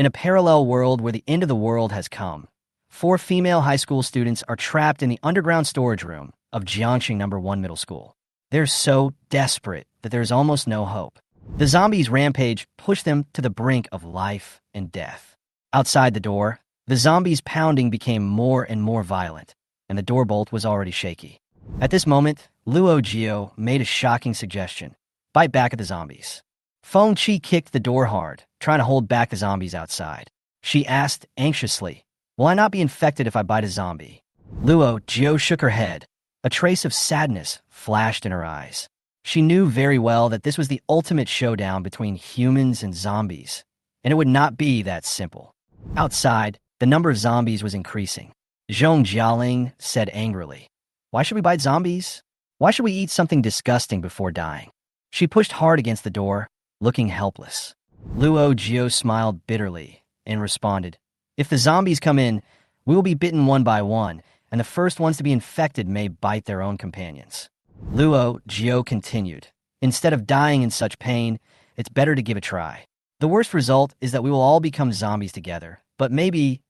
In a parallel world where the end of the world has come, 4 female high school students are trapped in the underground storage room of Jiangcheng No. Middle School. They're so desperate that there's almost no hope. The zombies' rampage pushed them to the brink of life and death. Outside the door, the zombies' pounding became more and more violent, and the door bolt was already shaky. At this moment, Luo Jiu made a shocking suggestion: bite back at the zombies. Feng Qi kicked the door hard, trying to hold back the zombies outside. She asked anxiously, "Will I not be infected if I bite a zombie?" Luo Jiu shook her head. A trace of sadness flashed in her eyes. She knew very well that this was the ultimate showdown between humans and zombies, and it would not be that simple. Outside, the number of zombies was increasing. Zhong Jialing said angrily, "Why should we bite zombies? Why should we eat something disgusting before dying?" She pushed hard against the door, looking helpless. Luo Jiu smiled bitterly and responded, "If the zombies come in, we will be bitten one by one, and the first ones to be infected may bite their own companions." Luo Jiu continued, "Instead of dying in such pain, it's better to give a try. The worst result is that we will all become zombies together, but maybe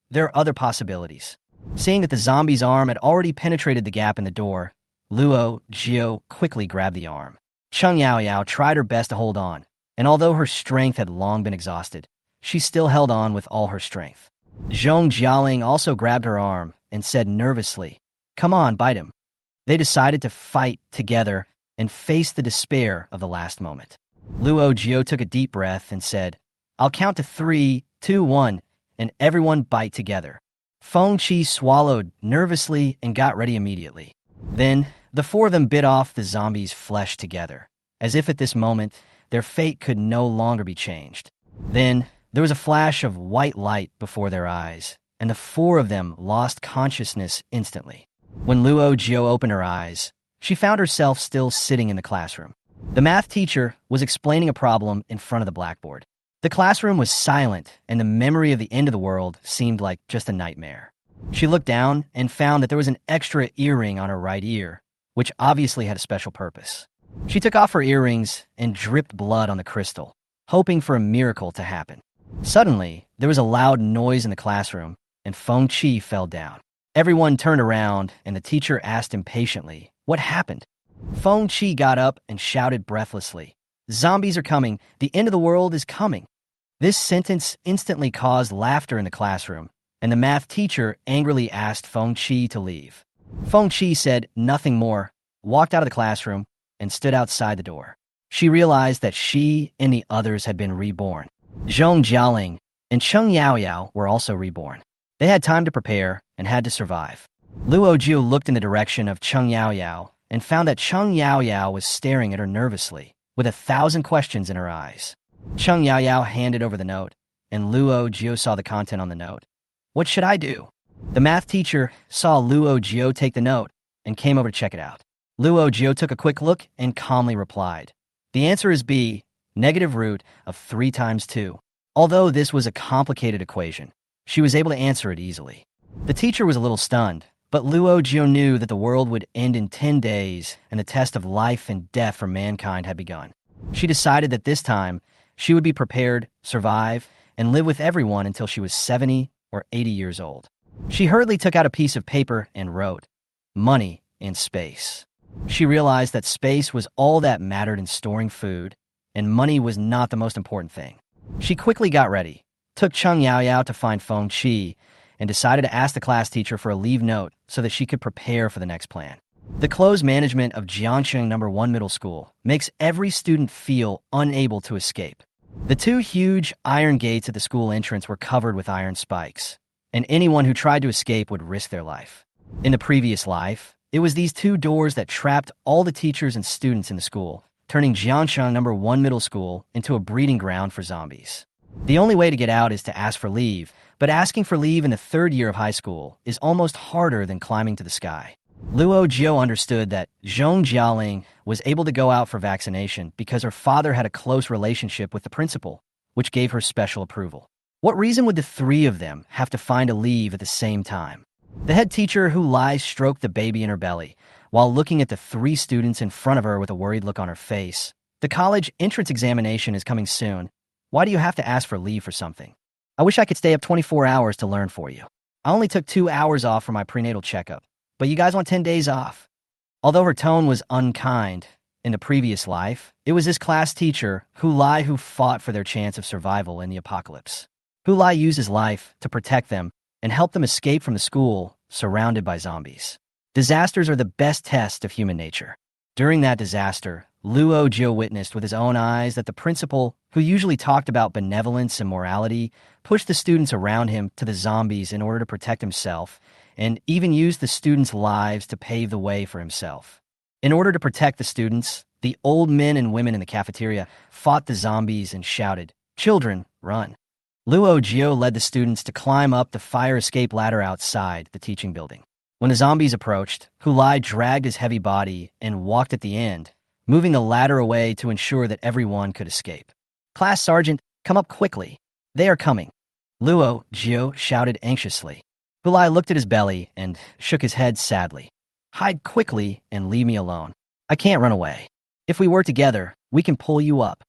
there are other possibilities." Seeing that the zombie's arm had already penetrated the gap in the door, Luo Jiu quickly grabbed the arm. Cheng Yaoyao tried her best to hold on, and although her strength had long been exhausted, she still held on with all her strength. Zhong Jialing also grabbed her arm and said nervously, "Come on, bite him." They decided to fight together and face the despair of the last moment. Luo Jiu took a deep breath and said, "I'll count to 3, 2, 1, and everyone bite together." Feng Qi swallowed nervously and got ready immediately. Then, the 4 of them bit off the zombie's flesh together, as if at this moment, their fate could no longer be changed. Then, there was a flash of white light before their eyes, and the 4 of them lost consciousness instantly. When Luo Jiu opened her eyes, she found herself still sitting in the classroom. The math teacher was explaining a problem in front of the blackboard. The classroom was silent, and the memory of the end of the world seemed like just a nightmare. She looked down and found that there was an extra earring on her right ear, which obviously had a special purpose. She took off her earrings and dripped blood on the crystal, hoping for a miracle to happen. Suddenly, there was a loud noise in the classroom, and Feng Qi fell down. Everyone turned around, and the teacher asked impatiently, "What happened?" Feng Qi got up and shouted breathlessly, "Zombies are coming! The end of the world is coming!" This sentence instantly caused laughter in the classroom, and the math teacher angrily asked Feng Qi to leave. Feng Qi said nothing more, walked out of the classroom, and stood outside the door. She realized that she and the others had been reborn. Zhong Jialing and Cheng Yaoyao were also reborn. They had time to prepare and had to survive. Luo Jiu looked in the direction of Cheng Yaoyao and found that Cheng Yaoyao was staring at her nervously, with 1,000 questions in her eyes. Cheng Yaoyao handed over the note, and Luo Jiu saw the content on the note. "What should I do?" The math teacher saw Luo Jiu take the note and came over to check it out. Luo Jiu took a quick look and calmly replied, "The answer is B, negative root of 3 times 2. Although this was a complicated equation, she was able to answer it easily. The teacher was a little stunned, but Luo Jiu knew that the world would end in 10 days and the test of life and death for mankind had begun. She decided that this time, she would be prepared, survive, and live with everyone until she was 70 or 80 years old. She hurriedly took out a piece of paper and wrote, "Money in space." She realized that space was all that mattered in storing food, and money was not the most important thing. She quickly got ready, took Cheng Yaoyao to find Feng Qi, and decided to ask the class teacher for a leave note so that she could prepare for the next plan. The closed management of Jiangcheng No. Middle School makes every student feel unable to escape. The 2 huge iron gates at the school entrance were covered with iron spikes, and anyone who tried to escape would risk their life. In the previous life, it was these 2 doors that trapped all the teachers and students in the school, turning Jiangcheng No. Middle School into a breeding ground for zombies. The only way to get out is to ask for leave, but asking for leave in the 3rd year of high school is almost harder than climbing to the sky. Luo Jiu understood that Zhong Jialing was able to go out for vaccination because her father had a close relationship with the principal, which gave her special approval. What reason would the 3 of them have to find a leave at the same time? The head teacher who lies stroked the baby in her belly, while looking at the 3 students in front of her with a worried look on her face. "The college entrance examination is coming soon. Why do you have to ask for leave for something?" I wish I could stay up 24 hours to learn for you. I only took 2 hours off for my prenatal checkup, but you guys want 10 days off. Although her tone was unkind in the previous life, it was this class teacher, Hulai, who fought for their chance of survival in the apocalypse. Hulai used his life to protect them and help them escape from the school surrounded by zombies. Disasters are the best test of human nature. During that disaster, Luo Jiu witnessed with his own eyes that the principal, who usually talked about benevolence and morality, pushed the students around him to the zombies in order to protect himself, and even used the students' lives to pave the way for himself. In order to protect the students, the old men and women in the cafeteria fought the zombies and shouted, "Children, run." Luo Jiu led the students to climb up the fire escape ladder outside the teaching building. When the zombies approached, Hulai dragged his heavy body and walked at the end, moving the ladder away to ensure that everyone could escape. "Class sergeant, come up quickly. They are coming." Luo Jiu shouted anxiously. Hulai looked at his belly and shook his head sadly. "Hide quickly and leave me alone. I can't run away. If we work together, we can pull you up."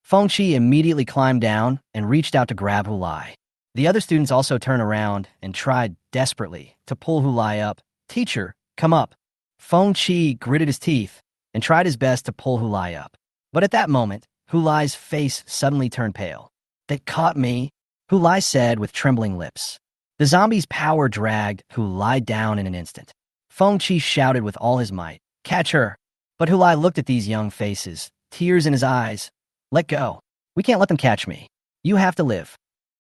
Feng Qi immediately climbed down and reached out to grab Hulai. The other students also turned around and tried desperately to pull Hulai up. "Teacher, come up." Feng Qi gritted his teeth and tried his best to pull Hulai up. But at that moment, Hulai's face suddenly turned pale. "They caught me," Hulai said with trembling lips. The zombie's power dragged Hulai down in an instant. Feng Qi shouted with all his might, "Catch her!" But Hulai looked at these young faces, tears in his eyes. "Let go. We can't let them catch me. You have to live."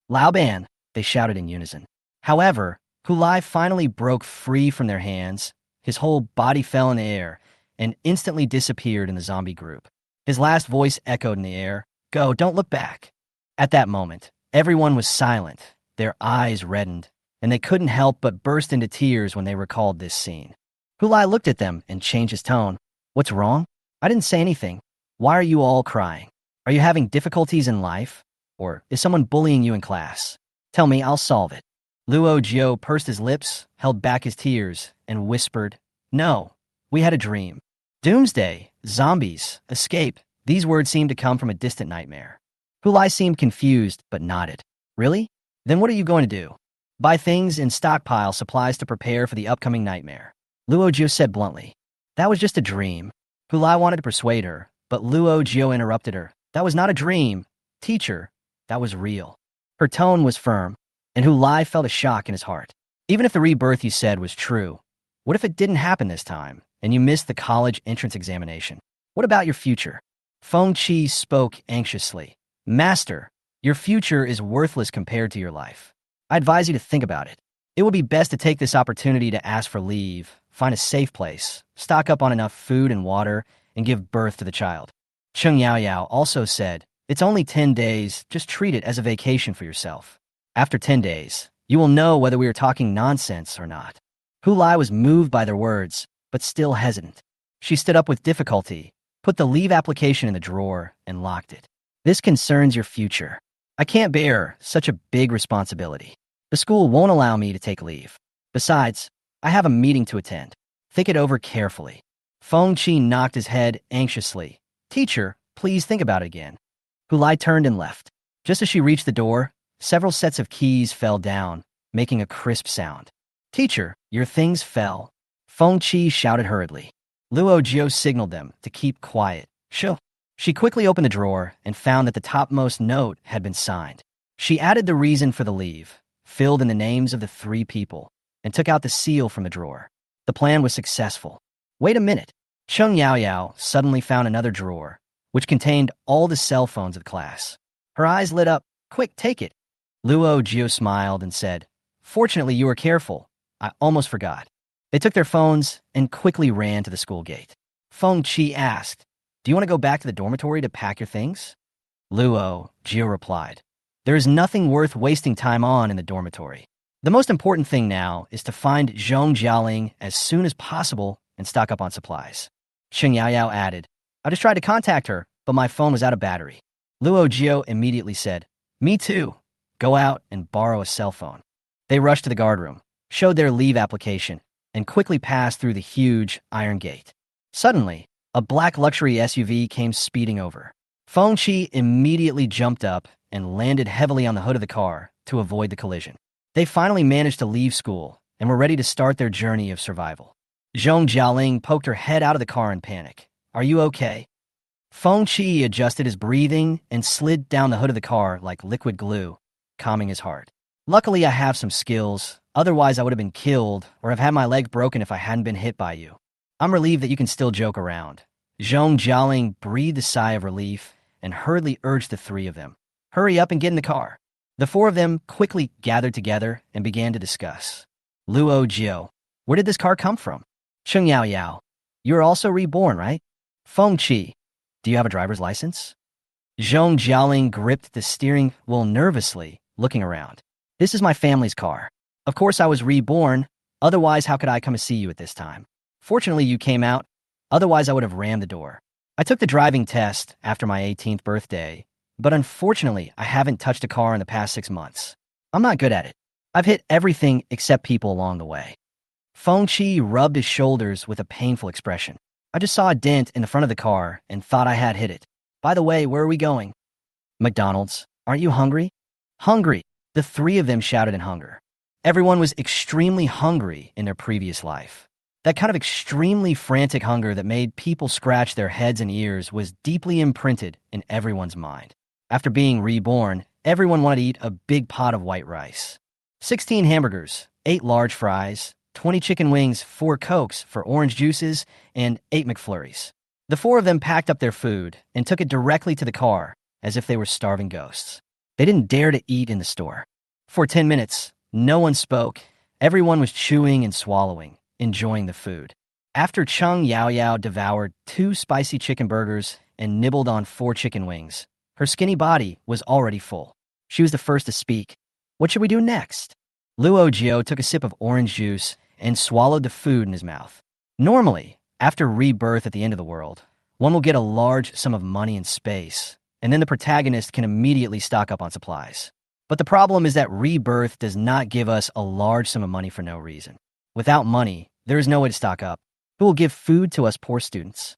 "Lao Ban," they shouted in unison. However, Hulai finally broke free from their hands. His whole body fell in the air and instantly disappeared in the zombie group. His last voice echoed in the air, "Go, don't look back." At that moment, everyone was silent, their eyes reddened, and they couldn't help but burst into tears when they recalled this scene. Hulai looked at them and changed his tone. "What's wrong? I didn't say anything. Why are you all crying? Are you having difficulties in life? Or is someone bullying you in class? Tell me, I'll solve it." Luo Jiu pursed his lips, held back his tears, and whispered, "No, we had a dream. Doomsday, zombies, escape." These words seemed to come from a distant nightmare. Hulai seemed confused, but nodded. "Really? Then what are you going to do?" "Buy things and stockpile supplies to prepare for the upcoming nightmare," Luo Jiu said bluntly. "That was just a dream." Hulai wanted to persuade her, but Luo Jiu interrupted her. "That was not a dream. Teacher, that was real." Her tone was firm, and Hulai felt a shock in his heart. "Even if the rebirth you said was true, what if it didn't happen this time, and you missed the college entrance examination? What about your future?" Feng Qi spoke anxiously. "Master, your future is worthless compared to your life. I advise you to think about it. It would be best to take this opportunity to ask for leave, find a safe place, stock up on enough food and water, and give birth to the child." Cheng Yaoyao also said, "It's only 10 days, just treat it as a vacation for yourself. After 10 days, you will know whether we are talking nonsense or not." Hulai was moved by their words, but still hesitant. She stood up with difficulty, put the leave application in the drawer, and locked it. "This concerns your future. I can't bear such a big responsibility. The school won't allow me to take leave. Besides, I have a meeting to attend. Think it over carefully." Feng Qi knocked his head anxiously. "Teacher, please think about it again." Hulai turned and left. Just as she reached the door, several sets of keys fell down, making a crisp sound. "Teacher, your things fell," Feng Qi shouted hurriedly. Luo Jiu signaled them to keep quiet. "Shoo." She quickly opened the drawer and found that the topmost note had been signed. She added the reason for the leave, filled in the names of the 3 people, and took out the seal from the drawer. The plan was successful. "Wait a minute." Cheng Yaoyao suddenly found another drawer, which contained all the cell phones of the class. Her eyes lit up. "Quick, take it." Luo Jiu smiled and said, "Fortunately, you were careful. I almost forgot." They took their phones and quickly ran to the school gate. Feng Qi asked, "Do you want to go back to the dormitory to pack your things?" Luo Jiu replied, "There is nothing worth wasting time on in the dormitory. The most important thing now is to find Zhong Jialing as soon as possible and stock up on supplies." Cheng Yaoyao added, "I just tried to contact her, but my phone was out of battery." Luo Jiu immediately said, "Me too. Go out and borrow a cell phone." They rushed to the guardroom, showed their leave application, and quickly passed through the huge iron gate. Suddenly, a black luxury SUV came speeding over. Feng Qi immediately jumped up and landed heavily on the hood of the car, to avoid the collision. They finally managed to leave school and were ready to start their journey of survival. Zhong Jialing poked her head out of the car in panic. "Are you okay?" Feng Qi adjusted his breathing and slid down the hood of the car like liquid glue, calming his heart. "Luckily, I have some skills. Otherwise, I would have been killed or have had my leg broken if I hadn't been hit by you. I'm relieved that you can still joke around." Zhong Jialing breathed a sigh of relief and hurriedly urged the three of them, "Hurry up and get in the car." The four of them quickly gathered together and began to discuss. "Luo Jiu, where did this car come from?" "Cheng Yao, you're also reborn, right?" "Feng Qi, do you have a driver's license?" Zhong Jialing gripped the steering wheel nervously, looking around. "This is my family's car. Of course I was reborn, otherwise how could I come to see you at this time? Fortunately you came out, otherwise I would have rammed the door. I took the driving test after my 18th birthday, but unfortunately I haven't touched a car in the past 6 months. I'm not good at it. I've hit everything except people along the way." Feng Qi rubbed his shoulders with a painful expression. "I just saw a dent in the front of the car and thought I had hit it. By the way, where are we going?" "McDonald's. Aren't you hungry?" "Hungry." The three of them shouted in hunger. Everyone was extremely hungry in their previous life. That kind of extremely frantic hunger that made people scratch their heads and ears was deeply imprinted in everyone's mind. After being reborn, everyone wanted to eat a big pot of white rice. 16 hamburgers, 8 large fries, 20 chicken wings, 4 Cokes for orange juices, and 8 McFlurries. The four of them packed up their food and took it directly to the car as if they were starving ghosts. They didn't dare to eat in the store. For 10 minutes, no one spoke. Everyone was chewing and swallowing, enjoying the food. After Cheng Yao devoured 2 spicy chicken burgers and nibbled on 4 chicken wings, her skinny body was already full. She was the first to speak. "What should we do next?" Luo Jiu took a sip of orange juice and swallowed the food in his mouth. Normally, after rebirth at the end of the world, one will get a large sum of money and space, and then the protagonist can immediately stock up on supplies. But the problem is that rebirth does not give us a large sum of money for no reason. Without money, there is no way to stock up. Who will give food to us poor students?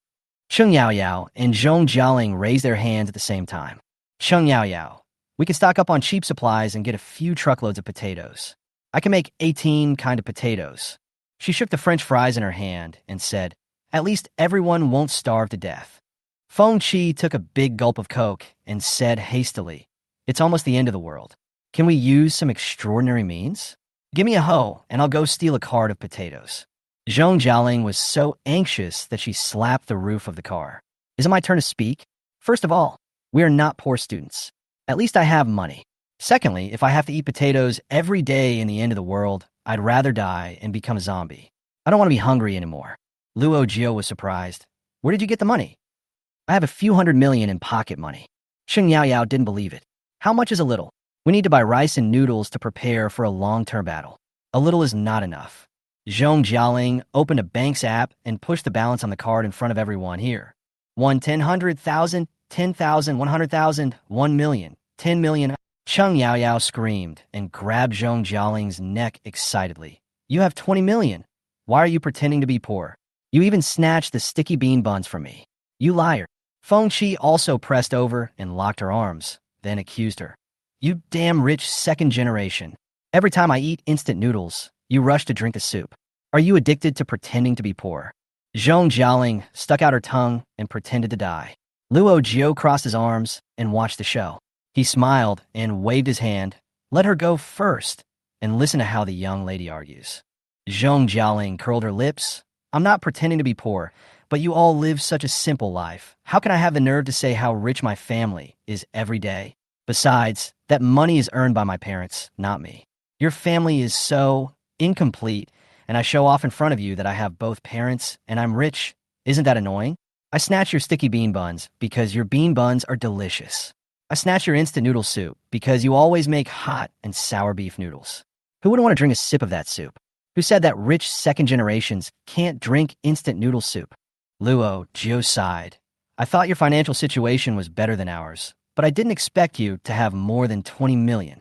Cheng Yao and Zhong Jialing raised their hands at the same time. Cheng Yao, we can stock up on cheap supplies and get a few truckloads of potatoes. I can make 18 kind of potatoes. She shook the French fries in her hand and said, "At least everyone won't starve to death." Feng Qi took a big gulp of Coke and said hastily, "It's almost the end of the world. Can we use some extraordinary means? Give me a hoe, and I'll go steal a cart of potatoes." Zhong Jialing was so anxious that she slapped the roof of the car. "Is it my turn to speak? First of all, we are not poor students. At least I have money. Secondly, if I have to eat potatoes every day in the end of the world, I'd rather die and become a zombie. I don't want to be hungry anymore." Luo Jiu was surprised. "Where did you get the money?" "I have a few $100 million in pocket money." Cheng Yao didn't believe it. "How much is a little? We need to buy rice and noodles to prepare for a long-term battle. A little is not enough." Zhong Jialing opened a bank's app and pushed the balance on the card in front of everyone. "Here. 1 10,000, 10,000, 100,000, 1 million, 10 million. Cheng Yao screamed and grabbed Zhong Jialing's neck excitedly. "You have 20 million. Why are you pretending to be poor? You even snatched the sticky bean buns from me. You liar." Feng Qi also pressed over and locked her arms, then accused her. "You damn rich second generation. Every time I eat instant noodles, you rush to drink the soup. Are you addicted to pretending to be poor?" Zhong Jialing stuck out her tongue and pretended to die. Luo Jiu crossed his arms and watched the show. He smiled and waved his hand. "Let her go first, and listen to how the young lady argues." Zhong Jialing curled her lips. "I'm not pretending to be poor, but you all live such a simple life. How can I have the nerve to say how rich my family is every day? Besides, that money is earned by my parents, not me. Your family is so incomplete, and I show off in front of you that I have both parents and I'm rich. Isn't that annoying? I snatch your sticky bean buns because your bean buns are delicious. I snatch your instant noodle soup because you always make hot and sour beef noodles. Who wouldn't want to drink a sip of that soup? Who said that rich second generations can't drink instant noodle soup?" Luo Jiu sighed. "I thought your financial situation was better than ours, but I didn't expect you to have more than 20 million.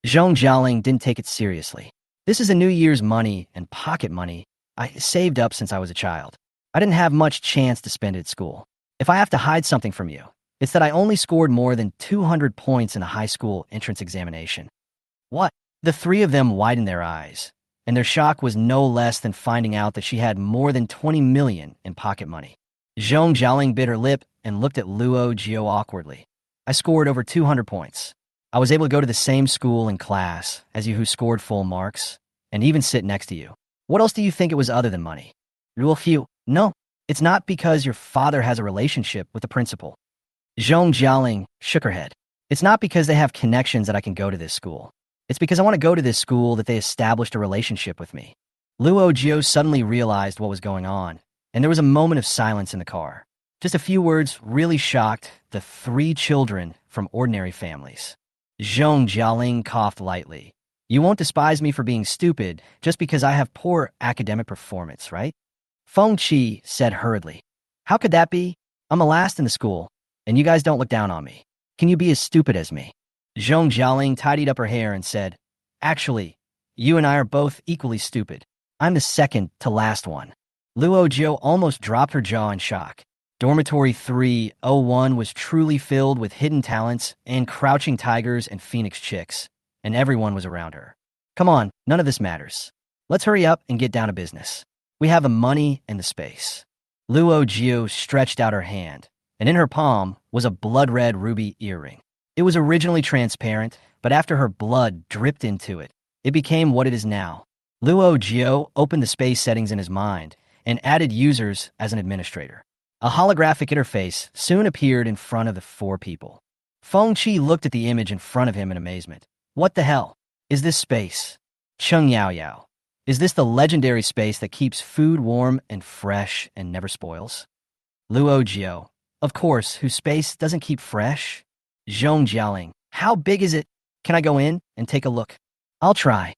Zhong Jialing didn't take it seriously. "This is a New Year's money and pocket money I saved up since I was a child. I didn't have much chance to spend it at school. If I have to hide something from you, it's that I only scored more than 200 points in a high school entrance examination." What? The three of them widened their eyes, and their shock was no less than finding out that she had more than 20 million in pocket money. Zhong Jialing bit her lip and looked at Luo Jiu awkwardly. I scored over 200 points. I was able to go to the same school and class as you who scored full marks, and even sit next to you. What else do you think it was other than money? Luo Jiu, no, it's not because your father has a relationship with the principal. Zhong Jialing shook her head. It's not because they have connections that I can go to this school. It's because I want to go to this school that they established a relationship with me. Luo Jiu suddenly realized what was going on, and there was a moment of silence in the car. Just a few words really shocked the three children from ordinary families. Zhong Jialing coughed lightly. You won't despise me for being stupid just because I have poor academic performance, right? Feng Qi said hurriedly. How could that be? I'm the last in the school, and you guys don't look down on me. Can you be as stupid as me? Zhong Jialing tidied up her hair and said, Actually, you and I are both equally stupid. I'm the second to last one. Luo Jiu almost dropped her jaw in shock. Dormitory 301 was truly filled with hidden talents and crouching tigers and phoenix chicks, and everyone was around her. Come on, none of this matters. Let's hurry up and get down to business. We have the money and the space. Luo Jiu stretched out her hand, and in her palm was a blood-red ruby earring. It was originally transparent, but after her blood dripped into it, it became what it is now. Luo Jiu opened the space settings in his mind and added users as an administrator. A holographic interface soon appeared in front of the four people. Feng Qi looked at the image in front of him in amazement. What the hell? Is this space? Cheng Yao Yao. Is this the legendary space that keeps food warm and fresh and never spoils? Luo Jiu. Of course, whose space doesn't keep fresh? Zhong Jialing. How big is it? Can I go in and take a look? I'll try.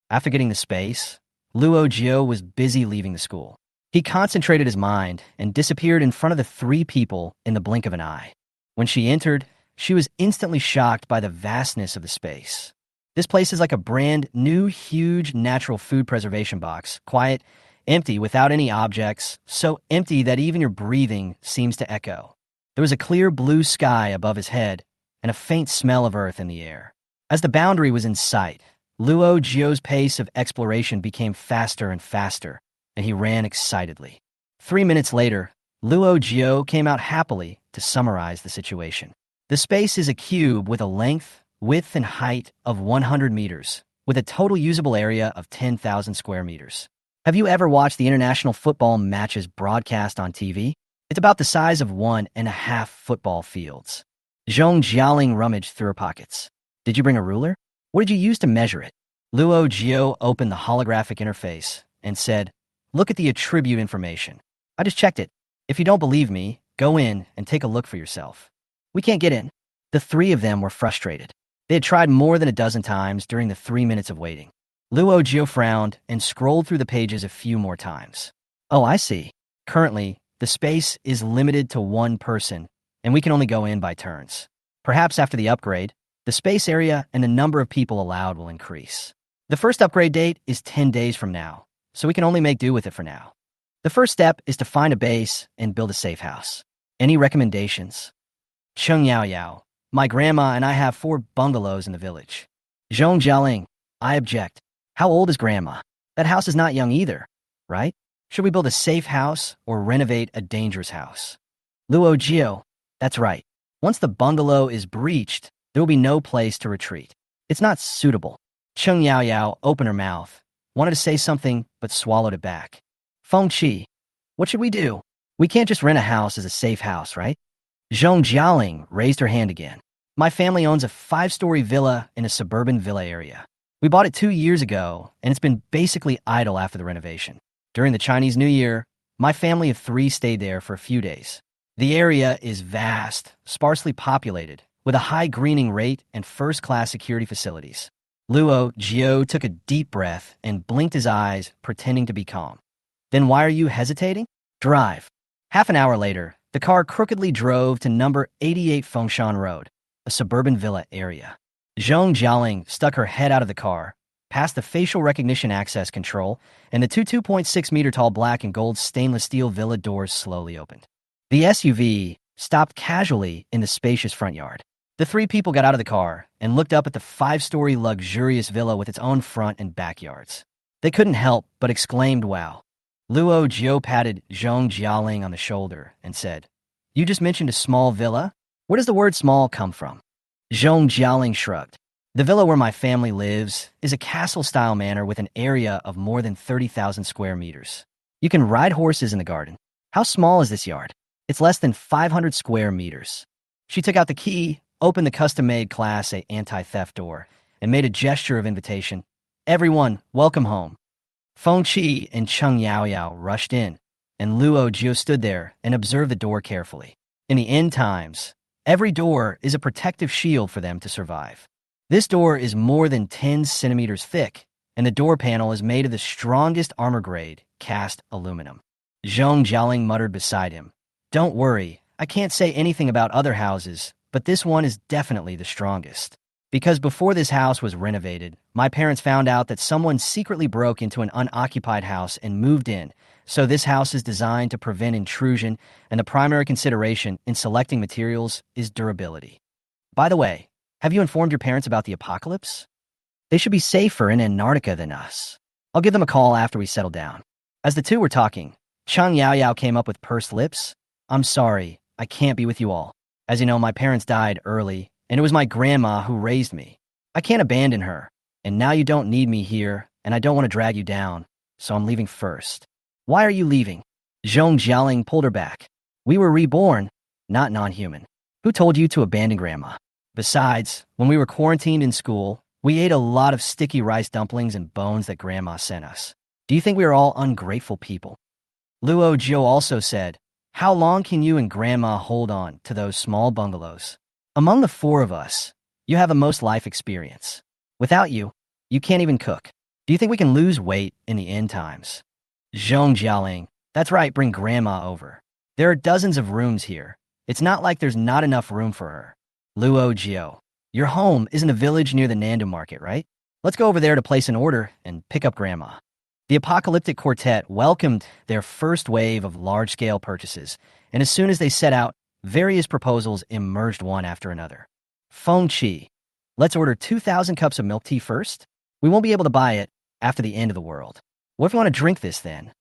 After getting the space, Luo Jiu was busy leaving the school. He concentrated his mind and disappeared in front of the three people in the blink of an eye. When she entered, she was instantly shocked by the vastness of the space. This place is like a brand new, huge natural food preservation box, quiet, empty, without any objects, so empty that even your breathing seems to echo. There was a clear blue sky above his head and a faint smell of earth in the air. As the boundary was in sight, Luo Jiu's pace of exploration became faster and faster, and he ran excitedly. 3 minutes later, Luo Jiu came out happily to summarize the situation. The space is a cube with a length, width, and height of 100 meters, with a total usable area of 10,000 square meters. Have you ever watched the international football matches broadcast on TV? It's about the size of 1.5 football fields. Zhong Jialing rummaged through her pockets. Did you bring a ruler? What did you use to measure it? Luo Jiu opened the holographic interface and said, Look at the attribute information. I just checked it. If you don't believe me, go in and take a look for yourself. We can't get in. The three of them were frustrated. They had tried more than a dozen times during the 3 minutes of waiting. Luo Jiu frowned and scrolled through the pages a few more times. Oh, I see. Currently, the space is limited to one person, and we can only go in by turns. Perhaps after the upgrade, the space area and the number of people allowed will increase. The first upgrade date is 10 days from now, so we can only make do with it for now. The first step is to find a base and build a safe house. Any recommendations? Cheng Yao Yao. My grandma and I have 4 bungalows in the village. Zhong Jialing. I object. How old is grandma? That house is not young either, right? Should we build a safe house or renovate a dangerous house? Luo Jiu. That's right. Once the bungalow is breached, there will be no place to retreat. It's not suitable. Cheng Yao Yao opened her mouth, wanted to say something, but swallowed it back. Feng Qi. What should we do? We can't just rent a house as a safe house, right? Zhong Jialing raised her hand again. My family owns a 5-story villa in a suburban villa area. We bought it 2 years ago, and it's been basically idle after the renovation. During the Chinese New Year, my family of 3 stayed there for a few days. The area is vast, sparsely populated, with a high greening rate and first-class security facilities. Luo Jiu took a deep breath and blinked his eyes, pretending to be calm. Then why are you hesitating? Drive. Half an hour later, the car crookedly drove to number 88 Fengshan Road, a suburban villa area. Zhong Jialing stuck her head out of the car, past the facial recognition access control, and the 2.6-meter-tall black and gold stainless steel villa doors slowly opened. The SUV stopped casually in the spacious front yard. The three people got out of the car and looked up at the 5-story luxurious villa with its own front and backyards. They couldn't help but exclaimed, "Wow." Luo Jiu patted Zhong Jialing on the shoulder and said, "You just mentioned a small villa? Where does the word small come from?" Zhong Jialing shrugged. "The villa where my family lives is a castle-style manor with an area of more than 30,000 square meters. You can ride horses in the garden. How small is this yard? It's less than 500 square meters." She took out the key, opened the custom-made Class A anti-theft door, and made a gesture of invitation. "Everyone, welcome home." Feng Qi and Cheng Yaoyao rushed in, and Luo Jiu stood there and observed the door carefully. In the end times, every door is a protective shield for them to survive. This door is more than 10 centimeters thick, and the door panel is made of the strongest armor-grade cast aluminum. Zhong Jialing muttered beside him, "Don't worry, I can't say anything about other houses, but this one is definitely the strongest. Because before this house was renovated, my parents found out that someone secretly broke into an unoccupied house and moved in, so this house is designed to prevent intrusion, and the primary consideration in selecting materials is durability. By the way, have you informed your parents about the apocalypse? They should be safer in Antarctica than us. I'll give them a call after we settle down." As the two were talking, Cheng Yaoyao came up with pursed lips. "I'm sorry, I can't be with you all. As you know, my parents died early, and it was my grandma who raised me. I can't abandon her, and now you don't need me here, and I don't want to drag you down, so I'm leaving first." "Why are you leaving?" Zhong Jialing pulled her back. "We were reborn, not non-human. Who told you to abandon grandma? Besides, when we were quarantined in school, we ate a lot of sticky rice dumplings and bones that grandma sent us. Do you think we are all ungrateful people?" Luo Jiu also said, "How long can you and grandma hold on to those small bungalows? Among the four of us, you have the most life experience. Without you, you can't even cook. Do you think we can lose weight in the end times?" Zhong Jialing, "That's right, bring grandma over. There are dozens of rooms here. It's not like there's not enough room for her." Luo Jiu, "Your home is in a village near the Nandu market, right? Let's go over there to place an order and pick up grandma." The apocalyptic quartet welcomed their first wave of large-scale purchases, and as soon as they set out, various proposals emerged one after another. Feng Qi, "Let's order 2,000 cups of milk tea first. We won't be able to buy it after the end of the world. What if we want to drink this then?"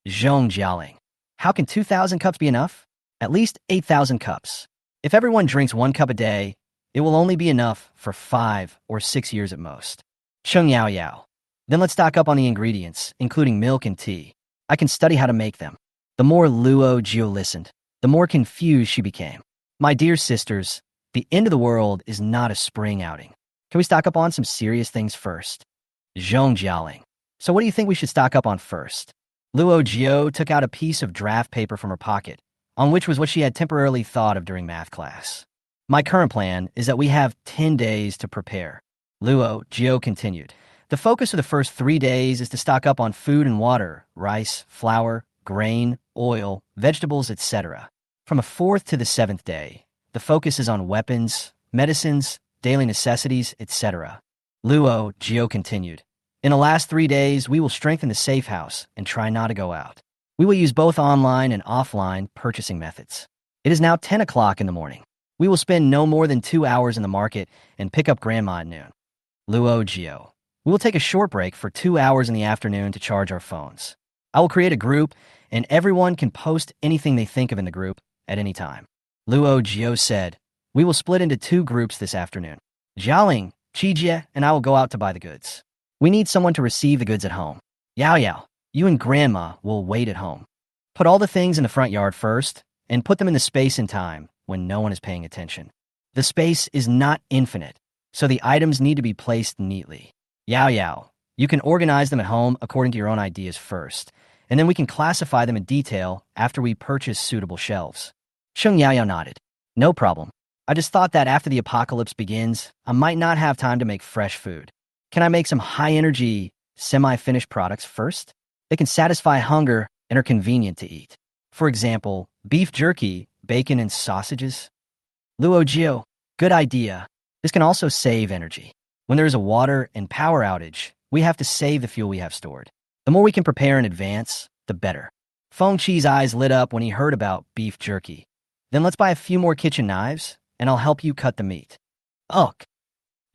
Zhong Jialing, "How can 2,000 cups be enough? At least 8,000 cups. If everyone drinks 1 cup a day, it will only be enough for 5 or 6 years at most." Cheng Yaoyao, "Then let's stock up on the ingredients, including milk and tea. I can study how to make them." The more Luo Jiu listened, the more confused she became. "My dear sisters, the end of the world is not a spring outing. Can we stock up on some serious things first?" Zhong Jialing, "So what do you think we should stock up on first?" Luo Jiu took out a piece of draft paper from her pocket, on which was what she had temporarily thought of during math class. "My current plan is that we have 10 days to prepare." Luo Jiu continued, "The focus of the first 3 days is to stock up on food and water, rice, flour, grain, oil, vegetables, etc. From the 4th to the 7th day, the focus is on weapons, medicines, daily necessities, etc." Luo Jiu continued, "In the last 3 days, we will strengthen the safe house and try not to go out. We will use both online and offline purchasing methods. It is now 10 o'clock in the morning. We will spend no more than 2 hours in the market and pick up grandma at noon." Luo Jiu, "We will take a short break for 2 hours in the afternoon to charge our phones. I will create a group, and everyone can post anything they think of in the group at any time." Luo Jiu said, "We will split into 2 groups this afternoon. Jialing, Qijie, and I will go out to buy the goods. We need someone to receive the goods at home. Yaoyao, you and grandma will wait at home. Put all the things in the front yard first, and put them in the space and time when no one is paying attention. The space is not infinite, so the items need to be placed neatly. Yaoyao, you can organize them at home according to your own ideas first, and then we can classify them in detail after we purchase suitable shelves." Cheng Yaoyao nodded. "No problem. I just thought that after the apocalypse begins, I might not have time to make fresh food. Can I make some high-energy, semi-finished products first? They can satisfy hunger and are convenient to eat. For example, beef jerky, bacon, and sausages." Luo Jiu, "Good idea. This can also save energy. When there is a water and power outage, we have to save the fuel we have stored. The more we can prepare in advance, the better." Feng Qi's eyes lit up when he heard about beef jerky. "Then let's buy a few more kitchen knives, and I'll help you cut the meat." Ugh,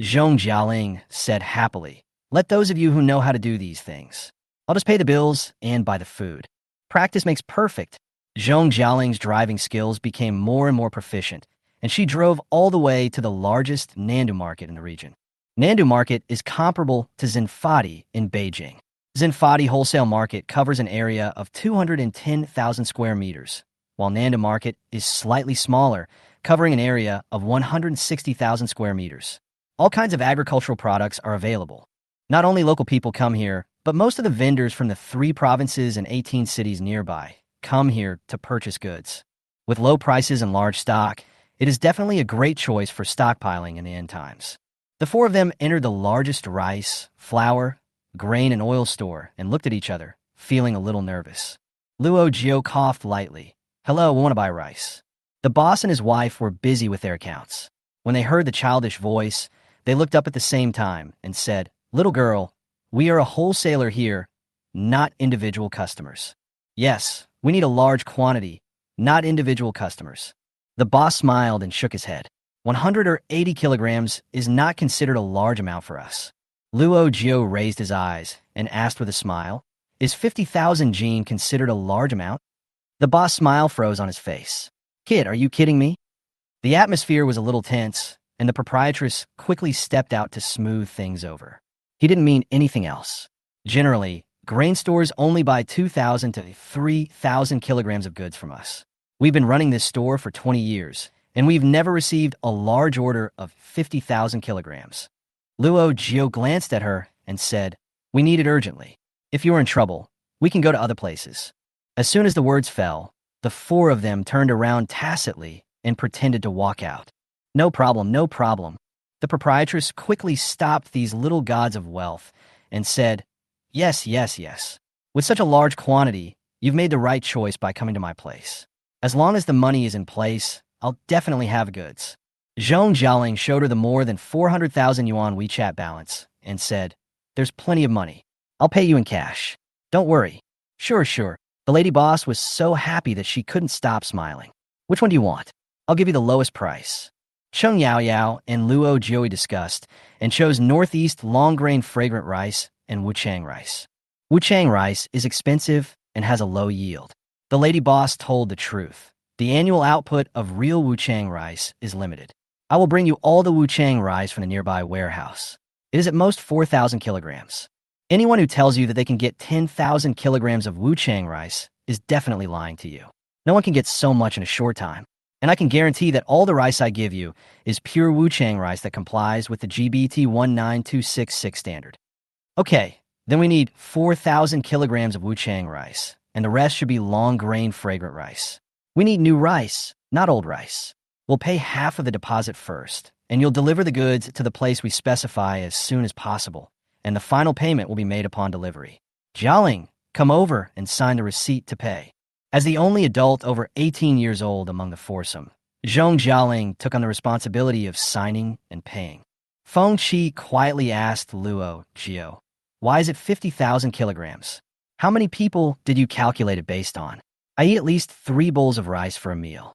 Zhong Jialing said happily. Let those of you who know how to do these things. I'll just pay the bills and buy the food. Practice makes perfect. Zhong Jialing's driving skills became more and more proficient, and she drove all the way to the largest Nandu market in the region. Nandu market is comparable to Zinfadi in Beijing. Zinfadi wholesale market covers an area of 210,000 square meters, while Nandu market is slightly smaller, covering an area of 160,000 square meters. All kinds of agricultural products are available. Not only local people come here, but most of the vendors from the 3 provinces and 18 cities nearby come here to purchase goods. With low prices and large stock, it is definitely a great choice for stockpiling in the end times. The 4 of them entered the largest rice, flour, grain, and oil store and looked at each other, feeling a little nervous. Luo Jiu coughed lightly. Hello, we want to buy rice. The boss and his wife were busy with their accounts. When they heard the childish voice, they looked up at the same time and said, Little girl, we are a wholesaler here, not individual customers. Yes, we need a large quantity, not individual customers. The boss smiled and shook his head. 100 or 80 kilograms is not considered a large amount for us. Luo Jiu raised his eyes and asked with a smile, Is 50,000 jin considered a large amount? The boss' smile froze on his face. Kid, are you kidding me? The atmosphere was a little tense, and the proprietress quickly stepped out to smooth things over. He didn't mean anything else. Generally, grain stores only buy 2,000 to 3,000 kilograms of goods from us. We've been running this store for 20 years, and we've never received a large order of 50,000 kilograms. Luo Jiu glanced at her and said, We need it urgently. If you're in trouble, we can go to other places. As soon as the words fell, the 4 of them turned around tacitly and pretended to walk out. No problem, no problem. The proprietress quickly stopped these little gods of wealth and said, Yes, yes, yes. With such a large quantity, you've made the right choice by coming to my place. As long as the money is in place, I'll definitely have goods. Zhong Jialing showed her the more than 400,000 yuan WeChat balance and said, There's plenty of money. I'll pay you in cash. Don't worry. Sure, sure. The lady boss was so happy that she couldn't stop smiling. Which one do you want? I'll give you the lowest price. Cheng Yaoyao and Luo Jiu discussed and chose Northeast long-grain fragrant rice and Wuchang rice. Wuchang rice is expensive and has a low yield. The lady boss told the truth. The annual output of real Wuchang rice is limited. I will bring you all the Wuchang rice from the nearby warehouse. It is at most 4,000 kilograms. Anyone who tells you that they can get 10,000 kilograms of Wuchang rice is definitely lying to you. No one can get so much in a short time. And I can guarantee that all the rice I give you is pure Wuchang rice that complies with the GBT 19266 standard. Okay, then we need 4,000 kilograms of Wuchang rice, and the rest should be long-grain fragrant rice. We need new rice, not old rice. We'll pay half of the deposit first, and you'll deliver the goods to the place we specify as soon as possible, and the final payment will be made upon delivery. Jialing, come over and sign the receipt to pay. As the only adult over 18 years old among the foursome, Zhong Jialing took on the responsibility of signing and paying. Feng Qi quietly asked Luo Jiu, Why is it 50,000 kilograms? How many people did you calculate it based on? I eat at least 3 bowls of rice for a meal.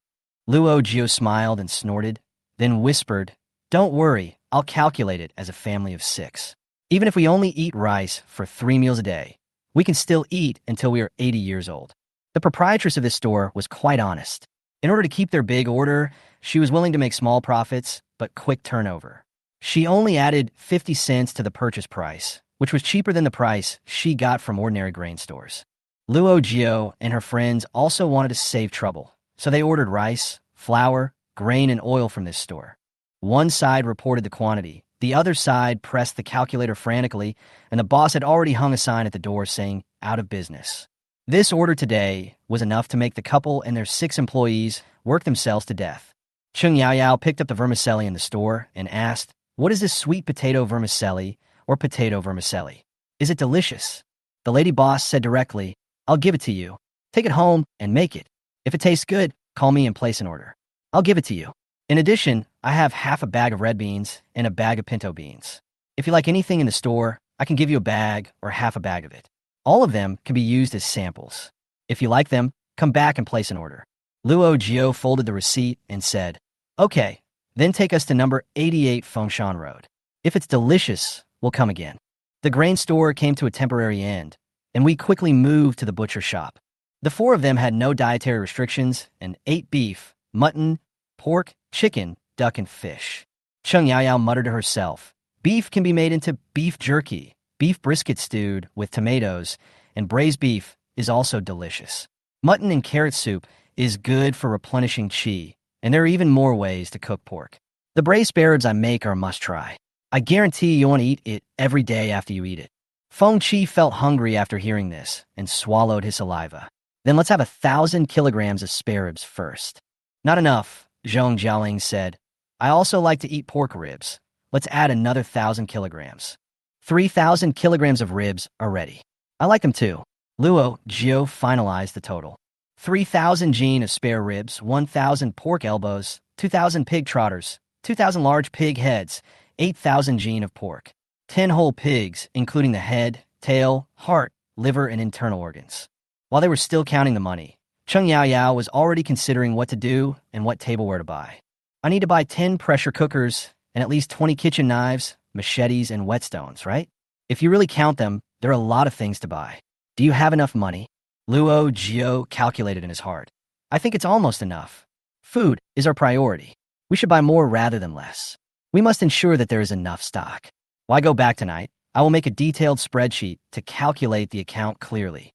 Luo Jiu smiled and snorted, then whispered, Don't worry, I'll calculate it as a family of 6. Even if we only eat rice for 3 meals a day, we can still eat until we are 80 years old. The proprietress of this store was quite honest. In order to keep their big order, she was willing to make small profits, but quick turnover. She only added 50 cents to the purchase price, which was cheaper than the price she got from ordinary grain stores. Luo Jiu and her friends also wanted to save trouble, so they ordered rice, flour, grain, and oil from this store. One side reported the quantity, the other side pressed the calculator frantically, and the boss had already hung a sign at the door saying, Out of business. This order today was enough to make the couple and their 6 employees work themselves to death. Cheng Yaoyao picked up the vermicelli in the store and asked, What is this sweet potato vermicelli or potato vermicelli? Is it delicious? The lady boss said directly, I'll give it to you. Take it home and make it. If it tastes good, call me and place an order. I'll give it to you. In addition, I have half a bag of red beans and a bag of pinto beans. If you like anything in the store, I can give you a bag or half a bag of it. All of them can be used as samples. If you like them, come back and place an order. Luo Jiu folded the receipt and said, Okay, Then take us to number 88 Fengshan Road. If it's delicious, we'll come again. The grain store came to a temporary end, and we quickly moved to the butcher shop. The four of them had no dietary restrictions and ate beef, mutton, pork, chicken, duck, and fish. Cheng Yaoyao muttered to herself, beef can be made into beef jerky, beef brisket stewed with tomatoes, and braised beef is also delicious. Mutton and carrot soup is good for replenishing qi, and there are even more ways to cook pork. The braised spare ribs I make are a must-try. I guarantee you want to eat it every day after you eat it. Feng Qi felt hungry after hearing this and swallowed his saliva. Then let's have 1,000 kilograms of spare ribs first. Not enough, Zhong Jialing said. I also like to eat pork ribs. Let's add another 1,000 kilograms. 3,000 kilograms of ribs are ready. I like them too. Luo Jiu finalized the total. 3,000 jin of spare ribs, 1,000 pork elbows, 2,000 pig trotters, 2,000 large pig heads, 8,000 jin of pork, 10 whole pigs, including the head, tail, heart, liver, and internal organs. While they were still counting the money, Cheng Yaoyao was already considering what to do and what tableware to buy. I need to buy 10 pressure cookers and at least 20 kitchen knives, machetes, and whetstones, right? If you really count them, there are a lot of things to buy. Do you have enough money? Luo Jiu calculated in his heart. I think it's almost enough. Food is our priority. We should buy more rather than less. We must ensure that there is enough stock. Why go back tonight? I will make a detailed spreadsheet to calculate the account clearly.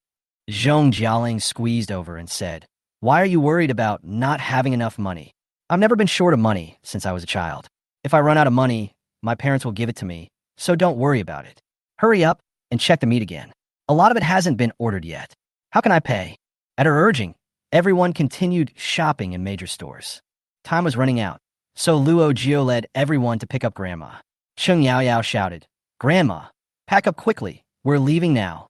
Zhong Jialing squeezed over and said, why are you worried about not having enough money? I've never been short of money since I was a child. If I run out of money, my parents will give it to me, so don't worry about it. Hurry up and check the meat again. A lot of it hasn't been ordered yet. How can I pay? At her urging, everyone continued shopping in major stores. Time was running out, so Luo Jiu led everyone to pick up Grandma. Cheng Yaoyao shouted, Grandma, pack up quickly. We're leaving now.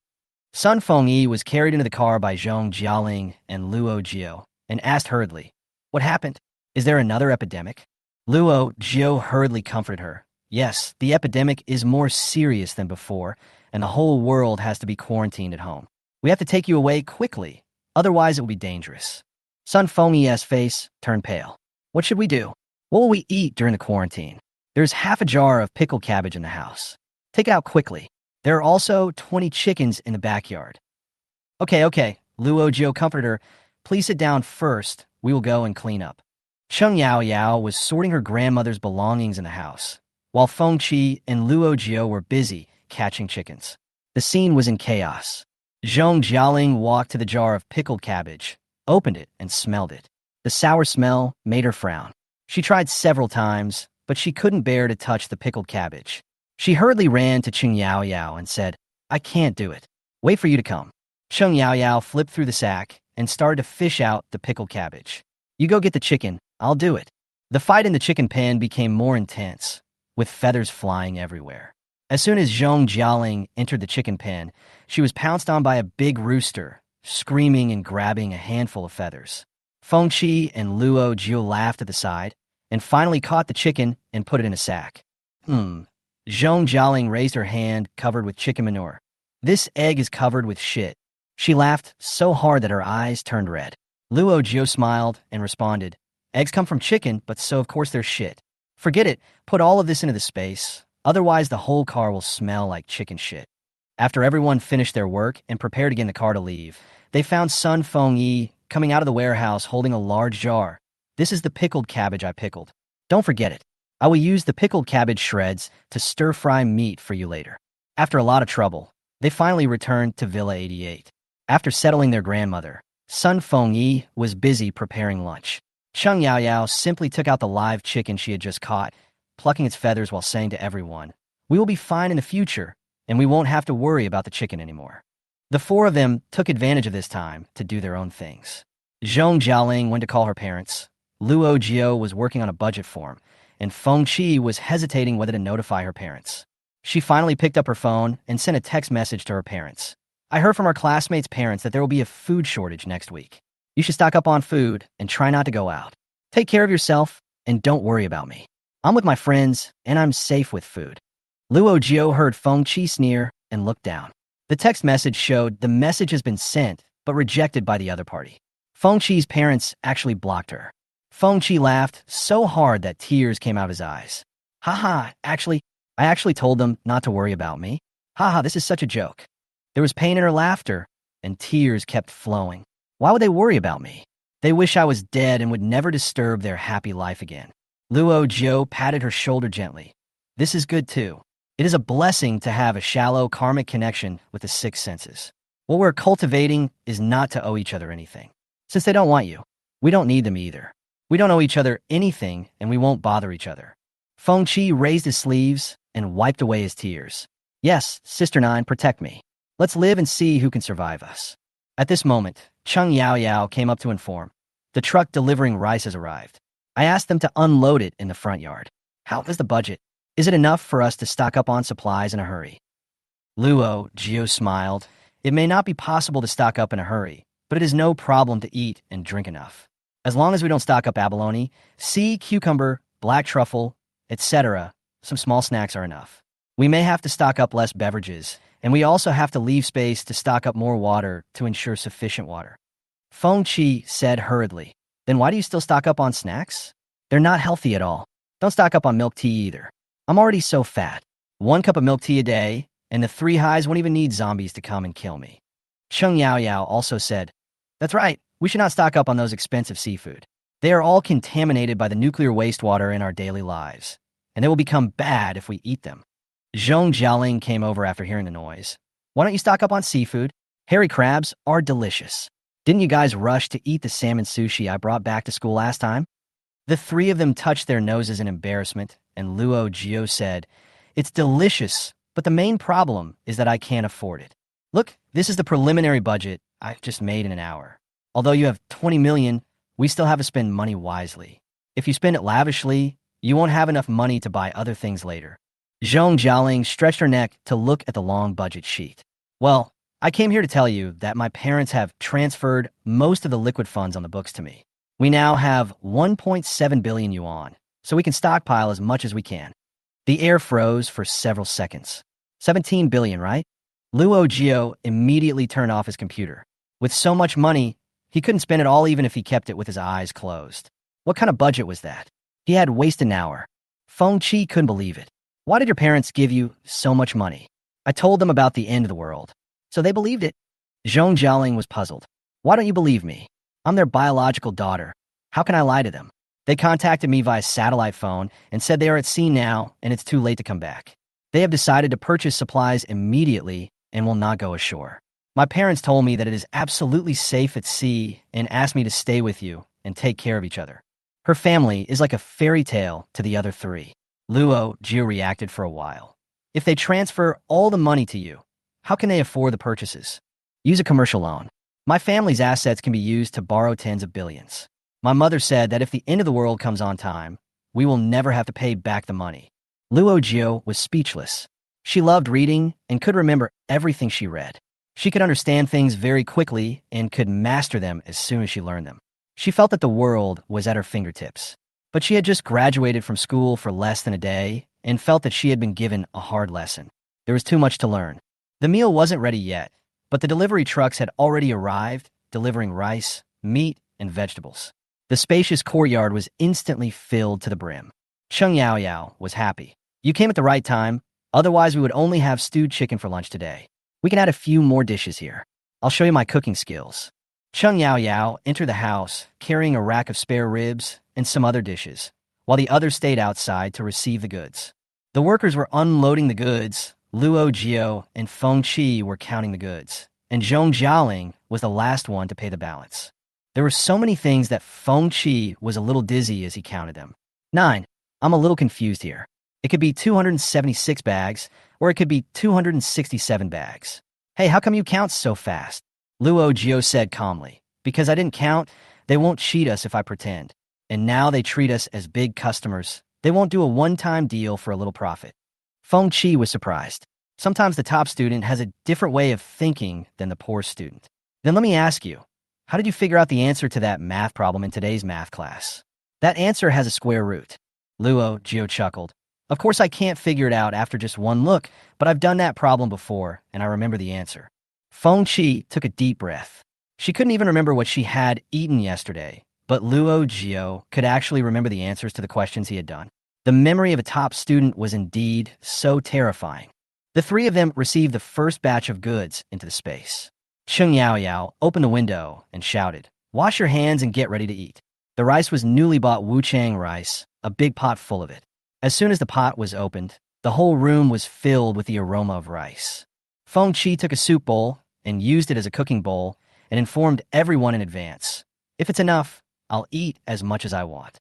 Sun Fengyi was carried into the car by Zhong Jialing and Luo Jiu and asked hurriedly, what happened? Is there another epidemic? Luo Jiu hurriedly comforted her. Yes, the epidemic is more serious than before, and the whole world has to be quarantined at home. We have to take you away quickly, otherwise it will be dangerous. Sun Fengyi's face turned pale. What should we do? What will we eat during the quarantine? There's half a jar of pickled cabbage in the house. Take it out quickly. There are also 20 chickens in the backyard. Okay, Luo Jiu comforted her. Please sit down first. We will go and clean up. Cheng Yaoyao was sorting her grandmother's belongings in the house, while Feng Qi and Luo Jiu were busy catching chickens. The scene was in chaos. Zhong Jialing walked to the jar of pickled cabbage, opened it, and smelled it. The sour smell made her frown. She tried several times, but she couldn't bear to touch the pickled cabbage. She hurriedly ran to Cheng Yaoyao and said, I can't do it. Wait for you to come. Cheng Yaoyao flipped through the sack and started to fish out the pickled cabbage. You go get the chicken, I'll do it. The fight in the chicken pen became more intense, with feathers flying everywhere. As soon as Zhong Jialing entered the chicken pen, she was pounced on by a big rooster, screaming and grabbing a handful of feathers. Feng Qi and Luo Jiu laughed at the side, and finally caught the chicken and put it in a sack. Zhong Jialing raised her hand covered with chicken manure. This egg is covered with shit. She laughed so hard that her eyes turned red. Luo Jiu smiled and responded, eggs come from chicken, but so of course they're shit. Forget it, put all of this into the space. Otherwise, the whole car will smell like chicken shit. After everyone finished their work and prepared to get in the car to leave, they found Sun Fengyi coming out of the warehouse holding a large jar. This is the pickled cabbage I pickled. Don't forget it. I will use the pickled cabbage shreds to stir-fry meat for you later. After a lot of trouble, they finally returned to Villa 88. After settling their grandmother, Sun Fengyi was busy preparing lunch. Cheng Yaoyao simply took out the live chicken she had just caught, plucking its feathers while saying to everyone, we will be fine in the future, and we won't have to worry about the chicken anymore. The four of them took advantage of this time to do their own things. Zhong Jialing went to call her parents, Luo Jiu was working on a budget form, and Feng Qi was hesitating whether to notify her parents. She finally picked up her phone and sent a text message to her parents. I heard from our classmates' parents that there will be a food shortage next week. You should stock up on food and try not to go out. Take care of yourself and don't worry about me. I'm with my friends, and I'm safe with food. Luo Jiu heard Feng Qi sneer and looked down. The text message showed the message has been sent, but rejected by the other party. Feng Qi's parents actually blocked her. Feng Qi laughed so hard that tears came out of his eyes. Haha, I actually told them not to worry about me. Haha, this is such a joke. There was pain in her laughter, and tears kept flowing. Why would they worry about me? They wish I was dead and would never disturb their happy life again. Luo Jiu patted her shoulder gently. This is good too. It is a blessing to have a shallow karmic connection with the six senses. What we're cultivating is not to owe each other anything. Since they don't want you, we don't need them either. We don't owe each other anything, and we won't bother each other. Feng Qi raised his sleeves and wiped away his tears. Yes, Sister Nine, protect me. Let's live and see who can survive us. At this moment, Cheng Yao came up to inform. The truck delivering rice has arrived. I asked them to unload it in the front yard. How is the budget? Is it enough for us to stock up on supplies in a hurry? Luo Jiu smiled. It may not be possible to stock up in a hurry, but it is no problem to eat and drink enough. As long as we don't stock up abalone, sea cucumber, black truffle, etc., some small snacks are enough. We may have to stock up less beverages, and we also have to leave space to stock up more water to ensure sufficient water. Feng Qi said hurriedly, then why do you still stock up on snacks? They're not healthy at all. Don't stock up on milk tea either. I'm already so fat. 1 cup of milk tea a day, and the 3 highs won't even need zombies to come and kill me. Cheng Yao also said, that's right, we should not stock up on those expensive seafood. They are all contaminated by the nuclear wastewater in our daily lives, and they will become bad if we eat them. Zhong Jialing came over after hearing the noise. Why don't you stock up on seafood? Hairy crabs are delicious. Didn't you guys rush to eat the salmon sushi I brought back to school last time? The 3 of them touched their noses in embarrassment, and Luo Jiu said, it's delicious, but the main problem is that I can't afford it. Look, this is the preliminary budget I've just made in an hour. Although you have 20 million, we still have to spend money wisely. If you spend it lavishly, you won't have enough money to buy other things later. Zhong Jialing stretched her neck to look at the long budget sheet. Well, I came here to tell you that my parents have transferred most of the liquid funds on the books to me. We now have 1.7 billion yuan, so we can stockpile as much as we can. The air froze for several seconds. 17 billion, right? Luo Jiu immediately turned off his computer. With so much money, he couldn't spend it all even if he kept it with his eyes closed. What kind of budget was that? He had wasted an hour. Feng Qi couldn't believe it. Why did your parents give you so much money? I told them about the end of the world, so they believed it. Zhong Jialing was puzzled. Why don't you believe me? I'm their biological daughter. How can I lie to them? They contacted me via satellite phone and said they are at sea now and it's too late to come back. They have decided to purchase supplies immediately and will not go ashore. My parents told me that it is absolutely safe at sea and asked me to stay with you and take care of each other. Her family is like a fairy tale to the other 3. Luo Jiu reacted for a while. If they transfer all the money to you, how can they afford the purchases? Use a commercial loan. My family's assets can be used to borrow tens of billions. My mother said that if the end of the world comes on time, we will never have to pay back the money. Luo Jiu was speechless. She loved reading and could remember everything she read. She could understand things very quickly and could master them as soon as she learned them. She felt that the world was at her fingertips. But she had just graduated from school for less than a day and felt that she had been given a hard lesson. There was too much to learn. The meal wasn't ready yet, but the delivery trucks had already arrived, delivering rice, meat, and vegetables. The spacious courtyard was instantly filled to the brim. Cheng Yao was happy. You came at the right time, otherwise we would only have stewed chicken for lunch today. We can add a few more dishes here. I'll show you my cooking skills. Cheng Yao entered the house, carrying a rack of spare ribs and some other dishes, while the others stayed outside to receive the goods. The workers were unloading the goods. Luo Jiu and Feng Qi were counting the goods, and Zhong Jialing was the last one to pay the balance. There were so many things that Feng Qi was a little dizzy as he counted them. 9. I'm a little confused here. It could be 276 bags, or it could be 267 bags. Hey, how come you count so fast? Luo Jiu said calmly. Because I didn't count, they won't cheat us if I pretend. And now they treat us as big customers. They won't do a one-time deal for a little profit. Feng Qi was surprised. Sometimes the top student has a different way of thinking than the poor student. Then let me ask you, how did you figure out the answer to that math problem in today's math class? That answer has a square root. Luo Jiu chuckled. Of course I can't figure it out after just one look, but I've done that problem before, and I remember the answer. Feng Qi took a deep breath. She couldn't even remember what she had eaten yesterday, But Luo Jiu could actually remember the answers to the questions he had done. The memory of a top student was indeed so terrifying. The three of them received the first batch of goods into the space. Cheng Yaoyao opened the window and shouted, "Wash your hands and get ready to eat." The rice was newly bought Wuchang rice, a big pot full of it. As soon as the pot was opened, the whole room was filled with the aroma of rice. Feng Qi took a soup bowl and used it as a cooking bowl and informed everyone in advance, "If it's enough, I'll eat as much as I want."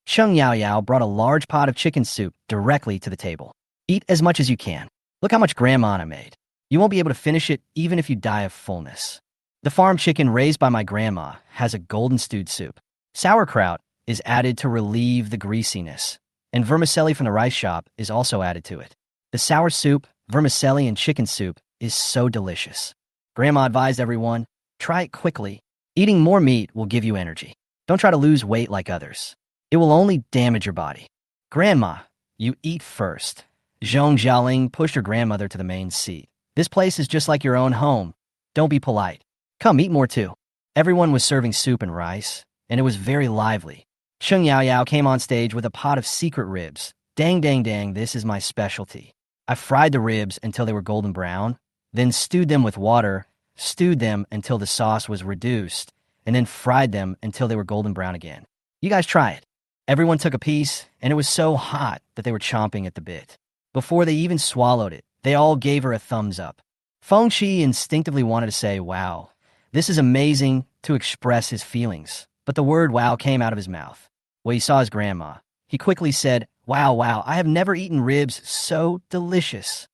Cheng Yaoyao brought a large pot of chicken soup directly to the table. "Eat as much as you can. Look how much Grandma made. You won't be able to finish it even if you die of fullness. The farm chicken raised by my grandma has a golden stewed soup. Sauerkraut is added to relieve the greasiness, and vermicelli from the rice shop is also added to it. The sour soup, vermicelli, and chicken soup is so delicious. Grandma advised everyone, try it quickly. Eating more meat will give you energy. Don't try to lose weight like others. It will only damage your body. Grandma, you eat first." Zhong Jialing pushed her grandmother to the main seat. "This place is just like your own home. Don't be polite. Come, eat more too." Everyone was serving soup and rice, and it was very lively. Cheng Yaoyao came on stage with a pot of secret ribs. "Dang, dang, dang, this is my specialty. I fried the ribs until they were golden brown, then stewed them with water, stewed them until the sauce was reduced, and then fried them until they were golden brown again. You guys try it." Everyone took a piece, and it was so hot that they were chomping at the bit. Before they even swallowed it, they all gave her a thumbs up. Feng Qi instinctively wanted to say, "Wow, this is amazing," to express his feelings, but the word "wow" came out of his mouth. When he saw his grandma, he quickly said, "Wow, wow, I have never eaten ribs so delicious."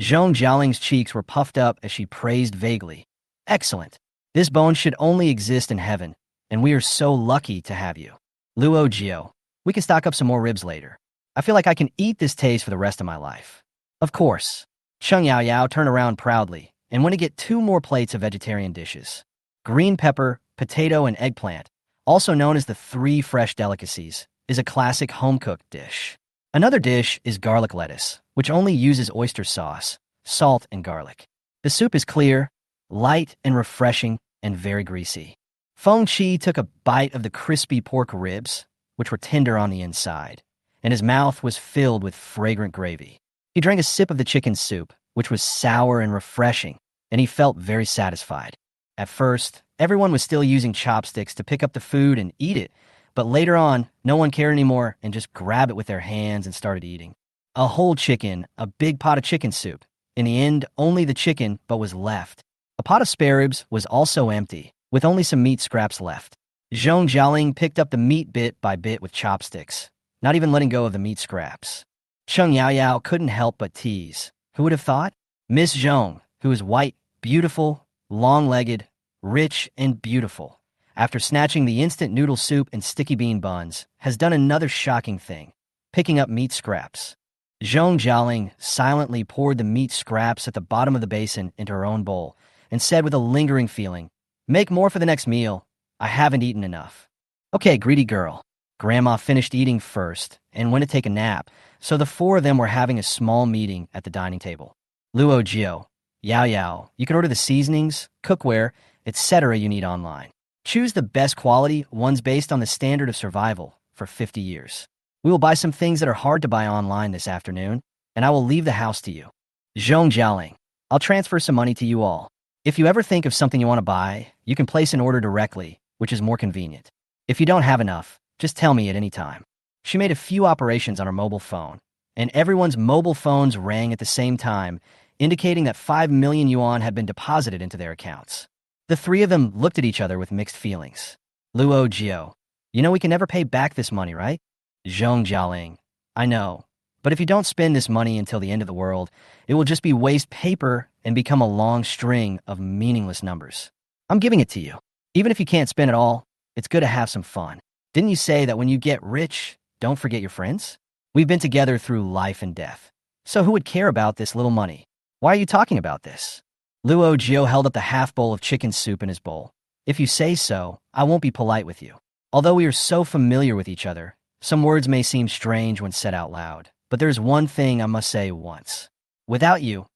Zhong Jialing's cheeks were puffed up as she praised vaguely, "Excellent. This bone should only exist in heaven, and we are so lucky to have you. Luo Jiu, we can stock up some more ribs later. I feel like I can eat this taste for the rest of my life." "Of course." Cheng Yaoyao turned around proudly and went to get 2 more plates of vegetarian dishes. Green pepper, potato, and eggplant, also known as the 3 fresh delicacies, is a classic home-cooked dish. Another dish is garlic lettuce, which only uses oyster sauce, salt, and garlic. The soup is clear, light and refreshing, and very greasy. Feng Qi took a bite of the crispy pork ribs, which were tender on the inside, and his mouth was filled with fragrant gravy. He drank a sip of the chicken soup, which was sour and refreshing, and he felt very satisfied. At first, everyone was still using chopsticks to pick up the food and eat it, but later on, no one cared anymore and just grabbed it with their hands and started eating. A whole chicken, a big pot of chicken soup. In the end, only the chicken but was left. A pot of spare ribs was also empty, with only some meat scraps left. Zhong Jialing picked up the meat bit by bit with chopsticks, not even letting go of the meat scraps. Cheng Yaoyao couldn't help but tease. Who would have thought? Miss Zhong, who is white, beautiful, long-legged, rich, and beautiful, after snatching the instant noodle soup and sticky bean buns, has done another shocking thing, picking up meat scraps. Zhong Jialing silently poured the meat scraps at the bottom of the basin into her own bowl and said with a lingering feeling, "Make more for the next meal. I haven't eaten enough." "Okay, greedy girl." Grandma finished eating first and went to take a nap, so the 4 of them were having a small meeting at the dining table. "Luo Jiu, Yao, you can order the seasonings, cookware, etc. you need online. Choose the best quality ones based on the standard of survival for 50 years. We will buy some things that are hard to buy online this afternoon, and I will leave the house to you. Zhong Jialing, I'll transfer some money to you all. If you ever think of something you want to buy, you can place an order directly, which is more convenient. If you don't have enough, just tell me at any time." She made a few operations on her mobile phone, and everyone's mobile phones rang at the same time, indicating that 5 million yuan had been deposited into their accounts. The 3 of them looked at each other with mixed feelings. Luo Jiu, you know we can never pay back this money, right? Zhong Jialing, I know, but if you don't spend this money until the end of the world, it will just be waste paper and become a long string of meaningless numbers. I'm giving it to you. Even if you can't spend it all, it's good to have some fun. Didn't you say that when you get rich, don't forget your friends? We've been together through life and death. So who would care about this little money? Why are you talking about this?" Luo Jiu held up the half bowl of chicken soup in his bowl. "If you say so, I won't be polite with you. Although we are so familiar with each other, some words may seem strange when said out loud, but there's one thing I must say once. Without you,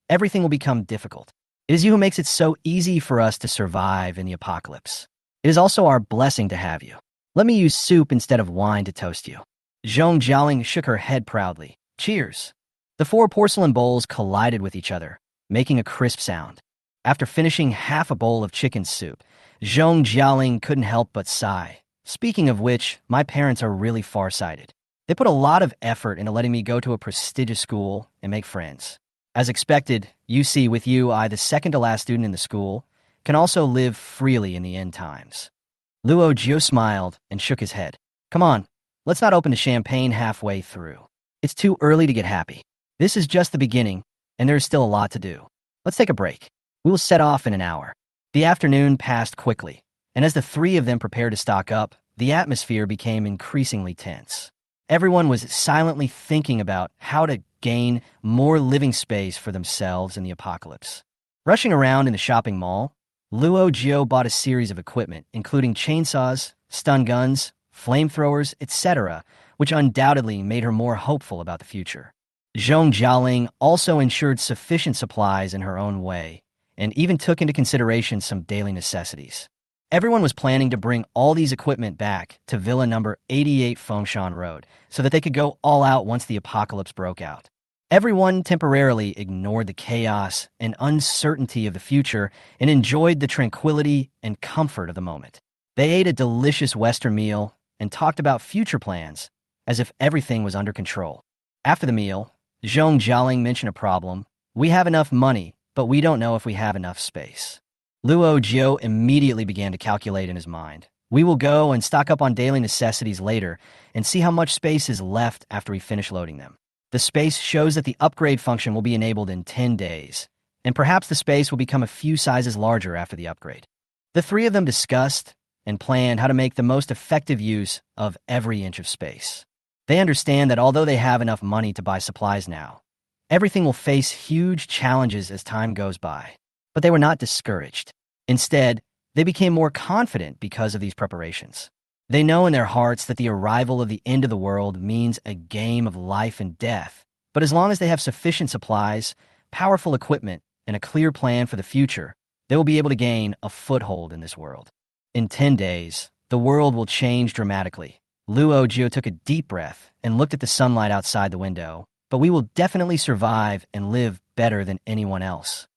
everything will become difficult. It is you who makes it so easy for us to survive in the apocalypse. It is also our blessing to have you. Let me use soup instead of wine to toast you. Zhong Jialing shook her head proudly. Cheers. The 4 porcelain bowls collided with each other, making a crisp sound. After finishing half a bowl of chicken soup, Zhong Jialing couldn't help but sigh. Speaking of which, my parents are really far-sighted. They put a lot of effort into letting me go to a prestigious school and make friends. As expected, you see, with you, I, the second-to-last student in the school, can also live freely in the end times. Luo Jiu smiled and shook his head. Come on, let's not open the champagne halfway through. It's too early to get happy. This is just the beginning, and there's still a lot to do. Let's take a break. We will set off in an hour. The afternoon passed quickly, and as the 3 of them prepared to stock up, the atmosphere became increasingly tense. Everyone was silently thinking about how to gain more living space for themselves in the apocalypse. Rushing around in the shopping mall, Luo Jiu bought a series of equipment, including chainsaws, stun guns, flamethrowers, etc., which undoubtedly made her more hopeful about the future. Zhong Jialing also ensured sufficient supplies in her own way, and even took into consideration some daily necessities. Everyone was planning to bring all these equipment back to Villa number 88 Fengshan Road so that they could go all out once the apocalypse broke out. Everyone temporarily ignored the chaos and uncertainty of the future and enjoyed the tranquility and comfort of the moment. They ate a delicious Western meal and talked about future plans as if everything was under control. After the meal, Zhong Jialing mentioned a problem. We have enough money, but we don't know if we have enough space. Luo Jiu immediately began to calculate in his mind. We will go and stock up on daily necessities later and see how much space is left after we finish loading them. The space shows that the upgrade function will be enabled in 10 days, and perhaps the space will become a few sizes larger after the upgrade. The 3 of them discussed and planned how to make the most effective use of every inch of space. They understand that although they have enough money to buy supplies now, everything will face huge challenges as time goes by. But they were not discouraged. Instead, they became more confident because of these preparations. They know in their hearts that the arrival of the end of the world means a game of life and death, but as long as they have sufficient supplies, powerful equipment, and a clear plan for the future, they will be able to gain a foothold in this world. In 10 days, the world will change dramatically. Luo Jiu took a deep breath and looked at the sunlight outside the window, but we will definitely survive and live better than anyone else.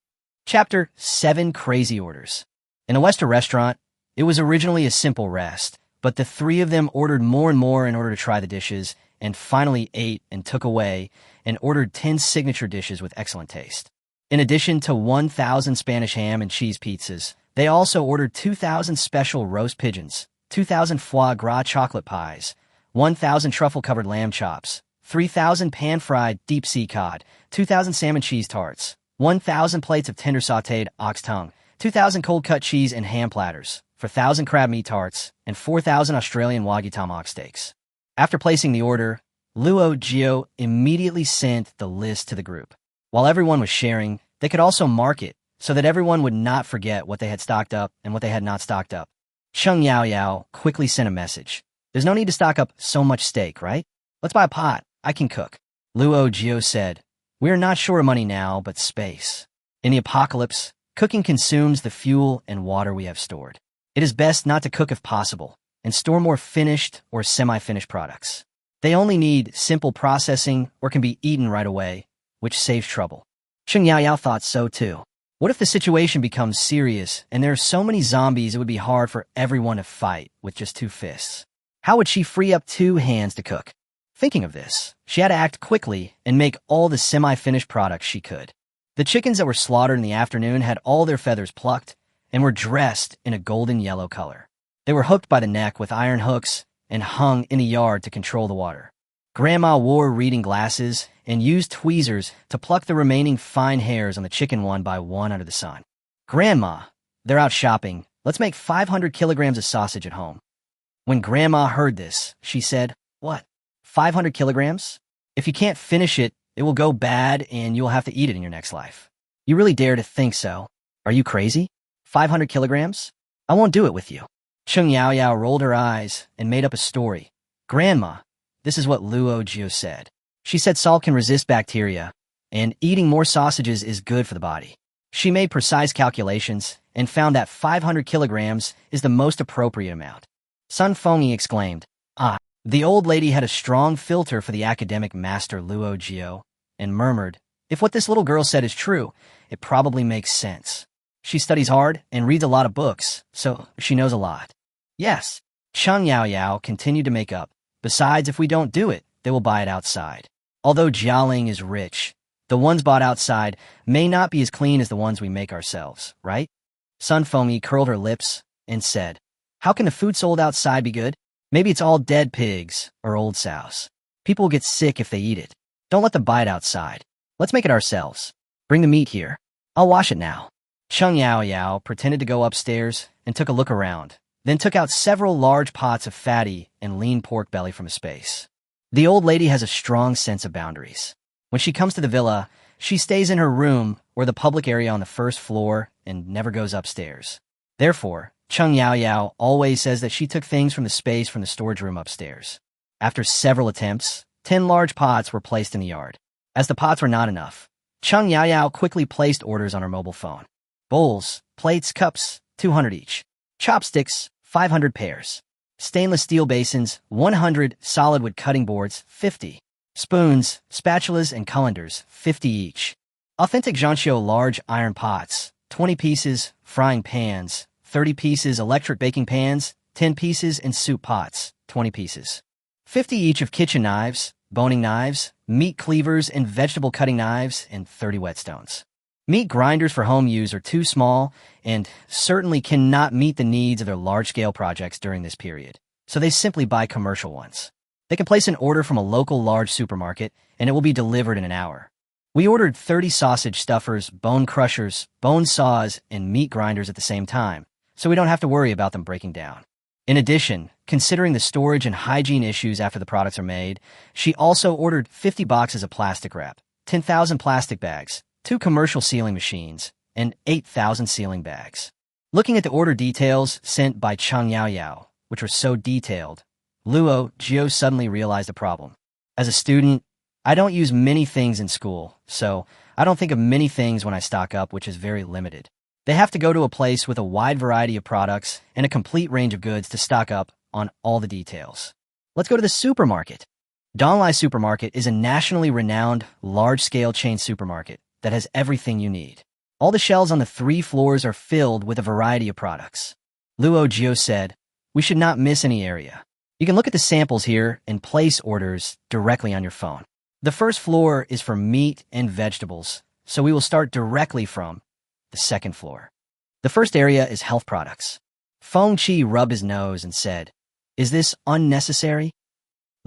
Chapter 7: Crazy Orders. In a Western restaurant, it was originally a simple rest, but the 3 of them ordered more and more in order to try the dishes, and finally ate and took away and ordered 10 signature dishes with excellent taste. In addition to 1,000 Spanish ham and cheese pizzas, they also ordered 2,000 special roast pigeons, 2,000 foie gras chocolate pies, 1,000 truffle-covered lamb chops, 3,000 pan-fried deep-sea cod, 2,000 salmon cheese tarts, 1,000 plates of tender sautéed ox tongue, 2,000 cold-cut cheese and ham platters, 4,000 crab meat tarts, and 4,000 Australian Wagyu tomahawk steaks. After placing the order, Luo Jiu immediately sent the list to the group. While everyone was sharing, they could also mark it so that everyone would not forget what they had stocked up and what they had not stocked up. Cheng Yao quickly sent a message. There's no need to stock up so much steak, right? Let's buy a pot. I can cook. Luo Jiu said, we are not short of money now, but space. In the apocalypse, cooking consumes the fuel and water we have stored. It is best not to cook if possible, and store more finished or semi-finished products. They only need simple processing or can be eaten right away, which saves trouble. Cheng Yao thought so too. What if the situation becomes serious and there are so many zombies it would be hard for everyone to fight with just 2 fists? How would she free up 2 hands to cook? Thinking of this, she had to act quickly and make all the semi-finished products she could. The chickens that were slaughtered in the afternoon had all their feathers plucked and were dressed in a golden yellow color. They were hooked by the neck with iron hooks and hung in a yard to control the water. Grandma wore reading glasses and used tweezers to pluck the remaining fine hairs on the chicken one by one under the sun. Grandma, they're out shopping. Let's make 500 kilograms of sausage at home. When Grandma heard this, she said, what, 500 kilograms? If you can't finish it, it will go bad and you'll have to eat it in your next life. You really dare to think so? Are you crazy? 500 kilograms? I won't do it with you. Cheng Yao rolled her eyes and made up a story. Grandma, this is what Luo Jiu said. She said salt can resist bacteria, and eating more sausages is good for the body. She made precise calculations and found that 500 kilograms is the most appropriate amount. Sun Fengyi exclaimed. Ah, the old lady had a strong filter for the academic master Luo Jiu, and murmured, if what this little girl said is true, it probably makes sense. She studies hard and reads a lot of books, so she knows a lot. Yes, Cheng Yao continued to make up. Besides, if we don't do it, they will buy it outside. Although Jialing is rich, the ones bought outside may not be as clean as the ones we make ourselves, right? Sun Fengyi curled her lips and said, how can the food sold outside be good? Maybe it's all dead pigs or old sows. People will get sick if they eat it. Don't let them buy it outside. Let's make it ourselves. Bring the meat here. I'll wash it now. Cheng Yao pretended to go upstairs and took a look around, then took out several large pots of fatty and lean pork belly from a space. The old lady has a strong sense of boundaries. When she comes to the villa, she stays in her room or the public area on the first floor and never goes upstairs. Therefore, Cheng Yao always says that she took things from the space from the storage room upstairs. After several attempts, 10 large pots were placed in the yard. As the pots were not enough, Cheng Yao quickly placed orders on her mobile phone. Bowls, plates, cups, 200 each. Chopsticks, 500 pairs. Stainless steel basins, 100. Solid wood cutting boards, 50. Spoons, spatulas, and colanders, 50 each. Authentic Jiangcheng large iron pots, 20 pieces. Frying pans, 30 pieces. Electric baking pans, 10 pieces. And soup pots, 20 pieces. 50 each of kitchen knives, boning knives, meat cleavers, and vegetable cutting knives, and 30 whetstones. Meat grinders for home use are too small and certainly cannot meet the needs of their large-scale projects during this period, so they simply buy commercial ones. They can place an order from a local large supermarket, and it will be delivered in an hour. We ordered 30 sausage stuffers, bone crushers, bone saws, and meat grinders at the same time, so we don't have to worry about them breaking down. In addition, considering the storage and hygiene issues after the products are made, she also ordered 50 boxes of plastic wrap, 10,000 plastic bags, 2 commercial sealing machines, and 8,000 sealing bags. Looking at the order details sent by Cheng Yao, which were so detailed, Luo Jiu suddenly realized a problem. As a student, I don't use many things in school, so I don't think of many things when I stock up, which is very limited. They have to go to a place with a wide variety of products and a complete range of goods to stock up on all the details. Let's go to the supermarket. Donglai Supermarket is a nationally renowned, large-scale chain supermarket that has everything you need. All the shelves on the 3 floors are filled with a variety of products. Luo Jiu said, we should not miss any area. You can look at the samples here and place orders directly on your phone. The first floor is for meat and vegetables, so we will start directly from the second floor. The first area is health products. Feng Qi rubbed his nose and said, is this unnecessary?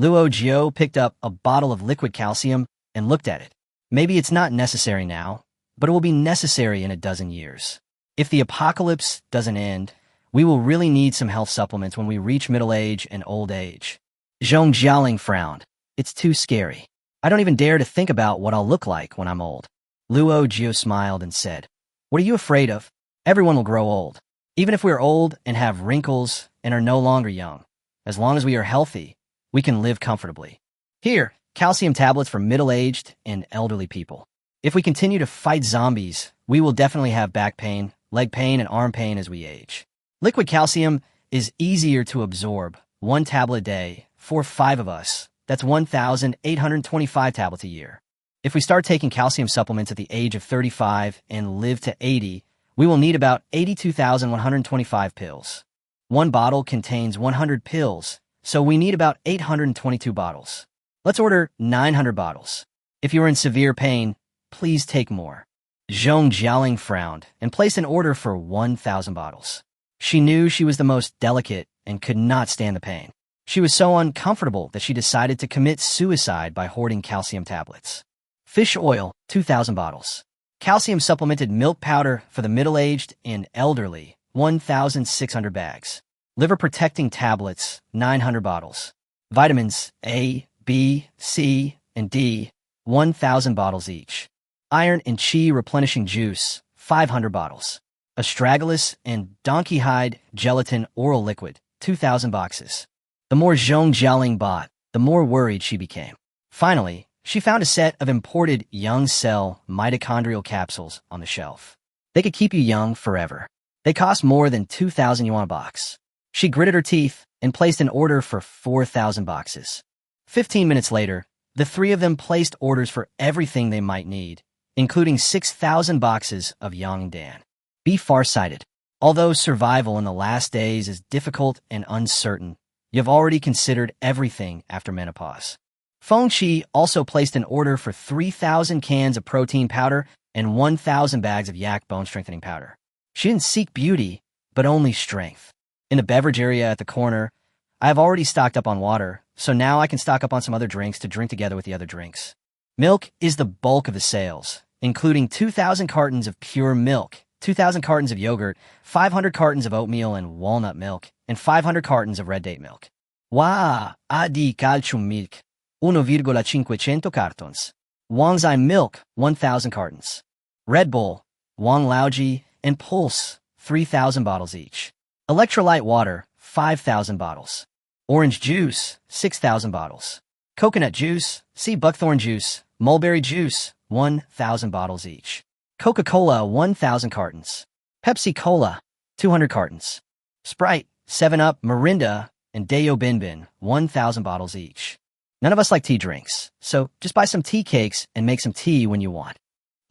Luo Jiu picked up a bottle of liquid calcium and looked at it. Maybe it's not necessary now, but it will be necessary in a dozen years. If the apocalypse doesn't end, we will really need some health supplements when we reach middle age and old age. Zhong Jialing frowned. It's too scary. I don't even dare to think about what I'll look like when I'm old. Luo Jiu smiled and said, what are you afraid of? Everyone will grow old. Even if we're old and have wrinkles and are no longer young, as long as we are healthy, we can live comfortably. Here, calcium tablets for middle-aged and elderly people. If we continue to fight zombies, we will definitely have back pain, leg pain, and arm pain as we age. Liquid calcium is easier to absorb. 1 tablet a day for 5 of us. That's 1,825 tablets a year. If we start taking calcium supplements at the age of 35 and live to 80, we will need about 82,125 pills. 1 bottle contains 100 pills, so we need about 822 bottles. Let's order 900 bottles. If you are in severe pain, please take more. Zhong Jialing frowned and placed an order for 1,000 bottles. She knew she was the most delicate and could not stand the pain. She was so uncomfortable that she decided to commit suicide by hoarding calcium tablets. Fish oil, 2,000 bottles. Calcium supplemented milk powder for the middle-aged and elderly, 1,600 bags. Liver protecting tablets, 900 bottles. Vitamins A, B, C, and D, 1,000 bottles each. Iron and Qi replenishing juice, 500 bottles. Astragalus and donkey hide gelatin oral liquid, 2,000 boxes. The more Zhong Jialing bought, the more worried she became. Finally, she found a set of imported young cell mitochondrial capsules on the shelf. They could keep you young forever. They cost more than 2,000 yuan a box. She gritted her teeth and placed an order for 4,000 boxes. 15 minutes later, the three of them placed orders for everything they might need, including 6,000 boxes of Yongdan. Be farsighted. Although survival in the last days is difficult and uncertain, you've already considered everything after menopause. Feng Qi also placed an order for 3,000 cans of protein powder and 1,000 bags of yak bone strengthening powder. She didn't seek beauty, but only strength. In the beverage area at the corner, I have already stocked up on water, so now I can stock up on some other drinks to drink together with the other drinks. Milk is the bulk of the sales, including 2,000 cartons of pure milk, 2,000 cartons of yogurt, 500 cartons of oatmeal and walnut milk, and 500 cartons of red date milk. Wow, adi calcium milk, 1,500 cartons. Wangzai milk, 1,000 cartons. Red Bull, Wang Laoji, and Pulse, 3,000 bottles each. Electrolyte water, 5,000 bottles. Orange juice, 6,000 bottles. Coconut juice, sea buckthorn juice, mulberry juice, 1,000 bottles each. Coca-Cola, 1,000 cartons. Pepsi-Cola, 200 cartons. Sprite, 7-Up, Mirinda, and Dayo Bin Bin, 1,000 bottles each. None of us like tea drinks, so just buy some tea cakes and make some tea when you want.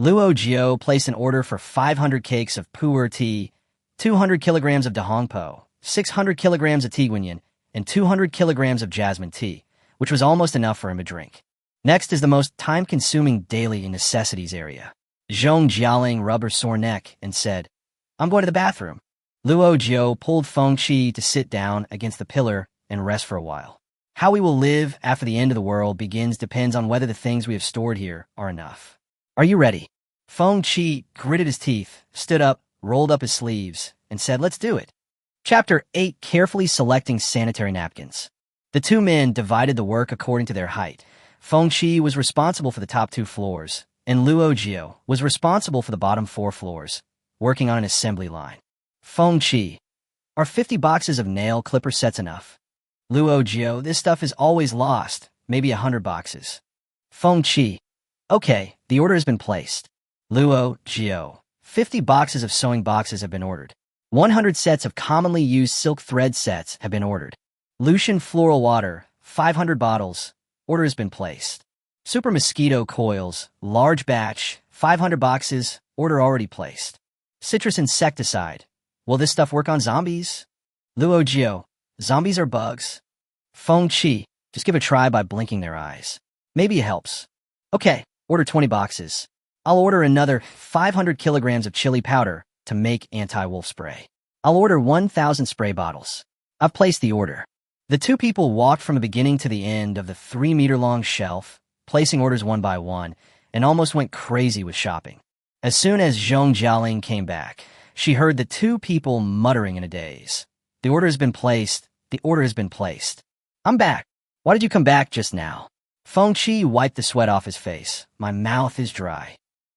Luo Jiu placed an order for 500 cakes of pu'er tea, 200 kilograms of dahongpo, 600 kilograms of tea guanyin, and 200 kilograms of jasmine tea, which was almost enough for him to drink. Next is the most time-consuming daily necessities area. Zhong Jialing rubbed her sore neck and said, "I'm going to the bathroom." Luo Jiu pulled Feng Qi to sit down against the pillar and rest for a while. How we will live after the end of the world depends on whether the things we have stored here are enough. Are you ready? Feng Qi gritted his teeth, stood up, rolled up his sleeves, and said, "Let's do it." Chapter 8. Carefully selecting sanitary napkins. The two men divided the work according to their height. Feng Qi was responsible for the top 2 floors, and Luo Jiu was responsible for the bottom 4 floors, working on an assembly line. Feng Qi, are 50 boxes of nail clipper sets enough? Luo Jiu, this stuff is always lost, maybe 100 boxes. Feng Qi, okay, the order has been placed. Luo Jiu, 50 boxes of sewing boxes have been ordered. 100 sets of commonly used silk thread sets have been ordered. Lucian floral water, 500 bottles, order has been placed. Super mosquito coils, large batch, 500 boxes, order already placed. Citrus insecticide, will this stuff work on zombies? Luo Jiu, zombies are bugs. Feng Qi, just give a try by blinking their eyes. Maybe it helps. Okay, order 20 boxes. I'll order another 500 kilograms of chili powder to make anti-wolf spray. I'll order 1,000 spray bottles. I've placed the order. The two people walked from the beginning to the end of the 3-meter-long shelf, placing orders one by one, and almost went crazy with shopping. As soon as Zhong Jialing came back, she heard the two people muttering in a daze. The order has been placed. The order has been placed. I'm back. Why did you come back just now? Feng Qi wiped the sweat off his face. My mouth is dry.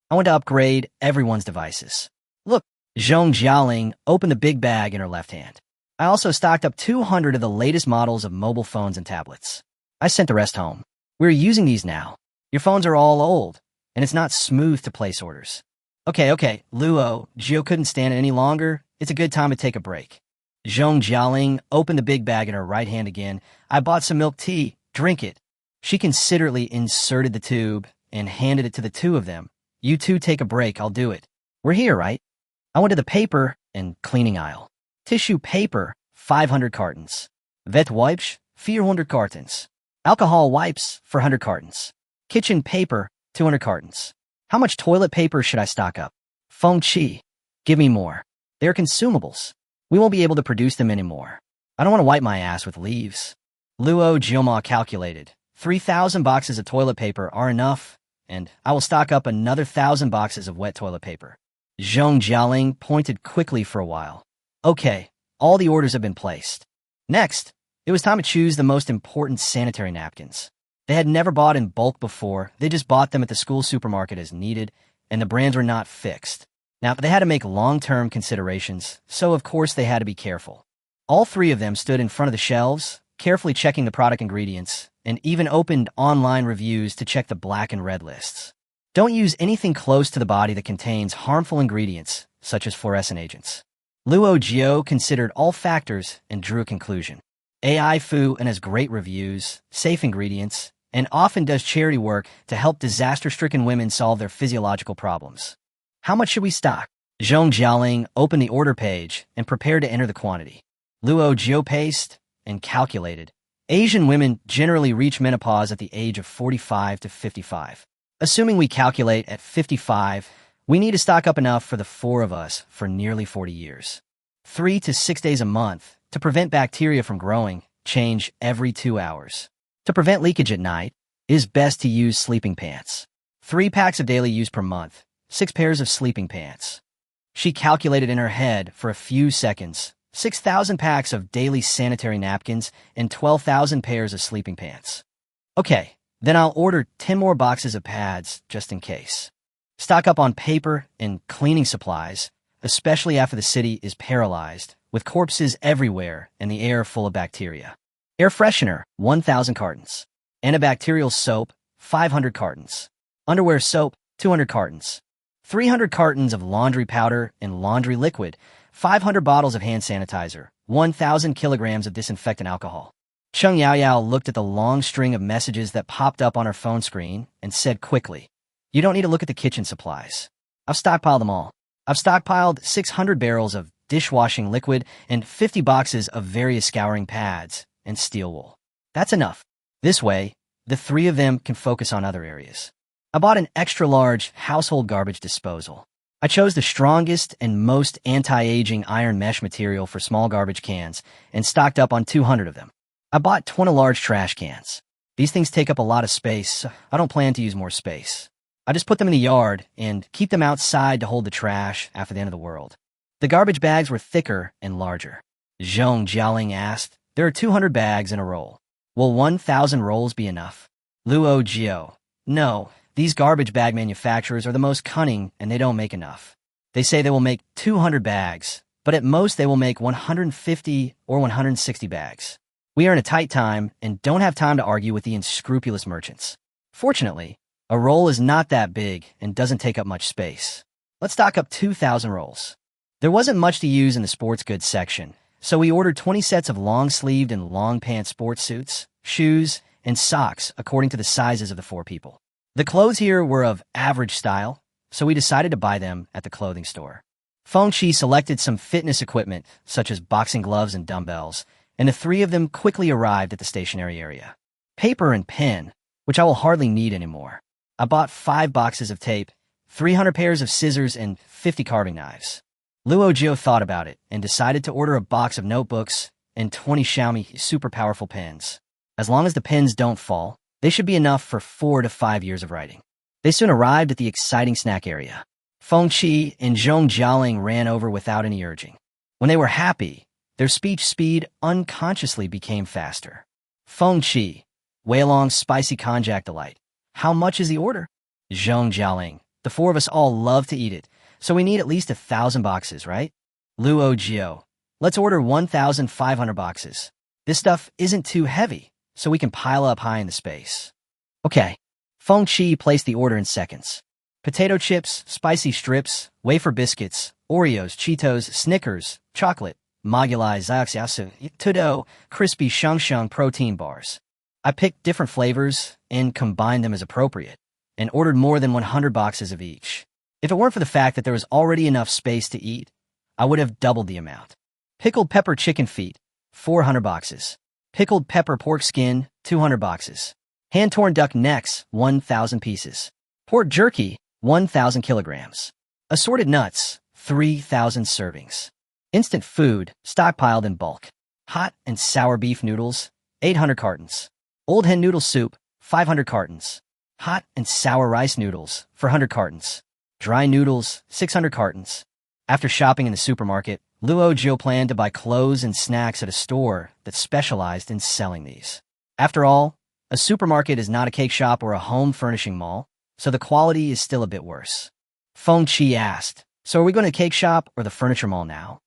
I want to upgrade everyone's devices. Look, Zhong Jialing opened the big bag in her left hand. I also stocked up 200 of the latest models of mobile phones and tablets. I sent the rest home. We're using these now. Your phones are all old, and it's not smooth to place orders. Okay, Luo Jiu couldn't stand it any longer. It's a good time to take a break. Zhong Jialing opened the big bag in her right hand again. I bought some milk tea. Drink it. She considerately inserted the tube and handed it to the two of them. You two take a break, I'll do it. We're here, right? I went to the paper and cleaning aisle. Tissue paper, 500 cartons. Vet wipes, 400 cartons. Alcohol wipes, 400 cartons. Kitchen paper, 200 cartons. How much toilet paper should I stock up? Feng Qi, give me more. They're consumables. We won't be able to produce them anymore. I don't want to wipe my ass with leaves. Luo Jiu calculated. 3,000 boxes of toilet paper are enough, and I will stock up another 1,000 boxes of wet toilet paper. Zhong Jialing pointed quickly for a while. Okay, all the orders have been placed. Next, it was time to choose the most important sanitary napkins. They had never bought in bulk before. They just bought them at the school supermarket as needed, and the brands were not fixed. Now, they had to make long-term considerations, so of course they had to be careful. All three of them stood in front of the shelves, carefully checking the product ingredients, and even opened online reviews to check the black and red lists. Don't use anything close to the body that contains harmful ingredients, such as fluorescent agents. Luo Jiu considered all factors and drew a conclusion. AI Fu and has great reviews, safe ingredients, and often does charity work to help disaster-stricken women solve their physiological problems. How much should we stock? Zhong Jialing opened the order page and prepared to enter the quantity. Luo Jiu paced and calculated. Asian women generally reach menopause at the age of 45 to 55. Assuming we calculate at 55, we need to stock up enough for the four of us for nearly 40 years. 3 to 6 days a month to prevent bacteria from growing, change every 2 hours. To prevent leakage at night, it is best to use sleeping pants. 3 packs of daily use per month, 6 pairs of sleeping pants. She calculated in her head for a few seconds, 6,000 packs of daily sanitary napkins and 12,000 pairs of sleeping pants. Okay, then I'll order 10 more boxes of pads just in case. Stock up on paper and cleaning supplies, especially after the city is paralyzed, with corpses everywhere and the air full of bacteria. Air freshener, 1,000 cartons. Antibacterial soap, 500 cartons. Underwear soap, 200 cartons. 300 cartons of laundry powder and laundry liquid, 500 bottles of hand sanitizer, 1,000 kilograms of disinfectant alcohol. Cheng Yaoyao looked at the long string of messages that popped up on her phone screen and said quickly, "You don't need to look at the kitchen supplies. I've stockpiled them all. I've stockpiled 600 barrels of dishwashing liquid and 50 boxes of various scouring pads and steel wool. That's enough. This way, the three of them can focus on other areas." I bought an extra-large household garbage disposal. I chose the strongest and most anti-aging iron mesh material for small garbage cans and stocked up on 200 of them. I bought 20 large trash cans. These things take up a lot of space, so I don't plan to use more space. I just put them in the yard and keep them outside to hold the trash after the end of the world. The garbage bags were thicker and larger. Zhong Jialing asked, "There are 200 bags in a roll. Will 1,000 rolls be enough?" Luo Jiu, "No. These garbage bag manufacturers are the most cunning and they don't make enough. They say they will make 200 bags, but at most they will make 150 or 160 bags. We are in a tight time and don't have time to argue with the unscrupulous merchants. Fortunately, a roll is not that big and doesn't take up much space. Let's stock up 2,000 rolls." There wasn't much to use in the sports goods section, so we ordered 20 sets of long-sleeved and long-pant sports suits, shoes, and socks according to the sizes of the 4 people. The clothes here were of average style, so we decided to buy them at the clothing store. Feng Qi selected some fitness equipment, such as boxing gloves and dumbbells, and the 3 of them quickly arrived at the stationery area. Paper and pen, which I will hardly need anymore. I bought 5 boxes of tape, 300 pairs of scissors, and 50 carving knives. Luo Jiu thought about it and decided to order a box of notebooks and 20 Xiaomi super powerful pens. As long as the pens don't fall, they should be enough for 4 to 5 years of writing. They soon arrived at the exciting snack area. Feng Qi and Zhong Jialing ran over without any urging. When they were happy, their speech speed unconsciously became faster. Feng Qi, Wei Long's spicy konjac delight. "How much is the order?" Zhong Jialing, "The 4 of us all love to eat it, so we need at least 1,000 boxes, right?" Luo Jiu, "Let's order 1,500 boxes. This stuff isn't too heavy, so we can pile up high in the space." Okay. Feng Qi placed the order in seconds. Potato chips, spicy strips, wafer biscuits, Oreos, Cheetos, Snickers, chocolate, Magulai, Xiaoxiasu, Tudo, crispy Shangsheng protein bars. I picked different flavors and combined them as appropriate, and ordered more than 100 boxes of each. If it weren't for the fact that there was already enough space to eat, I would have doubled the amount. Pickled pepper chicken feet, 400 boxes. Pickled pepper pork skin, 200 boxes. Hand-torn duck necks, 1,000 pieces. Pork jerky, 1,000 kilograms. Assorted nuts, 3,000 servings. Instant food, stockpiled in bulk. Hot and sour beef noodles, 800 cartons. Old hen noodle soup, 500 cartons. Hot and sour rice noodles, 400 cartons. Dry noodles, 600 cartons. After shopping in the supermarket, Luo Jiu planned to buy clothes and snacks at a store that specialized in selling these. After all, a supermarket is not a cake shop or a home furnishing mall, so the quality is still a bit worse. Feng Qi asked, "So are we going to the cake shop or the furniture mall now?"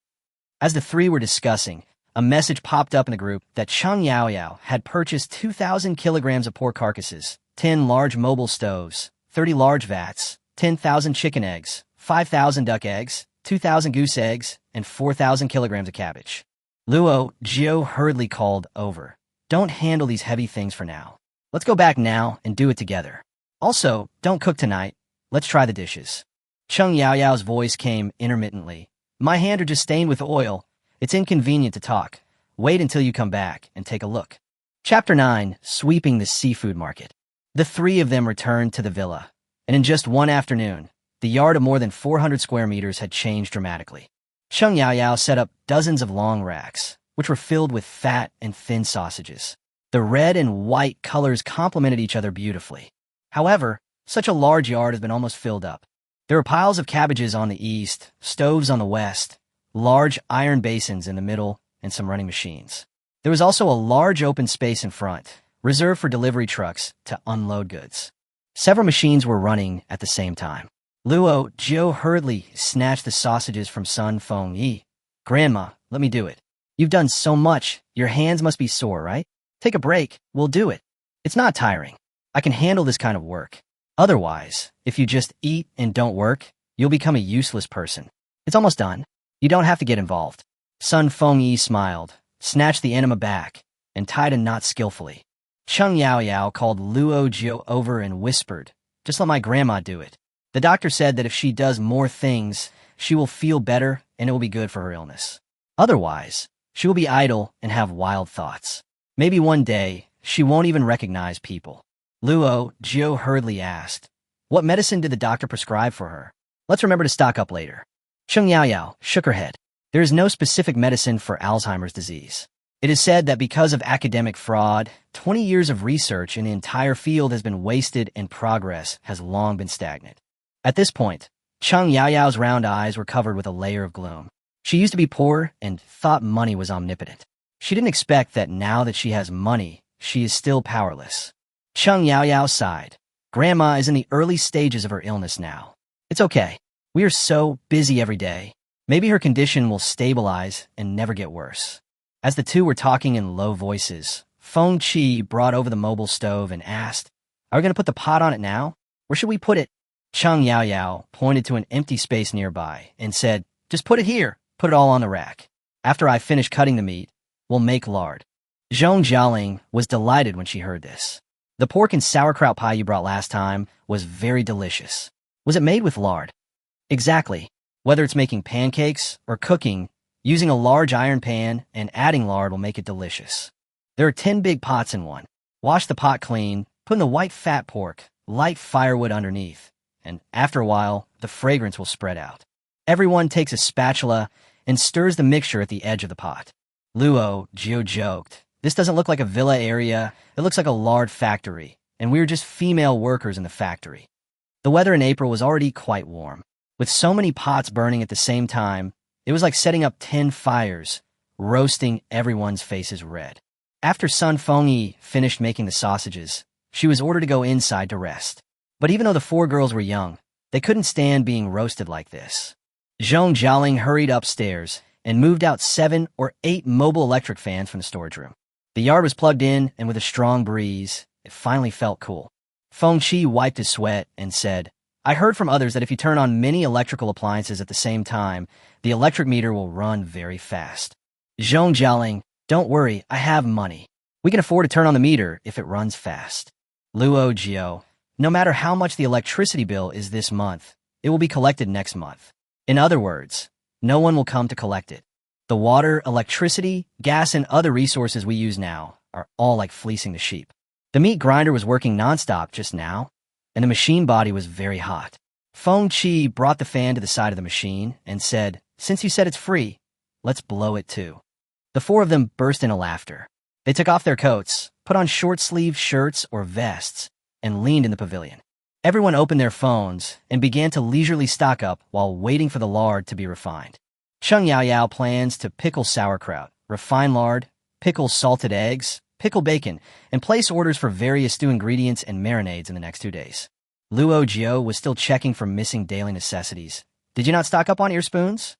As the 3 were discussing, a message popped up in the group that Cheng Yaoyao had purchased 2,000 kilograms of pork carcasses, 10 large mobile stoves, 30 large vats, 10,000 chicken eggs, 5,000 duck eggs, 2,000 goose eggs, and 4,000 kilograms of cabbage. Luo Jiu hurriedly called over. Don't handle these heavy things for now. Let's go back now and do it together. Also, don't cook tonight. Let's try the dishes. Cheng Yaoyao's voice came intermittently. My hands are just stained with oil. It's inconvenient to talk. Wait until you come back and take a look. Chapter 9, Sweeping the Seafood Market. The three of them returned to the villa, and in just one afternoon, the yard of more than 400 square meters had changed dramatically. Cheng Yaoyao set up dozens of long racks, which were filled with fat and thin sausages. The red and white colors complemented each other beautifully. However, such a large yard has been almost filled up. There were piles of cabbages on the east, stoves on the west, large iron basins in the middle, and some running machines. There was also a large open space in front, reserved for delivery trucks to unload goods. Several machines were running at the same time. Luo Jiu hurriedly snatched the sausages from son Feng Qi. Grandma, let me do it. You've done so much, your hands must be sore, right? Take a break, we'll do it. It's not tiring. I can handle this kind of work. Otherwise, if you just eat and don't work, you'll become a useless person. It's almost done. You don't have to get involved. Son Feng Qi smiled, snatched the enema back, and tied a knot skillfully. Cheng Yaoyao called Luo Jiu over and whispered, just let my grandma do it. The doctor said that if she does more things, she will feel better and it will be good for her illness. Otherwise, she will be idle and have wild thoughts. Maybe one day, she won't even recognize people. Luo Jiu hurriedly asked, what medicine did the doctor prescribe for her? Let's remember to stock up later. Cheng Yaoyao shook her head. There is no specific medicine for Alzheimer's disease. It is said that because of academic fraud, 20 years of research in the entire field has been wasted and progress has long been stagnant. At this point, Cheng Yaoyao's round eyes were covered with a layer of gloom. She used to be poor and thought money was omnipotent. She didn't expect that now that she has money, she is still powerless. Cheng Yaoyao sighed. Grandma is in the early stages of her illness now. It's okay. We are so busy every day. Maybe her condition will stabilize and never get worse. As the two were talking in low voices, Feng Qi brought over the mobile stove and asked, are we going to put the pot on it now? Where should we put it? Cheng Yaoyao pointed to an empty space nearby and said, just put it here. Put it all on the rack. After I finish cutting the meat, we'll make lard. Zhong Jialing was delighted when she heard this. The pork and sauerkraut pie you brought last time was very delicious. Was it made with lard? Exactly. Whether it's making pancakes or cooking, using a large iron pan and adding lard will make it delicious. There are 10 big pots in one. Wash the pot clean, put in the white fat pork, light firewood underneath, and after a while, the fragrance will spread out. Everyone takes a spatula and stirs the mixture at the edge of the pot. Luo Jiu joked, this doesn't look like a villa area, it looks like a lard factory, and we are just female workers in the factory. The weather in April was already quite warm. With so many pots burning at the same time, it was like setting up 10 fires, roasting everyone's faces red. After son Feng Qi finished making the sausages, she was ordered to go inside to rest. But even though the 4 girls were young, they couldn't stand being roasted like this. Zhong Jialing hurried upstairs and moved out 7 or 8 mobile electric fans from the storage room. The yard was plugged in, and with a strong breeze, it finally felt cool. Feng Qi wiped his sweat and said, I heard from others that if you turn on many electrical appliances at the same time, the electric meter will run very fast. Zhong Jialing, don't worry, I have money. We can afford to turn on the meter if it runs fast. Luo Jiu, no matter how much the electricity bill is this month, it will be collected next month. In other words, no one will come to collect it. The water, electricity, gas, and other resources we use now are all like fleecing the sheep. The meat grinder was working nonstop just now, and the machine body was very hot. Feng Qi brought the fan to the side of the machine and said, since you said it's free, let's blow it too. The 4 of them burst into laughter. They took off their coats, put on short-sleeved shirts or vests, and leaned in the pavilion. Everyone opened their phones and began to leisurely stock up while waiting for the lard to be refined. Cheng Yaoyao plans to pickle sauerkraut, refine lard, pickle salted eggs, pickle bacon, and place orders for various stew ingredients and marinades in the next 2 days. Luo Jiu was still checking for missing daily necessities. Did you not stock up on ear spoons?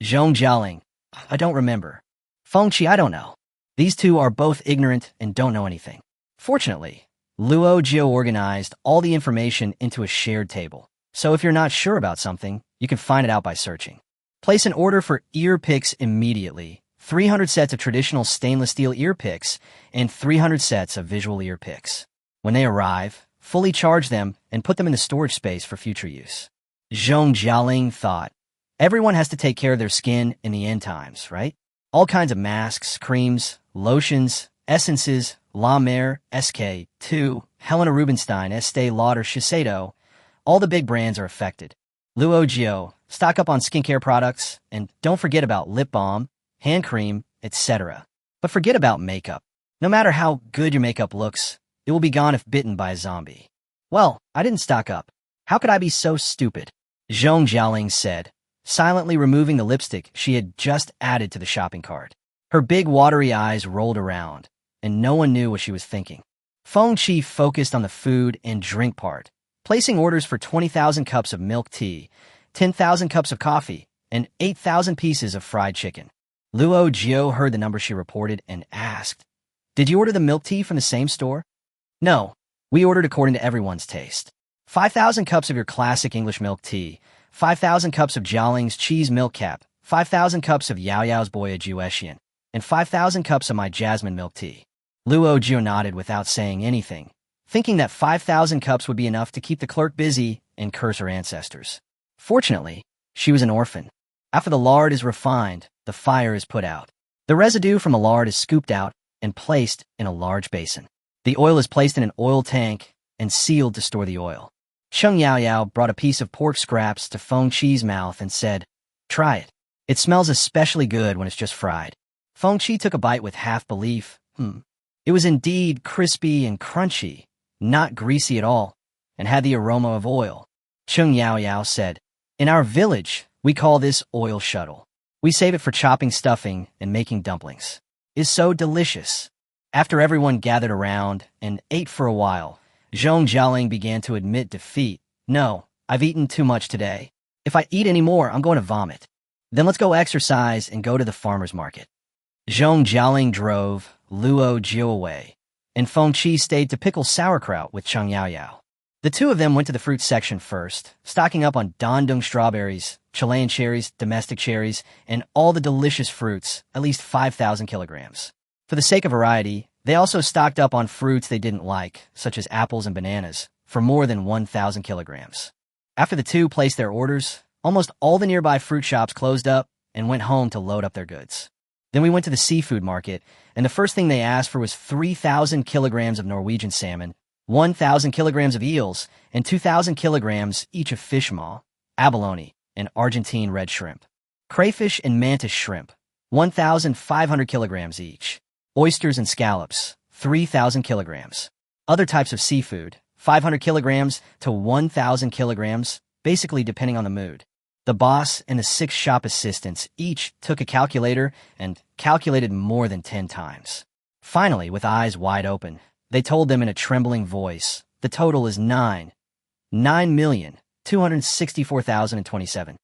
Zhong Jialing, I don't remember. Feng Qi, I don't know. These two are both ignorant and don't know anything. Fortunately, Luo Jiu organized all the information into a shared table. So if you're not sure about something, you can find it out by searching. Place an order for ear picks immediately. 300 sets of traditional stainless steel ear picks, and 300 sets of visual ear picks. When they arrive, fully charge them and put them in the storage space for future use. Zhong Jialing thought, everyone has to take care of their skin in the end times, right? All kinds of masks, creams, lotions, essences, La Mer, SK2, Helena Rubinstein, Estee Lauder, Shiseido, all the big brands are affected. Luo Jiu, stock up on skincare products, and don't forget about lip balm, hand cream, etc. But forget about makeup. No matter how good your makeup looks, it will be gone if bitten by a zombie. Well, I didn't stock up. How could I be so stupid? Zhong Jialing said, silently removing the lipstick she had just added to the shopping cart. Her big watery eyes rolled around, and no one knew what she was thinking. Feng Qi focused on the food and drink part, placing orders for 20,000 cups of milk tea, 10,000 cups of coffee, and 8,000 pieces of fried chicken. Luo Jiu heard the number she reported and asked, did you order the milk tea from the same store? No, we ordered according to everyone's taste. 5,000 cups of your classic English milk tea, 5,000 cups of Jialing's cheese milk cap, 5,000 cups of Yao Yao's Boya Juetian, and 5,000 cups of my jasmine milk tea. Luo Jiu nodded without saying anything, thinking that 5,000 cups would be enough to keep the clerk busy and curse her ancestors. Fortunately, she was an orphan. After the lard is refined, the fire is put out. The residue from the lard is scooped out and placed in a large basin. The oil is placed in an oil tank and sealed to store the oil. Cheng Yao Yao brought a piece of pork scraps to Feng Qi's mouth and said, try it. It smells especially good when it's just fried. Feng Qi took a bite with half belief. It was indeed crispy and crunchy, not greasy at all, and had the aroma of oil. Cheng Yao Yao said, in our village, we call this oil shuttle. We save it for chopping stuffing and making dumplings. It's so delicious. After everyone gathered around and ate for a while, Zhong Jialing began to admit defeat. No, I've eaten too much today. If I eat any more, I'm going to vomit. Then let's go exercise and go to the farmer's market. Zhong Jialing drove Luo Jiu away, and Feng Qi stayed to pickle sauerkraut with Cheng Yao Yao. The two of them went to the fruit section first, stocking up on Dandong strawberries, Chilean cherries, domestic cherries, and all the delicious fruits, at least 5,000 kilograms. For the sake of variety, they also stocked up on fruits they didn't like, such as apples and bananas, for more than 1,000 kilograms. After the two placed their orders, almost all the nearby fruit shops closed up and went home to load up their goods. Then we went to the seafood market, and the first thing they asked for was 3,000 kilograms of Norwegian salmon, 1,000 kilograms of eels, and 2,000 kilograms each of fish maw, abalone, and Argentine red shrimp. Crayfish and mantis shrimp, 1,500 kilograms each. Oysters and scallops, 3,000 kilograms. Other types of seafood, 500 kilograms to 1,000 kilograms, basically depending on the mood. The boss and the 6 shop assistants each took a calculator and calculated more than 10 times. Finally, with eyes wide open, they told them in a trembling voice, the total is 9,264,027.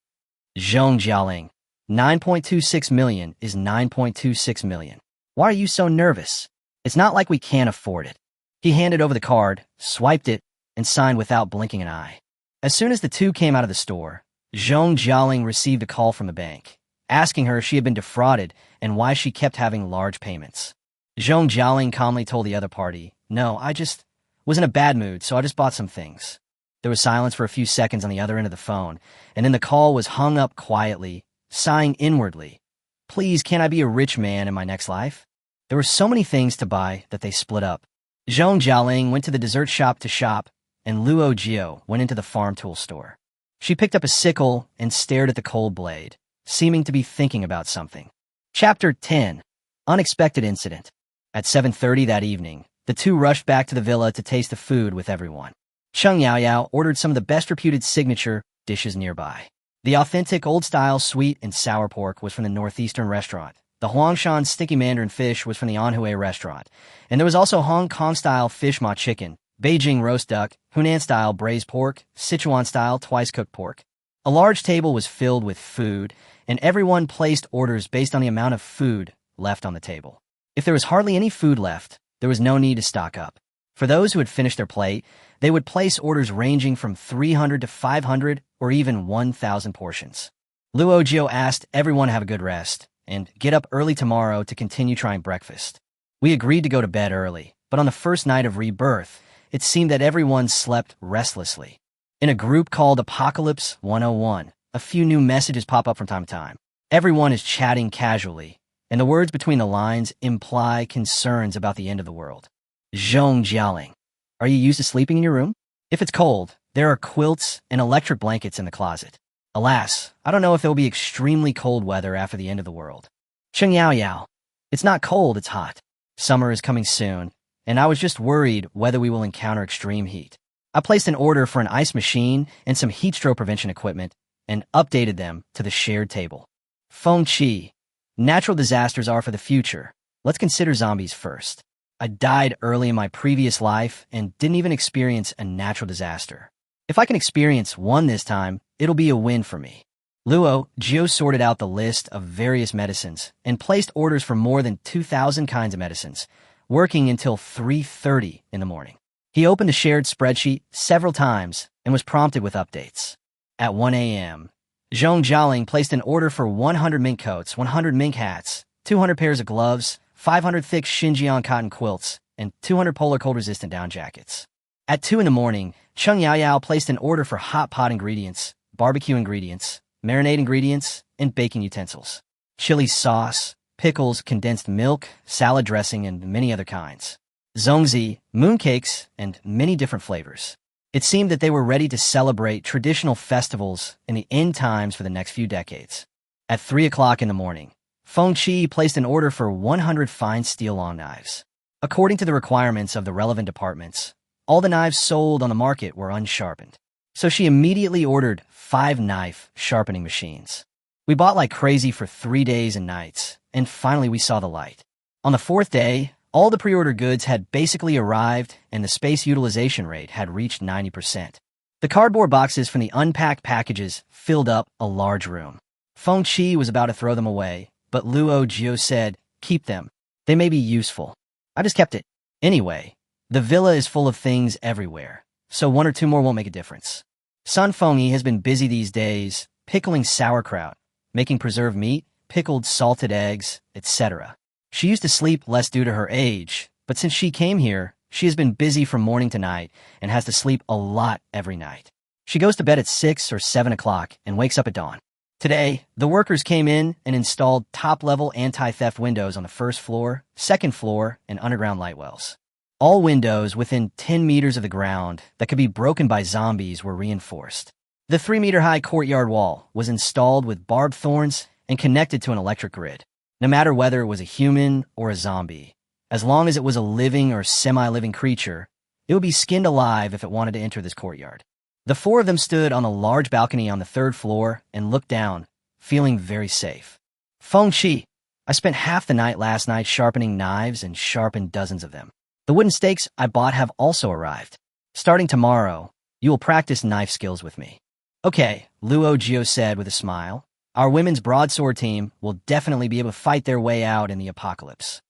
Zhong Jialing, 9.26 million is 9.26 million. Why are you so nervous? It's not like we can't afford it. He handed over the card, swiped it, and signed without blinking an eye. As soon as the two came out of the store, Zhong Jialing received a call from the bank, asking her if she had been defrauded and why she kept having large payments. Zhong Jialing calmly told the other party, no, I just was in a bad mood, so I just bought some things. There was silence for a few seconds on the other end of the phone, and then the call was hung up quietly, sighing inwardly. Please, can't I be a rich man in my next life? There were so many things to buy that they split up. Zhong Jialing went to the dessert shop to shop, and Luo Jiu went into the farm tool store. She picked up a sickle and stared at the cold blade, seeming to be thinking about something. Chapter 10. Unexpected Incident. At 7:30 that evening, the two rushed back to the villa to taste the food with everyone. Cheng Yao Yao ordered some of the best-reputed signature dishes nearby. The authentic old-style sweet and sour pork was from the northeastern restaurant. The Huangshan sticky mandarin fish was from the Anhui restaurant. And there was also Hong Kong-style fish maw chicken, Beijing roast duck, Hunan-style braised pork, Sichuan-style twice-cooked pork. A large table was filled with food, and everyone placed orders based on the amount of food left on the table. If there was hardly any food left, there was no need to stock up. For those who had finished their plate, they would place orders ranging from 300 to 500 or even 1,000 portions. Luo Jiu asked everyone to have a good rest, and get up early tomorrow to continue trying breakfast. We agreed to go to bed early, but on the first night of rebirth, it seemed that everyone slept restlessly. In a group called Apocalypse 101, a few new messages pop up from time to time. Everyone is chatting casually, and the words between the lines imply concerns about the end of the world. Zhong Jialing. Are you used to sleeping in your room? If it's cold, there are quilts and electric blankets in the closet. Alas, I don't know if there will be extremely cold weather after the end of the world. Cheng Yao Yao. It's not cold, it's hot. Summer is coming soon, and I was just worried whether we will encounter extreme heat. I placed an order for an ice machine and some heat stroke prevention equipment and updated them to the shared table. Feng Qi. Natural disasters are for the future. Let's consider zombies first. I died early in my previous life and didn't even experience a natural disaster. If I can experience one this time, it'll be a win for me. Luo Jiu sorted out the list of various medicines and placed orders for more than 2,000 kinds of medicines, working until 3:30 in the morning. He opened the shared spreadsheet several times and was prompted with updates. At 1 a.m., Zhong Jialing placed an order for 100 mink coats, 100 mink hats, 200 pairs of gloves, 500 thick Xinjiang cotton quilts, and 200 polar cold-resistant down jackets. At 2 in the morning, Cheng Yao Yao placed an order for hot pot ingredients, barbecue ingredients, marinade ingredients, and baking utensils. Chili sauce, pickles, condensed milk, salad dressing, and many other kinds. Zongzi, mooncakes, and many different flavors. It seemed that they were ready to celebrate traditional festivals in the end times for the next few decades. At 3 o'clock in the morning, Feng Qi placed an order for 100 fine steel long knives. According to the requirements of the relevant departments, all the knives sold on the market were unsharpened. So she immediately ordered 5 knife sharpening machines. We bought like crazy for 3 days and nights, and finally we saw the light. On the 4th day, all the pre-order goods had basically arrived and the space utilization rate had reached 90%. The cardboard boxes from the unpacked packages filled up a large room. Feng Qi was about to throw them away, but Luo Jiu said, "Keep them. They may be useful." I just kept it. Anyway, the villa is full of things everywhere, so 1 or 2 more won't make a difference. Sun Fengyi has been busy these days, pickling sauerkraut, making preserved meat, pickled salted eggs, etc. She used to sleep less due to her age, but since she came here, she has been busy from morning to night and has to sleep a lot every night. She goes to bed at 6 or 7 o'clock and wakes up at dawn. Today, the workers came in and installed top-level anti-theft windows on the 1st floor, 2nd floor, and underground light wells. All windows within 10 meters of the ground that could be broken by zombies were reinforced. The 3-meter-high courtyard wall was installed with barbed thorns and connected to an electric grid. No matter whether it was a human or a zombie, as long as it was a living or semi-living creature, it would be skinned alive if it wanted to enter this courtyard. The 4 of them stood on a large balcony on the 3rd floor and looked down, feeling very safe. Feng Qi. I spent half the night last night sharpening knives and sharpened dozens of them. The wooden stakes I bought have also arrived. Starting tomorrow, you will practice knife skills with me. Okay, Luo Jiu said with a smile. Our women's broadsword team will definitely be able to fight their way out in the apocalypse.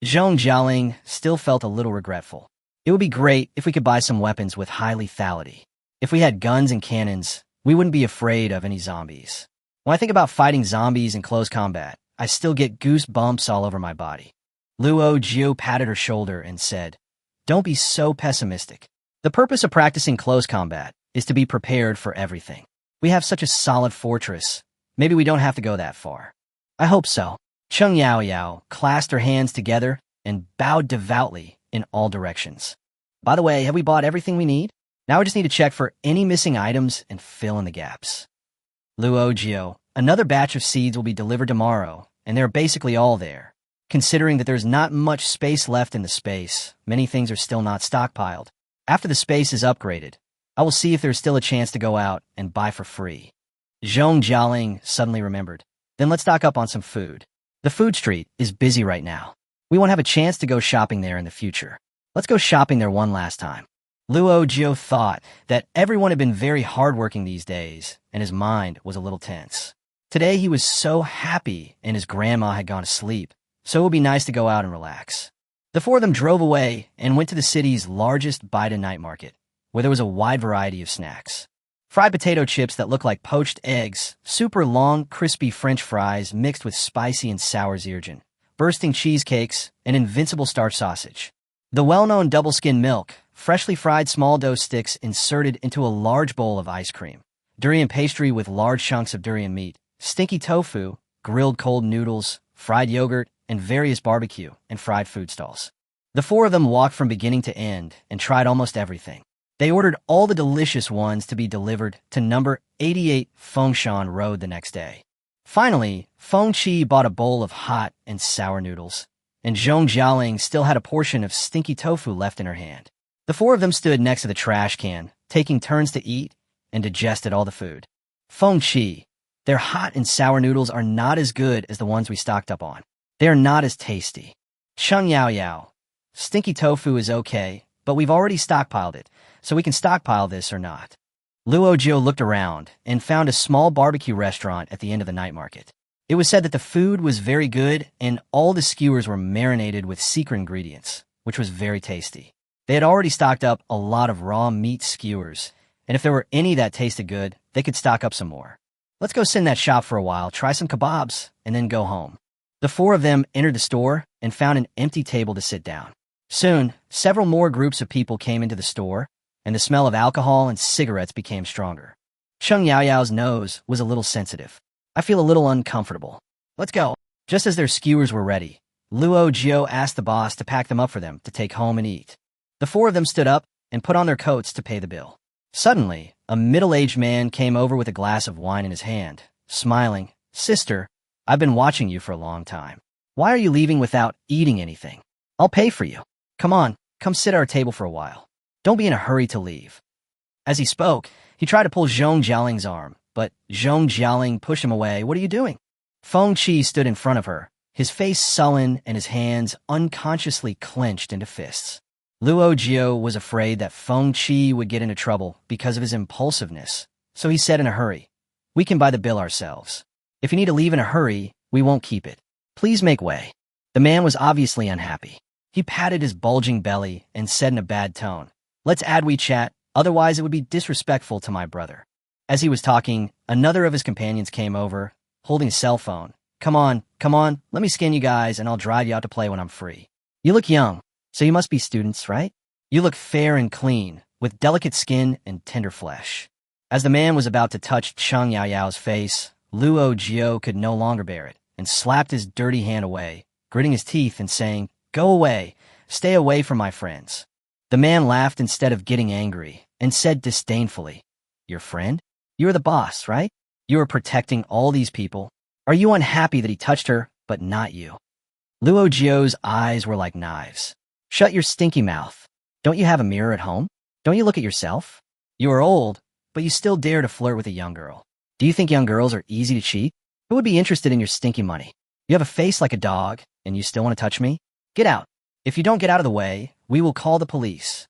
Zhong Jialing still felt a little regretful. It would be great if we could buy some weapons with high lethality. If we had guns and cannons, we wouldn't be afraid of any zombies. When I think about fighting zombies in close combat, I still get goosebumps all over my body. Luo Jiu patted her shoulder and said, "Don't be so pessimistic. The purpose of practicing close combat is to be prepared for everything. We have such a solid fortress. Maybe we don't have to go that far." I hope so. Cheng Yao Yao clasped her hands together and bowed devoutly in all directions. By the way, have we bought everything we need? Now we just need to check for any missing items and fill in the gaps. Luo Jiu, another batch of seeds will be delivered tomorrow, and they're basically all there. Considering that there's not much space left in the space, many things are still not stockpiled. After the space is upgraded, I will see if there's still a chance to go out and buy for free. Zhong Jialing suddenly remembered. Then let's stock up on some food. The food street is busy right now. We won't have a chance to go shopping there in the future. Let's go shopping there one last time. Luo Jiu thought that everyone had been very hardworking these days, and his mind was a little tense. Today he was so happy and his grandma had gone to sleep, so it would be nice to go out and relax. The 4 of them drove away and went to the city's largest buy-to-night market, where there was a wide variety of snacks. fried potato chips that look like poached eggs, super long, crispy French fries mixed with spicy and sour zircon, bursting cheesecakes, and invincible starch sausage. The well-known double-skim milk, freshly fried small dough sticks inserted into a large bowl of ice cream, durian pastry with large chunks of durian meat, stinky tofu, grilled cold noodles, fried yogurt, and various barbecue and fried food stalls. The four of them walked from beginning to end and tried almost everything. They ordered all the delicious ones to be delivered to number 88 Fengshan Road the next day. Finally, Feng Qi bought a bowl of hot and sour noodles, and Zhong Jialing still had a portion of stinky tofu left in her hand. The four of them stood next to the trash can, taking turns to eat and digested all the food. Feng Qi, their hot and sour noodles are not as good as the ones we stocked up on. They are not as tasty. Cheng Yao Yao, stinky tofu is okay, but we've already stockpiled it, so we can stockpile this or not. Luo Jiu looked around and found a small barbecue restaurant at the end of the night market. It was said that the food was very good and all the skewers were marinated with secret ingredients, which was very tasty. They had already stocked up a lot of raw meat skewers, and if there were any that tasted good, they could stock up some more. Let's go sit in that shop for a while, try some kebabs, and then go home. The four of them entered the store and found an empty table to sit down. Soon, several more groups of people came into the store, and the smell of alcohol and cigarettes became stronger. Cheng Yaoyao's nose was a little sensitive. I feel a little uncomfortable. Let's go. Just as their skewers were ready, Luo Jiu asked the boss to pack them up for them to take home and eat. The four of them stood up and put on their coats to pay the bill. Suddenly, a middle-aged man came over with a glass of wine in his hand, smiling. Sister, I've been watching you for a long time. Why are you leaving without eating anything? I'll pay for you. Come on, come sit at our table for a while. Don't be in a hurry to leave. As he spoke, he tried to pull Zhong Jialing's arm, but Zhong Jialing pushed him away. What are you doing? Feng Qi stood in front of her, his face sullen and his hands unconsciously clenched into fists. Luo Jiu was afraid that Feng Qi would get into trouble because of his impulsiveness, so he said in a hurry, "We can buy the bill ourselves. If you need to leave in a hurry, we won't keep it. Please make way." The man was obviously unhappy. He patted his bulging belly and said in a bad tone, "Let's add WeChat, otherwise it would be disrespectful to my brother." As he was talking, another of his companions came over, holding a cell phone. Come on, let me scan you guys and I'll drive you out to play when I'm free. You look young, so you must be students, right? You look fair and clean, with delicate skin and tender flesh." As the man was about to touch Cheng Yaoyao's face, Luo Jiu could no longer bear it and slapped his dirty hand away, gritting his teeth and saying, "Go away, stay away from my friends." The man laughed instead of getting angry and said disdainfully, "Your friend? You are the boss, right? You are protecting all these people. Are you unhappy that he touched her, but not you?" Luo Jiu's eyes were like knives. "Shut your stinky mouth. Don't you have a mirror at home? Don't you look at yourself? You are old, but you still dare to flirt with a young girl. Do you think young girls are easy to cheat? Who would be interested in your stinky money? You have a face like a dog, and you still want to touch me? Get out. If you don't get out of the way, we will call the police."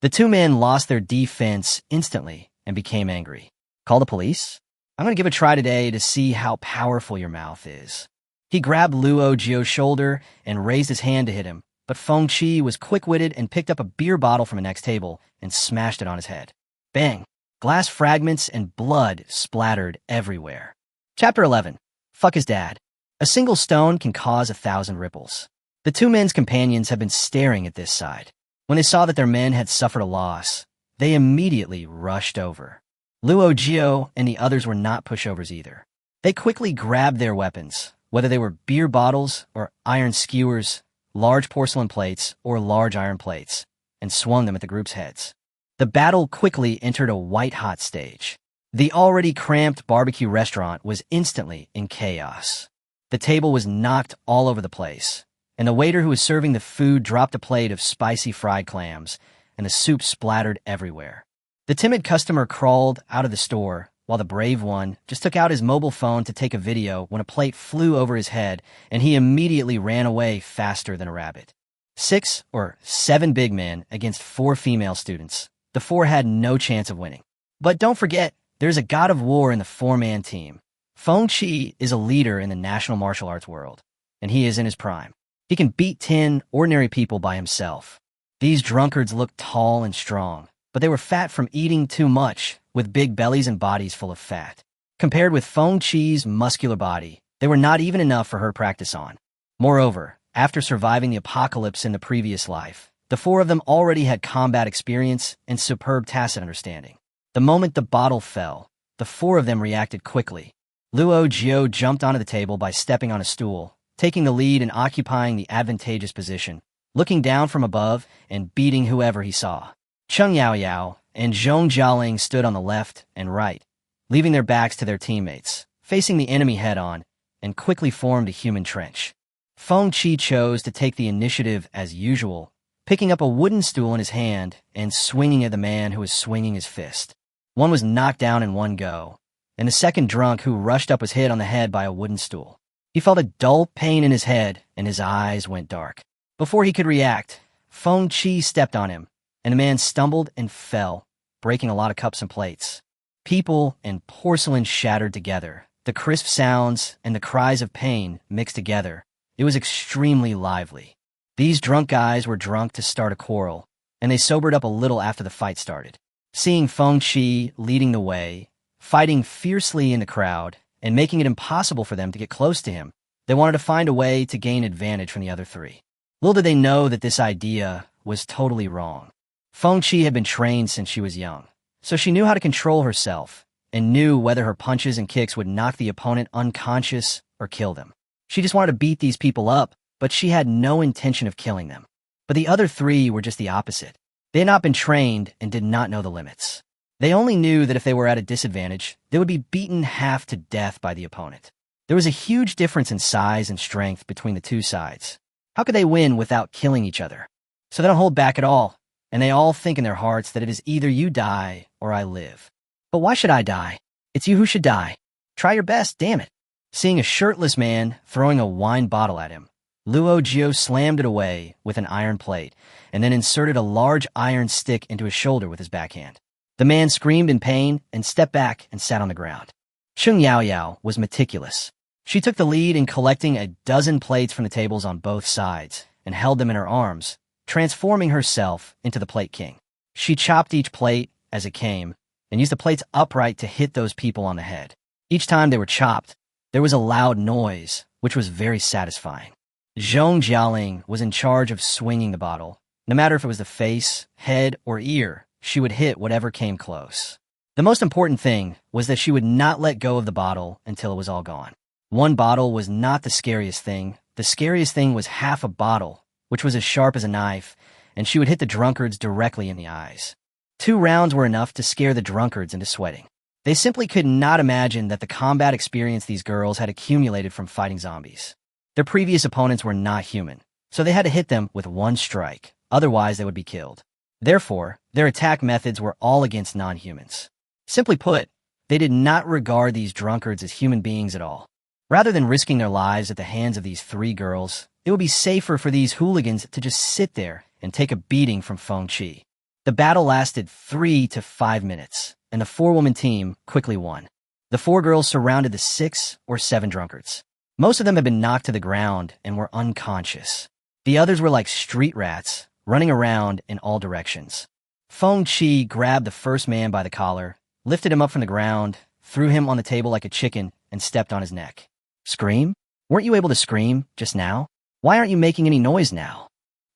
The two men lost their defense instantly and became angry. "Call the police? I'm going to give a try today to see how powerful your mouth is." He grabbed Luo Jiu's shoulder and raised his hand to hit him, but Feng Qi was quick-witted and picked up a beer bottle from the next table and smashed it on his head. Bang! Glass fragments and blood splattered everywhere. Chapter 11. Fuck his dad. A single stone can cause 1,000 ripples. The two men's companions had been staring at this side. When they saw that their men had suffered a loss, they immediately rushed over. Luo Jiu and the others were not pushovers either. They quickly grabbed their weapons, whether they were beer bottles or iron skewers, large porcelain plates or large iron plates, and swung them at the group's heads. The battle quickly entered a white-hot stage. The already cramped barbecue restaurant was instantly in chaos. The table was knocked all over the place, and the waiter who was serving the food dropped a plate of spicy fried clams, and the soup splattered everywhere. The timid customer crawled out of the store, while the brave one just took out his mobile phone to take a video when a plate flew over his head, and he immediately ran away faster than a rabbit. 6 or 7 big men against 4 female students. The 4 had no chance of winning. But don't forget, there's a god of war in the 4-man team. Feng Qi is a leader in the national martial arts world, and he is in his prime. He can beat 10 ordinary people by himself. These drunkards looked tall and strong, but they were fat from eating too much with big bellies and bodies full of fat. Compared with Feng Qi's muscular body, they were not even enough for her to practice on. Moreover, after surviving the apocalypse in the previous life, the four of them already had combat experience and superb tacit understanding. The moment the bottle fell, the four of them reacted quickly. Luo Jiu jumped onto the table by stepping on a stool, taking the lead and occupying the advantageous position, looking down from above and beating whoever he saw. Cheng Yaoyao and Zhong Jialing stood on the left and right, leaving their backs to their teammates, facing the enemy head-on, and quickly formed a human trench. Feng Qi chose to take the initiative as usual, picking up a wooden stool in his hand and swinging at the man who was swinging his fist. One was knocked down in one go, and the second drunk who rushed up was hit on the head by a wooden stool. He felt a dull pain in his head, and his eyes went dark. Before he could react, Feng Qi stepped on him, and the man stumbled and fell, breaking a lot of cups and plates. People and porcelain shattered together. The crisp sounds and the cries of pain mixed together. It was extremely lively. These drunk guys were drunk to start a quarrel, and they sobered up a little after the fight started. Seeing Feng Qi leading the way, fighting fiercely in the crowd, and making it impossible for them to get close to him, they wanted to find a way to gain advantage from the other three. Little did they know that this idea was totally wrong. Feng Qi had been trained since she was young, so she knew how to control herself and knew whether her punches and kicks would knock the opponent unconscious or kill them. She just wanted to beat these people up, but she had no intention of killing them. But the other three were just the opposite. They had not been trained and did not know the limits. They only knew that if they were at a disadvantage, they would be beaten half to death by the opponent. There was a huge difference in size and strength between the two sides. How could they win without killing each other? So they don't hold back at all, and they all think in their hearts that it is either you die or I live. But why should I die? It's you who should die. Try your best, damn it. Seeing a shirtless man throwing a wine bottle at him, Luo Jiu slammed it away with an iron plate and then inserted a large iron stick into his shoulder with his backhand. The man screamed in pain and stepped back and sat on the ground. Cheng Yaoyao was meticulous. She took the lead in collecting a dozen plates from the tables on both sides and held them in her arms, transforming herself into the plate king. She chopped each plate as it came and used the plates upright to hit those people on the head. Each time they were chopped, there was a loud noise, which was very satisfying. Zhong Jialing was in charge of swinging the bottle. No matter if it was the face, head, or ear, she would hit whatever came close. The most important thing was that she would not let go of the bottle until it was all gone. One bottle was not the scariest thing. The scariest thing was half a bottle, which was as sharp as a knife, and she would hit the drunkards directly in the eyes. 2 rounds were enough to scare the drunkards into sweating. They simply could not imagine that the combat experience these girls had accumulated from fighting zombies. Their previous opponents were not human, so they had to hit them with 1 strike, otherwise they would be killed. Therefore, their attack methods were all against non-humans. Simply put, they did not regard these drunkards as human beings at all. Rather than risking their lives at the hands of these 3 girls, it would be safer for these hooligans to just sit there and take a beating from Feng Qi. The battle lasted 3 to 5 minutes, and the 4-woman team quickly won. The 4 girls surrounded the 6 or 7 drunkards. Most of them had been knocked to the ground and were unconscious. The others were like street rats, running around in all directions. Feng Qi grabbed the first man by the collar, lifted him up from the ground, threw him on the table like a chicken, and stepped on his neck. Scream? Weren't you able to scream just now? Why aren't you making any noise now?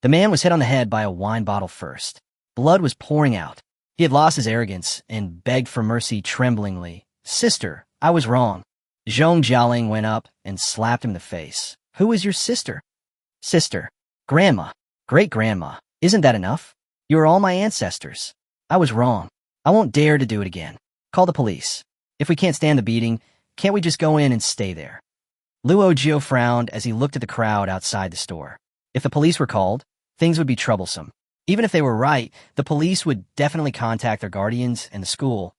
The man was hit on the head by a wine bottle first. Blood was pouring out. He had lost his arrogance and begged for mercy tremblingly. Sister, I was wrong. Zhong Jialing went up and slapped him in the face. Who is your sister? Sister. Grandma. Great-grandma. Isn't that enough? You are all my ancestors. I was wrong. I won't dare to do it again. Call the police. If we can't stand the beating, can't we just go in and stay there? Luo Jiu frowned as he looked at the crowd outside the store. If the police were called, things would be troublesome. Even if they were right, the police would definitely contact their guardians and the school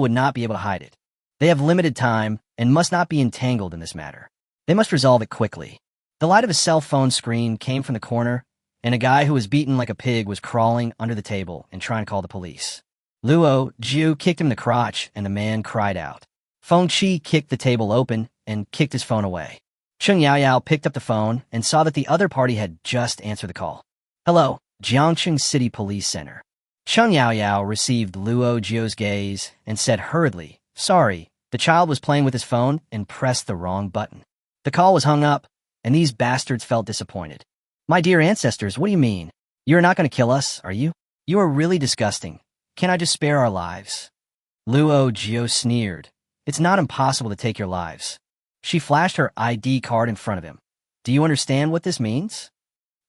would not be able to hide it. They have limited time and must not be entangled in this matter. They must resolve it quickly. The light of a cell phone screen came from the corner, and a guy who was beaten like a pig was crawling under the table and trying to call the police. Luo Jiu kicked him in the crotch, and the man cried out. Feng Qi kicked the table open and kicked his phone away. Cheng Yaoyao picked up the phone and saw that the other party had just answered the call. Hello, Jiangcheng City Police Center. Cheng Yao received Luo Jiu's gaze and said hurriedly, "Sorry, the child was playing with his phone and pressed the wrong button." The call was hung up, and these bastards felt disappointed. "My dear ancestors, what do you mean? You're not going to kill us, are you? You are really disgusting. Can I just spare our lives?" Luo Jiu sneered. "It's not impossible to take your lives." She flashed her ID card in front of him. "Do you understand what this means?"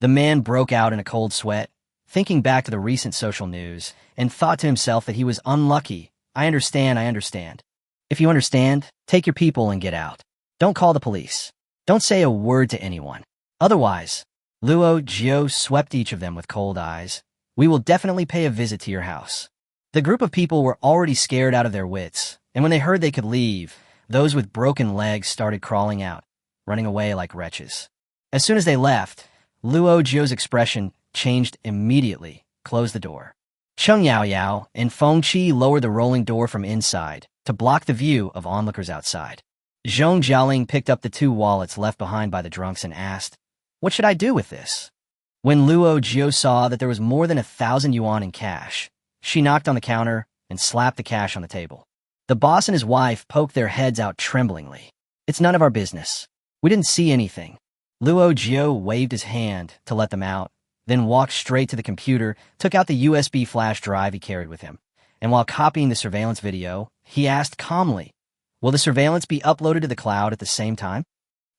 The man broke out in a cold sweat, thinking back to the recent social news, and thought to himself that he was unlucky. I understand. If you understand, take your people and get out. Don't call the police. Don't say a word to anyone. Otherwise, Luo Jiu swept each of them with cold eyes. "We will definitely pay a visit to your house." The group of people were already scared out of their wits, and when they heard they could leave, those with broken legs started crawling out, running away like wretches. As soon as they left, Luo Jiu's expression changed immediately. "Close the door." Cheng Yao and Feng Qi lowered the rolling door from inside to block the view of onlookers outside. Zhong Jialing picked up the 2 wallets left behind by the drunks and asked, "What should I do with this?" When Luo Jiu saw that there was more than 1,000 yuan in cash, she knocked on the counter and slapped the cash on the table. The boss and his wife poked their heads out tremblingly. "It's none of our business. We didn't see anything." Luo Jiu waved his hand to let them out, then walked straight to the computer, took out the USB flash drive he carried with him, and while copying the surveillance video, he asked calmly, "Will the surveillance be uploaded to the cloud at the same time?"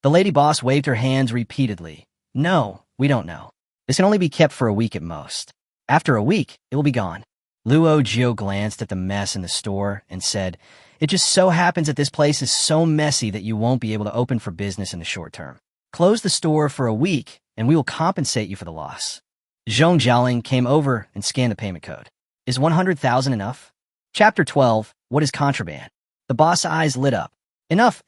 The lady boss waved her hands repeatedly. "No, we don't know. This can only be kept for a week at most. After a week, it will be gone." Luo Jiu glanced at the mess in the store and said, "It just so happens that this place is so messy that you won't be able to open for business in the short term. Close the store for a week, and we will compensate you for the loss." Zhong Jialing came over and scanned the payment code. "Is 100,000 enough?" Chapter 12, What is Contraband? The boss' eyes lit up. Enough.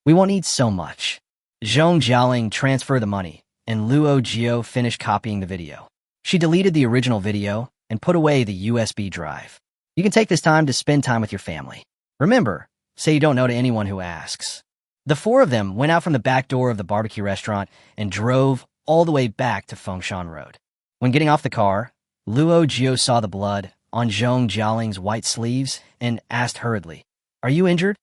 We won't need so much." Zhong Jialing transferred the money, and Luo Jiu finished copying the video. She deleted the original video and put away the USB drive. "You can take this time to spend time with your family. Remember, say you don't know to anyone who asks." The 4 of them went out from the back door of the barbecue restaurant and drove all the way back to Fengshan Road. When getting off the car, Luo Jiu saw the blood on Zhong Jialing's white sleeves and asked hurriedly, "Are you injured?"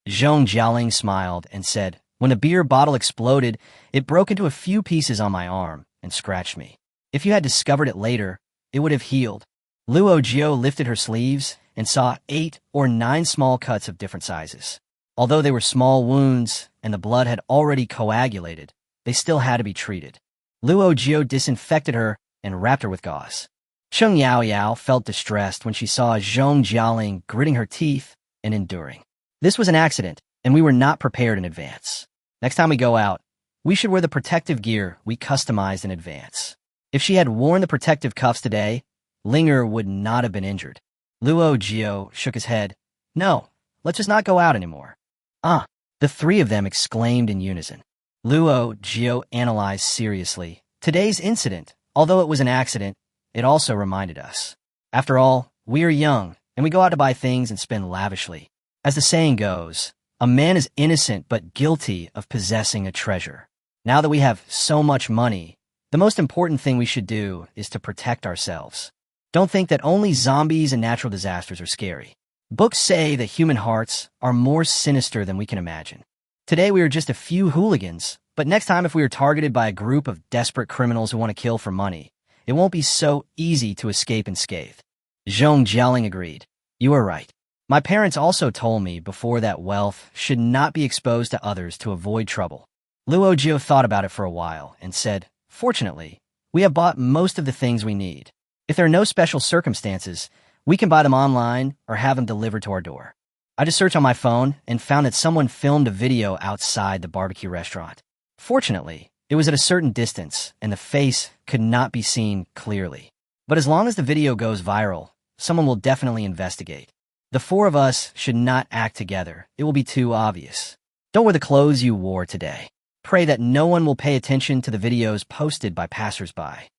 Zhong Jialing smiled and said, "When the beer bottle exploded, it broke into a few pieces on my arm and scratched me. If you had discovered it later, it would have healed." Luo Jiu lifted her sleeves and saw 8 or 9 small cuts of different sizes. Although they were small wounds and the blood had already coagulated, they still had to be treated. Luo Jiu disinfected her and wrapped her with gauze. Cheng Yao felt distressed when she saw Zhong Jialing gritting her teeth and enduring. "This was an accident, and we were not prepared in advance. Next time we go out, we should wear the protective gear we customized in advance." If she had worn the protective cuffs today, Linger would not have been injured. Luo Jiu shook his head. "No, let's just not go out anymore." The 3 of them exclaimed in unison. Luo Jiu analyzed seriously. Today's incident, although it was an accident, it also reminded us. After all, we are young, and we go out to buy things and spend lavishly. As the saying goes, a man is innocent but guilty of possessing a treasure. Now that we have so much money, the most important thing we should do is to protect ourselves. Don't think that only zombies and natural disasters are scary. Books say that human hearts are more sinister than we can imagine. Today we are just a few hooligans, but next time if we are targeted by a group of desperate criminals who want to kill for money, it won't be so easy to escape unscathed. Zhong Jialing agreed. "You are right. My parents also told me before that wealth should not be exposed to others to avoid trouble." Luo Jiu thought about it for a while and said, "Fortunately, we have bought most of the things we need. If there are no special circumstances, we can buy them online or have them delivered to our door." I just searched on my phone and found that someone filmed a video outside the barbecue restaurant. Fortunately, it was at a certain distance and the face could not be seen clearly. But as long as the video goes viral, someone will definitely investigate. The 4 of us should not act together. It will be too obvious. Don't wear the clothes you wore today. Pray that no one will pay attention to the videos posted by passersby.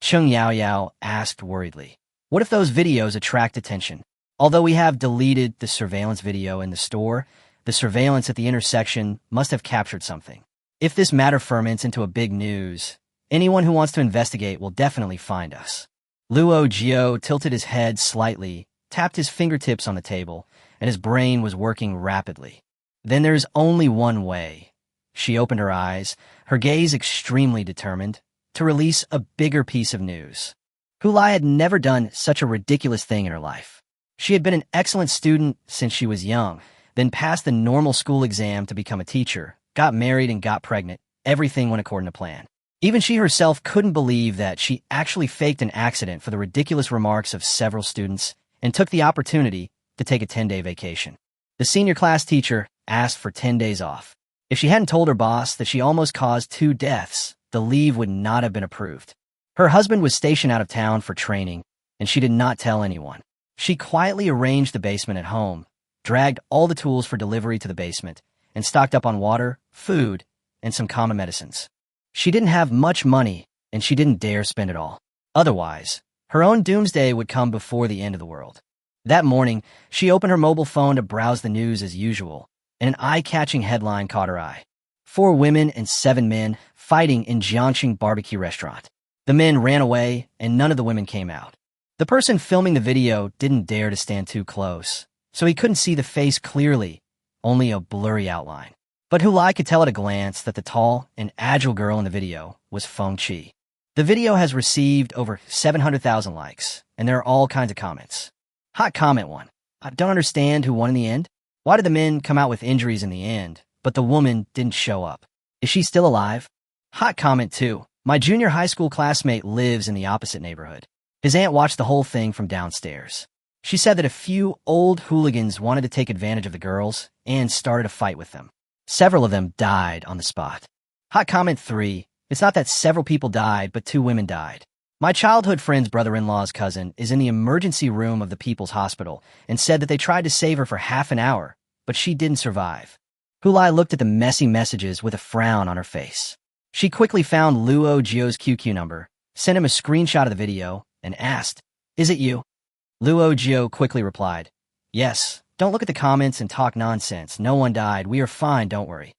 Cheng Yao asked worriedly, "What if those videos attract attention? Although we have deleted the surveillance video in the store, the surveillance at the intersection must have captured something. If this matter ferments into a big news, anyone who wants to investigate will definitely find us." Luo Jiu tilted his head slightly, tapped his fingertips on the table, and his brain was working rapidly. Then there's only one way. She opened her eyes, her gaze extremely determined, to release a bigger piece of news. Hulai had never done such a ridiculous thing in her life. She had been an excellent student since she was young, then passed the normal school exam to become a teacher, got married and got pregnant. Everything went according to plan. Even she herself couldn't believe that she actually faked an accident for the ridiculous remarks of several students and took the opportunity to take a 10-day vacation. The senior class teacher asked for 10 days off. If she hadn't told her boss that she almost caused 2 deaths, the leave would not have been approved. Her husband was stationed out of town for training, and she did not tell anyone. She quietly arranged the basement at home, dragged all the tools for delivery to the basement, and stocked up on water, food, and some common medicines. She didn't have much money, and she didn't dare spend it all. Otherwise, her own doomsday would come before the end of the world. That morning, she opened her mobile phone to browse the news as usual, and an eye-catching headline caught her eye. 4 women and 7 men fighting in Jiangcheng barbecue restaurant. The men ran away, and none of the women came out. The person filming the video didn't dare to stand too close, so he couldn't see the face clearly, only a blurry outline. But Hulai could tell at a glance that the tall and agile girl in the video was Feng Qi. The video has received over 700,000 likes, and there are all kinds of comments. Hot comment 1. I don't understand who won in the end. Why did the men come out with injuries in the end, but the woman didn't show up? Is she still alive? Hot comment 2. My junior high school classmate lives in the opposite neighborhood. His aunt watched the whole thing from downstairs. She said that a few old hooligans wanted to take advantage of the girls and started a fight with them. Several of them died on the spot. Hot comment 3. It's not that several people died, but 2 women died. My childhood friend's brother-in-law's cousin is in the emergency room of the People's Hospital and said that they tried to save her for half an hour, but she didn't survive. Hulai looked at the messy messages with a frown on her face. She quickly found Luo Jiu's QQ number, sent him a screenshot of the video, and asked, "Is it you?" Luo Jiu quickly replied, "Yes. Don't look at the comments and talk nonsense. No one died. We are fine, don't worry."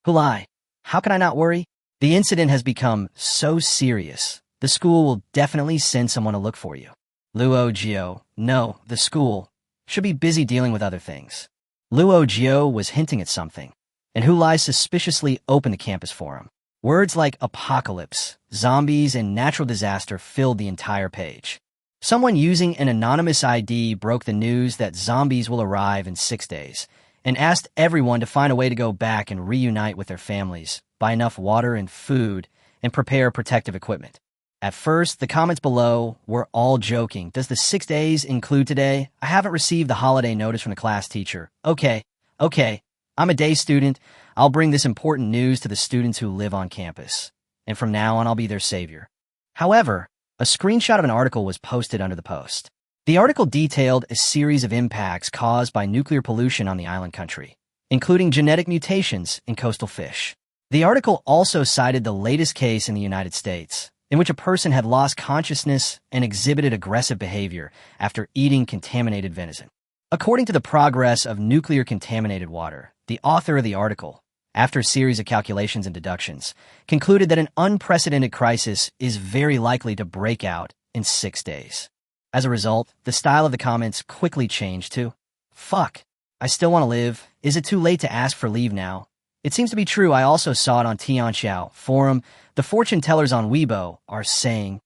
Hulai, how can I not worry? The incident has become so serious. The school will definitely send someone to look for you. Luo Jiu, no, the school should be busy dealing with other things. Luo Jiu was hinting at something, and Hulai suspiciously opened the campus forum. Words like apocalypse, zombies, and natural disaster filled the entire page. Someone using an anonymous ID broke the news that zombies will arrive in 6 days and asked everyone to find a way to go back and reunite with their families, buy enough water and food, and prepare protective equipment. At first, the comments below were all joking. Does the 6 days include today? I haven't received the holiday notice from the class teacher. Okay, I'm a day student. I'll bring this important news to the students who live on campus. And from now on, I'll be their savior. However, a screenshot of an article was posted under the post. The article detailed a series of impacts caused by nuclear pollution on the island country, including genetic mutations in coastal fish. The article also cited the latest case in the United States, in which a person had lost consciousness and exhibited aggressive behavior after eating contaminated venison. According to the progress of nuclear-contaminated water, the author of the article, after a series of calculations and deductions, concluded that an unprecedented crisis is very likely to break out in 6 days. As a result, the style of the comments quickly changed to, "Fuck, I still want to live. Is it too late to ask for leave now?" It seems to be true. I also saw it on Tianxiao forum. The fortune tellers on Weibo are saying,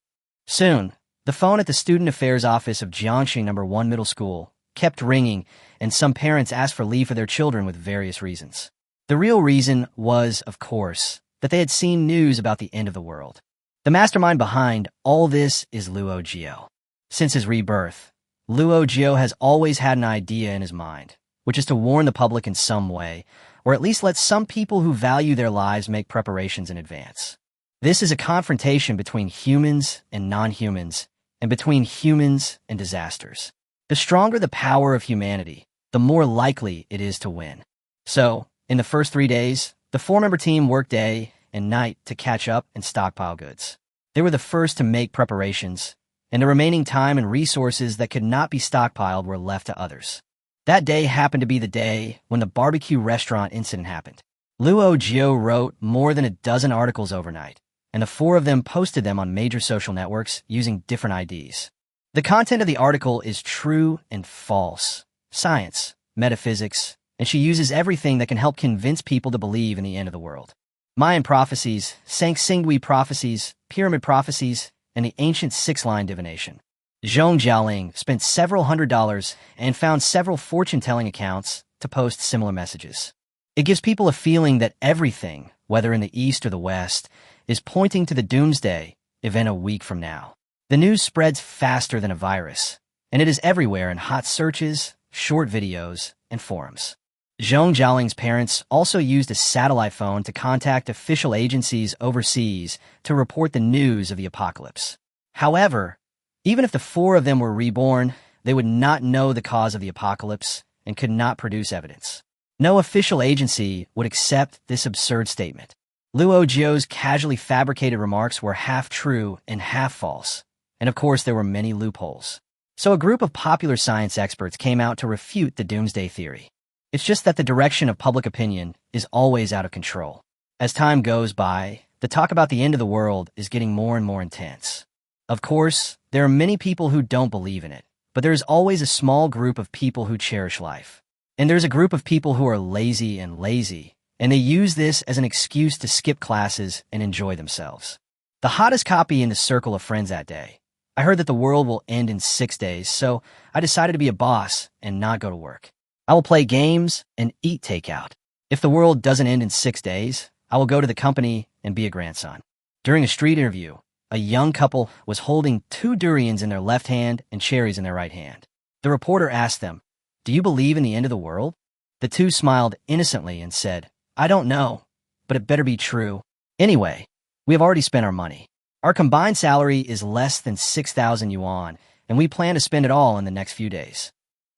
soon, the phone at the Student Affairs Office of Jiangcheng No. 1 Middle School kept ringing, and some parents asked for leave for their children with various reasons. The real reason was, of course, that they had seen news about the end of the world. The mastermind behind all this is Luo Jiu. Since his rebirth, Luo Jiu has always had an idea in his mind, which is to warn the public in some way, or at least let some people who value their lives make preparations in advance. This is a confrontation between humans and non-humans, and between humans and disasters. The stronger the power of humanity, the more likely it is to win. So, in the first 3 days, the 4-member team worked day and night to catch up and stockpile goods. They were the first to make preparations, and the remaining time and resources that could not be stockpiled were left to others. That day happened to be the day when the barbecue restaurant incident happened. Luo Jiu wrote more than a dozen articles overnight, and the four of them posted them on major social networks using different IDs. The content of the article is true and false, science, metaphysics, and she uses everything that can help convince people to believe in the end of the world. Mayan prophecies, Sanxingui prophecies, pyramid prophecies, and the ancient six-line divination. Zhong Jialing spent several $100s and found several fortune-telling accounts to post similar messages. It gives people a feeling that everything, whether in the East or the West, is pointing to the doomsday event a week from now. The news spreads faster than a virus, and it is everywhere in hot searches, short videos, and forums. Zhong Jialing's parents also used a satellite phone to contact official agencies overseas to report the news of the apocalypse. However, even if the four of them were reborn, they would not know the cause of the apocalypse and could not produce evidence. No official agency would accept this absurd statement. Luo Jiu's casually fabricated remarks were half true and half false, and of course there were many loopholes. So a group of popular science experts came out to refute the doomsday theory. It's just that the direction of public opinion is always out of control. As time goes by, the talk about the end of the world is getting more and more intense. Of course, there are many people who don't believe in it, but there is always a small group of people who cherish life. And there's a group of people who are lazy, and they use this as an excuse to skip classes and enjoy themselves. The hottest copy in the circle of friends that day. I heard that the world will end in 6 days, so I decided to be a boss and not go to work. I will play games and eat takeout. If the world doesn't end in 6 days, I will go to the company and be a grandson. During a street interview, a young couple was holding 2 durians in their left hand and cherries in their right hand. The reporter asked them, "Do you believe in the end of the world?" The two smiled innocently and said, "I don't know, but it better be true. Anyway, we have already spent our money. Our combined salary is less than 6,000 yuan, and we plan to spend it all in the next few days."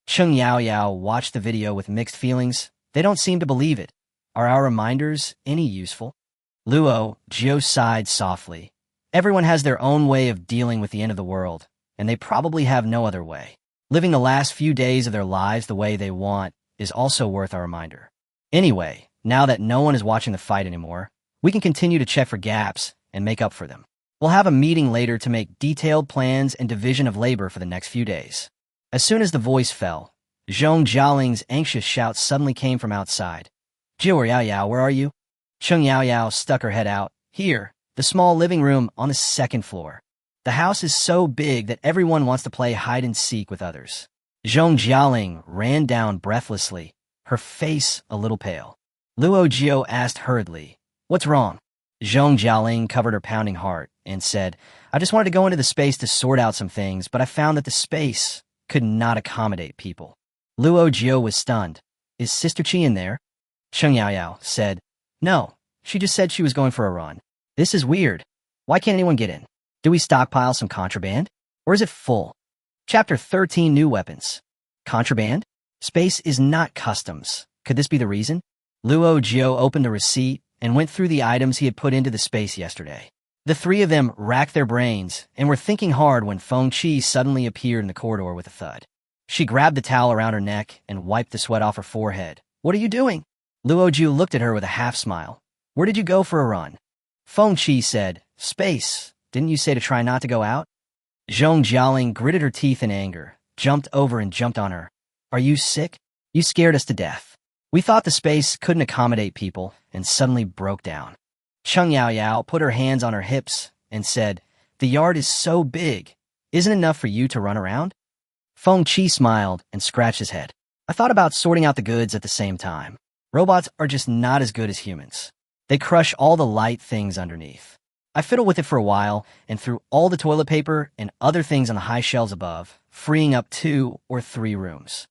Cheng Yaoyao watched the video with mixed feelings. They don't seem to believe it. Are our reminders any useful? Luo Jiu sighed softly. Everyone has their own way of dealing with the end of the world, and they probably have no other way. Living the last few days of their lives the way they want is also worth a reminder. Anyway, now that no one is watching the fight anymore, we can continue to check for gaps and make up for them. We'll have a meeting later to make detailed plans and division of labor for the next few days. As soon as the voice fell, Zhong Jialing's anxious shout suddenly came from outside. "Jiu or Yaoyao, where are you?" Cheng Yaoyao stuck her head out. "Here, the small living room on the 2nd floor. The house is so big that everyone wants to play hide-and-seek with others." Zhong Jialing ran down breathlessly, her face a little pale. Luo Jiu asked hurriedly, "What's wrong?" Zhong Jialing covered her pounding heart and said, "I just wanted to go into the space to sort out some things, but I found that the space could not accommodate people." Luo Jiu was stunned. "Is Sister Qi in there?" Cheng Yaoyao said, "No, she just said she was going for a run." "This is weird. Why can't anyone get in? Do we stockpile some contraband? Or is it full?" Chapter 13, New Weapons. Contraband? Space is not customs. Could this be the reason? Luo Jiu opened a receipt and went through the items he had put into the space yesterday. The three of them racked their brains and were thinking hard when Feng Qi suddenly appeared in the corridor with a thud. She grabbed the towel around her neck and wiped the sweat off her forehead. "What are you doing?" Luo Jiu looked at her with a half-smile. "Where did you go for a run?" Feng Qi said, "Space. Didn't you say to try not to go out?" Zhong Jialing gritted her teeth in anger, jumped over and jumped on her. "Are you sick? You scared us to death. We thought the space couldn't accommodate people," and suddenly broke down. Cheng Yaoyao put her hands on her hips and said, "The yard is so big. Isn't it enough for you to run around?" Feng Qi smiled and scratched his head. "I thought about sorting out the goods at the same time. Robots are just not as good as humans. They crush all the light things underneath. I fiddled with it for a while and threw all the toilet paper and other things on the high shelves above, freeing up 2 or 3 rooms."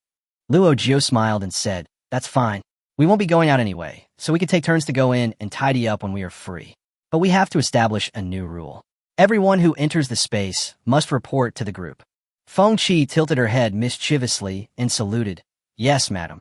Luo Jiu smiled and said, "That's fine. We won't be going out anyway, so we can take turns to go in and tidy up when we are free. But we have to establish a new rule. Everyone who enters the space must report to the group." Feng Qi tilted her head mischievously and saluted. "Yes, madam.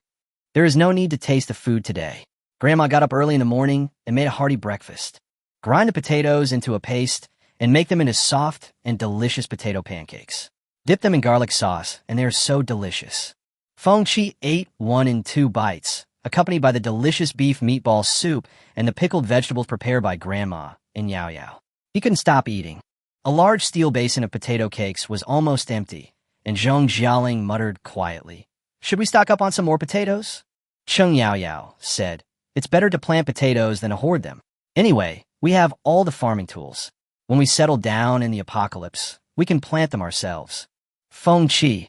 There is no need to taste the food today. Grandma got up early in the morning and made a hearty breakfast. Grind the potatoes into a paste and make them into soft and delicious potato pancakes. Dip them in garlic sauce, and they are so delicious." Feng Qi ate 1 and 2 bites, accompanied by the delicious beef meatball soup and the pickled vegetables prepared by Grandma and Yao Yao. He couldn't stop eating. A large steel basin of potato cakes was almost empty, and Zhong Jialing muttered quietly, "Should we stock up on some more potatoes?" Cheng Yaoyao said, "It's better to plant potatoes than to hoard them. Anyway, we have all the farming tools. When we settle down in the apocalypse, we can plant them ourselves." Feng Qi,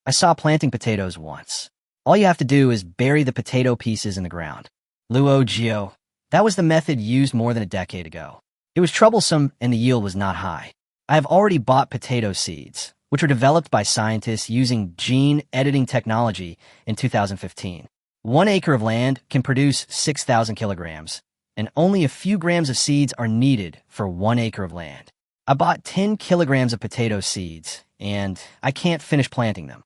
I saw planting potatoes once. All you have to do is bury the potato pieces in the ground. Luo Jiu, that was the method used more than a decade ago. It was troublesome and the yield was not high. I have already bought potato seeds, which were developed by scientists using gene editing technology in 2015. 1 acre of land can produce 6,000 kilograms, and only a few grams of seeds are needed for 1 acre of land. I bought 10 kilograms of potato seeds, and I can't finish planting them.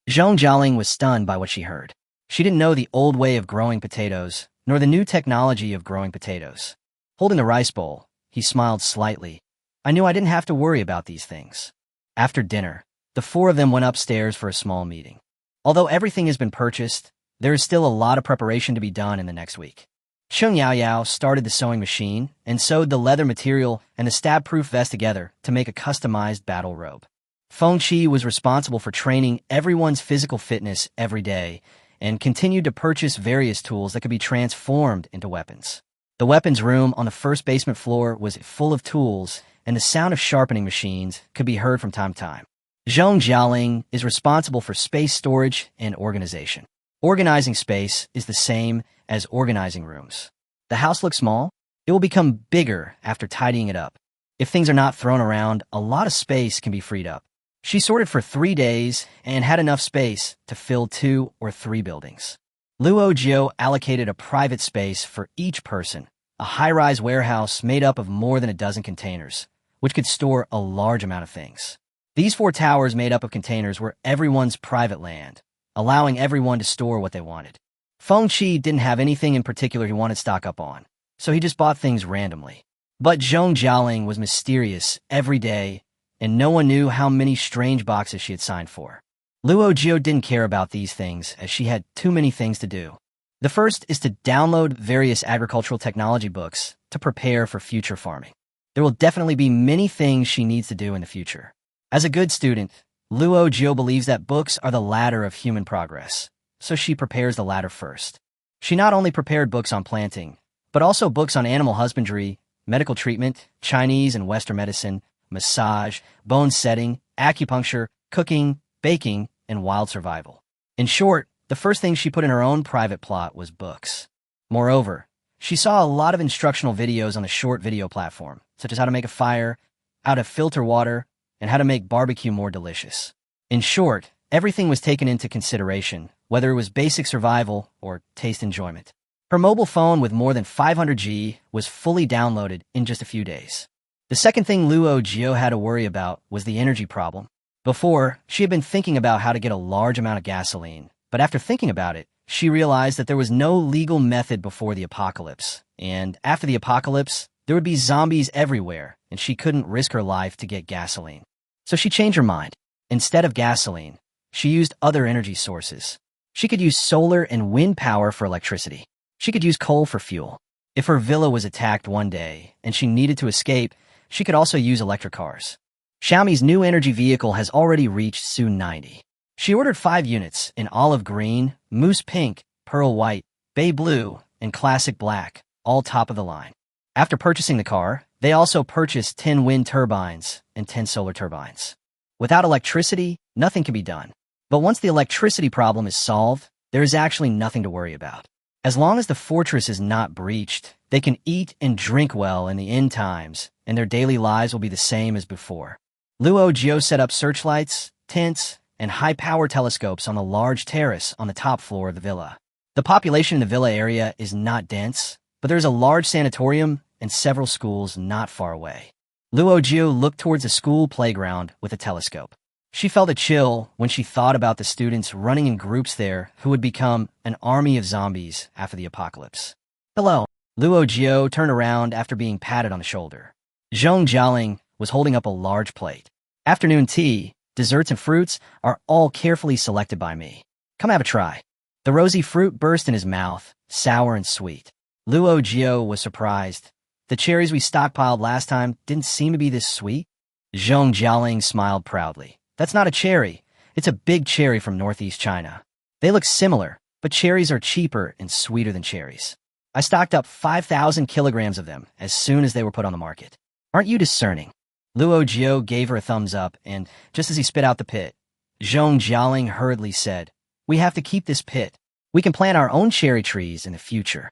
Zhong Jialing was stunned by what she heard. She didn't know the old way of growing potatoes, nor the new technology of growing potatoes. Holding the rice bowl, he smiled slightly. I knew I didn't have to worry about these things. After dinner, the four of them went upstairs for a small meeting. Although everything has been purchased, there is still a lot of preparation to be done in the next week. Cheng Yaoyao started the sewing machine and sewed the leather material and the stab-proof vest together to make a customized battle robe. Feng Qi was responsible for training everyone's physical fitness every day and continued to purchase various tools that could be transformed into weapons. The weapons room on the first basement floor was full of tools, and the sound of sharpening machines could be heard from time to time. Zhong Jialing is responsible for space storage and organization. Organizing space is the same as organizing rooms. The house looks small. It will become bigger after tidying it up. If things are not thrown around, a lot of space can be freed up. She sorted for 3 days and had enough space to fill 2 or 3 buildings. Luo Jiu allocated a private space for each person, a high-rise warehouse made up of more than a dozen containers, which could store a large amount of things. These 4 towers made up of containers were everyone's private land, allowing everyone to store what they wanted. Feng Qi didn't have anything in particular he wanted stock up on, so he just bought things randomly. But Zhong Jialing was mysterious every day, and no one knew how many strange boxes she had signed for. Luo Jiu didn't care about these things, as she had too many things to do. The first is to download various agricultural technology books to prepare for future farming. There will definitely be many things she needs to do in the future. As a good student, Luo Jiu believes that books are the ladder of human progress, so she prepares the ladder first. She not only prepared books on planting, but also books on animal husbandry, medical treatment, Chinese and Western medicine, massage, bone setting, acupuncture, cooking, baking, and wild survival. In short, the first thing she put in her own private plot was books. Moreover, she saw a lot of instructional videos on the short video platform, such as how to make a fire, how to filter water, and how to make barbecue more delicious. In short, everything was taken into consideration, whether it was basic survival or taste enjoyment. Her mobile phone with more than 500G was fully downloaded in just a few days. The second thing Luo Jiu had to worry about was the energy problem. Before, she had been thinking about how to get a large amount of gasoline, but after thinking about it, she realized that there was no legal method before the apocalypse, and after the apocalypse, there would be zombies everywhere, and she couldn't risk her life to get gasoline. So she changed her mind. Instead of gasoline, she used other energy sources. She could use solar and wind power for electricity. She could use coal for fuel. If her villa was attacked one day and she needed to escape, she could also use electric cars. Xiaomi's new energy vehicle has already reached Su 90. She ordered 5 units in olive green, moose pink, pearl white, bay blue, and classic black, all top of the line. After purchasing the car, they also purchased 10 wind turbines and 10 solar turbines. Without electricity, nothing can be done. But once the electricity problem is solved, there is actually nothing to worry about. As long as the fortress is not breached, they can eat and drink well in the end times, and their daily lives will be the same as before. Luo Jiu set up searchlights, tents, and high-power telescopes on the large terrace on the top floor of the villa. The population in the villa area is not dense, but there is a large sanatorium and several schools not far away. Luo Jiu looked towards a school playground with a telescope. She felt a chill when she thought about the students running in groups there who would become an army of zombies after the apocalypse. Hello. Luo Jiu turned around after being patted on the shoulder. Zhong Jialing was holding up a large plate. Afternoon tea, desserts, and fruits are all carefully selected by me. Come have a try. The rosy fruit burst in his mouth, sour and sweet. Luo Jiu was surprised. The cherries we stockpiled last time didn't seem to be this sweet. Zhong Jialing smiled proudly. That's not a cherry. It's a big cherry from northeast China. They look similar, but cherries are cheaper and sweeter than cherries. I stocked up 5,000 kilograms of them as soon as they were put on the market. Aren't you discerning? Luo Jiu gave her a thumbs up, and just as he spit out the pit, Zhong Jialing hurriedly said, "We have to keep this pit. We can plant our own cherry trees in the future.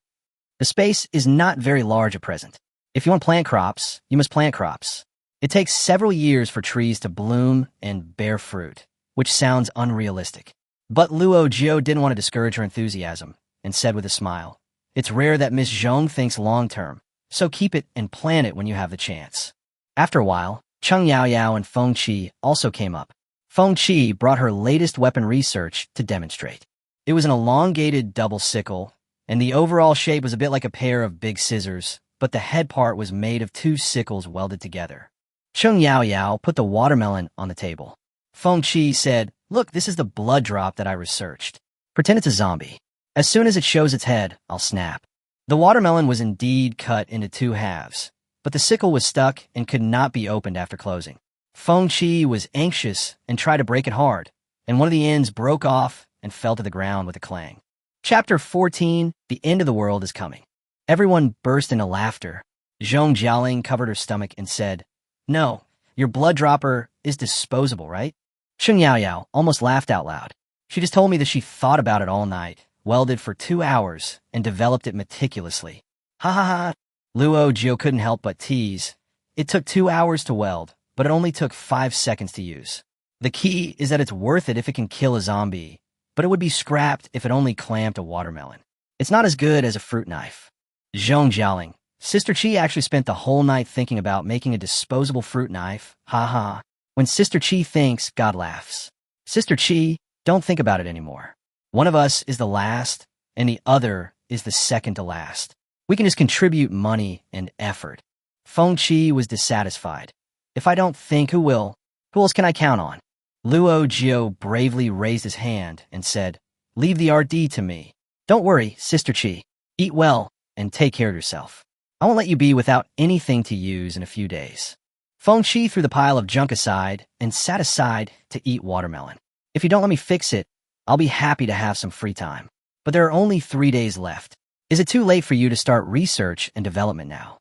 The space is not very large at present. If you want to plant crops, you must plant crops. It takes several years for trees to bloom and bear fruit, which sounds unrealistic." But Luo Jiu didn't want to discourage her enthusiasm and said with a smile, "It's rare that Miss Zhong thinks long-term, so keep it and plant it when you have the chance." After a while, Cheng Yaoyao and Feng Qi also came up. Feng Qi brought her latest weapon research to demonstrate. It was an elongated double sickle, and the overall shape was a bit like a pair of big scissors, but the head part was made of two sickles welded together. Cheng Yaoyao put the watermelon on the table. Feng Qi said, "Look, this is the blood drop that I researched. Pretend it's a zombie. As soon as it shows its head, I'll snap." The watermelon was indeed cut into two halves, but the sickle was stuck and could not be opened after closing. Feng Qi was anxious and tried to break it hard, and one of the ends broke off and fell to the ground with a clang. Chapter 14, The End of the World is Coming. Everyone burst into laughter. Zhong Jialing covered her stomach and said, "No, your blood dropper is disposable, right?" Cheng Yaoyao almost laughed out loud. She just told me that she thought about it all night, welded for 2 hours, and developed it meticulously. Ha ha ha. Luo Jiu couldn't help but tease. It took 2 hours to weld, but it only took 5 seconds to use. The key is that it's worth it if it can kill a zombie, but it would be scrapped if it only clamped a watermelon. It's not as good as a fruit knife. Zhong Jialing. Sister Qi actually spent the whole night thinking about making a disposable fruit knife. Ha ha. When Sister Qi thinks, God laughs. Sister Qi, don't think about it anymore. One of us is the last, and the other is the second to last. We can just contribute money and effort. Feng Qi was dissatisfied. If I don't think, who will? Who else can I count on? Luo Jiu bravely raised his hand and said, "Leave the RD to me. Don't worry, Sister Qi. Eat well and take care of yourself. I won't let you be without anything to use in a few days." Feng Qi threw the pile of junk aside and sat aside to eat watermelon. "If you don't let me fix it, I'll be happy to have some free time. But there are only 3 days left. Is it too late for you to start research and development now?"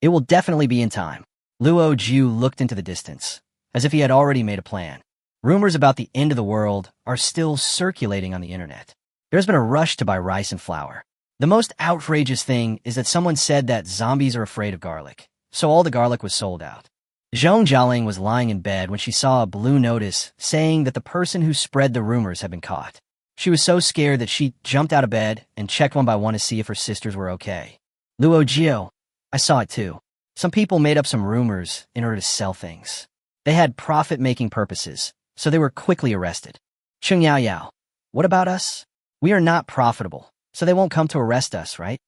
"It will definitely be in time." Luo Jiu looked into the distance, as if he had already made a plan. Rumors about the end of the world are still circulating on the internet. There's been a rush to buy rice and flour. The most outrageous thing is that someone said that zombies are afraid of garlic, so all the garlic was sold out. Zhong Jialing was lying in bed when she saw a blue notice saying that the person who spread the rumors had been caught. She was so scared that she jumped out of bed and checked one by one to see if her sisters were okay. "Luo Jiu, I saw it too. Some people made up some rumors in order to sell things. They had profit-making purposes, so they were quickly arrested." Cheng Yaoyao, "What about us? We are not profitable, so they won't come to arrest us, right?"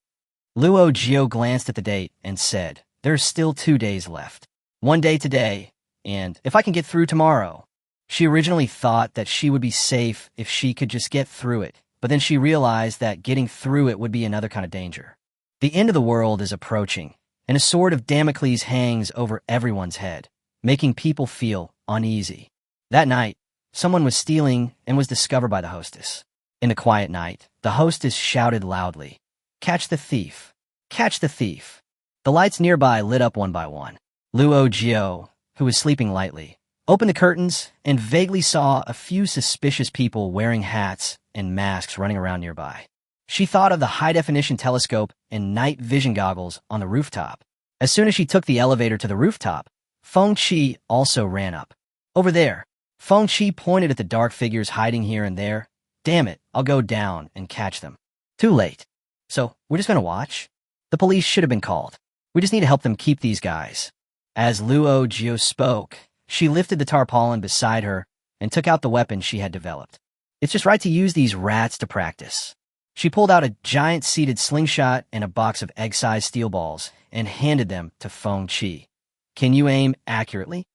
Luo Jiu glanced at the date and said, "There's still 2 days left. 1 day today, and if I can get through tomorrow." She originally thought that she would be safe if she could just get through it, but then she realized that getting through it would be another kind of danger. The end of the world is approaching, and a sword of Damocles hangs over everyone's head, making people feel uneasy. That night, someone was stealing and was discovered by the hostess. In the quiet night, the hostess shouted loudly, "Catch the thief! Catch the thief!" The lights nearby lit up one by one. Luo Jiu, who was sleeping lightly, opened the curtains and vaguely saw a few suspicious people wearing hats and masks running around nearby. She thought of the high-definition telescope and night vision goggles on the rooftop. As soon as she took the elevator to the rooftop, Feng Qi also ran up. "Over there." Feng Qi pointed at the dark figures hiding here and there. "Damn it, I'll go down and catch them." Too late. "So, we're just gonna watch?" "The police should have been called. We just need to help them keep these guys." As Luo Jiu spoke, she lifted the tarpaulin beside her and took out the weapon she had developed. "It's just right to use these rats to practice." She pulled out a giant seated slingshot and a box of egg-sized steel balls and handed them to Feng Qi. "Can you aim accurately?"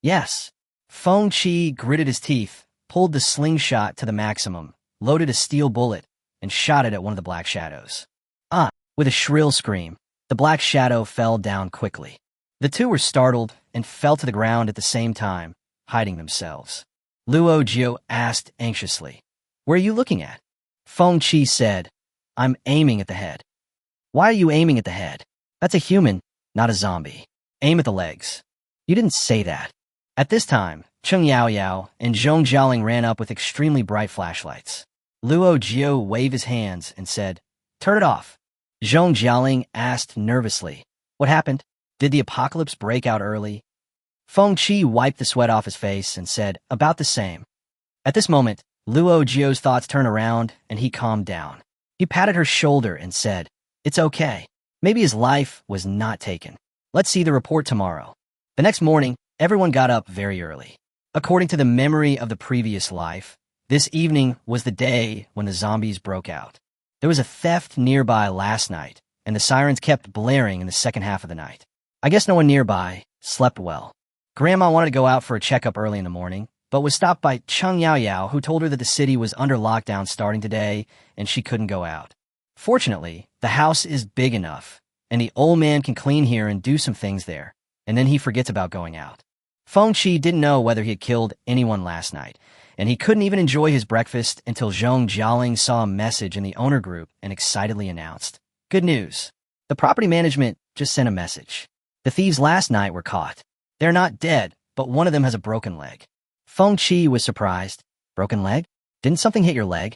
"Yes." Feng Qi gritted his teeth, pulled the slingshot to the maximum, loaded a steel bullet, and shot it at one of the black shadows. "Ah!" With a shrill scream, The black shadow fell down quickly. The two were startled and fell to the ground at the same time, hiding themselves. Luo Jiu asked anxiously, "Where are you looking at?" Feng Qi said, "I'm aiming at the head." "Why are you aiming at the head? That's a human, not a zombie. Aim at the legs." "You didn't say that." At this time, Cheng Yaoyao and Zhong Jialing ran up with extremely bright flashlights. Luo Jiu waved his hands and said, "Turn it off." Zhong Jialing asked nervously, "What happened? Did the apocalypse break out early?" Feng Qi wiped the sweat off his face and said, "About the same." At this moment, Luo Jiu's thoughts turned around and he calmed down. He patted her shoulder and said, "It's okay. Maybe his life was not taken. Let's see the report tomorrow." The next morning, everyone got up very early. According to the memory of the previous life, this evening was the day when the zombies broke out. There was a theft nearby last night, and the sirens kept blaring in the second half of the night. I guess no one nearby slept well. Grandma wanted to go out for a checkup early in the morning, but was stopped by Cheng Yaoyao, who told her that the city was under lockdown starting today and she couldn't go out. Fortunately, the house is big enough, and the old man can clean here and do some things there, and then he forgets about going out. Feng Qi didn't know whether he had killed anyone last night, and he couldn't even enjoy his breakfast until Zhong Jialing saw a message in the owner group and excitedly announced, "Good news. The property management just sent a message. The thieves last night were caught. They're not dead, but one of them has a broken leg." Feng Qi was surprised. "Broken leg? Didn't something hit your leg?"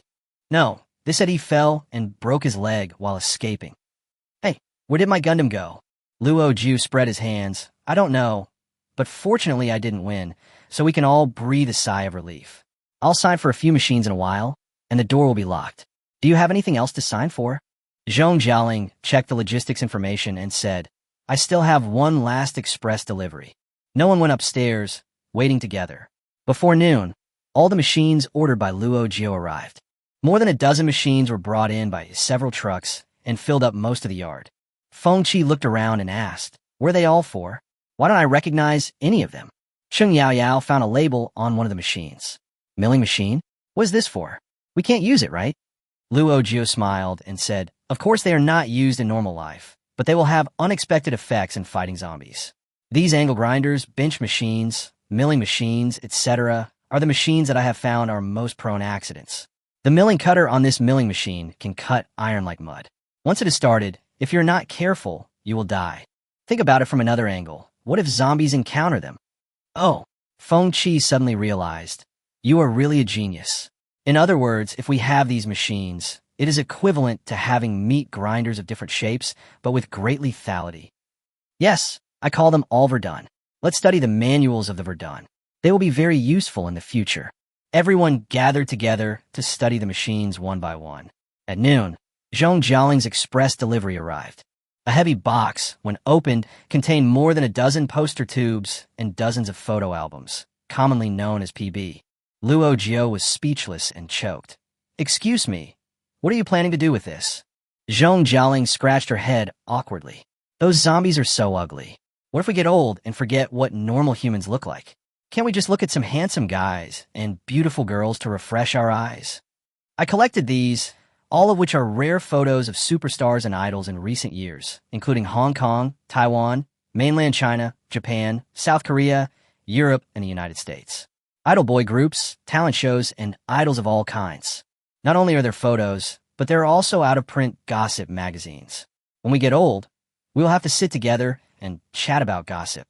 "No, they said he fell and broke his leg while escaping." "Hey, where did my Gundam go?" Luo Jiu spread his hands. "I don't know, but fortunately I didn't win, so we can all breathe a sigh of relief. I'll sign for a few machines in a while, and the door will be locked. Do you have anything else to sign for?" Zhong Jialing checked the logistics information and said, "I still have one last express delivery." No one went upstairs, waiting together. Before noon, all the machines ordered by Luo Jiu arrived. More than a dozen machines were brought in by several trucks and filled up most of the yard. Feng Qi looked around and asked, "Were they all for? Why don't I recognize any of them?" Cheng Yaoyao found a label on one of the machines. "Milling machine? What is this for? We can't use it, right?" Luo Jiu smiled and said, "Of course they are not used in normal life, but they will have unexpected effects in fighting zombies. These angle grinders, bench machines, milling machines, etc. are the machines that I have found are most prone to accidents. The milling cutter on this milling machine can cut iron like mud. Once it is started, if you're not careful, you will die. Think about it from another angle. What if zombies encounter them?" "Oh," Feng Qi suddenly realized, "you are really a genius. In other words, if we have these machines, it is equivalent to having meat grinders of different shapes, but with great lethality. Yes, I call them all Verdun. Let's study the manuals of the Verdun. They will be very useful in the future." Everyone gathered together to study the machines one by one. At noon, Zhong Jialing's express delivery arrived. A heavy box, when opened, contained more than a dozen poster tubes and dozens of photo albums, commonly known as PB. Luo Jiu was speechless and choked. "Excuse me, what are you planning to do with this?" Zhong Jialing scratched her head awkwardly. "Those zombies are so ugly. What if we get old and forget what normal humans look like? Can't we just look at some handsome guys and beautiful girls to refresh our eyes? I collected these, all of which are rare photos of superstars and idols in recent years, including Hong Kong, Taiwan, mainland China, Japan, South Korea, Europe, and the United States. Idol boy groups, talent shows, and idols of all kinds. Not only are there photos, but there are also out-of-print gossip magazines. When we get old, we will have to sit together and chat about gossip."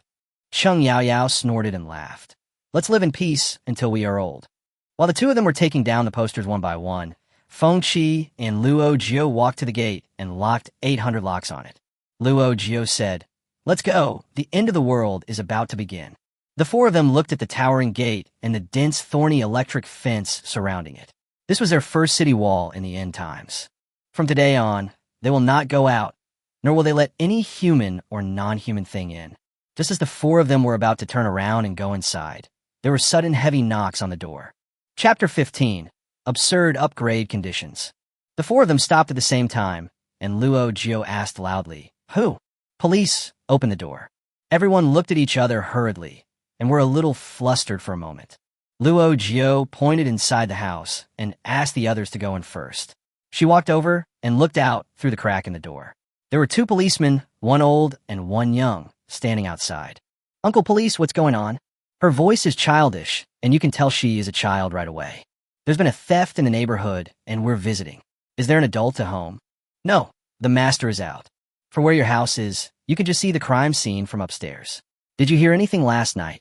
Cheng Yaoyao snorted and laughed. "Let's live in peace until we are old." While the two of them were taking down the posters one by one, Feng Qi and Luo Jiu walked to the gate and locked 800 locks on it. Luo Jiu said, "Let's go. The end of the world is about to begin." The four of them looked at the towering gate and the dense, thorny electric fence surrounding it. This was their first city wall in the end times. From today on, they will not go out, nor will they let any human or non-human thing in. Just as the four of them were about to turn around and go inside, there were sudden heavy knocks on the door. Chapter 15. Absurd Upgrade Conditions. The four of them stopped at the same time, and Luo Jiu asked loudly, "Who?" "Police." Opened the door. Everyone looked at each other hurriedly, and were a little flustered for a moment. Luo Jiu pointed inside the house and asked the others to go in first. She walked over and looked out through the crack in the door. There were two policemen, one old and one young, standing outside. "Uncle Police, what's going on?" Her voice is childish, and you can tell she is a child right away. "There's been a theft in the neighborhood, and we're visiting. Is there an adult at home?" "No, the master is out. For where your house is, you can just see the crime scene from upstairs." "Did you hear anything last night?"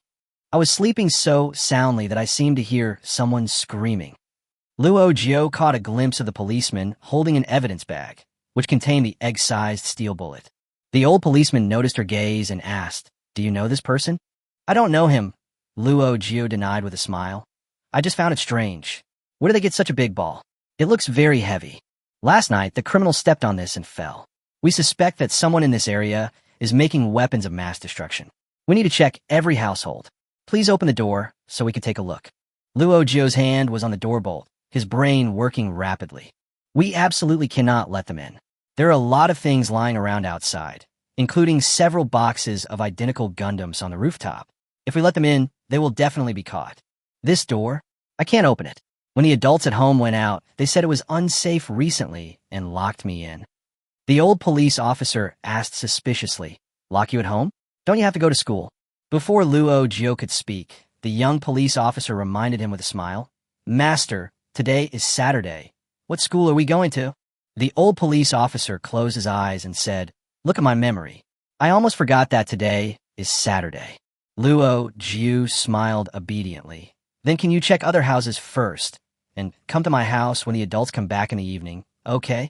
"I was sleeping so soundly that I seemed to hear someone screaming." Luo Jiu caught a glimpse of the policeman holding an evidence bag, which contained the egg-sized steel bullet. The old policeman noticed her gaze and asked, "Do you know this person?" "I don't know him," Luo Jiu denied with a smile. "I just found it strange. Where did they get such a big ball? It looks very heavy. Last night, the criminal stepped on this and fell. We suspect that someone in this area is making weapons of mass destruction. We need to check every household. Please open the door so we can take a look." Luo Jiu's hand was on the door bolt, his brain working rapidly. "We absolutely cannot let them in. There are a lot of things lying around outside, including several boxes of identical Gundams on the rooftop. If we let them in, they will definitely be caught. This door? I can't open it. When the adults at home went out, they said it was unsafe recently and locked me in." The old police officer asked suspiciously, "Lock you at home? Don't you have to go to school?" Before Luo Jiu could speak, the young police officer reminded him with a smile, "Master, today is Saturday. What school are we going to?" The old police officer closed his eyes and said, "Look at my memory. I almost forgot that today is Saturday." Luo Jiu smiled obediently. "Then can you check other houses first, and come to my house when the adults come back in the evening, okay?"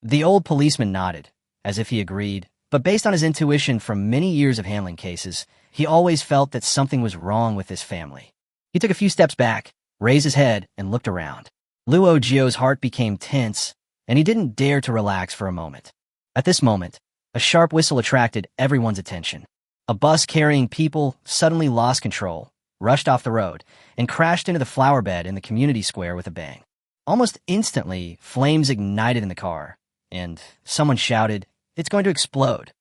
The old policeman nodded, as if he agreed, but based on his intuition from many years of handling cases, he always felt that something was wrong with this family. He took a few steps back, raised his head, and looked around. Luo Jiu's heart became tense, and he didn't dare to relax for a moment. At this moment, a sharp whistle attracted everyone's attention. A bus carrying people suddenly lost control, rushed off the road, and crashed into the flower bed in the community square with a bang. Almost instantly, flames ignited in the car, and someone shouted, "It's going to explode."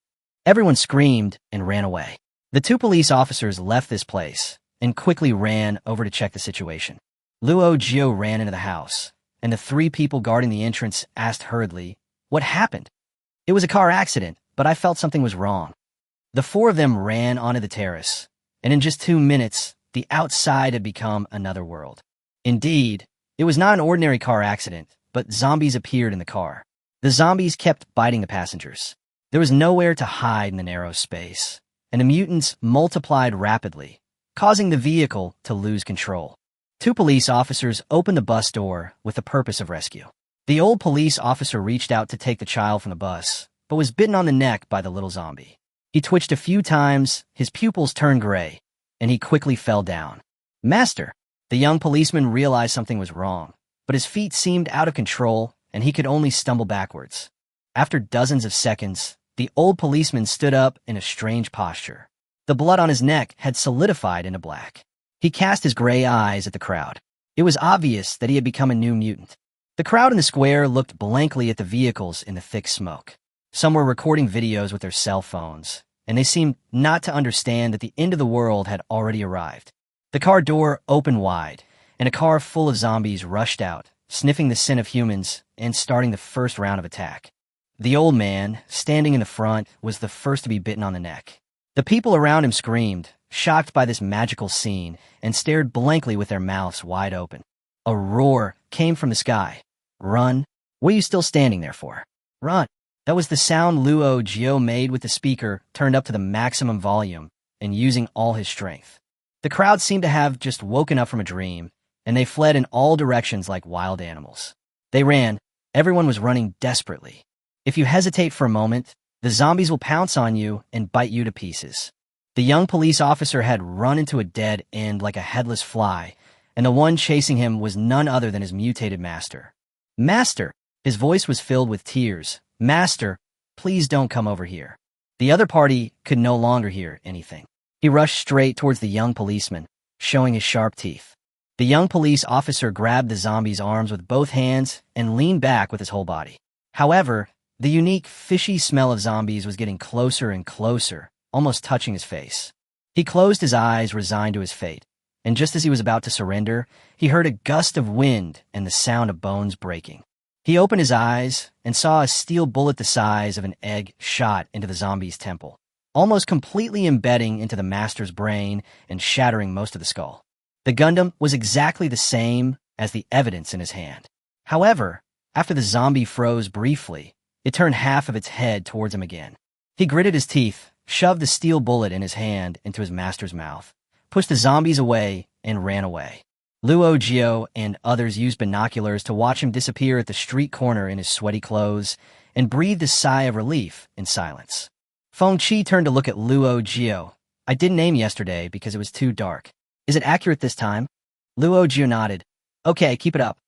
Everyone screamed and ran away. The two police officers left this place and quickly ran over to check the situation. Luo Jiu ran into the house, and the three people guarding the entrance asked hurriedly, "What happened?" "It was a car accident, but I felt something was wrong." The four of them ran onto the terrace, and in just 2 minutes, the outside had become another world. Indeed, it was not an ordinary car accident, but zombies appeared in the car. The zombies kept biting the passengers. There was nowhere to hide in the narrow space, and the mutants multiplied rapidly, causing the vehicle to lose control. Two police officers opened the bus door with the purpose of rescue. The old police officer reached out to take the child from the bus, but was bitten on the neck by the little zombie. He twitched a few times, his pupils turned gray, and he quickly fell down. "Master!" The young policeman realized something was wrong, but his feet seemed out of control, and he could only stumble backwards. After dozens of seconds, the old policeman stood up in a strange posture. The blood on his neck had solidified into black. He cast his gray eyes at the crowd. It was obvious that he had become a new mutant. The crowd in the square looked blankly at the vehicles in the thick smoke. Some were recording videos with their cell phones, and they seemed not to understand that the end of the world had already arrived. The car door opened wide, and a car full of zombies rushed out, sniffing the scent of humans and starting the first round of attack. The old man, standing in the front, was the first to be bitten on the neck. The people around him screamed, shocked by this magical scene, and stared blankly with their mouths wide open. A roar came from the sky. "Run! What are you still standing there for? Run!" That was the sound Luo Jiu made with the speaker turned up to the maximum volume and using all his strength. The crowd seemed to have just woken up from a dream, and they fled in all directions like wild animals. They ran. Everyone was running desperately. If you hesitate for a moment, the zombies will pounce on you and bite you to pieces. The young police officer had run into a dead end like a headless fly, and the one chasing him was none other than his mutated master. "Master!" His voice was filled with tears. "Master, please don't come over here." The other party could no longer hear anything. He rushed straight towards the young policeman, showing his sharp teeth. The young police officer grabbed the zombie's arms with both hands and leaned back with his whole body. However, the unique, fishy smell of zombies was getting closer and closer, almost touching his face. He closed his eyes, resigned to his fate, and just as he was about to surrender, he heard a gust of wind and the sound of bones breaking. He opened his eyes and saw a steel bullet the size of an egg shot into the zombie's temple, almost completely embedding into the master's brain and shattering most of the skull. The Gundam was exactly the same as the evidence in his hand. However, after the zombie froze briefly, it turned half of its head towards him again. He gritted his teeth, shoved the steel bullet in his hand into his master's mouth, pushed the zombies away, and ran away. Luo Jiu and others used binoculars to watch him disappear at the street corner in his sweaty clothes and breathed a sigh of relief in silence. Feng Qi turned to look at Luo Jiu. I didn't aim yesterday because it was too dark. Is it accurate this time? Luo Jiu nodded. Okay, keep it up.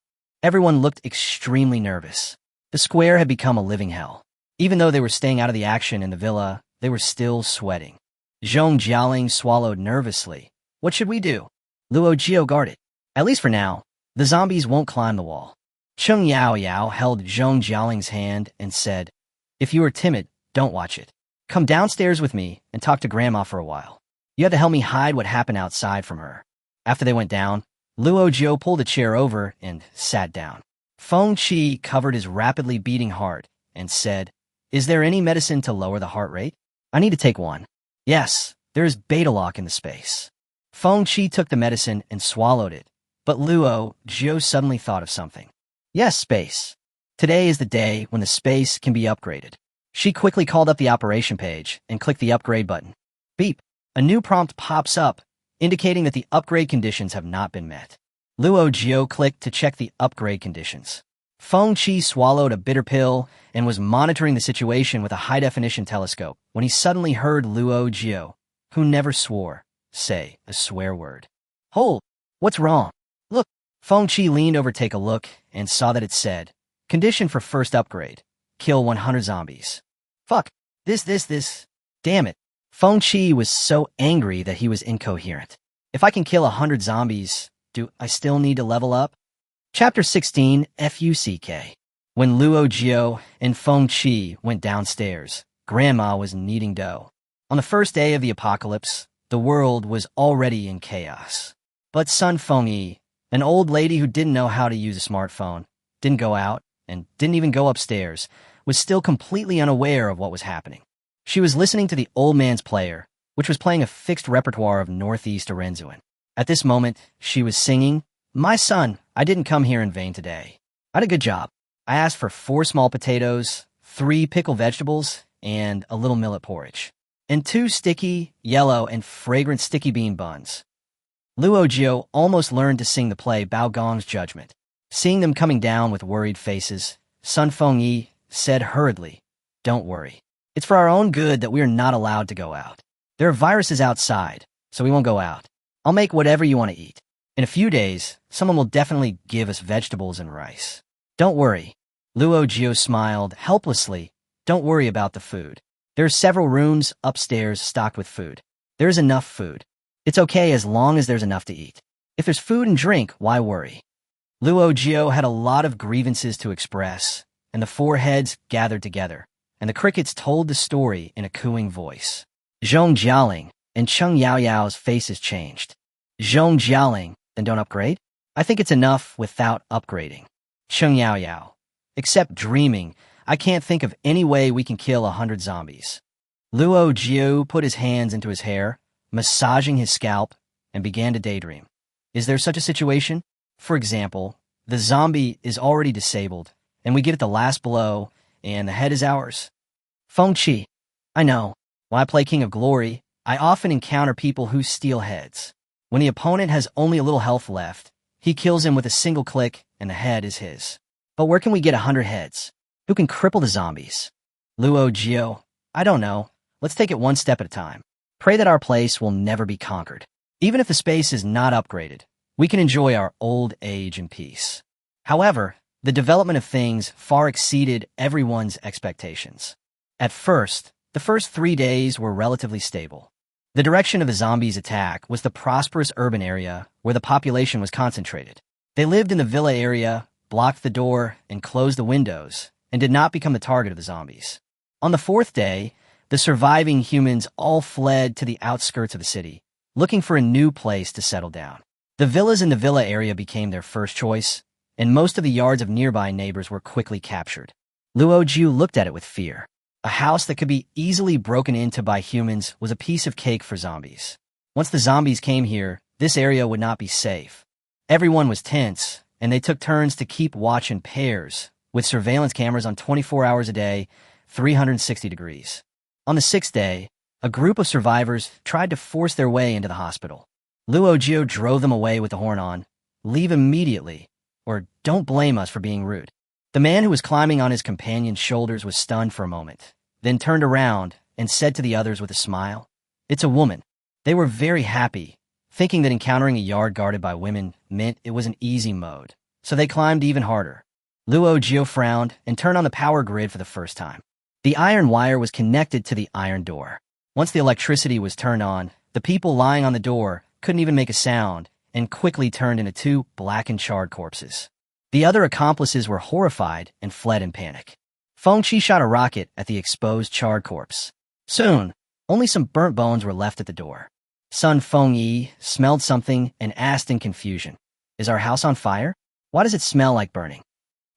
Everyone looked extremely nervous. The square had become a living hell. Even though they were staying out of the action in the villa, they were still sweating. Zhong Jialing swallowed nervously. What should we do? Luo Jiu guarded. At least for now, the zombies won't climb the wall. Cheng Yao held Zhong Jialing's hand and said, If you are timid, don't watch it. Come downstairs with me and talk to Grandma for a while. You have to help me hide what happened outside from her. After they went down, Luo Jiu pulled a chair over and sat down. Feng Qi covered his rapidly beating heart and said, Is there any medicine to lower the heart rate? I need to take one. Yes, there is beta-lock in the space. Feng Qi took the medicine and swallowed it, but Luo Jiu suddenly thought of something. Yes, space. Today is the day when the space can be upgraded. She quickly called up the operation page and clicked the upgrade button. Beep. A new prompt pops up, indicating that the upgrade conditions have not been met. Luo Jiu clicked to check the upgrade conditions. Feng Qi swallowed a bitter pill and was monitoring the situation with a high-definition telescope when he suddenly heard Luo Jiu, who never swore, say a swear word. Hold! What's wrong? Look! Feng Qi leaned over to take a look and saw that it said, Condition for first upgrade. Kill 100 zombies. Fuck. This. Damn it. Feng Qi was so angry that he was incoherent. If I can kill 100 zombies, do I still need to level up? Chapter 16, FUCK. When Luo Jiu and Feng Qi went downstairs, Grandma was kneading dough. On the first day of the apocalypse, the world was already in chaos. But Sun Fengyi, an old lady who didn't know how to use a smartphone, didn't go out, and didn't even go upstairs, was still completely unaware of what was happening. She was listening to the old man's player, which was playing a fixed repertoire of Northeast Arenzuan. At this moment, she was singing, My son, I didn't come here in vain today. I had a good job. I asked for 4 small potatoes, 3 pickled vegetables, and a little millet porridge, and 2 sticky, yellow, and fragrant sticky bean buns. Luo Jiu almost learned to sing the play Bao Gong's Judgment. Seeing them coming down with worried faces, Sun Fengyi said hurriedly, Don't worry. It's for our own good that we are not allowed to go out. There are viruses outside, so we won't go out. I'll make whatever you want to eat. In a few days, someone will definitely give us vegetables and rice. Don't worry. Luo Jiu smiled helplessly. Don't worry about the food. There are several rooms upstairs stocked with food. There is enough food. It's okay as long as there's enough to eat. If there's food and drink, why worry? Luo Jiu had a lot of grievances to express, and the 4 heads gathered together, and the crickets told the story in a cooing voice. Zhong Jialing and Cheng Yao's faces changed. Zhong Jialing, then don't upgrade? I think it's enough without upgrading. Cheng Yao. Except dreaming, I can't think of any way we can kill 100 zombies. Luo Jiu put his hands into his hair, massaging his scalp, and began to daydream. Is there such a situation? For example, the zombie is already disabled, and we give it the last blow, and the head is ours. Feng Qi. I know. When I play King of Glory, I often encounter people who steal heads. When the opponent has only a little health left, he kills him with a single click, and the head is his. But where can we get 100 heads? Who can cripple the zombies? Luo Jiu. I don't know. Let's take it one step at a time. Pray that our place will never be conquered. Even if the space is not upgraded, we can enjoy our old age in peace. However, the development of things far exceeded everyone's expectations. At first, the first 3 days were relatively stable. The direction of the zombies' attack was the prosperous urban area where the population was concentrated. They lived in the villa area, blocked the door, and closed the windows, and did not become the target of the zombies. On the 4th day, the surviving humans all fled to the outskirts of the city, looking for a new place to settle down. The villas in the villa area became their first choice, and most of the yards of nearby neighbors were quickly captured. Luo Jiu looked at it with fear. A house that could be easily broken into by humans was a piece of cake for zombies. Once the zombies came here, this area would not be safe. Everyone was tense, and they took turns to keep watch in pairs, with surveillance cameras on 24 hours a day, 360 degrees. On the 6th day, a group of survivors tried to force their way into the hospital. Luo Jiu drove them away with the horn on. Leave immediately, or don't blame us for being rude. The man who was climbing on his companion's shoulders was stunned for a moment, then turned around and said to the others with a smile, "It's a woman." They were very happy, thinking that encountering a yard guarded by women meant it was an easy mode, so they climbed even harder. Luo Jiu frowned and turned on the power grid for the first time. The iron wire was connected to the iron door. Once the electricity was turned on, the people lying on the door couldn't even make a sound and quickly turned into 2 black and charred corpses. The other accomplices were horrified and fled in panic. Feng Qi shot a rocket at the exposed charred corpse. Soon, only some burnt bones were left at the door. Son Feng Yi smelled something and asked in confusion, "Is our house on fire? Why does it smell like burning?"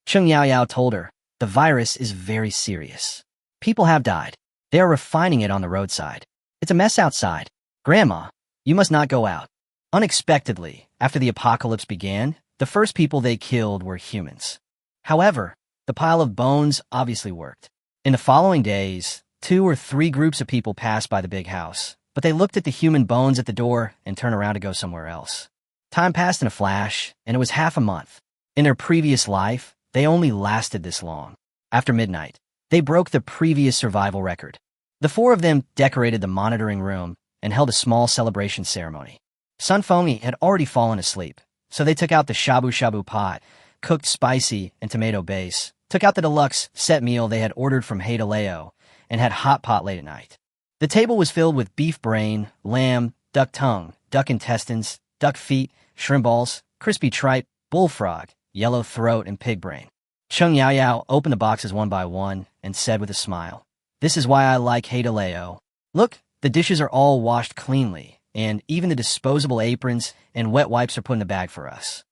Cheng Yaoyao told her, "The virus is very serious. People have died. They are refining it on the roadside. It's a mess outside. Grandma, you must not go out." Unexpectedly, after the apocalypse began, the first people they killed were humans. However, the pile of bones obviously worked. In the following days, 2 or 3 groups of people passed by the big house, but they looked at the human bones at the door and turned around to go somewhere else. Time passed in a flash, and it was half a month. In their previous life, they only lasted this long. After midnight, they broke the previous survival record. The 4 of them decorated the monitoring room and held a small celebration ceremony. Sun Fengyi had already fallen asleep, so they took out the shabu-shabu pot, cooked spicy and tomato base, took out the deluxe set meal they had ordered from Haidaleo, and had hot pot late at night. The table was filled with beef brain, lamb, duck tongue, duck intestines, duck feet, shrimp balls, crispy tripe, bullfrog, yellow throat, and pig brain. Cheng Yaoyao opened the boxes one by one and said with a smile, "This is why I like Haidaleo. Look, the dishes are all washed cleanly, and even the disposable aprons and wet wipes are put in the bag for us.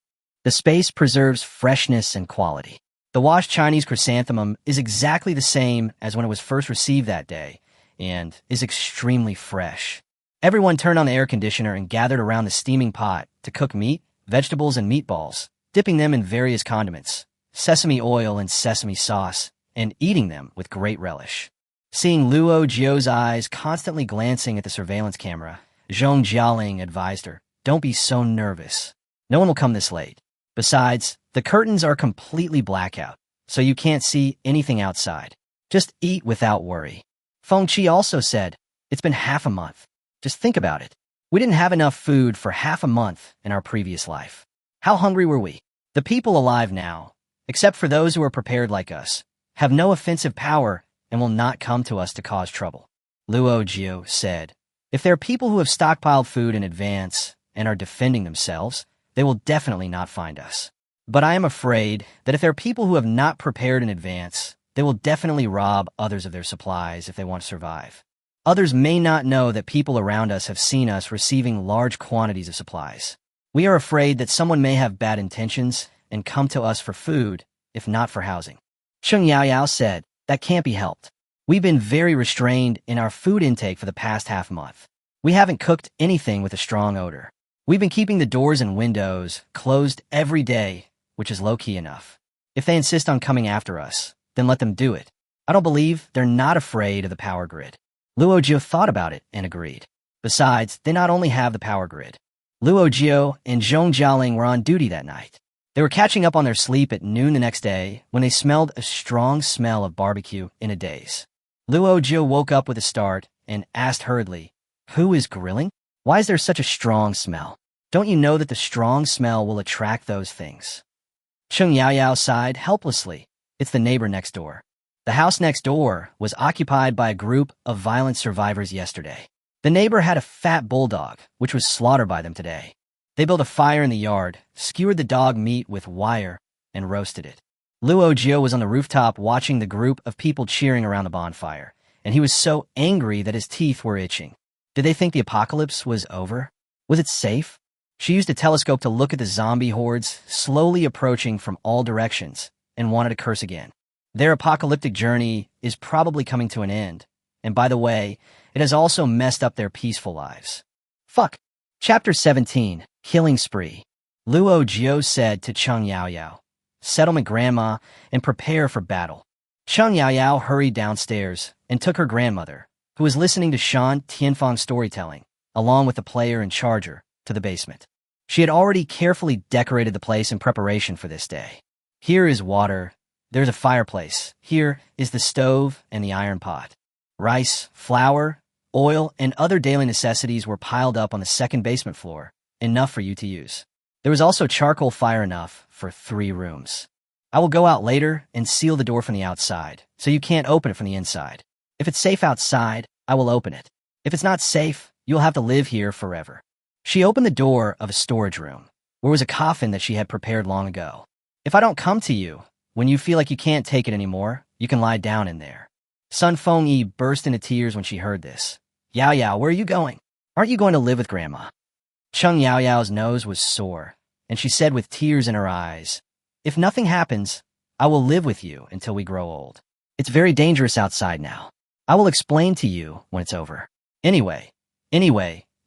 The space preserves freshness and quality. The washed Chinese chrysanthemum is exactly the same as when it was first received that day, and is extremely fresh." Everyone turned on the air conditioner and gathered around the steaming pot to cook meat, vegetables, and meatballs, dipping them in various condiments, sesame oil and sesame sauce, and eating them with great relish. Seeing Luo Jiu's eyes constantly glancing at the surveillance camera, Zhong Jialing advised her, "Don't be so nervous. No one will come this late. Besides, the curtains are completely blackout, so you can't see anything outside. Just eat without worry." Feng Qi also said, "It's been half a month. Just think about it. We didn't have enough food for half a month in our previous life. How hungry were we? The people alive now, except for those who are prepared like us, have no offensive power and will not come to us to cause trouble." Luo Jiu said, "If there are people who have stockpiled food in advance and are defending themselves, they will definitely not find us. But I am afraid that if there are people who have not prepared in advance, they will definitely rob others of their supplies if they want to survive. Others may not know that people around us have seen us receiving large quantities of supplies. We are afraid that someone may have bad intentions and come to us for food, if not for housing." Cheng Yaoyao said, "That can't be helped. We've been very restrained in our food intake for the past half month. We haven't cooked anything with a strong odor. We've been keeping the doors and windows closed every day, which is low-key enough. If they insist on coming after us, then let them do it. I don't believe they're not afraid of the power grid." Luo Jiu thought about it and agreed. Besides, they not only have the power grid. Luo Jiu and Zhong Jialing were on duty that night. They were catching up on their sleep at noon the next day when they smelled a strong smell of barbecue in a daze. Luo Jiu woke up with a start and asked hurriedly, "Who is grilling? Why is there such a strong smell? Don't you know that the strong smell will attract those things?" Cheng Yaoyao sighed helplessly. "It's the neighbor next door." The house next door was occupied by a group of violent survivors yesterday. The neighbor had a fat bulldog, which was slaughtered by them today. They built a fire in the yard, skewered the dog meat with wire, and roasted it. Luo Jiu was on the rooftop watching the group of people cheering around the bonfire, and he was so angry that his teeth were itching. Did they think the apocalypse was over? Was it safe? She used a telescope to look at the zombie hordes slowly approaching from all directions and wanted to curse again. Their apocalyptic journey is probably coming to an end, and by the way, it has also messed up their peaceful lives. Fuck. Chapter 17, Killing Spree. Luo Jiu said to Cheng Yaoyao, "Settlement grandma and prepare for battle." Cheng Yaoyao hurried downstairs and took her grandmother, who was listening to Shan Tianfeng's storytelling, along with the player and charger, to the basement. She had already carefully decorated the place in preparation for this day. Here is water. There's a fireplace. Here is the stove and the iron pot. Rice, flour, oil, and other daily necessities were piled up on the second basement floor, enough for you to use. There was also charcoal fire enough for 3 rooms. I will go out later and seal the door from the outside, so you can't open it from the inside. If it's safe outside, I will open it. If it's not safe, you'll have to live here forever. She opened the door of a storage room, where was a coffin that she had prepared long ago. If I don't come to you, when you feel like you can't take it anymore, you can lie down in there. Sun Feng Qi burst into tears when she heard this. Yao Yao, where are you going? Aren't you going to live with Grandma? Cheng Yaoyao's nose was sore, and she said with tears in her eyes, "If nothing happens, I will live with you until we grow old. It's very dangerous outside now. I will explain to you when it's over. Anyway,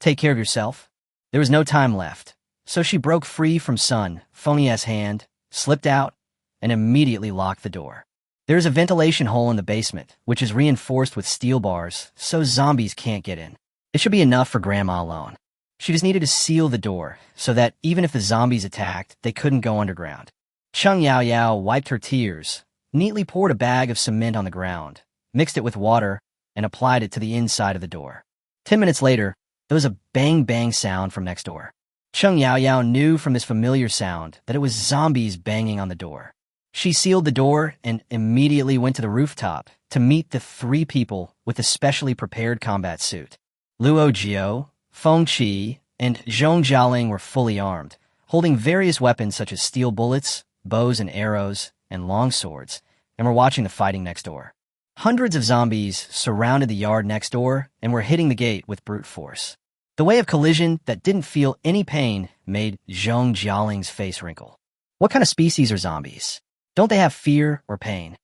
take care of yourself." There was no time left, so she broke free from Sun Fengyi's hand, slipped out, and immediately locked the door. There is a ventilation hole in the basement, which is reinforced with steel bars, so zombies can't get in. It should be enough for Grandma alone. She just needed to seal the door, so that even if the zombies attacked, they couldn't go underground. Cheng Yaoyao wiped her tears, neatly poured a bag of cement on the ground, mixed it with water, and applied it to the inside of the door. 10 minutes later, there was a bang-bang sound from next door. Cheng Yaoyao knew from this familiar sound that it was zombies banging on the door. She sealed the door and immediately went to the rooftop to meet the 3 people with a specially prepared combat suit. Luo Jiu, Feng Qi, and Zhong Jialing were fully armed, holding various weapons such as steel bullets, bows and arrows, and long swords, and were watching the fighting next door. Hundreds of zombies surrounded the yard next door and were hitting the gate with brute force. The way of collision that didn't feel any pain made Zhong Jialing's face wrinkle. What kind of species are zombies? Don't they have fear or pain?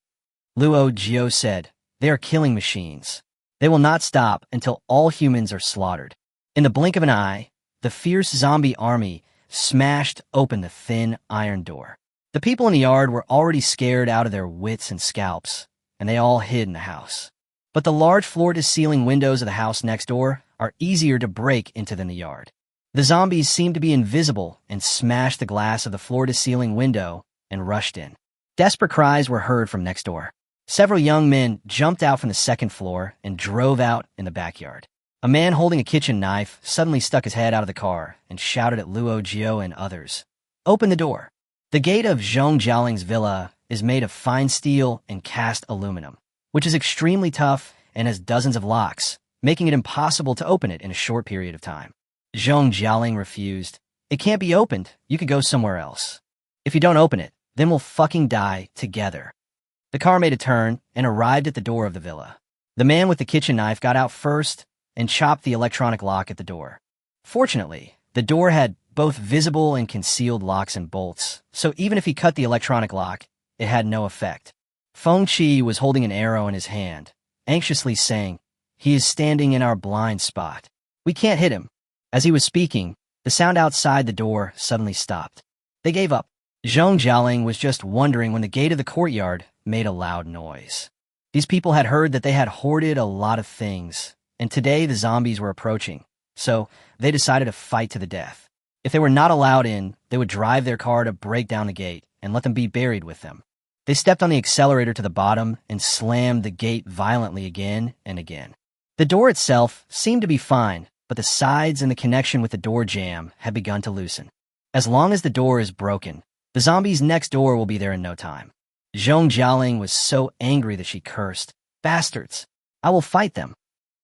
Luo Jiu said, "They are killing machines. They will not stop until all humans are slaughtered." In the blink of an eye, the fierce zombie army smashed open the thin iron door. The people in the yard were already scared out of their wits and scalps, and they all hid in the house. But the large floor-to-ceiling windows of the house next door are easier to break into than the yard. The zombies seemed to be invisible and smashed the glass of the floor-to-ceiling window and rushed in. Desperate cries were heard from next door. Several young men jumped out from the second floor and drove out in the backyard. A man holding a kitchen knife suddenly stuck his head out of the car and shouted at Luo Jiu and others, "Open the door." The gate of Zhong Jialing's villa is made of fine steel and cast aluminum, which is extremely tough and has dozens of locks, making it impossible to open it in a short period of time. Zhong Jialing refused. "It can't be opened. You could go somewhere else. If you don't open it, then we'll fucking die together." The car made a turn and arrived at the door of the villa. The man with the kitchen knife got out first and chopped the electronic lock at the door. Fortunately, the door had both visible and concealed locks and bolts, so even if he cut the electronic lock, it had no effect. Feng Qi was holding an arrow in his hand, anxiously saying, "He is standing in our blind spot. We can't hit him." As he was speaking, the sound outside the door suddenly stopped. They gave up. Zhong Jialing was just wondering when the gate of the courtyard made a loud noise. These people had heard that they had hoarded a lot of things, and today the zombies were approaching, so they decided to fight to the death. If they were not allowed in, they would drive their car to break down the gate and let them be buried with them. They stepped on the accelerator to the bottom and slammed the gate violently again and again. The door itself seemed to be fine, but the sides and the connection with the door jamb had begun to loosen. As long as the door is broken, the zombies next door will be there in no time. Zhong Jialing was so angry that she cursed, "Bastards! I will fight them."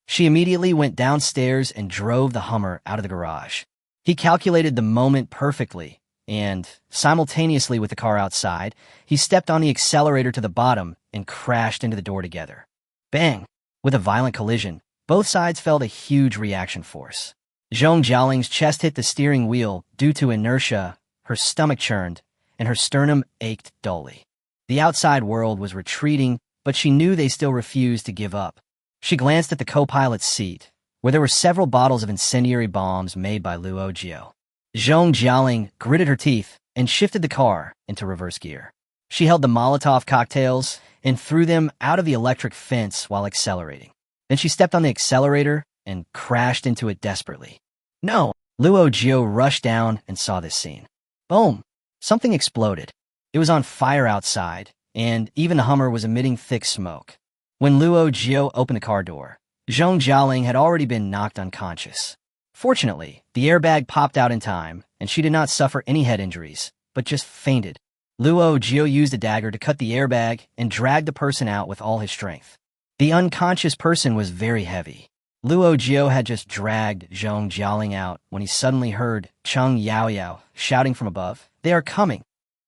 She immediately went downstairs and drove the Hummer out of the garage. He calculated the moment perfectly, and, simultaneously with the car outside, he stepped on the accelerator to the bottom and crashed into the door together. Bang! With a violent collision, both sides felt a huge reaction force. Zhong Jialing's chest hit the steering wheel due to inertia, her stomach churned, and her sternum ached dully. The outside world was retreating, but she knew they still refused to give up. She glanced at the co-pilot's seat, where there were several bottles of incendiary bombs made by Luo Jiu. Zhong Jialing gritted her teeth and shifted the car into reverse gear. She held the Molotov cocktails and threw them out of the electric fence while accelerating. Then she stepped on the accelerator and crashed into it desperately. No! Luo Jiu rushed down and saw this scene. Boom! Something exploded. It was on fire outside, and even the Hummer was emitting thick smoke. When Luo Jiu opened the car door, Zhong Jialing had already been knocked unconscious. Fortunately, the airbag popped out in time, and she did not suffer any head injuries, but just fainted. Luo Jiu used a dagger to cut the airbag and dragged the person out with all his strength. The unconscious person was very heavy. Luo Jiu had just dragged Zhong Jialing out when he suddenly heard Cheng Yaoyao shouting from above, "They are coming!"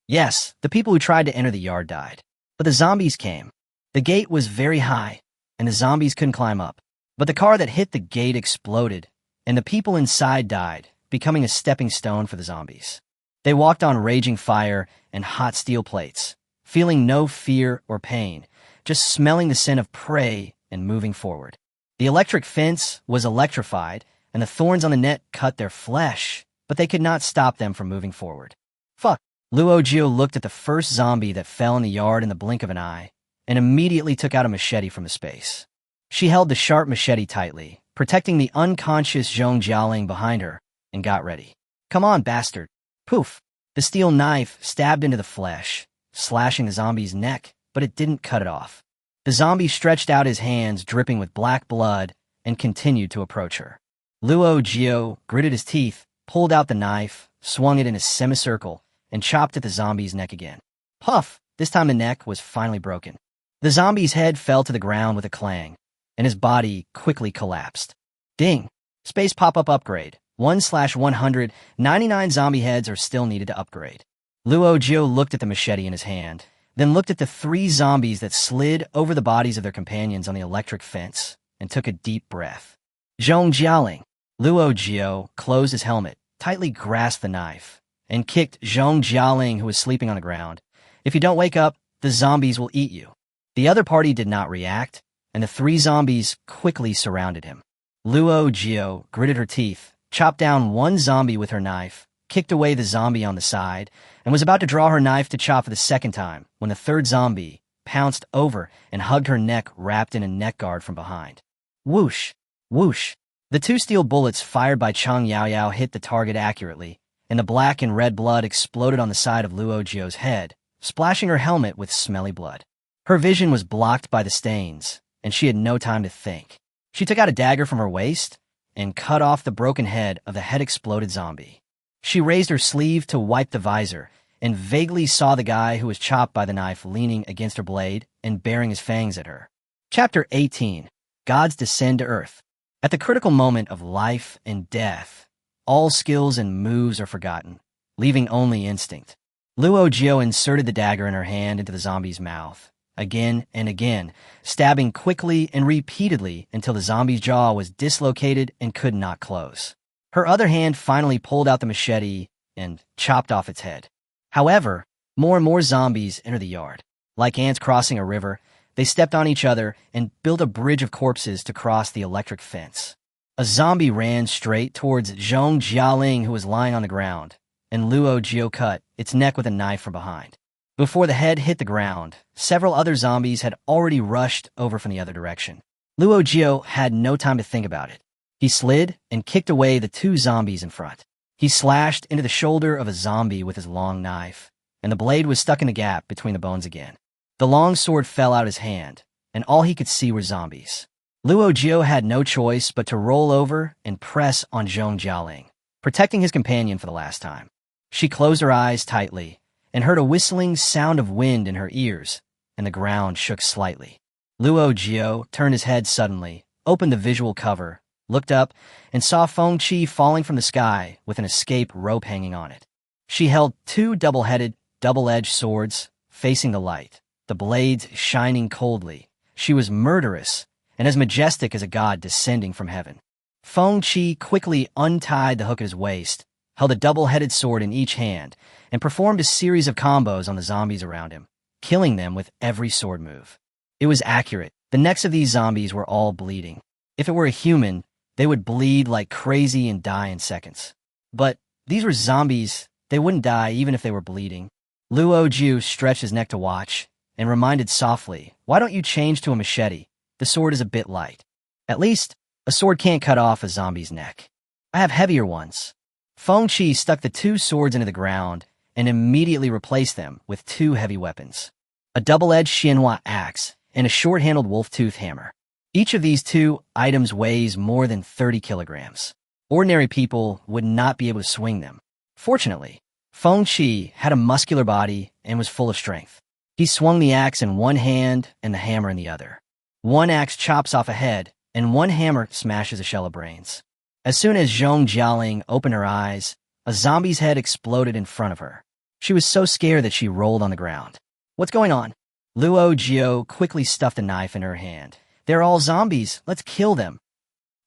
Yes, the people who tried to enter the yard died. But the zombies came. The gate was very high, and the zombies couldn't climb up. But the car that hit the gate exploded, and the people inside died, becoming a stepping stone for the zombies. They walked on raging fire and hot steel plates, feeling no fear or pain, just smelling the scent of prey and moving forward. The electric fence was electrified, and the thorns on the net cut their flesh, but they could not stop them from moving forward. Fuck! Luo Jiu looked at the first zombie that fell in the yard in the blink of an eye, and immediately took out a machete from the space. She held the sharp machete tightly, protecting the unconscious Zhong Jialing behind her, and got ready. Come on, bastard! Poof! The steel knife stabbed into the flesh, slashing the zombie's neck, but it didn't cut it off. The zombie stretched out his hands dripping with black blood and continued to approach her. Luo Jiu gritted his teeth, pulled out the knife, swung it in a semicircle, and chopped at the zombie's neck again. Puff! This time the neck was finally broken. The zombie's head fell to the ground with a clang, and his body quickly collapsed. Ding! Space pop-up upgrade. 1/100, 99 zombie heads are still needed to upgrade. Luo Jiu looked at the machete in his hand, then looked at the 3 zombies that slid over the bodies of their companions on the electric fence, and took a deep breath. Zhong Jialing. Luo Jiu closed his helmet, tightly grasped the knife, and kicked Zhong Jialing, who was sleeping on the ground. If you don't wake up, the zombies will eat you. The other party did not react, and the 3 zombies quickly surrounded him. Luo Jiu gritted her teeth, chopped down 1 zombie with her knife, kicked away the zombie on the side, and was about to draw her knife to chop for the second time when the 3rd zombie pounced over and hugged her neck wrapped in a neck guard from behind. Whoosh! Whoosh! The 2 steel bullets fired by Cheng Yaoyao hit the target accurately, and the black and red blood exploded on the side of Luo Jiu's head, splashing her helmet with smelly blood. Her vision was blocked by the stains, and she had no time to think. She took out a dagger from her waist and cut off the broken head of the head-exploded zombie. She raised her sleeve to wipe the visor and vaguely saw the guy who was chopped by the knife leaning against her blade and baring his fangs at her. Chapter 18. Gods Descend to Earth. At the critical moment of life and death, all skills and moves are forgotten, leaving only instinct. Luo Jiu inserted the dagger in her hand into the zombie's mouth, again and again, stabbing quickly and repeatedly until the zombie's jaw was dislocated and could not close. Her other hand finally pulled out the machete and chopped off its head. However, more and more zombies entered the yard. Like ants crossing a river, they stepped on each other and built a bridge of corpses to cross the electric fence. A zombie ran straight towards Zhong Jialing, who was lying on the ground, and Luo Jiu cut its neck with a knife from behind. Before the head hit the ground, several other zombies had already rushed over from the other direction. Luo Jiu had no time to think about it. He slid and kicked away the 2 zombies in front. He slashed into the shoulder of a zombie with his long knife, and the blade was stuck in the gap between the bones again. The long sword fell out his hand, and all he could see were zombies. Luo Jiu had no choice but to roll over and press on Zhong Jialing, protecting his companion for the last time. She closed her eyes tightly and heard a whistling sound of wind in her ears, and the ground shook slightly. Luo Jiu turned his head suddenly, opened the visual cover, looked up, and saw Feng Qi falling from the sky with an escape rope hanging on it. She held 2 double-headed, double-edged swords facing the light, the blades shining coldly. She was murderous and as majestic as a god descending from heaven. Feng Qi quickly untied the hook at his waist, held a double-headed sword in each hand, and performed a series of combos on the zombies around him, killing them with every sword move. It was accurate. The necks of these zombies were all bleeding. If it were a human, they would bleed like crazy and die in seconds. But these were zombies. They wouldn't die even if they were bleeding. Luo Jiu stretched his neck to watch and reminded softly, "Why don't you change to a machete? The sword is a bit light. At least, a sword can't cut off a zombie's neck. I have heavier ones." Feng Qi stuck the two swords into the ground and immediately replaced them with two heavy weapons, a double-edged Xianhua axe and a short-handled wolf-tooth hammer. Each of these two items weighs more than 30 kilograms. Ordinary people would not be able to swing them. Fortunately, Feng Qi had a muscular body and was full of strength. He swung the axe in one hand and the hammer in the other. One axe chops off a head, and one hammer smashes a shell of brains. As soon as Zhong Jialing opened her eyes, a zombie's head exploded in front of her. She was so scared that she rolled on the ground. "What's going on?" Luo Jiu quickly stuffed a knife in her hand. "They're all zombies. Let's kill them."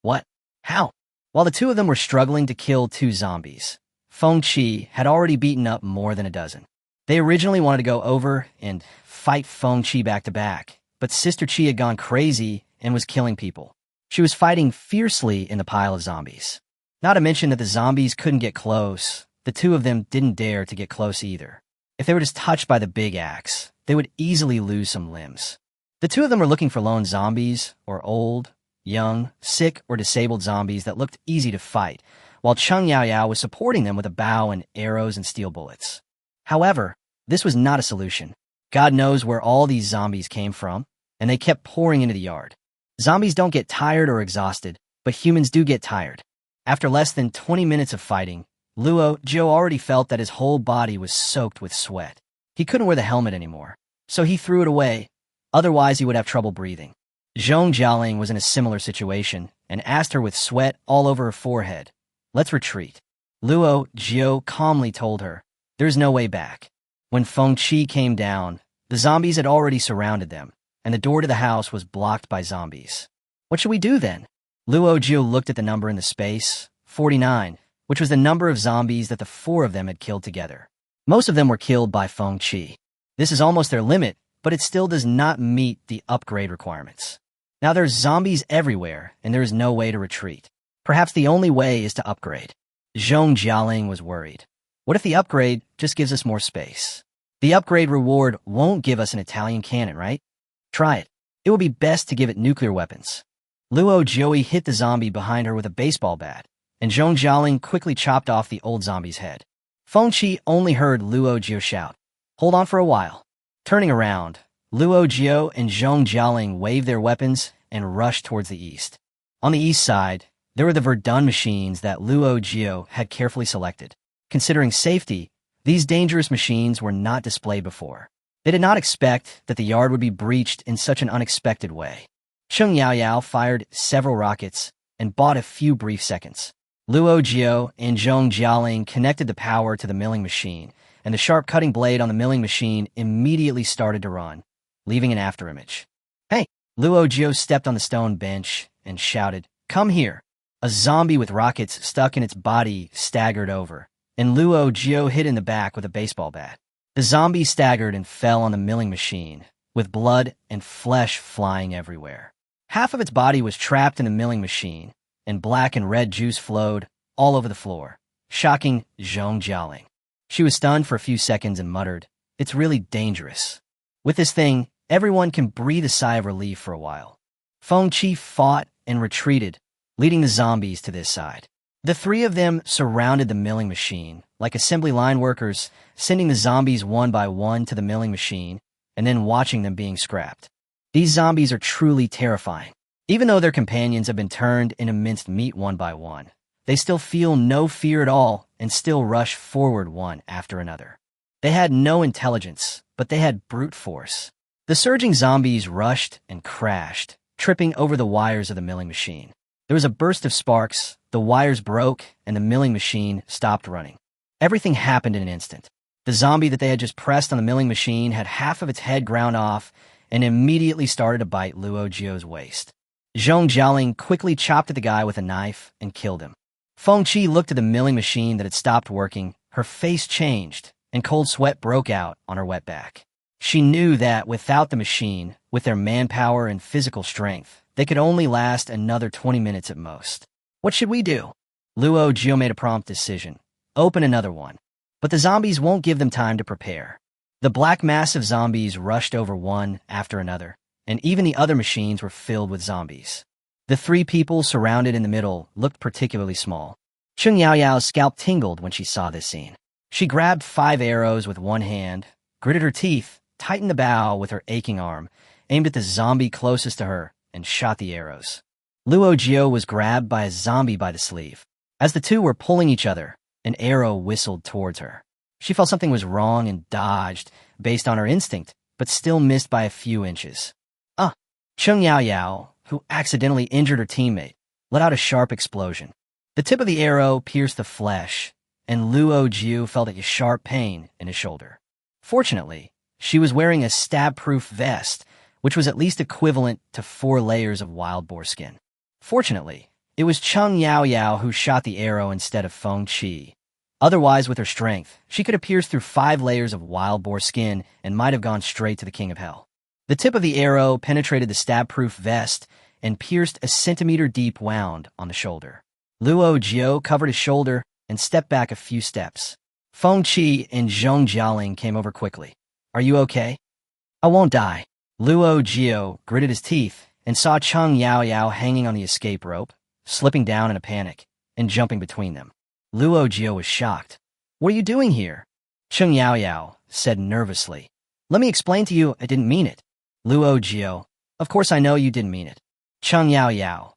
"What? How?" While the two of them were struggling to kill two zombies, Feng Qi had already beaten up more than a dozen. They originally wanted to go over and fight Feng Qi back to back, but Sister Qi had gone crazy and was killing people. She was fighting fiercely in the pile of zombies. Not to mention that the zombies couldn't get close. The two of them didn't dare to get close either. If they were just touched by the big axe, they would easily lose some limbs. The two of them were looking for lone zombies, or old, young, sick, or disabled zombies that looked easy to fight, while Cheng Yaoyao was supporting them with a bow and arrows and steel bullets. However, this was not a solution. God knows where all these zombies came from, and they kept pouring into the yard. Zombies don't get tired or exhausted, but humans do get tired. After less than 20 minutes of fighting, Luo Jiu already felt that his whole body was soaked with sweat. He couldn't wear the helmet anymore, so he threw it away. Otherwise, he would have trouble breathing. Zhong Jialing was in a similar situation and asked her with sweat all over her forehead, "Let's retreat." Luo Jiu calmly told her, "There's no way back." When Feng Qi came down, the zombies had already surrounded them, and the door to the house was blocked by zombies. "What should we do then?" Luo Jiu looked at the number in the space, 49, which was the number of zombies that the four of them had killed together. Most of them were killed by Feng Qi. This is almost their limit, but it still does not meet the upgrade requirements. Now there's zombies everywhere, and there is no way to retreat. Perhaps the only way is to upgrade. Zhong Jialing was worried. What if the upgrade just gives us more space? The upgrade reward won't give us an Italian cannon, right? Try it. It would be best to give it nuclear weapons. Luo Jiu hit the zombie behind her with a baseball bat, and Zhong Jialing quickly chopped off the old zombie's head. Feng Qi only heard Luo Jiu shout, "Hold on for a while." Turning around, Luo Jiu and Zhong Jialing waved their weapons and rushed towards the east. On the east side, there were the Verdun machines that Luo Jiu had carefully selected. Considering safety, these dangerous machines were not displayed before. They did not expect that the yard would be breached in such an unexpected way. Cheng Yaoyao fired several rockets and bought a few brief seconds. Luo Jiu and Zhong Jialing connected the power to the milling machine, and the sharp cutting blade on the milling machine immediately started to run, leaving an afterimage. "Hey!" Luo Jiu stepped on the stone bench and shouted, "Come here!" A zombie with rockets stuck in its body staggered over, and Luo Jiu hit in the back with a baseball bat. The zombie staggered and fell on the milling machine, with blood and flesh flying everywhere. Half of its body was trapped in the milling machine, and black and red juice flowed all over the floor, shocking Zhong Jialing. She was stunned for a few seconds and muttered, "It's really dangerous. With this thing, everyone can breathe a sigh of relief for a while." Feng Qi fought and retreated, leading the zombies to this side. The three of them surrounded the milling machine, like assembly line workers, sending the zombies one by one to the milling machine, and then watching them being scrapped. These zombies are truly terrifying. Even though their companions have been turned into minced meat one by one, they still feel no fear at all and still rush forward one after another. They had no intelligence, but they had brute force. The surging zombies rushed and crashed, tripping over the wires of the milling machine. There was a burst of sparks, the wires broke, and the milling machine stopped running. Everything happened in an instant. The zombie that they had just pressed on the milling machine had half of its head ground off and immediately started to bite Luo Jiu's waist. Zhong Jialing quickly chopped at the guy with a knife and killed him. Feng Qi looked at the milling machine that had stopped working. Her face changed, and cold sweat broke out on her wet back. She knew that without the machine, with their manpower and physical strength, they could only last another 20 minutes at most. What should we do? Luo Jiu made a prompt decision. Open another one. But the zombies won't give them time to prepare. The black mass of zombies rushed over one after another, and even the other machines were filled with zombies. The three people surrounded in the middle looked particularly small. Cheng Yaoyao's scalp tingled when she saw this scene. She grabbed 5 arrows with one hand, gritted her teeth, tightened the bow with her aching arm, aimed at the zombie closest to her, and shot the arrows. Luo Jiu was grabbed by a zombie by the sleeve. As the two were pulling each other, an arrow whistled towards her. She felt something was wrong and dodged, based on her instinct, but still missed by a few inches. Cheng Yaoyao, who accidentally injured her teammate, let out a sharp explosion. The tip of the arrow pierced the flesh, and Luo Jiu felt a sharp pain in his shoulder. Fortunately, she was wearing a stab-proof vest, which was at least equivalent to 4 layers of wild boar skin. Fortunately, it was Cheng Yaoyao who shot the arrow instead of Feng Qi. Otherwise, with her strength, she could have pierced through 5 layers of wild boar skin and might have gone straight to the King of Hell. The tip of the arrow penetrated the stab-proof vest and pierced a centimeter-deep wound on the shoulder. Luo Jiu covered his shoulder and stepped back a few steps. Feng Qi and Zhong Jialing came over quickly. Are you okay? I won't die. Luo Jiu gritted his teeth and saw Cheng Yaoyao hanging on the escape rope, slipping down in a panic, and jumping between them. Luo Jiu was shocked. What are you doing here? Cheng Yaoyao said nervously. Let me explain to you, I didn't mean it. Luo Jiu, of course I know you didn't mean it. Cheng Yaoyao,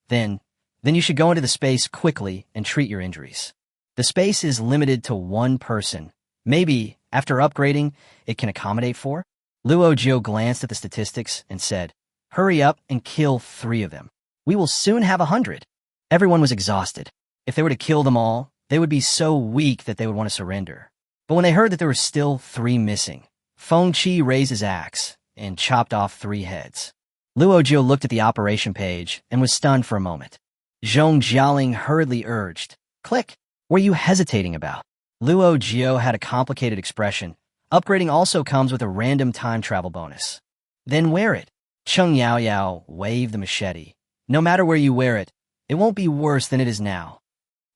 then you should go into the space quickly and treat your injuries. The space is limited to 1 person. Maybe, after upgrading, it can accommodate 4? Luo Jiu glanced at the statistics and said, hurry up and kill 3 of them. We will soon have 100. Everyone was exhausted. If they were to kill them all, they would be so weak that they would want to surrender. But when they heard that there were still 3 missing, Feng Qi raised his axe and chopped off 3 heads. Luo Jiu looked at the operation page and was stunned for a moment. Zhong Jialing hurriedly urged, click, what are you hesitating about? Luo Jiu had a complicated expression. Upgrading also comes with a random time travel bonus. Then wear it. Cheng Yaoyao waved the machete. No matter where you wear it, it won't be worse than it is now.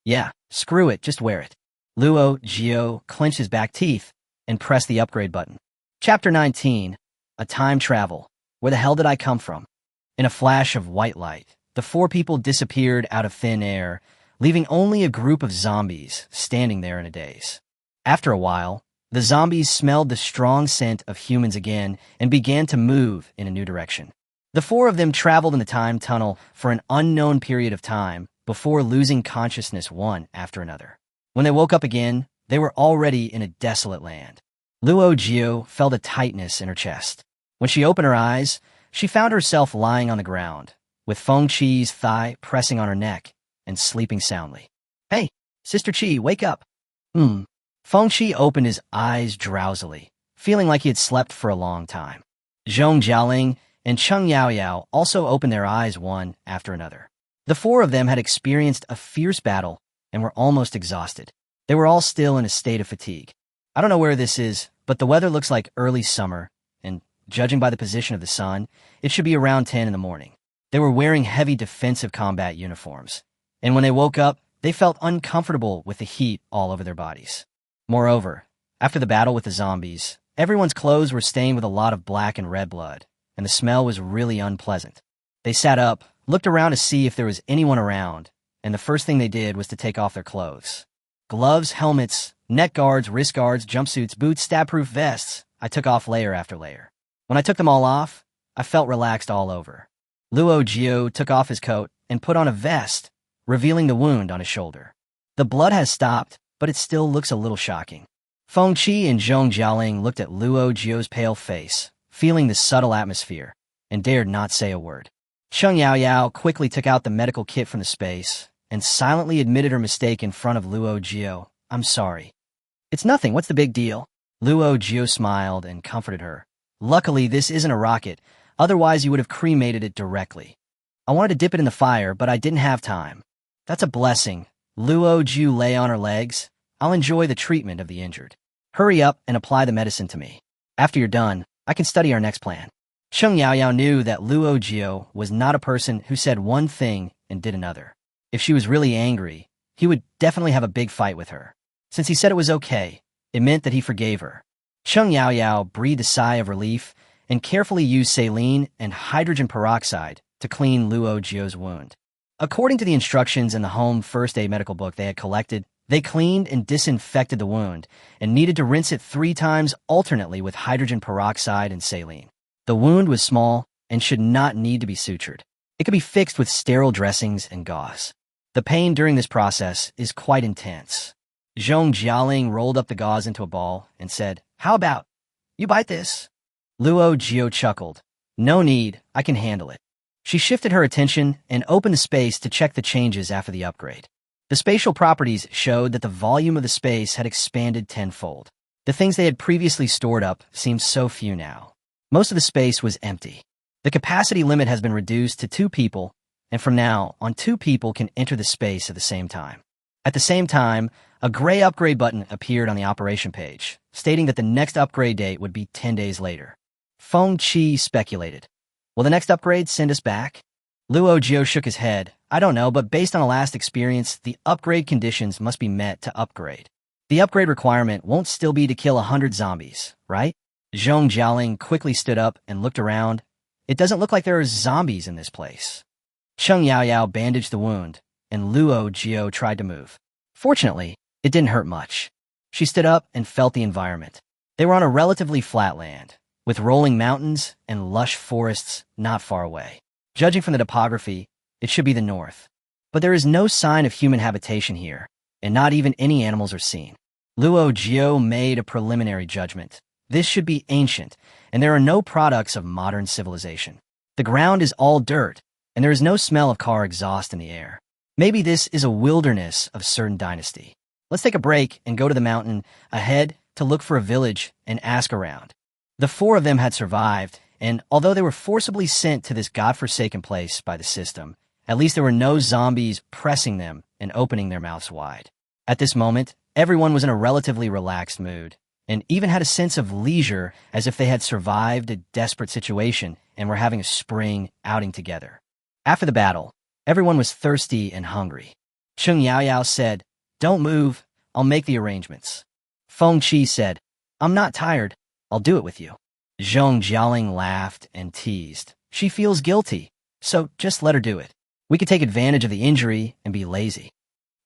Yeah, screw it, just wear it. Luo Jiu clenched his back teeth and pressed the upgrade button. Chapter 19, A Time Travel. Where the hell did I come from? In a flash of white light, the 4 people disappeared out of thin air, leaving only a group of zombies standing there in a daze. After a while, the zombies smelled the strong scent of humans again and began to move in a new direction. The 4 of them traveled in the time tunnel for an unknown period of time before losing consciousness one after another. When they woke up again, they were already in a desolate land. Luo Jiu felt a tightness in her chest. When she opened her eyes, she found herself lying on the ground, with Feng Qi's thigh pressing on her neck and sleeping soundly. Hey, Sister Qi, wake up. Feng Qi opened his eyes drowsily, feeling like he had slept for a long time. Zhong Jialing and Cheng Yaoyao also opened their eyes one after another. The 4 of them had experienced a fierce battle and were almost exhausted. They were all still in a state of fatigue. I don't know where this is, but the weather looks like early summer, and judging by the position of the sun, it should be around 10 in the morning. They were wearing heavy defensive combat uniforms, and when they woke up, they felt uncomfortable with the heat all over their bodies. Moreover, after the battle with the zombies, everyone's clothes were stained with a lot of black and red blood, and the smell was really unpleasant. They sat up, looked around to see if there was anyone around, and the first thing they did was to take off their clothes. Gloves, helmets, neck guards, wrist guards, jumpsuits, boots, stab-proof vests. I took off layer after layer. When I took them all off, I felt relaxed all over. Luo Jiu took off his coat and put on a vest, revealing the wound on his shoulder. The blood has stopped, but it still looks a little shocking. Feng Qi and Zhong Jialing looked at Luo Jiu's pale face, feeling the subtle atmosphere, and dared not say a word. Cheng Yaoyao quickly took out the medical kit from the space and silently admitted her mistake in front of Luo Jiu. I'm sorry. It's nothing, what's the big deal? Luo Jiu smiled and comforted her. Luckily, this isn't a rocket, otherwise you would have cremated it directly. I wanted to dip it in the fire, but I didn't have time. That's a blessing. Luo Jiu lay on her legs. I'll enjoy the treatment of the injured. Hurry up and apply the medicine to me. After you're done, I can study our next plan. Cheng Yaoyao knew that Luo Jiu was not a person who said one thing and did another. If she was really angry, he would definitely have a big fight with her. Since he said it was okay, it meant that he forgave her. Cheng Yaoyao breathed a sigh of relief and carefully used saline and hydrogen peroxide to clean Luo Jiu's wound. According to the instructions in the home first aid medical book they had collected, they cleaned and disinfected the wound and needed to rinse it 3 times alternately with hydrogen peroxide and saline. The wound was small and should not need to be sutured. It could be fixed with sterile dressings and gauze. The pain during this process is quite intense. Zhong Jialing rolled up the gauze into a ball and said, "How about you bite this?" Luo Jiu chuckled. "No need, I can handle it." She shifted her attention and opened the space to check the changes after the upgrade. The spatial properties showed that the volume of the space had expanded tenfold. The things they had previously stored up seemed so few now. Most of the space was empty. The capacity limit has been reduced to 2 people, and from now on 2 people can enter the space at the same time. At the same time, a gray upgrade button appeared on the operation page, stating that the next upgrade date would be 10 days later. Feng Qi speculated, "Will the next upgrade send us back?" Luo Jiu shook his head. "I don't know, but based on a last experience, the upgrade conditions must be met to upgrade. The upgrade requirement won't still be to kill 100 zombies, right?" Zhong Jialing quickly stood up and looked around. "It doesn't look like there are zombies in this place." Cheng Yaoyao bandaged the wound, and Luo Jiu tried to move. Fortunately, it didn't hurt much. She stood up and felt the environment. They were on a relatively flat land, with rolling mountains and lush forests not far away. Judging from the topography, it should be the north. But there is no sign of human habitation here, and not even any animals are seen. Luo Jiu made a preliminary judgment. This should be ancient, and there are no products of modern civilization. The ground is all dirt, and there is no smell of car exhaust in the air. Maybe this is a wilderness of certain dynasty. Let's take a break and go to the mountain ahead to look for a village and ask around. The 4 of them had survived, and although they were forcibly sent to this godforsaken place by the system, at least there were no zombies pressing them and opening their mouths wide. At this moment, everyone was in a relatively relaxed mood, and even had a sense of leisure as if they had survived a desperate situation and were having a spring outing together. After the battle, everyone was thirsty and hungry. Cheng Yaoyao said, "Don't move, I'll make the arrangements." Feng Qi said, "I'm not tired, I'll do it with you." Zhong Jialing laughed and teased. "She feels guilty, so just let her do it. We could take advantage of the injury and be lazy."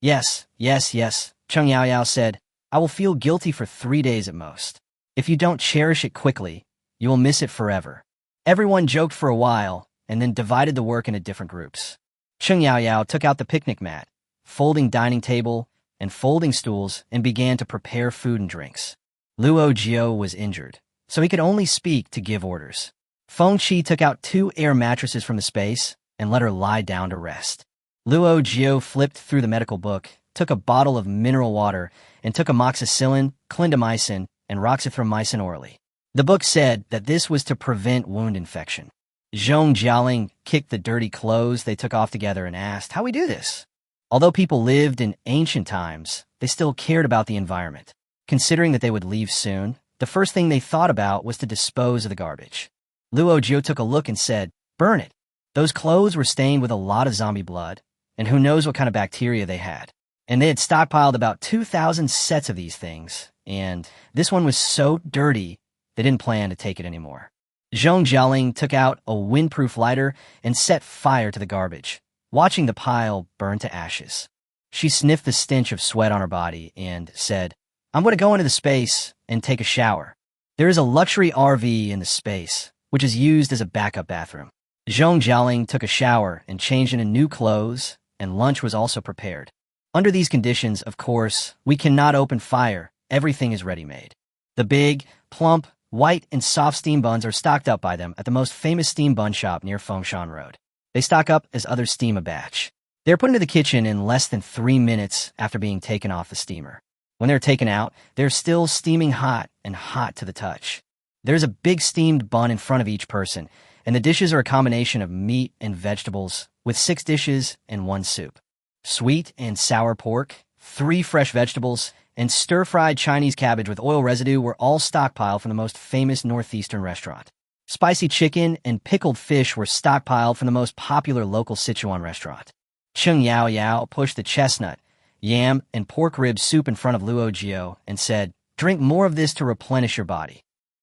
Yes, Cheng Yaoyao said, "I will feel guilty for 3 days at most. If you don't cherish it quickly, you will miss it forever." Everyone joked for a while and then divided the work into different groups. Cheng Yaoyao took out the picnic mat, folding dining table, and folding stools and began to prepare food and drinks. Luo Jiu was injured, so he could only speak to give orders. Feng Qi took out 2 air mattresses from the space and let her lie down to rest. Luo Jiu flipped through the medical book, took a bottle of mineral water, and took amoxicillin, clindamycin, and roxithromycin orally. The book said that this was to prevent wound infection. Zhong Jialing kicked the dirty clothes they took off together and asked, "How we do this?" Although people lived in ancient times, they still cared about the environment. Considering that they would leave soon, the first thing they thought about was to dispose of the garbage. Luo Jiu took a look and said, "Burn it." Those clothes were stained with a lot of zombie blood, and who knows what kind of bacteria they had. And they had stockpiled about 2,000 sets of these things, and this one was so dirty, they didn't plan to take it anymore. Zhong Jialing took out a windproof lighter and set fire to the garbage, watching the pile burn to ashes. She sniffed the stench of sweat on her body and said, "I'm going to go into the space and take a shower. There is a luxury RV in the space, which is used as a backup bathroom." Zhong Jialing took a shower and changed into new clothes, and lunch was also prepared. Under these conditions, of course, we cannot open fire. Everything is ready-made. The big, plump, white, and soft steam buns are stocked up by them at the most famous steam bun shop near Fengshan Road. They stock up as others steam a batch. They are put into the kitchen in less than 3 minutes after being taken off the steamer. When they're taken out, they're still steaming hot and hot to the touch. There's a big steamed bun in front of each person, and the dishes are a combination of meat and vegetables, with 6 dishes and 1 soup. Sweet and sour pork, 3 fresh vegetables, and stir-fried Chinese cabbage with oil residue were all stockpiled from the most famous northeastern restaurant. Spicy chicken and pickled fish were stockpiled from the most popular local Sichuan restaurant. Cheng Yao Yao pushed the chestnut, yam, and pork rib soup in front of Luo Jiu and said, "Drink more of this to replenish your body."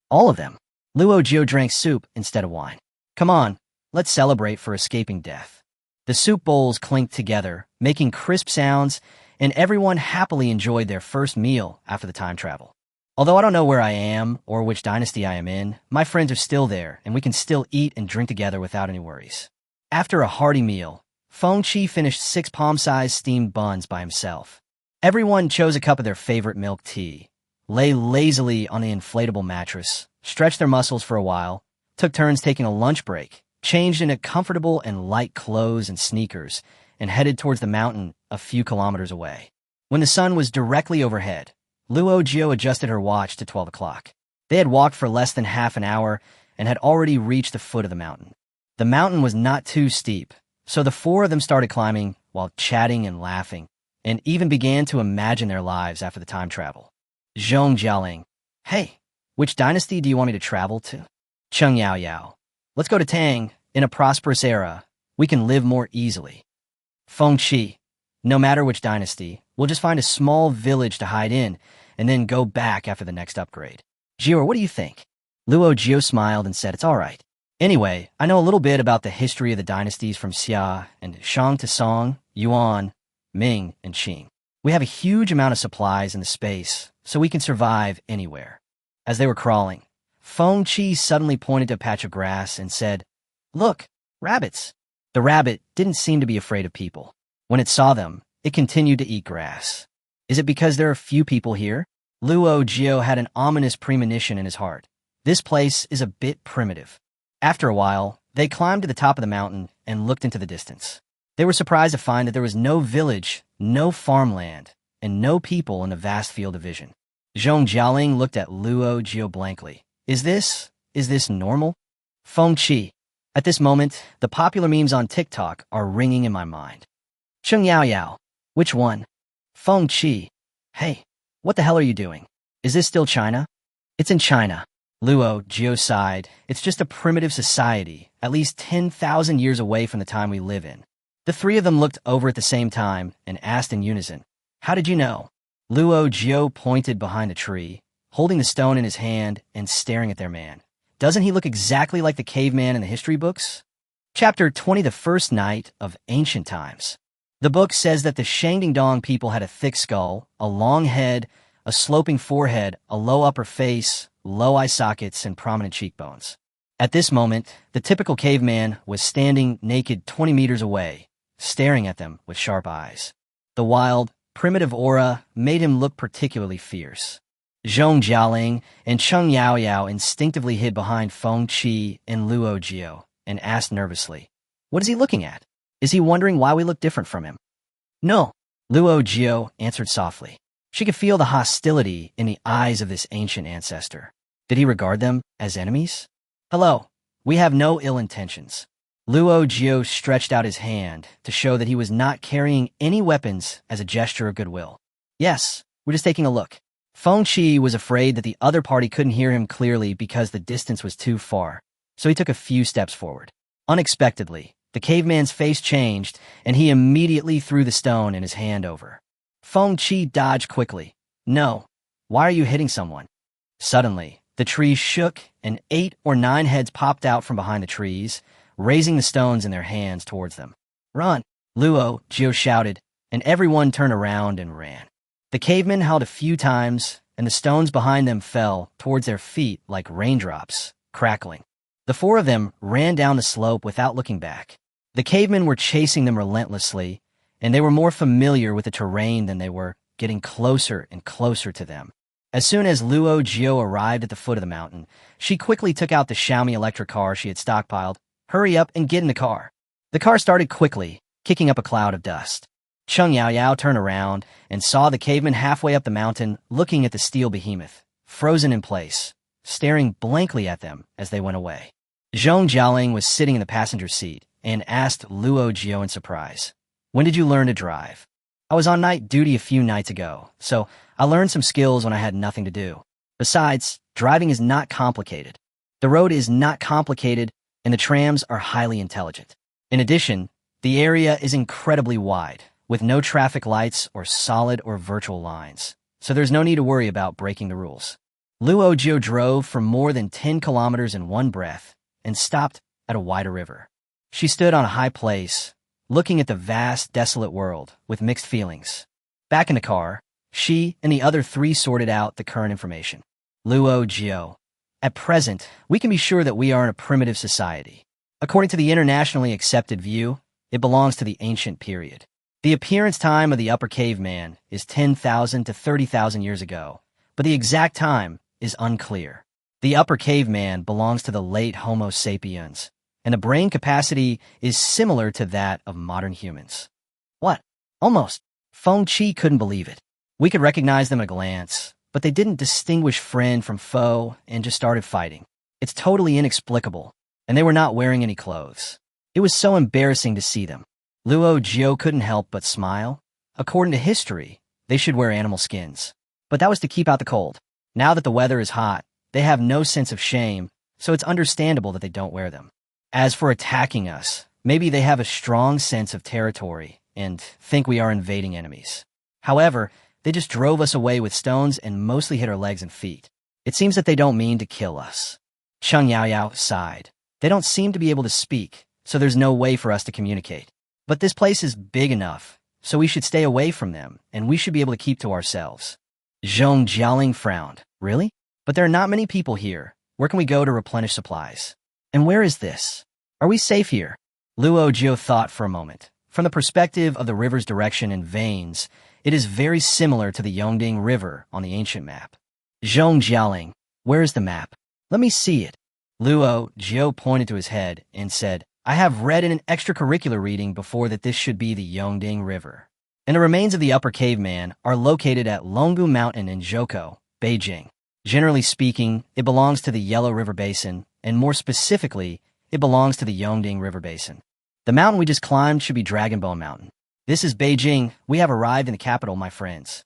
All of them. Luo Jiu drank soup instead of wine. "Come on, let's celebrate for escaping death." The soup bowls clinked together, making crisp sounds, and everyone happily enjoyed their first meal after the time travel. Although I don't know where I am or which dynasty I am in, my friends are still there, and we can still eat and drink together without any worries. After a hearty meal, Feng Qi finished 6 palm-sized steamed buns by himself. Everyone chose a cup of their favorite milk tea, lay lazily on the inflatable mattress, stretched their muscles for a while, took turns taking a lunch break, changed into comfortable and light clothes and sneakers, and headed towards the mountain a few kilometers away. When the sun was directly overhead, Luo Jiu adjusted her watch to 12 o'clock. They had walked for less than half an hour and had already reached the foot of the mountain. The mountain was not too steep, so the 4 of them started climbing while chatting and laughing, and even began to imagine their lives after the time travel. Zhong Jialing, "Hey, which dynasty do you want me to travel to?" Cheng Yao Yao, "Let's go to Tang. In a prosperous era, we can live more easily." Feng Qi, "No matter which dynasty, we'll just find a small village to hide in and then go back after the next upgrade." Jiu, "What do you think?" Luo Jiu smiled and said, "It's all right. Anyway, I know a little bit about the history of the dynasties from Xia and Shang to Song, Yuan, Ming, and Qing. We have a huge amount of supplies in the space, so we can survive anywhere." As they were crawling, Feng Qi suddenly pointed to a patch of grass and said, "Look, rabbits." The rabbit didn't seem to be afraid of people. When it saw them, it continued to eat grass. Is it because there are few people here? Luo Jiu had an ominous premonition in his heart. This place is a bit primitive. After a while, they climbed to the top of the mountain and looked into the distance. They were surprised to find that there was no village, no farmland, and no people in the vast field of vision. Zhong Jialing looked at Luo Jiu blankly. Is this normal?" Feng Qi, "At this moment, the popular memes on TikTok are ringing in my mind." Cheng Yao Yao, "Which one?" Feng Qi, "Hey, what the hell are you doing? Is this still China?" "It's in China." Luo Jiu sighed. "It's just a primitive society, at least 10,000 years away from the time we live in." The 3 of them looked over at the same time and asked in unison, "How did you know?" Luo Jiu pointed behind a tree, holding the stone in his hand and staring at their man. "Doesn't he look exactly like the caveman in the history books?" Chapter 20, The First Night of Ancient Times. The book says that the Shangdingdong people had a thick skull, a long head, a sloping forehead, a low upper face, low eye sockets, and prominent cheekbones. At this moment, the typical caveman was standing naked 20 meters away, staring at them with sharp eyes. The wild, primitive aura made him look particularly fierce. Zhong Jialing and Cheng Yao Yao instinctively hid behind Feng Qi and Luo Jiu and asked nervously, "What is he looking at? Is he wondering why we look different from him?" "No," Luo Jiu answered softly. She could feel the hostility in the eyes of this ancient ancestor. Did he regard them as enemies? "Hello, we have no ill intentions." Luo Jiu stretched out his hand to show that he was not carrying any weapons as a gesture of goodwill. "Yes, we're just taking a look." Feng Qi was afraid that the other party couldn't hear him clearly because the distance was too far, so he took a few steps forward. Unexpectedly, the caveman's face changed, and he immediately threw the stone in his hand over. Feng Qi dodged quickly. "No, why are you hitting someone?" Suddenly, the trees shook, and 8 or 9 heads popped out from behind the trees, raising the stones in their hands towards them. "Run!" Luo Jiu shouted, and everyone turned around and ran. The cavemen howled a few times, and the stones behind them fell towards their feet like raindrops, crackling. The 4 of them ran down the slope without looking back. The cavemen were chasing them relentlessly, and they were more familiar with the terrain than they were getting closer and closer to them. As soon as Luo Jiu arrived at the foot of the mountain, she quickly took out the Xiaomi electric car she had stockpiled. "Hurry up and get in the car." The car started quickly, kicking up a cloud of dust. Cheng Yao Yao turned around and saw the caveman halfway up the mountain looking at the steel behemoth, frozen in place, staring blankly at them as they went away. Zhong Jialing was sitting in the passenger seat and asked Luo Jiu in surprise, "When did you learn to drive?" "I was on night duty a few nights ago, so I learned some skills when I had nothing to do. Besides, driving is not complicated. The road is not complicated, and the trams are highly intelligent. In addition, the area is incredibly wide, with no traffic lights or solid or virtual lines, so there's no need to worry about breaking the rules." Luo Jiu drove for more than 10 kilometers in one breath and stopped at a wider river. She stood on a high place, looking at the vast, desolate world with mixed feelings. Back in the car, she and the other three sorted out the current information. Luo Jiu. At present, we can be sure that we are in a primitive society. According to the internationally accepted view, it belongs to the ancient period. The appearance time of the Upper Caveman is 10,000 to 30,000 years ago, but the exact time is unclear. The Upper Caveman belongs to the late Homo sapiens, and the brain capacity is similar to that of modern humans. What? Almost. Feng Qi couldn't believe it. We could recognize them at a glance, but they didn't distinguish friend from foe and just started fighting. It's totally inexplicable, and they were not wearing any clothes. It was so embarrassing to see them. Luo Jiu couldn't help but smile. According to history, they should wear animal skins. But that was to keep out the cold. Now that the weather is hot, they have no sense of shame, so it's understandable that they don't wear them. As for attacking us, maybe they have a strong sense of territory and think we are invading enemies. However, they just drove us away with stones and mostly hit our legs and feet. It seems that they don't mean to kill us. Cheng Yaoyao sighed. They don't seem to be able to speak, so there's no way for us to communicate. But this place is big enough, so we should stay away from them, and we should be able to keep to ourselves. Zhong Jialing frowned. Really? But there are not many people here. Where can we go to replenish supplies? And where is this? Are we safe here? Luo Jiu thought for a moment. From the perspective of the river's direction and veins, it is very similar to the Yongding River on the ancient map. Zhong Jialing, where is the map? Let me see it. Luo Jiu pointed to his head and said, "I have read in an extracurricular reading before that this should be the Yongding River. And the remains of the Upper Caveman are located at Longgu Mountain in Zhoukou, Beijing. Generally speaking, it belongs to the Yellow River Basin, and more specifically, it belongs to the Yongding River Basin. The mountain we just climbed should be Dragonbone Mountain. This is Beijing. We have arrived in the capital, my friends."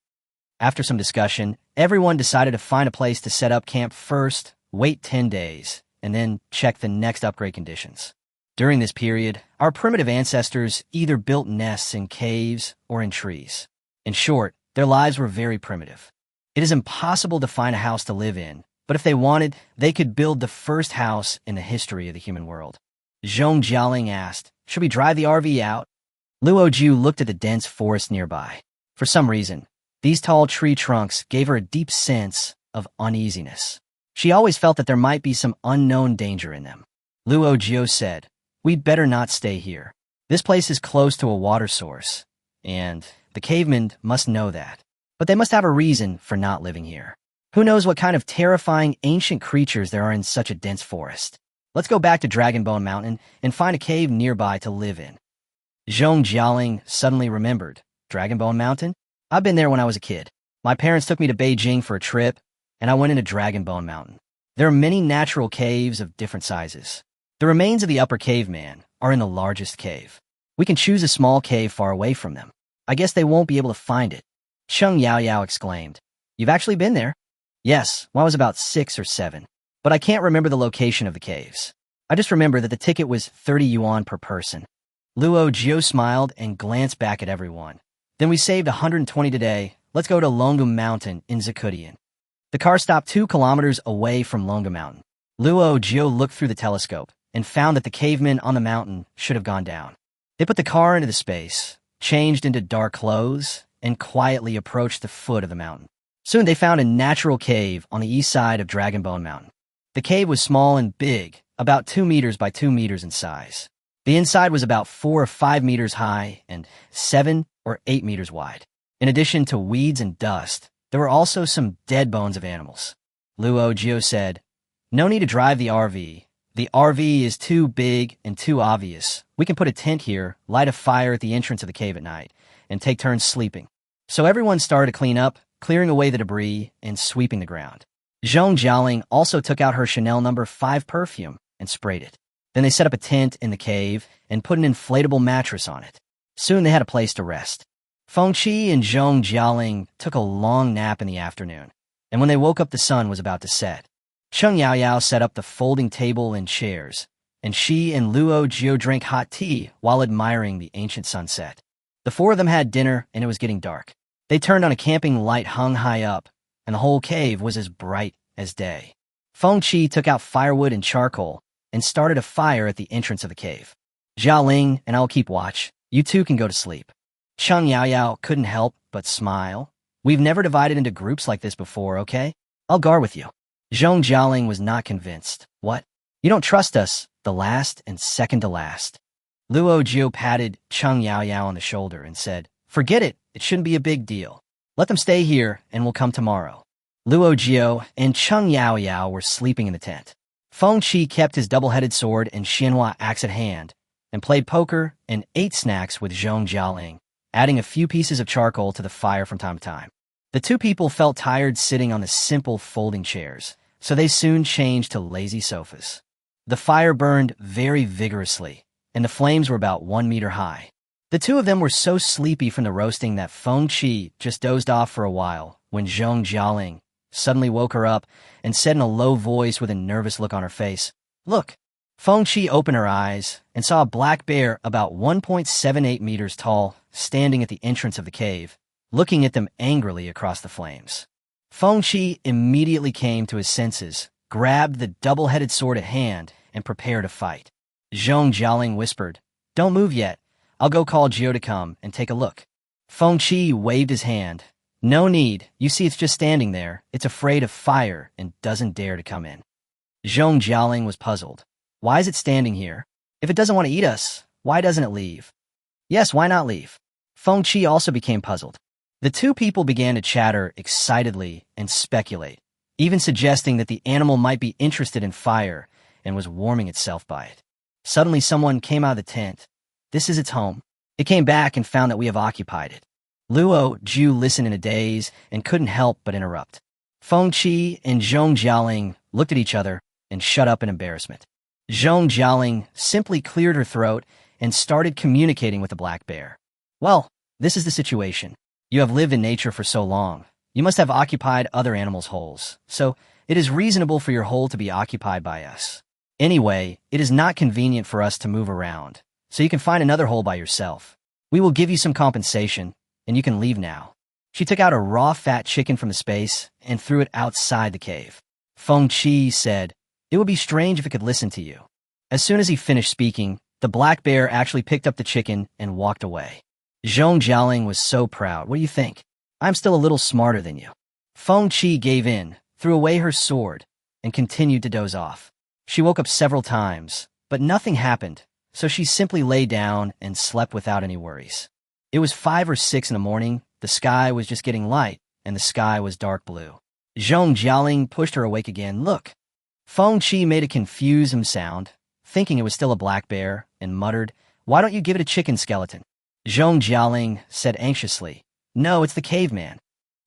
After some discussion, everyone decided to find a place to set up camp first, wait 10 days, and then check the next upgrade conditions. During this period, our primitive ancestors either built nests in caves or in trees. In short, their lives were very primitive. It is impossible to find a house to live in, but if they wanted, they could build the first house in the history of the human world. Zhong Jialing asked, "Should we drive the RV out?" Luo Jiu looked at the dense forest nearby. For some reason, these tall tree trunks gave her a deep sense of uneasiness. She always felt that there might be some unknown danger in them. Luo Jiu said, "We'd better not stay here. This place is close to a water source, and the cavemen must know that. But they must have a reason for not living here. Who knows what kind of terrifying ancient creatures there are in such a dense forest. Let's go back to Dragonbone Mountain and find a cave nearby to live in." Zhong Jialing suddenly remembered. Dragonbone Mountain? I've been there when I was a kid. My parents took me to Beijing for a trip, and I went into Dragonbone Mountain. There are many natural caves of different sizes. The remains of the Upper Caveman are in the largest cave. We can choose a small cave far away from them. I guess they won't be able to find it. Cheng Yaoyao exclaimed. "You've actually been there?" "Yes, when I was about 6 or 7. But I can't remember the location of the caves. I just remember that the ticket was 30 yuan per person." Luo Jiu smiled and glanced back at everyone. "Then we saved 120 today. Let's go to Longgu Mountain in Zhejiang." The car stopped 2 kilometers away from Longgu Mountain. Luo Jiu looked through the telescope and found that the cavemen on the mountain should have gone down. They put the car into the space, changed into dark clothes, and quietly approached the foot of the mountain. Soon they found a natural cave on the east side of Dragonbone Mountain. The cave was small and big, about 2 meters by 2 meters in size. The inside was about 4 or 5 meters high and 7 or 8 meters wide. In addition to weeds and dust, there were also some dead bones of animals. Luo Jiu said, "No need to drive the RV. The RV is too big and too obvious. We can put a tent here, light a fire at the entrance of the cave at night, and take turns sleeping." So everyone started to clean up, clearing away the debris and sweeping the ground. Zhong Jialing also took out her Chanel No. 5 perfume. and sprayed it. Then they set up a tent in the cave and put an inflatable mattress on it. Soon they had a place to rest. Feng Qi and Zhong Jialing took a long nap in the afternoon, and when they woke up the sun was about to set. Cheng Yaoyao set up the folding table and chairs, and she and Luo Jiu drank hot tea while admiring the ancient sunset. The four of them had dinner, and it was getting dark. They turned on a camping light hung high up, and the whole cave was as bright as day. Feng Qi took out firewood and charcoal and started a fire at the entrance of the cave. Xiaoling and I'll keep watch. You two can go to sleep. Cheng Yaoyao couldn't help but smile. We've never divided into groups like this before, okay? I'll guard with you. Zhong Jialing was not convinced. What? You don't trust us, the last and second to last. Luo Jiu patted Cheng Yaoyao on the shoulder and said, Forget it, it shouldn't be a big deal. Let them stay here and we'll come tomorrow. Luo Jiu and Cheng Yaoyao were sleeping in the tent. Feng Qi kept his double-headed sword and Xianhua axe at hand and played poker and ate snacks with Zhong Jialing, adding a few pieces of charcoal to the fire from time to time. The two people felt tired sitting on the simple folding chairs, so they soon changed to lazy sofas. The fire burned very vigorously, and the flames were about 1 meter high. The two of them were so sleepy from the roasting that Feng Qi just dozed off for a while when Zhong Jialing suddenly woke her up and said in a low voice with a nervous look on her face, Look. Feng Qi opened her eyes and saw a black bear about 1.78 meters tall standing at the entrance of the cave, looking at them angrily across the flames. Feng Qi immediately came to his senses, grabbed the double-headed sword at hand, and prepared to fight. Zhong Jialing whispered, Don't move yet. I'll go call Jiu to come and take a look. Feng Qi waved his hand. No need. You see it's just standing there. It's afraid of fire and doesn't dare to come in. Zhong Jialing was puzzled. Why is it standing here? If it doesn't want to eat us, why doesn't it leave? Yes, why not leave? Feng Qi also became puzzled. The two people began to chatter excitedly and speculate, even suggesting that the animal might be interested in fire and was warming itself by it. Suddenly someone came out of the tent. This is its home. It came back and found that we have occupied it. Luo Jiu listened in a daze and couldn't help but interrupt. Feng Qi and Zhong Jialing looked at each other and shut up in embarrassment. Zhong Jialing simply cleared her throat and started communicating with the black bear. Well, this is the situation. You have lived in nature for so long. You must have occupied other animals' holes, so it is reasonable for your hole to be occupied by us. Anyway, it is not convenient for us to move around, so you can find another hole by yourself. We will give you some compensation, and you can leave now. She took out a raw fat chicken from the space and threw it outside the cave. Feng Qi said, It would be strange if it could listen to you. As soon as he finished speaking, the black bear actually picked up the chicken and walked away. Zhong Jialing was so proud. What do you think? I'm still a little smarter than you. Feng Qi gave in, threw away her sword, and continued to doze off. She woke up several times, but nothing happened, so she simply lay down and slept without any worries. It was 5 or 6 in the morning, the sky was just getting light, and the sky was dark blue. Zhong Jialing pushed her awake again. Look. Feng Qi made a confused sound, thinking it was still a black bear, and muttered, Why don't you give it a chicken skeleton? Zhong Jialing said anxiously, No, it's the caveman.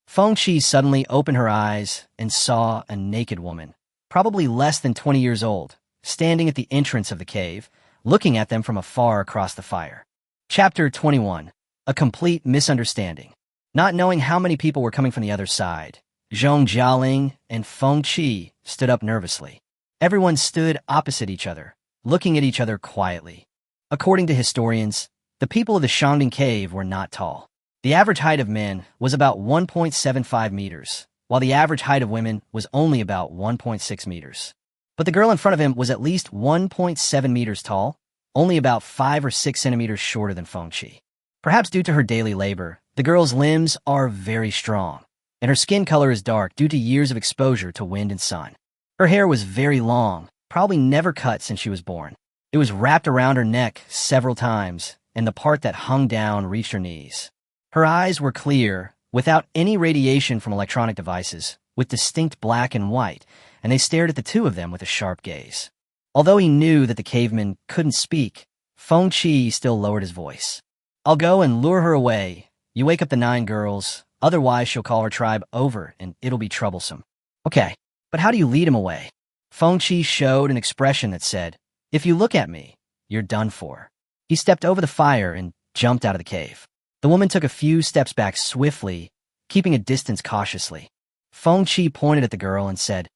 Feng Qi suddenly opened her eyes and saw a naked woman, probably less than 20 years old, standing at the entrance of the cave, looking at them from afar across the fire. Chapter 21. A complete misunderstanding. Not knowing how many people were coming from the other side, Zhong Jialing and Feng Qi stood up nervously. Everyone stood opposite each other, looking at each other quietly. According to historians, the people of the Shangding Cave were not tall. The average height of men was about 1.75 meters, while the average height of women was only about 1.6 meters. But the girl in front of him was at least 1.7 meters tall, only about 5 or 6 centimeters shorter than Feng Qi. Perhaps due to her daily labor, the girl's limbs are very strong, and her skin color is dark due to years of exposure to wind and sun. Her hair was very long, probably never cut since she was born. It was wrapped around her neck several times, and the part that hung down reached her knees. Her eyes were clear, without any radiation from electronic devices, with distinct black and white, and they stared at the two of them with a sharp gaze. Although he knew that the caveman couldn't speak, Feng Qi still lowered his voice. I'll go and lure her away. You wake up the 9 girls, otherwise she'll call her tribe over and it'll be troublesome. Okay, but how do you lead him away? Feng Qi showed an expression that said, "If you look at me, you're done for." He stepped over the fire and jumped out of the cave. The woman took a few steps back swiftly, keeping a distance cautiously. Feng Qi pointed at the girl and said,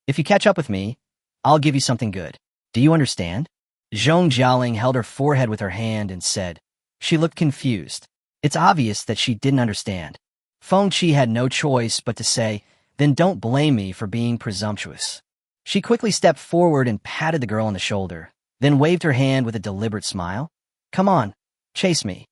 "If you catch up with me, I'll give you something good. Do you understand?" Zhong Jialing held her forehead with her hand and said, she looked confused. It's obvious that she didn't understand. Feng Qi had no choice but to say, "Then don't blame me for being presumptuous." She quickly stepped forward and patted the girl on the shoulder, then waved her hand with a deliberate smile. "Come on, chase me."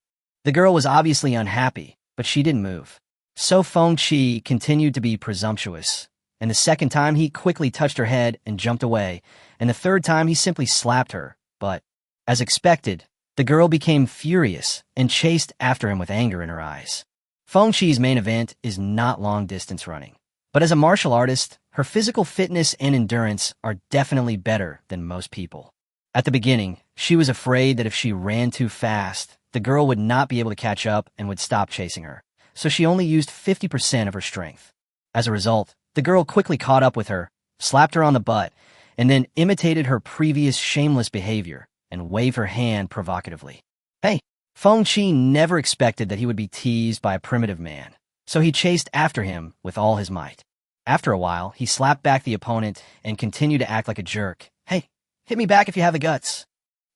The girl was obviously unhappy, but she didn't move. So Feng Qi continued to be presumptuous, and the second time he quickly touched her head and jumped away, and the third time he simply slapped her, but, as expected, the girl became furious and chased after him with anger in her eyes. Feng Qi's main event is not long-distance running, but as a martial artist, her physical fitness and endurance are definitely better than most people. At the beginning, she was afraid that if she ran too fast, the girl would not be able to catch up and would stop chasing her, so she only used 50% of her strength. As a result, the girl quickly caught up with her, slapped her on the butt, and then imitated her previous shameless behavior and waved her hand provocatively. Hey, Feng Qi never expected that he would be teased by a primitive man, so he chased after him with all his might. After a while, he slapped back the opponent and continued to act like a jerk. Hey, hit me back if you have the guts.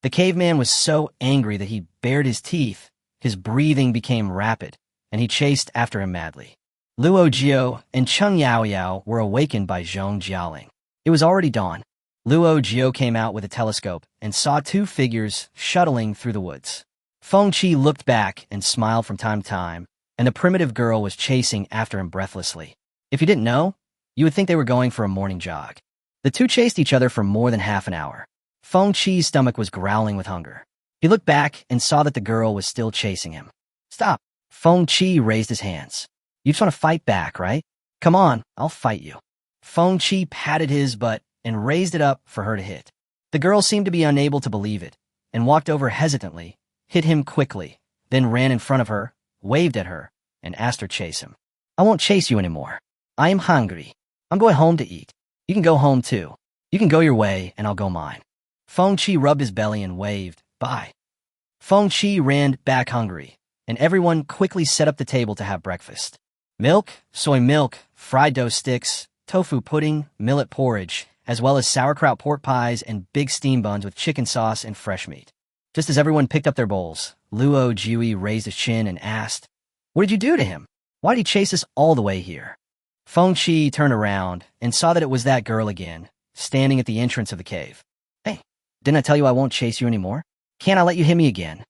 The caveman was so angry that he bared his teeth, his breathing became rapid, and he chased after him madly. Luo Jiu and Cheng Yaoyao were awakened by Zhong Jialing. It was already dawn. Luo Jiu came out with a telescope and saw two figures shuttling through the woods. Feng Qi looked back and smiled from time to time, and the primitive girl was chasing after him breathlessly. If you didn't know, you would think they were going for a morning jog. The two chased each other for more than half an hour. Feng Qi's stomach was growling with hunger. He looked back and saw that the girl was still chasing him. Stop! Feng Qi raised his hands. You just want to fight back, right? Come on, I'll fight you. Feng Qi patted his butt and raised it up for her to hit. The girl seemed to be unable to believe it, and walked over hesitantly, hit him quickly, then ran in front of her, waved at her, and asked her to chase him. I won't chase you anymore. I am hungry. I'm going home to eat. You can go home too. You can go your way, and I'll go mine. Feng Qi rubbed his belly and waved, bye. Feng Qi ran back hungry, and everyone quickly set up the table to have breakfast. Milk, soy milk, fried dough sticks, tofu pudding, millet porridge, as well as sauerkraut pork pies and big steam buns with chicken sauce and fresh meat. Just as everyone picked up their bowls, Luo Jiu raised his chin and asked, "What did you do to him? Why did he chase us all the way here?" Feng Qi turned around and saw that it was that girl again, standing at the entrance of the cave. Hey, didn't I tell you I won't chase you anymore? Can't I let you hit me again?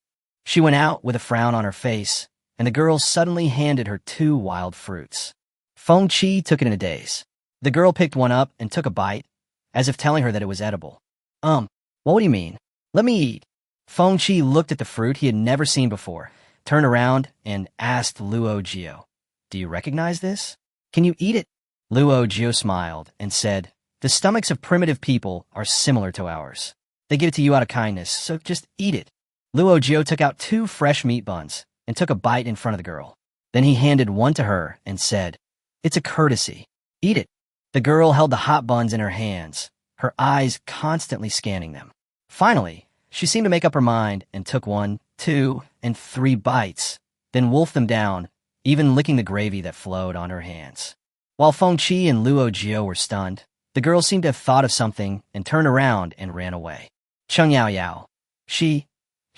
She went out with a frown on her face, and the girl suddenly handed her 2 wild fruits. Feng Qi took it in a daze. The girl picked one up and took a bite, as if telling her that it was edible. What do you mean? Let me eat. Feng Qi looked at the fruit he had never seen before, turned around, and asked Luo Jiu, "Do you recognize this? Can you eat it?" Luo Jiu smiled and said, "The stomachs of primitive people are similar to ours. They give it to you out of kindness, so just eat it." Luo Jiu took out 2 fresh meat buns and took a bite in front of the girl. Then he handed one to her and said, "It's a courtesy. Eat it." The girl held the hot buns in her hands, her eyes constantly scanning them. Finally, she seemed to make up her mind and took 1, 2, and 3 bites, then wolfed them down, even licking the gravy that flowed on her hands. While Feng Qi and Luo Jiu were stunned, the girl seemed to have thought of something and turned around and ran away. Cheng Yaoyao, she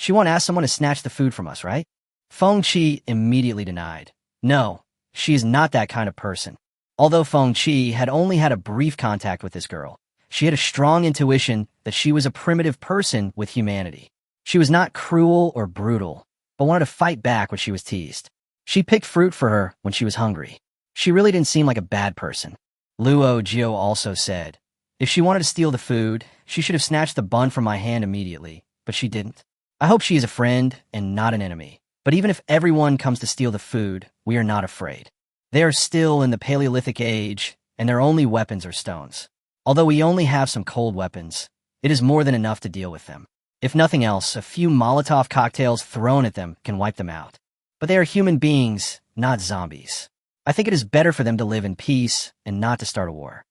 won't ask someone to snatch the food from us, right? Feng Qi immediately denied. No, she is not that kind of person. Although Feng Qi had only had a brief contact with this girl, she had a strong intuition that she was a primitive person with humanity. She was not cruel or brutal, but wanted to fight back when she was teased. She picked fruit for her when she was hungry. She really didn't seem like a bad person. Luo Jiu also said, if she wanted to steal the food, she should have snatched the bun from my hand immediately, but she didn't. I hope she is a friend and not an enemy. But even if everyone comes to steal the food, we are not afraid. They are still in the Paleolithic age, and their only weapons are stones. Although we only have some cold weapons, it is more than enough to deal with them. If nothing else, a few Molotov cocktails thrown at them can wipe them out. But they are human beings, not zombies. I think it is better for them to live in peace and not to start a war.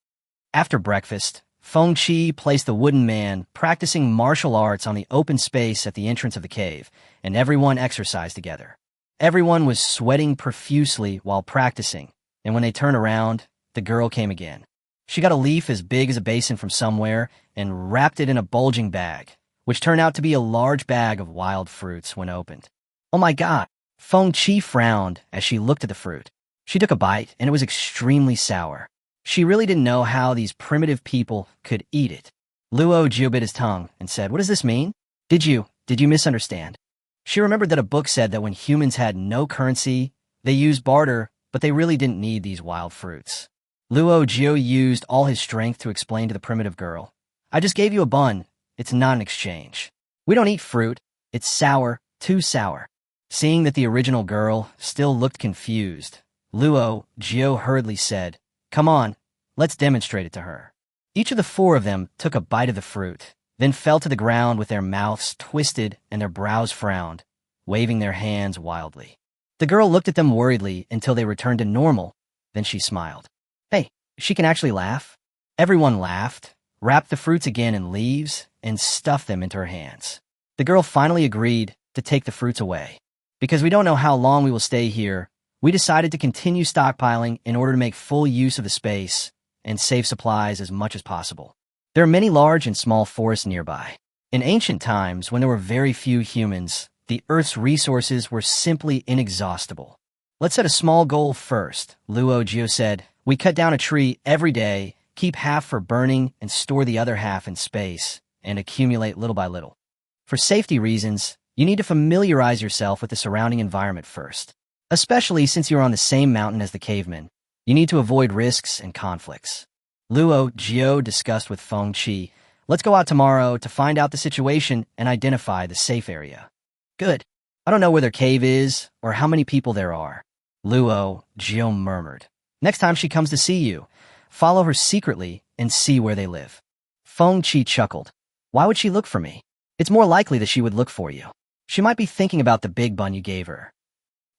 After breakfast, Feng Qi placed the wooden man, practicing martial arts on the open space at the entrance of the cave, and everyone exercised together. Everyone was sweating profusely while practicing, and when they turned around, the girl came again. She got a leaf as big as a basin from somewhere and wrapped it in a bulging bag, which turned out to be a large bag of wild fruits when opened. Oh my God! Feng Qi frowned as she looked at the fruit. She took a bite, and it was extremely sour. She really didn't know how these primitive people could eat it. Luo Jiu bit his tongue and said, "What does this mean? Did you misunderstand?" She remembered that a book said that when humans had no currency, they used barter, but they really didn't need these wild fruits. Luo Jiu used all his strength to explain to the primitive girl, "I just gave you a bun. It's not an exchange. We don't eat fruit. It's sour, too sour." Seeing that the original girl still looked confused, Luo Jiu hurriedly said, "Come on, let's demonstrate it to her." Each of the four of them took a bite of the fruit, then fell to the ground with their mouths twisted and their brows frowned, waving their hands wildly. The girl looked at them worriedly until they returned to normal, then she smiled. "Hey, she can actually laugh." Everyone laughed, wrapped the fruits again in leaves, and stuffed them into her hands. The girl finally agreed to take the fruits away. "Because we don't know how long we will stay here, we decided to continue stockpiling in order to make full use of the space and save supplies as much as possible. There are many large and small forests nearby. In ancient times, when there were very few humans, the Earth's resources were simply inexhaustible. Let's set a small goal first," Luo Jiu said. "We cut down a tree every day, keep half for burning, and store the other half in space, and accumulate little by little. For safety reasons, you need to familiarize yourself with the surrounding environment first. Especially since you're on the same mountain as the cavemen, you need to avoid risks and conflicts." Luo Jiu discussed with Feng Qi, "Let's go out tomorrow to find out the situation and identify the safe area." "Good. I don't know where their cave is or how many people there are," Luo Jiu murmured. "Next time she comes to see you, follow her secretly and see where they live." Feng Qi chuckled. "Why would she look for me? It's more likely that she would look for you. She might be thinking about the big bun you gave her."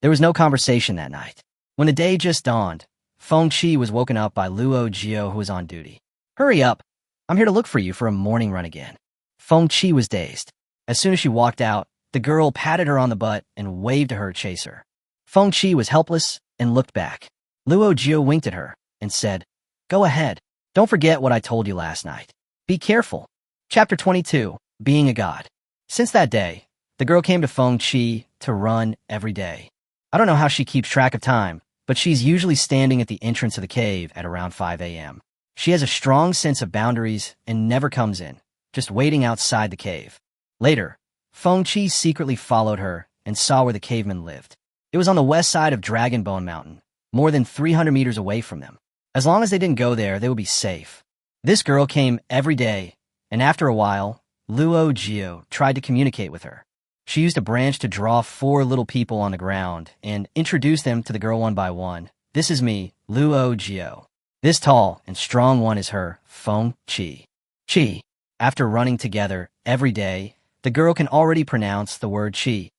There was no conversation that night. When the day just dawned, Feng Qi was woken up by Luo Jiu, who was on duty. "Hurry up. I'm here to look for you for a morning run again." Feng Qi was dazed. As soon as she walked out, the girl patted her on the butt and waved to her to chase her. Feng Qi was helpless and looked back. Luo Jiu winked at her and said, "Go ahead. Don't forget what I told you last night. Be careful." Chapter 22, Being a God. Since that day, the girl came to Feng Qi to run every day. I don't know how she keeps track of time, but she's usually standing at the entrance of the cave at around 5 a.m. She has a strong sense of boundaries and never comes in, just waiting outside the cave. Later, Feng Qi secretly followed her and saw where the cavemen lived. It was on the west side of Dragon Bone Mountain, more than 300 meters away from them. As long as they didn't go there, they would be safe. This girl came every day, and after a while, Luo Jiu tried to communicate with her. She used a branch to draw 4 little people on the ground and introduce them to the girl one by one. "This is me, Luo Jiu. This tall and strong one is her, Feng Qi." Qi. After running together every day, the girl can already pronounce the word Qi.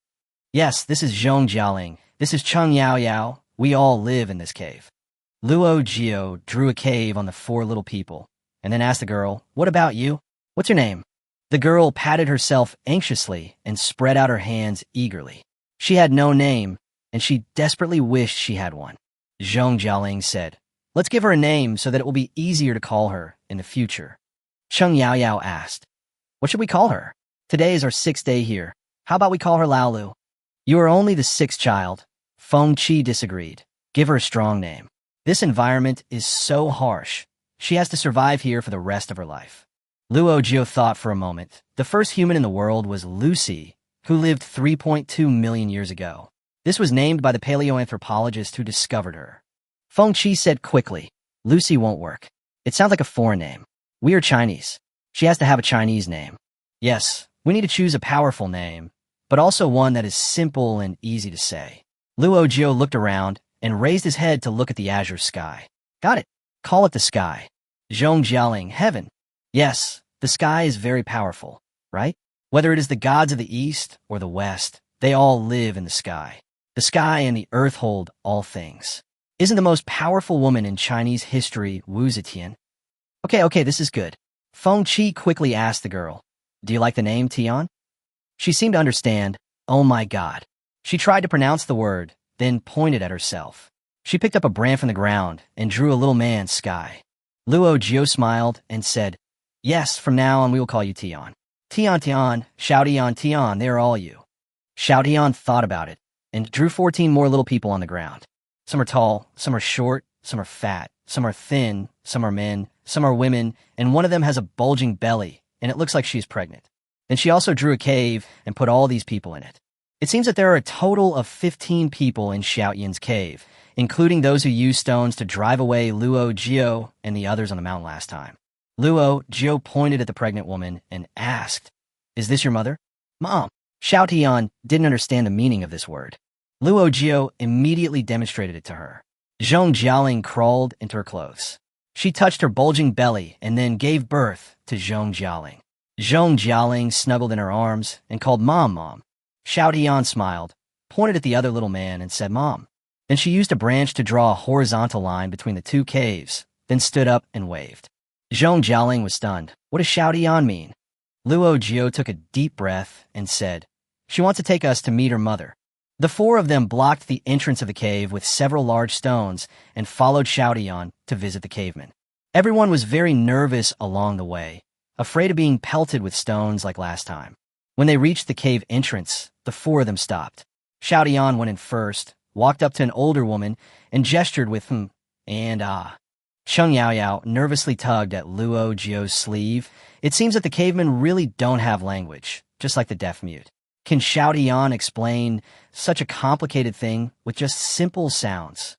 "Yes, this is Zhong Jialing. This is Cheng Yao Yao. We all live in this cave." Luo Jiu drew a cave on the 4 little people, and then asked the girl, "What about you? What's your name?" The girl patted herself anxiously and spread out her hands eagerly. She had no name, and she desperately wished she had one. Zhong Jialing said, "Let's give her a name so that it will be easier to call her in the future." Cheng Yao Yao asked, "What should we call her? Today is our 6th day here. How about we call her Laolu?" "You are only the 6th child." Feng Qi disagreed. "Give her a strong name. This environment is so harsh. She has to survive here for the rest of her life." Luo Jiu thought for a moment. The first human in the world was Lucy, who lived 3.2 million years ago. This was named by the paleoanthropologist who discovered her. Feng Qi said quickly, "Lucy won't work. It sounds like a foreign name. We are Chinese. She has to have a Chinese name. Yes, we need to choose a powerful name, but also one that is simple and easy to say." Luo Jiu looked around and raised his head to look at the azure sky. "Got it. Call it the sky." Zhong Jialing, "Heaven." "Yes, the sky is very powerful, right? Whether it is the gods of the east or the west, they all live in the sky. The sky and the earth hold all things. Isn't the most powerful woman in Chinese history Wu Zetian?" Okay, this is good. Feng Qi quickly asked the girl, "Do you like the name, Tian?" She seemed to understand. Oh my God. She tried to pronounce the word, then pointed at herself. She picked up a brand from the ground and drew a little man's sky. Luo Jiu smiled and said, "Yes, from now on we will call you Tian." Tian, Tian, Xiaotian, Tian, they are all you. Xiaotian thought about it and drew 14 more little people on the ground. Some are tall, some are short, some are fat, some are thin, some are men, some are women, and one of them has a bulging belly, and it looks like she's pregnant. Then she also drew a cave and put all these people in it. It seems that there are a total of 15 people in Xiaotian's cave, including those who used stones to drive away Luo Jiu and the others on the mountain last time. Luo Jiu pointed at the pregnant woman and asked, "Is this your mother?" "Mom." Xiaotian didn't understand the meaning of this word. Luo Jiu immediately demonstrated it to her. Zhong Jialing crawled into her clothes. She touched her bulging belly and then gave birth to Zhong Jialing. Zhong Jialing snuggled in her arms and called Mom, Mom. Xiaotian smiled, pointed at the other little man and said, "Mom." Then she used a branch to draw a horizontal line between the two caves, then stood up and waved. Zhong Jialing was stunned. What does Xiaotian mean? Luo Jiu took a deep breath and said, "She wants to take us to meet her mother." The four of them blocked the entrance of the cave with several large stones and followed Xiaotian to visit the cavemen. Everyone was very nervous along the way, afraid of being pelted with stones like last time. When they reached the cave entrance, the four of them stopped. Xiaotian went in first, walked up to an older woman, and gestured with and ah. Cheng Yaoyao nervously tugged at Luo Jiu's sleeve. It seems that the cavemen really don't have language, just like the deaf-mute. Can Xiaotian explain such a complicated thing with just simple sounds?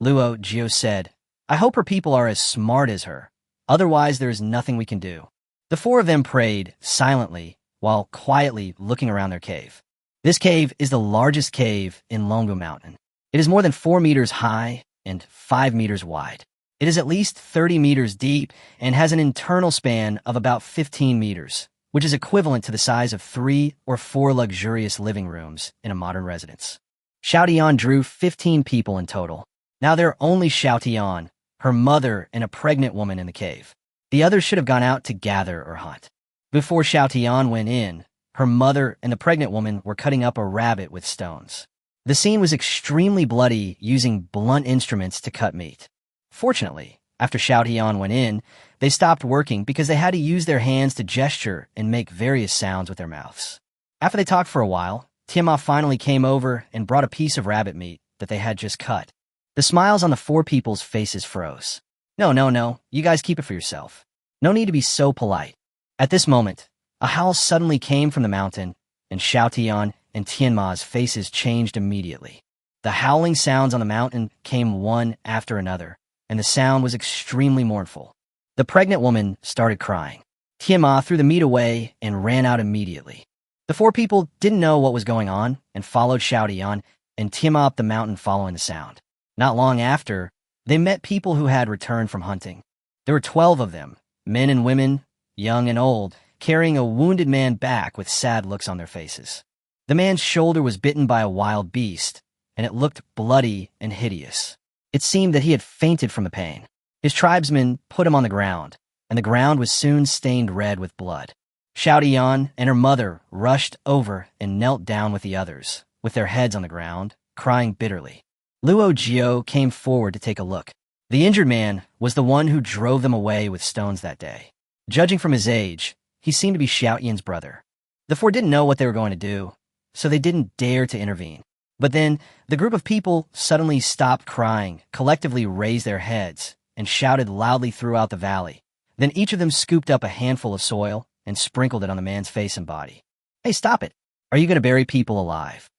Luo Jiu said, "I hope her people are as smart as her. Otherwise, there is nothing we can do." The four of them prayed silently while quietly looking around their cave. This cave is the largest cave in Longu Mountain. It is more than 4 meters high and 5 meters wide. It is at least 30 meters deep and has an internal span of about 15 meters, which is equivalent to the size of 3 or 4 luxurious living rooms in a modern residence. Xiaotian drew 15 people in total. Now there are only Xiaotian, her mother, and a pregnant woman in the cave. The others should have gone out to gather or hunt. Before Xiaotian went in, her mother and the pregnant woman were cutting up a rabbit with stones. The scene was extremely bloody, using blunt instruments to cut meat. Fortunately, after Xiaotian went in, they stopped working because they had to use their hands to gesture and make various sounds with their mouths. After they talked for a while, Tianma finally came over and brought a piece of rabbit meat that they had just cut. The smiles on the four people's faces froze. No, you guys keep it for yourself. No need to be so polite." At this moment, a howl suddenly came from the mountain, and Xiaotian and Tianma's faces changed immediately. The howling sounds on the mountain came one after another, and the sound was extremely mournful. The pregnant woman started crying. Tianma threw the meat away and ran out immediately. The four people didn't know what was going on and followed Xiaotian and Tianma up the mountain following the sound. Not long after, they met people who had returned from hunting. There were 12 of them, men and women, young and old, carrying a wounded man back with sad looks on their faces. The man's shoulder was bitten by a wild beast, and it looked bloody and hideous. It seemed that he had fainted from the pain. His tribesmen put him on the ground, and the ground was soon stained red with blood. Xiaotian and her mother rushed over and knelt down with the others, with their heads on the ground, crying bitterly. Luo Jiu came forward to take a look. The injured man was the one who drove them away with stones that day. Judging from his age, he seemed to be Xiaotian's brother. The four didn't know what they were going to do, so they didn't dare to intervene. But then, the group of people suddenly stopped crying, collectively raised their heads, and shouted loudly throughout the valley. Then each of them scooped up a handful of soil and sprinkled it on the man's face and body. "Hey, stop it! Are you going to bury people alive?"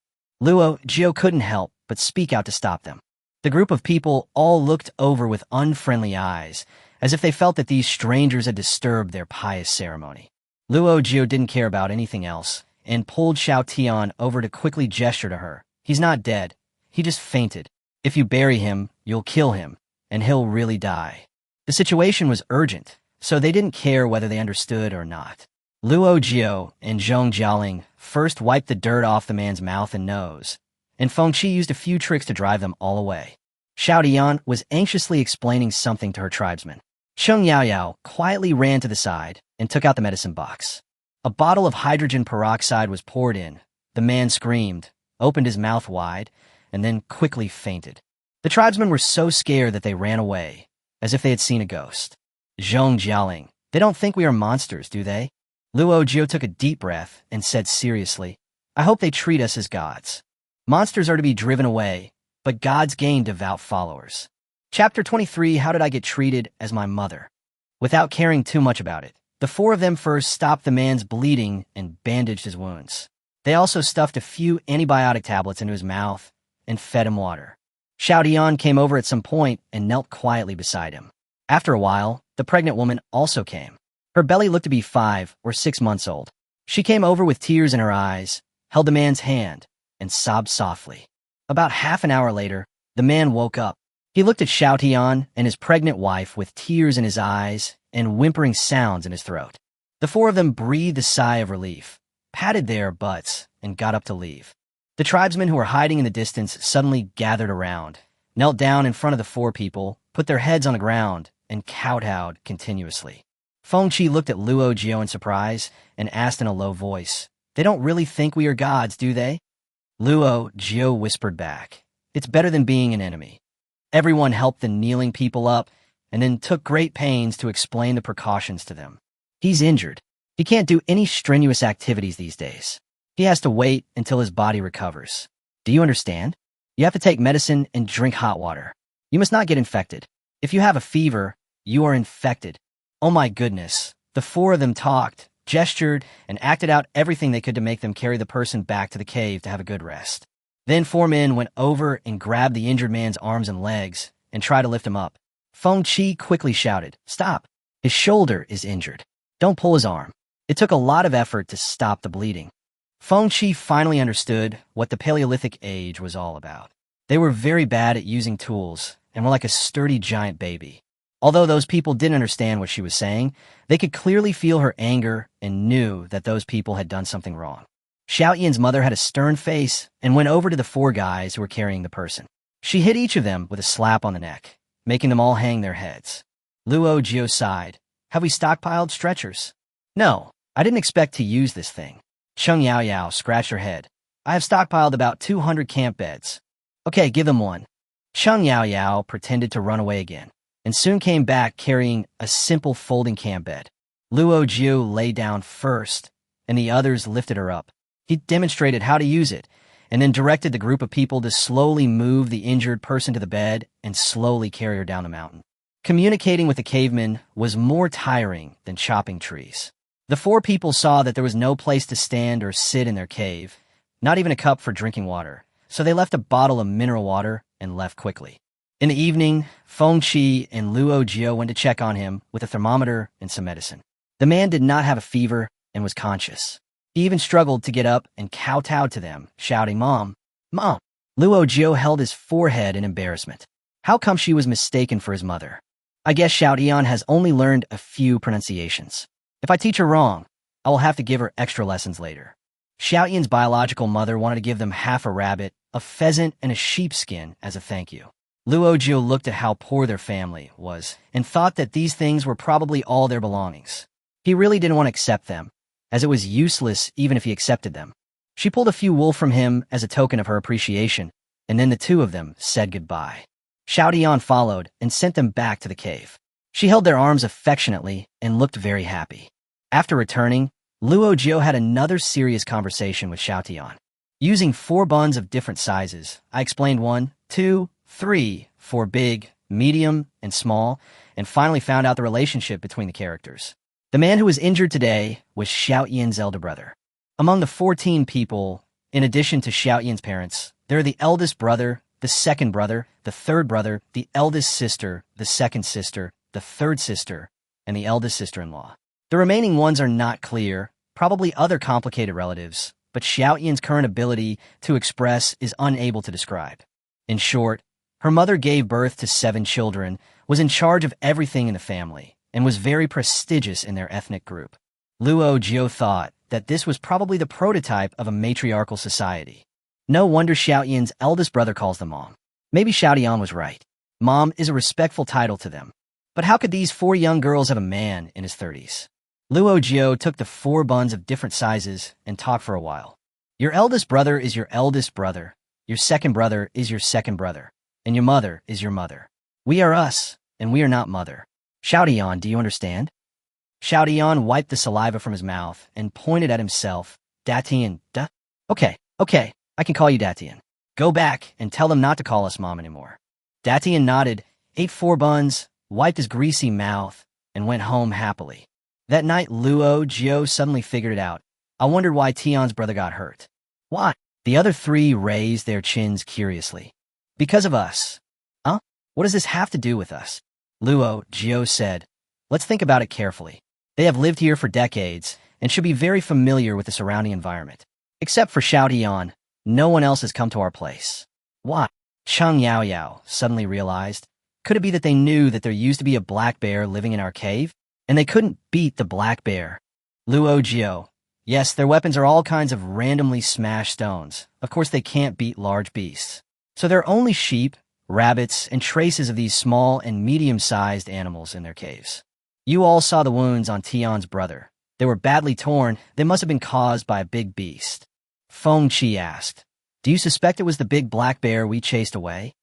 Luo Jiu couldn't help but speak out to stop them. The group of people all looked over with unfriendly eyes, as if they felt that these strangers had disturbed their pious ceremony. Luo Jiu didn't care about anything else, and pulled Xiaotian over to quickly gesture to her. "He's not dead. He just fainted. If you bury him, you'll kill him, and he'll really die." The situation was urgent, so they didn't care whether they understood or not. Luo Jiu and Zhong Jialing first wiped the dirt off the man's mouth and nose, and Feng Qi used a few tricks to drive them all away. Xiaotian was anxiously explaining something to her tribesmen. Cheng Yaoyao quietly ran to the side and took out the medicine box. A bottle of hydrogen peroxide was poured in. The man screamed, opened his mouth wide, and then quickly fainted. The tribesmen were so scared that they ran away, as if they had seen a ghost. Zhong Jialing, they don't think we are monsters, do they? Luo Jiu took a deep breath and said seriously, I hope they treat us as gods. Monsters are to be driven away, but gods gain devout followers. Chapter 23, How did I get treated as my mother? Without caring too much about it, the four of them first stopped the man's bleeding and bandaged his wounds. They also stuffed a few antibiotic tablets into his mouth and fed him water. Xiao Dian came over at some point and knelt quietly beside him. After a while, the pregnant woman also came. Her belly looked to be 5 or 6 months old. She came over with tears in her eyes, held the man's hand, and sobbed softly. About half an hour later, the man woke up. He looked at Xiao Tian and his pregnant wife with tears in his eyes and whimpering sounds in his throat. The four of them breathed a sigh of relief, patted their butts, and got up to leave. The tribesmen who were hiding in the distance suddenly gathered around, knelt down in front of the four people, put their heads on the ground, and kowtowed continuously. Feng Qi looked at Luo Jiu in surprise and asked in a low voice, They don't really think we are gods, do they? Luo Jiu whispered back, It's better than being an enemy. Everyone helped the kneeling people up and then took great pains to explain the precautions to them. He's injured. He can't do any strenuous activities these days. He has to wait until his body recovers. Do you understand? You have to take medicine and drink hot water. You must not get infected. If you have a fever, you are infected. Oh my goodness. The four of them talked, gestured, and acted out everything they could to make them carry the person back to the cave to have a good rest. Then 4 men went over and grabbed the injured man's arms and legs and tried to lift him up. Feng Qi quickly shouted, Stop! His shoulder is injured. Don't pull his arm. It took a lot of effort to stop the bleeding. Feng Qi finally understood what the Paleolithic age was all about. They were very bad at using tools and were like a sturdy giant baby. Although those people didn't understand what she was saying, they could clearly feel her anger and knew that those people had done something wrong. Xiao Yan's mother had a stern face and went over to the 4 guys who were carrying the person. She hit each of them with a slap on the neck, making them all hang their heads. Luo Jiu sighed. Have we stockpiled stretchers? No, I didn't expect to use this thing. Cheng Yaoyao scratched her head. I have stockpiled about 200 camp beds. Okay, give them one. Cheng Yaoyao pretended to run away again, and soon came back carrying a simple folding camp bed. Luo Jiu lay down first, and the others lifted her up. He demonstrated how to use it, and then directed the group of people to slowly move the injured person to the bed and slowly carry her down the mountain. Communicating with the cavemen was more tiring than chopping trees. The 4 people saw that there was no place to stand or sit in their cave, not even a cup for drinking water, so they left a bottle of mineral water and left quickly. In the evening, Feng Qi and Luo Jiu went to check on him with a thermometer and some medicine. The man did not have a fever and was conscious. He even struggled to get up and kowtowed to them, shouting, Mom, Mom. Luo Jiu held his forehead in embarrassment. How come she was mistaken for his mother? I guess Xiao Dian has only learned a few pronunciations. If I teach her wrong, I will have to give her extra lessons later. Xiao Yan's biological mother wanted to give them half a rabbit, a pheasant, and a sheepskin as a thank you. Luo Jiu looked at how poor their family was and thought that these things were probably all their belongings. He really didn't want to accept them, as it was useless even if he accepted them. She pulled a few wool from him as a token of her appreciation, and then the 2 of them said goodbye. Xiao Dian followed and sent them back to the cave. She held their arms affectionately and looked very happy. After returning, Luo Jiu had another serious conversation with Xiao Tian. Using 4 buns of different sizes, I explained 1, 2, 3, 4 big, medium, and small, and finally found out the relationship between the characters. The man who was injured today was Xiao Yan's elder brother. Among the 14 people, in addition to Xiao Yan's parents, there are the eldest brother, the second brother, the third brother, the eldest sister, the second sister, the third sister, and the eldest sister-in-law. The remaining ones are not clear, probably other complicated relatives, but Xiao Yan's current ability to express is unable to describe. In short, her mother gave birth to 7 children, was in charge of everything in the family, and was very prestigious in their ethnic group. Luo Jiu thought that this was probably the prototype of a matriarchal society. No wonder Xiao Yan's eldest brother calls them Mom. Maybe Xiao Dian was right. Mom is a respectful title to them. But how could these 4 young girls have a man in his 30s? Luo Jiu took the 4 buns of different sizes and talked for a while. Your eldest brother is your eldest brother. Your second brother is your second brother. And your mother is your mother. We are us, and we are not mother. Xiaotian, do you understand? Xiaotian wiped the saliva from his mouth and pointed at himself. Datian, duh? Okay, I can call you Datian. Go back and tell them not to call us mom anymore. Datian nodded, ate 4 buns, wiped his greasy mouth, and went home happily. That night, Luo Jiu suddenly figured it out. I wondered why Tian's brother got hurt. Why? The other 3 raised their chins curiously. Because of us. Huh? What does this have to do with us? Luo Jiu said, let's think about it carefully. They have lived here for decades and should be very familiar with the surrounding environment. Except for Xiaotian, no one else has come to our place. Why? Cheng Yaoyao suddenly realized. Could it be that they knew that there used to be a black bear living in our cave, and they couldn't beat the black bear? Luo Jiu. Yes, their weapons are all kinds of randomly smashed stones. Of course, they can't beat large beasts. So there are only sheep, rabbits, and traces of these small and medium-sized animals in their caves. You all saw the wounds on Tian's brother. They were badly torn. They must have been caused by a big beast. Feng Qi asked, do you suspect it was the big black bear we chased away?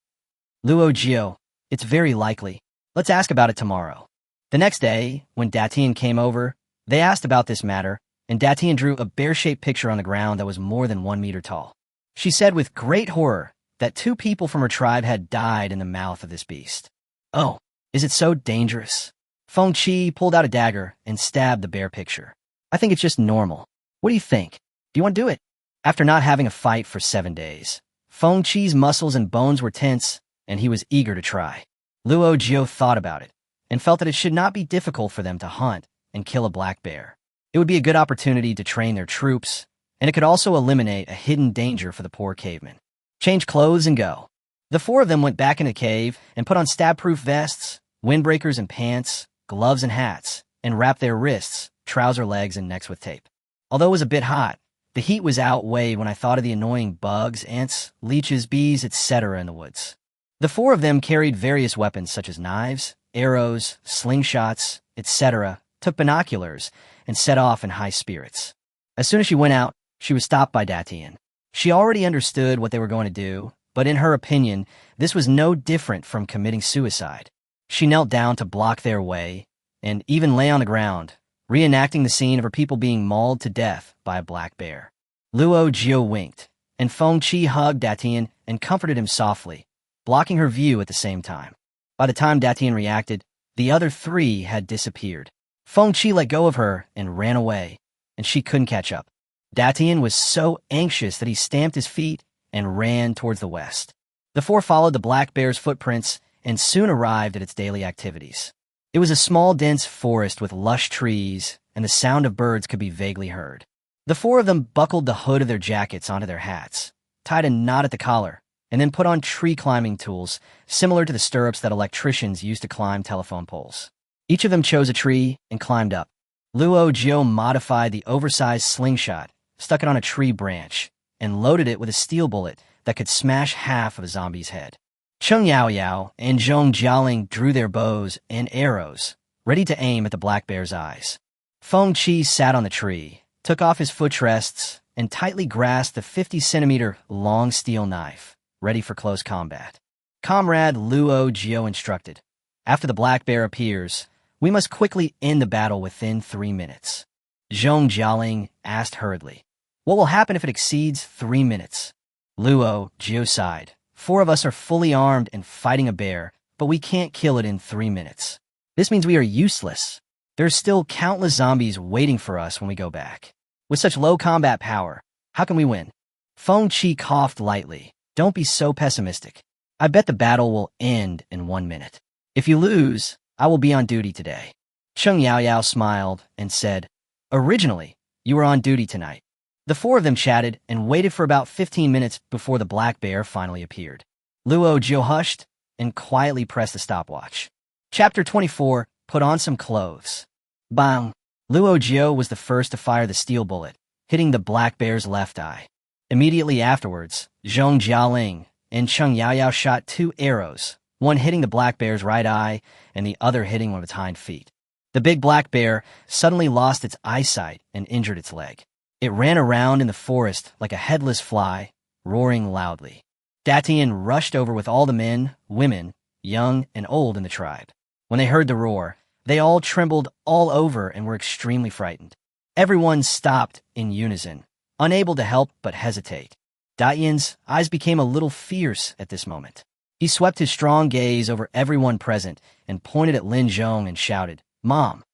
Luo Jiu. It's very likely. Let's ask about it tomorrow. The next day, when Datian came over, they asked about this matter, and Datian drew a bear-shaped picture on the ground that was more than 1 meter tall. She said with great horror that 2 people from her tribe had died in the mouth of this beast. Oh, is it so dangerous? Feng Qi pulled out a dagger and stabbed the bear picture. I think it's just normal. What do you think? Do you want to do it? After not having a fight for 7 days, Feng Qi's muscles and bones were tense, and he was eager to try. Luo Jiu thought about it and felt that it should not be difficult for them to hunt and kill a black bear. It would be a good opportunity to train their troops, and it could also eliminate a hidden danger for the poor cavemen. Change clothes and go. The 4 of them went back in the cave and put on stab-proof vests, windbreakers and pants, gloves and hats, and wrapped their wrists, trouser legs, and necks with tape. Although it was a bit hot, the heat was outweighed when I thought of the annoying bugs, ants, leeches, bees, etc. in the woods. The 4 of them carried various weapons such as knives, arrows, slingshots, etc., took binoculars, and set off in high spirits. As soon as she went out, she was stopped by Datian. She already understood what they were going to do, but in her opinion, this was no different from committing suicide. She knelt down to block their way, and even lay on the ground, reenacting the scene of her people being mauled to death by a black bear. Luo Jiu winked, and Feng Qi hugged Datian and comforted him softly, blocking her view at the same time. By the time Datian reacted, the other 3 had disappeared. Feng Qi let go of her and ran away, and she couldn't catch up. Datian was so anxious that he stamped his feet and ran towards the west. The 4 followed the black bear's footprints and soon arrived at its daily activities. It was a small, dense forest with lush trees, and the sound of birds could be vaguely heard. The 4 of them buckled the hood of their jackets onto their hats, tied a knot at the collar, and then put on tree-climbing tools similar to the stirrups that electricians use to climb telephone poles. Each of them chose a tree and climbed up. Luo Jiu modified the oversized slingshot, stuck it on a tree branch, and loaded it with a steel bullet that could smash half of a zombie's head. Cheng Yaoyao and Zhong Jialing drew their bows and arrows, ready to aim at the black bear's eyes. Feng Qi sat on the tree, took off his footrests, and tightly grasped the 50-centimeter long steel knife, ready for close combat. Comrade Luo Jiu instructed, after the black bear appears, we must quickly end the battle within 3 minutes. Zhong Jialing asked hurriedly, what will happen if it exceeds 3 minutes? Luo Jiu sighed. 4 of us are fully armed and fighting a bear, but we can't kill it in 3 minutes. This means we are useless. There are still countless zombies waiting for us when we go back. With such low combat power, how can we win? Feng Qi coughed lightly. Don't be so pessimistic. I bet the battle will end in 1 minute. If you lose, I will be on duty today. Cheng Yaoyao smiled and said, originally, you were on duty tonight. The 4 of them chatted and waited for about 15 minutes before the black bear finally appeared. Luo Jiu hushed and quietly pressed the stopwatch. Chapter 24, Put on some clothes. Bang! Luo Jiu was the first to fire the steel bullet, hitting the black bear's left eye. Immediately afterwards, Zhong Jialing and Cheng Yaoyao shot 2 arrows, one hitting the black bear's right eye and the other hitting one of its hind feet. The big black bear suddenly lost its eyesight and injured its leg. It ran around in the forest like a headless fly, roaring loudly. Datian rushed over with all the men, women, young and old in the tribe. When they heard the roar, they all trembled all over and were extremely frightened. Everyone stopped in unison, unable to help but hesitate. Datian's eyes became a little fierce at this moment. He swept his strong gaze over everyone present and pointed at Lin Zhong and shouted, "Mom!"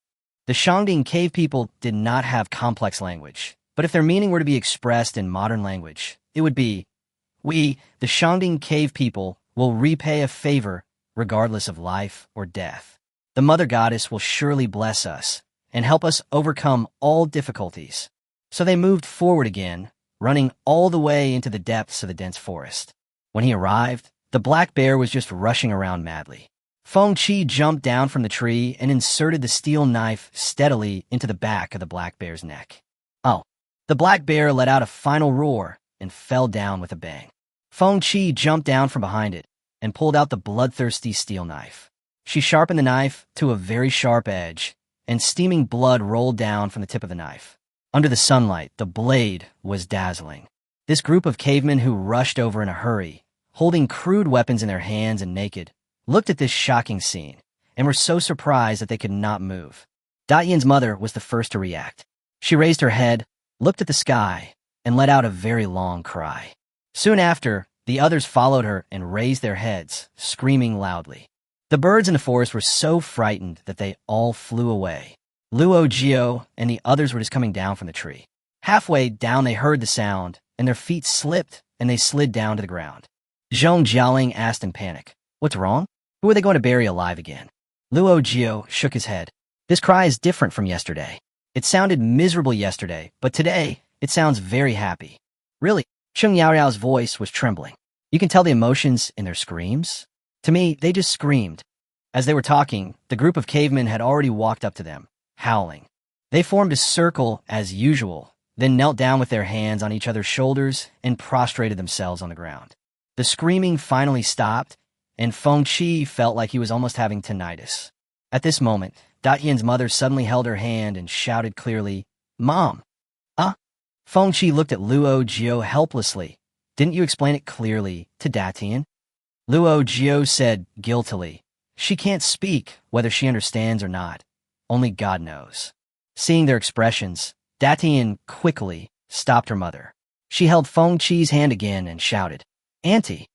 The Shangding cave people did not have complex language, but if their meaning were to be expressed in modern language, it would be, "We, the Shangding cave people, will repay a favor regardless of life or death. The Mother Goddess will surely bless us and help us overcome all difficulties." So they moved forward again, running all the way into the depths of the dense forest. When he arrived, the black bear was just rushing around madly. Feng Qi jumped down from the tree and inserted the steel knife steadily into the back of the black bear's neck. Oh! The black bear let out a final roar and fell down with a bang. Feng Qi jumped down from behind it and pulled out the bloodthirsty steel knife. She sharpened the knife to a very sharp edge, and steaming blood rolled down from the tip of the knife. Under the sunlight, the blade was dazzling. This group of cavemen who rushed over in a hurry, holding crude weapons in their hands and naked, looked at this shocking scene and were so surprised that they could not move. Datian's mother was the first to react. She raised her head, looked at the sky, and let out a very long cry. Soon after, the others followed her and raised their heads, screaming loudly. The birds in the forest were so frightened that they all flew away. Luo Jiu and the others were just coming down from the tree. Halfway down they heard the sound, and their feet slipped and they slid down to the ground. Zhong Jialing asked in panic, "What's wrong? Who are they going to bury alive again?" Luo Jiu shook his head. "This cry is different from yesterday. It sounded miserable yesterday, but today it sounds very happy." "Really?" Cheng Yaoyao's voice was trembling. "You can tell the emotions in their screams?" "To me, they just screamed." As they were talking, the group of cavemen had already walked up to them, howling. They formed a circle as usual, then knelt down with their hands on each other's shoulders and prostrated themselves on the ground. The screaming finally stopped, and Feng Qi felt like he was almost having tinnitus. At this moment, Datian's mother suddenly held her hand and shouted clearly, "Mom!" "Ah!" Feng Qi looked at Luo Jiu helplessly. "Didn't you explain it clearly to Datian?" Luo Jiu said guiltily, "She can't speak whether she understands or not. Only God knows." Seeing their expressions, Datian quickly stopped her mother. She held Feng Qi's hand again and shouted, "Auntie!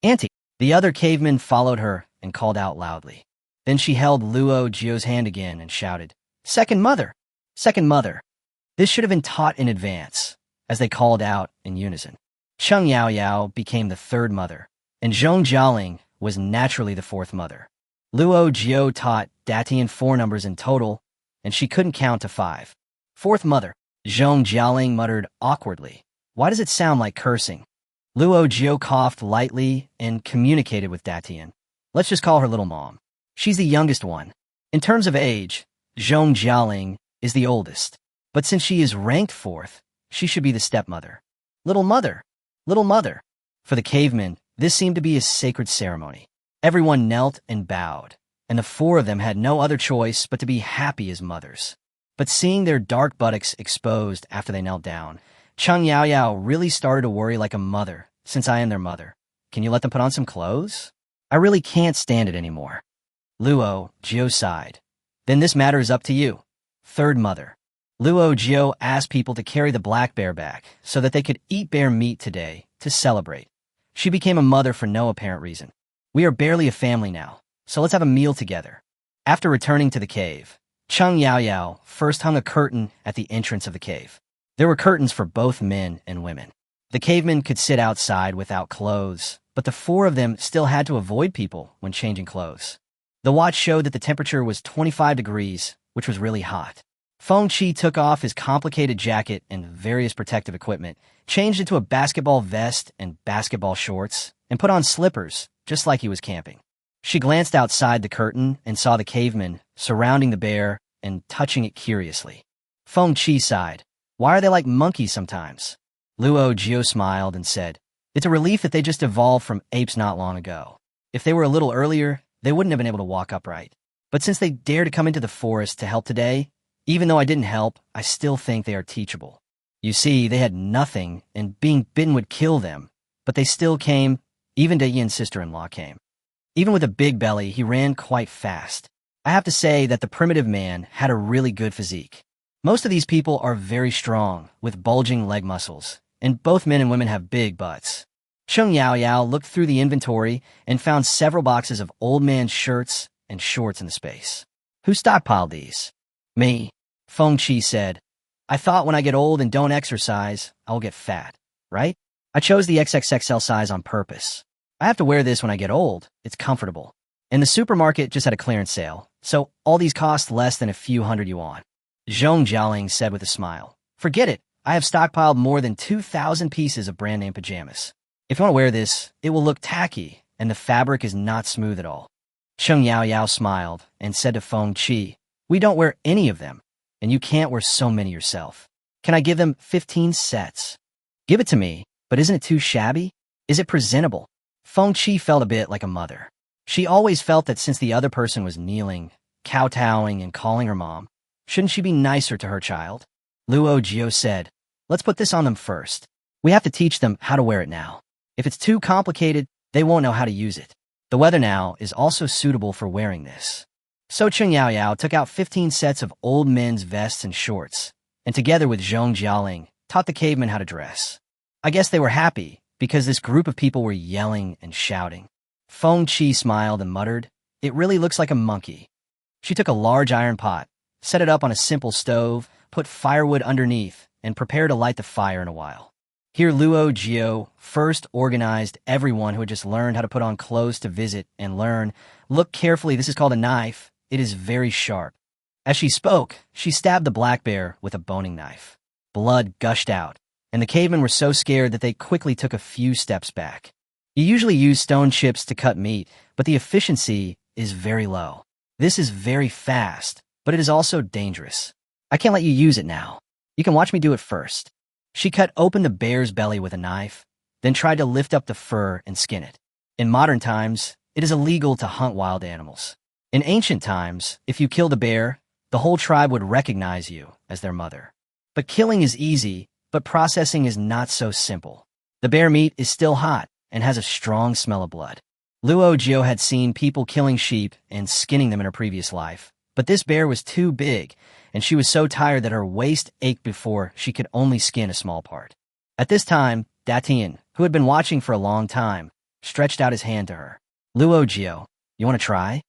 Auntie!" The other cavemen followed her and called out loudly. Then she held Luo Jiu's hand again and shouted, "Second mother! Second mother!" This should have been taught in advance, as they called out in unison. Cheng Yaoyao became the third mother, and Zhong Jialing was naturally the fourth mother. Luo Jiu taught Datian 4 numbers in total, and she couldn't count to 5. "Fourth mother," Zhong Jialing muttered awkwardly. "Why does it sound like cursing?" Luo Jiu coughed lightly and communicated with Datian. "Let's just call her little mom. She's the youngest one. In terms of age, Zhong Jialing is the oldest, but since she is ranked 4th, she should be the stepmother. Little mother, little mother." For the cavemen, this seemed to be a sacred ceremony. Everyone knelt and bowed, and the 4 of them had no other choice but to be happy as mothers. But seeing their dark buttocks exposed after they knelt down, Cheng Yaoyao really started to worry like a mother, since I am their mother. "Can you let them put on some clothes? I really can't stand it anymore." Luo Jiu sighed. "Then this matter is up to you. Third mother." Luo Jiu asked people to carry the black bear back so that they could eat bear meat today to celebrate. She became a mother for no apparent reason. "We are barely a family now, so let's have a meal together." After returning to the cave, Cheng Yaoyao first hung a curtain at the entrance of the cave. There were curtains for both men and women. The cavemen could sit outside without clothes, but the 4 of them still had to avoid people when changing clothes. The watch showed that the temperature was 25 degrees, which was really hot. Feng Qi took off his complicated jacket and various protective equipment, changed into a basketball vest and basketball shorts, and put on slippers, just like he was camping. She glanced outside the curtain and saw the cavemen surrounding the bear and touching it curiously. Feng Qi sighed. "Why are they like monkeys sometimes?" Luo Jiu smiled and said, "It's a relief that they just evolved from apes not long ago." If they were a little earlier, they wouldn't have been able to walk upright. But since they dared to come into the forest to help today, even though I didn't help, I still think they are teachable. You see, they had nothing, and being bitten would kill them, but they still came. Even Dayan's sister-in-law came. Even with a big belly, he ran quite fast. I have to say that the primitive man had a really good physique. Most of these people are very strong, with bulging leg muscles, and both men and women have big butts. Cheng Yao looked through the inventory and found several boxes of old man's shirts and shorts in the space. Who stockpiled these? Me, Feng Qi said. I thought when I get old and don't exercise, I will get fat, right? I chose the XXXL size on purpose. I have to wear this when I get old. It's comfortable. And the supermarket just had a clearance sale, so all these cost less than a few hundred yuan. Zhong Jialing said with a smile. Forget it. I have stockpiled more than 2,000 pieces of brand-name pajamas. If you want to wear this, it will look tacky, and the fabric is not smooth at all. Cheng Yao smiled and said to Feng Qi, we don't wear any of them, and you can't wear so many yourself. Can I give them 15 sets? Give it to me, but isn't it too shabby? Is it presentable? Feng Qi felt a bit like a mother. She always felt that since the other person was kneeling, kowtowing, and calling her mom, shouldn't she be nicer to her child? Luo Jiu said, let's put this on them first. We have to teach them how to wear it now. If it's too complicated, they won't know how to use it. The weather now is also suitable for wearing this. So Cheng Yao took out 15 sets of old men's vests and shorts, and together with Zhong Jialing, taught the cavemen how to dress. I guess they were happy, because this group of people were yelling and shouting. Feng Qi smiled and muttered, it really looks like a monkey. She took a large iron pot, set it up on a simple stove, put firewood underneath, and prepared to light the fire in a while. Here Luo Jiu first organized everyone who had just learned how to put on clothes to visit and learn. Look carefully, this is called a knife. It is very sharp. As she spoke, she stabbed the black bear with a boning knife. Blood gushed out, and the cavemen were so scared that they quickly took a few steps back. You usually use stone chips to cut meat, but the efficiency is very low. This is very fast, but it is also dangerous. I can't let you use it now. You can watch me do it first. She cut open the bear's belly with a knife, then tried to lift up the fur and skin it. In modern times, it is illegal to hunt wild animals. In ancient times, if you killed a bear, the whole tribe would recognize you as their mother. But killing is easy, but processing is not so simple. The bear meat is still hot and has a strong smell of blood. Luo Jiu had seen people killing sheep and skinning them in her previous life, but this bear was too big, and she was so tired that her waist ached before she could only skin a small part. At this time, Datian, who had been watching for a long time, stretched out his hand to her. Luo Jiu, you want to try?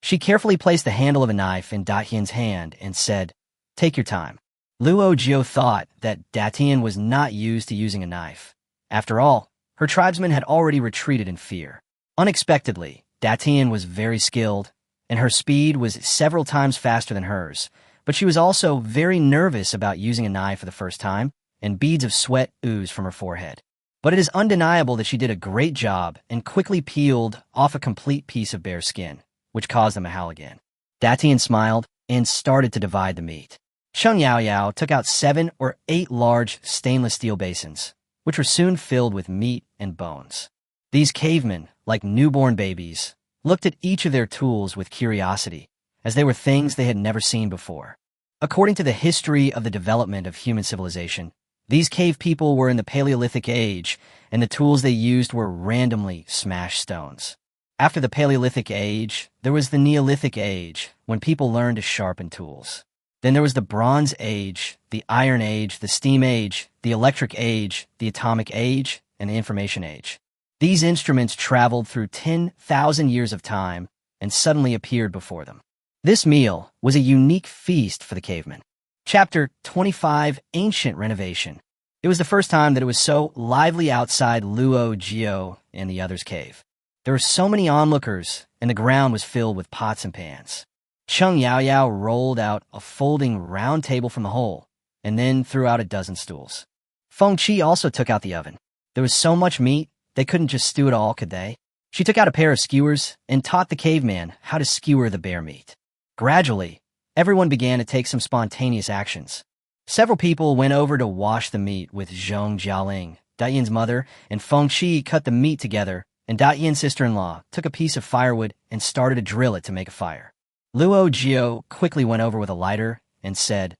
She carefully placed the handle of a knife in Datian's hand and said, take your time. Luo Jiu thought that Datian was not used to using a knife. After all, her tribesmen had already retreated in fear. Unexpectedly, Datian was very skilled, and her speed was several times faster than hers, but she was also very nervous about using a knife for the first time, and beads of sweat oozed from her forehead. But it is undeniable that she did a great job and quickly peeled off a complete piece of bear skin, which caused them to howl again. Datian smiled and started to divide the meat. Cheng Yao took out 7 or 8 large stainless steel basins, which were soon filled with meat and bones. These cavemen, like newborn babies, looked at each of their tools with curiosity, as they were things they had never seen before. According to the history of the development of human civilization, these cave people were in the Paleolithic age, and the tools they used were randomly smashed stones. After the Paleolithic age, there was the Neolithic age, when people learned to sharpen tools. Then there was the Bronze Age, the Iron Age, the Steam Age, the Electric Age, the Atomic Age, and the Information Age. These instruments traveled through 10,000 years of time and suddenly appeared before them. This meal was a unique feast for the cavemen. Chapter 25, Ancient Renovation. It was the first time that it was so lively outside Luo Jiu and the others' cave. There were so many onlookers, and the ground was filled with pots and pans. Cheng Yao rolled out a folding round table from the hole, and then threw out a dozen stools. Feng Qi also took out the oven. There was so much meat, they couldn't just stew it all, could they? She took out a pair of skewers and taught the caveman how to skewer the bear meat. Gradually, everyone began to take some spontaneous actions. Several people went over to wash the meat with Zhong Jialing, Dayan's mother, and Feng Qi cut the meat together and Datian's sister-in-law took a piece of firewood and started to drill it to make a fire. Luo Jiu quickly went over with a lighter and said,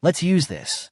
"Let's use this."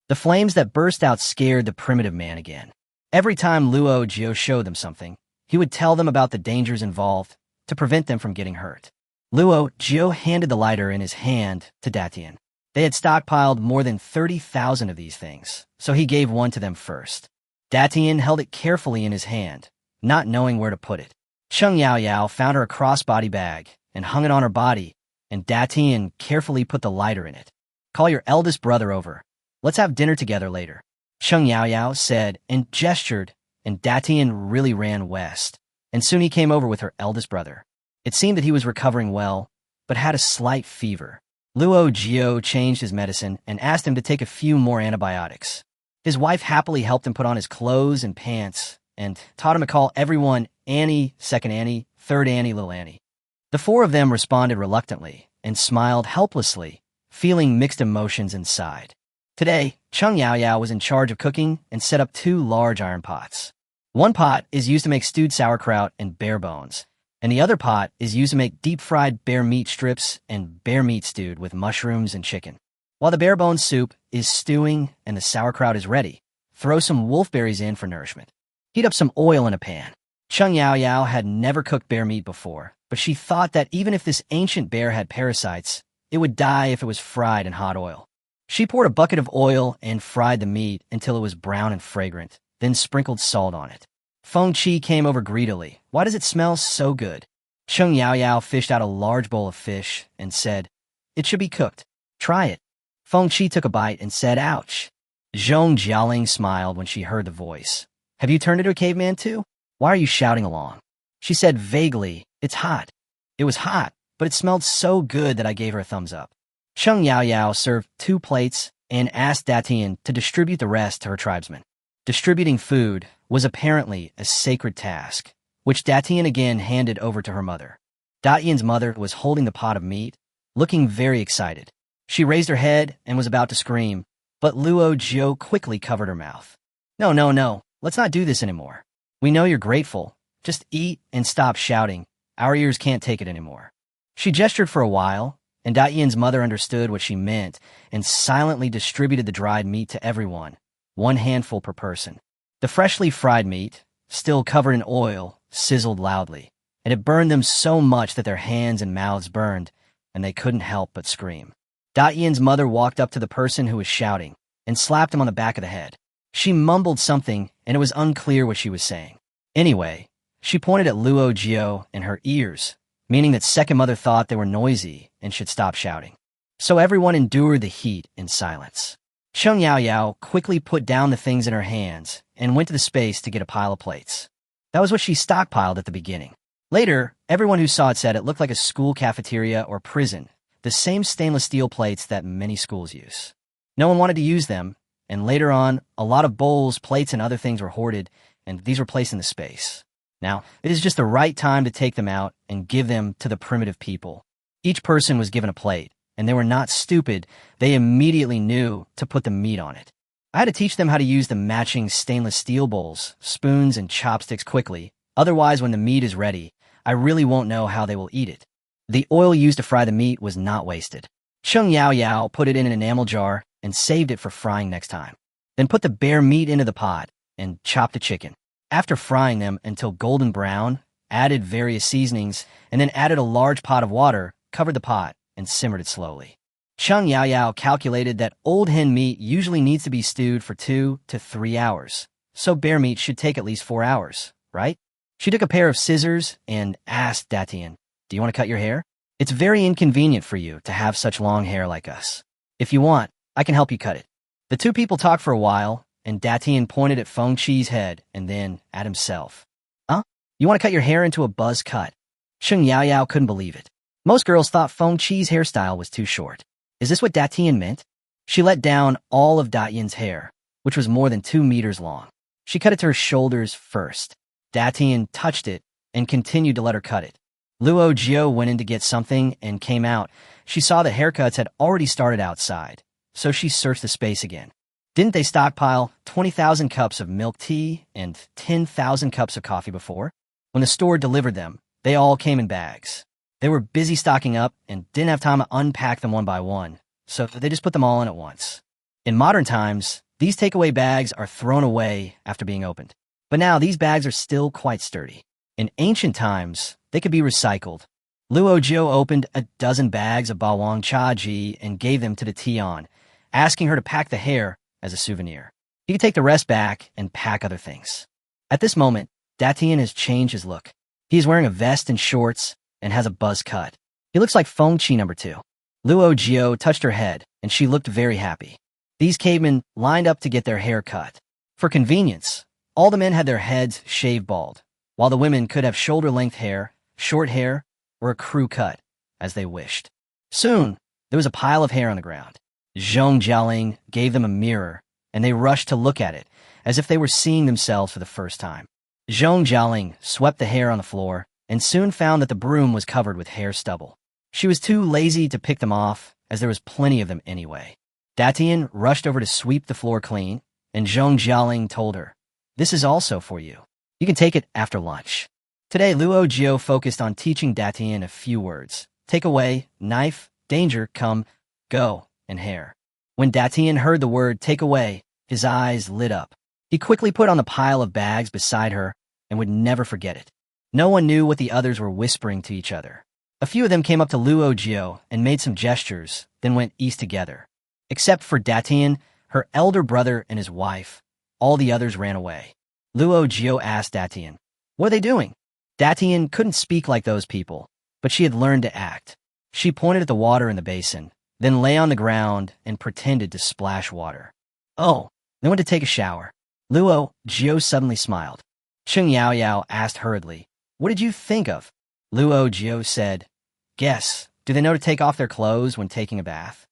The flames that burst out scared the primitive man again. Every time Luo Jiu showed them something, he would tell them about the dangers involved to prevent them from getting hurt. Luo Jiu handed the lighter in his hand to Datian. They had stockpiled more than 30,000 of these things, so he gave one to them first. Datian held it carefully in his hand, not knowing where to put it. Cheng Yao found her a crossbody bag and hung it on her body, and Datian carefully put the lighter in it. "Call your eldest brother over. Let's have dinner together later," Cheng Yao said and gestured, and Datian really ran west, and soon he came over with her eldest brother. It seemed that he was recovering well, but had a slight fever. Luo Jiu changed his medicine and asked him to take a few more antibiotics. His wife happily helped him put on his clothes and pants and taught him to call everyone Annie, second Annie, third Annie, little Annie. The four of them responded reluctantly and smiled helplessly, feeling mixed emotions inside. Today, Cheng Yao was in charge of cooking and set up 2 large iron pots. One pot is used to make stewed sauerkraut and bear bones, and the other pot is used to make deep-fried bear meat strips and bear meat stewed with mushrooms and chicken. While the bear bone soup is stewing and the sauerkraut is ready, throw some wolfberries in for nourishment. Heat up some oil in a pan. Cheng Yao had never cooked bear meat before, but she thought that even if this ancient bear had parasites, it would die if it was fried in hot oil. She poured a bucket of oil and fried the meat until it was brown and fragrant, then sprinkled salt on it. Feng Qi came over greedily. "Why does it smell so good?" Cheng Yao fished out a large bowl of fish and said, "It should be cooked. Try it." Feng Qi took a bite and said, "Ouch." Zhong Jialing smiled when she heard the voice. "Have you turned into a caveman too? Why are you shouting along?" She said vaguely, "It's hot." It was hot, but it smelled so good that I gave her a thumbs up. Cheng Yao served 2 plates and asked Datian to distribute the rest to her tribesmen. Distributing food was apparently a sacred task, which Datian again handed over to her mother. Datian's mother was holding the pot of meat, looking very excited. She raised her head and was about to scream, but Luo Jiu quickly covered her mouth. No, let's not do this anymore. We know you're grateful. Just eat and stop shouting. Our ears can't take it anymore." She gestured for a while, and Datian's mother understood what she meant and silently distributed the dried meat to everyone, 1 handful per person. The freshly fried meat, still covered in oil, sizzled loudly, and it burned them so much that their hands and mouths burned, and they couldn't help but scream. Datian's mother walked up to the person who was shouting and slapped him on the back of the head. She mumbled something, and it was unclear what she was saying. Anyway, she pointed at Luo Jiu and her ears, meaning that second mother thought they were noisy and should stop shouting. So everyone endured the heat in silence. Cheng Yao quickly put down the things in her hands and went to the space to get a pile of plates. That was what she stockpiled at the beginning. Later, everyone who saw it said it looked like a school cafeteria or prison, the same stainless steel plates that many schools use. No one wanted to use them, and later on, a lot of bowls, plates, and other things were hoarded, and these were placed in the space. Now, it is just the right time to take them out and give them to the primitive people. Each person was given a plate, and they were not stupid. They immediately knew to put the meat on it. I had to teach them how to use the matching stainless steel bowls, spoons, and chopsticks quickly. Otherwise, when the meat is ready, I really won't know how they will eat it. The oil used to fry the meat was not wasted. Cheng Yao put it in an enamel jar and saved it for frying next time. Then put the bear meat into the pot and chopped the chicken. After frying them until golden brown, added various seasonings, and then added a large pot of water, covered the pot, and simmered it slowly. Cheng Yao calculated that old hen meat usually needs to be stewed for 2 to 3 hours, so bear meat should take at least 4 hours, right? She took a pair of scissors and asked Datian, "Do you want to cut your hair? It's very inconvenient for you to have such long hair like us. If you want, I can help you cut it." The 2 people talked for a while, and Datian pointed at Feng Qi's head and then at himself. "Huh? You want to cut your hair into a buzz cut?" Cheng Yao couldn't believe it. Most girls thought Feng Qi's hairstyle was too short. Is this what Datian meant? She let down all of Datian's hair, which was more than 2 meters long. She cut it to her shoulders first. Datian touched it and continued to let her cut it. Luo Jiu went in to get something and came out. She saw the haircuts had already started outside, so she searched the space again. Didn't they stockpile 20,000 cups of milk tea and 10,000 cups of coffee before? When the store delivered them, they all came in bags. They were busy stocking up and didn't have time to unpack them one by one, so they just put them all in at once. In modern times, these takeaway bags are thrown away after being opened. But now these bags are still quite sturdy. In ancient times, they could be recycled. Luo Jiu opened a dozen bags of bawang cha ji and gave them to the Tian, asking her to pack the hair as a souvenir. He could take the rest back and pack other things. At this moment, Datian has changed his look. He is wearing a vest and shorts and has a buzz cut. He looks like Feng Qi #2. Luo Jiu touched her head, and she looked very happy. These cavemen lined up to get their hair cut. For convenience, all the men had their heads shaved bald, while the women could have shoulder-length hair, short hair, or a crew cut, as they wished. Soon, there was a pile of hair on the ground. Zhong Jialing gave them a mirror, and they rushed to look at it, as if they were seeing themselves for the first time. Zhong Jialing swept the hair on the floor, and soon found that the broom was covered with hair stubble. She was too lazy to pick them off, as there was plenty of them anyway. Datian rushed over to sweep the floor clean, and Zhong Jialing told her, "This is also for you. You can take it after lunch." Today, Luo Jiu focused on teaching Datian a few words: take away, knife, danger, come, go, and hair. When Datian heard the word take away, his eyes lit up. He quickly put on the pile of bags beside her and would never forget it. No one knew what the others were whispering to each other. A few of them came up to Luo Jiu and made some gestures, then went east together. Except for Datian, her elder brother, and his wife, all the others ran away. Luo Jiu asked Datian, "What are they doing?" Datian couldn't speak like those people, but she had learned to act. She pointed at the water in the basin, then lay on the ground and pretended to splash water. "Oh, they went to take a shower." Luo Jiu suddenly smiled. Cheng Yaoyao asked hurriedly, "What did you think of?" Luo Jiu said, "Guess, do they know to take off their clothes when taking a bath?"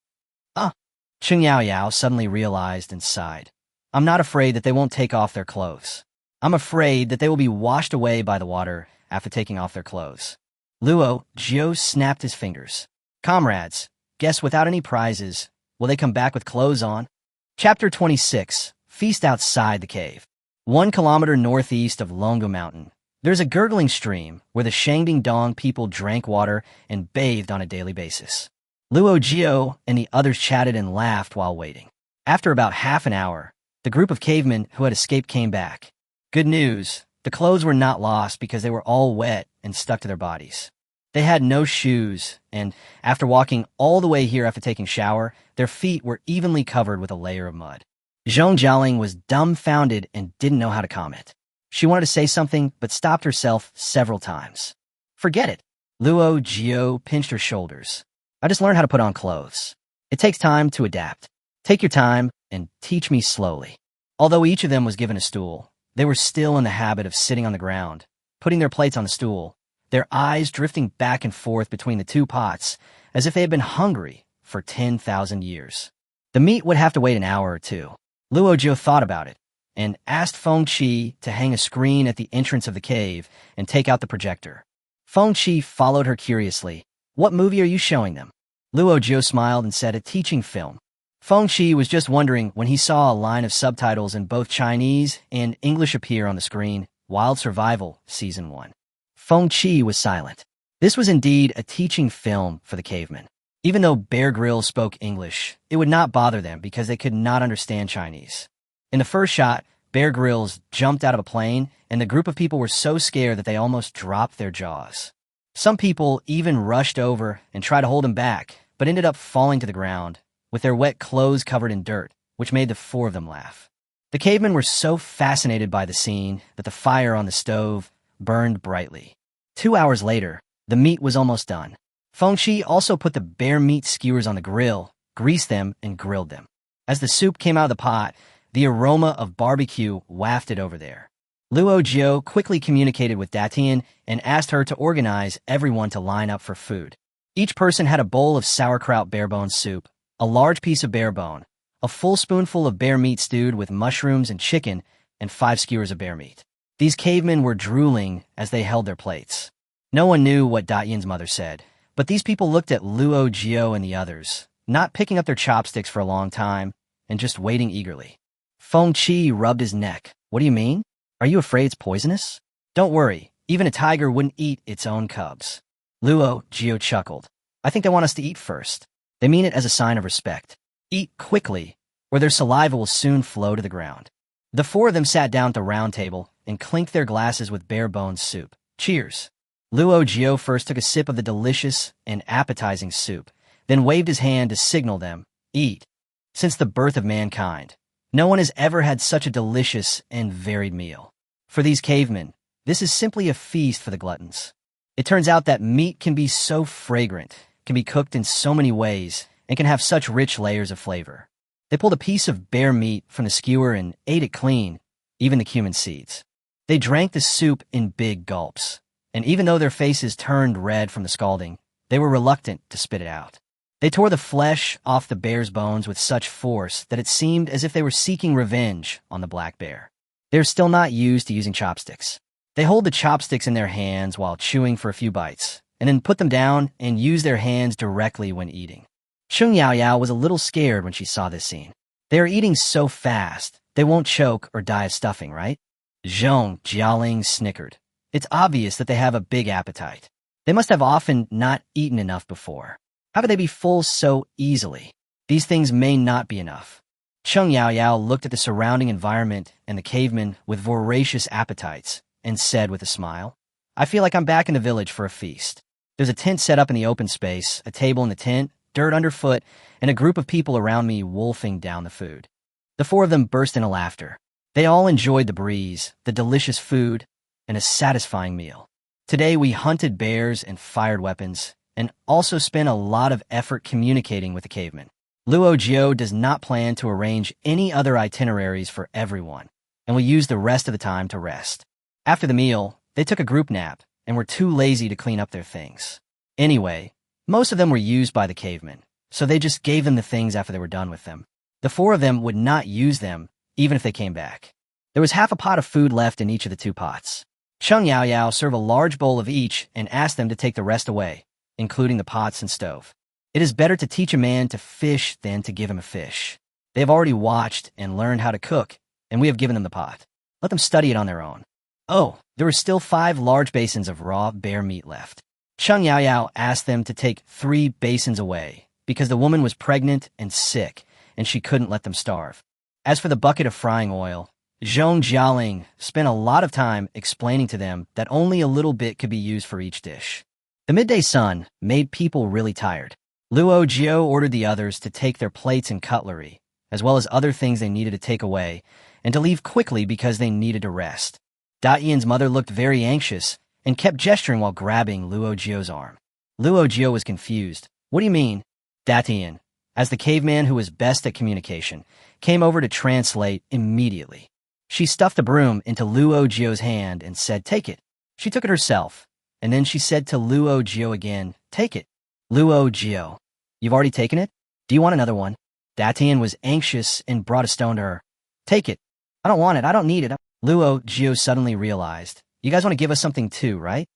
"Ah." Cheng Yaoyao suddenly realized and sighed. "I'm not afraid that they won't take off their clothes. I'm afraid that they will be washed away by the water after taking off their clothes." Luo Jiu snapped his fingers. "Comrades, guess without any prizes, will they come back with clothes on?" Chapter 26. Feast outside the cave. 1 kilometer northeast of Longo Mountain, there's a gurgling stream where the Shangding Dong people drank water and bathed on a daily basis. Luo Jiu and the others chatted and laughed while waiting. After about half an hour, the group of cavemen who had escaped came back. Good news, the clothes were not lost because they were all wet and stuck to their bodies. They had no shoes, and after walking all the way here after taking a shower, their feet were evenly covered with a layer of mud. Zhong Jialing was dumbfounded and didn't know how to comment. She wanted to say something, but stopped herself several times. "Forget it." Luo Jiu pinched her shoulders. "I just learned how to put on clothes. It takes time to adapt. Take your time and teach me slowly." Although each of them was given a stool, they were still in the habit of sitting on the ground, putting their plates on the stool, their eyes drifting back and forth between the two pots, as if they had been hungry for 10,000 years. The meat would have to wait an hour or two. Luo Jiu thought about it, and asked Feng Qi to hang a screen at the entrance of the cave and take out the projector. Feng Qi followed her curiously. "What movie are you showing them?" Luo Jiu smiled and said, "A teaching film." Feng Qi was just wondering when he saw a line of subtitles in both Chinese and English appear on the screen, Wild Survival, Season 1. Feng Qi was silent. This was indeed a teaching film for the cavemen. Even though Bear Grylls spoke English, it would not bother them because they could not understand Chinese. In the first shot, Bear Grylls jumped out of a plane, and the group of people were so scared that they almost dropped their jaws. Some people even rushed over and tried to hold him back, but ended up falling to the ground, with their wet clothes covered in dirt, which made the four of them laugh. The cavemen were so fascinated by the scene that the fire on the stove burned brightly. 2 hours later, the meat was almost done. Feng Qi also put the bear meat skewers on the grill, greased them, and grilled them. As the soup came out of the pot, the aroma of barbecue wafted over there. Luo Jiu quickly communicated with Datian and asked her to organize everyone to line up for food. Each person had a bowl of sauerkraut bear bone soup, a large piece of bear bone, a full spoonful of bear meat stewed with mushrooms and chicken, and 5 skewers of bear meat. These cavemen were drooling as they held their plates. No one knew what Datian's mother said, but these people looked at Luo Jiu and the others, not picking up their chopsticks for a long time, and just waiting eagerly. Feng Qi rubbed his neck. What do you mean? Are you afraid it's poisonous? Don't worry, even a tiger wouldn't eat its own cubs. Luo Jiu chuckled. I think they want us to eat first. They mean it as a sign of respect. Eat quickly, or their saliva will soon flow to the ground. The four of them sat down at the round table and clinked their glasses with bare bones soup. Cheers. Luo Jiu first took a sip of the delicious and appetizing soup, then waved his hand to signal them, eat. Since the birth of mankind, no one has ever had such a delicious and varied meal. For these cavemen, this is simply a feast for the gluttons. It turns out that meat can be so fragrant, can be cooked in so many ways, and can have such rich layers of flavor. They pulled a piece of bare meat from the skewer and ate it clean, even the cumin seeds. They drank the soup in big gulps, and even though their faces turned red from the scalding, they were reluctant to spit it out. They tore the flesh off the bear's bones with such force that it seemed as if they were seeking revenge on the black bear. They're still not used to using chopsticks. They hold the chopsticks in their hands while chewing for a few bites, and then put them down and use their hands directly when eating. Sheng Yaoyao was a little scared when she saw this scene. They are eating so fast, they won't choke or die of stuffing, right? Zhong Jialing snickered. It's obvious that they have a big appetite. They must have often not eaten enough before. How could they be full so easily? These things may not be enough. Sheng Yaoyao looked at the surrounding environment and the cavemen with voracious appetites and said with a smile, I feel like I'm back in the village for a feast. There's a tent set up in the open space, a table in the tent, dirt underfoot, and a group of people around me wolfing down the food. The four of them burst into laughter. They all enjoyed the breeze, the delicious food, and a satisfying meal. Today we hunted bears and fired weapons, and also spent a lot of effort communicating with the cavemen. Luo Jiu does not plan to arrange any other itineraries for everyone, and will use the rest of the time to rest. After the meal, they took a group nap and were too lazy to clean up their things. Anyway, most of them were used by the cavemen, so they just gave them the things after they were done with them. The four of them would not use them, even if they came back. There was half a pot of food left in each of the two pots. Sheng Yaoyao served a large bowl of each and asked them to take the rest away, including the pots and stove. It is better to teach a man to fish than to give him a fish. They have already watched and learned how to cook, and we have given them the pot. Let them study it on their own. Oh, there were still 5 large basins of raw bear meat left. Sheng Yaoyao asked them to take 3 basins away, because the woman was pregnant and sick, and she couldn't let them starve. As for the bucket of frying oil, Zhong Jialing spent a lot of time explaining to them that only a little bit could be used for each dish. The midday sun made people really tired. Luo Jiu ordered the others to take their plates and cutlery, as well as other things they needed to take away, and to leave quickly because they needed to rest. Datian's mother looked very anxious and kept gesturing while grabbing Luo Jiu's arm. Luo Jiu was confused. What do you mean? Datian, as the caveman who was best at communication, came over to translate immediately. She stuffed a broom into Luo Jiu's hand and said, take it. She took it herself, and then she said to Luo Jiu again, take it. Luo Jiu, you've already taken it? Do you want another one? Datian was anxious and brought a stone to her. Take it. I don't want it. I don't need it. Luo Jiu suddenly realized, you guys want to give us something too, right?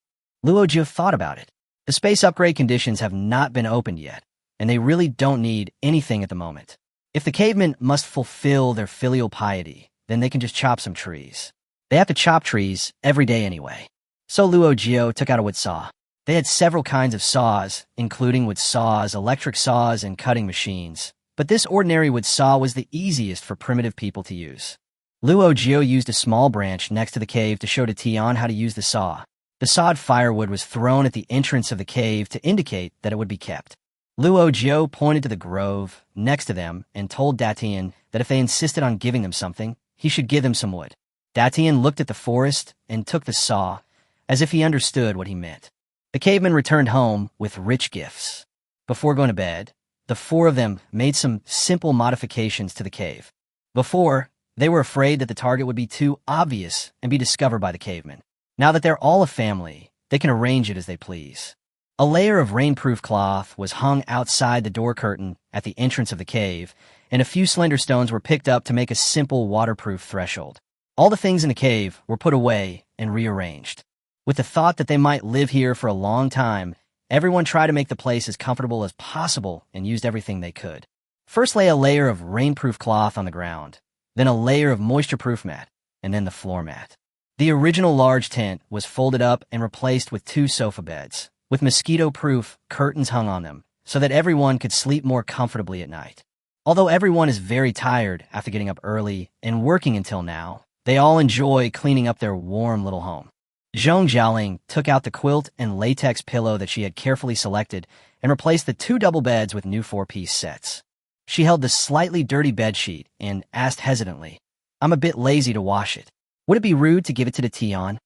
Luo Jiu thought about it. The space upgrade conditions have not been opened yet, and they really don't need anything at the moment. If the cavemen must fulfill their filial piety, then they can just chop some trees. They have to chop trees every day anyway. So Luo Jiu took out a wood saw. They had several kinds of saws, including wood saws, electric saws, and cutting machines. But this ordinary wood saw was the easiest for primitive people to use. Luo Jiu used a small branch next to the cave to show to Tian how to use the saw. The sawed firewood was thrown at the entrance of the cave to indicate that it would be kept. Luo Jiu pointed to the grove next to them and told Datian that if they insisted on giving them something, he should give them some wood. Datian looked at the forest and took the saw, as if he understood what he meant. The cavemen returned home with rich gifts. Before going to bed, the 4 of them made some simple modifications to the cave. Before, they were afraid that the target would be too obvious and be discovered by the cavemen. Now that they're all a family, they can arrange it as they please. A layer of rainproof cloth was hung outside the door curtain at the entrance of the cave, and a few slender stones were picked up to make a simple waterproof threshold. All the things in the cave were put away and rearranged. With the thought that they might live here for a long time, everyone tried to make the place as comfortable as possible and used everything they could. First lay a layer of rainproof cloth on the ground, then a layer of moisture-proof mat, and then the floor mat. The original large tent was folded up and replaced with 2 sofa beds, with mosquito-proof curtains hung on them, so that everyone could sleep more comfortably at night. Although everyone is very tired after getting up early and working until now, they all enjoy cleaning up their warm little home. Zhong Jialing took out the quilt and latex pillow that she had carefully selected and replaced the 2 double beds with new 4-piece sets. She held the slightly dirty bedsheet and asked hesitantly, "I'm a bit lazy to wash it. Would it be rude to give it to the Tian?"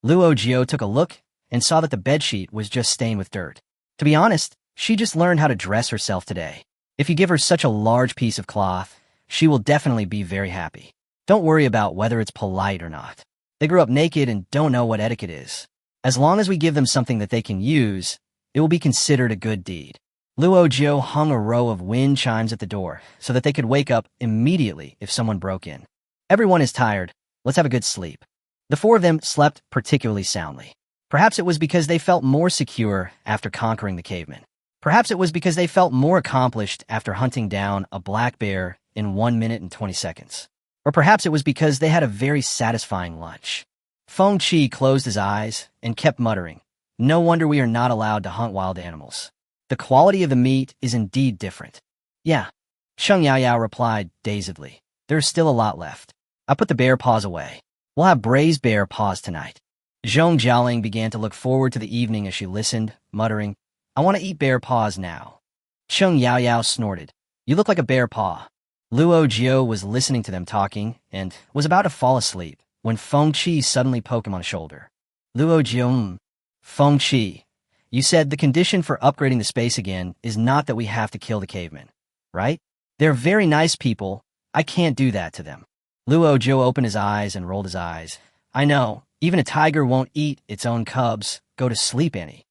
Luo Jiu took a look and saw that the bedsheet was just stained with dirt. To be honest, she just learned how to dress herself today. If you give her such a large piece of cloth, she will definitely be very happy. Don't worry about whether it's polite or not. They grew up naked and don't know what etiquette is. As long as we give them something that they can use, it will be considered a good deed. Luo Jiu hung a row of wind chimes at the door so that they could wake up immediately if someone broke in. Everyone is tired. Let's have a good sleep. The 4 of them slept particularly soundly. Perhaps it was because they felt more secure after conquering the cavemen. Perhaps it was because they felt more accomplished after hunting down a black bear in 1 minute and 20 seconds. Or perhaps it was because they had a very satisfying lunch. Feng Qi closed his eyes and kept muttering, "No wonder we are not allowed to hunt wild animals. The quality of the meat is indeed different." "Yeah," Sheng Yaoyao replied dazedly. "There's still a lot left. I put the bear paws away. We'll have braised bear paws tonight." Zhong Jialing began to look forward to the evening as she listened, muttering, "I want to eat bear paws now." Sheng Yaoyao snorted, "You look like a bear paw." Luo Jiu was listening to them talking and was about to fall asleep when Feng Qi suddenly poked him on the shoulder. "Luo Jiu, Feng Qi, you said the condition for upgrading the space again is not that we have to kill the cavemen, right? They're very nice people. I can't do that to them." Luo Jiu opened his eyes and rolled his eyes. "I know, even a tiger won't eat its own cubs. Go to sleep, Annie."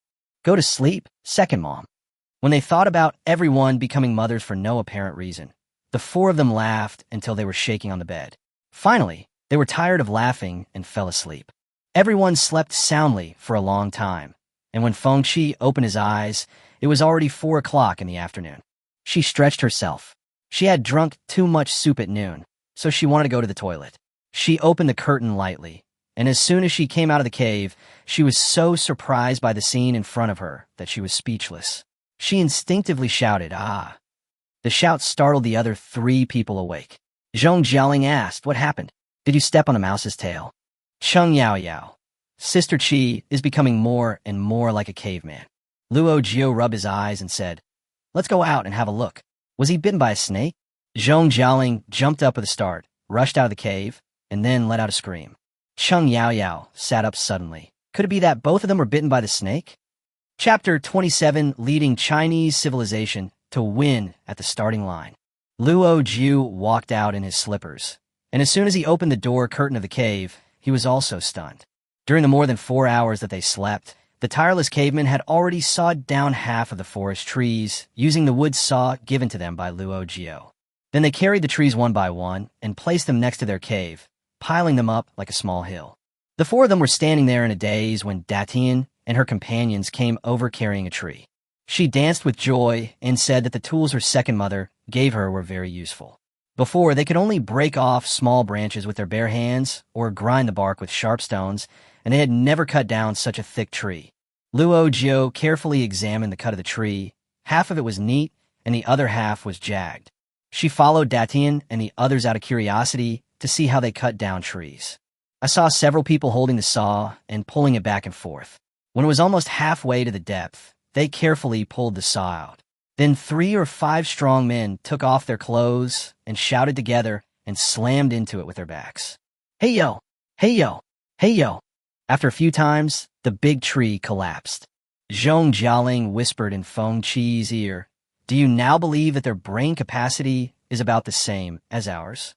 "Go to sleep?" Second mom. When they thought about everyone becoming mothers for no apparent reason, the 4 of them laughed until they were shaking on the bed. Finally, they were tired of laughing and fell asleep. Everyone slept soundly for a long time, and when Feng Qi opened his eyes, it was already 4 o'clock in the afternoon. She stretched herself. She had drunk too much soup at noon, so she wanted to go to the toilet. She opened the curtain lightly, and as soon as she came out of the cave, she was so surprised by the scene in front of her that she was speechless. She instinctively shouted, "Ah!" The shout startled the other 3 people awake. Zhong Jialing asked, "What happened? Did you step on a mouse's tail?" Sheng Yaoyao, "Sister Qi is becoming more and more like a caveman." Luo Jiu rubbed his eyes and said, "Let's go out and have a look. Was he bitten by a snake?" Zhong Jialing jumped up with a start, rushed out of the cave, and then let out a scream. Sheng Yaoyao sat up suddenly. Could it be that both of them were bitten by the snake? Chapter 27, Leading Chinese Civilization to Win at the Starting Line. Luo Jiu walked out in his slippers, and as soon as he opened the door curtain of the cave, he was also stunned. During the more than 4 hours that they slept, the tireless cavemen had already sawed down half of the forest trees using the wood saw given to them by Luo Jiu. Then they carried the trees one by one and placed them next to their cave, piling them up like a small hill. The 4 of them were standing there in a daze when Datian and her companions came over carrying a tree. She danced with joy and said that the tools her second mother gave her were very useful. Before, they could only break off small branches with their bare hands or grind the bark with sharp stones, and they had never cut down such a thick tree. Luo Jiu carefully examined the cut of the tree. Half of it was neat, and the other half was jagged. She followed Datian and the others out of curiosity to see how they cut down trees. I saw several people holding the saw and pulling it back and forth. When it was almost halfway to the depth, they carefully pulled the saw out. Then 3 or 5 strong men took off their clothes and shouted together and slammed into it with their backs. "Hey yo! Hey yo! Hey yo!" After a few times, the big tree collapsed. Zhong Jialing whispered in Feng Qi's ear, "Do you now believe that their brain capacity is about the same as ours?"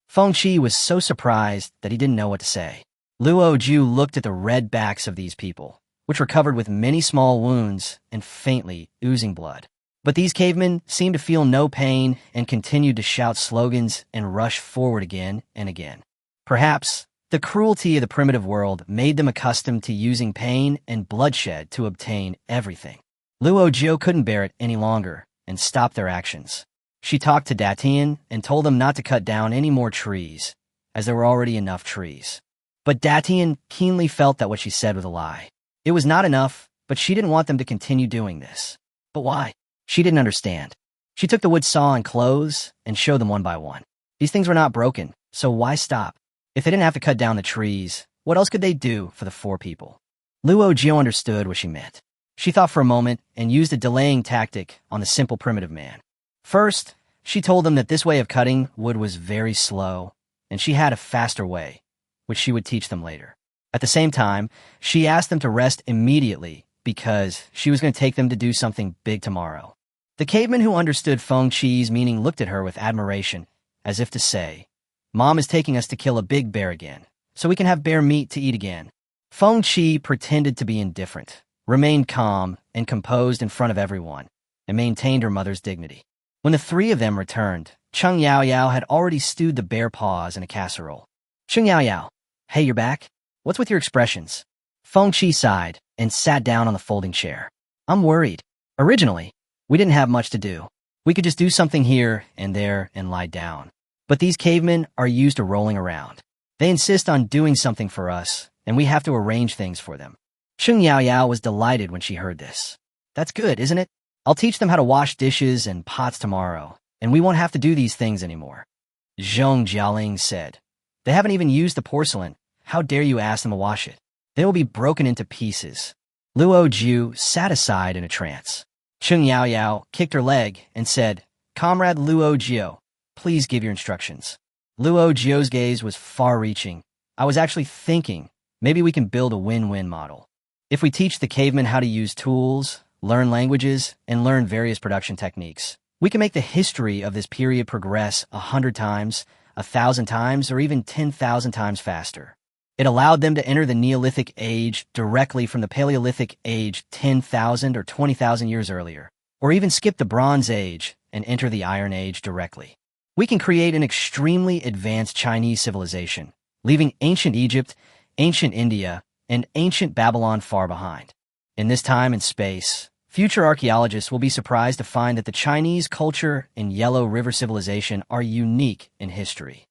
Feng Qi was so surprised that he didn't know what to say. Luo Jiu looked at the red backs of these people, which were covered with many small wounds and faintly oozing blood. But these cavemen seemed to feel no pain and continued to shout slogans and rush forward again and again. Perhaps the cruelty of the primitive world made them accustomed to using pain and bloodshed to obtain everything. Luo Jiu couldn't bear it any longer and stopped their actions. She talked to Datian and told them not to cut down any more trees, as there were already enough trees. But Datian keenly felt that what she said was a lie. It was not enough, but she didn't want them to continue doing this. But why? She didn't understand. She took the wood saw and clothes and showed them one by one. These things were not broken, so why stop? If they didn't have to cut down the trees, what else could they do for the 4 people? Luo Jiu understood what she meant. She thought for a moment and used a delaying tactic on the simple primitive man. First, she told them that this way of cutting wood was very slow, and she had a faster way, which she would teach them later. At the same time, she asked them to rest immediately because she was going to take them to do something big tomorrow. The caveman who understood Feng Qi's meaning looked at her with admiration, as if to say, "Mom is taking us to kill a big bear again, so we can have bear meat to eat again." Feng Qi pretended to be indifferent, remained calm and composed in front of everyone, and maintained her mother's dignity. When the 3 of them returned, Cheng Yao had already stewed the bear paws in a casserole. "Cheng Yao, hey, you're back? What's with your expressions?" Feng Qi sighed and sat down on the folding chair. "I'm worried. Originally, we didn't have much to do. We could just do something here and there and lie down. But these cavemen are used to rolling around. They insist on doing something for us, and we have to arrange things for them." Cheng Yao was delighted when she heard this. "That's good, isn't it? I'll teach them how to wash dishes and pots tomorrow, and we won't have to do these things anymore." Zhong Jialing said, "They haven't even used the porcelain. How dare you ask them to wash it? They will be broken into pieces." Luo Jiu sat aside in a trance. Cheng Yao kicked her leg and said, "Comrade Luo Jiu, please give your instructions." Luo Jiu's gaze was far-reaching. "I was actually thinking, maybe we can build a win-win model. If we teach the cavemen how to use tools, learn languages, and learn various production techniques, we can make the history of this period progress 100 times, 1,000 times, or even 10,000 times faster. It allowed them to enter the Neolithic age directly from the Paleolithic age 10,000 or 20,000 years earlier, or even skip the Bronze Age and enter the Iron Age directly. We can create an extremely advanced Chinese civilization, leaving ancient Egypt, ancient India, and ancient Babylon far behind. In this time and space, future archaeologists will be surprised to find that the Chinese culture and Yellow River civilization are unique in history.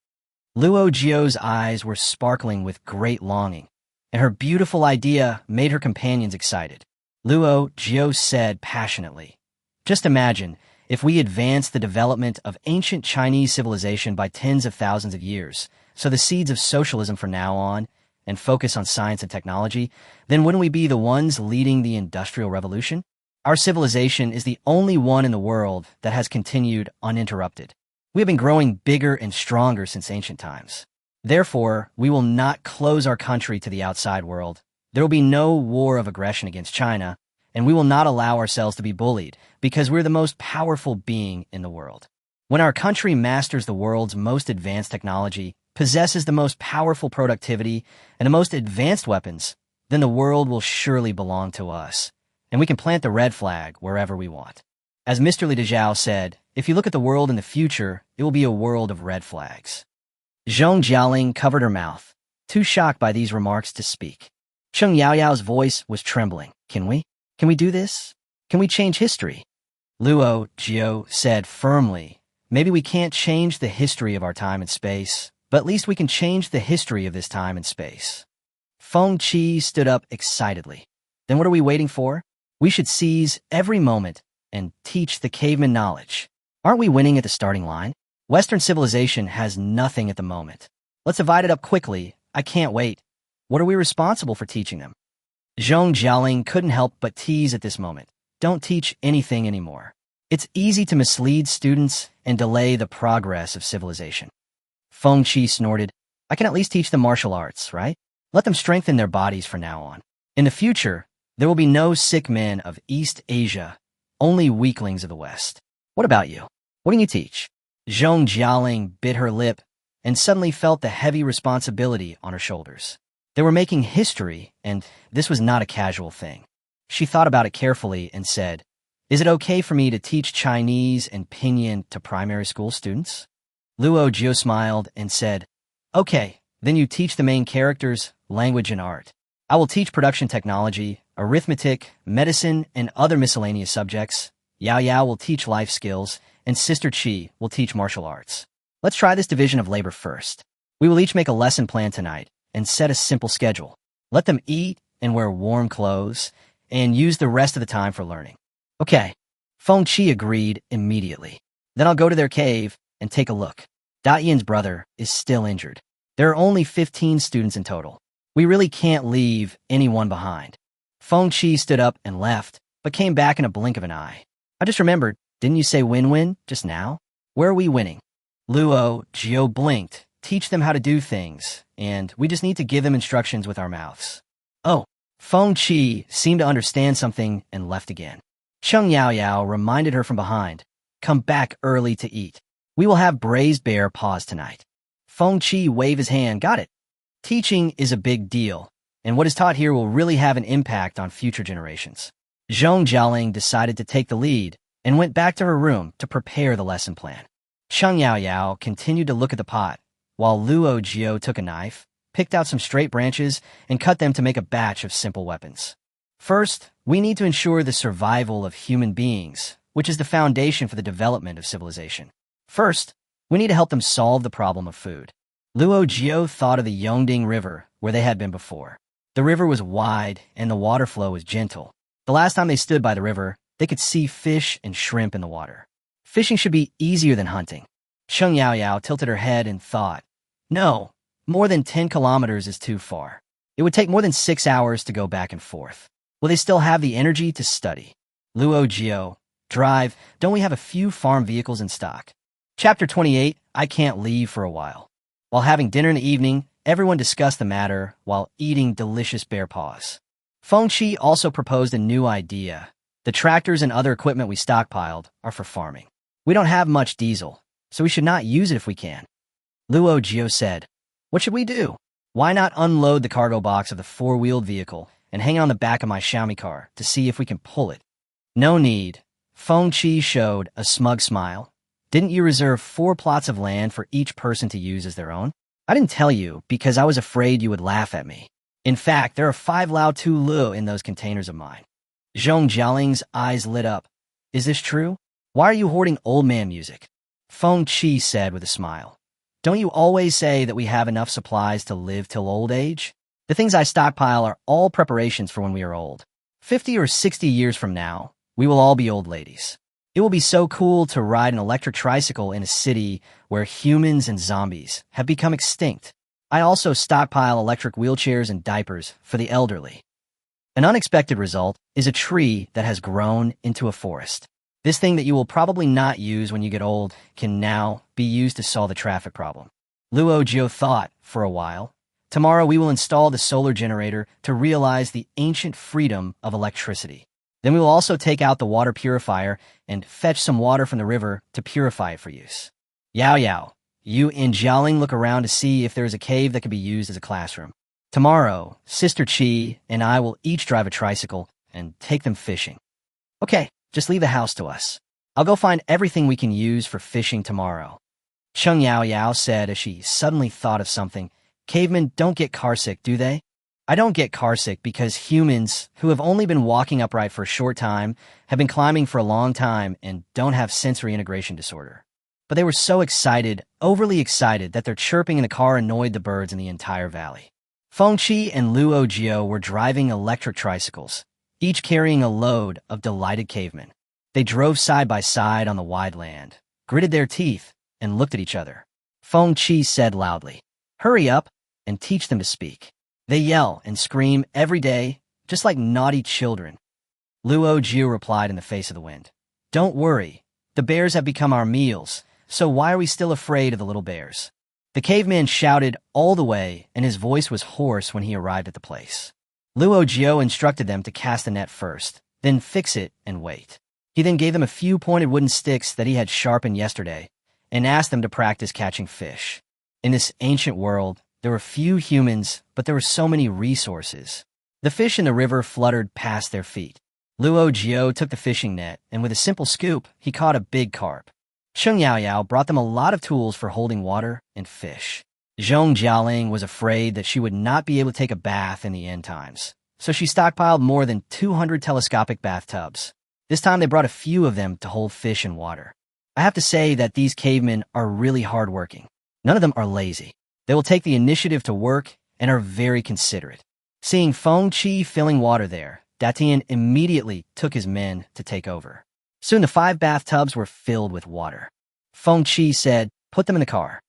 Luo Jiu's eyes were sparkling with great longing, and her beautiful idea made her companions excited. Luo Jiu said passionately, "Just imagine if we advance the development of ancient Chinese civilization by tens of thousands of years, so the seeds of socialism from now on, and focus on science and technology, then wouldn't we be the ones leading the Industrial Revolution? Our civilization is the only one in the world that has continued uninterrupted. We have been growing bigger and stronger since ancient times. Therefore, we will not close our country to the outside world. There will be no war of aggression against China, and we will not allow ourselves to be bullied because we're the most powerful being in the world. When our country masters the world's most advanced technology, possesses the most powerful productivity, and the most advanced weapons, then the world will surely belong to us, and we can plant the red flag wherever we want. As Mr. Li Dezhao said, if you look at the world in the future, it will be a world of red flags." Zhong Jialing covered her mouth, too shocked by these remarks to speak. Cheng Yao's voice was trembling. Can we do this? Can we change history?" Luo Jiu said firmly, "Maybe we can't change the history of our time and space, but at least we can change the history of this time and space." Feng Qi stood up excitedly. "Then what are we waiting for? We should seize every moment and teach the caveman knowledge. Aren't we winning at the starting line? Western civilization has nothing at the moment. Let's divide it up quickly. I can't wait. What are we responsible for teaching them?" Zhong Jialing couldn't help but tease at this moment. "Don't teach anything anymore. It's easy to mislead students and delay the progress of civilization." Feng Qi snorted. "I can at least teach them martial arts, right? Let them strengthen their bodies from now on. In the future, there will be no sick men of East Asia, only weaklings of the West. What about you? What can you teach?" Zhong Jialing bit her lip and suddenly felt the heavy responsibility on her shoulders. They were making history, and this was not a casual thing. She thought about it carefully and said, "Is it okay for me to teach Chinese and Pinyin to primary school students?" Luo Jiu smiled and said, "Okay, then you teach the main characters, language and art. I will teach production technology, arithmetic, medicine, and other miscellaneous subjects. Yao will teach life skills, and Sister Qi will teach martial arts. Let's try this division of labor first. We will each make a lesson plan tonight and set a simple schedule. Let them eat and wear warm clothes and use the rest of the time for learning. Okay. Feng Qi agreed immediately. Then I'll go to their cave and take a look. Yin's brother is still injured. There are only 15 students in total. We really can't leave anyone behind. Feng Qi stood up and left, but came back in a blink of an eye. I just remembered, didn't you say win-win just now? Where are we winning? Luo Jiu blinked. Teach them how to do things, and we just need to give them instructions with our mouths. Oh, Feng Qi seemed to understand something and left again. Cheng Yao reminded her from behind, come back early to eat. We will have braised bear paws tonight. Feng Qi waved his hand, got it. Teaching is a big deal, and what is taught here will really have an impact on future generations. Jiangcheng decided to take the lead and went back to her room to prepare the lesson plan. Cheng Yao continued to look at the pot, while Luo Jiu took a knife, picked out some straight branches, and cut them to make a batch of simple weapons. First, we need to ensure the survival of human beings, which is the foundation for the development of civilization. First, we need to help them solve the problem of food. Luo Jiu thought of the Yongding River, where they had been before. The river was wide, and the water flow was gentle. The last time they stood by the river, they could see fish and shrimp in the water. Fishing should be easier than hunting. Cheng Yao tilted her head and thought, no, more than 10 kilometers is too far. It would take more than 6 hours to go back and forth. Will they still have the energy to study? Luo Jiu, drive, don't we have a few farm vehicles in stock? Chapter 28, I can't leave for a while. While having dinner in the evening, everyone discussed the matter while eating delicious bear paws. Feng Qi also proposed a new idea. The tractors and other equipment we stockpiled are for farming. We don't have much diesel, so we should not use it if we can. Luo Jiu said, what should we do? Why not unload the cargo box of the four-wheeled vehicle and hang it on the back of my Xiaomi car to see if we can pull it? No need. Feng Qi showed a smug smile. Didn't you reserve 4 plots of land for each person to use as their own? I didn't tell you because I was afraid you would laugh at me. In fact, there are 5 Lao Tu Lu in those containers of mine. Zhong Jialing's eyes lit up. Is this true? Why are you hoarding old man music? Feng Qi said with a smile. Don't you always say that we have enough supplies to live till old age? The things I stockpile are all preparations for when we are old. 50 or 60 years from now, we will all be old ladies. It will be so cool to ride an electric tricycle in a city where humans and zombies have become extinct. I also stockpile electric wheelchairs and diapers for the elderly. An unexpected result is a tree that has grown into a forest. This thing that you will probably not use when you get old can now be used to solve the traffic problem. Luo Jiu thought for a while. Tomorrow we will install the solar generator to realize the ancient freedom of electricity. Then we will also take out the water purifier and fetch some water from the river to purify it for use. Yao, you and Jialing look around to see if there is a cave that can be used as a classroom. Tomorrow, Sister Qi and I will each drive a tricycle and take them fishing. Okay, just leave the house to us. I'll go find everything we can use for fishing tomorrow. Cheng Yao said as she suddenly thought of something. Cavemen don't get carsick, do they? I don't get carsick because humans, who have only been walking upright for a short time, have been climbing for a long time and don't have sensory integration disorder. But they were so excited, overly excited, that their chirping in the car annoyed the birds in the entire valley. Feng Qi and Luo Jiu were driving electric tricycles, each carrying a load of delighted cavemen. They drove side by side on the wide land, gritted their teeth, and looked at each other. Feng Qi said loudly, hurry up and teach them to speak. They yell and scream every day, just like naughty children. Luo Jiu replied in the face of the wind. Don't worry, the bears have become our meals, so why are we still afraid of the little bears? The caveman shouted all the way, and his voice was hoarse when he arrived at the place. Luo Jiu instructed them to cast the net first, then fix it and wait. He then gave them a few pointed wooden sticks that he had sharpened yesterday, and asked them to practice catching fish. In this ancient world, there were few humans, but there were so many resources. The fish in the river fluttered past their feet. Luo Jiu took the fishing net, and with a simple scoop, he caught a big carp. Cheng Yao brought them a lot of tools for holding water and fish. Zhong Jialing was afraid that she would not be able to take a bath in the end times, so she stockpiled more than 200 telescopic bathtubs. This time they brought a few of them to hold fish and water. I have to say that these cavemen are really hardworking. None of them are lazy. They will take the initiative to work and are very considerate. Seeing Feng Qi filling water there, Datian immediately took his men to take over. Soon the 5 bathtubs were filled with water. Feng Qi said, "Put them in the car."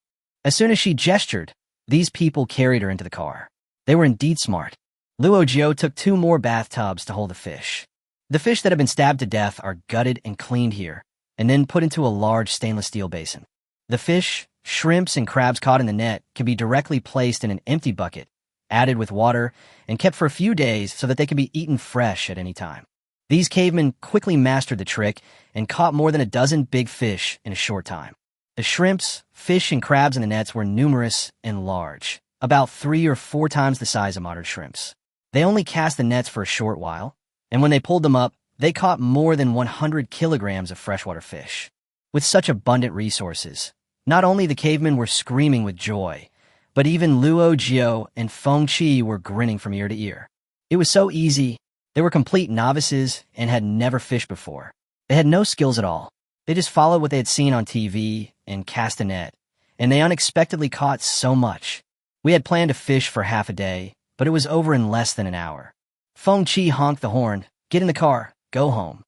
As soon as she gestured, these people carried her into the car. They were indeed smart. Luo Jiu took 2 more bathtubs to hold the fish. The fish that have been stabbed to death are gutted and cleaned here, and then put into a large stainless steel basin. The fish, shrimps, and crabs caught in the net can be directly placed in an empty bucket, added with water, and kept for a few days so that they can be eaten fresh at any time. These cavemen quickly mastered the trick and caught more than a dozen big fish in a short time. The shrimps, fish, and crabs in the nets were numerous and large, about 3 or 4 times the size of modern shrimps. They only cast the nets for a short while, and when they pulled them up, they caught more than 100 kilograms of freshwater fish. With such abundant resources, not only the cavemen were screaming with joy, but even Luo Jiu and Feng Qi were grinning from ear to ear. It was so easy. They were complete novices and had never fished before. They had no skills at all. They just followed what they had seen on TV and cast a net, and they unexpectedly caught so much. We had planned to fish for half a day, but it was over in less than an hour. Feng Qi honked the horn. "Get in the car. Go home."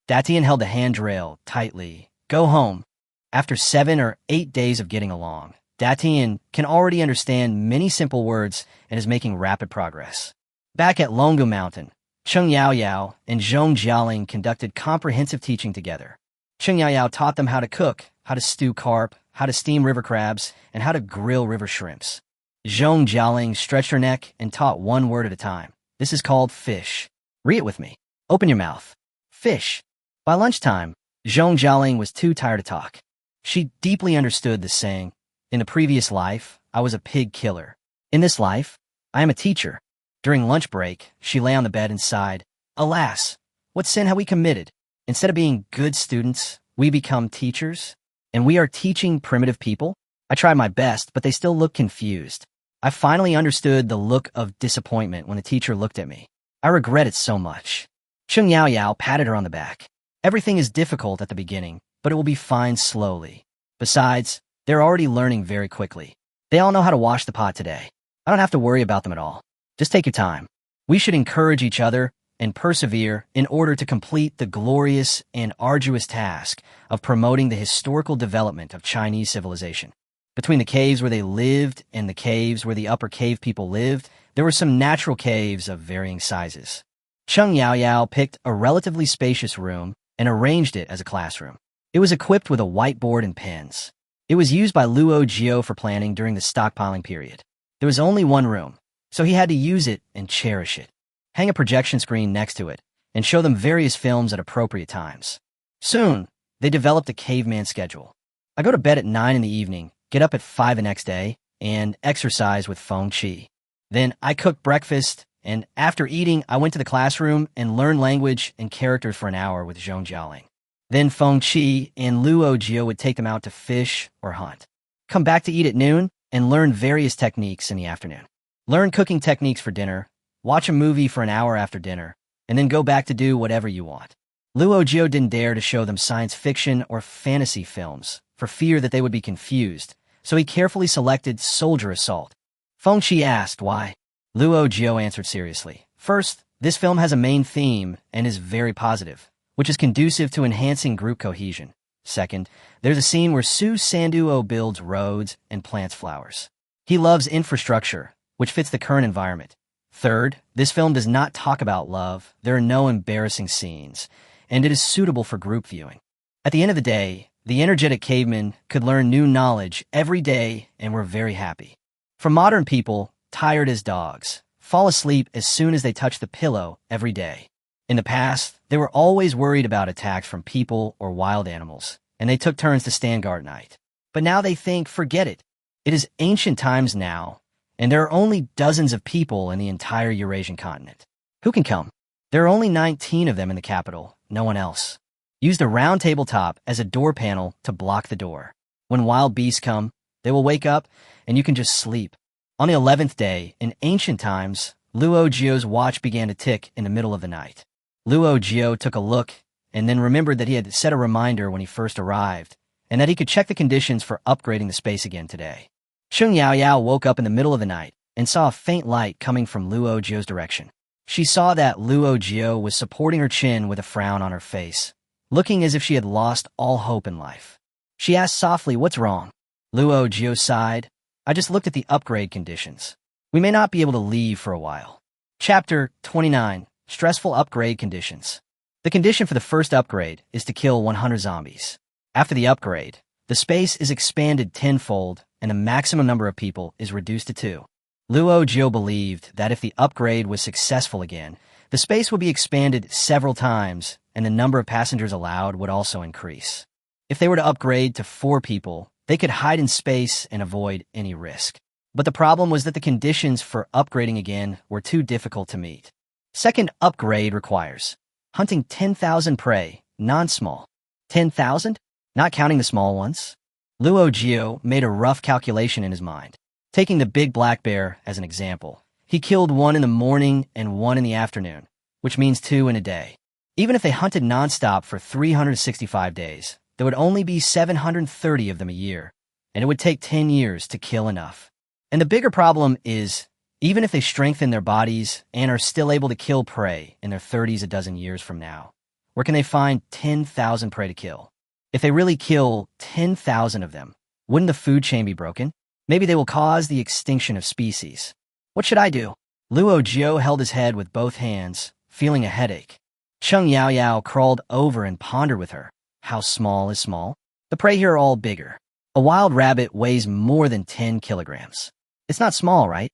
Datian held the handrail tightly. "Go home." After 7 or 8 days of getting along, Datian can already understand many simple words and is making rapid progress. Back at Longu Mountain, Cheng Yaoyao and Zhong Jialing conducted comprehensive teaching together. Cheng Yaoyao taught them how to cook, how to stew carp, how to steam river crabs, and how to grill river shrimps. Zhong Jialing stretched her neck and taught 1 word at a time. "This is called fish. Read it with me. Open your mouth. Fish." By lunchtime, Zhong Jialing was too tired to talk. She deeply understood the saying, "In a previous life, I was a pig killer. In this life, I am a teacher." During lunch break, she lay on the bed and sighed, "Alas, what sin have we committed? Instead of being good students, we become teachers, and we are teaching primitive people." I tried my best, but they still looked confused. I finally understood the look of disappointment when the teacher looked at me. I regret it so much. Cheng Yaoyao patted her on the back. "Everything is difficult at the beginning, but it will be fine slowly. Besides, they're already learning very quickly. They all know how to wash the pot today. I don't have to worry about them at all. Just take your time. We should encourage each other and persevere in order to complete the glorious and arduous task of promoting the historical development of Chinese civilization." Between the caves where they lived and the caves where the upper cave people lived, there were some natural caves of varying sizes. Cheng Yaoyao picked a relatively spacious room and arranged it as a classroom. It was equipped with a whiteboard and pens. It was used by Luo Jiu for planning during the stockpiling period. There was only 1 room, so he had to use it and cherish it. Hang a projection screen next to it and show them various films at appropriate times. Soon, they developed a caveman schedule. I go to bed at 9 in the evening, get up at 5 the next day, and exercise with Feng Qi. Then I cooked breakfast, and after eating, I went to the classroom and learned language and characters for an hour with Zhong Jialing. Then Feng Qi and Luo Jiu would take them out to fish or hunt. Come back to eat at noon and learn various techniques in the afternoon. Learn cooking techniques for dinner, watch a movie for an hour after dinner, and then go back to do whatever you want. Luo Jiu didn't dare to show them science fiction or fantasy films for fear that they would be confused, so he carefully selected soldier assault. Feng Qi asked why. Luo Jiu answered seriously. "First, this film has a main theme and is very positive, which is conducive to enhancing group cohesion. Second, there's a scene where Su Sanduo builds roads and plants flowers. He loves infrastructure, which fits the current environment. Third, this film does not talk about love, there are no embarrassing scenes, and it is suitable for group viewing." At the end of the day, the energetic cavemen could learn new knowledge every day and were very happy. For modern people, tired as dogs, fall asleep as soon as they touch the pillow every day. In the past, they were always worried about attacks from people or wild animals, and they took turns to stand guard at night. But now they think, forget it. It is ancient times now, and there are only dozens of people in the entire Eurasian continent. Who can come? There are only 19 of them in the capital, no one else. Use the round tabletop as a door panel to block the door. When wild beasts come, they will wake up, and you can just sleep. On the 11th day, in ancient times, Luo Jiu's watch began to tick in the middle of the night. Luo Jiu took a look and then remembered that he had set a reminder when he first arrived, and that he could check the conditions for upgrading the space again today. Sheng Yaoyao woke up in the middle of the night and saw a faint light coming from Luo Jiu's direction. She saw that Luo Jiu was supporting her chin with a frown on her face, looking as if she had lost all hope in life. She asked softly, "What's wrong?" Luo Jiu sighed. "I just looked at the upgrade conditions. We may not be able to leave for a while." Chapter 29. Stressful Upgrade Conditions. The condition for the first upgrade is to kill 100 zombies. After the upgrade, the space is expanded tenfold and the maximum number of people is reduced to 2. Luo Jiu believed that if the upgrade was successful again, the space would be expanded several times and the number of passengers allowed would also increase. If they were to upgrade to 4 people, they could hide in space and avoid any risk. But the problem was that the conditions for upgrading again were too difficult to meet. Second upgrade requires hunting 10,000 prey, non-small. 10,000? Not counting the small ones? Luo Jiu made a rough calculation in his mind. Taking the big black bear as an example, he killed 1 in the morning and 1 in the afternoon, which means 2 in a day. Even if they hunted nonstop for 365 days, there would only be 730 of them a year, and it would take 10 years to kill enough. And the bigger problem is, even if they strengthen their bodies and are still able to kill prey in their 30s a dozen years from now, where can they find 10,000 prey to kill? If they really kill 10,000 of them, wouldn't the food chain be broken? Maybe they will cause the extinction of species. What should I do? Luo Jiu held his head with both hands, feeling a headache. Sheng Yaoyao crawled over and pondered with her. How small is small? The prey here are all bigger. A wild rabbit weighs more than 10 kilograms. It's not small, right?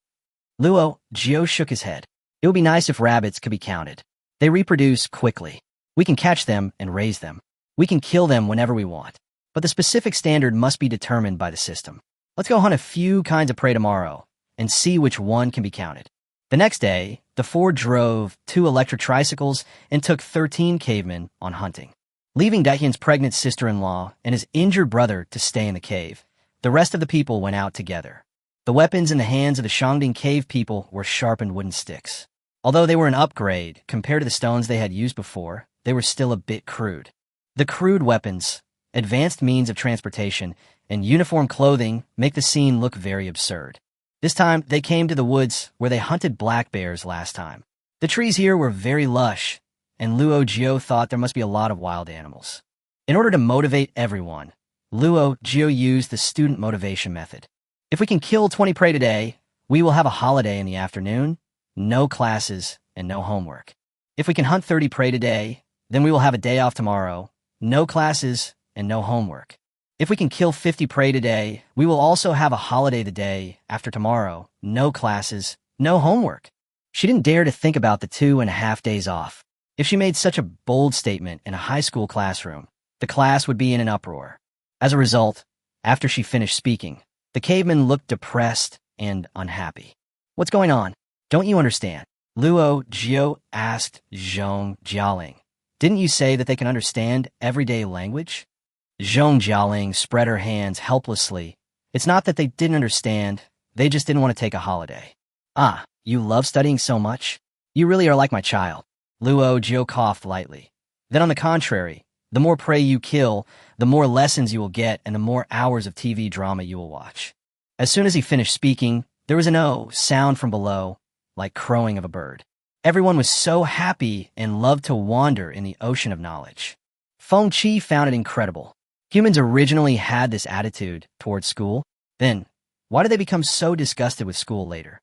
Luo Jiu shook his head. It would be nice if rabbits could be counted. They reproduce quickly. We can catch them and raise them. We can kill them whenever we want. But the specific standard must be determined by the system. Let's go hunt a few kinds of prey tomorrow and see which one can be counted. The next day, the 4 drove 2 electric tricycles and took 13 cavemen on hunting. Leaving Daihyun's pregnant sister-in-law and his injured brother to stay in the cave, the rest of the people went out together. The weapons in the hands of the Shangding cave people were sharpened wooden sticks. Although they were an upgrade compared to the stones they had used before, they were still a bit crude. The crude weapons, advanced means of transportation, and uniform clothing make the scene look very absurd. This time, they came to the woods where they hunted black bears last time. The trees here were very lush, and Luo Jiu thought there must be a lot of wild animals. In order to motivate everyone, Luo Jiu used the student motivation method. If we can kill 20 prey today, we will have a holiday in the afternoon, no classes, and no homework. If we can hunt 30 prey today, then we will have a day off tomorrow, no classes, and no homework. If we can kill 50 prey today, we will also have a holiday the day after tomorrow, no classes, no homework. She didn't dare to think about the 2.5 days off. If she made such a bold statement in a high school classroom, the class would be in an uproar. As a result, after she finished speaking, the caveman looked depressed and unhappy. "What's going on? Don't you understand?" Luo Jiu asked Zhong Jialing. "Didn't you say that they can understand everyday language?" Zhong Jialing spread her hands helplessly. "It's not that they didn't understand, they just didn't want to take a holiday." "Ah, you love studying so much? You really are like my child." Luo Jiu coughed lightly. "Then on the contrary, the more prey you kill, the more lessons you will get and the more hours of TV drama you will watch." As soon as he finished speaking, there was an "oh" sound from below, like crowing of a bird. Everyone was so happy and loved to wander in the ocean of knowledge. Feng Qi found it incredible. Humans originally had this attitude towards school. Then, why did they become so disgusted with school later?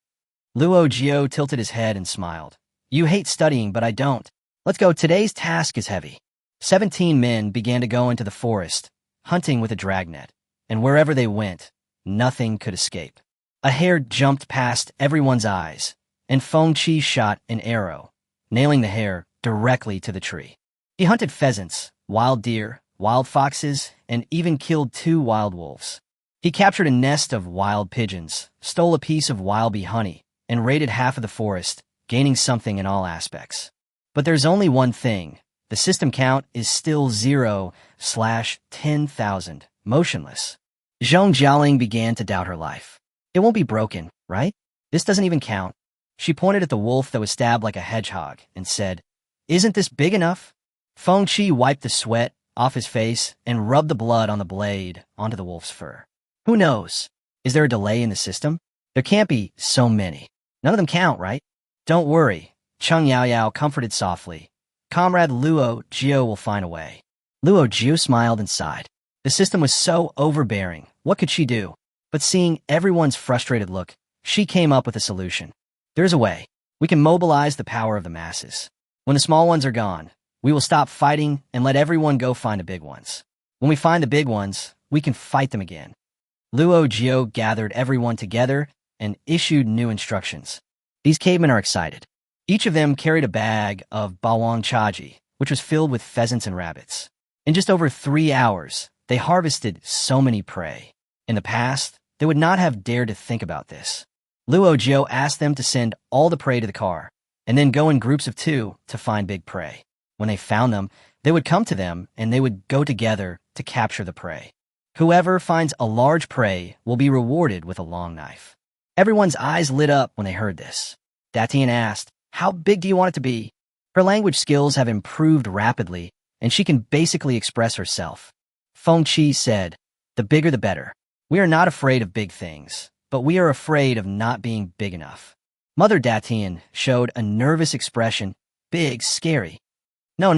Luo Jiu tilted his head and smiled. "You hate studying, but I don't. Let's go. Today's task is heavy." 17 men began to go into the forest, hunting with a dragnet, and wherever they went, nothing could escape. A hare jumped past everyone's eyes, and Feng Qi shot an arrow, nailing the hare directly to the tree. He hunted pheasants, wild deer, wild foxes, and even killed 2 wild wolves. He captured a nest of wild pigeons, stole a piece of wild bee honey, and raided half of the forest, gaining something in all aspects. But there's only one thing. The system count is still 0/10,000, motionless. Zhong Jialing began to doubt her life. It won't be broken, right? This doesn't even count. She pointed at the wolf that was stabbed like a hedgehog and said, "Isn't this big enough?" Feng Qi wiped the sweat off his face and rubbed the blood on the blade onto the wolf's fur. Who knows? Is there a delay in the system? There can't be so many. None of them count, right? Don't worry, Cheng Yaoyao comforted softly. Comrade Luo Jiu will find a way. Luo Jiu smiled and sighed. The system was so overbearing. What could she do? But seeing everyone's frustrated look, she came up with a solution. There's a way. We can mobilize the power of the masses. When the small ones are gone, we will stop fighting and let everyone go find the big ones. When we find the big ones, we can fight them again. Luo Jiu gathered everyone together and issued new instructions. These cavemen are excited. Each of them carried a bag of bawang chaji, which was filled with pheasants and rabbits. In just over 3 hours, they harvested so many prey. In the past, they would not have dared to think about this. Luo Jiu asked them to send all the prey to the car, and then go in groups of 2 to find big prey. When they found them, they would come to them and they would go together to capture the prey. Whoever finds a large prey will be rewarded with a long knife. Everyone's eyes lit up when they heard this. Datian asked, "How big do you want it to be?" Her language skills have improved rapidly, and she can basically express herself. Feng Qi said, "The bigger the better. We are not afraid of big things, but we are afraid of not being big enough." Mother Datian showed a nervous expression. "Big, scary." No.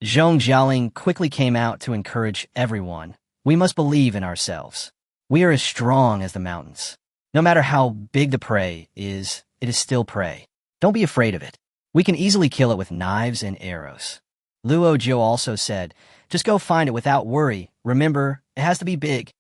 Zhong Jialing quickly came out to encourage everyone. "We must believe in ourselves. We are as strong as the mountains. No matter how big the prey is, it is still prey. Don't be afraid of it. We can easily kill it with knives and arrows." Luo Jiu also said, "Just go find it without worry. Remember, it has to be big."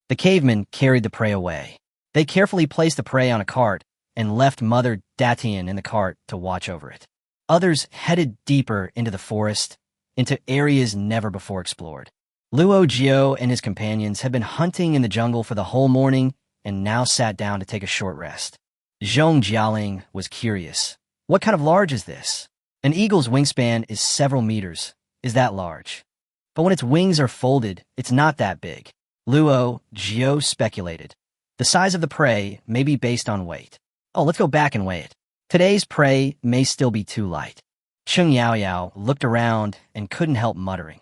The cavemen carried the prey away. They carefully placed the prey on a cart and left Mother Datian in the cart to watch over it. Others headed deeper into the forest, into areas never before explored. Luo Jiu and his companions had been hunting in the jungle for the whole morning and now sat down to take a short rest. Zhong Jialing was curious. What kind of large is this? An eagle's wingspan is several meters. Is that large? But when its wings are folded, it's not that big. Luo Jiu speculated. The size of the prey may be based on weight. Oh, let's go back and weigh it. Today's prey may still be too light. Cheng Yaoyao looked around and couldn't help muttering.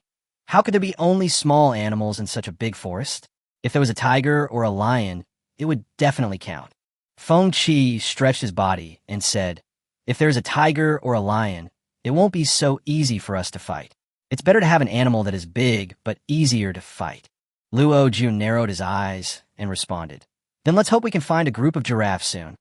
How could there be only small animals in such a big forest? If there was a tiger or a lion, it would definitely count. Feng Qi stretched his body and said, "If there's a tiger or a lion, it won't be so easy for us to fight. It's better to have an animal that is big but easier to fight." Luo Jiu narrowed his eyes and responded, "Then let's hope we can find a group of giraffes soon."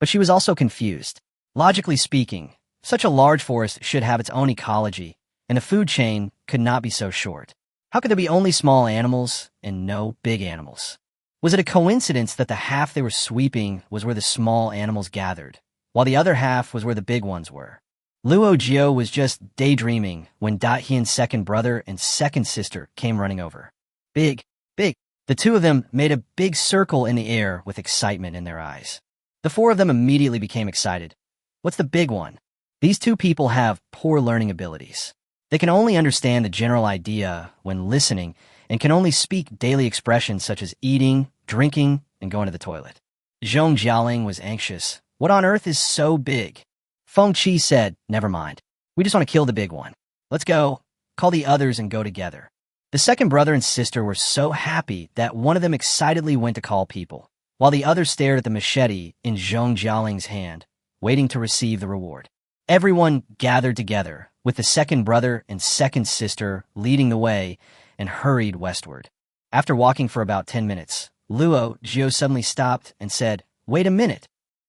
But she was also confused. Logically speaking, such a large forest should have its own ecology, and the food chain could not be so short. How could there be only small animals and no big animals? Was it a coincidence that the half they were sweeping was where the small animals gathered, while the other half was where the big ones were? Luo Jiu was just daydreaming when Dathian's second brother and second sister came running over. Big, big. The 2 of them made a big circle in the air with excitement in their eyes. The 4 of them immediately became excited. What's the big one? These 2 people have poor learning abilities. They can only understand the general idea when listening and can only speak daily expressions such as eating, drinking, and going to the toilet. Zhong Jialing was anxious. What on earth is so big? Feng Qi said, "Never mind. We just want to kill the big one. Let's go. Call the others and go together." The second brother and sister were so happy that one of them excitedly went to call people, while the other stared at the machete in Zhong Jialing's hand, waiting to receive the reward. Everyone gathered together, with the second brother and second sister leading the way, and hurried westward. After walking for about 10 minutes, Luo Jiu suddenly stopped and said, "Wait a minute.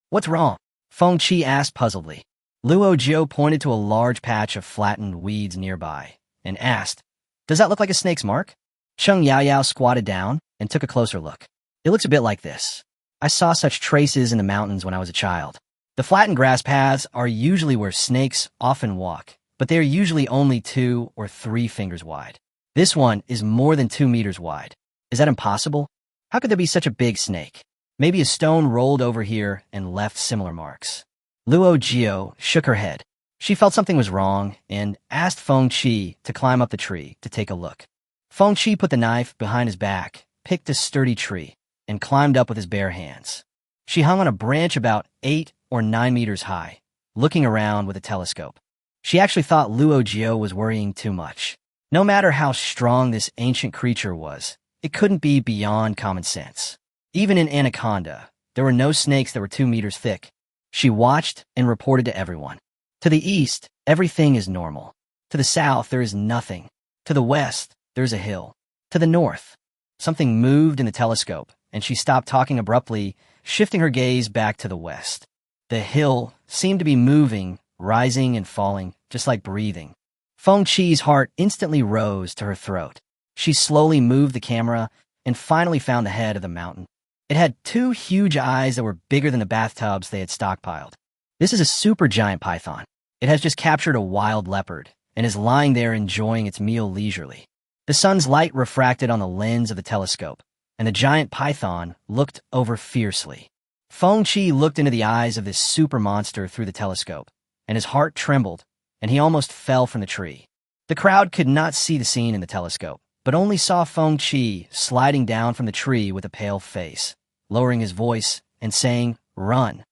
What's wrong?" Feng Qi asked puzzledly. Luo Jiu pointed to a large patch of flattened weeds nearby and asked, "Does that look like a snake's mark?" Cheng Yaoyao squatted down and took a closer look. "It looks a bit like this. I saw such traces in the mountains when I was a child. The flattened grass paths are usually where snakes often walk, but they are usually only 2 or 3 fingers wide. This one is more than 2 meters wide. Is that impossible? How could there be such a big snake? Maybe a stone rolled over here and left similar marks." Luo Jiu shook her head. She felt something was wrong and asked Feng Qi to climb up the tree to take a look. Feng Qi put the knife behind his back, picked a sturdy tree, and climbed up with his bare hands. She hung on a branch about 8 or 9 meters high, looking around with a telescope. She actually thought Luo Jiu was worrying too much. No matter how strong this ancient creature was, it couldn't be beyond common sense. Even in Anaconda, there were no snakes that were 2 meters thick. She watched and reported to everyone. To the east, everything is normal. To the south, there is nothing. To the west, there's a hill. To the north, something moved in the telescope, and she stopped talking abruptly, shifting her gaze back to the west. The hill seemed to be moving, rising and falling, just like breathing. Feng Qi's heart instantly rose to her throat. She slowly moved the camera and finally found the head of the mountain. It had 2 huge eyes that were bigger than the bathtubs they had stockpiled. This is a super giant python. It has just captured a wild leopard and is lying there enjoying its meal leisurely. The sun's light refracted on the lens of the telescope, and the giant python looked over fiercely. Feng Qi looked into the eyes of this super monster through the telescope, and his heart trembled, and he almost fell from the tree. The crowd could not see the scene in the telescope, but only saw Feng Qi sliding down from the tree with a pale face, lowering his voice and saying, "Run."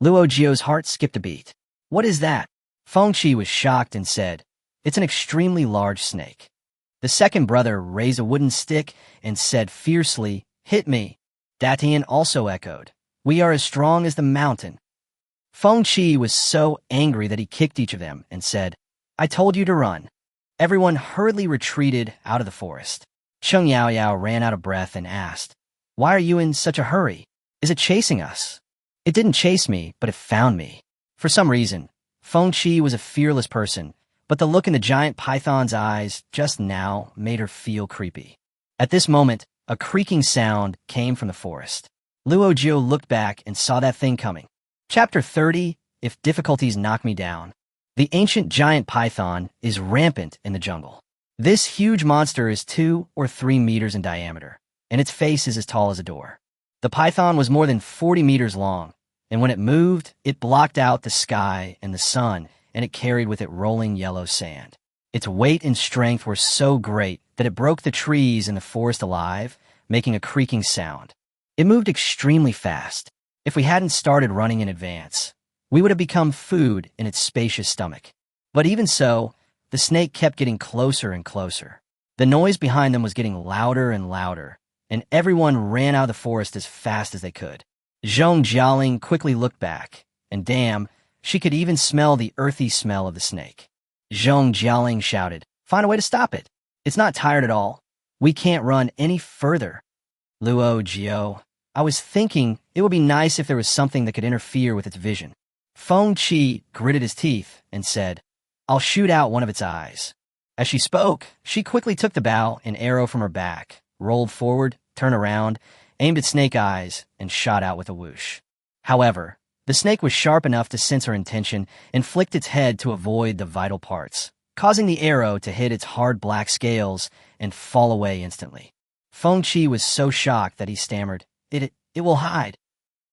Luo Jiu's heart skipped a beat. "What is that?" Feng Qi was shocked and said, "It's an extremely large snake." The second brother raised a wooden stick and said fiercely, "Hit me." Datian also echoed, "We are as strong as the mountain." Feng Qi was so angry that he kicked each of them and said, "I told you to run." Everyone hurriedly retreated out of the forest. Cheng Yaoyao ran out of breath and asked, "Why are you in such a hurry? Is it chasing us?" "It didn't chase me, but it found me." For some reason, Feng Qi was a fearless person, but the look in the giant python's eyes just now made her feel creepy. At this moment, a creaking sound came from the forest. Luo Jiu looked back and saw that thing coming. Chapter 30, If Difficulties Knock Me Down. The ancient giant python is rampant in the jungle. This huge monster is 2 or 3 meters in diameter, and its face is as tall as a door. The python was more than 40 meters long, and when it moved, it blocked out the sky and the sun, and it carried with it rolling yellow sand. Its weight and strength were so great that it broke the trees in the forest alive, making a creaking sound. It moved extremely fast. If we hadn't started running in advance, we would have become food in its spacious stomach. But even so, the snake kept getting closer and closer. The noise behind them was getting louder and louder, and everyone ran out of the forest as fast as they could. Zhong Jialing quickly looked back, and damn, she could even smell the earthy smell of the snake. Zhong Jialing shouted, "Find a way to stop it. It's not tired at all. We can't run any further." Luo Jiu, I was thinking it would be nice if there was something that could interfere with its vision. Feng Qi gritted his teeth and said, "I'll shoot out one of its eyes." As she spoke, she quickly took the bow and arrow from her back, rolled forward, turned around, aimed at Snake Eyes, and shot out with a whoosh. However, the snake was sharp enough to sense her intention and flicked its head to avoid the vital parts, causing the arrow to hit its hard black scales and fall away instantly. Feng Qi was so shocked that he stammered, It will hide."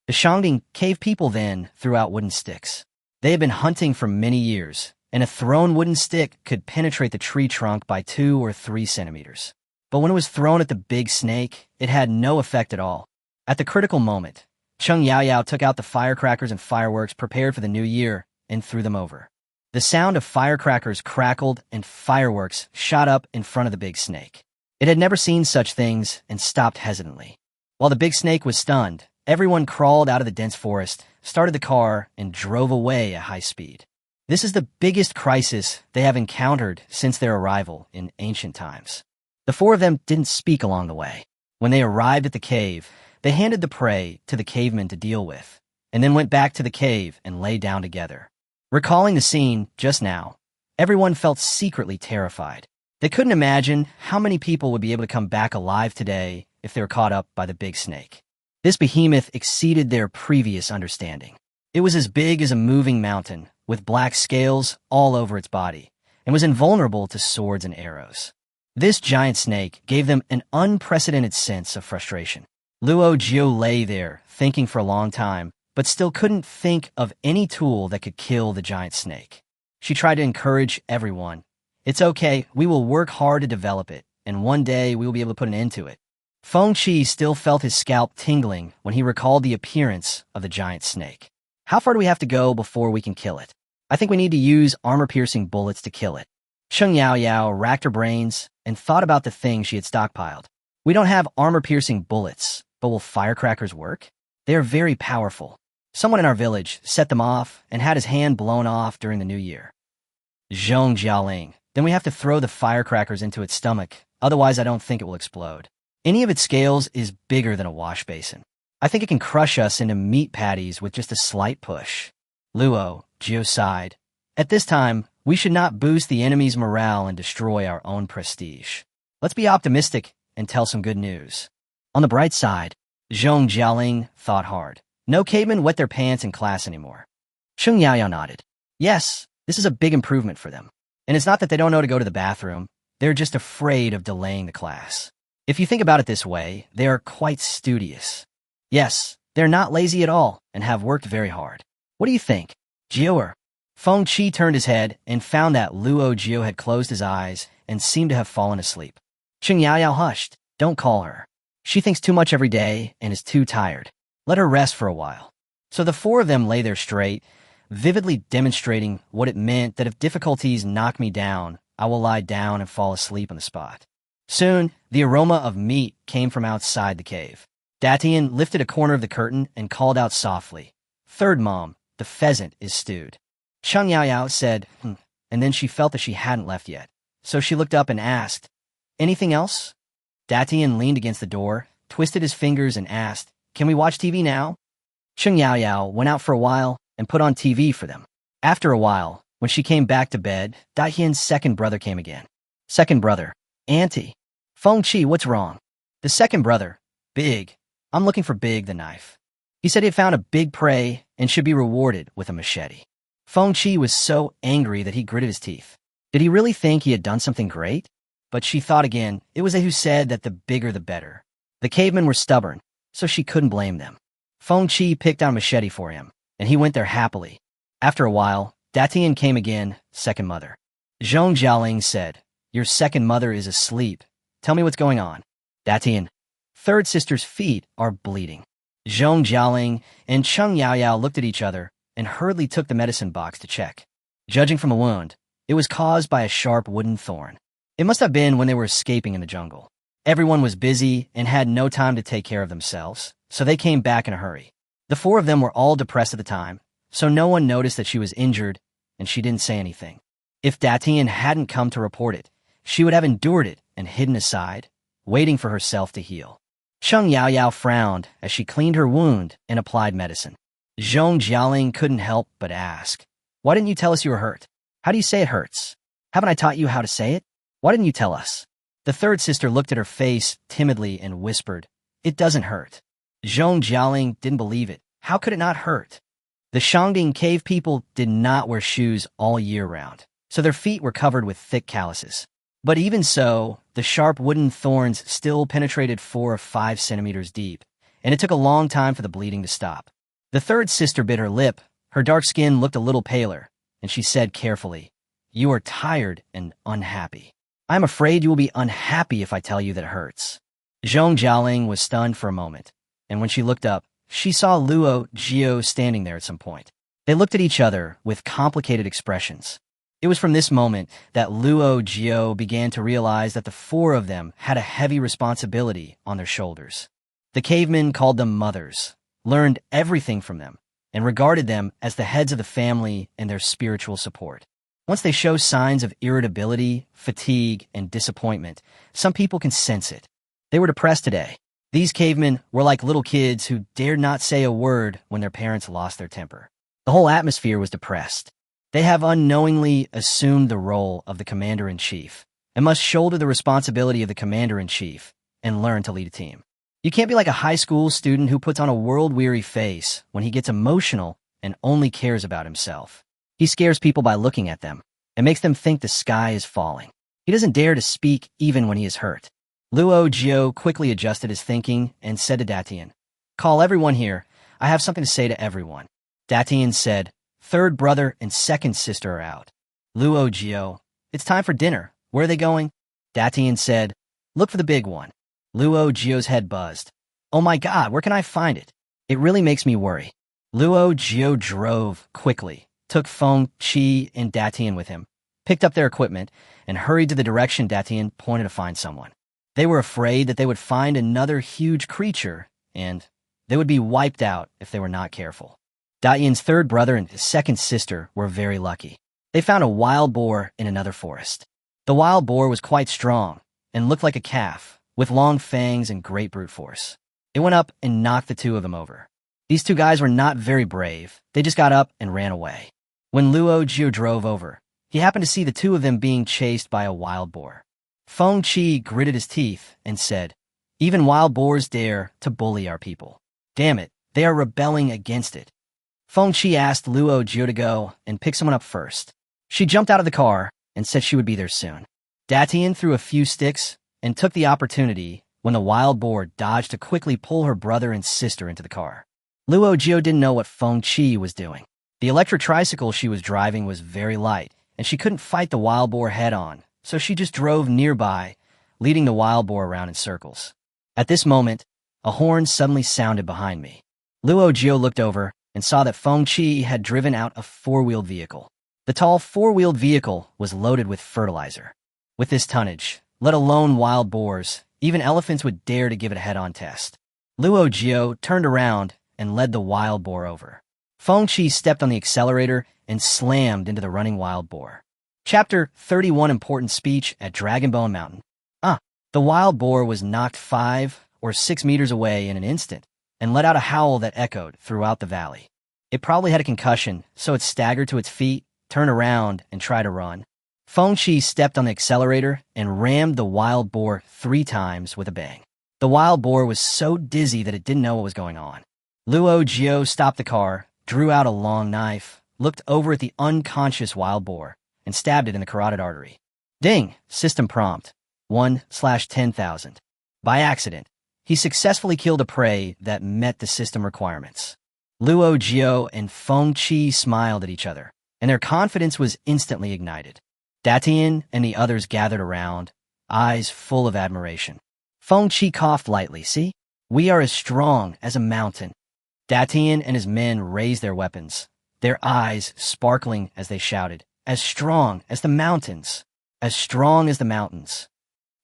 The Shangding cave people then threw out wooden sticks. They had been hunting for many years, and a thrown wooden stick could penetrate the tree trunk by 2 or 3 centimeters. But when it was thrown at the big snake, it had no effect at all. At the critical moment, Cheng Yaoyao took out the firecrackers and fireworks prepared for the new year and threw them over. The sound of firecrackers crackled and fireworks shot up in front of the big snake. It had never seen such things and stopped hesitantly. While the big snake was stunned, everyone crawled out of the dense forest, started the car, and drove away at high speed. This is the biggest crisis they have encountered since their arrival in ancient times. The 4 of them didn't speak along the way. When they arrived at the cave, they handed the prey to the cavemen to deal with, and then went back to the cave and lay down together. Recalling the scene just now, everyone felt secretly terrified. They couldn't imagine how many people would be able to come back alive today if they were caught up by the big snake. This behemoth exceeded their previous understanding. It was as big as a moving mountain, with black scales all over its body, and was invulnerable to swords and arrows. This giant snake gave them an unprecedented sense of frustration. Luo Jiu lay there, thinking for a long time, but still couldn't think of any tool that could kill the giant snake. She tried to encourage everyone. "It's okay, we will work hard to develop it, and one day we will be able to put an end to it." Feng Qi still felt his scalp tingling when he recalled the appearance of the giant snake. "How far do we have to go before we can kill it?" I think we need to use armor-piercing bullets to kill it. Sheng Yaoyao racked her brains and thought about the things she had stockpiled. We don't have armor-piercing bullets, but will firecrackers work? They are very powerful. Someone in our village set them off and had his hand blown off during the New Year. Zhong Jialing. Then we have to throw the firecrackers into its stomach, otherwise I don't think it will explode. Any of its scales is bigger than a wash basin. I think it can crush us into meat patties with just a slight push. Luo Jiu sighed. At this time, we should not boost the enemy's morale and destroy our own prestige. Let's be optimistic and tell some good news. On the bright side, Zhong Jialing thought hard. No cavemen wet their pants in class anymore. Sheng Yaoyao nodded. Yes, this is a big improvement for them. And it's not that they don't know to go to the bathroom. They're just afraid of delaying the class. If you think about it this way, they are quite studious. Yes, they're not lazy at all and have worked very hard. What do you think? Jiu? Feng Qi turned his head and found that Luo Jiu had closed his eyes and seemed to have fallen asleep. Sheng Yaoyao hushed. Don't call her. She thinks too much every day and is too tired. Let her rest for a while. So the four of them lay there straight, vividly demonstrating what it meant that if difficulties knock me down, I will lie down and fall asleep on the spot. Soon, the aroma of meat came from outside the cave. Datian lifted a corner of the curtain and called out softly, "Third mom, the pheasant is stewed." Sheng Yaoyao said, and then she felt that she hadn't left yet. So she looked up and asked, "Anything else?" Datian leaned against the door, twisted his fingers and asked, "Can we watch TV now?" Sheng Yaoyao went out for a while and put on TV for them. After a while, when she came back to bed, Datian's second brother came again. Second brother, Auntie. Feng Qi, what's wrong? The second brother, Big. I'm looking for Big the knife. He said he had found a big prey and should be rewarded with a machete. Feng Qi was so angry that he gritted his teeth. Did he really think he had done something great? But she thought again, it was they who said that the bigger the better. The cavemen were stubborn, so she couldn't blame them. Feng Qi picked out a machete for him, and he went there happily. After a while, Datian came again, second mother. Zhong Jialing said, "Your second mother is asleep. Tell me what's going on." Datian, "Third sister's feet are bleeding." Zhong Jialing and Sheng Yaoyao looked at each other and hurriedly took the medicine box to check. Judging from the wound, it was caused by a sharp wooden thorn. It must have been when they were escaping in the jungle. Everyone was busy and had no time to take care of themselves, so they came back in a hurry. The four of them were all depressed at the time, so no one noticed that she was injured, and she didn't say anything. If Datian hadn't come to report it, she would have endured it and hidden aside, waiting for herself to heal. Sheng Yaoyao frowned as she cleaned her wound and applied medicine. Zhong Jialing couldn't help but ask, "Why didn't you tell us you were hurt? How do you say it hurts? Haven't I taught you how to say it? Why didn't you tell us?" The third sister looked at her face timidly and whispered, "It doesn't hurt." Zhong Jialing didn't believe it. How could it not hurt? The Shangding cave people did not wear shoes all year round, so their feet were covered with thick calluses. But even so, the sharp wooden thorns still penetrated 4 or 5 centimeters deep, and it took a long time for the bleeding to stop. The third sister bit her lip. Her dark skin looked a little paler, and she said carefully, "You are tired and unhappy. I am afraid you will be unhappy if I tell you that it hurts." Zhong Jialing was stunned for a moment, and when she looked up, she saw Luo Jiu standing there at some point. They looked at each other with complicated expressions. It was from this moment that Luo Jiu began to realize that the four of them had a heavy responsibility on their shoulders. The cavemen called them mothers, learned everything from them, and regarded them as the heads of the family and their spiritual support. Once they show signs of irritability, fatigue, and disappointment, some people can sense it. They were depressed today. These cavemen were like little kids who dared not say a word when their parents lost their temper. The whole atmosphere was depressed. They have unknowingly assumed the role of the commander-in-chief and must shoulder the responsibility of the commander-in-chief and learn to lead a team. You can't be like a high school student who puts on a world-weary face when he gets emotional and only cares about himself. He scares people by looking at them and makes them think the sky is falling. He doesn't dare to speak even when he is hurt. Luo Jiu quickly adjusted his thinking and said to Datian, "Call everyone here. I have something to say to everyone." Datian said, "Third brother and second sister are out." Luo Jiu, "It's time for dinner. Where are they going?" Datian said, "Look for the big one." Luo Jiu's head buzzed. "Oh my God, where can I find it? It really makes me worry." Luo Jiu drove quickly, took Feng Qi and Datian with him, picked up their equipment, and hurried to the direction Datian pointed to find someone. They were afraid that they would find another huge creature, and they would be wiped out if they were not careful. Datian's third brother and his second sister were very lucky. They found a wild boar in another forest. The wild boar was quite strong and looked like a calf, with long fangs and great brute force. It went up and knocked the two of them over. These two guys were not very brave. They just got up and ran away. When Luo Jiu drove over, he happened to see the two of them being chased by a wild boar. Feng Qi gritted his teeth and said, "Even wild boars dare to bully our people. Damn it, they are rebelling against it." Feng Qi asked Luo Jiu to go and pick someone up first. She jumped out of the car and said she would be there soon. Datian threw a few sticks and took the opportunity when the wild boar dodged to quickly pull her brother and sister into the car. Luo Jiu didn't know what Feng Qi was doing. The electric tricycle she was driving was very light, and she couldn't fight the wild boar head-on, so she just drove nearby, leading the wild boar around in circles. At this moment, a horn suddenly sounded behind me. Luo Jiu looked over and saw that Feng Qi had driven out a four-wheeled vehicle. The tall four-wheeled vehicle was loaded with fertilizer. With this tonnage, let alone wild boars, even elephants would dare to give it a head-on test. Luo Jiu turned around and led the wild boar over. Feng Qi stepped on the accelerator and slammed into the running wild boar. Chapter 31 Important Speech at Dragonbone Mountain. The wild boar was knocked 5 or 6 meters away in an instant and let out a howl that echoed throughout the valley. It probably had a concussion, so it staggered to its feet, turned around, and tried to run. Feng Qi stepped on the accelerator and rammed the wild boar 3 times with a bang. The wild boar was so dizzy that it didn't know what was going on. Luo Jiu stopped the car, drew out a long knife, looked over at the unconscious wild boar, and stabbed it in the carotid artery. Ding! System prompt. 1/10,000. By accident, he successfully killed a prey that met the system requirements. Luo Jiu and Feng Qi smiled at each other, and their confidence was instantly ignited. Datian and the others gathered around, eyes full of admiration. Feng Qi coughed lightly. "See? We are as strong as a mountain." Datian and his men raised their weapons, their eyes sparkling as they shouted, "As strong as the mountains! As strong as the mountains!"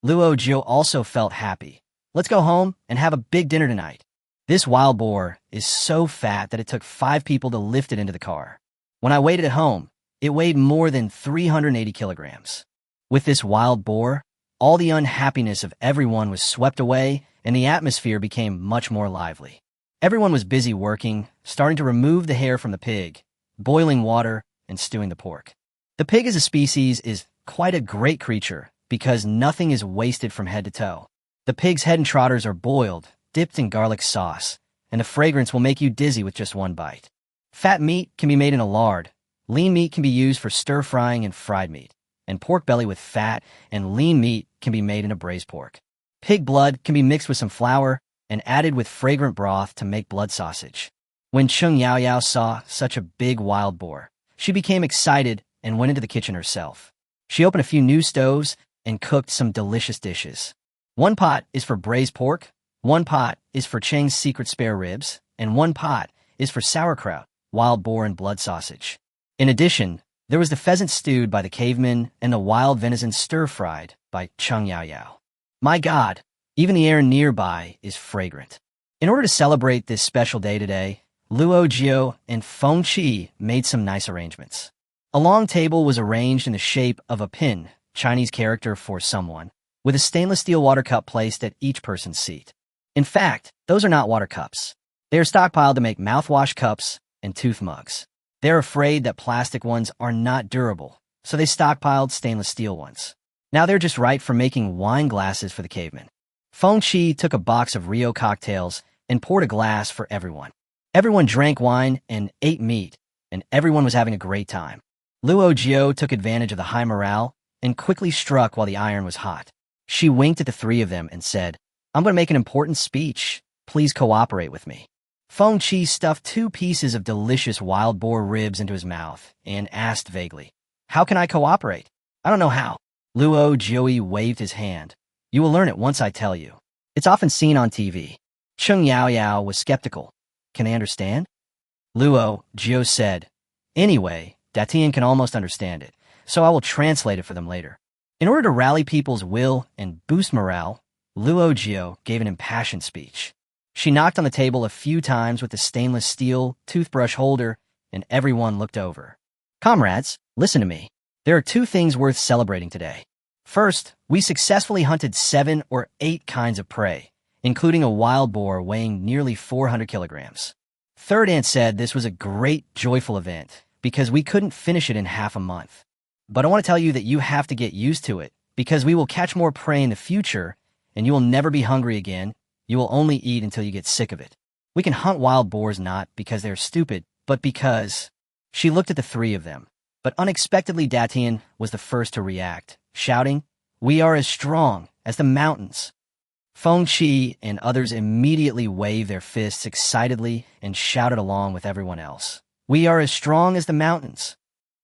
Luo Jiu also felt happy. "Let's go home and have a big dinner tonight." This wild boar is so fat that it took 5 people to lift it into the car. When I weighed it at home, it weighed more than 380 kilograms. With this wild boar, all the unhappiness of everyone was swept away and the atmosphere became much more lively. Everyone was busy working, starting to remove the hair from the pig, boiling water, and stewing the pork. The pig as a species is quite a great creature because nothing is wasted from head to toe. The pig's head and trotters are boiled, dipped in garlic sauce, and the fragrance will make you dizzy with just one bite. Fat meat can be made in a lard. Lean meat can be used for stir-frying and fried meat, and pork belly with fat and lean meat can be made into braised pork. Pig blood can be mixed with some flour and added with fragrant broth to make blood sausage. When Cheng Yaoyao saw such a big wild boar, she became excited and went into the kitchen herself. She opened a few new stoves and cooked some delicious dishes. One pot is for braised pork, one pot is for Cheng's secret spare ribs, and one pot is for sauerkraut, wild boar, and blood sausage. In addition, there was the pheasant stewed by the cavemen and the wild venison stir-fried by Cheng Yaoyao. My God, even the air nearby is fragrant. In order to celebrate this special day today, Luo Jiu and Feng Qi made some nice arrangements. A long table was arranged in the shape of a pin, Chinese character for someone, with a stainless steel water cup placed at each person's seat. In fact, those are not water cups. They are stockpiled to make mouthwash cups and tooth mugs. They're afraid that plastic ones are not durable, so they stockpiled stainless steel ones. Now they're just right for making wine glasses for the cavemen. Feng Qi took a box of Rio cocktails and poured a glass for everyone. Everyone drank wine and ate meat, and everyone was having a great time. Luo Jiu took advantage of the high morale and quickly struck while the iron was hot. She winked at the 3 of them and said, "I'm going to make an important speech. Please cooperate with me." Feng Qi stuffed 2 pieces of delicious wild boar ribs into his mouth and asked vaguely, "How can I cooperate?" "I don't know how." Luo Jiu waved his hand. "You will learn it once I tell you. It's often seen on TV." Cheng Yaoyao was skeptical. "Can they understand?" Luo Jiu said, Anyway, Datian can almost understand it, so I will translate it for them later. In order to rally people's will and boost morale, Luo Jiu gave an impassioned speech. She knocked on the table a few times with the stainless steel toothbrush holder, and everyone looked over. Comrades, listen to me. There are two things worth celebrating today. First, we successfully hunted 7 or 8 kinds of prey, including a wild boar weighing nearly 400 kilograms. Third, Aunt said this was a great, joyful event because we couldn't finish it in half a month. But I want to tell you that you have to get used to it because we will catch more prey in the future and you will never be hungry again. You will only eat until you get sick of it. We can hunt wild boars not because they're stupid, but because... She looked at the 3 of them, but unexpectedly Datian was the first to react, shouting, "We are as strong as the mountains." Feng Qi and others immediately waved their fists excitedly and shouted along with everyone else. "We are as strong as the mountains."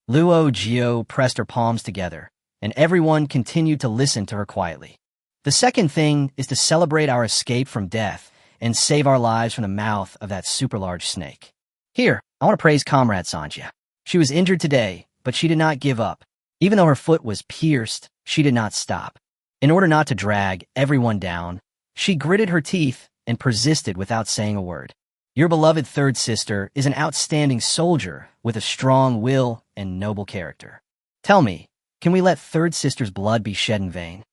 Luo Jiu pressed her palms together, and everyone continued to listen to her quietly. The second thing is to celebrate our escape from death and save our lives from the mouth of that super large snake. Here, I want to praise Comrade Sanjia. She was injured today, but she did not give up. Even though her foot was pierced, she did not stop. In order not to drag everyone down, she gritted her teeth and persisted without saying a word. Your beloved third sister is an outstanding soldier with a strong will and noble character. Tell me, can we let third sister's blood be shed in vain?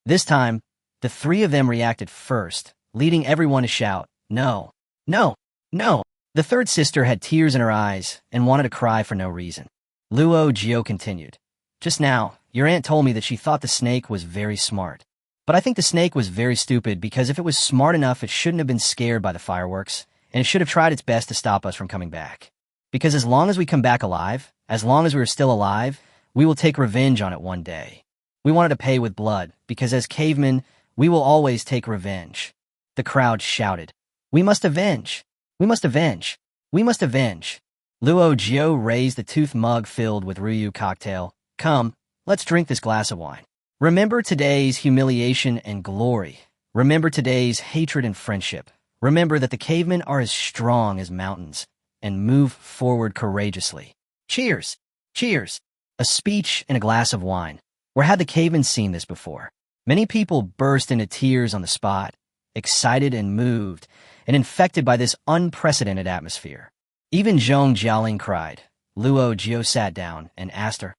This time, the 3 of them reacted first, leading everyone to shout, "No, no, no." The third sister had tears in her eyes and wanted to cry for no reason. Luo Jiu continued, "Just now, your aunt told me that she thought the snake was very smart. But I think the snake was very stupid because if it was smart enough, it shouldn't have been scared by the fireworks, and it should have tried its best to stop us from coming back. Because as long as we come back alive, as long as we are still alive, we will take revenge on it one day. We wanted to pay with blood, because as cavemen, we will always take revenge." The crowd shouted, "We must avenge! We must avenge! We must avenge!" Luo Jiu raised the tooth mug filled with Ryu cocktail. "Come, let's drink this glass of wine. Remember today's humiliation and glory. Remember today's hatred and friendship. Remember that the cavemen are as strong as mountains, and move forward courageously. Cheers! Cheers!" A speech and a glass of wine. Where had the cavemen seen this before? Many people burst into tears on the spot, excited and moved, and infected by this unprecedented atmosphere. Even Zhong Jialing cried. Luo Jiu sat down and asked her,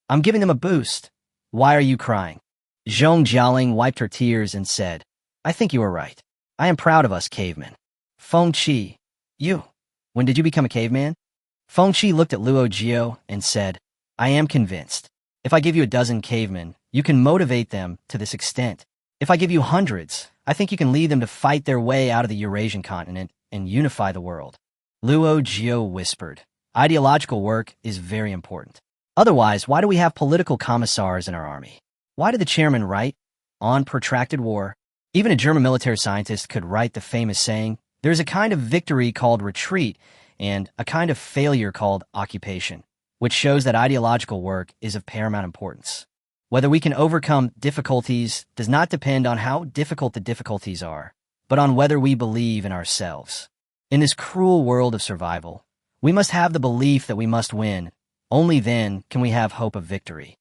"I'm giving them a boost. Why are you crying?" Zhong Jialing wiped her tears and said, "I think you are right. I am proud of us cavemen." Feng Qi, when did you become a caveman? Feng Qi looked at Luo Jiu and said, "I am convinced. If I give you a dozen cavemen, you can motivate them to this extent. If I give you hundreds, I think you can lead them to fight their way out of the Eurasian continent and unify the world." Luo Jiu whispered, "Ideological work is very important. Otherwise, why do we have political commissars in our army? Why did the chairman write, 'On protracted war'?" Even a German military scientist could write the famous saying, "There is a kind of victory called retreat and a kind of failure called occupation," which shows that ideological work is of paramount importance. Whether we can overcome difficulties does not depend on how difficult the difficulties are, but on whether we believe in ourselves. In this cruel world of survival, we must have the belief that we must win. Only then can we have hope of victory.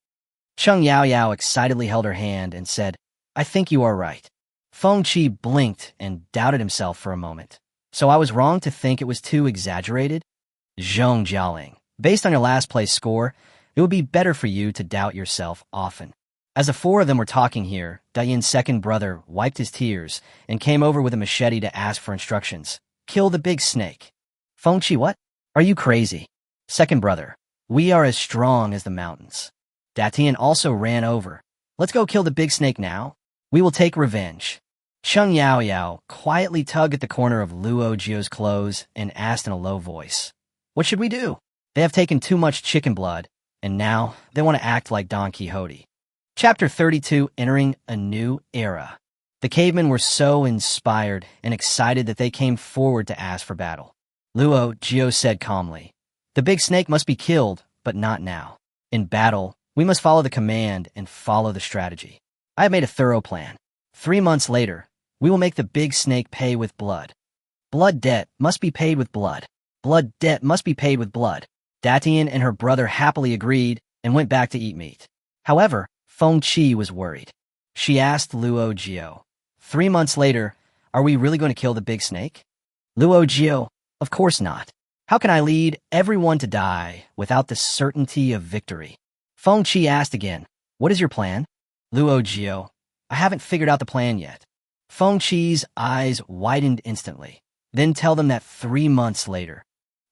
Cheng Yaoyao excitedly held her hand and said, "I think you are right." Feng Qi blinked and doubted himself for a moment. "So I was wrong to think it was too exaggerated?" Zhong Jialing, based on your last place score, it would be better for you to doubt yourself often. As the 4 of them were talking here, Dayan's second brother wiped his tears and came over with a machete to ask for instructions. "Kill the big snake." Feng Qi, what? Are you crazy? Second brother, "We are as strong as the mountains." Datian also ran over. "Let's go kill the big snake now. We will take revenge." Cheng Yaoyao quietly tugged at the corner of Luo Jiu's clothes and asked in a low voice, "What should we do? They have taken too much chicken blood, and now they want to act like Don Quixote." Chapter 32, Entering a New Era. The cavemen were so inspired and excited that they came forward to ask for battle. Luo Jiu said calmly, "The big snake must be killed, but not now. In battle, we must follow the command and follow the strategy. I have made a thorough plan. 3 months later, we will make the big snake pay with blood. Blood debt must be paid with blood. Blood debt must be paid with blood." Datian and her brother happily agreed and went back to eat meat. However, Feng Qi was worried. She asked Luo Jiu, 3 months later, are we really going to kill the big snake? Luo Jiu, of course not. How can I lead everyone to die without the certainty of victory? Feng Qi asked again, what is your plan? Luo Jiu, I haven't figured out the plan yet. Feng Qi's eyes widened instantly. Then tell them that 3 months later.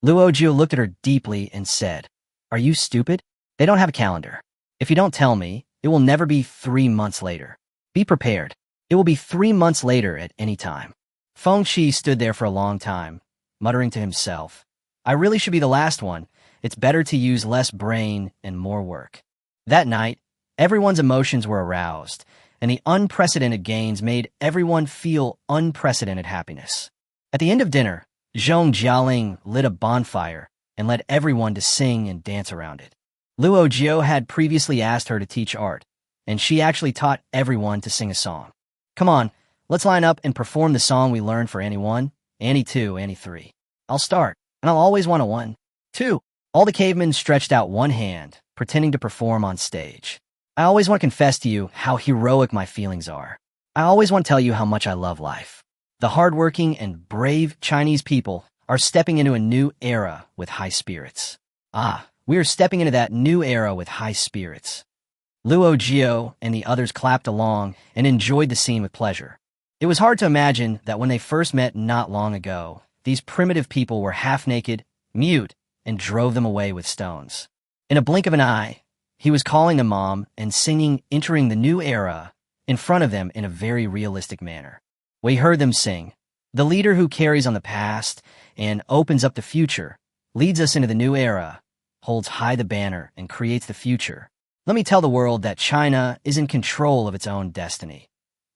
Luo Jiu looked at her deeply and said, are you stupid? They don't have a calendar. If you don't tell me, it will never be 3 months later. Be prepared. It will be 3 months later at any time. Feng Qi stood there for a long time, muttering to himself, I really should be the last one. It's better to use less brain and more work. That night, everyone's emotions were aroused, and the unprecedented gains made everyone feel unprecedented happiness. At the end of dinner, Zhong Jialing lit a bonfire and led everyone to sing and dance around it. Luo Jiu had previously asked her to teach art, and she actually taught everyone to sing a song. Come on, let's line up and perform the song we learned for Annie 1, Annie 2, Annie 3. I'll start, and I'll always want a 1, 2. All the cavemen stretched out one hand, pretending to perform on stage. I always want to confess to you how heroic my feelings are. I always want to tell you how much I love life. The hardworking and brave Chinese people are stepping into a new era with high spirits. We are stepping into that new era with high spirits. Luo Jiu and the others clapped along and enjoyed the scene with pleasure. It was hard to imagine that when they first met not long ago, these primitive people were half-naked, mute, and drove them away with stones. In a blink of an eye, he was calling them mom and singing Entering the New Era in front of them in a very realistic manner. We heard them sing, the leader who carries on the past and opens up the future, leads us into the new era, holds high the banner and creates the future. Let me tell the world that China is in control of its own destiny.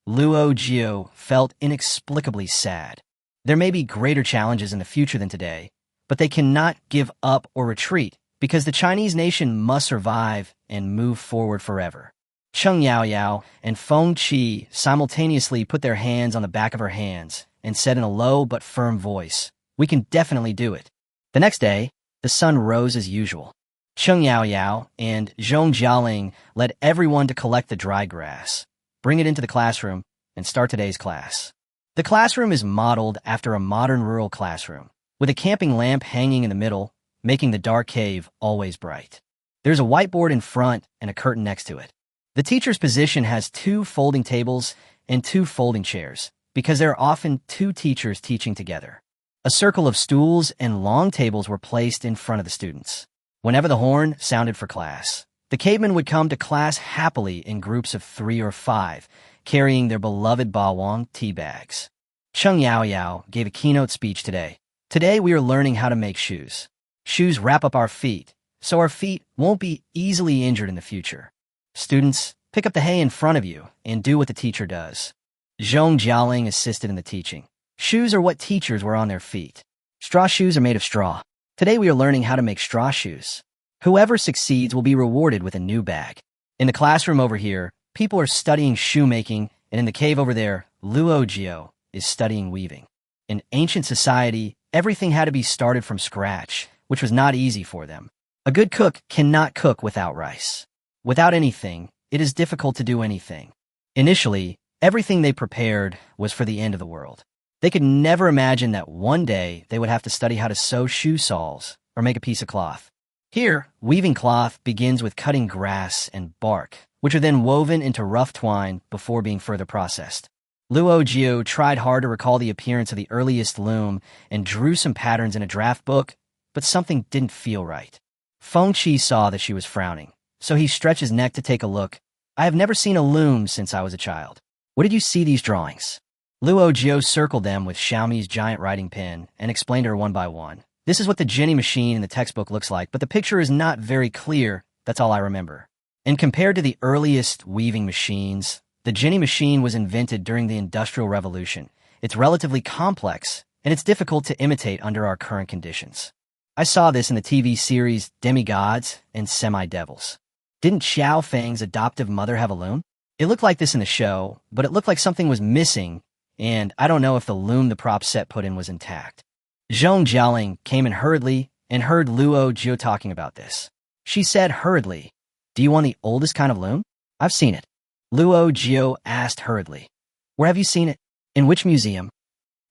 Luo Jiu felt inexplicably sad. There may be greater challenges in the future than today, but they cannot give up or retreat because the Chinese nation must survive and move forward forever. Cheng Yaoyao and Feng Qi simultaneously put their hands on the back of her hands and said in a low but firm voice, we can definitely do it. The next day, the sun rose as usual. Cheng Yaoyao and Zhong Jialing led everyone to collect the dry grass, bring it into the classroom, and start today's class. The classroom is modeled after a modern rural classroom, with a camping lamp hanging in the middle, making the dark cave always bright. There's a whiteboard in front and a curtain next to it. The teacher's position has 2 folding tables and 2 folding chairs, because there are often 2 teachers teaching together. A circle of stools and long tables were placed in front of the students. Whenever the horn sounded for class, the cavemen would come to class happily in groups of 3 or 5, carrying their beloved bawang tea bags. Cheng Yaoyao gave a keynote speech today. Today we are learning how to make shoes. Shoes wrap up our feet, so our feet won't be easily injured in the future. Students, pick up the hay in front of you and do what the teacher does. Zhong Jialing assisted in the teaching. Shoes are what teachers wear on their feet. Straw shoes are made of straw. Today we are learning how to make straw shoes. Whoever succeeds will be rewarded with a new bag. In the classroom over here, people are studying shoemaking, and in the cave over there, Luo Jiu is studying weaving. In ancient society, everything had to be started from scratch, which was not easy for them. A good cook cannot cook without rice. Without anything, it is difficult to do anything. Initially, everything they prepared was for the end of the world. They could never imagine that one day they would have to study how to sew shoe soles or make a piece of cloth. Here, weaving cloth begins with cutting grass and bark, which are then woven into rough twine before being further processed. Luo Jiu tried hard to recall the appearance of the earliest loom and drew some patterns in a draft book, but something didn't feel right. Feng Qi saw that she was frowning, so he stretched his neck to take a look. I have never seen a loom since I was a child. Where did you see these drawings? Luo Jiu circled them with Xiaomi's giant writing pen and explained to her one by one. This is what the Jenny machine in the textbook looks like, but the picture is not very clear. That's all I remember. And compared to the earliest weaving machines, the Jenny machine was invented during the Industrial Revolution. It's relatively complex, and it's difficult to imitate under our current conditions. I saw this in the TV series Demigods and Semi-Devils. Didn't Xiao Feng's adoptive mother have a loom? It looked like this in the show, but it looked like something was missing, and I don't know if the loom the prop set put in was intact. Zhong Jialing came in hurriedly and heard Luo Jiu talking about this. She said hurriedly, "Do you want the oldest kind of loom? I've seen it." Luo Jiu asked hurriedly, "Where have you seen it? In which museum?"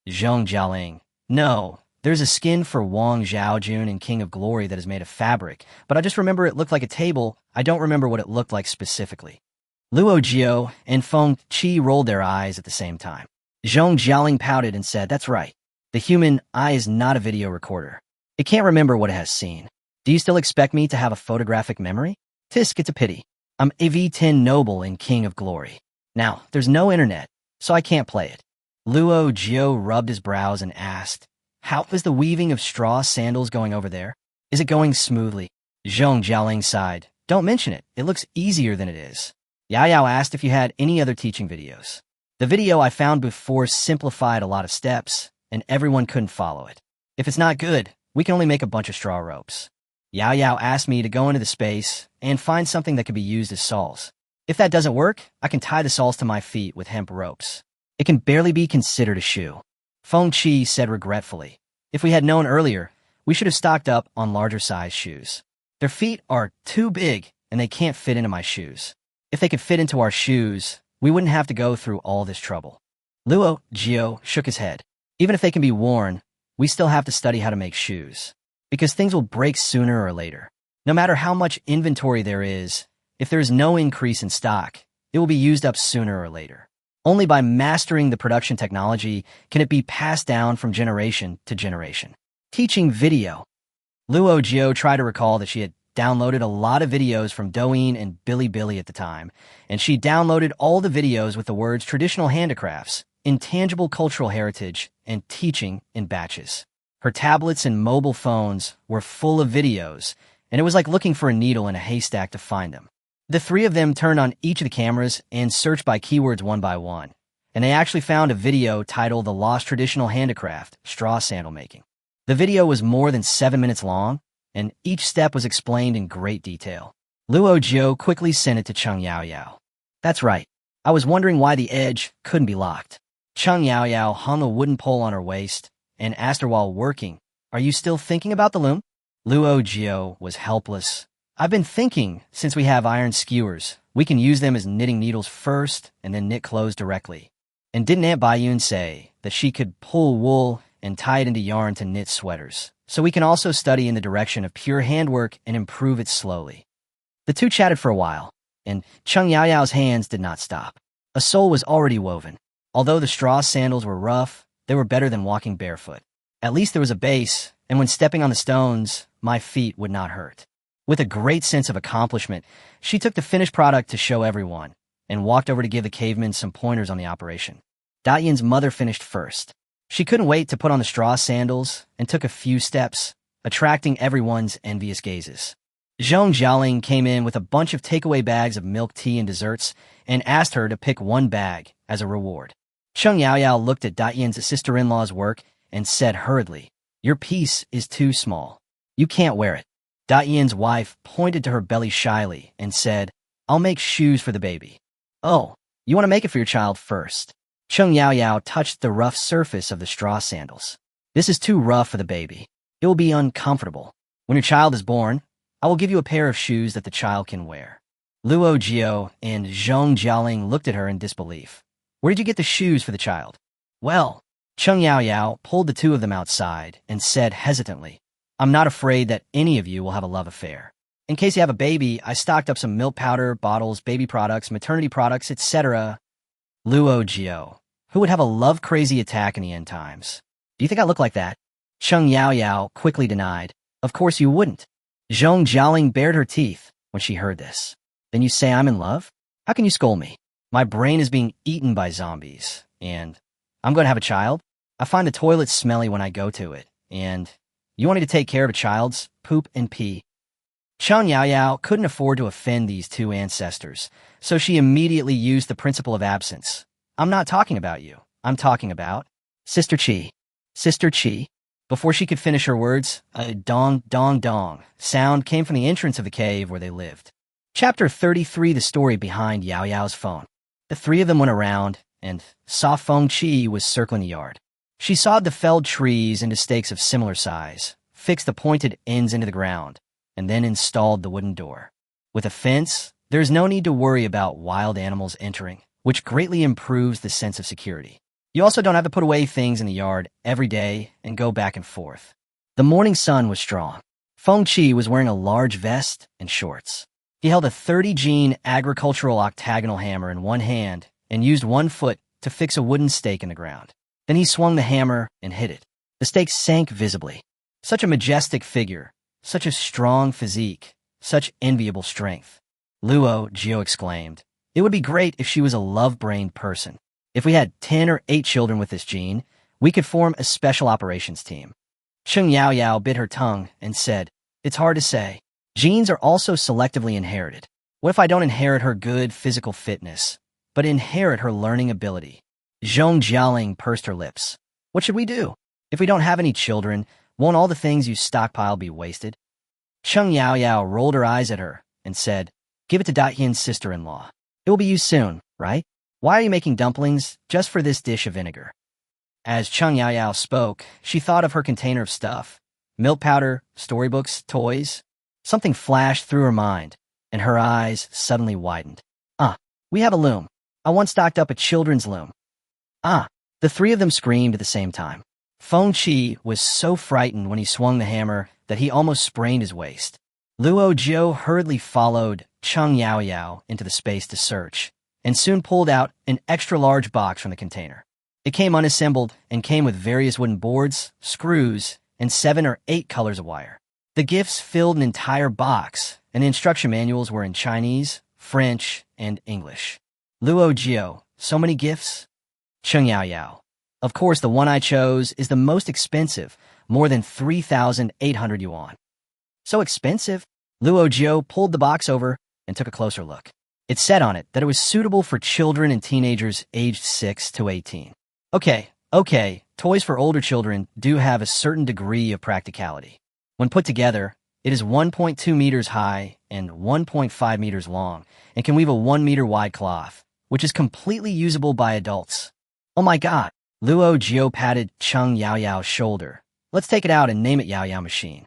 Zhong Jialing, "No, there's a skin for Wang Zhaojun in King of Glory that is made of fabric, but I just remember it looked like a table. I don't remember what it looked like specifically." Luo Jiu and Feng Qi rolled their eyes at the same time. Zhong Jialing pouted and said, "That's right. The human eye is not a video recorder. It can't remember what it has seen. Do you still expect me to have a photographic memory? Tisk, it's a pity. I'm AV10 Noble in King of Glory. Now, there's no internet, so I can't play it." Luo Jiu rubbed his brows and asked, "How is the weaving of straw sandals going over there? Is it going smoothly?" Zhong Jialing sighed. "Don't mention it. It looks easier than it is." Yao asked if you had any other teaching videos. "The video I found before simplified a lot of steps, and everyone couldn't follow it. If it's not good, we can only make a bunch of straw ropes." Yao asked me to go into the space and find something that could be used as sawls. If that doesn't work, I can tie the sawls to my feet with hemp ropes. It can barely be considered a shoe. Feng Qi said regretfully, "If we had known earlier, we should have stocked up on larger size shoes. Their feet are too big and they can't fit into my shoes. If they could fit into our shoes, we wouldn't have to go through all this trouble." Luo Jiu shook his head. "Even if they can be worn, we still have to study how to make shoes. Because things will break sooner or later. No matter how much inventory there is, if there is no increase in stock, it will be used up sooner or later. Only by mastering the production technology can it be passed down from generation to generation." Teaching video. Luo Jiu tried to recall that she had downloaded a lot of videos from Douyin and Bilibili at the time, and she downloaded all the videos with the words traditional handicrafts, intangible cultural heritage, and teaching in batches. Her tablets and mobile phones were full of videos, and it was like looking for a needle in a haystack to find them. The three of them turned on each of the cameras and searched by keywords one by one, and they actually found a video titled "The Lost Traditional Handicraft, Straw Sandal Making." The video was more than 7 minutes long, and each step was explained in great detail. Luo Jiu quickly sent it to Cheng Yao. "That's right. I was wondering why the edge couldn't be locked." Cheng Yao hung a wooden pole on her waist and asked her while working, "Are you still thinking about the loom?" Luo Jiu was helpless. "I've been thinking, since we have iron skewers, we can use them as knitting needles first and then knit clothes directly. And didn't Aunt Baiyun say that she could pull wool and tie it into yarn to knit sweaters? So we can also study in the direction of pure handwork and improve it slowly." The two chatted for a while, and Cheng Yao's hands did not stop. A sole was already woven. Although the straw sandals were rough, they were better than walking barefoot. At least there was a base, and when stepping on the stones, my feet would not hurt. With a great sense of accomplishment, she took the finished product to show everyone, and walked over to give the cavemen some pointers on the operation. Dayin's mother finished first. She couldn't wait to put on the straw sandals and took a few steps, attracting everyone's envious gazes. Zhong Jialing came in with a bunch of takeaway bags of milk tea and desserts and asked her to pick one bag as a reward. Cheng Yao looked at Dayin's sister-in-law's work and said hurriedly, "Your piece is too small. You can't wear it." Dayin's wife pointed to her belly shyly and said, "I'll make shoes for the baby." "Oh, you want to make it for your child first." Cheng Yao touched the rough surface of the straw sandals. "This is too rough for the baby. It will be uncomfortable. When your child is born, I will give you a pair of shoes that the child can wear." Luo Jiu and Zhong Jialing looked at her in disbelief. "Where did you get the shoes for the child?" "Well," Cheng Yao pulled the two of them outside and said hesitantly, "I'm not afraid that any of you will have a love affair. In case you have a baby, I stocked up some milk powder, bottles, baby products, maternity products, etc." Luo Jiu, who would have a love-crazy attack in the end times. "Do you think I look like that?" Cheng Yao quickly denied. "Of course you wouldn't." Zhong Jialing bared her teeth when she heard this. "Then you say I'm in love? How can you scold me? My brain is being eaten by zombies, and I'm going to have a child? I find the toilet smelly when I go to it, and you want me to take care of a child's poop and pee?" Cheng Yao couldn't afford to offend these two ancestors, so she immediately used the principle of absence. "I'm not talking about you. I'm talking about Sister Qi. Sister Qi." Before she could finish her words, a dong, dong, dong sound came from the entrance of the cave where they lived. Chapter 33, the story behind Yao's phone. The three of them went around and saw Feng Qi was circling the yard. She sawed the felled trees into stakes of similar size, fixed the pointed ends into the ground, and then installed the wooden door. With a fence, there's no need to worry about wild animals entering, which greatly improves the sense of security. You also don't have to put away things in the yard every day and go back and forth. The morning sun was strong. Feng Qi was wearing a large vest and shorts. He held a 30-gene agricultural octagonal hammer in one hand and used one foot to fix a wooden stake in the ground. Then he swung the hammer and hit it. The stake sank visibly. Such a majestic figure, such a strong physique, such enviable strength. Luo Jiu exclaimed, "It would be great if she was a love-brained person. If we had 10 or 8 children with this gene, we could form a special operations team." Cheng Yaoyao bit her tongue and said, "It's hard to say. Genes are also selectively inherited. What if I don't inherit her good physical fitness, but inherit her learning ability?" Zhong Jialing pursed her lips. "What should we do? If we don't have any children, won't all the things you stockpile be wasted?" Cheng Yaoyao rolled her eyes at her and said, "Give it to Datian's sister-in-law. It will be used soon, right? Why are you making dumplings just for this dish of vinegar?" As Cheng Yaoyao spoke, she thought of her container of stuff. Milk powder, storybooks, toys. Something flashed through her mind, and her eyes suddenly widened. We have a loom. I once stocked up a children's loom." The three of them screamed at the same time. Feng Qi was so frightened when he swung the hammer that he almost sprained his waist. Luo Jiu hurriedly followed Cheng Yaoyao into the space to search, and soon pulled out an extra-large box from the container. It came unassembled and came with various wooden boards, screws, and 7 or 8 colors of wire. The gifts filled an entire box, and the instruction manuals were in Chinese, French, and English. Luo Jiu, so many gifts? Cheng Yaoyao. Of course, the one I chose is the most expensive, more than 3,800 yuan. So expensive? Luo Jiu pulled the box over and took a closer look. It said on it that it was suitable for children and teenagers aged 6 to 18. Okay, toys for older children do have a certain degree of practicality. When put together, it is 1.2 meters high and 1.5 meters long and can weave a 1 meter wide cloth, which is completely usable by adults. Oh my god! Luo Jiu patted Cheng Yaoyao's shoulder. "Let's take it out and name it Yaoyao Machine."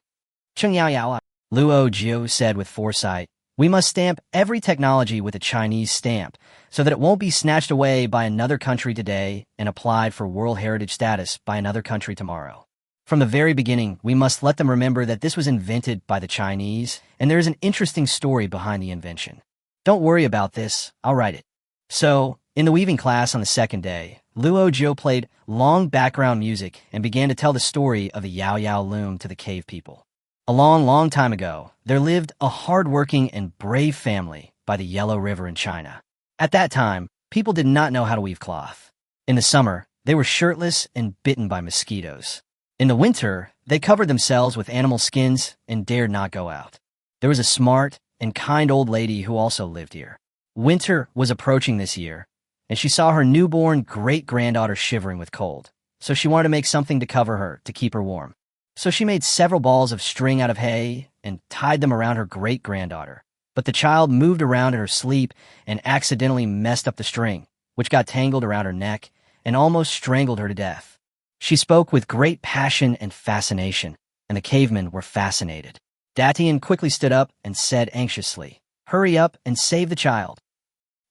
Cheng Yaoyao, Luo Jiu said with foresight, "We must stamp every technology with a Chinese stamp so that it won't be snatched away by another country today and applied for World Heritage status by another country tomorrow. From the very beginning, we must let them remember that this was invented by the Chinese, and there is an interesting story behind the invention. Don't worry about this, I'll write it." So, in the weaving class on the second day, Luo Jiu played long background music and began to tell the story of the Yaoyao loom to the cave people. A long, long time ago, there lived a hard-working and brave family by the Yellow River in China. At that time, people did not know how to weave cloth. In the summer, they were shirtless and bitten by mosquitoes. In the winter, they covered themselves with animal skins and dared not go out. There was a smart and kind old lady who also lived here. Winter was approaching this year, and she saw her newborn great-granddaughter shivering with cold, so she wanted to make something to cover her to keep her warm. So she made several balls of string out of hay and tied them around her great-granddaughter. But the child moved around in her sleep and accidentally messed up the string, which got tangled around her neck and almost strangled her to death. She spoke with great passion and fascination, and the cavemen were fascinated. Datian quickly stood up and said anxiously, "Hurry up and save the child."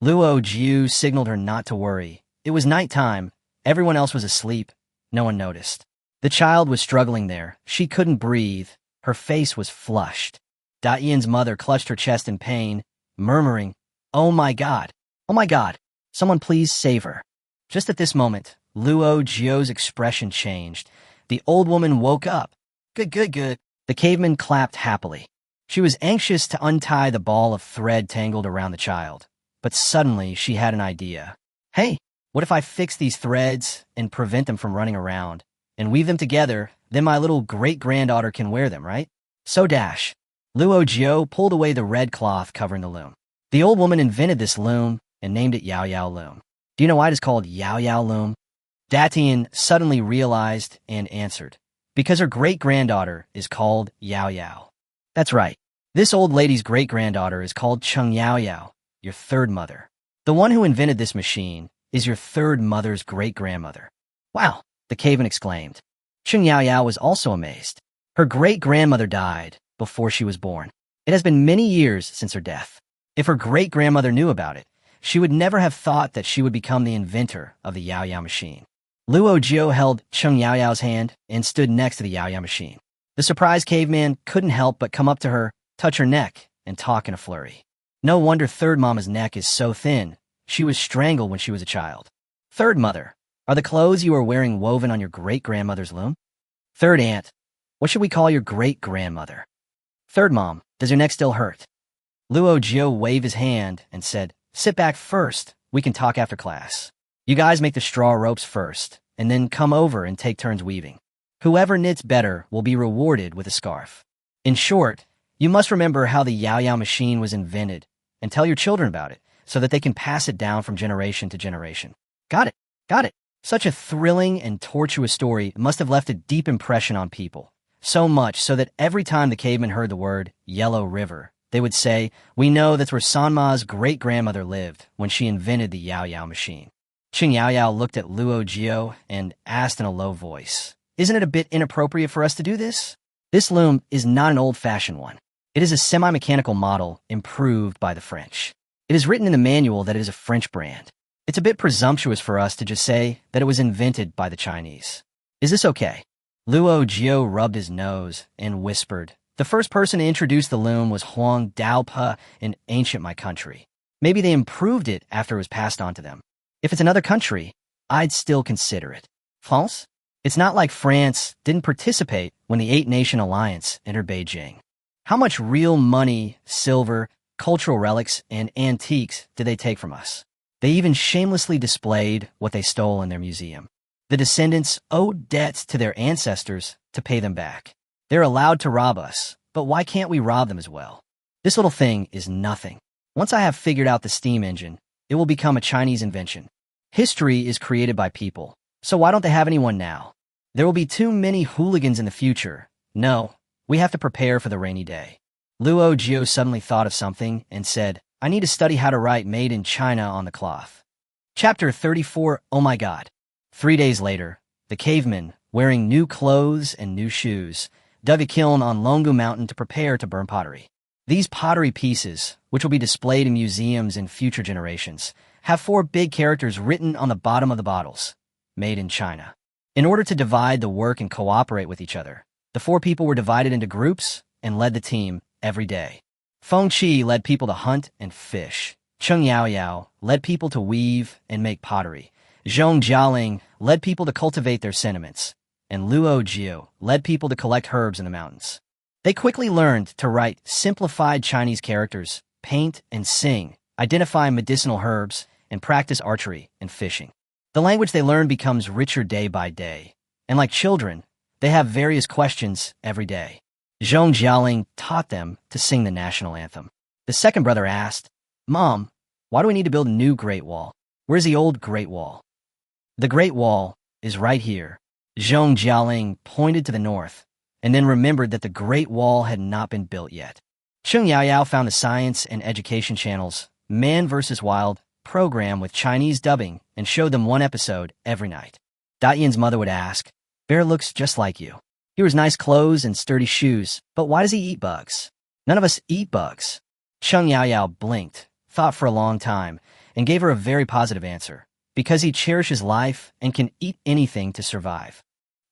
Luo Jiu signaled her not to worry. It was nighttime. Everyone else was asleep. No one noticed. The child was struggling there. She couldn't breathe. Her face was flushed. Datian's mother clutched her chest in pain, murmuring, "Oh my god! Oh my god! Someone please save her." Just at this moment, Luo Jiu's expression changed. The old woman woke up. Good. The caveman clapped happily. She was anxious to untie the ball of thread tangled around the child. But suddenly she had an idea. "Hey, what if I fix these threads and prevent them from running around, and weave them together, then my little great-granddaughter can wear them, right?" So dash. Luo Jiu pulled away the red cloth covering the loom. The old woman invented this loom and named it Yaoyao Loom. Do you know why it is called Yaoyao Loom? Datian suddenly realized and answered. Because her great-granddaughter is called Yaoyao. That's right. This old lady's great-granddaughter is called Cheng Yaoyao, your third mother. The one who invented this machine is your third mother's great-grandmother. Wow, the caveman exclaimed. Cheng Yaoyao was also amazed. Her great-grandmother died before she was born. It has been many years since her death. If her great-grandmother knew about it, she would never have thought that she would become the inventor of the Yao machine. Luo Jiu held Cheng Yao's hand and stood next to the Yao machine. The surprised caveman couldn't help but come up to her, touch her neck, and talk in a flurry. No wonder Third Mama's neck is so thin. She was strangled when she was a child. Third Mother, are the clothes you are wearing woven on your great-grandmother's loom? Third Aunt, what should we call your great-grandmother? Third Mom, does your neck still hurt? Luo Jiu waved his hand and said, sit back first. We can talk after class. You guys make the straw ropes first, and then come over and take turns weaving. Whoever knits better will be rewarded with a scarf. In short, you must remember how the Yao machine was invented and tell your children about it so that they can pass it down from generation to generation. Got it, got it. Such a thrilling and tortuous story must have left a deep impression on people. So much so that every time the cavemen heard the word Yellow River, they would say, we know that's where Sanma's great-grandmother lived when she invented the Yao machine. Cheng Yao looked at Luo Jiu and asked in a low voice, isn't it a bit inappropriate for us to do this? This loom is not an old-fashioned one. It is a semi-mechanical model improved by the French. It is written in the manual that it is a French brand. It's a bit presumptuous for us to just say that it was invented by the Chinese. Is this okay? Luo Jiu rubbed his nose and whispered, the first person to introduce the loom was Huang Daope in ancient my country. Maybe they improved it after it was passed on to them. If it's another country, I'd still consider it. France? It's not like France didn't participate when the Eight-Nation Alliance entered Beijing. How much real money, silver, cultural relics, and antiques did they take from us? They even shamelessly displayed what they stole in their museum. The descendants owed debts to their ancestors to pay them back. They're allowed to rob us, but why can't we rob them as well? This little thing is nothing. Once I have figured out the steam engine, it will become a Chinese invention. History is created by people, so why don't they have anyone now? There will be too many hooligans in the future. No, we have to prepare for the rainy day. Luo Jiu suddenly thought of something and said, I need to study how to write made in China on the cloth. Chapter 34, Oh my God. 3 days later, the cavemen, wearing new clothes and new shoes, dug a kiln on Longu Mountain to prepare to burn pottery. These pottery pieces, which will be displayed in museums in future generations, have 4 big characters written on the bottom of the bottles, made in China. In order to divide the work and cooperate with each other, the 4 people were divided into groups and led the team every day. Feng Qi led people to hunt and fish. Cheng Yao led people to weave and make pottery. Zhong Jialing led people to cultivate their sentiments. And Luo Jiu led people to collect herbs in the mountains. They quickly learned to write simplified Chinese characters, paint and sing, identify medicinal herbs, and practice archery and fishing. The language they learn becomes richer day by day, and like children, they have various questions every day. Zhong Jialing taught them to sing the national anthem. The second brother asked, Mom, why do we need to build a new Great Wall? Where's the old Great Wall? The Great Wall is right here. Zhong Jialing pointed to the north, and then remembered that the Great Wall had not been built yet. Cheng Yao found the science and education channels, Man vs. Wild, program with Chinese dubbing and showed them 1 episode every night. Datian's mother would ask, Bear looks just like you. He wears nice clothes and sturdy shoes, but why does he eat bugs? None of us eat bugs. Cheng Yao blinked, thought for a long time, and gave her a very positive answer. Because he cherishes life and can eat anything to survive.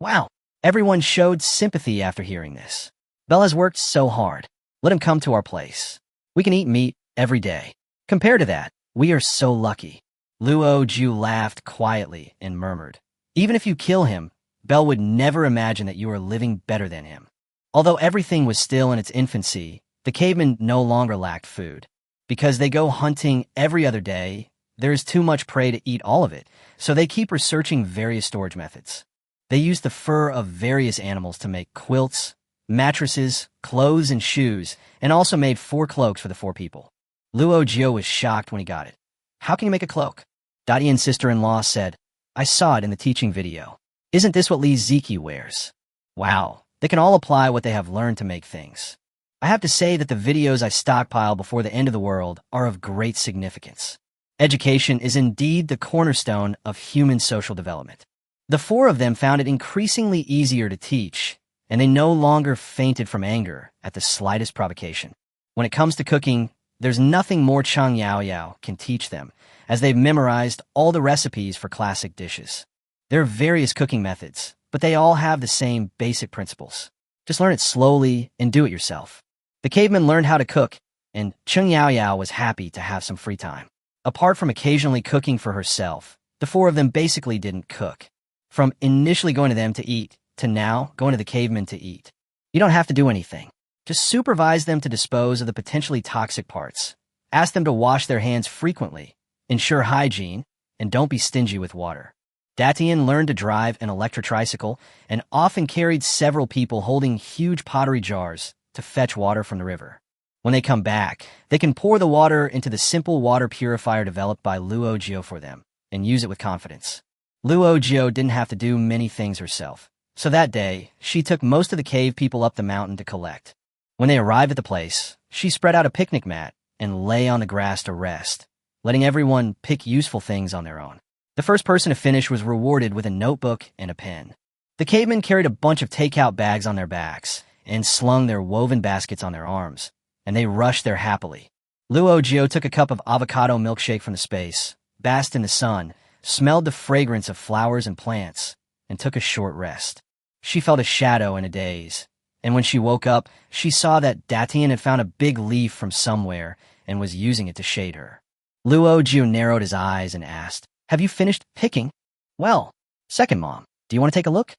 Wow, everyone showed sympathy after hearing this. Bell has worked so hard. Let him come to our place. We can eat meat every day. Compared to that, we are so lucky. Luo Jiu laughed quietly and murmured, even if you kill him, Bell would never imagine that you are living better than him. Although everything was still in its infancy, the cavemen no longer lacked food. Because they go hunting every other day, there is too much prey to eat all of it, so they keep researching various storage methods. They use the fur of various animals to make quilts, mattresses, clothes, and shoes, and also made 4 cloaks for the 4 people. Luo Jiu was shocked when he got it. How can you make a cloak? Datian's sister-in-law said, I saw it in the teaching video. Isn't this what Li Ziki wears? Wow, they can all apply what they have learned to make things. I have to say that the videos I stockpile before the end of the world are of great significance. Education is indeed the cornerstone of human social development. The 4 of them found it increasingly easier to teach, and they no longer fainted from anger at the slightest provocation. When it comes to cooking, there's nothing more Chang Yaoyao can teach them, as they've memorized all the recipes for classic dishes. There are various cooking methods, but they all have the same basic principles. Just learn it slowly and do it yourself. The cavemen learned how to cook, and Chang Yaoyao was happy to have some free time. Apart from occasionally cooking for herself, the four of them basically didn't cook. From initially going to them to eat, to now going to the cavemen to eat. You don't have to do anything. Just supervise them to dispose of the potentially toxic parts. Ask them to wash their hands frequently, ensure hygiene, and don't be stingy with water. Datien learned to drive an electric tricycle and often carried several people holding huge pottery jars to fetch water from the river. When they come back, they can pour the water into the simple water purifier developed by Luo Jiu for them and use it with confidence. Luo Jiu didn't have to do many things herself, so that day, she took most of the cave people up the mountain to collect. When they arrived at the place, she spread out a picnic mat and lay on the grass to rest, letting everyone pick useful things on their own. The first person to finish was rewarded with a notebook and a pen. The cavemen carried a bunch of takeout bags on their backs and slung their woven baskets on their arms, and they rushed there happily. Luo Jiu took a cup of avocado milkshake from the space, basked in the sun, smelled the fragrance of flowers and plants, and took a short rest. She felt a shadow in a daze, and when she woke up, she saw that Datien had found a big leaf from somewhere and was using it to shade her. Luo Jiu narrowed his eyes and asked, "Have you finished picking?" "Well, second mom, do you want to take a look?"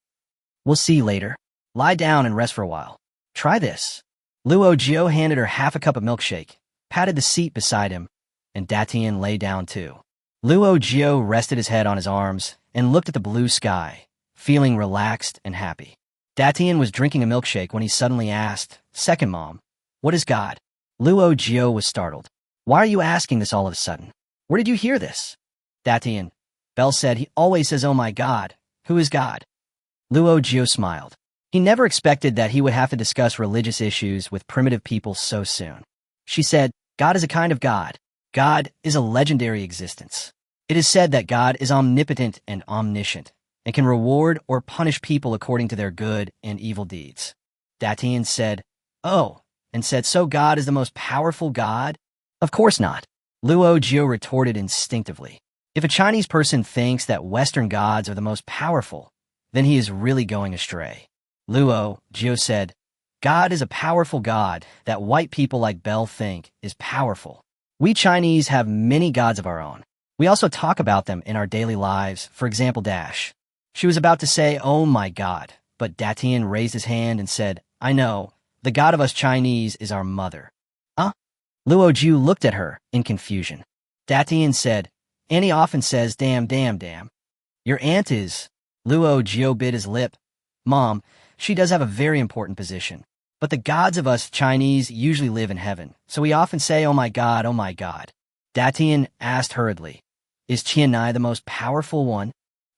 "We'll see later. Lie down and rest for a while. Try this." Luo Jiu handed her half a cup of milkshake, patted the seat beside him, and Datien lay down too. Luo Jiu rested his head on his arms and looked at the blue sky, feeling relaxed and happy. Datien was drinking a milkshake when he suddenly asked, "Second mom, what is God?" Luo Jiu was startled. "Why are you asking this all of a sudden? Where did you hear this?" "Datien, Bell said he always says, 'Oh my God, who is God?'" Luo Jiu smiled. He never expected that he would have to discuss religious issues with primitive people so soon. She said, "God is a kind of God. God is a legendary existence. It is said that God is omnipotent and omniscient, and can reward or punish people according to their good and evil deeds." Datien said, "Oh," and said, "So God is the most powerful God?" "Of course not," Luo Jiu retorted instinctively. If a Chinese person thinks that Western gods are the most powerful, then he is really going astray. Luo Jiu said, "God is a powerful God that white people like Bell think is powerful. We Chinese have many gods of our own. We also talk about them in our daily lives, for example, Dash." She was about to say, "Oh my God," but Datien raised his hand and said, "I know, the God of us Chinese is our mother." "Huh?" Luo Jiu looked at her in confusion. Datien said, "Annie often says, 'Damn, damn, damn.'" "Your aunt is..." Luo Jiu bit his lip. "Mom, she does have a very important position. But the gods of us Chinese usually live in heaven, so we often say, 'Oh my God, oh my God.'" Datien asked hurriedly, "Is Qianai the most powerful one?"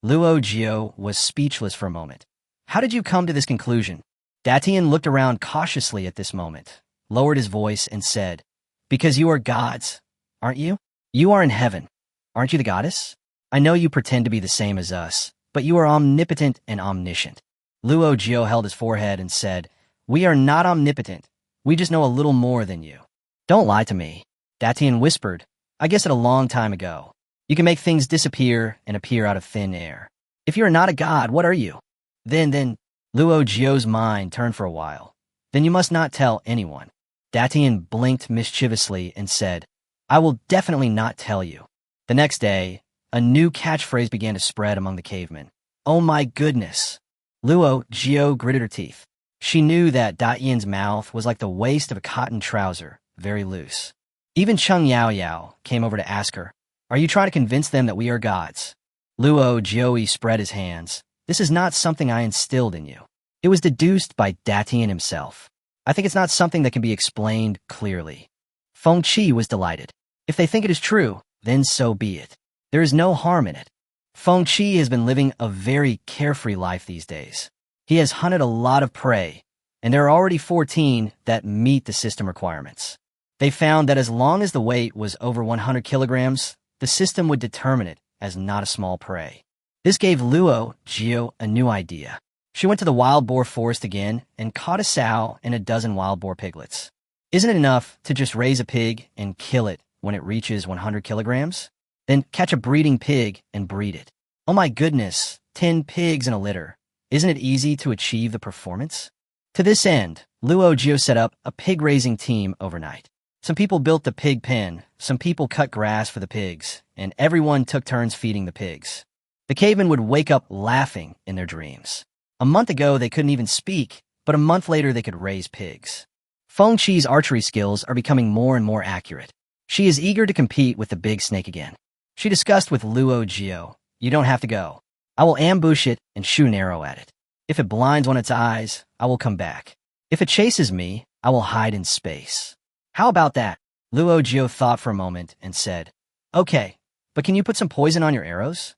Luo Jiu was speechless for a moment. "How did you come to this conclusion?" Datien looked around cautiously at this moment, lowered his voice, and said, "Because you are gods, aren't you? You are in heaven. Aren't you the goddess? I know you pretend to be the same as us, but you are omnipotent and omniscient." Luo Jiu held his forehead and said, "We are not omnipotent. We just know a little more than you." "Don't lie to me," Datien whispered. "I guess it a long time ago. You can make things disappear and appear out of thin air. If you are not a god, what are you?" Then, Luo Jiu's mind turned for a while. "Then you must not tell anyone." Datien blinked mischievously and said, "I will definitely not tell you." The next day, a new catchphrase began to spread among the cavemen. "Oh my goodness." Luo Jiu gritted her teeth. She knew that Datien's mouth was like the waist of a cotton trouser, very loose. Even Chang Yaoyao came over to ask her, "Are you trying to convince them that we are gods?" Luo Jiu spread his hands. "This is not something I instilled in you. It was deduced by Datien himself. I think it's not something that can be explained clearly." Feng Qi was delighted. "If they think it is true, then so be it. There is no harm in it." Feng Qi has been living a very carefree life these days. He has hunted a lot of prey, and there are already 14 that meet the system requirements. They found that as long as the weight was over 100 kilograms, the system would determine it as not a small prey. This gave Luo Jiu a new idea. She went to the wild boar forest again and caught a sow and a dozen wild boar piglets. Isn't it enough to just raise a pig and kill it when it reaches 100 kilograms? Then catch a breeding pig and breed it. Oh my goodness, 10 pigs in a litter. Isn't it easy to achieve the performance? To this end, Luo Jiu set up a pig-raising team overnight. Some people built the pig pen, some people cut grass for the pigs, and everyone took turns feeding the pigs. The cavemen would wake up laughing in their dreams. A month ago, they couldn't even speak, but a month later, they could raise pigs. Feng Qi's archery skills are becoming more and more accurate. She is eager to compete with the big snake again. She discussed with Luo Jiu, "You don't have to go. I will ambush it and shoot an arrow at it. If it blinds one of its eyes, I will come back. If it chases me, I will hide in space." How about that? Luo Jiu thought for a moment and said, "Okay, but can you put some poison on your arrows?"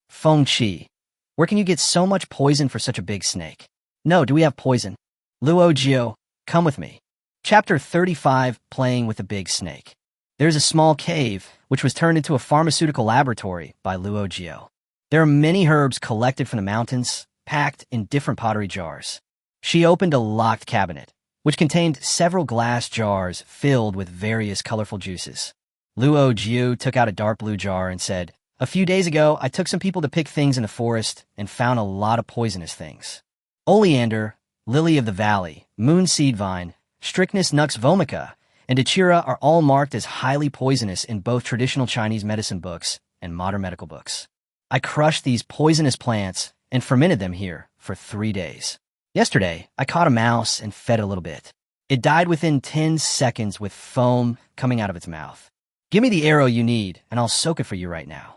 Feng Qi, where can you get so much poison for such a big snake? No, do we have poison? Luo Jiu, come with me. Chapter 35, Playing with the Big Snake. There's a small cave, which was turned into a pharmaceutical laboratory by Luo Jiu. There are many herbs collected from the mountains, packed in different pottery jars. She opened a locked cabinet, which contained several glass jars filled with various colorful juices. Luo Jiu took out a dark blue jar and said, "A few days ago, I took some people to pick things in the forest and found a lot of poisonous things. Oleander, lily of the valley, moon seed vine, Strychnus nux vomica, and Dachira are all marked as highly poisonous in both traditional Chinese medicine books and modern medical books. I crushed these poisonous plants and fermented them here for 3 days. Yesterday, I caught a mouse and fed it a little bit. It died within 10 seconds with foam coming out of its mouth. Give me the arrow you need, and I'll soak it for you right now."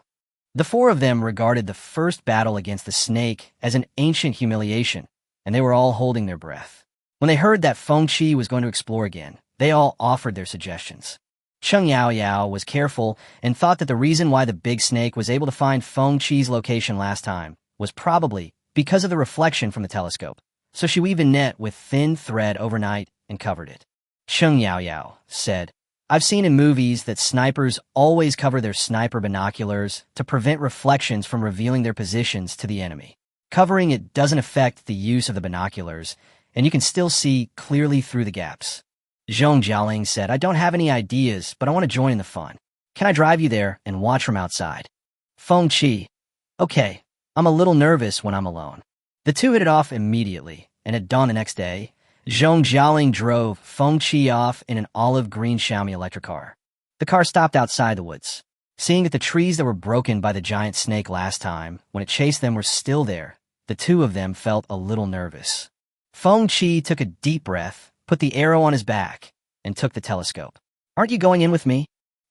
The four of them regarded the first battle against the snake as an ancient humiliation, and they were all holding their breath. When they heard that Feng Qi was going to explore again, they all offered their suggestions. Cheng Yao was careful and thought that the reason why the big snake was able to find Feng Qi's location last time was probably because of the reflection from the telescope. So she weaved a net with thin thread overnight and covered it. Cheng Yao said, "I've seen in movies that snipers always cover their sniper binoculars to prevent reflections from revealing their positions to the enemy. Covering it doesn't affect the use of the binoculars, and you can still see clearly through the gaps." Zhong Jialing said, "I don't have any ideas, but I want to join in the fun. Can I drive you there and watch from outside?" Feng Qi, "Okay, I'm a little nervous when I'm alone." The two hit it off immediately, and at dawn the next day, Zhong Jialing drove Feng Qi off in an olive green Xiaomi electric car. The car stopped outside the woods. Seeing that the trees that were broken by the giant snake last time, when it chased them, were still there, the two of them felt a little nervous. Feng Qi took a deep breath, put the arrow on his back, and took the telescope. "Aren't you going in with me?"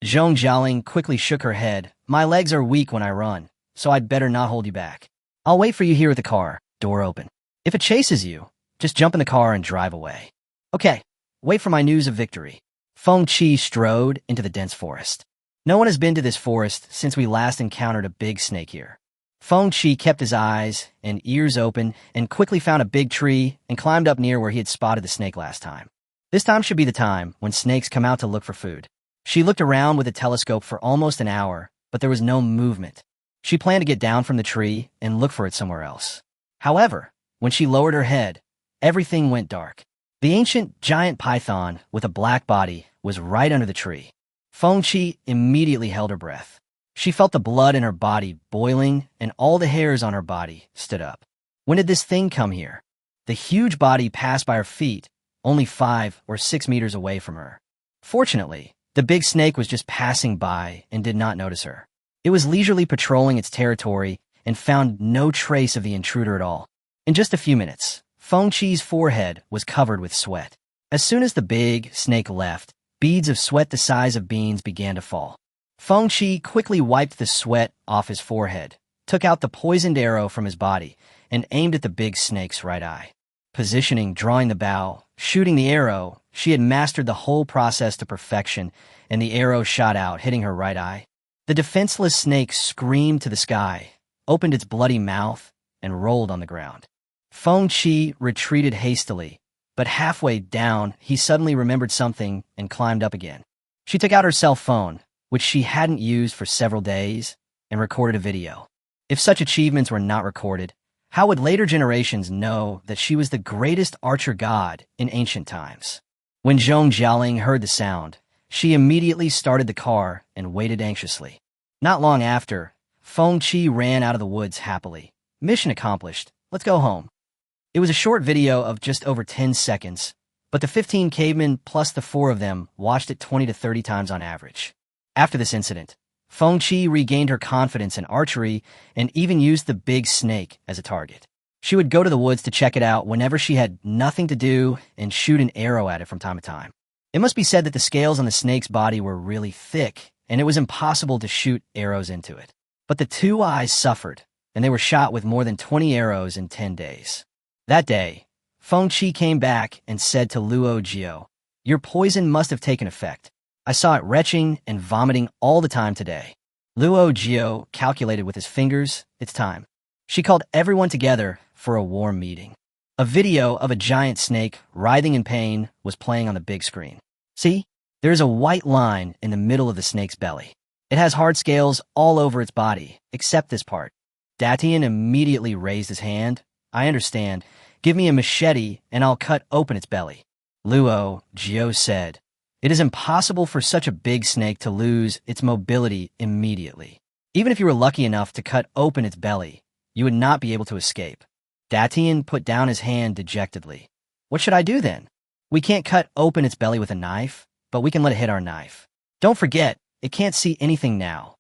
Zhong Jialing quickly shook her head. "My legs are weak when I run, so I'd better not hold you back. I'll wait for you here at the car, door open. If it chases you, just jump in the car and drive away." "Okay, wait for my news of victory." Feng Qi strode into the dense forest. No one has been to this forest since we last encountered a big snake here. Feng Qi kept his eyes and ears open and quickly found a big tree and climbed up near where he had spotted the snake last time. This time should be the time when snakes come out to look for food. She looked around with a telescope for almost an hour, but there was no movement. She planned to get down from the tree and look for it somewhere else. However, when she lowered her head, everything went dark. The ancient giant python with a black body was right under the tree. Feng Qi immediately held her breath. She felt the blood in her body boiling, and all the hairs on her body stood up. When did this thing come here? The huge body passed by her feet, only 5 or 6 meters away from her. Fortunately, the big snake was just passing by and did not notice her. It was leisurely patrolling its territory and found no trace of the intruder at all. In just a few minutes, Feng Qi's forehead was covered with sweat. As soon as the big snake left, beads of sweat the size of beans began to fall. Feng Qi quickly wiped the sweat off his forehead, took out the poisoned arrow from his body, and aimed at the big snake's right eye. Positioning, drawing the bow, shooting the arrow, she had mastered the whole process to perfection, and the arrow shot out, hitting her right eye. The defenseless snake screamed to the sky, opened its bloody mouth, and rolled on the ground. Feng Qi retreated hastily, but halfway down, he suddenly remembered something and climbed up again. She took out her cell phone, which she hadn't used for several days, and recorded a video. If such achievements were not recorded, How would later generations know that she was the greatest archer god in ancient times? When Zhong Jialing heard the sound, she immediately started the car and waited anxiously. Not long after, Feng Qi ran out of the woods happily. Mission accomplished. Let's go home. It was a short video of just over 10 seconds, but the 15 cavemen plus the 4 of them watched it 20 to 30 times on average. After this incident, Feng Qi regained her confidence in archery and even used the big snake as a target. She would go to the woods to check it out whenever she had nothing to do and shoot an arrow at it from time to time. It must be said that the scales on the snake's body were really thick, and it was impossible to shoot arrows into it. But the 2 eyes suffered, and they were shot with more than 20 arrows in 10 days. That day, Feng Qi came back and said to Luo Jiu, "Your poison must have taken effect. I saw it retching and vomiting all the time today." Luo Jiu calculated with his fingers, "It's time." She called everyone together for a warm meeting. A video of a giant snake writhing in pain was playing on the big screen. See? There is a white line in the middle of the snake's belly. It has hard scales all over its body, except this part. Datian immediately raised his hand. "I understand. Give me a machete and I'll cut open its belly." Luo Jiu said, "It is impossible for such a big snake to lose its mobility immediately. Even if you were lucky enough to cut open its belly, you would not be able to escape." Datian put down his hand dejectedly. "What should I do then? We can't cut open its belly with a knife, but we can let it hit our knife. Don't forget, it can't see anything now."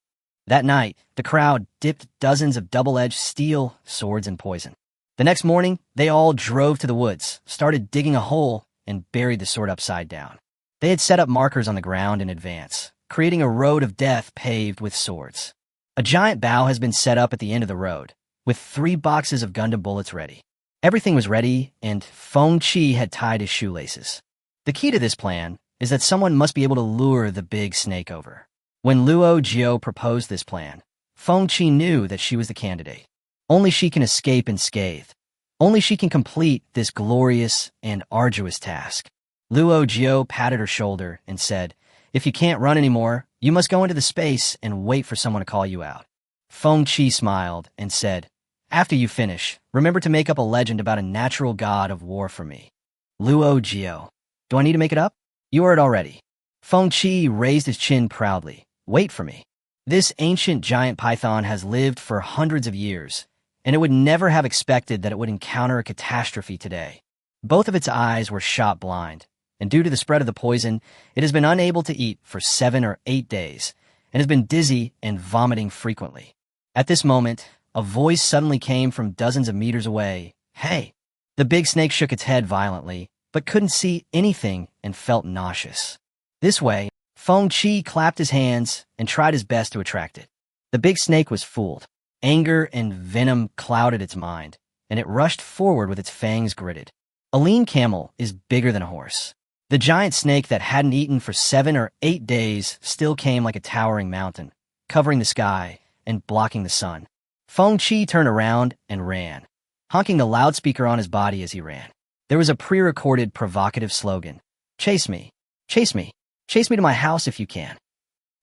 That night, the crowd dipped dozens of double-edged steel swords in poison. The next morning, they all drove to the woods, started digging a hole, and buried the sword upside down. They had set up markers on the ground in advance, creating a road of death paved with swords. A giant bow has been set up at the end of the road, with 3 boxes of Gundam bullets ready. Everything was ready, and Feng Qi had tied his shoelaces. The key to this plan is that someone must be able to lure the big snake over. When Luo Jiu proposed this plan, Feng Qi knew that she was the candidate. Only she can escape unscathed. Only she can complete this glorious and arduous task. Luo Jiu patted her shoulder and said, "If you can't run anymore, you must go into the space and wait for someone to call you out." Feng Qi smiled and said, "After you finish, remember to make up a legend about a natural god of war for me." Luo Jiu, "Do I need to make it up?" "You heard already." Feng Qi raised his chin proudly. "Wait for me. This ancient giant python has lived for hundreds of years, and it would never have expected that it would encounter a catastrophe today. Both of its eyes were shot blind, and due to the spread of the poison, it has been unable to eat for 7 or 8 days, and has been dizzy and vomiting frequently." At this moment, a voice suddenly came from dozens of meters away. "Hey!" The big snake shook its head violently, but couldn't see anything and felt nauseous. This way, Feng Qi clapped his hands and tried his best to attract it. The big snake was fooled. Anger and venom clouded its mind, and it rushed forward with its fangs gritted. A lean camel is bigger than a horse. The giant snake that hadn't eaten for 7 or 8 days still came like a towering mountain, covering the sky and blocking the sun. Feng Qi turned around and ran, honking the loudspeaker on his body as he ran. There was a pre-recorded provocative slogan, "Chase me, chase me, chase me to my house if you can."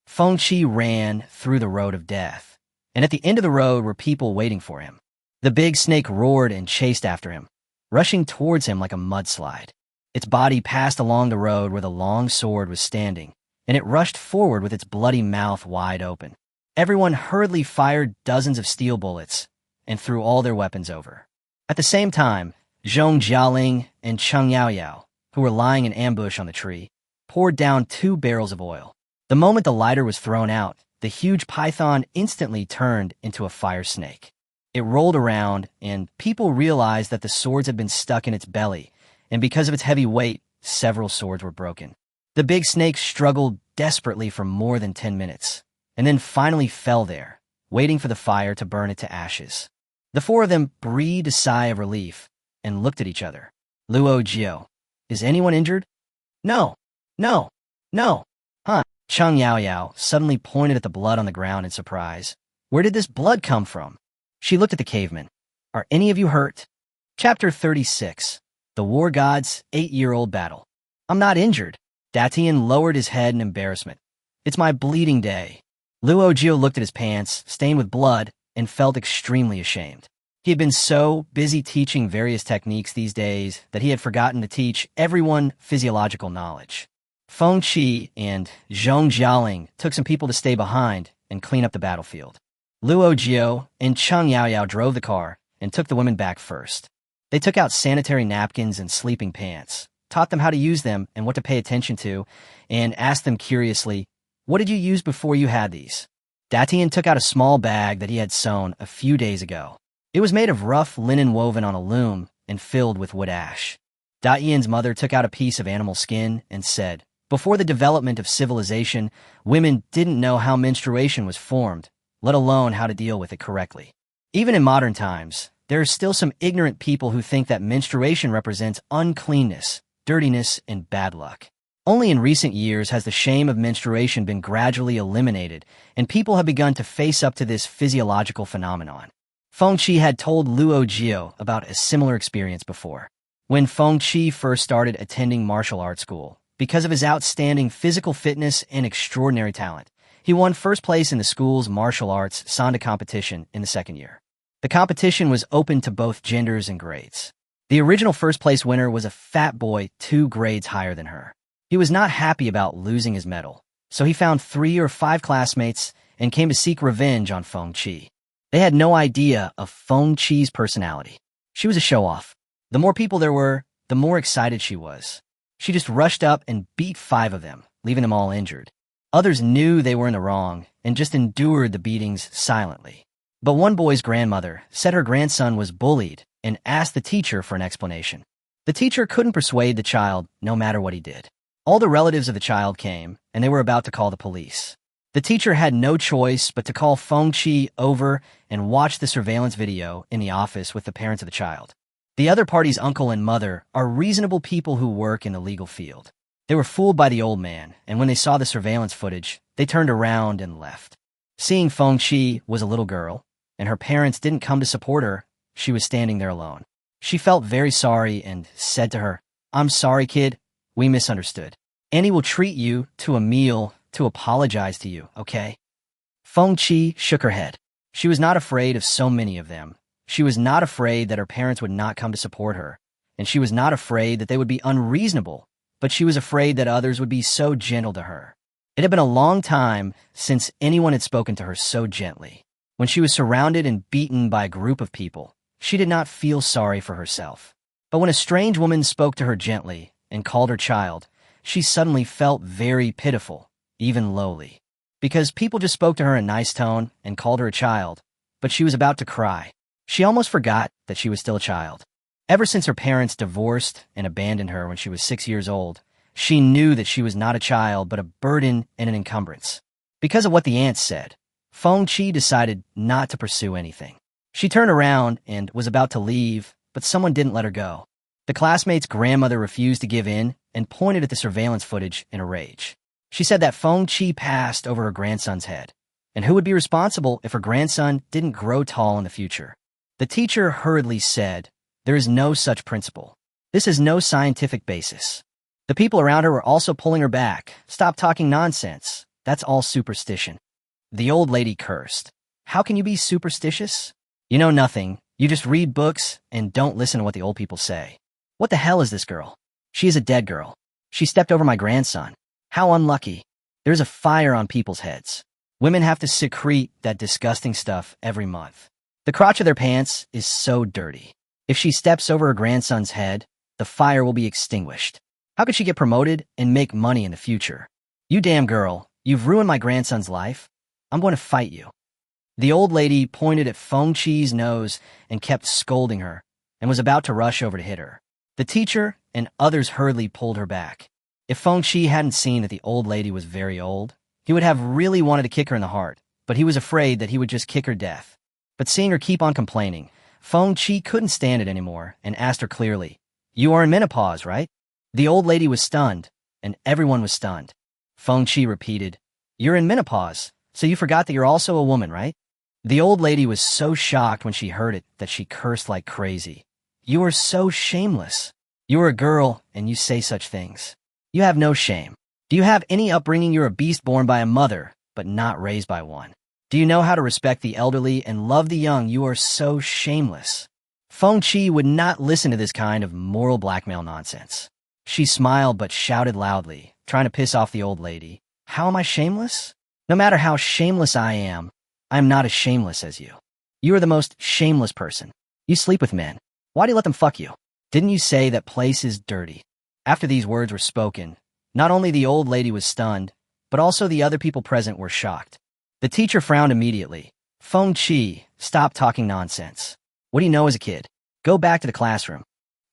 Feng Qi ran through the road of death, and at the end of the road were people waiting for him. The big snake roared and chased after him, rushing towards him like a mudslide. Its body passed along the road where the long sword was standing, and it rushed forward with its bloody mouth wide open. Everyone hurriedly fired dozens of steel bullets and threw all their weapons over. At the same time, Zhong Jialing and Cheng Yaoyao, who were lying in ambush on the tree, poured down 2 barrels of oil. The moment the lighter was thrown out, the huge python instantly turned into a fire snake. It rolled around, and people realized that the swords had been stuck in its belly, and because of its heavy weight, several swords were broken. The big snake struggled desperately for more than 10 minutes, and then finally fell there, waiting for the fire to burn it to ashes. The 4 of them breathed a sigh of relief and looked at each other. Luo Jiu, "Is anyone injured?" "No, no, no." "Huh?" Cheng Yaoyao suddenly pointed at the blood on the ground in surprise. "Where did this blood come from?" She looked at the caveman. "Are any of you hurt?" Chapter 36. The War God's 8-year-old Battle. "I'm not injured." Datian lowered his head in embarrassment. "It's my bleeding day." Luo Jiu looked at his pants, stained with blood, and felt extremely ashamed. He had been so busy teaching various techniques these days that he had forgotten to teach everyone physiological knowledge. Feng Qi and Zhong Jialing took some people to stay behind and clean up the battlefield. Luo Jiu and Cheng Yaoyao drove the car and took the women back first. They took out sanitary napkins and sleeping pants, taught them how to use them and what to pay attention to, and asked them curiously, "What did you use before you had these?" Datian took out a small bag that he had sewn a few days ago. It was made of rough linen woven on a loom and filled with wood ash. Datian's mother took out a piece of animal skin and said, "Before the development of civilization, women didn't know how menstruation was formed, let alone how to deal with it correctly." Even in modern times, there are still some ignorant people who think that menstruation represents uncleanness, dirtiness, and bad luck. Only in recent years has the shame of menstruation been gradually eliminated, and people have begun to face up to this physiological phenomenon. Feng Qi had told Luo Jiu about a similar experience before. When Feng Qi first started attending martial arts school, because of his outstanding physical fitness and extraordinary talent, he won first place in the school's martial arts Sanda competition in the second year. The competition was open to both genders and grades. The original first place winner was a fat boy 2 grades higher than her. He was not happy about losing his medal, so he found 3 or 5 classmates and came to seek revenge on Feng Qi. They had no idea of Feng Qi's personality. She was a show-off. The more people there were, the more excited she was. She just rushed up and beat 5 of them, leaving them all injured. Others knew they were in the wrong and just endured the beatings silently. But one boy's grandmother said her grandson was bullied and asked the teacher for an explanation. The teacher couldn't persuade the child no matter what he did. All the relatives of the child came, and they were about to call the police. The teacher had no choice but to call Feng Qi over and watch the surveillance video in the office with the parents of the child. The other party's uncle and mother are reasonable people who work in the legal field. They were fooled by the old man, and when they saw the surveillance footage, they turned around and left. Seeing Feng Qi was a little girl, and her parents didn't come to support her, she was standing there alone. She felt very sorry and said to her, "I'm sorry, kid. We misunderstood. Annie will treat you to a meal to apologize to you, okay?" Feng Qi shook her head. She was not afraid of so many of them. She was not afraid that her parents would not come to support her, and she was not afraid that they would be unreasonable, but she was afraid that others would be so gentle to her. It had been a long time since anyone had spoken to her so gently. When she was surrounded and beaten by a group of people, she did not feel sorry for herself. But when a strange woman spoke to her gently and called her child, she suddenly felt very pitiful, even lowly. Because people just spoke to her in a nice tone and called her a child, but she was about to cry. She almost forgot that she was still a child. Ever since her parents divorced and abandoned her when she was 6 years old, she knew that she was not a child but a burden and an encumbrance. Because of what the aunts said, Feng Qi decided not to pursue anything. She turned around and was about to leave, but someone didn't let her go. The classmate's grandmother refused to give in and pointed at the surveillance footage in a rage. She said that Feng Qi passed over her grandson's head, and who would be responsible if her grandson didn't grow tall in the future? The teacher hurriedly said, "There is no such principle. This has no scientific basis." The people around her were also pulling her back. "Stop talking nonsense. That's all superstition." The old lady cursed. "How can you be superstitious? You know nothing. You just read books and don't listen to what the old people say. What the hell is this girl? She is a dead girl. She stepped over my grandson. How unlucky. There's a fire on people's heads. Women have to secrete that disgusting stuff every month. The crotch of their pants is so dirty. If she steps over her grandson's head, the fire will be extinguished. How could she get promoted and make money in the future? You damn girl, you've ruined my grandson's life. I'm going to fight you." The old lady pointed at Feng Qi's nose and kept scolding her, and was about to rush over to hit her. The teacher and others hurriedly pulled her back. If Feng Qi hadn't seen that the old lady was very old, he would have really wanted to kick her in the heart, but he was afraid that he would just kick her death. But seeing her keep on complaining, Feng Qi couldn't stand it anymore and asked her clearly, "You are in menopause, right?" The old lady was stunned, and everyone was stunned. Feng Qi repeated, "You're in menopause, so you forgot that you're also a woman, right?" The old lady was so shocked when she heard it that she cursed like crazy. "You are so shameless. You are a girl, and you say such things. You have no shame. Do you have any upbringing? You're a beast born by a mother, but not raised by one. Do you know how to respect the elderly and love the young? You are so shameless. Feng Qi would not listen to this kind of moral blackmail nonsense. She smiled but shouted loudly, trying to piss off the old lady. How am I shameless? No matter how shameless I am not as shameless as you. You are the most shameless person. You sleep with men. Why do you let them fuck you? Didn't you say that place is dirty? After these words were spoken, not only the old lady was stunned, but also the other people present were shocked. The teacher frowned immediately. Feng Qi, stop talking nonsense. What do you know as a kid? Go back to the classroom.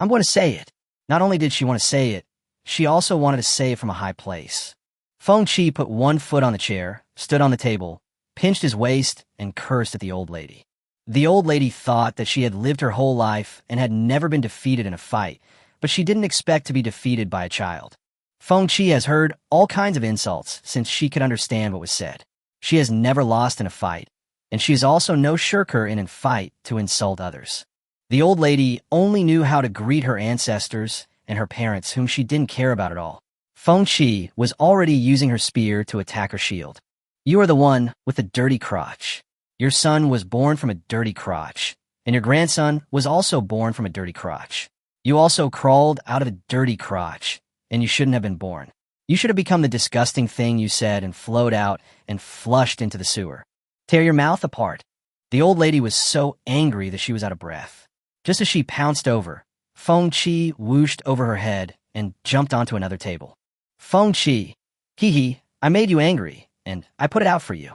I'm going to say it. Not only did she want to say it, she also wanted to say it from a high place. Feng Qi put one foot on the chair, stood on the table, pinched his waist, and cursed at the old lady. The old lady thought that she had lived her whole life and had never been defeated in a fight, but she didn't expect to be defeated by a child. Feng Qi has heard all kinds of insults since she could understand what was said. She has never lost in a fight, and she is also no shirker in a fight to insult others. The old lady only knew how to greet her ancestors and her parents, whom she didn't care about at all. Feng Qi was already using her spear to attack her shield. You are the one with the dirty crotch. Your son was born from a dirty crotch, and your grandson was also born from a dirty crotch. You also crawled out of a dirty crotch, and you shouldn't have been born. You should have become the disgusting thing you said and flowed out and flushed into the sewer. Tear your mouth apart. The old lady was so angry that she was out of breath. Just as she pounced over, Feng Qi whooshed over her head and jumped onto another table. Feng Qi, hee, I made you angry, and I put it out for you.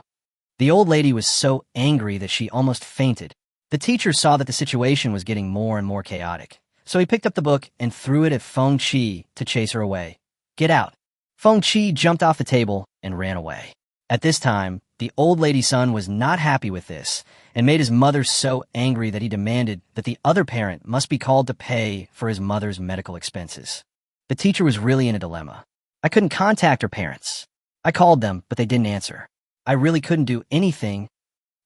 The old lady was so angry that she almost fainted. The teacher saw that the situation was getting more and more chaotic, so he picked up the book and threw it at Feng Qi to chase her away. Get out. Feng Qi jumped off the table and ran away. At this time, the old lady's son was not happy with this and made his mother so angry that he demanded that the other parent must be called to pay for his mother's medical expenses. The teacher was really in a dilemma. I couldn't contact her parents. I called them, but they didn't answer. I really couldn't do anything.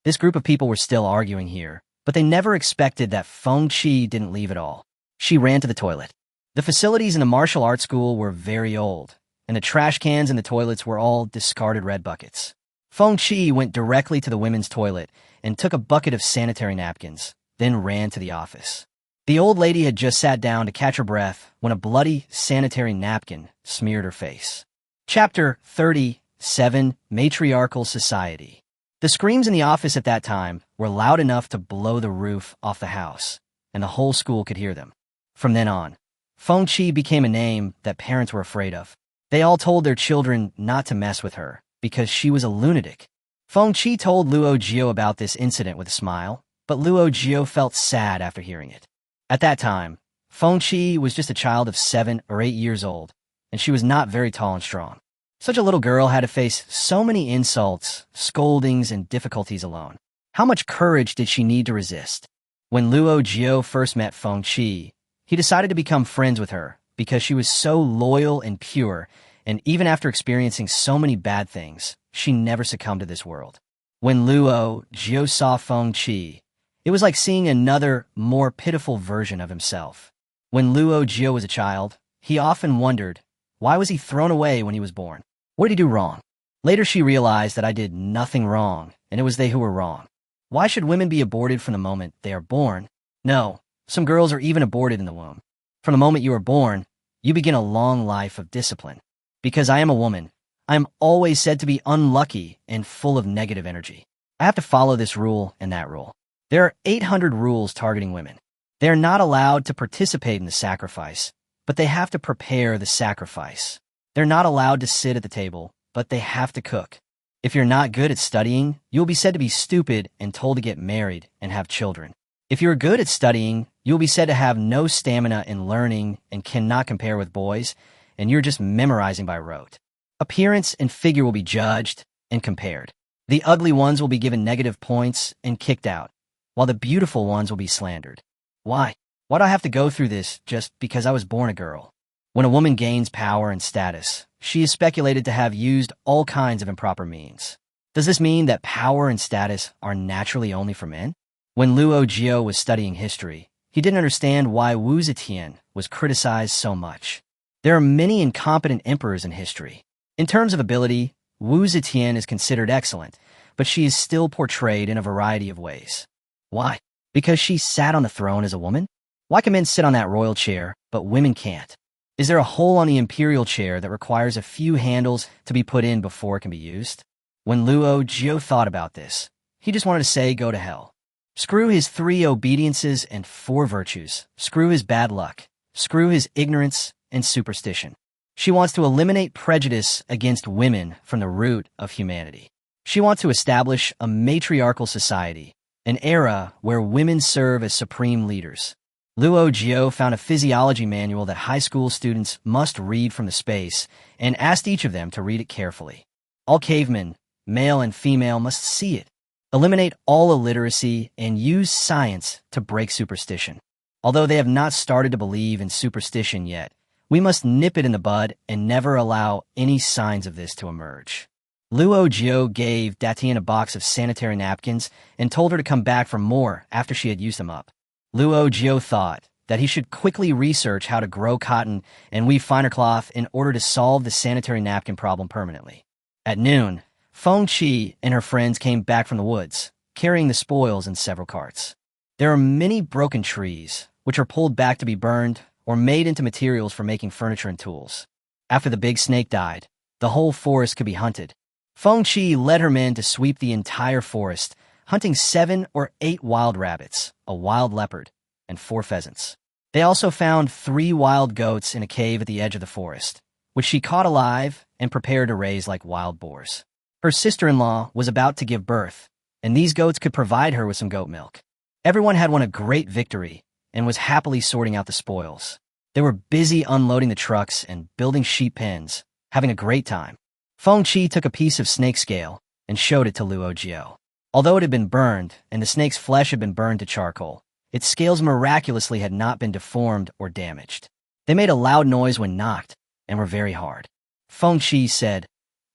This group of people were still arguing here, but they never expected that Feng Qi didn't leave at all. She ran to the toilet. The facilities in the martial arts school were very old, and the trash cans in the toilets were all discarded red buckets. Feng Qi went directly to the women's toilet and took a bucket of sanitary napkins, then ran to the office. The old lady had just sat down to catch her breath when a bloody sanitary napkin smeared her face. Chapter 37, Matriarchal Society. The screams in the office at that time were loud enough to blow the roof off the house, and the whole school could hear them. From then on, Feng Qi became a name that parents were afraid of. They all told their children not to mess with her because she was a lunatic. Feng Qi told Luo Jiu about this incident with a smile, but Luo Jiu felt sad after hearing it. At that time, Feng Qi was just a child of 7 or 8 years old, and she was not very tall and strong. Such a little girl had to face so many insults, scoldings, and difficulties alone. How much courage did she need to resist? When Luo Jiu first met Feng Qi, he decided to become friends with her because she was so loyal and pure, and even after experiencing so many bad things, she never succumbed to this world. When Luo Jiu saw Feng Qi, it was like seeing another, more pitiful version of himself. When Luo Jiu was a child, he often wondered, why was he thrown away when he was born? What did he do wrong? Later she realized that I did nothing wrong, and it was they who were wrong. Why should women be aborted from the moment they are born? No, some girls are even aborted in the womb. From the moment you are born, you begin a long life of discipline. Because I am a woman, I am always said to be unlucky and full of negative energy. I have to follow this rule and that rule. There are 800 rules targeting women. They are not allowed to participate in the sacrifice, but they have to prepare the sacrifice. They're not allowed to sit at the table, but they have to cook. If you're not good at studying, you'll be said to be stupid and told to get married and have children. If you're good at studying, you'll be said to have no stamina in learning and cannot compare with boys, and you're just memorizing by rote. Appearance and figure will be judged and compared. The ugly ones will be given negative points and kicked out, while the beautiful ones will be slandered. Why? Why do I have to go through this just because I was born a girl? When a woman gains power and status, she is speculated to have used all kinds of improper means. Does this mean that power and status are naturally only for men? When Luo Jiu was studying history, he didn't understand why Wu Zetian was criticized so much. There are many incompetent emperors in history. In terms of ability, Wu Zetian is considered excellent, but she is still portrayed in a variety of ways. Why? Because she sat on the throne as a woman? Why can men sit on that royal chair, but women can't? Is there a hole on the imperial chair that requires a few handles to be put in before it can be used? When Luo Jiu thought about this, he just wanted to say go to hell. Screw his 3 obediences and 4 virtues. Screw his bad luck. Screw his ignorance and superstition. She wants to eliminate prejudice against women from the root of humanity. She wants to establish a matriarchal society, an era where women serve as supreme leaders. Luo Jiu found a physiology manual that high school students must read from the space and asked each of them to read it carefully. All cavemen, male and female, must see it. Eliminate all illiteracy and use science to break superstition. Although they have not started to believe in superstition yet, we must nip it in the bud and never allow any signs of this to emerge. Luo Jiu gave Datian a box of sanitary napkins and told her to come back for more after she had used them up. Luo Jiu thought that he should quickly research how to grow cotton and weave finer cloth in order to solve the sanitary napkin problem permanently. At noon, Feng Qi and her friends came back from the woods, carrying the spoils in several carts. There are many broken trees, which are pulled back to be burned or made into materials for making furniture and tools. After the big snake died, the whole forest could be hunted. Feng Qi led her men to sweep the entire forest, hunting 7 or 8 wild rabbits, a wild leopard, and 4 pheasants. They also found 3 wild goats in a cave at the edge of the forest, which she caught alive and prepared to raise like wild boars. Her sister-in-law was about to give birth, and these goats could provide her with some goat milk. Everyone had won a great victory and was happily sorting out the spoils. They were busy unloading the trucks and building sheep pens, having a great time. Feng Qi took a piece of snake scale and showed it to Luo Jiu. Although it had been burned and the snake's flesh had been burned to charcoal, its scales miraculously had not been deformed or damaged. They made a loud noise when knocked and were very hard. Feng Qi said,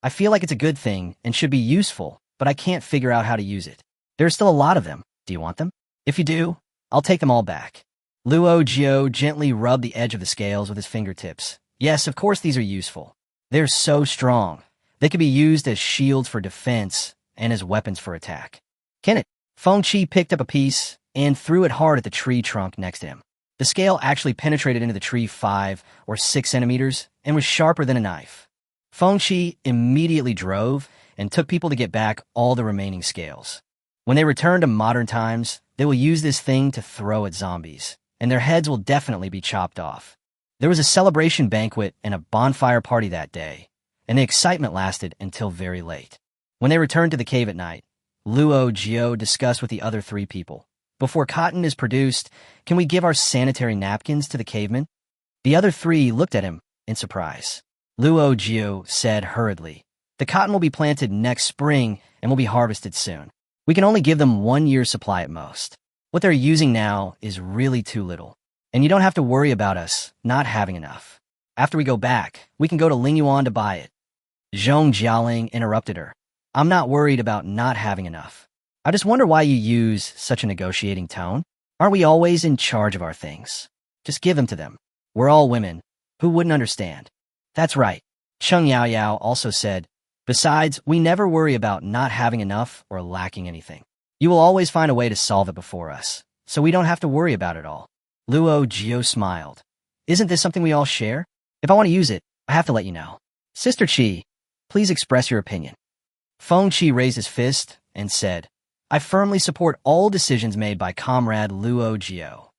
"I feel like it's a good thing and should be useful, but I can't figure out how to use it. There are still a lot of them. Do you want them? If you do, I'll take them all back." Luo Jiu gently rubbed the edge of the scales with his fingertips. "Yes, of course these are useful. They're so strong. They can be used as shields for defense and as weapons for attack." "Can it?" Feng Qi picked up a piece and threw it hard at the tree trunk next to him. The scale actually penetrated into the tree 5 or 6 centimeters and was sharper than a knife. Feng Qi immediately drove and took people to get back all the remaining scales. When they return to modern times, they will use this thing to throw at zombies, and their heads will definitely be chopped off. There was a celebration banquet and a bonfire party that day, and the excitement lasted until very late. When they returned to the cave at night, Luo Jiu discussed with the other 3 people, "Before cotton is produced, can we give our sanitary napkins to the cavemen?" The other 3 looked at him in surprise. Luo Jiu said hurriedly, "The cotton will be planted next spring and will be harvested soon. We can only give them 1 year's supply at most. What they're using now is really too little, and you don't have to worry about us not having enough. After we go back, we can go to Lingyuan to buy it." Zhong Jialing interrupted her. "I'm not worried about not having enough. I just wonder why you use such a negotiating tone. Aren't we always in charge of our things? Just give them to them. We're all women. Who wouldn't understand?" "That's right," Cheng Yaoyao also said. "Besides, we never worry about not having enough or lacking anything. You will always find a way to solve it before us, so we don't have to worry about it all." Luo Jiu smiled. "Isn't this something we all share? If I want to use it, I have to let you know. Sister Qi, please express your opinion." Feng Qi raised his fist and said, "I firmly support all decisions made by Comrade Luo Jiu."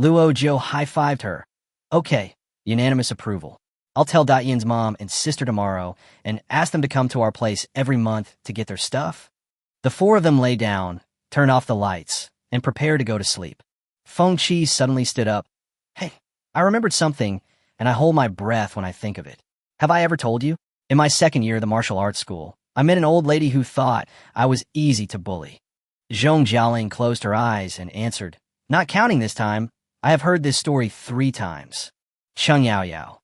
Luo Jiu high-fived her. "Okay, unanimous approval. I'll tell Daiyan's mom and sister tomorrow and ask them to come to our place every month to get their stuff." The 4 of them lay down, turned off the lights, and prepared to go to sleep. Feng Qi suddenly stood up. "Hey, I remembered something, and I hold my breath when I think of it. Have I ever told you? In my 2nd year of the martial arts school, I met an old lady who thought I was easy to bully." Zhong Jialing closed her eyes and answered, "Not counting this time, I have heard this story 3 times. Cheng Yaoyao,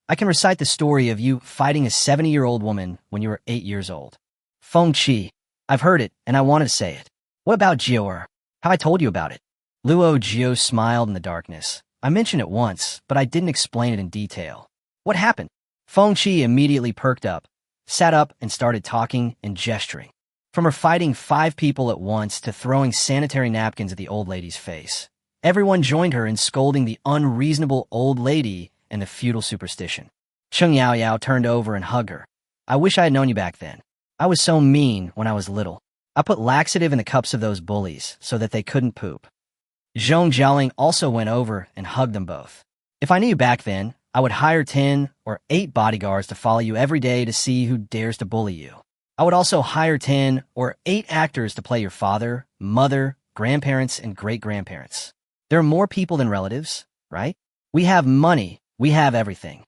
I can recite the story of you fighting a 70-year-old woman when you were 8 years old." Feng Qi, "I've heard it, and I wanted to say it. What about Jiu'er? Have I told you about it?" Luo Jiu smiled in the darkness. "I mentioned it once, but I didn't explain it in detail." "What happened?" Feng Qi immediately perked up, sat up, and started talking and gesturing. From her fighting 5 people at once to throwing sanitary napkins at the old lady's face. Everyone joined her in scolding the unreasonable old lady and the feudal superstition. Cheng Yaoyao turned over and hugged her. I wish I had known you back then. I was so mean when I was little. I put laxative in the cups of those bullies so that they couldn't poop. Zhong Jialing also went over and hugged them both. If I knew you back then, I would hire 10 or 8 bodyguards to follow you every day to see who dares to bully you. I would also hire 10 or 8 actors to play your father, mother, grandparents, and great-grandparents. There are more people than relatives, right? We have money. We have everything.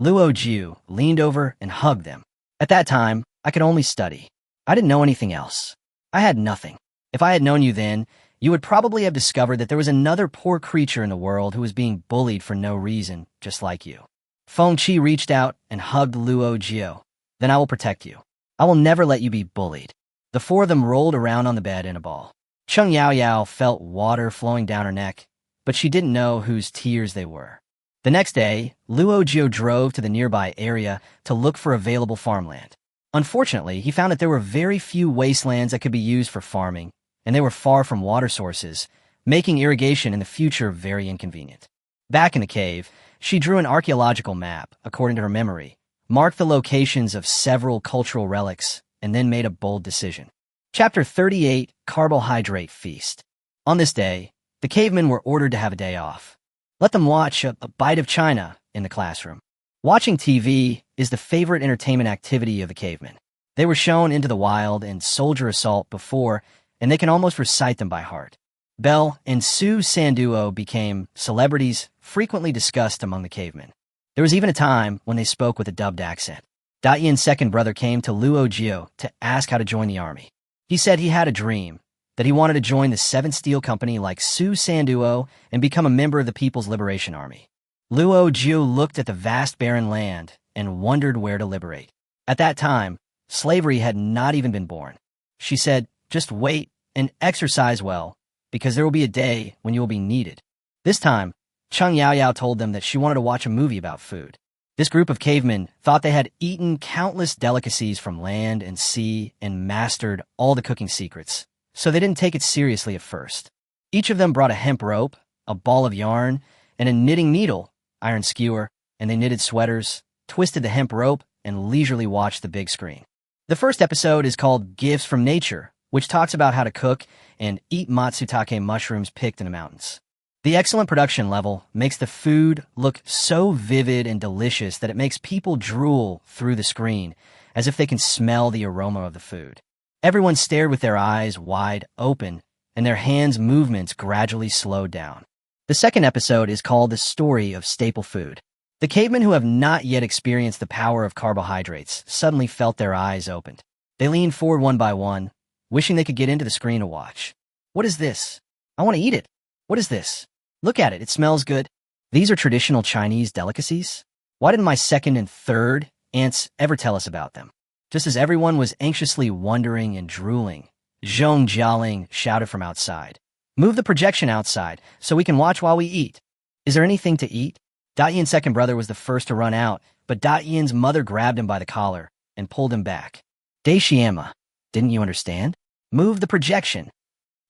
Luo Jiu leaned over and hugged them. At that time, I could only study. I didn't know anything else. I had nothing. If I had known you then, you would probably have discovered that there was another poor creature in the world who was being bullied for no reason, just like you. Feng Qi reached out and hugged Luo Jiu. Then I will protect you. I will never let you be bullied. The 4 of them rolled around on the bed in a ball. Cheng Yaoyao felt water flowing down her neck, but she didn't know whose tears they were. The next day, Luo Jiu drove to the nearby area to look for available farmland. Unfortunately, he found that there were very few wastelands that could be used for farming, and they were far from water sources, making irrigation in the future very inconvenient. Back in the cave, she drew an archaeological map, according to her memory, marked the locations of several cultural relics, and then made a bold decision. Chapter 38, Carbohydrate Feast. On this day, the cavemen were ordered to have a day off. Let them watch a bite of China in the classroom. Watching TV is the favorite entertainment activity of the cavemen. They were shown Into the Wild and Soldier Assault before, and they can almost recite them by heart. Bell and Su Sanduo became celebrities frequently discussed among the cavemen. There was even a time when they spoke with a dubbed accent. Daiyan's second brother came to Luo Jiu to ask how to join the army. He said he had a dream, that he wanted to join the 7th Steel Company like Su Sanduo and become a member of the People's Liberation Army. Luo Jiu looked at the vast barren land and wondered where to liberate. At that time, slavery had not even been born. She said, just wait and exercise well, because there will be a day when you will be needed. This time, Cheng Yaoyao told them that she wanted to watch a movie about food. This group of cavemen thought they had eaten countless delicacies from land and sea and mastered all the cooking secrets, so they didn't take it seriously at first. Each of them brought a hemp rope, a ball of yarn, and a knitting needle, iron skewer, and they knitted sweaters, twisted the hemp rope, and leisurely watched the big screen. The first episode is called Gifts from Nature, which talks about how to cook and eat matsutake mushrooms picked in the mountains. The excellent production level makes the food look so vivid and delicious that it makes people drool through the screen, as if they can smell the aroma of the food. Everyone stared with their eyes wide open, and their hands' movements gradually slowed down. The second episode is called The Story of Staple Food. The cavemen who have not yet experienced the power of carbohydrates suddenly felt their eyes opened. They leaned forward one by one, wishing they could get into the screen to watch. What is this? I want to eat it. What is this? Look at it. It smells good. These are traditional Chinese delicacies? Why didn't my second and third aunts ever tell us about them? Just as everyone was anxiously wondering and drooling, Zhong Jialing shouted from outside. Move the projection outside so we can watch while we eat. Is there anything to eat? Daiyan's second brother was the first to run out, but Daiyan's mother grabbed him by the collar and pulled him back. Daishiama, didn't you understand? Move the projection.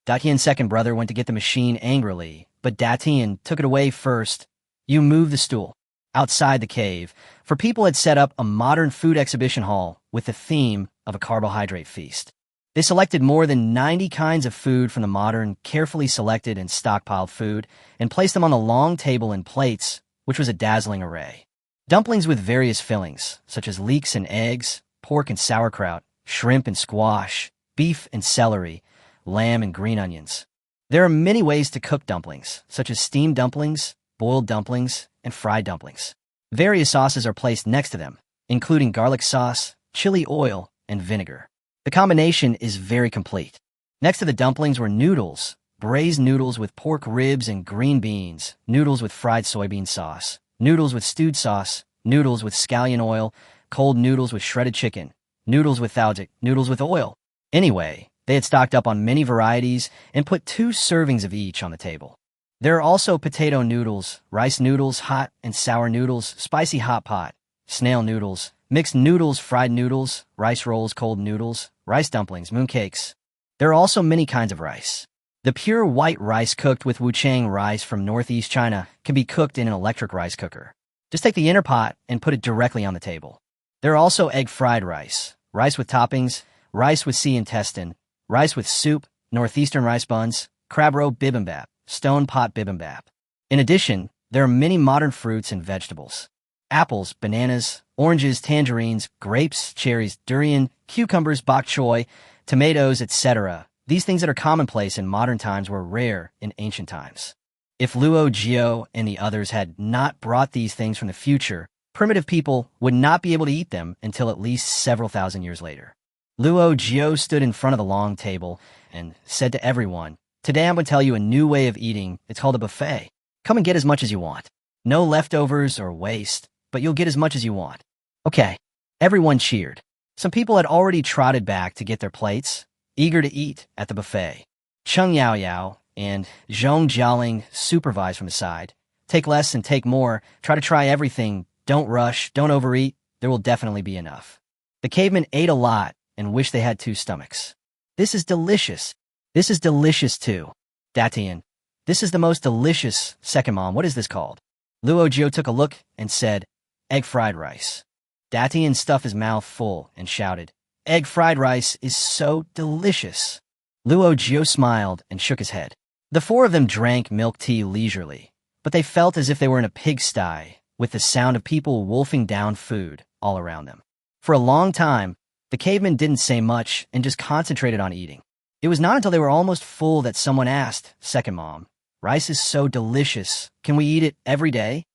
Daiyan's second brother went to get the machine angrily, but Datian took it away first. You move the stool. Outside the cave, for people had set up a modern food exhibition hall with the theme of a carbohydrate feast. They selected more than 90 kinds of food from the modern, carefully selected and stockpiled food and placed them on the long table in plates, which was a dazzling array. Dumplings with various fillings, such as leeks and eggs, pork and sauerkraut, shrimp and squash, beef and celery, lamb and green onions. There are many ways to cook dumplings, such as steamed dumplings, boiled dumplings, and fried dumplings. Various sauces are placed next to them, including garlic sauce, chili oil, and vinegar. The combination is very complete. Next to the dumplings were noodles, braised noodles with pork ribs and green beans, noodles with fried soybean sauce, noodles with stewed sauce, noodles with scallion oil, cold noodles with shredded chicken, noodles with tzatziki, noodles with oil. Anyway, they had stocked up on many varieties and put 2 servings of each on the table. There are also potato noodles, rice noodles, hot and sour noodles, spicy hot pot, snail noodles, mixed noodles, fried noodles, rice rolls, cold noodles, rice dumplings, mooncakes. There are also many kinds of rice. The pure white rice cooked with Wuchang rice from northeast China can be cooked in an electric rice cooker. Just take the inner pot and put it directly on the table. There are also egg-fried rice, rice with toppings, rice with sea intestine, rice with soup, northeastern rice buns, crab roe bibimbap, stone pot bibimbap. In addition, there are many modern fruits and vegetables. Apples, bananas, oranges, tangerines, grapes, cherries, durian, cucumbers, bok choy, tomatoes, etc. These things that are commonplace in modern times were rare in ancient times. If Luo Jiu and the others had not brought these things from the future, primitive people would not be able to eat them until at least several thousand years later. Luo Jiu stood in front of the long table and said to everyone, "Today I'm going to tell you a new way of eating. It's called a buffet. Come and get as much as you want. No leftovers or waste, but you'll get as much as you want." Okay. Everyone cheered. Some people had already trotted back to get their plates, eager to eat at the buffet. Cheng Yaoyao and Zhong Jialing supervised from the side. Take less and take more. Try to try everything. Don't rush. Don't overeat. There will definitely be enough. The cavemen ate a lot and wished they had 2 stomachs. "This is delicious. This is delicious too." Datian, "This is the most delicious." Second mom, "What is this called?" Luo Jiu took a look and said, "Egg fried rice." Datian stuffed his mouth full and shouted, "Egg fried rice is so delicious." Luo Jiu smiled and shook his head. The 4 of them drank milk tea leisurely, but they felt as if they were in a pigsty, with the sound of people wolfing down food all around them. For a long time, the cavemen didn't say much and just concentrated on eating. It was not until they were almost full that someone asked, "Second mom, rice is so delicious. Can we eat it every day?"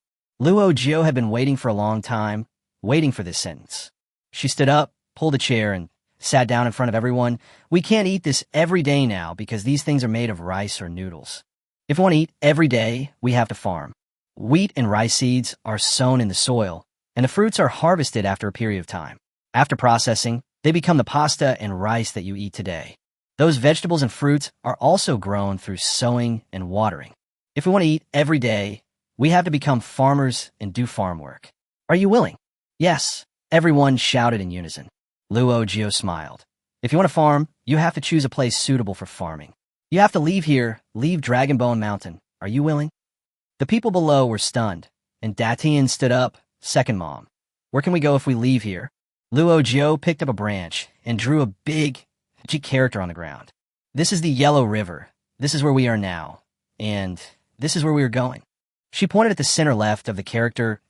Luo Jiu had been waiting for a long time, waiting for this sentence. She stood up, pulled a chair, and sat down in front of everyone. "We can't eat this every day now because these things are made of rice or noodles. If we want to eat every day, we have to farm. Wheat and rice seeds are sown in the soil, and the fruits are harvested after a period of time. After processing, they become the pasta and rice that you eat today. Those vegetables and fruits are also grown through sowing and watering. If we want to eat every day, we have to become farmers and do farm work. Are you willing?" "Yes," everyone shouted in unison. Luo Jiu smiled. "If you want to farm, you have to choose a place suitable for farming. You have to leave here, leave Dragonbone Mountain. Are you willing?" The people below were stunned, and Datian stood up. "Second mom, where can we go if we leave here?" Luo Jiu picked up a branch and drew a big character on the ground. "This is the Yellow River. This is where we are now. And this is where we are going." She pointed at the center left of the character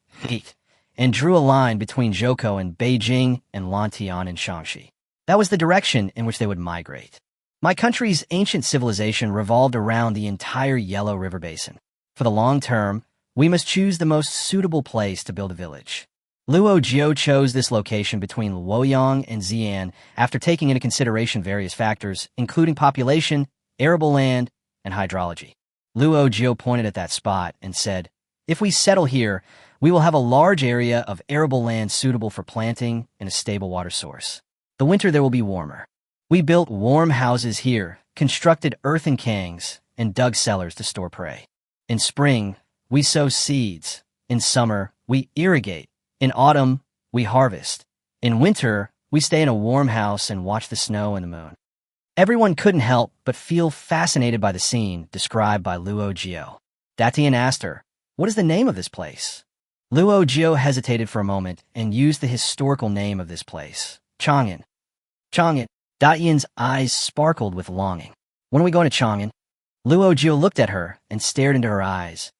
and drew a line between Zhoukou and Beijing and Lantian and Shaanxi. That was the direction in which they would migrate. "My country's ancient civilization revolved around the entire Yellow River Basin. For the long term, we must choose the most suitable place to build a village. Luo Jiu chose this location between Luoyang and Xi'an after taking into consideration various factors, including population, arable land, and hydrology. Luo Jiu pointed at that spot and said, "If we settle here, we will have a large area of arable land suitable for planting and a stable water source. The winter there will be warmer. We built warm houses here, constructed earthen kangs, and dug cellars to store prey. In spring, we sow seeds. In summer, we irrigate. In autumn, we harvest. In winter, we stay in a warm house and watch the snow and the moon." Everyone couldn't help but feel fascinated by the scene described by Luo Jiu. Datian asked her, "What is the name of this place?" Luo Jiu hesitated for a moment and used the historical name of this place, Chang'an. "Chang'an." Datian's eyes sparkled with longing. "When are we going to Chang'an?" Luo Jiu looked at her and stared into her eyes.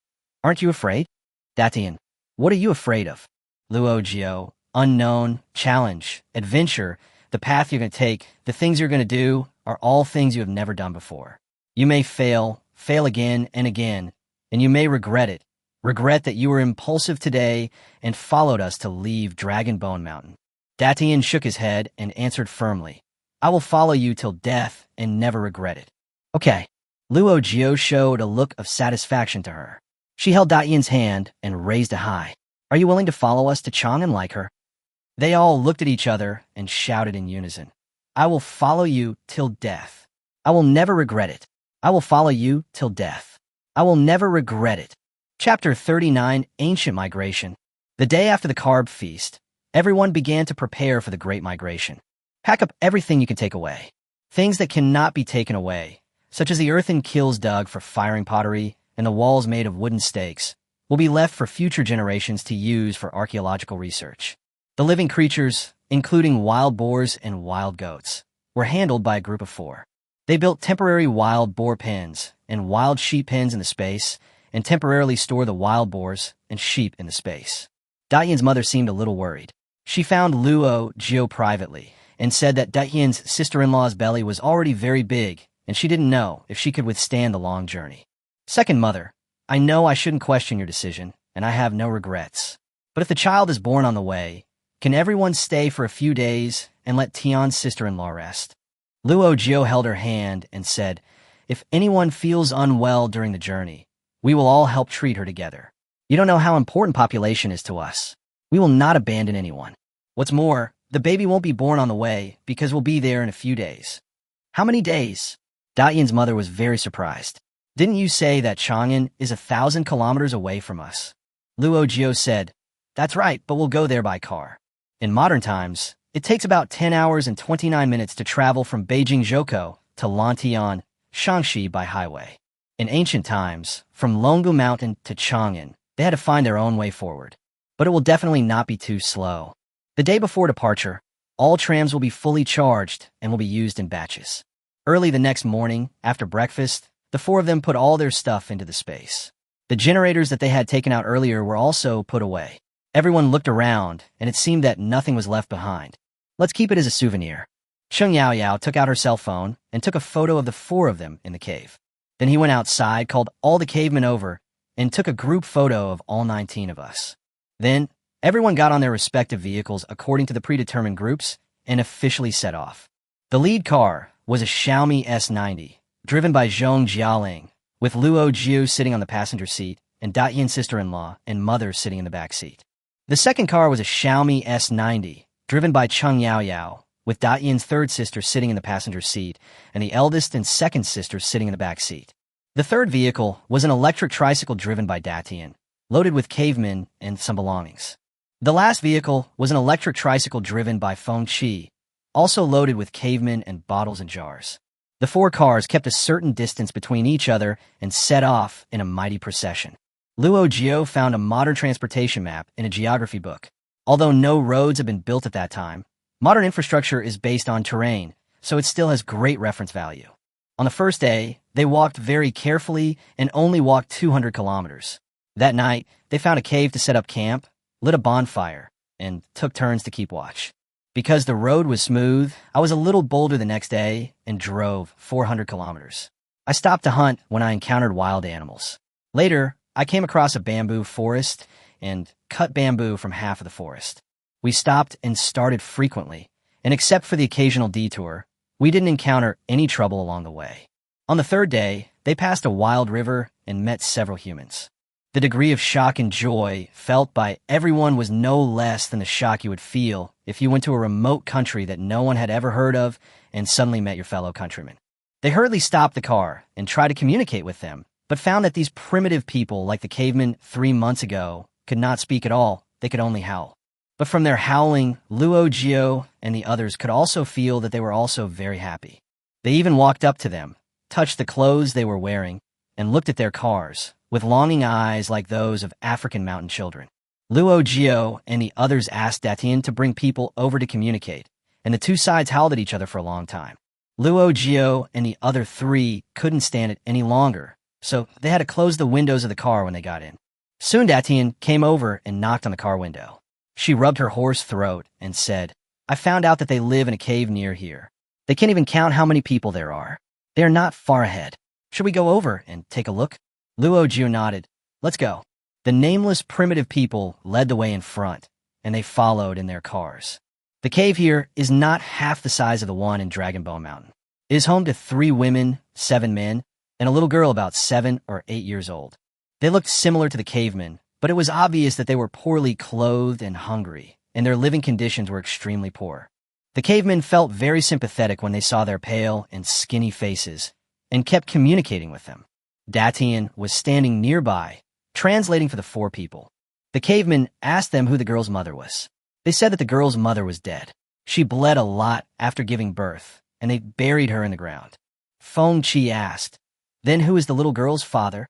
"Aren't you afraid?" Datian, "What are you afraid of?" Luo Jiu, "Unknown, challenge, adventure, the path you're going to take, the things you're going to do are all things you have never done before. You may fail again and again, and you may regret it. Regret that you were impulsive today and followed us to leave Dragonbone Mountain." Datian shook his head and answered firmly, "I will follow you till death and never regret it." "Okay." Luo Jiu showed a look of satisfaction to her. She held Datian's hand and raised it high. "Are you willing to follow us to Chang'an like her?" They all looked at each other and shouted in unison, "I will follow you till death. I will never regret it. I will follow you till death. I will never regret it." Chapter 39, Ancient Migration. The day after the carb feast, Everyone began to prepare for the Great Migration. Pack up everything you can take away. Things that cannot be taken away, such as the earthen kilns dug for firing pottery and the walls made of wooden stakes, will be left for future generations to use for archaeological research. The living creatures, including wild boars and wild goats, were handled by a group of 4. They built temporary wild boar pens and wild sheep pens in the space and temporarily stored the wild boars and sheep in the space. Datian's mother seemed a little worried. She found Luo Jiu privately and said that Datian's sister-in-law's belly was already very big and she didn't know if she could withstand the long journey. Second mother, I know I shouldn't question your decision, and I have no regrets. But if the child is born on the way, can everyone stay for a few days and let Tian's sister-in-law rest? Luo Jiu held her hand and said, if anyone feels unwell during the journey, we will all help treat her together. You don't know how important population is to us. We will not abandon anyone. What's more, the baby won't be born on the way because we'll be there in a few days. How many days? Datian's mother was very surprised. Didn't you say that Chang'an is 1,000 kilometers away from us? Luo Jiu said, that's right, but we'll go there by car. In modern times, it takes about 10 hours and 29 minutes to travel from Beijing Zhoukou to Lantian, Shaanxi by highway. In ancient times, from Longgu Mountain to Chang'an, they had to find their own way forward. But it will definitely not be too slow. The day before departure, all trams will be fully charged and will be used in batches. Early the next morning, after breakfast, the 4 of them put all their stuff into the space. The generators that they had taken out earlier were also put away. Everyone looked around, and it seemed that nothing was left behind. Let's keep it as a souvenir. Cheng Yaoyao took out her cell phone and took a photo of the 4 of them in the cave. Then he went outside, called all the cavemen over, and took a group photo of all 19 of us. Then, everyone got on their respective vehicles according to the predetermined groups and officially set off. The lead car was a Xiaomi S90, driven by Zhong Jialing, with Luo Jiu sitting on the passenger seat and Datian's sister-in-law and mother sitting in the back seat. The second car was a Xiaomi S90, driven by Cheng Yaoyao, with Datian's third sister sitting in the passenger seat and the eldest and second sister sitting in the back seat. The third vehicle was an electric tricycle driven by Datian, loaded with cavemen and some belongings. The last vehicle was an electric tricycle driven by Feng Qi, also loaded with cavemen and bottles and jars. The 4 cars kept a certain distance between each other and set off in a mighty procession. Luo Jiu found a modern transportation map in a geography book. Although no roads have been built at that time, modern infrastructure is based on terrain, so it still has great reference value. On the first day, they walked very carefully and only walked 200 kilometers. That night, they found a cave to set up camp, lit a bonfire, and took turns to keep watch. Because the road was smooth, I was a little bolder the next day and drove 400 kilometers. I stopped to hunt when I encountered wild animals. Later, I came across a bamboo forest and cut bamboo from half of the forest. We stopped and started frequently, and except for the occasional detour, we didn't encounter any trouble along the way. On the third day, they passed a wild river and met several humans. The degree of shock and joy felt by everyone was no less than the shock you would feel if you went to a remote country that no one had ever heard of and suddenly met your fellow countrymen. They hurriedly stopped the car and tried to communicate with them, but found that these primitive people, like the cavemen 3 months ago, could not speak at all. They could only howl. But from their howling, Luo Jiu and the others could also feel that they were also very happy. They even walked up to them, touched the clothes they were wearing, and looked at their cars, with longing eyes like those of African mountain children. Luo Jiu and the others asked Datian to bring people over to communicate, and the 2 sides howled at each other for a long time. Luo Jiu and the other 3 couldn't stand it any longer, so they had to close the windows of the car when they got in. Soon Datian came over and knocked on the car window. She rubbed her hoarse throat and said, I found out that they live in a cave near here. They can't even count how many people there are. They are not far ahead. Should we go over and take a look? Luo Jiu nodded. Let's go. The nameless primitive people led the way in front, and they followed in their cars. The cave here is not half the size of the one in Dragon Bone Mountain. It is home to 3 women, 7 men, and a little girl about 7 or 8 years old. They looked similar to the cavemen, but it was obvious that they were poorly clothed and hungry, and their living conditions were extremely poor. The cavemen felt very sympathetic when they saw their pale and skinny faces, and kept communicating with them. Datian was standing nearby, translating for the 4 people. The caveman asked them who the girl's mother was. They said that the girl's mother was dead. She bled a lot after giving birth, and they buried her in the ground. Feng Qi asked, "Then who is the little girl's father?"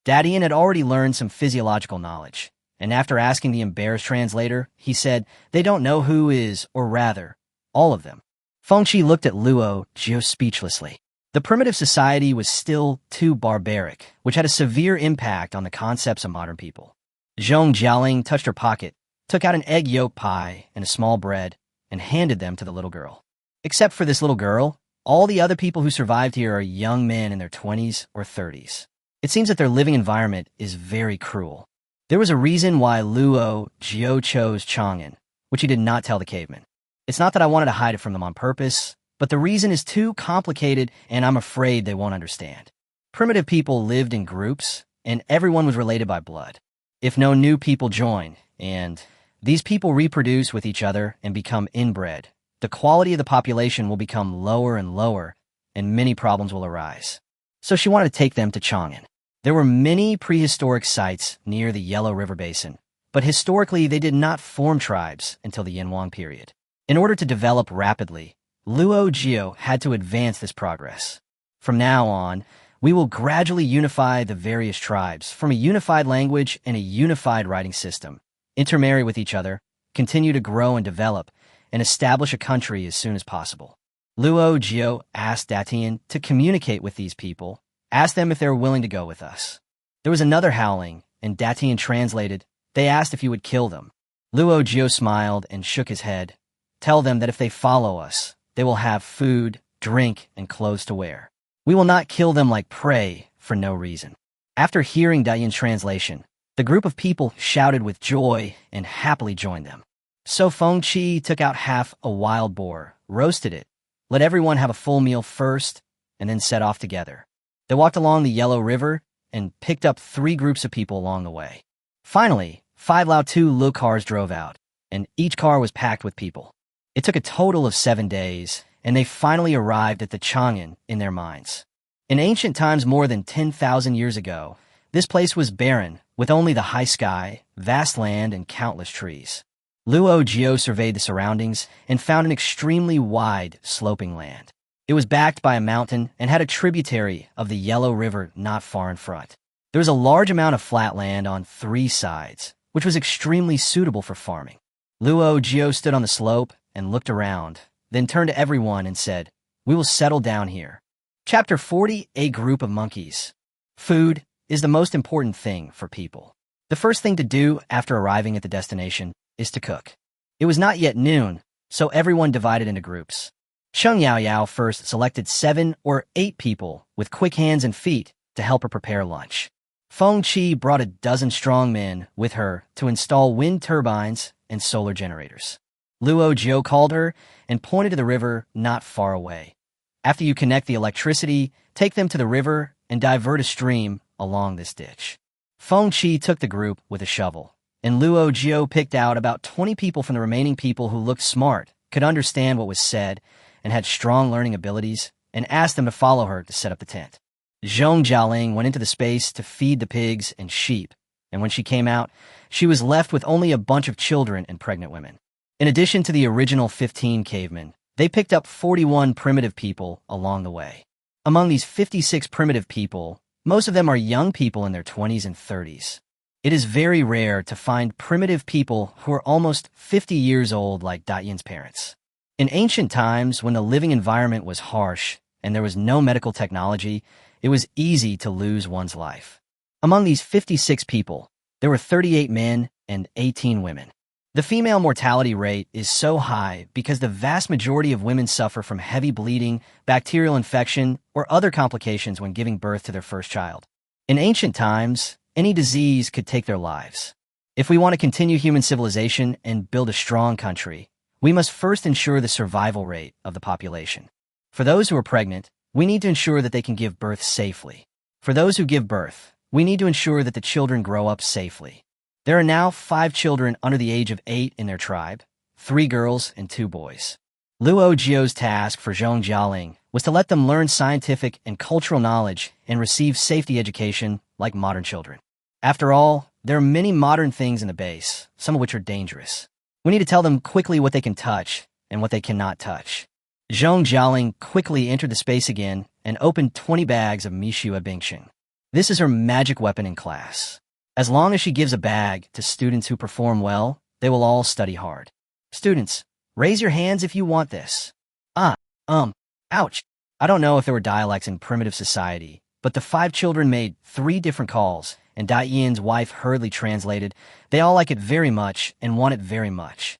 Dadian had already learned some physiological knowledge, and after asking the embarrassed translator, he said, "They don't know who is, or rather, all of them." Feng Qi looked at Luo Jiu speechlessly. The primitive society was still too barbaric, which had a severe impact on the concepts of modern people. Zhong Jialing touched her pocket, took out an egg yolk pie and a small bread, and handed them to the little girl. Except for this little girl, all the other people who survived here are young men in their 20s or 30s. It seems that their living environment is very cruel. There was a reason why Luo Jiu chose Chang'an, which he did not tell the cavemen. It's not that I wanted to hide it from them on purpose, but the reason is too complicated and I'm afraid they won't understand. Primitive people lived in groups, and everyone was related by blood. If no new people join, and these people reproduce with each other and become inbred, the quality of the population will become lower and lower, and many problems will arise. So she wanted to take them to Chang'an. There were many prehistoric sites near the Yellow River Basin, but historically they did not form tribes until the Yinhuang period. In order to develop rapidly, Luo Jiu had to advance this progress. From now on, we will gradually unify the various tribes, form a unified language and a unified writing system, intermarry with each other, continue to grow and develop, and establish a country as soon as possible. Luo Jiu asked Datian to communicate with these people, asked them if they were willing to go with us. There was another howling, and Datian translated, "They asked if you would kill them." Luo Jiu smiled and shook his head. "Tell them that if they follow us, they will have food, drink, and clothes to wear. We will not kill them like prey for no reason." After hearing Datian's translation, the group of people shouted with joy and happily joined them. So Feng Qi took out half a wild boar, roasted it, let everyone have a full meal first, and then set off together. They walked along the Yellow River and picked up 3 groups of people along the way. Finally, 5 Lao Tu Lu cars drove out, and each car was packed with people. It took a total of 7 days, and they finally arrived at the Chang'an in their minds. In ancient times more than 10,000 years ago, this place was barren, with only the high sky, vast land, and countless trees. Luo Jiu surveyed the surroundings and found an extremely wide, sloping land. It was backed by a mountain and had a tributary of the Yellow River not far in front. There was a large amount of flat land on 3 sides, which was extremely suitable for farming. Luo Jiu stood on the slope and looked around, then turned to everyone and said, "We will settle down here." Chapter 40, A Group of Monkeys. Food is the most important thing for people. The first thing to do after arriving at the destination is to cook. It was not yet noon, so everyone divided into groups. Sheng Yao Yao first selected 7 or 8 people with quick hands and feet to help her prepare lunch. Feng Qi brought a dozen strong men with her to install wind turbines and solar generators. Luo Jiu called her and pointed to the river not far away. After you connect the electricity, take them to the river and divert a stream along this ditch. Feng Qi took the group with a shovel, and Luo Jiu picked out about 20 people from the remaining people who looked smart, could understand what was said, and had strong learning abilities, and asked them to follow her to set up the tent. Zhong Jialing went into the space to feed the pigs and sheep, and when she came out, she was left with only a bunch of children and pregnant women. In addition to the original 15 cavemen, they picked up 41 primitive people along the way. Among these 56 primitive people, most of them are young people in their 20s and 30s. It is very rare to find primitive people who are almost 50 years old like Datian's parents. In ancient times, when the living environment was harsh and there was no medical technology, it was easy to lose one's life. Among these 56 people, there were 38 men and 18 women. The female mortality rate is so high because the vast majority of women suffer from heavy bleeding, bacterial infection, or other complications when giving birth to their first child. In ancient times, any disease could take their lives. If we want to continue human civilization and build a strong country, we must first ensure the survival rate of the population. For those who are pregnant, we need to ensure that they can give birth safely. For those who give birth, we need to ensure that the children grow up safely. There are now 5 children under the age of 8 in their tribe, 3 girls and 2 boys. Luo Jiu's task for Zhong Jialing was to let them learn scientific and cultural knowledge and receive safety education like modern children. After all, there are many modern things in the base, some of which are dangerous. We need to tell them quickly what they can touch and what they cannot touch. Zhong Jialing quickly entered the space again and opened 20 bags of Mishua Bingxing. This is her magic weapon in class. As long as she gives a bag to students who perform well, they will all study hard. Students, raise your hands if you want this. Ouch. I don't know if there were dialects in primitive society, but the 5 children made 3 different calls, and Dai Yan's wife hurriedly translated, they all like it very much and want it very much.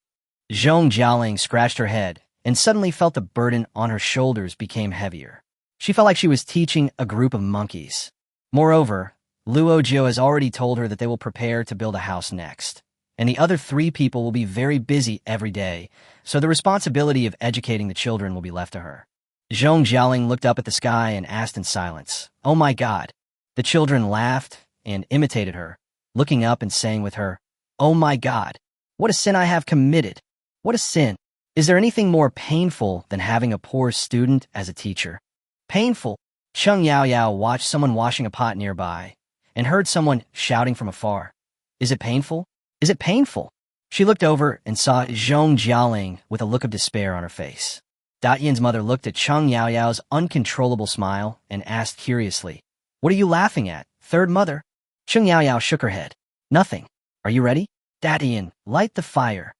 Zhong Jialing scratched her head and suddenly felt the burden on her shoulders became heavier. She felt like she was teaching a group of monkeys. Moreover, Luo Jiu has already told her that they will prepare to build a house next, and the other 3 people will be very busy every day, so the responsibility of educating the children will be left to her. Zhong Jialing looked up at the sky and asked in silence, "Oh my God." The children laughed and imitated her, looking up and saying with her, "Oh my God, what a sin I have committed. What a sin. Is there anything more painful than having a poor student as a teacher?" Painful? Cheng Yaoyao watched someone washing a pot nearby and heard someone shouting from afar. Is it painful? Is it painful? She looked over and saw Zhong Jialing with a look of despair on her face. Datyan's mother looked at Cheng Yaoyao's uncontrollable smile and asked curiously, "What are you laughing at, third mother?" Cheng Yaoyao shook her head. "Nothing. Are you ready? Datyan, light the fire."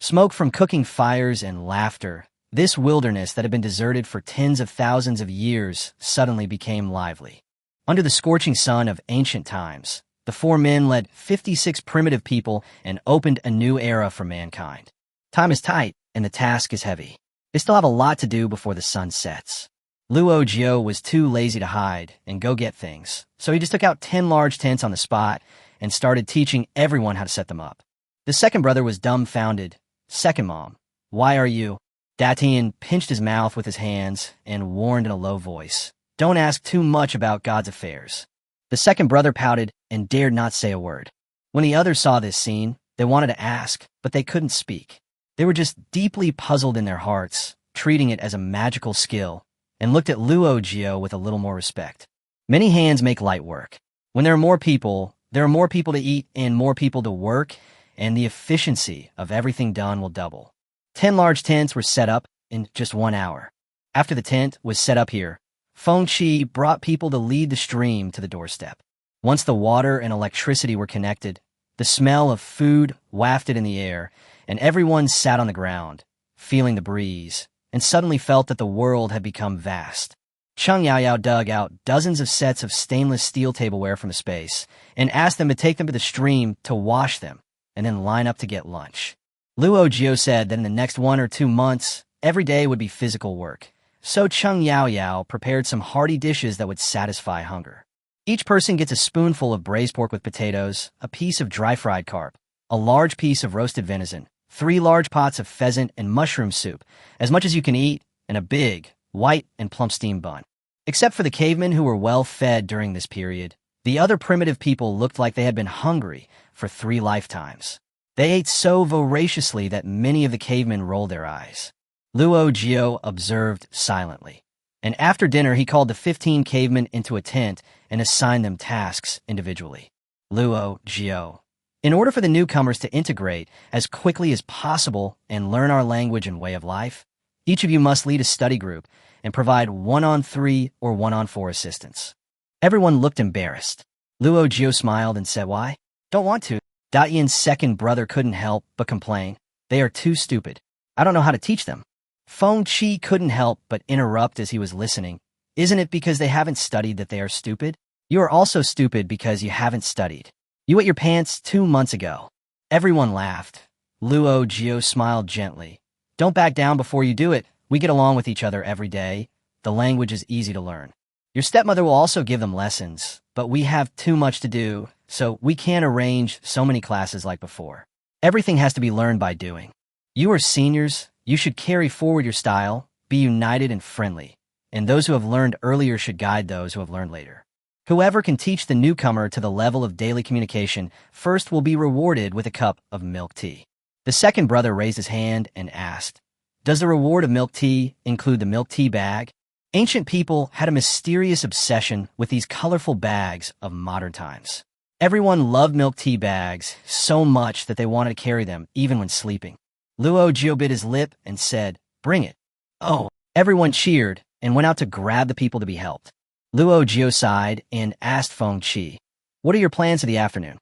Smoke from cooking fires and laughter, this wilderness that had been deserted for tens of thousands of years suddenly became lively. Under the scorching sun of ancient times, the 4 men led 56 primitive people and opened a new era for mankind. Time is tight and the task is heavy. They still have a lot to do before the sun sets. Luo Jiu was too lazy to hide and go get things, so he just took out 10 large tents on the spot and started teaching everyone how to set them up. The second brother was dumbfounded. "Second mom, why are you?" Datian pinched his mouth with his hands and warned in a low voice, "Don't ask too much about God's affairs." The second brother pouted and dared not say a word. When the others saw this scene, they wanted to ask, but they couldn't speak. They were just deeply puzzled in their hearts, treating it as a magical skill, and looked at Luo Jiu with a little more respect. Many hands make light work. When there are more people to eat and more people to work, and the efficiency of everything done will double. 10 large tents were set up in just 1 hour. After the tent was set up here, Feng Qi brought people to lead the stream to the doorstep. Once the water and electricity were connected, the smell of food wafted in the air, and everyone sat on the ground, feeling the breeze, and suddenly felt that the world had become vast. Cheng Yaoyao dug out dozens of sets of stainless steel tableware from the space and asked them to take them to the stream to wash them, and then line up to get lunch. Luo Jiu said that in the next 1 or 2 months, every day would be physical work, so Cheng Yaoyao prepared some hearty dishes that would satisfy hunger. Each person gets a spoonful of braised pork with potatoes, a piece of dry-fried carp, a large piece of roasted venison, 3 large pots of pheasant and mushroom soup, as much as you can eat, and a big, white and plump steamed bun. Except for the cavemen who were well fed during this period, the other primitive people looked like they had been hungry for 3 lifetimes. They ate so voraciously that many of the cavemen rolled their eyes. Luo Jiu observed silently, and after dinner he called the 15 cavemen into a tent and assigned them tasks individually. Luo Jiu. In order for the newcomers to integrate as quickly as possible and learn our language and way of life, each of you must lead a study group and provide 1-on-3 or 1-on-4 assistance. Everyone looked embarrassed. Luo Jiu smiled and said, "Why? Don't want to." Datyan's second brother couldn't help but complain. "They are too stupid. I don't know how to teach them." Feng Qi couldn't help but interrupt as he was listening. "Isn't it because they haven't studied that they are stupid? You are also stupid because you haven't studied. You wet your pants 2 months ago." Everyone laughed. Luo Jiu smiled gently. "Don't back down before you do it. We get along with each other every day. The language is easy to learn. Your stepmother will also give them lessons, but we have too much to do, so we can't arrange so many classes like before. Everything has to be learned by doing. You are seniors. You should carry forward your style, be united and friendly, and those who have learned earlier should guide those who have learned later. Whoever can teach the newcomer to the level of daily communication first will be rewarded with a cup of milk tea." The second brother raised his hand and asked, "Does the reward of milk tea include the milk tea bag?" Ancient people had a mysterious obsession with these colorful bags of modern times. Everyone loved milk tea bags so much that they wanted to carry them even when sleeping. Luo Jiu bit his lip and said, "Bring it." Oh, everyone cheered and went out to grab the people to be helped. Luo Jiu sighed and asked Feng Qi, "What are your plans for the afternoon?"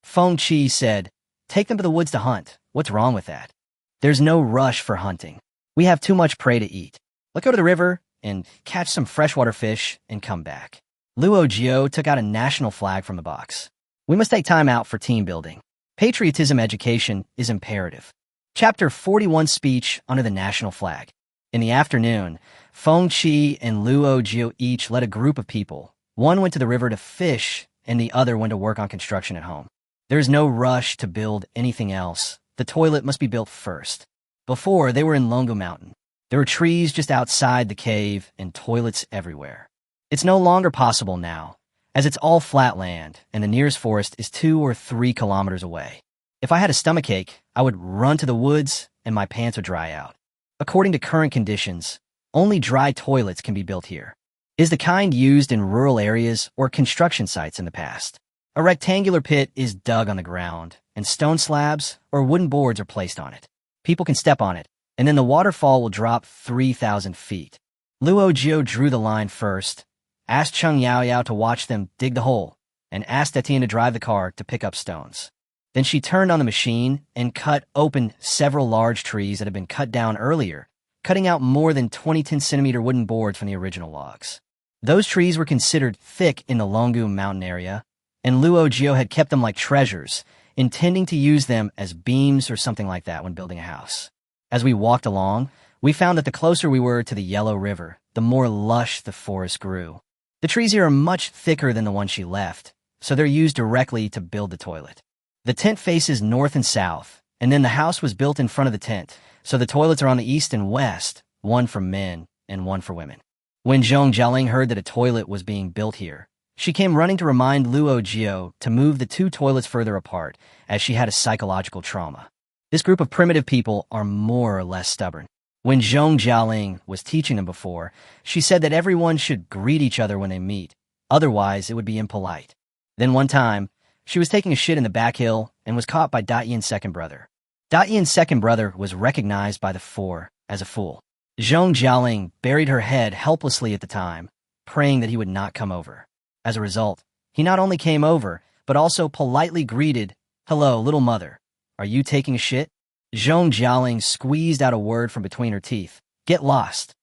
Feng Qi said, "Take them to the woods to hunt. What's wrong with that? There's no rush for hunting. We have too much prey to eat. Let's go to the river and catch some freshwater fish and come back." Luo Jiu took out a national flag from the box. "We must take time out for team building. Patriotism education is imperative." Chapter 41 Speech under the national flag. In the afternoon, Feng Qi and Luo Jiu each led a group of people. One went to the river to fish, and the other went to work on construction at home. There is no rush to build anything else. The toilet must be built first. Before, they were in Longu Mountain. There were trees just outside the cave and toilets everywhere. It's no longer possible now, as it's all flat land, and the nearest forest is 2 or 3 kilometers away. If I had a stomachache, I would run to the woods and my pants would dry out. According to current conditions, only dry toilets can be built here. Is the kind used in rural areas or construction sites in the past. A rectangular pit is dug on the ground, and stone slabs or wooden boards are placed on it. People can step on it, and then the waterfall will drop 3,000 feet. Luo Jiu drew the line first, asked Cheng Yaoyao to watch them dig the hole, and asked Etienne to drive the car to pick up stones. Then she turned on the machine and cut open several large trees that had been cut down earlier, cutting out more than 20 10-centimeter wooden boards from the original logs. Those trees were considered thick in the Longu Mountain area, and Luo Jiu had kept them like treasures, intending to use them as beams or something like that when building a house. As we walked along, we found that the closer we were to the Yellow River, the more lush the forest grew. The trees here are much thicker than the ones she left, so they're used directly to build the toilet. The tent faces north and south, and then the house was built in front of the tent, so the toilets are on the east and west, one for men and one for women. When Zhong Jialing heard that a toilet was being built here, she came running to remind Luo Jiu to move the 2 toilets further apart, as she had a psychological trauma. This group of primitive people are more or less stubborn. When Zhong Jialing was teaching them before, she said that everyone should greet each other when they meet, otherwise it would be impolite. Then one time, she was taking a shit in the back hill and was caught by Daiyan's second brother. Daiyan's second brother was recognized by the 4 as a fool. Zhong Jialing buried her head helplessly at the time, praying that he would not come over. As a result, he not only came over, but also politely greeted, "Hello, little mother. Are you taking a shit?" Zhong Jialing squeezed out a word from between her teeth. "Get lost."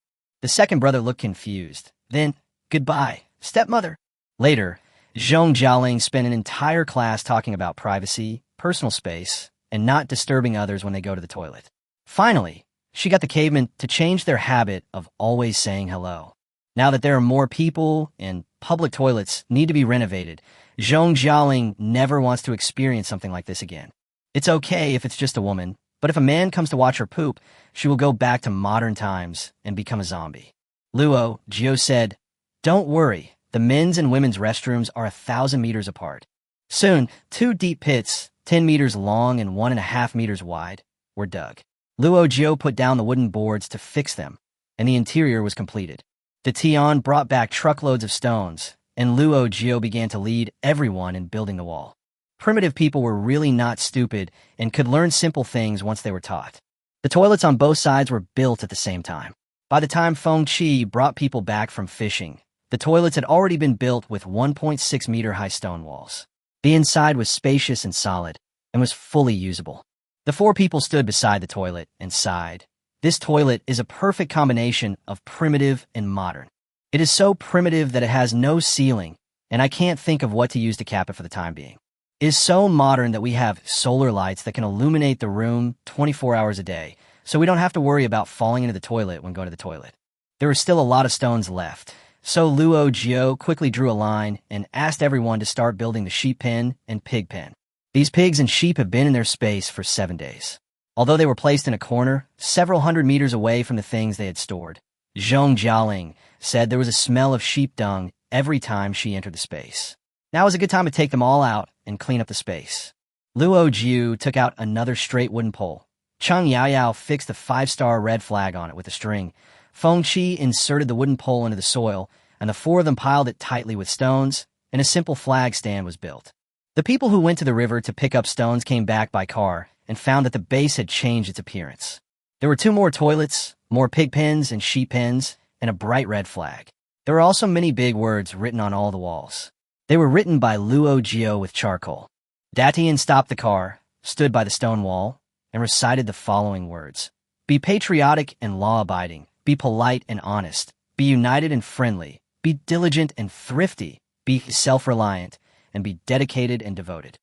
The second brother looked confused. Then, "Goodbye, stepmother." Later, Zhong Jialing spent an entire class talking about privacy, personal space, and not disturbing others when they go to the toilet. Finally, she got the cavemen to change their habit of always saying hello. Now that there are more people and public toilets need to be renovated, Zhong Jialing never wants to experience something like this again. It's okay if it's just a woman, but if a man comes to watch her poop, she will go back to modern times and become a zombie. Luo Jiu said, "Don't worry, the men's and women's restrooms are 1,000 meters apart." Soon, 2 deep pits, 10 meters long and 1.5 meters wide, were dug. Luo Jiu put down the wooden boards to fix them, and the interior was completed. The Tian brought back truckloads of stones, and Luo Jiu began to lead everyone in building the wall. Primitive people were really not stupid and could learn simple things once they were taught. The toilets on both sides were built at the same time. By the time Feng Qi brought people back from fishing, the toilets had already been built with 1.6-meter-high stone walls. The inside was spacious and solid, and was fully usable. The 4 people stood beside the toilet and sighed. This toilet is a perfect combination of primitive and modern. It is so primitive that it has no ceiling, and I can't think of what to use to cap it for the time being. It is so modern that we have solar lights that can illuminate the room 24 hours a day, so we don't have to worry about falling into the toilet when going to the toilet. There are still a lot of stones left, so Luo Jiu quickly drew a line and asked everyone to start building the sheep pen and pig pen. These pigs and sheep have been in their space for 7 days. Although they were placed in a corner, several hundred meters away from the things they had stored, Zhong Jialing said there was a smell of sheep dung every time she entered the space. Now is a good time to take them all out and clean up the space. Luo Jiu took out another straight wooden pole. Cheng Yaoyao fixed a 5-star red flag on it with a string. Feng Qi inserted the wooden pole into the soil, and the 4 of them piled it tightly with stones, and a simple flag stand was built. The people who went to the river to pick up stones came back by car, and found that the base had changed its appearance. There were 2 more toilets, more pig pens and sheep pens, and a bright red flag. There were also many big words written on all the walls. They were written by Luo Jiu with charcoal. Datian stopped the car, stood by the stone wall, and recited the following words. Be patriotic and law-abiding. Be polite and honest. Be united and friendly. Be diligent and thrifty. Be self-reliant, and be dedicated and devoted.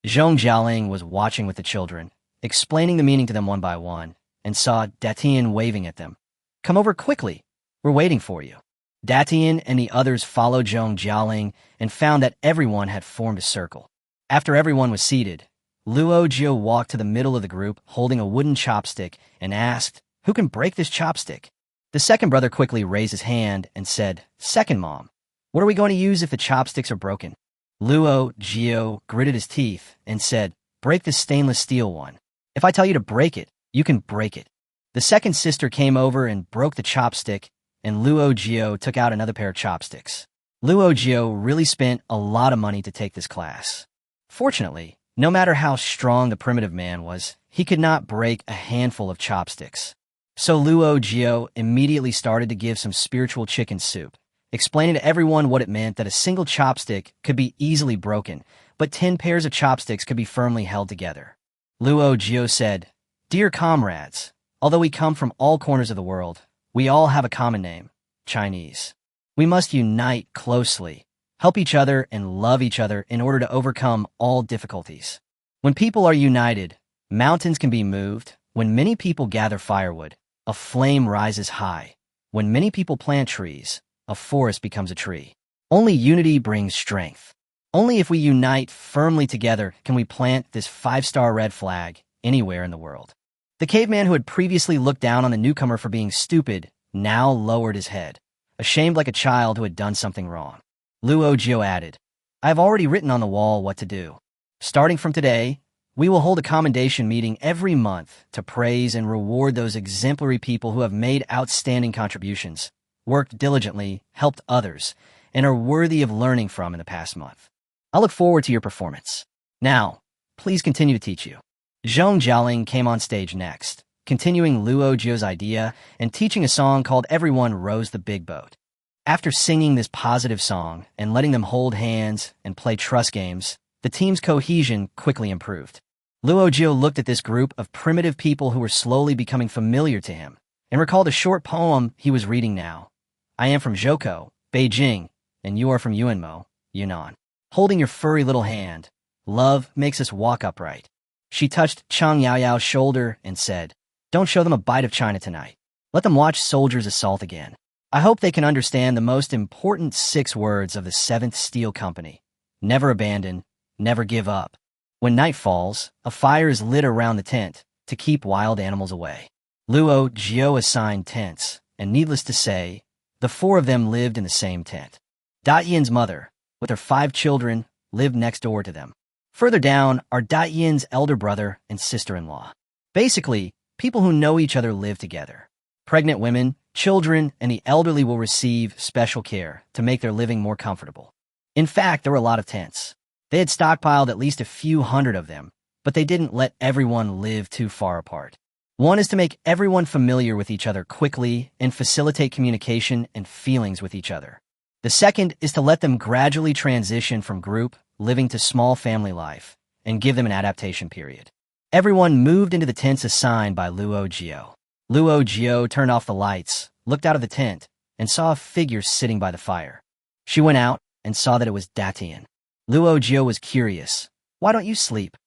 Zhong Jialing was watching with the children, explaining the meaning to them one by one, and saw Datian waving at them. Come over quickly. We're waiting for you. Datian and the others followed Zhong Jialing and found that everyone had formed a circle. After everyone was seated, Luo Jiu walked to the middle of the group holding a wooden chopstick and asked, Who can break this chopstick? The second brother quickly raised his hand and said, Second mom. What are we going to use if the chopsticks are broken? Luo Jiu gritted his teeth and said, Break the stainless steel one. If I tell you to break it, you can break it. The second sister came over and broke the chopstick, and Luo Jiu took out another pair of chopsticks. Luo Jiu really spent a lot of money to take this class. Fortunately, no matter how strong the primitive man was, he could not break a handful of chopsticks. So Luo Jiu immediately started to give some spiritual chicken soup, explaining to everyone what it meant that a single chopstick could be easily broken, but 10 pairs of chopsticks could be firmly held together. Luo Jiu said, Dear comrades, although we come from all corners of the world, we all have a common name, Chinese. We must unite closely, help each other, and love each other in order to overcome all difficulties. When people are united, mountains can be moved. When many people gather firewood, a flame rises high. When many people plant trees, a forest becomes a tree. Only unity brings strength. Only if we unite firmly together can we plant this 5-star red flag anywhere in the world. The caveman who had previously looked down on the newcomer for being stupid now lowered his head, ashamed like a child who had done something wrong. Luo Jiu added, I have already written on the wall what to do. Starting from today, we will hold a commendation meeting every month to praise and reward those exemplary people who have made outstanding contributions, worked diligently, helped others, and are worthy of learning from in the past month. I look forward to your performance. Now, please continue to teach you. Zhong Jialing came on stage next, continuing Luo Jiu's idea and teaching a song called Everyone Rows the Big Boat. After singing this positive song and letting them hold hands and play trust games, the team's cohesion quickly improved. Luo Jiu looked at this group of primitive people who were slowly becoming familiar to him and recalled a short poem he was reading now. I am from Zhoukou, Beijing, and you are from Yuanmo, Yunnan. Holding your furry little hand, love makes us walk upright. She touched Chang Yaoyao's shoulder and said, Don't show them a bite of China tonight. Let them watch soldiers assault again. I hope they can understand the most important 6 words of the 7th Steel Company. Never abandon, never give up. When night falls, a fire is lit around the tent to keep wild animals away. Luo Jiu assigned tents, and needless to say, the 4 of them lived in the same tent. Datian's mother, with her 5 children, lived next door to them. Further down are Datian's elder brother and sister-in-law. Basically, people who know each other live together. Pregnant women, children, and the elderly will receive special care to make their living more comfortable. In fact, there were a lot of tents. They had stockpiled at least a few hundred of them, but they didn't let everyone live too far apart. One is to make everyone familiar with each other quickly and facilitate communication and feelings with each other. The second is to let them gradually transition from group living to small family life and give them an adaptation period. Everyone moved into the tents assigned by Luo Jiu. Luo Jiu turned off the lights, looked out of the tent, and saw a figure sitting by the fire. She went out and saw that it was Datian. Luo Jiu was curious. Why don't you sleep?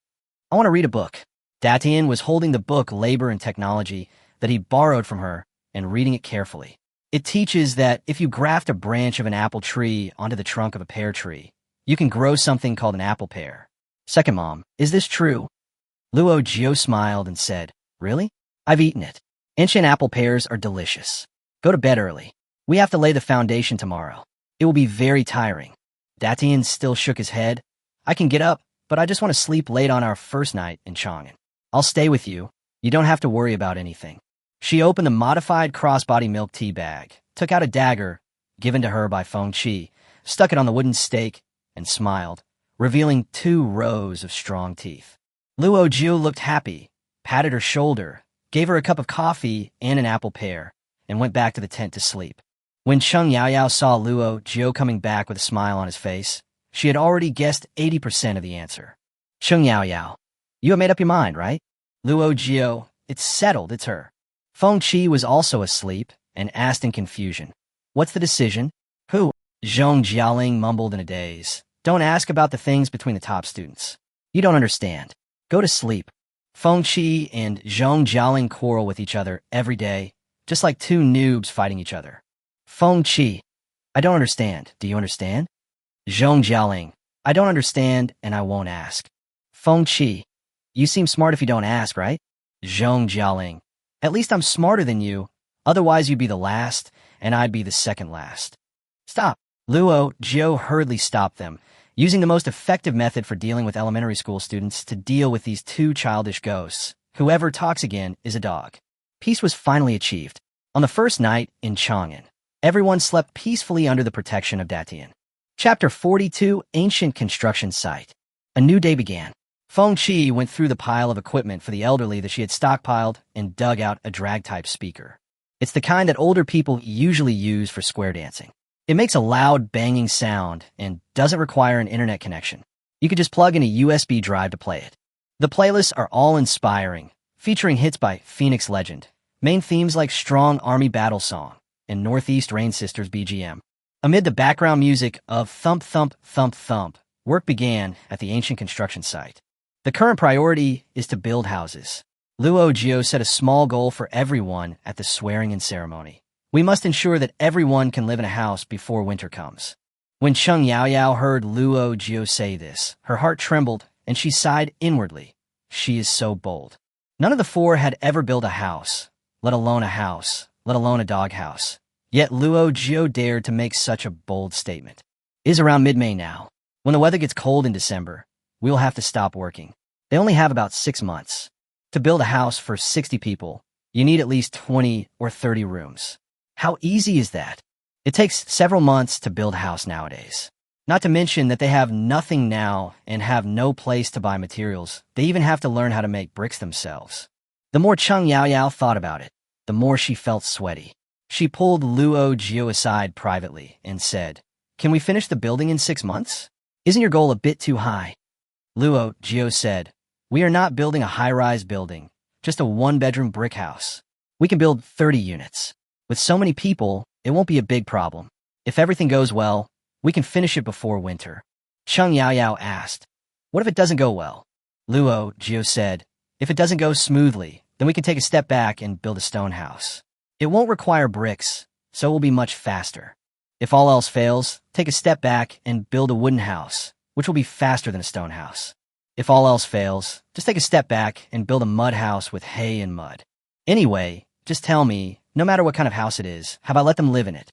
I want to read a book. Datian was holding the book Labor and Technology that he borrowed from her and reading it carefully. It teaches that if you graft a branch of an apple tree onto the trunk of a pear tree, you can grow something called an apple pear. Second mom, is this true? Luo Jiu smiled and said, Really? I've eaten it. Ancient apple pears are delicious. Go to bed early. We have to lay the foundation tomorrow. It will be very tiring. Datian still shook his head. I can get up, but I just want to sleep late on our first night in Chang'an. I'll stay with you. You don't have to worry about anything. She opened the modified crossbody milk tea bag, took out a dagger, given to her by Feng Qi, stuck it on the wooden stake, and smiled, revealing 2 rows of strong teeth. Luo Jiu looked happy, patted her shoulder, gave her a cup of coffee and an apple pear, and went back to the tent to sleep. When Cheng Yaoyao saw Luo Jiu coming back with a smile on his face, she had already guessed 80% of the answer. Cheng Yaoyao, you have made up your mind, right? Luo Jiu, it's settled, it's her. Feng Qi was also asleep and asked in confusion, what's the decision? Who? Zhong Jialing mumbled in a daze. Don't ask about the things between the top students. You don't understand. Go to sleep. Feng Qi and Zhong Jialing quarrel with each other every day, just like two noobs fighting each other. Feng Qi, I don't understand. Do you understand? Zhong Jialing, I don't understand and I won't ask. Feng Qi, you seem smart if you don't ask, right? Zhong Jialing, at least I'm smarter than you. Otherwise you'd be the last and I'd be the second last. Stop. Luo Jiu hurriedly stopped them, using the most effective method for dealing with elementary school students to deal with these two childish ghosts. Whoever talks again is a dog. Peace was finally achieved. On the first night in Chang'an, everyone slept peacefully under the protection of Datian. Chapter 42, Ancient Construction Site. A new day began. Feng Qi went through the pile of equipment for the elderly that she had stockpiled and dug out a drag-type speaker. It's the kind that older people usually use for square dancing. It makes a loud, banging sound and doesn't require an internet connection. You could just plug in a USB drive to play it. The playlists are all inspiring, featuring hits by Phoenix Legend, main themes like Strong Army Battle Song, and Northeast Rain Sisters BGM. Amid the background music of Thump Thump Thump Thump, work began at the ancient construction site. The current priority is to build houses. Luo Jiu set a small goal for everyone at the swearing-in ceremony. We must ensure that everyone can live in a house before winter comes. When Cheng Yaoyao heard Luo Jiu say this, her heart trembled and she sighed inwardly. She is so bold. None of the four had ever built a house, let alone a doghouse. Yet Luo Jiu dared to make such a bold statement. It is around mid-May now. When the weather gets cold in December, we will have to stop working. They only have about 6 months. To build a house for 60 people, you need at least 20 or 30 rooms. How easy is that? It takes several months to build a house nowadays. Not to mention that they have nothing now and have no place to buy materials. They even have to learn how to make bricks themselves. The more Cheng Yaoyao thought about it, the more she felt sweaty. She pulled Luo Jiu aside privately and said, "Can we finish the building in 6 months? Isn't your goal a bit too high?" Luo Jiu said, "We are not building a high-rise building, just a one-bedroom brick house. We can build 30 units. With so many people, it won't be a big problem. If everything goes well, we can finish it before winter." Cheng Yaoyao asked, "What if it doesn't go well?" Luo Jiu said, "If it doesn't go smoothly, then we can take a step back and build a stone house. It won't require bricks, so it will be much faster. If all else fails, take a step back and build a wooden house, which will be faster than a stone house. If all else fails, just take a step back and build a mud house with hay and mud. Anyway, just tell me, no matter what kind of house it is, how about let them live in it?"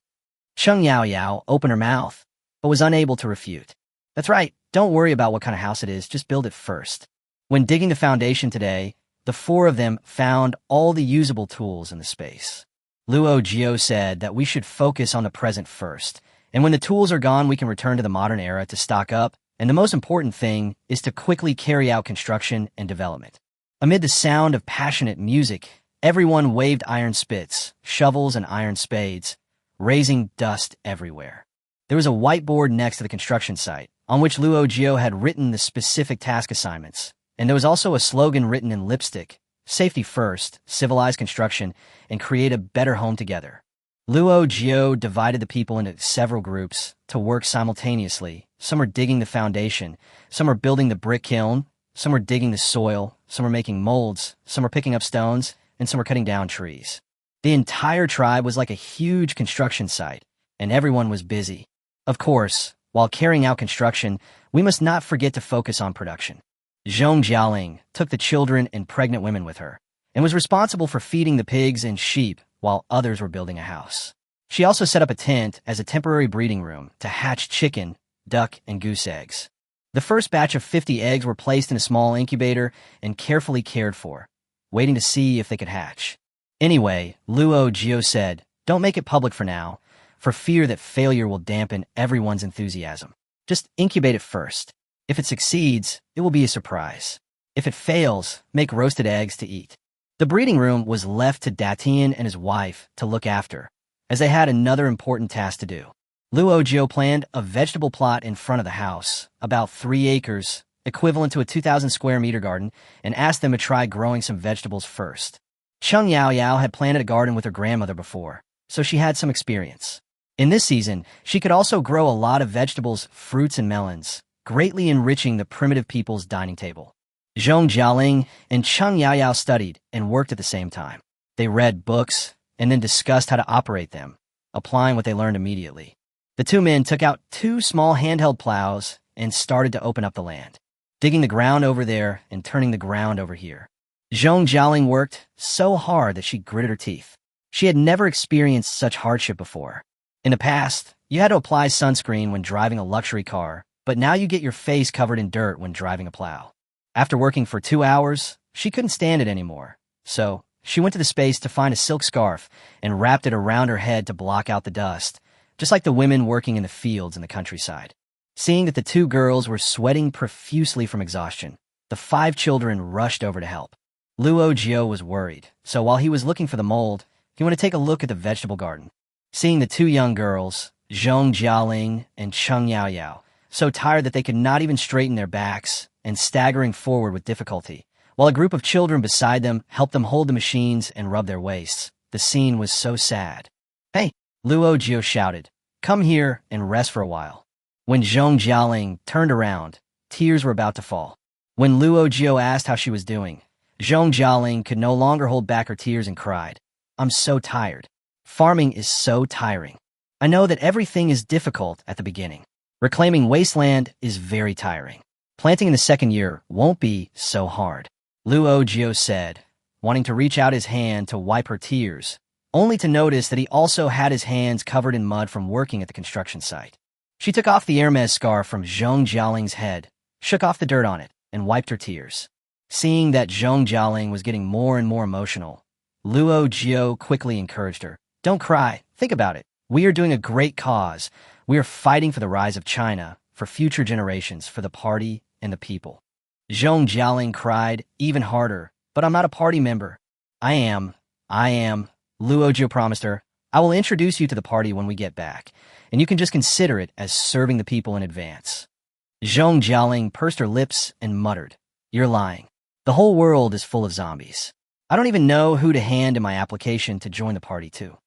Cheng Yaoyao opened her mouth, but was unable to refute. "That's right, don't worry about what kind of house it is, just build it first." When digging the foundation today, the four of them found all the usable tools in the space. Luo Jiu said that we should focus on the present first, and when the tools are gone, we can return to the modern era to stock up, and the most important thing is to quickly carry out construction and development. Amid the sound of passionate music, everyone waved iron spits, shovels, and iron spades, raising dust everywhere. There was a whiteboard next to the construction site, on which Luo Jiu had written the specific task assignments, and there was also a slogan written in lipstick: "Safety first, civilized construction, and create a better home together." Luo Jiu divided the people into several groups to work simultaneously. Some were digging the foundation, some were building the brick kiln, some were digging the soil, some were making molds, some were picking up stones, and some were cutting down trees. The entire tribe was like a huge construction site, and everyone was busy. Of course, while carrying out construction, we must not forget to focus on production. Zhong Jialing took the children and pregnant women with her, and was responsible for feeding the pigs and sheep while others were building a house. She also set up a tent as a temporary breeding room to hatch chicken, duck, and goose eggs. The first batch of 50 eggs were placed in a small incubator and carefully cared for, waiting to see if they could hatch. Anyway, Luo Jiu said, "Don't make it public for now, for fear that failure will dampen everyone's enthusiasm. Just incubate it first. If it succeeds, it will be a surprise." If it fails, make roasted eggs to eat. The breeding room was left to Datian and his wife to look after, as they had another important task to do. Luo Jiu planned a vegetable plot in front of the house, about 3 acres, equivalent to a 2,000 square meter garden, and asked them to try growing some vegetables first. Cheng Yao had planted a garden with her grandmother before, so she had some experience. In this season, she could also grow a lot of vegetables, fruits, and melons, greatly enriching the primitive people's dining table. Zhong Jialing and Cheng Yao studied and worked at the same time. They read books and then discussed how to operate them, applying what they learned immediately. The two men took out 2 small handheld plows and started to open up the land, digging the ground over there and turning the ground over here. Zhong Jialing worked so hard that she gritted her teeth. She had never experienced such hardship before. In the past, you had to apply sunscreen when driving a luxury car, but now you get your face covered in dirt when driving a plow. After working for 2 hours, she couldn't stand it anymore, so she went to the space to find a silk scarf and wrapped it around her head to block out the dust, just like the women working in the fields in the countryside. Seeing that the 2 girls were sweating profusely from exhaustion, the 5 children rushed over to help. Luo Jiu was worried, so while he was looking for the mold, he went to take a look at the vegetable garden. Seeing the 2 young girls, Zhong Jialing and Cheng Yao, so tired that they could not even straighten their backs and staggering forward with difficulty, while a group of children beside them helped them hold the machines and rub their waists, the scene was so sad. "Hey," Luo Jiu shouted, "come here and rest for a while." When Zhong Jialing turned around, tears were about to fall. When Luo Jiu asked how she was doing, Zhong Jialing could no longer hold back her tears and cried, "I'm so tired. Farming is so tiring. I know that everything is difficult at the beginning. Reclaiming wasteland is very tiring. Planting in the second year won't be so hard." Luo Jiu said, wanting to reach out his hand to wipe her tears, only to notice that he also had his hands covered in mud from working at the construction site. She took off the Hermes scarf from Zhong Jialing's head, shook off the dirt on it, and wiped her tears. Seeing that Zhong Jialing was getting more and more emotional, Luo Jiu quickly encouraged her. "Don't cry. Think about it. We are doing a great cause. We are fighting for the rise of China, for future generations, for the party and the people." Zhong Jialing cried even harder, "But I'm not a party member." I am, Luo Jiu promised her. "I will introduce you to the party when we get back, and you can just consider it as serving the people in advance." Zhong Jialing pursed her lips and muttered, "You're lying. The whole world is full of zombies. I don't even know who to hand in my application to join the party to."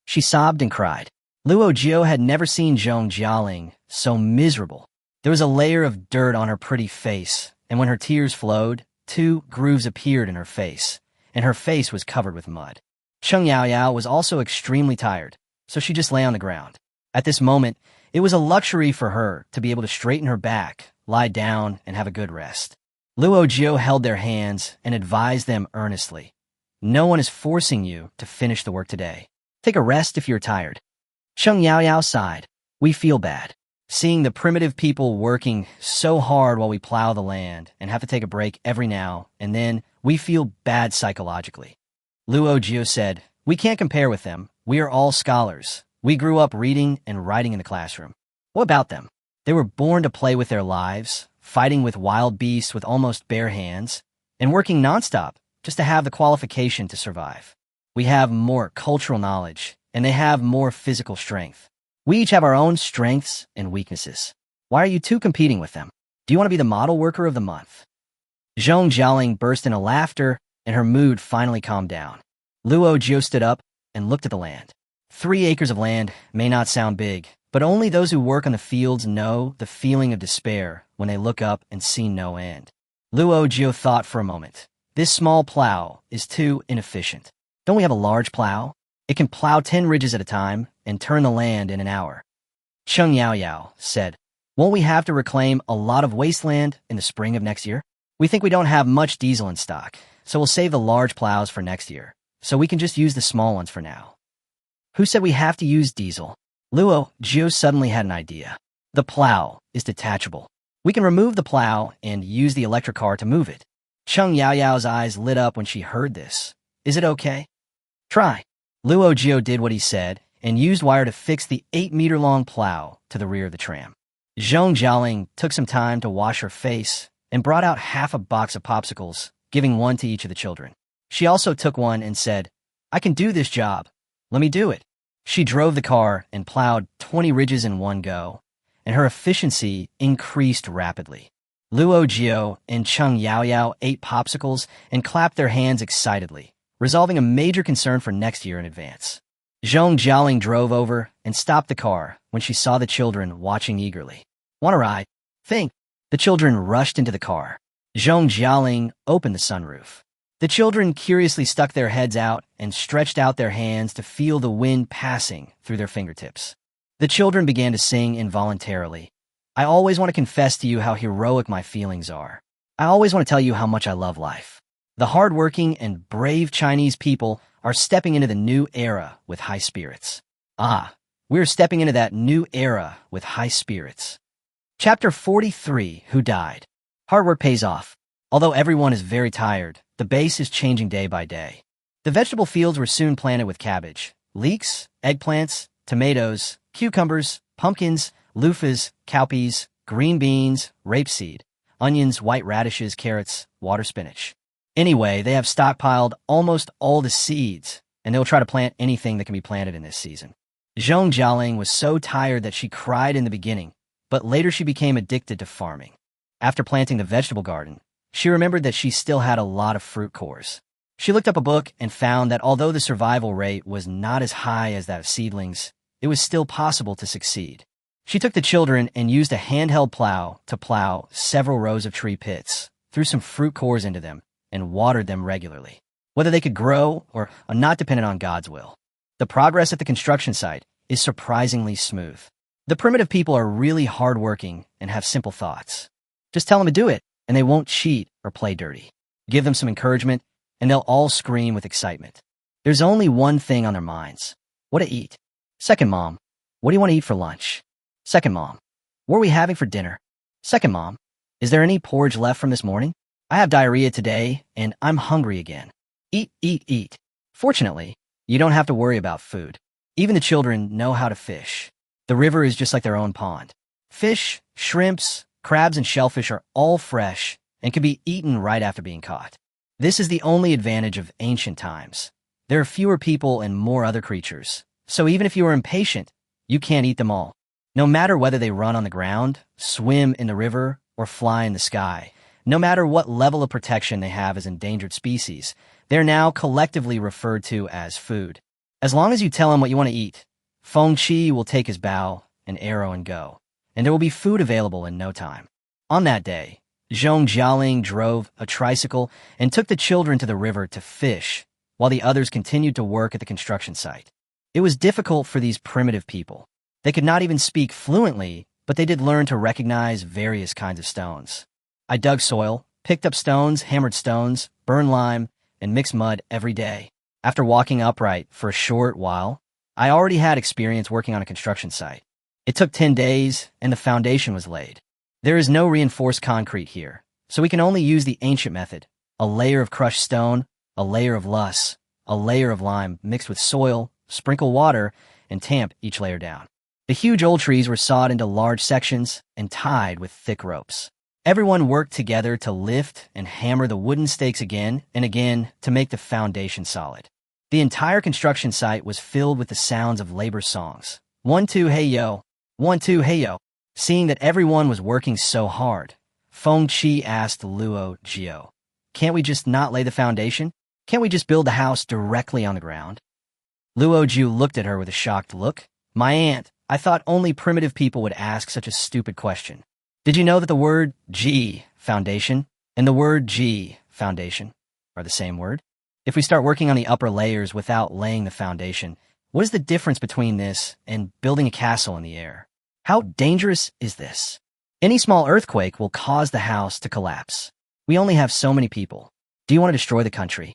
She sobbed and cried. Luo Jiu had never seen Zhong Jialing so miserable. There was a layer of dirt on her pretty face, and when her tears flowed, 2 grooves appeared in her face, and her face was covered with mud. Cheng Yao was also extremely tired, so she just lay on the ground. At this moment, it was a luxury for her to be able to straighten her back, lie down, and have a good rest. Luo Jiu held their hands and advised them earnestly. "No one is forcing you to finish the work today. Take a rest if you're tired." Cheng Yao sighed. "We feel bad. Seeing the primitive people working so hard while we plow the land and have to take a break every now and then, we feel bad psychologically." Luo Jiu said, "We can't compare with them. We are all scholars. We grew up reading and writing in the classroom. What about them? They were born to play with their lives, fighting with wild beasts with almost bare hands, and working nonstop just to have the qualification to survive. We have more cultural knowledge, and they have more physical strength. We each have our own strengths and weaknesses. Why are you two competing with them? Do you want to be the model worker of the month?" Zhong Jialing burst into laughter, and her mood finally calmed down. Luo Jiu stood up and looked at the land. 3 acres of land may not sound big, but only those who work on the fields know the feeling of despair when they look up and see no end. Luo Jiu thought for a moment. This small plow is too inefficient. Don't we have a large plow? It can plow 10 ridges at a time and turn the land in an hour. Cheng Yao said, "Won't we have to reclaim a lot of wasteland in the spring of next year? We think we don't have much diesel in stock, so we'll save the large plows for next year, so we can just use the small ones for now." "Who said we have to use diesel?" Luo Jiu suddenly had an idea. "The plow is detachable. We can remove the plow and use the electric car to move it." Cheng Yao's eyes lit up when she heard this. "Is it okay?" "Try." Luo Jiu did what he said and used wire to fix the 8-meter-long plow to the rear of the tram. Zhong Jialing took some time to wash her face and brought out half a box of popsicles, giving one to each of the children. She also took one and said, "I can do this job. Let me do it." She drove the car and plowed 20 ridges in one go, and her efficiency increased rapidly. Luo Jiu and Cheng Yaoyao ate popsicles and clapped their hands excitedly, resolving a major concern for next year in advance. Zhong Jialing drove over and stopped the car when she saw the children watching eagerly. "Want a ride?" "Think." The children rushed into the car. Zhong Jialing opened the sunroof. The children curiously stuck their heads out and stretched out their hands to feel the wind passing through their fingertips. The children began to sing involuntarily. "I always want to confess to you how heroic my feelings are. I always want to tell you how much I love life." The hardworking and brave Chinese people are stepping into the new era with high spirits. We're stepping into that new era with high spirits. Chapter 43, Who Died? Hard work pays off. Although everyone is very tired, the base is changing day by day. The vegetable fields were soon planted with cabbage, leeks, eggplants, tomatoes, cucumbers, pumpkins, loofahs, cowpeas, green beans, rapeseed, onions, white radishes, carrots, water spinach. Anyway, they have stockpiled almost all the seeds, and they'll try to plant anything that can be planted in this season. Zhong Jialing was so tired that she cried in the beginning, but later she became addicted to farming. After planting the vegetable garden, she remembered that she still had a lot of fruit cores. She looked up a book and found that although the survival rate was not as high as that of seedlings, it was still possible to succeed. She took the children and used a handheld plow to plow several rows of tree pits, threw some fruit cores into them, and watered them regularly. Whether they could grow or are not dependent on God's will. The progress at the construction site is surprisingly smooth. The primitive people are really hardworking and have simple thoughts. Just tell them to do it, and they won't cheat or play dirty. Give them some encouragement, and they'll all scream with excitement. There's only one thing on their minds: what to eat. Second mom, what do you want to eat for lunch? Second mom, what are we having for dinner? Second mom, is there any porridge left from this morning? I have diarrhea today, and I'm hungry again. Eat, eat, eat. Fortunately, you don't have to worry about food. Even the children know how to fish. The river is just like their own pond. Fish, shrimps, crabs, and shellfish are all fresh and can be eaten right after being caught. This is the only advantage of ancient times. There are fewer people and more other creatures, so even if you are impatient, you can't eat them all. No matter whether they run on the ground, swim in the river, or fly in the sky, no matter what level of protection they have as endangered species, they're now collectively referred to as food. As long as you tell him what you want to eat, Feng Qi will take his bow and arrow and go, and there will be food available in no time. On that day, Zhong Jialing drove a tricycle and took the children to the river to fish, while the others continued to work at the construction site. It was difficult for these primitive people. They could not even speak fluently, but they did learn to recognize various kinds of stones. I dug soil, picked up stones, hammered stones, burned lime, and mixed mud every day. After walking upright for a short while, I already had experience working on a construction site. It took 10 days, and the foundation was laid. There is no reinforced concrete here, so we can only use the ancient method: a layer of crushed stone, a layer of loess, a layer of lime mixed with soil, sprinkle water, and tamp each layer down. The huge old trees were sawed into large sections and tied with thick ropes. Everyone worked together to lift and hammer the wooden stakes again and again to make the foundation solid. The entire construction site was filled with the sounds of labor songs. 1, 2, hey yo. 1, 2, hey yo. Seeing that everyone was working so hard, Feng Qi asked Luo Jiu, "Can't we just not lay the foundation? Can't we just build the house directly on the ground?" Luo Jiu looked at her with a shocked look. "My aunt, I thought only primitive people would ask such a stupid question. Did you know that the word Ji, foundation, and the word Ji, foundation, are the same word? If we start working on the upper layers without laying the foundation, what is the difference between this and building a castle in the air? How dangerous is this? Any small earthquake will cause the house to collapse. We only have so many people. Do you want to destroy the country?"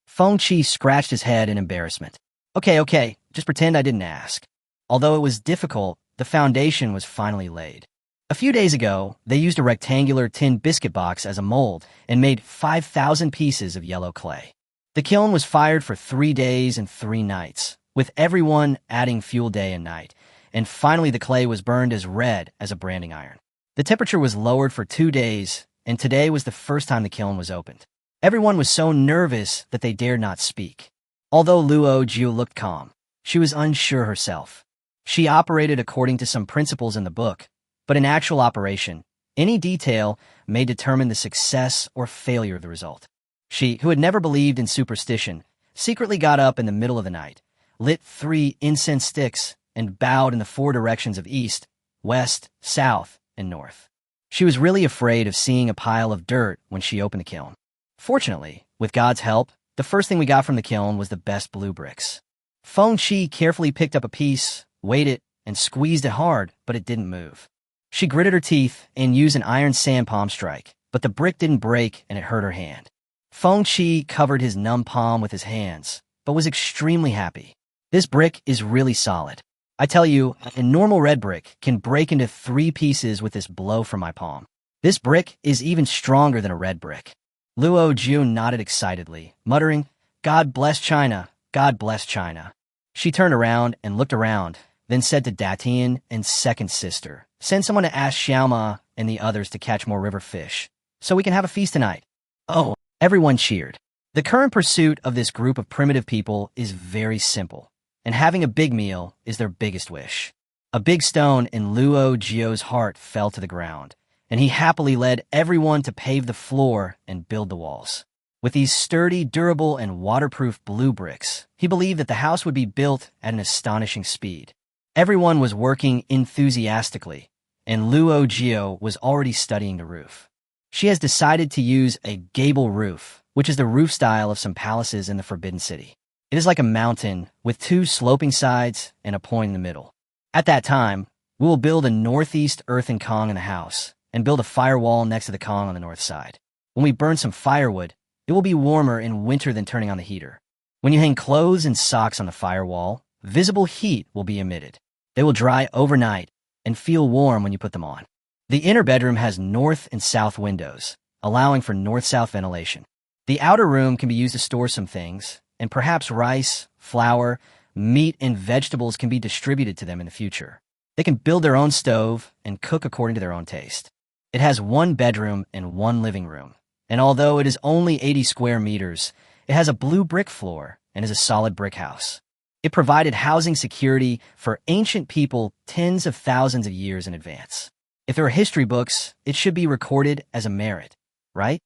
Feng Qi scratched his head in embarrassment. Okay, just pretend I didn't ask." Although it was difficult, the foundation was finally laid. A few days ago, they used a rectangular tin biscuit box as a mold and made 5,000 pieces of yellow clay. The kiln was fired for 3 days and 3 nights, with everyone adding fuel day and night, and finally the clay was burned as red as a branding iron. The temperature was lowered for 2 days, and today was the first time the kiln was opened. Everyone was so nervous that they dared not speak. Although Luo Jiu looked calm, she was unsure herself. She operated according to some principles in the book, but in actual operation, any detail may determine the success or failure of the result. She, who had never believed in superstition, secretly got up in the middle of the night, lit 3 incense sticks, and bowed in the 4 directions of east, west, south, and north. She was really afraid of seeing a pile of dirt when she opened the kiln. Fortunately, with God's help, the first thing we got from the kiln was the best blue bricks. Feng Qi carefully picked up a piece, weighed it, and squeezed it hard, but it didn't move. She gritted her teeth and used an iron sand palm strike, but the brick didn't break and it hurt her hand. Feng Qi covered his numb palm with his hands, but was extremely happy. This brick is really solid. I tell you, a normal red brick can break into 3 pieces with this blow from my palm. This brick is even stronger than a red brick. Luo Jiu nodded excitedly, muttering, "God bless China, God bless China." She turned around and looked around, then said to Datian and second sister, "Send someone to ask Xiaoma and the others to catch more river fish, so we can have a feast tonight." Oh, everyone cheered. The current pursuit of this group of primitive people is very simple, and having a big meal is their biggest wish. A big stone in Luo Jiu's heart fell to the ground, and he happily led everyone to pave the floor and build the walls. With these sturdy, durable, and waterproof blue bricks, he believed that the house would be built at an astonishing speed. Everyone was working enthusiastically, and Luo Jiu was already studying the roof. She has decided to use a gable roof, which is the roof style of some palaces in the Forbidden City. It is like a mountain with 2 sloping sides and a point in the middle. At that time, we will build a northeast earthen Kong in the house and build a firewall next to the Kong on the north side. When we burn some firewood, it will be warmer in winter than turning on the heater. When you hang clothes and socks on the firewall, visible heat will be emitted. They will dry overnight and feel warm when you put them on. The inner bedroom has north and south windows, allowing for north-south ventilation. The outer room can be used to store some things, and perhaps rice, flour, meat, and vegetables can be distributed to them in the future. They can build their own stove and cook according to their own taste. It has 1 bedroom and 1 living room, and although it is only 80 square meters, it has a blue brick floor and is a solid brick house. It provided housing security for ancient people tens of thousands of years in advance. If there are history books, it should be recorded as a merit, right?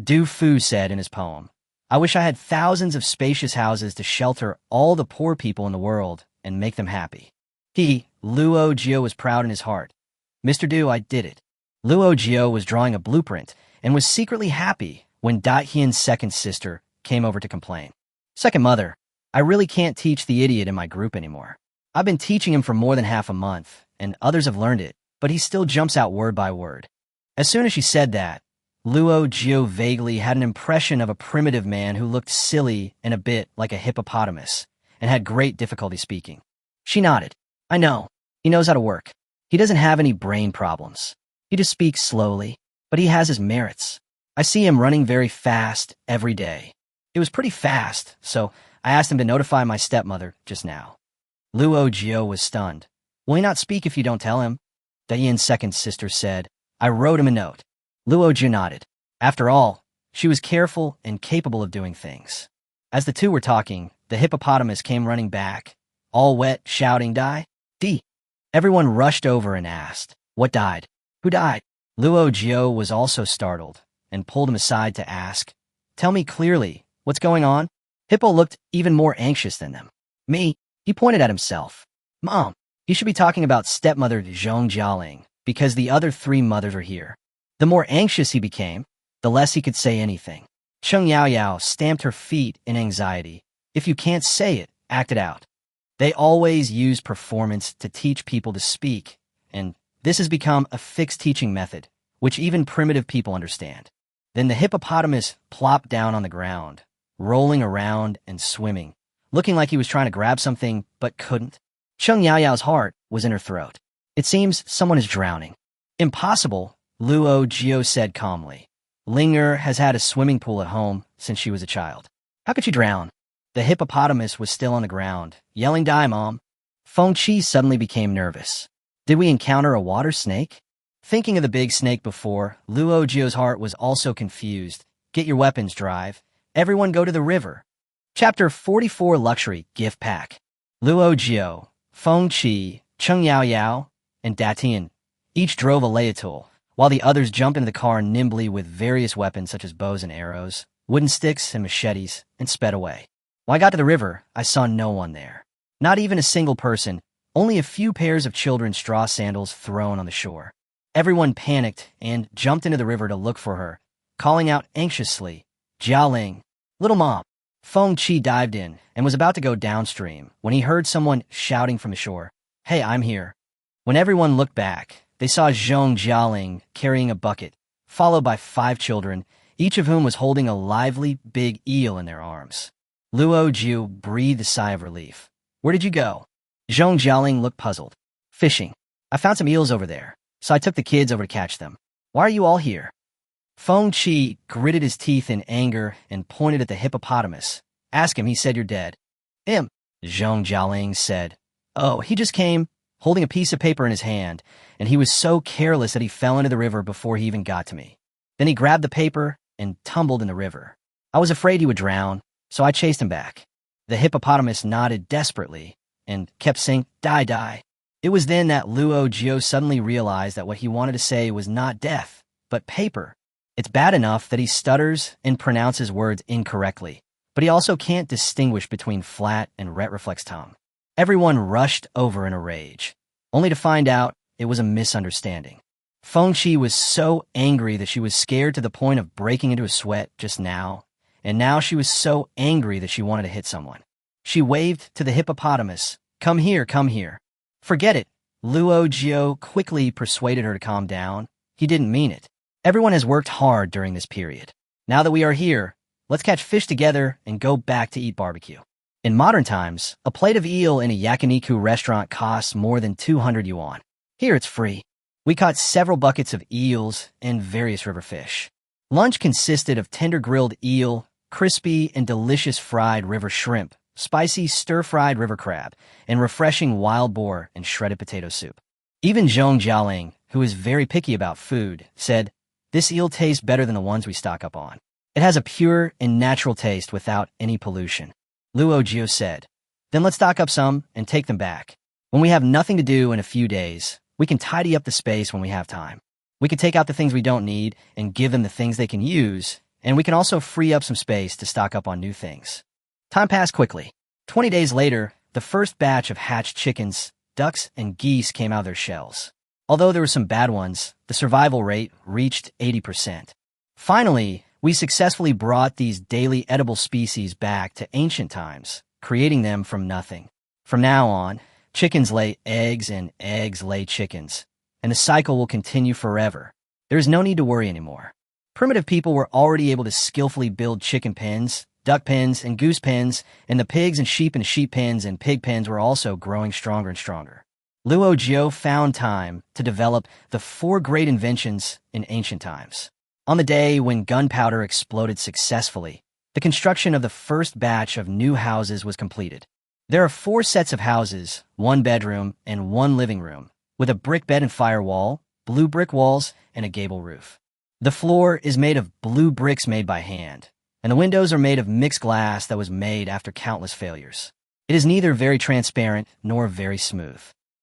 Du Fu said in his poem, "I wish I had thousands of spacious houses to shelter all the poor people in the world and make them happy." He, Luo Jiu, was proud in his heart. "Mr. Du, I did it." Luo Jiu was drawing a blueprint and was secretly happy when Datian's second sister came over to complain. "Second mother, I really can't teach the idiot in my group anymore. I've been teaching him for more than half a month, and others have learned it, but he still jumps out word by word." As soon as she said that, Luo Jiu vaguely had an impression of a primitive man who looked silly and a bit like a hippopotamus, and had great difficulty speaking. She nodded. "I know. He knows how to work. He doesn't have any brain problems. He just speaks slowly, but he has his merits. I see him running very fast every day. It was pretty fast, so I asked him to notify my stepmother just now." Luo Jiu was stunned. "Will he not speak if you don't tell him?" Dayan's second sister said, "I wrote him a note." Luo Jiu nodded. After all, she was careful and capable of doing things. As the two were talking, the hippopotamus came running back, all wet, shouting, "Die! D!" Everyone rushed over and asked, "What died? Who died?" Luo Jiu was also startled and pulled him aside to ask, "Tell me clearly, what's going on?" Hippo looked even more anxious than them. "Me?" He pointed at himself. "Mom, you should be talking about stepmother Zhong Jialing, because the other 3 mothers are here." The more anxious he became, the less he could say anything. Cheng Yaoyao stamped her feet in anxiety. "If you can't say it, act it out." They always use performance to teach people to speak, and this has become a fixed teaching method, which even primitive people understand. Then the hippopotamus plopped down on the ground, rolling around and swimming, looking like he was trying to grab something but couldn't. Cheng Yaoyao's heart was in her throat. "It seems someone is drowning." "Impossible," Luo Jiu said calmly. "Linger has had a swimming pool at home since she was a child. How could she drown?" The hippopotamus was still on the ground, yelling, "Die, Mom." Feng Qi suddenly became nervous. "Did we encounter a water snake?" Thinking of the big snake before, Luo Jiu's heart was also confused. Get your weapons, drive. Everyone go to the river. Chapter 44 Luxury Gift Pack. Luo Jiu, Feng Qi, Cheng Yao Yao, and Datian each drove a Leotul, while the others jumped into the car nimbly with various weapons such as bows and arrows, wooden sticks and machetes, and sped away. When I got to the river, I saw no one there. Not even a single person, only a few pairs of children's straw sandals thrown on the shore. Everyone panicked and jumped into the river to look for her, calling out anxiously, Jialing, little mom. Feng Qi dived in and was about to go downstream when he heard someone shouting from the shore, Hey, I'm here. When everyone looked back, they saw Zhong Jialing carrying a bucket, followed by 5 children, each of whom was holding a lively, big eel in their arms. Luo Jiu breathed a sigh of relief. Where did you go? Zhong Jialing looked puzzled. Fishing. I found some eels over there, so I took the kids over to catch them. Why are you all here? Feng Qi gritted his teeth in anger and pointed at the hippopotamus. Ask him, he said you're dead. Him, Zhong Jialing said. Oh, he just came, holding a piece of paper in his hand, and he was so careless that he fell into the river before he even got to me. Then he grabbed the paper and tumbled in the river. I was afraid he would drown, so I chased him back. The hippopotamus nodded desperately and kept saying, Die, die. It was then that Luo Jiu suddenly realized that what he wanted to say was not death, but paper. It's bad enough that he stutters and pronounces words incorrectly, but he also can't distinguish between flat and retroflex tongue. Everyone rushed over in a rage, only to find out it was a misunderstanding. Feng Qi was so angry that she was scared to the point of breaking into a sweat just now, and now she was so angry that she wanted to hit someone. She waved to the hippopotamus, Come here, come here. Forget it. Luo Jiu quickly persuaded her to calm down. He didn't mean it. Everyone has worked hard during this period. Now that we are here, let's catch fish together and go back to eat barbecue. In modern times, a plate of eel in a yakiniku restaurant costs more than 200 yuan. Here it's free. We caught several buckets of eels and various river fish. Lunch consisted of tender grilled eel, crispy and delicious fried river shrimp, spicy stir-fried river crab, and refreshing wild boar and shredded potato soup. Even Zhong Jialing, who is very picky about food, said, This eel tastes better than the ones we stock up on. It has a pure and natural taste without any pollution. Luo Jiu said, Then let's stock up some and take them back. When we have nothing to do in a few days, we can tidy up the space when we have time. We can take out the things we don't need and give them the things they can use, and we can also free up some space to stock up on new things. Time passed quickly. 20 days later, the first batch of hatched chickens, ducks, and geese came out of their shells. Although there were some bad ones, the survival rate reached 80%. Finally, we successfully brought these daily edible species back to ancient times, creating them from nothing. From now on, chickens lay eggs and eggs lay chickens, and the cycle will continue forever. There is no need to worry anymore. Primitive people were already able to skillfully build chicken pens, duck pens, and goose pens, and the pigs and sheep pens and pig pens were also growing stronger and stronger. Luo Jiu found time to develop the 4 great inventions in ancient times. On the day when gunpowder exploded successfully, the construction of the first batch of new houses was completed. There are 4 sets of houses, 1 bedroom and 1 living room, with a brick bed and firewall, blue brick walls, and a gable roof. The floor is made of blue bricks made by hand, and the windows are made of mixed glass that was made after countless failures. It is neither very transparent nor very smooth.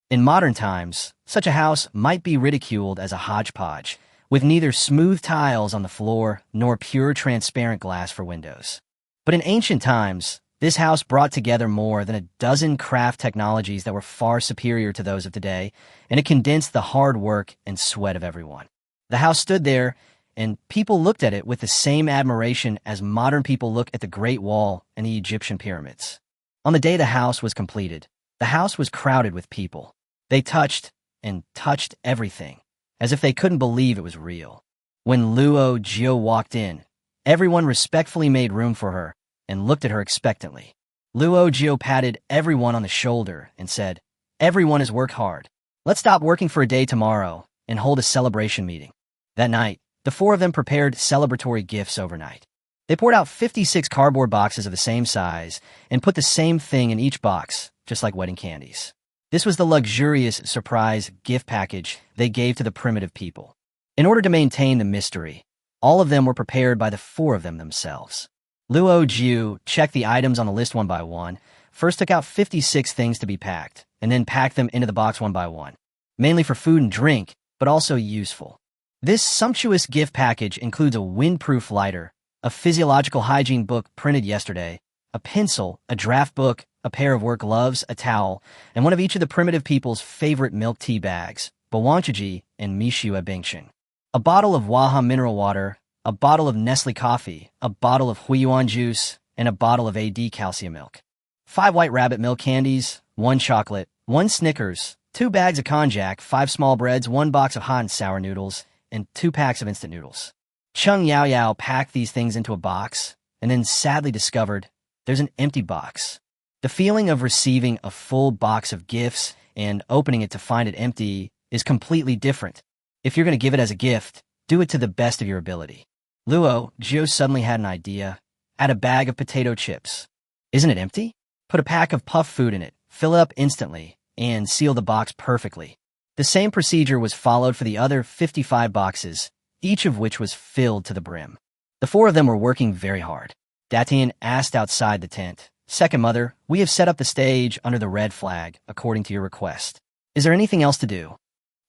In modern times, such a house might be ridiculed as a hodgepodge, with neither smooth tiles on the floor nor pure transparent glass for windows. But in ancient times, this house brought together more than a dozen craft technologies that were far superior to those of today, and it condensed the hard work and sweat of everyone. The house stood there, and people looked at it with the same admiration as modern people look at the Great Wall and the Egyptian pyramids. On the day the house was completed, the house was crowded with people. They touched and touched everything, as if they couldn't believe it was real. When Luo Jiu walked in, everyone respectfully made room for her and looked at her expectantly. Luo Jiu patted everyone on the shoulder and said, Everyone has worked hard. Let's stop working for a day tomorrow and hold a celebration meeting. That night, the 4 of them prepared celebratory gifts overnight. They poured out 56 cardboard boxes of the same size and put the same thing in each box, just like wedding candies. This was the luxurious surprise gift package they gave to the primitive people. In order to maintain the mystery, all of them were prepared by the four of them themselves. Luo Jiu checked the items on the list one by one, first took out 56 things to be packed, and then packed them into the box one by one, mainly for food and drink, but also useful. This sumptuous gift package includes a windproof lighter, a physiological hygiene book printed yesterday, a pencil, a draft book, a pair of work gloves, a towel, and one of each of the primitive people's favorite milk tea bags, Bawanchaji and Mishu Bingchen. A bottle of Waha mineral water, a bottle of Nestle coffee, a bottle of Huiyuan juice, and a bottle of AD calcium milk. 5 white rabbit milk candies, 1 chocolate, 1 Snickers, 2 bags of konjac, 5 small breads, 1 box of hot and sour noodles, and 2 packs of instant noodles. Chung Yao Yao packed these things into a box, and then sadly discovered there's an empty box. The feeling of receiving a full box of gifts and opening it to find it empty is completely different. If you're going to give it as a gift, do it to the best of your ability. Luo Jiu suddenly had an idea. Add a bag of potato chips. Isn't it empty? Put a pack of puff food in it, fill it up instantly, and seal the box perfectly. The same procedure was followed for the other 55 boxes, each of which was filled to the brim. The four of them were working very hard. Datian asked outside the tent, "Second mother, we have set up the stage under the red flag, according to your request. Is there anything else to do?"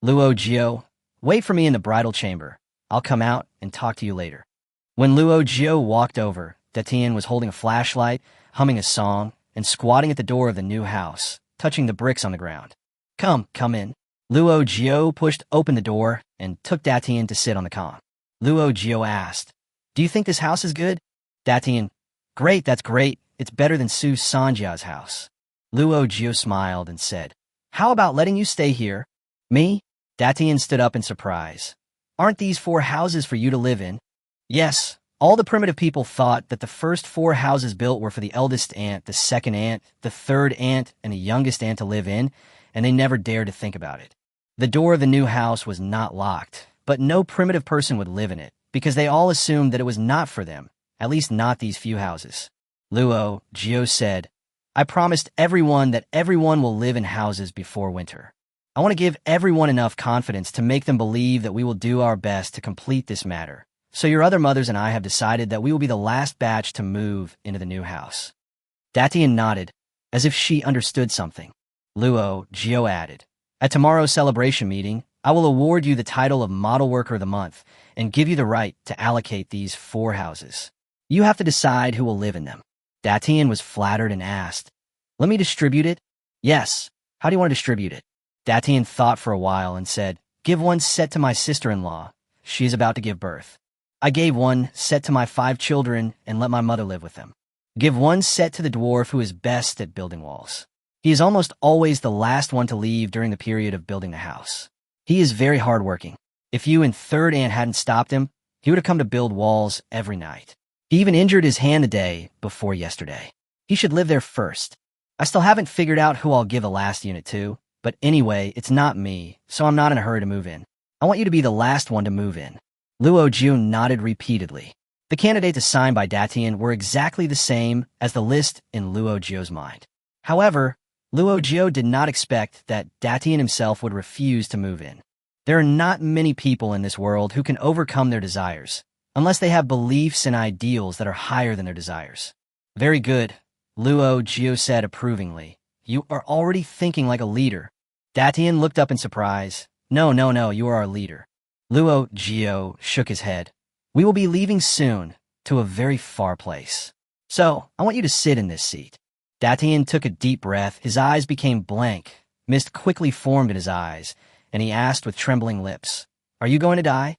Luo Jiu, "Wait for me in the bridal chamber. I'll come out and talk to you later." When Luo Jiu walked over, Datian was holding a flashlight, humming a song, and squatting at the door of the new house, touching the bricks on the ground. Come in." Luo Jiu pushed open the door and took Datian to sit on the con. Luo Jiu asked, "Do you think this house is good?" Datian, "Great, that's great. It's better than Su Sanjia's house." Luo Jiu smiled and said, "How about letting you stay here?" "Me?" Datian stood up in surprise. "Aren't these 4 houses for you to live in?" Yes, all the primitive people thought that the first 4 houses built were for the eldest ant, the second ant, the third ant, and the youngest ant to live in, and they never dared to think about it. The door of the new house was not locked, but no primitive person would live in it, because they all assumed that it was not for them, at least not these few houses. Luo Jiu said, "I promised everyone that everyone will live in houses before winter. I want to give everyone enough confidence to make them believe that we will do our best to complete this matter. So your other mothers and I have decided that we will be the last batch to move into the new house." Datian nodded, as if she understood something. Luo Jiu added, "At tomorrow's celebration meeting, I will award you the title of Model Worker of the Month and give you the right to allocate these 4 houses. You have to decide who will live in them." Datian was flattered and asked, "Let me distribute it?" "Yes. How do you want to distribute it?" Datian thought for a while and said, "Give 1 set to my sister-in-law. She is about to give birth. I gave 1 set to my 5 children and let my mother live with them. Give 1 set to the dwarf who is best at building walls. He is almost always the last one to leave during the period of building the house. He is very hardworking. If you and third ant hadn't stopped him, he would have come to build walls every night. He even injured his hand the day before yesterday. He should live there first. I still haven't figured out who I'll give a last unit to, but anyway, it's not me, so I'm not in a hurry to move in. I want you to be the last one to move in." Luo Jiu nodded repeatedly. The candidates assigned by Datian were exactly the same as the list in Luo Jiu's mind. However, Luo Jiu did not expect that Datian himself would refuse to move in. There are not many people in this world who can overcome their desires, unless they have beliefs and ideals that are higher than their desires. "Very good," Luo Jiu said approvingly. "You are already thinking like a leader." Datian looked up in surprise. No, you are our leader." Luo Jiu shook his head. "We will be leaving soon, to a very far place. So, I want you to sit in this seat." Datian took a deep breath, his eyes became blank, mist quickly formed in his eyes, and he asked with trembling lips, "Are you going to die?"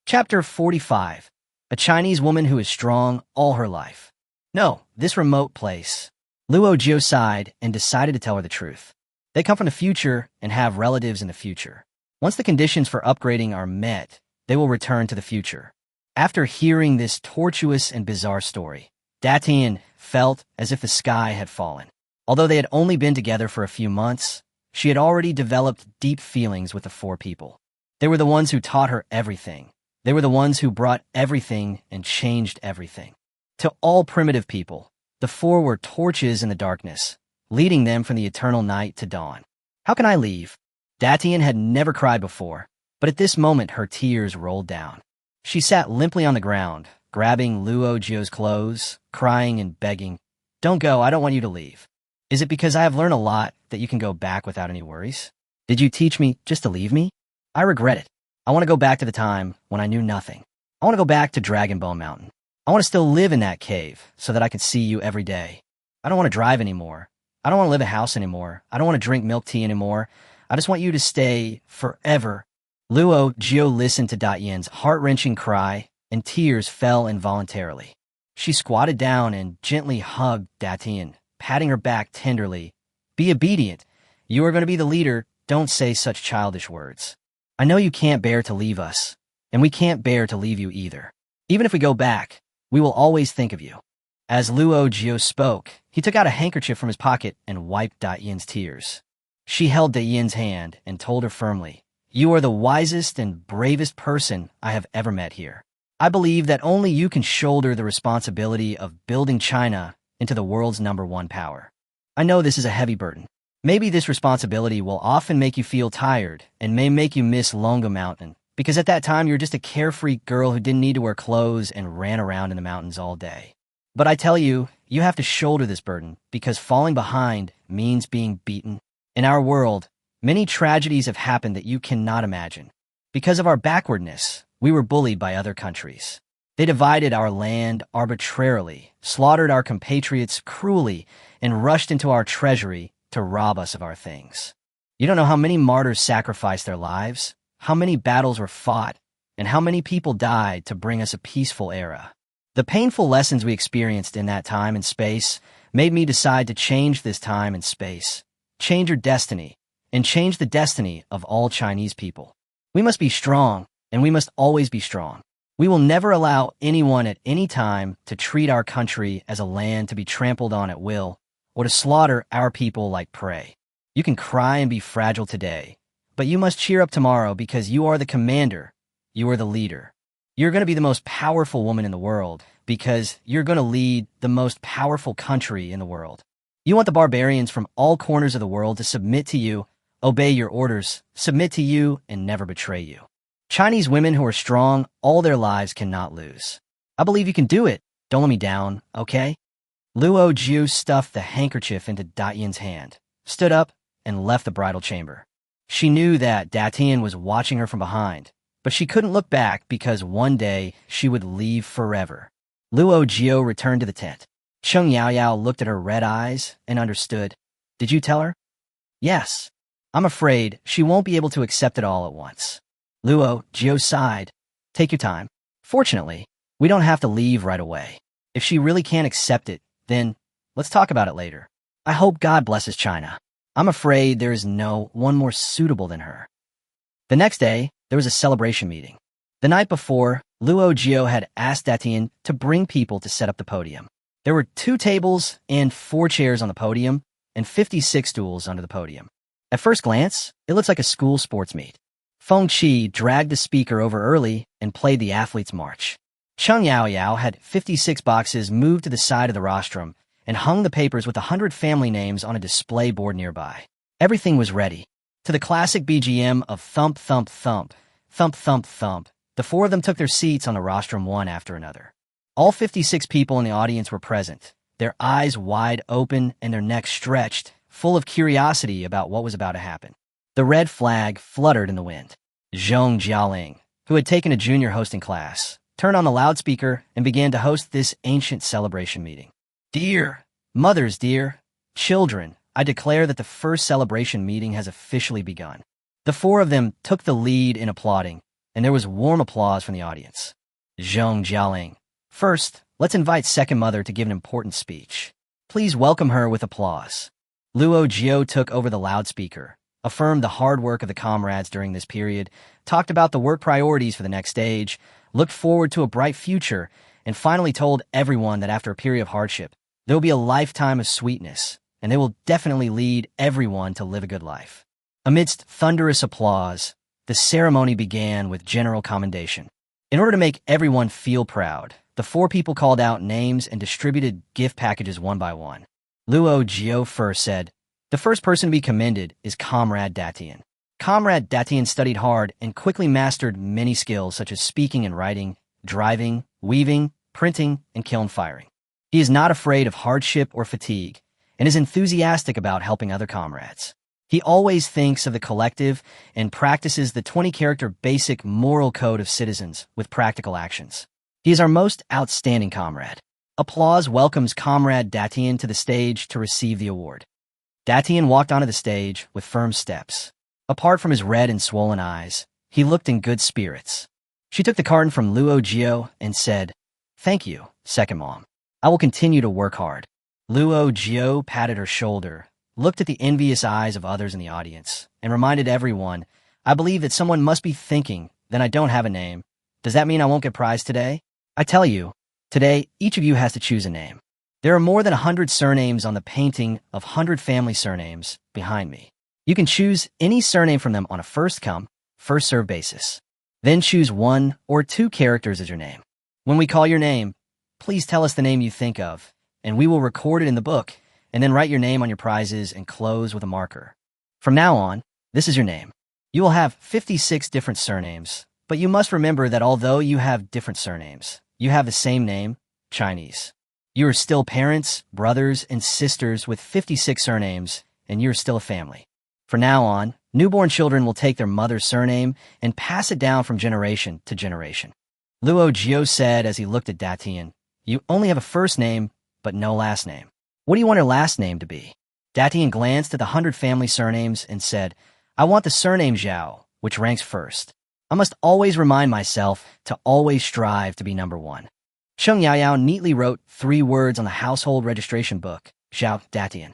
Chapter 45. A Chinese woman who is strong all her life. "No, this remote place." Luo Jiu sighed and decided to tell her the truth. They come from the future and have relatives in the future. Once the conditions for upgrading are met, they will return to the future. After hearing this tortuous and bizarre story, Datian felt as if the sky had fallen. Although they had only been together for a few months, she had already developed deep feelings with the 4 people. They were the ones who taught her everything. They were the ones who brought everything and changed everything. To all primitive people, the 4 were torches in the darkness, leading them from the eternal night to dawn. How can I leave? Datian had never cried before, but at this moment her tears rolled down. She sat limply on the ground, grabbing Luo Jiu's clothes, crying and begging, "Don't go, I don't want you to leave. Is it because I have learned a lot that you can go back without any worries? Did you teach me just to leave me? I regret it. I want to go back to the time when I knew nothing. I want to go back to Dragon Bone Mountain. I want to still live in that cave so that I can see you every day. I don't want to drive anymore. I don't want to live in a house anymore. I don't want to drink milk tea anymore. I just want you to stay forever." Luo Jiu listened to Datian's heart-wrenching cry, and tears fell involuntarily. She squatted down and gently hugged Datian, patting her back tenderly. "Be obedient. You are going to be the leader. Don't say such childish words. I know you can't bear to leave us, and we can't bear to leave you either. Even if we go back, we will always think of you." As Luo Jiu spoke, he took out a handkerchief from his pocket and wiped Datian's tears. She held Datian's hand and told her firmly, "You are the wisest and bravest person I have ever met here. I believe that only you can shoulder the responsibility of building China into the world's #1 power. I know this is a heavy burden. Maybe this responsibility will often make you feel tired and may make you miss Longo Mountain, because at that time you're just a carefree girl who didn't need to wear clothes and ran around in the mountains all day. But I tell you, you have to shoulder this burden because falling behind means being beaten. In our world, many tragedies have happened that you cannot imagine. Because of our backwardness, we were bullied by other countries. They divided our land arbitrarily, slaughtered our compatriots cruelly, and rushed into our treasury to rob us of our things. You don't know how many martyrs sacrificed their lives, how many battles were fought, and how many people died to bring us a peaceful era. The painful lessons we experienced in that time and space made me decide to change this time and space, change your destiny, and change the destiny of all Chinese people. We must be strong, and we must always be strong. We will never allow anyone at any time to treat our country as a land to be trampled on at will, or to slaughter our people like prey. You can cry and be fragile today, but you must cheer up tomorrow because you are the commander, you are the leader. You're going to be the most powerful woman in the world because you're going to lead the most powerful country in the world. You want the barbarians from all corners of the world to submit to you, obey your orders, submit to you, and never betray you. Chinese women who are strong all their lives cannot lose. I believe you can do it. Don't let me down, okay? Luo Jiu stuffed the handkerchief into Datian's hand, stood up, and left the bridal chamber. She knew that Datian was watching her from behind, but she couldn't look back because one day she would leave forever. Luo Jiu returned to the tent. Cheng Yaoyao looked at her red eyes and understood. "Did you tell her?" "Yes. I'm afraid she won't be able to accept it all at once." Luo Jiu sighed. "Take your time. Fortunately, we don't have to leave right away. If she really can't accept it, then let's talk about it later. I hope God blesses China. I'm afraid there is no one more suitable than her." The next day, there was a celebration meeting. The night before, Luo Jiu had asked Datian to bring people to set up the podium. There were 2 tables and 4 chairs on the podium, and 56 stools under the podium. At first glance, it looks like a school sports meet. Feng Qi dragged the speaker over early and played the athlete's march. Cheng Yaoyao had 56 boxes moved to the side of the rostrum and hung the papers with 100 family names on a display board nearby. Everything was ready. To the classic BGM of thump, thump, thump, thump, thump, thump, the 4 of them took their seats on the rostrum one after another. All 56 people in the audience were present, their eyes wide open and their necks stretched, full of curiosity about what was about to happen. The red flag fluttered in the wind. Zhong Jialing, who had taken a junior hosting class, turned on the loudspeaker and began to host this ancient celebration meeting. "Dear mothers, dear children, I declare that the first celebration meeting has officially begun." The 4 of them took the lead in applauding, and there was warm applause from the audience. Zhong Jialing. "First, let's invite second mother to give an important speech. Please welcome her with applause." Luo Jiu took over the loudspeaker, affirmed the hard work of the comrades during this period, talked about the work priorities for the next stage, looked forward to a bright future, and finally told everyone that after a period of hardship, there will be a lifetime of sweetness, and they will definitely lead everyone to live a good life. Amidst thunderous applause, the ceremony began with general commendation. In order to make everyone feel proud, the 4 people called out names and distributed gift packages one by one. Luo Jiu first said, The first person to be commended is Comrade Datian. Comrade Datian studied hard and quickly mastered many skills such as speaking and writing, driving, weaving, printing, and kiln firing. He is not afraid of hardship or fatigue and is enthusiastic about helping other comrades. He always thinks of the collective and practices the 20-character basic moral code of citizens with practical actions. He is our most outstanding comrade. Applause welcomes Comrade Datian to the stage to receive the award. Datian walked onto the stage with firm steps. Apart from his red and swollen eyes, he looked in good spirits. She took the carton from Luo Jiu and said, "Thank you, second mom. I will continue to work hard." Luo Jiu patted her shoulder, looked at the envious eyes of others in the audience, and reminded everyone, "I believe that someone must be thinking, then I don't have a name. Does that mean I won't get prize today? I tell you, today each of you has to choose a name. There are more than 100 surnames on the painting of 100 family surnames behind me. You can choose any surname from them on a first-come, first-served basis. Then choose 1 or 2 characters as your name. When we call your name, please tell us the name you think of, and we will record it in the book, and then write your name on your prizes and close with a marker. From now on, this is your name. You will have 56 different surnames, but you must remember that although you have different surnames, you have the same name, Chinese. You are still parents, brothers, and sisters with 56 surnames, and you are still a family. From now on, newborn children will take their mother's surname and pass it down from generation to generation. Luo Jiu said as he looked at Datian, "You only have a first name, but no last name. What do you want your last name to be?" Datian glanced at the 100 family surnames and said, "I want the surname Zhao, which ranks first. I must always remind myself to always strive to be number 1." Cheng Yaoyao neatly wrote 3 words on the household registration book, Zhao Datian.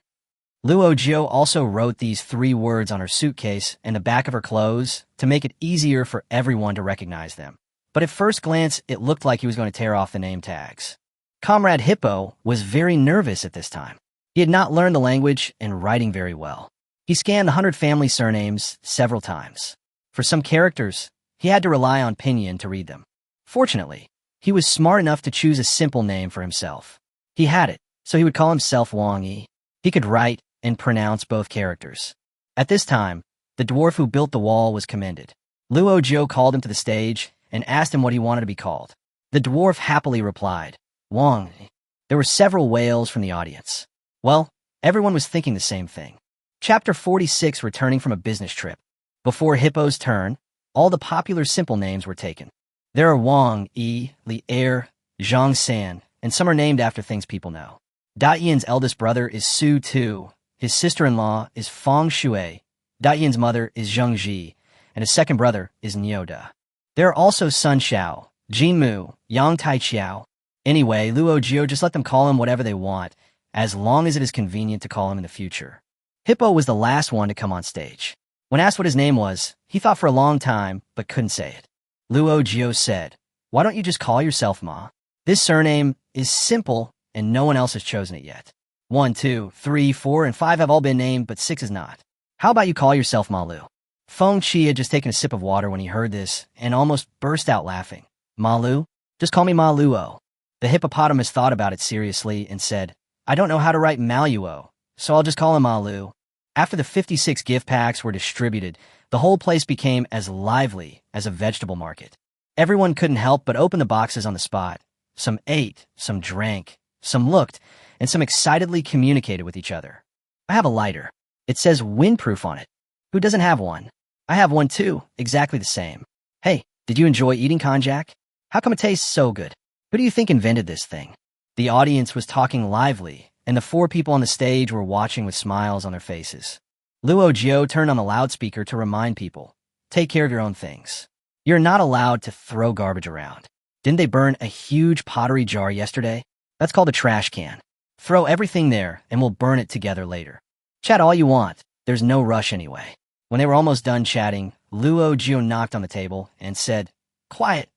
Luo Jiu also wrote these 3 words on her suitcase and the back of her clothes to make it easier for everyone to recognize them. But at first glance, it looked like he was going to tear off the name tags. Comrade Hippo was very nervous at this time. He had not learned the language and writing very well. He scanned the 100 family surnames several times. For some characters, he had to rely on pinyin to read them. Fortunately, he was smart enough to choose a simple name for himself. He had it, so he would call himself Wang Yi. He could write and pronounce both characters. At this time, the dwarf who built the wall was commended. Luo Jiu called him to the stage and asked him what he wanted to be called. The dwarf happily replied, "Wang." There were several wails from the audience. Well, everyone was thinking the same thing. Chapter 46, returning from a business trip. Before Hippo's turn, all the popular simple names were taken. There are Wang Yi, Li Er, Zhang San, and some are named after things people know. Datian's eldest brother is Su Tu. His sister-in-law is Feng Qi. Datian's mother is Zheng Ji, and his second brother is Nioda. There are also Sun Xiao, Jin Mu, Yang Tai Qiao. Anyway, Luo Jiu just let them call him whatever they want, as long as it is convenient to call him in the future. Hippo was the last one to come on stage. When asked what his name was, he thought for a long time, but couldn't say it. Luo Jiu said, "Why don't you just call yourself Ma? This surname is simple, and no one else has chosen it yet. 1, 2, 3, 4, and 5 have all been named, but 6 is not. How about you call yourself Ma Lu?" Feng Qi had just taken a sip of water when he heard this, and almost burst out laughing. "Ma Lu? Just call me Ma Luo." The hippopotamus thought about it seriously and said, "I don't know how to write Maluo, so I'll just call him Ma Lu." After the 56 gift packs were distributed, the whole place became as lively as a vegetable market. Everyone couldn't help but open the boxes on the spot. Some ate, some drank, some looked, and some excitedly communicated with each other. "I have a lighter. It says windproof on it. Who doesn't have one? I have one too, exactly the same. Hey, did you enjoy eating konjac? How come it tastes so good? Who do you think invented this thing?" The audience was talking lively, and the 4 people on the stage were watching with smiles on their faces. Luo Jiu turned on the loudspeaker to remind people, "Take care of your own things. You're not allowed to throw garbage around. Didn't they burn a huge pottery jar yesterday? That's called a trash can. Throw everything there, and we'll burn it together later. Chat all you want. There's no rush anyway." When they were almost done chatting, Luo Jiu knocked on the table and said, "Quiet.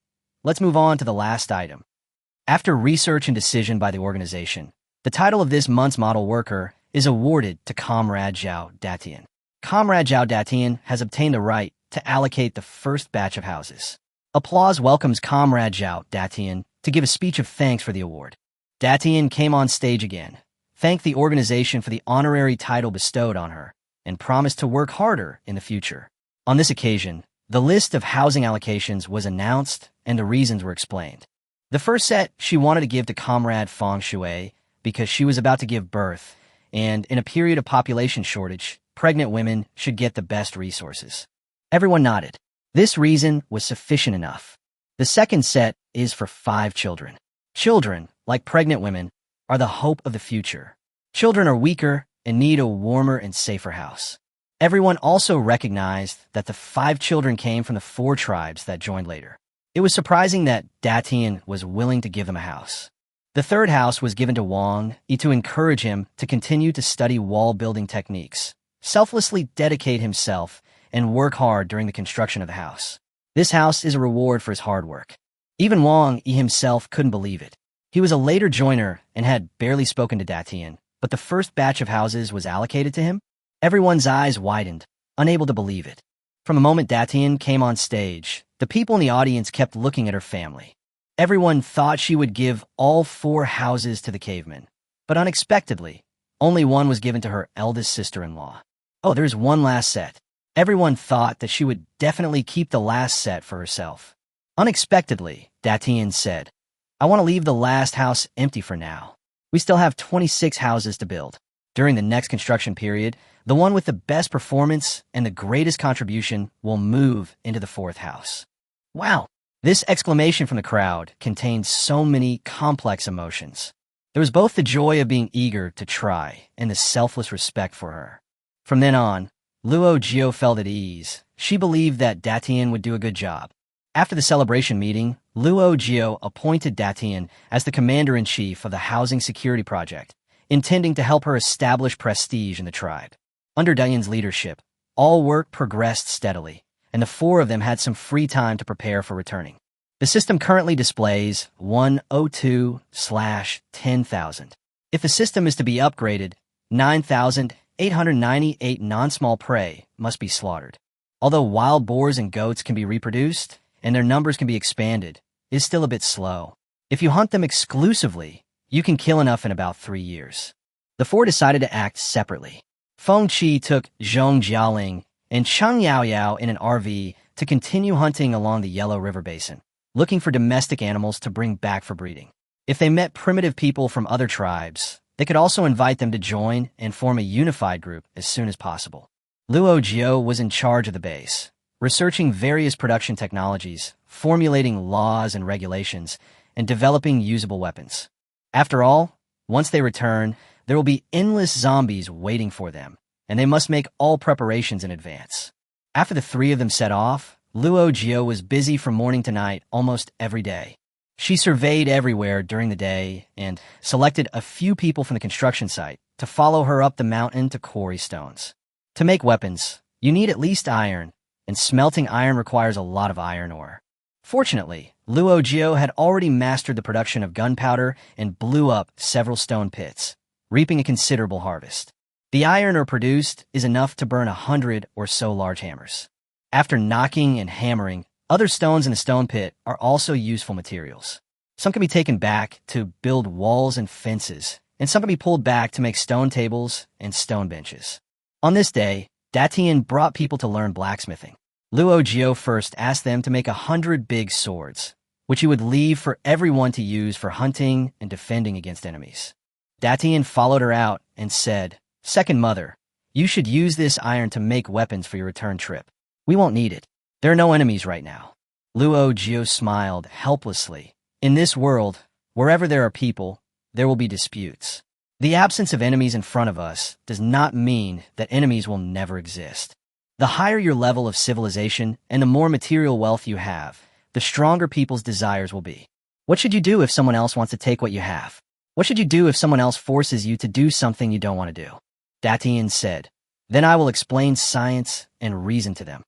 Let's move on to the last item." After research and decision by the organization, the title of this month's model worker is awarded to Comrade Zhao Datian. Comrade Zhao Datian has obtained the right to allocate the first batch of houses. Applause welcomes Comrade Zhao Datian to give a speech of thanks for the award. Datian came on stage again, thanked the organization for the honorary title bestowed on her, and promised to work harder in the future. On this occasion, the list of housing allocations was announced and the reasons were explained. The first set she wanted to give to comrade Feng Qi because she was about to give birth, and in a period of population shortage, pregnant women should get the best resources. Everyone nodded. This reason was sufficient enough. The second set is for 5 children. Children, like pregnant women, are the hope of the future. Children are weaker and need a warmer and safer house. Everyone also recognized that the 5 children came from the 4 tribes that joined later. It was surprising that Datian was willing to give them a house. The third house was given to Wang Yi to encourage him to continue to study wall-building techniques, selflessly dedicate himself, and work hard during the construction of the house. This house is a reward for his hard work. Even Wang Yi himself couldn't believe it. He was a later joiner and had barely spoken to Datian, but the first batch of houses was allocated to him. Everyone's eyes widened, unable to believe it. From the moment Datian came on stage, the people in the audience kept looking at her family. Everyone thought she would give all 4 houses to the cavemen, but unexpectedly, only one was given to her eldest sister-in-law. Oh, there's one last set. Everyone thought that she would definitely keep the last set for herself. Unexpectedly, Datian said, "I want to leave the last house empty for now. We still have 26 houses to build. During the next construction period, the one with the best performance and the greatest contribution will move into the 4th house." Wow! This exclamation from the crowd contained so many complex emotions. There was both the joy of being eager to try and the selfless respect for her. From then on, Luo Jiu felt at ease. She believed that Datian would do a good job. After the celebration meeting, Luo Jiu appointed Datian as the commander-in-chief of the Housing Security Project, intending to help her establish prestige in the tribe. Under Datian's leadership, all work progressed steadily, and the 4 of them had some free time to prepare for returning. The system currently displays 102/10,000. If the system is to be upgraded, 9,898 non-small prey must be slaughtered. Although wild boars and goats can be reproduced, and their numbers can be expanded, it is still a bit slow. If you hunt them exclusively, you can kill enough in about 3 years. The 4 decided to act separately. Feng Qi took Zhong Jialing and Cheng Yaoyao in an RV to continue hunting along the Yellow River Basin, looking for domestic animals to bring back for breeding. If they met primitive people from other tribes, they could also invite them to join and form a unified group as soon as possible. Luo Jiu was in charge of the base, researching various production technologies, formulating laws and regulations, and developing usable weapons. After all, once they return, there will be endless zombies waiting for them, and they must make all preparations in advance. After the 3 of them set off, Luo Jiu was busy from morning to night almost every day. She surveyed everywhere during the day and selected a few people from the construction site to follow her up the mountain to quarry stones. To make weapons, you need at least iron, and smelting iron requires a lot of iron ore. Fortunately, Luo Jiu had already mastered the production of gunpowder and blew up several stone pits, reaping a considerable harvest. The iron ore produced is enough to burn 100 or so large hammers. After knocking and hammering, other stones in the stone pit are also useful materials. Some can be taken back to build walls and fences, and some can be pulled back to make stone tables and stone benches. On this day, Datian brought people to learn blacksmithing. Luo Jiu first asked them to make 100 big swords, which he would leave for everyone to use for hunting and defending against enemies. Datian followed her out and said, "Second mother, you should use this iron to make weapons for your return trip. We won't need it. There are no enemies right now." Luo Jiu smiled helplessly. In this world, wherever there are people, there will be disputes. The absence of enemies in front of us does not mean that enemies will never exist. The higher your level of civilization and the more material wealth you have, the stronger people's desires will be. What should you do if someone else wants to take what you have? What should you do if someone else forces you to do something you don't want to do? Datian said, "Then I will explain science and reason to them."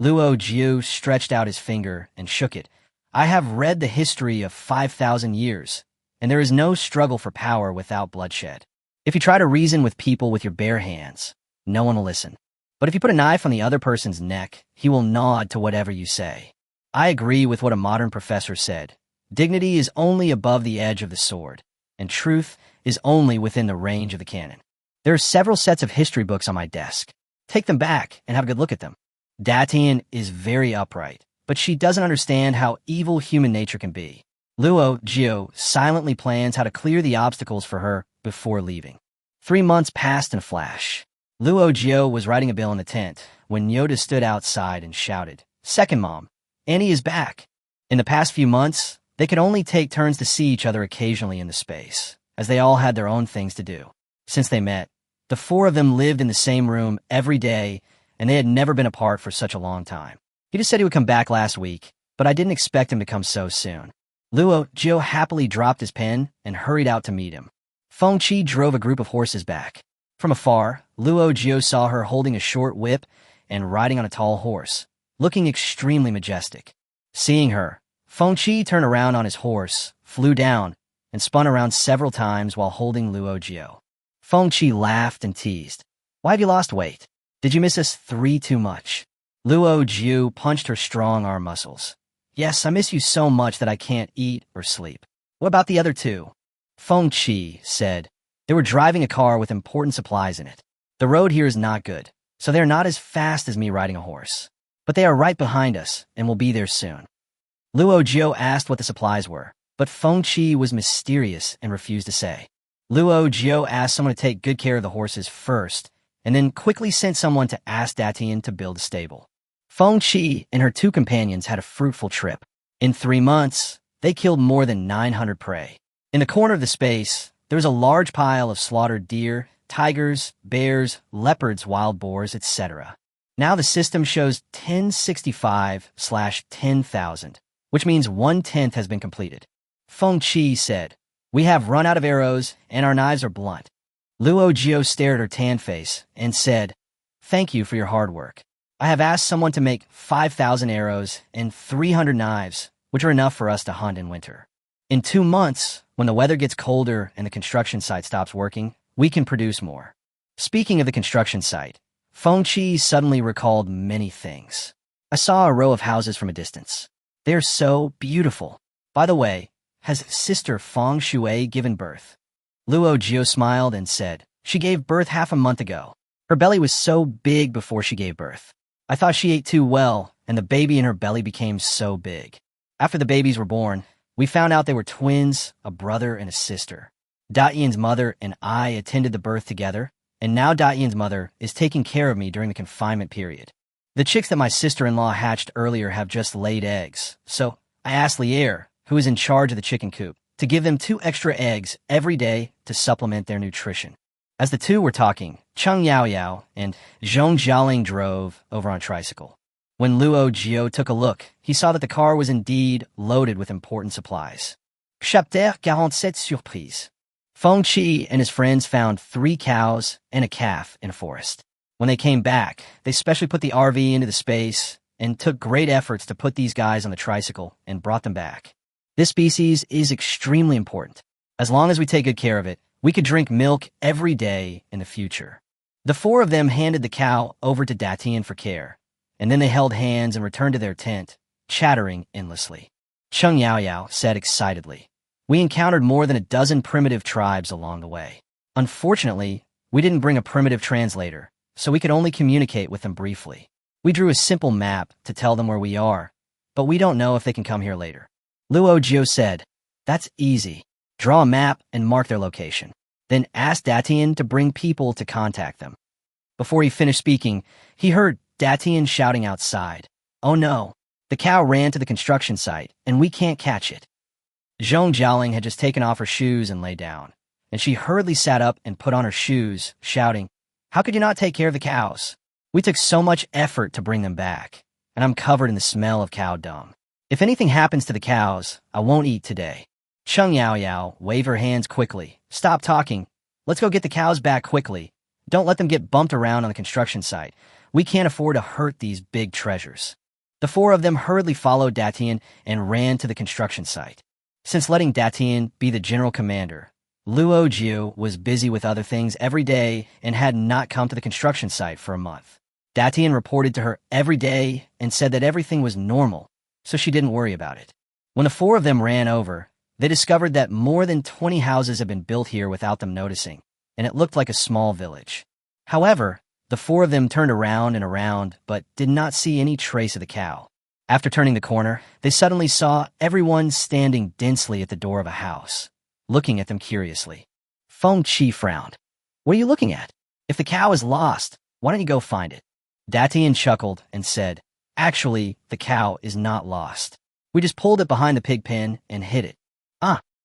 Luo Jiu stretched out his finger and shook it. "I have read the history of 5,000 years, and there is no struggle for power without bloodshed. If you try to reason with people with your bare hands, no one will listen. But if you put a knife on the other person's neck, he will nod to whatever you say. I agree with what a modern professor said. Dignity is only above the edge of the sword, and truth is only within the range of the cannon. There are several sets of history books on my desk. Take them back and have a good look at them. Datian is very upright, but she doesn't understand how evil human nature can be. Luo Jiu silently plans how to clear the obstacles for her before leaving. 3 months passed in a flash. Luo Jiu was writing a bill in the tent when Yoda stood outside and shouted, "Second Mom, Annie is back." In the past few months, they could only take turns to see each other occasionally in the space, as they all had their own things to do. Since they met, the 4 of them lived in the same room every day, and they had never been apart for such a long time. He just said he would come back last week, but I didn't expect him to come so soon. Luo Jiu happily dropped his pen and hurried out to meet him. Feng Qi drove a group of horses back. From afar, Luo Jiu saw her holding a short whip and riding on a tall horse, looking extremely majestic. Seeing her, Feng Qi turned around on his horse, flew down, and spun around several times while holding Luo Jiu. Feng Qi laughed and teased. "Why have you lost weight? Did you miss us 3 too much?" Luo Jiu punched her strong arm muscles. "Yes, I miss you so much that I can't eat or sleep." "What about the other 2? Feng Qi said. They were driving a car with important supplies in it. "The road here is not good, so they're not as fast as me riding a horse. But they are right behind us and will be there soon." Luo Jiu asked what the supplies were, but Feng Qi was mysterious and refused to say. Luo Jiu asked someone to take good care of the horses first, and then quickly sent someone to ask Datian to build a stable. Feng Qi and her 2 companions had a fruitful trip. In 3 months, they killed more than 900 prey. In the corner of the space, there was a large pile of slaughtered deer, tigers, bears, leopards, wild boars, etc. Now the system shows 1065/10,000, which means 1/10 has been completed. Feng Qi said, "We have run out of arrows and our knives are blunt." Luo Jiu stared at her tan face and said, "Thank you for your hard work. I have asked someone to make 5,000 arrows and 300 knives, which are enough for us to hunt in winter. In 2 months, when the weather gets colder and the construction site stops working, we can produce more." Speaking of the construction site, Feng Qi suddenly recalled many things. "I saw a row of houses from a distance. They're so beautiful. By the way, has Sister Feng Shui given birth?" Luo Jiu smiled and said, "She gave birth half a month ago. Her belly was so big before she gave birth. I thought she ate too well, and the baby in her belly became so big. After the babies were born, we found out they were twins, a brother and a sister. Datian's mother and I attended the birth together, and now Datian's mother is taking care of me during the confinement period. The chicks that my sister-in-law hatched earlier have just laid eggs, so I asked Lier, who is in charge of the chicken coop, to give them 2 extra eggs every day to supplement their nutrition." As the 2 were talking, Cheng Yaoyao and Zhong Jialing drove over on a tricycle. When Luo Jiu took a look, he saw that the car was indeed loaded with important supplies. Chapter 47 Surprise. Feng Qi and his friends found 3 cows and a calf in a forest. When they came back, they specially put the RV into the space and took great efforts to put these guys on the tricycle and brought them back. This species is extremely important. As long as we take good care of it, we could drink milk every day in the future. The 4 of them handed the cow over to Datian for care, and then they held hands and returned to their tent, chattering endlessly. Cheng Yaoyao said excitedly, "We encountered more than a dozen primitive tribes along the way. Unfortunately, we didn't bring a primitive translator, so we could only communicate with them briefly. We drew a simple map to tell them where we are, but we don't know if they can come here later." Luo Jiu said, "That's easy. Draw a map and mark their location. Then ask Datian to bring people to contact them." Before he finished speaking, he heard Datian shouting outside, "Oh no, the cow ran to the construction site, and we can't catch it." Zhong Jialing had just taken off her shoes and lay down, and she hurriedly sat up and put on her shoes, shouting, "How could you not take care of the cows? We took so much effort to bring them back, and I'm covered in the smell of cow dung. If anything happens to the cows, I won't eat today." Cheng Yaoyao waved her hands quickly. "Stop talking. Let's go get the cows back quickly. Don't let them get bumped around on the construction site. We can't afford to hurt these big treasures." The 4 of them hurriedly followed Datian and ran to the construction site. Since letting Datian be the general commander, Luo Jiu was busy with other things every day and had not come to the construction site for a month. Datian reported to her every day and said that everything was normal, so she didn't worry about it. When the 4 of them ran over, They discovered that more than 20 houses had been built here without them noticing, and it looked like a small village. However, the four of them turned around and around, but did not see any trace of the cow. After turning the corner, they suddenly saw everyone standing densely at the door of a house, looking at them curiously. Feng Qi frowned. "What are you looking at? If the cow is lost, why don't you go find it?" Datian chuckled and said, "Actually, the cow is not lost. We just pulled it behind the pig pen and hid it."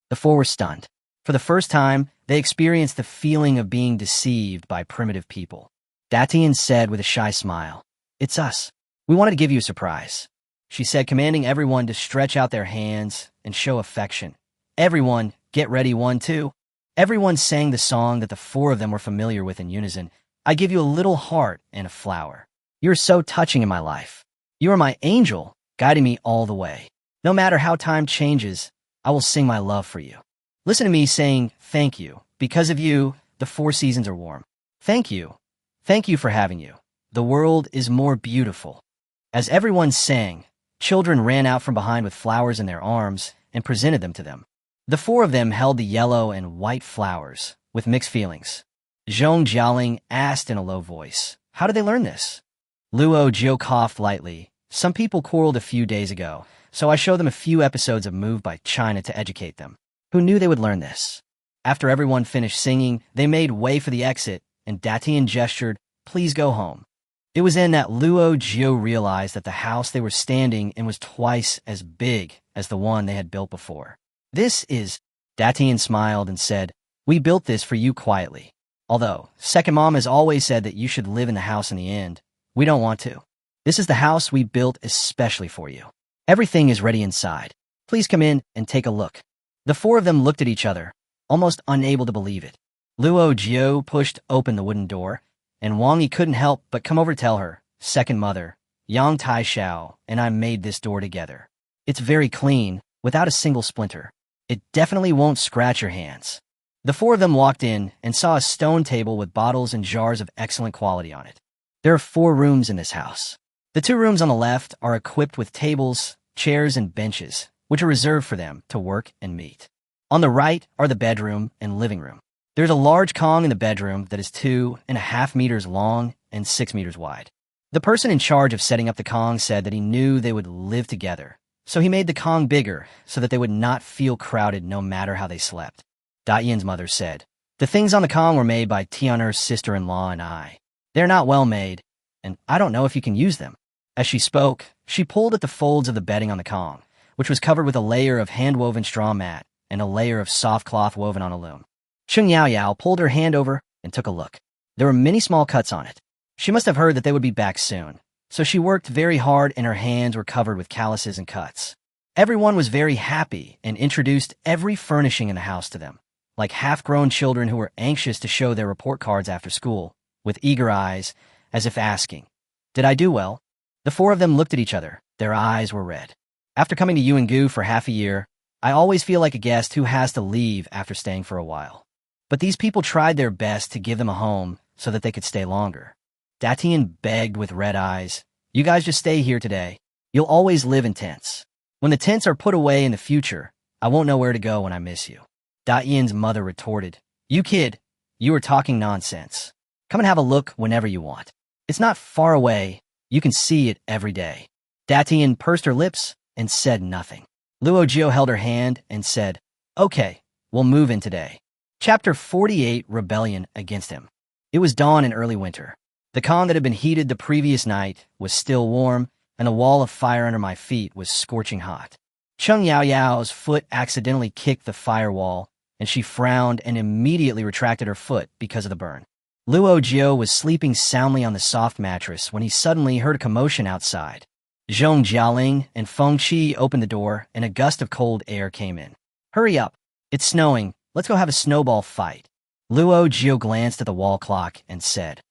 The four were stunned. For the first time, they experienced the feeling of being deceived by primitive people. Datian said with a shy smile, "It's us. We wanted to give you a surprise," she said, commanding everyone to stretch out their hands and show affection. "Everyone, get ready, 1, 2. Everyone sang the song that the four of them were familiar with in unison. "I give you a little heart and a flower. You are so touching in my life. You are my angel, guiding me all the way. No matter how time changes, I will sing my love for you. Listen to me saying thank you. Because of you, the 4 seasons are warm. Thank you. Thank you for having you. The world is more beautiful." As everyone sang, children ran out from behind with flowers in their arms and presented them to them. The four of them held the yellow and white flowers with mixed feelings. Zhong Jialing asked in a low voice, "How did they learn this?" Luo Jiu coughed lightly. "Some people quarreled a few days ago, so I showed them a few episodes of Moved by China to educate them. Who knew they would learn this?" After everyone finished singing, they made way for the exit, and Datian gestured, "Please go home." It was then that Luo Jiu realized that the house they were standing in was twice as big as the one they had built before. "This is..." Datian smiled and said, "We built this for you quietly. Although, second mom has always said that you should live in the house in the end, we don't want to. This is the house we built especially for you. Everything is ready inside. Please come in and take a look." The four of them looked at each other, almost unable to believe it. Luo Jiu pushed open the wooden door, and Wang Yi couldn't help but come over to tell her, "Second mother, Yang Tai Xiao and I made this door together. It's very clean, without a single splinter. It definitely won't scratch your hands." The four of them walked in and saw a stone table with bottles and jars of excellent quality on it. There are 4 rooms in this house. The 2 rooms on the left are equipped with tables, chairs, and benches, which are reserved for them to work and meet. On the right are the bedroom and living room. There's a large Kong in the bedroom that is 2.5 meters long and 6 meters wide. The person in charge of setting up the Kong said that he knew they would live together, so he made the Kong bigger so that they would not feel crowded no matter how they slept. Datian's mother said, "The things on the Kong were made by Tianer's sister-in-law and I. They're not well made, and I don't know if you can use them." As she spoke, she pulled at the folds of the bedding on the Kong, which was covered with a layer of hand-woven straw mat and a layer of soft cloth woven on a loom. Cheng Yao pulled her hand over and took a look. There were many small cuts on it. She must have heard that they would be back soon, so she worked very hard and her hands were covered with calluses and cuts. Everyone was very happy and introduced every furnishing in the house to them, like half-grown children who were anxious to show their report cards after school, with eager eyes, as if asking, "Did I do well?" The four of them looked at each other. Their eyes were red. "After coming to Yuangu for half a year, I always feel like a guest who has to leave after staying for a while. But these people tried their best to give them a home so that they could stay longer." Datian begged with red eyes, "You guys just stay here today. You'll always live in tents. When the tents are put away in the future, I won't know where to go when I miss you." Datian's mother retorted, "You kid, you are talking nonsense. Come and have a look whenever you want. It's not far away. You can see it every day." Datian pursed her lips and said nothing. Luo Jiu held her hand and said, "Okay, we'll move in today." Chapter 48, Rebellion Against Him. It was dawn in early winter. The Kong that had been heated the previous night was still warm, and the wall of fire under my feet was scorching hot. Cheng Yao's foot accidentally kicked the firewall, and she frowned and immediately retracted her foot because of the burn. Luo Jiu was sleeping soundly on the soft mattress when he suddenly heard a commotion outside. Zhong Jialing and Feng Qi opened the door, and a gust of cold air came in. "Hurry up. It's snowing. Let's go have a snowball fight." Luo Jiu glanced at the wall clock and said,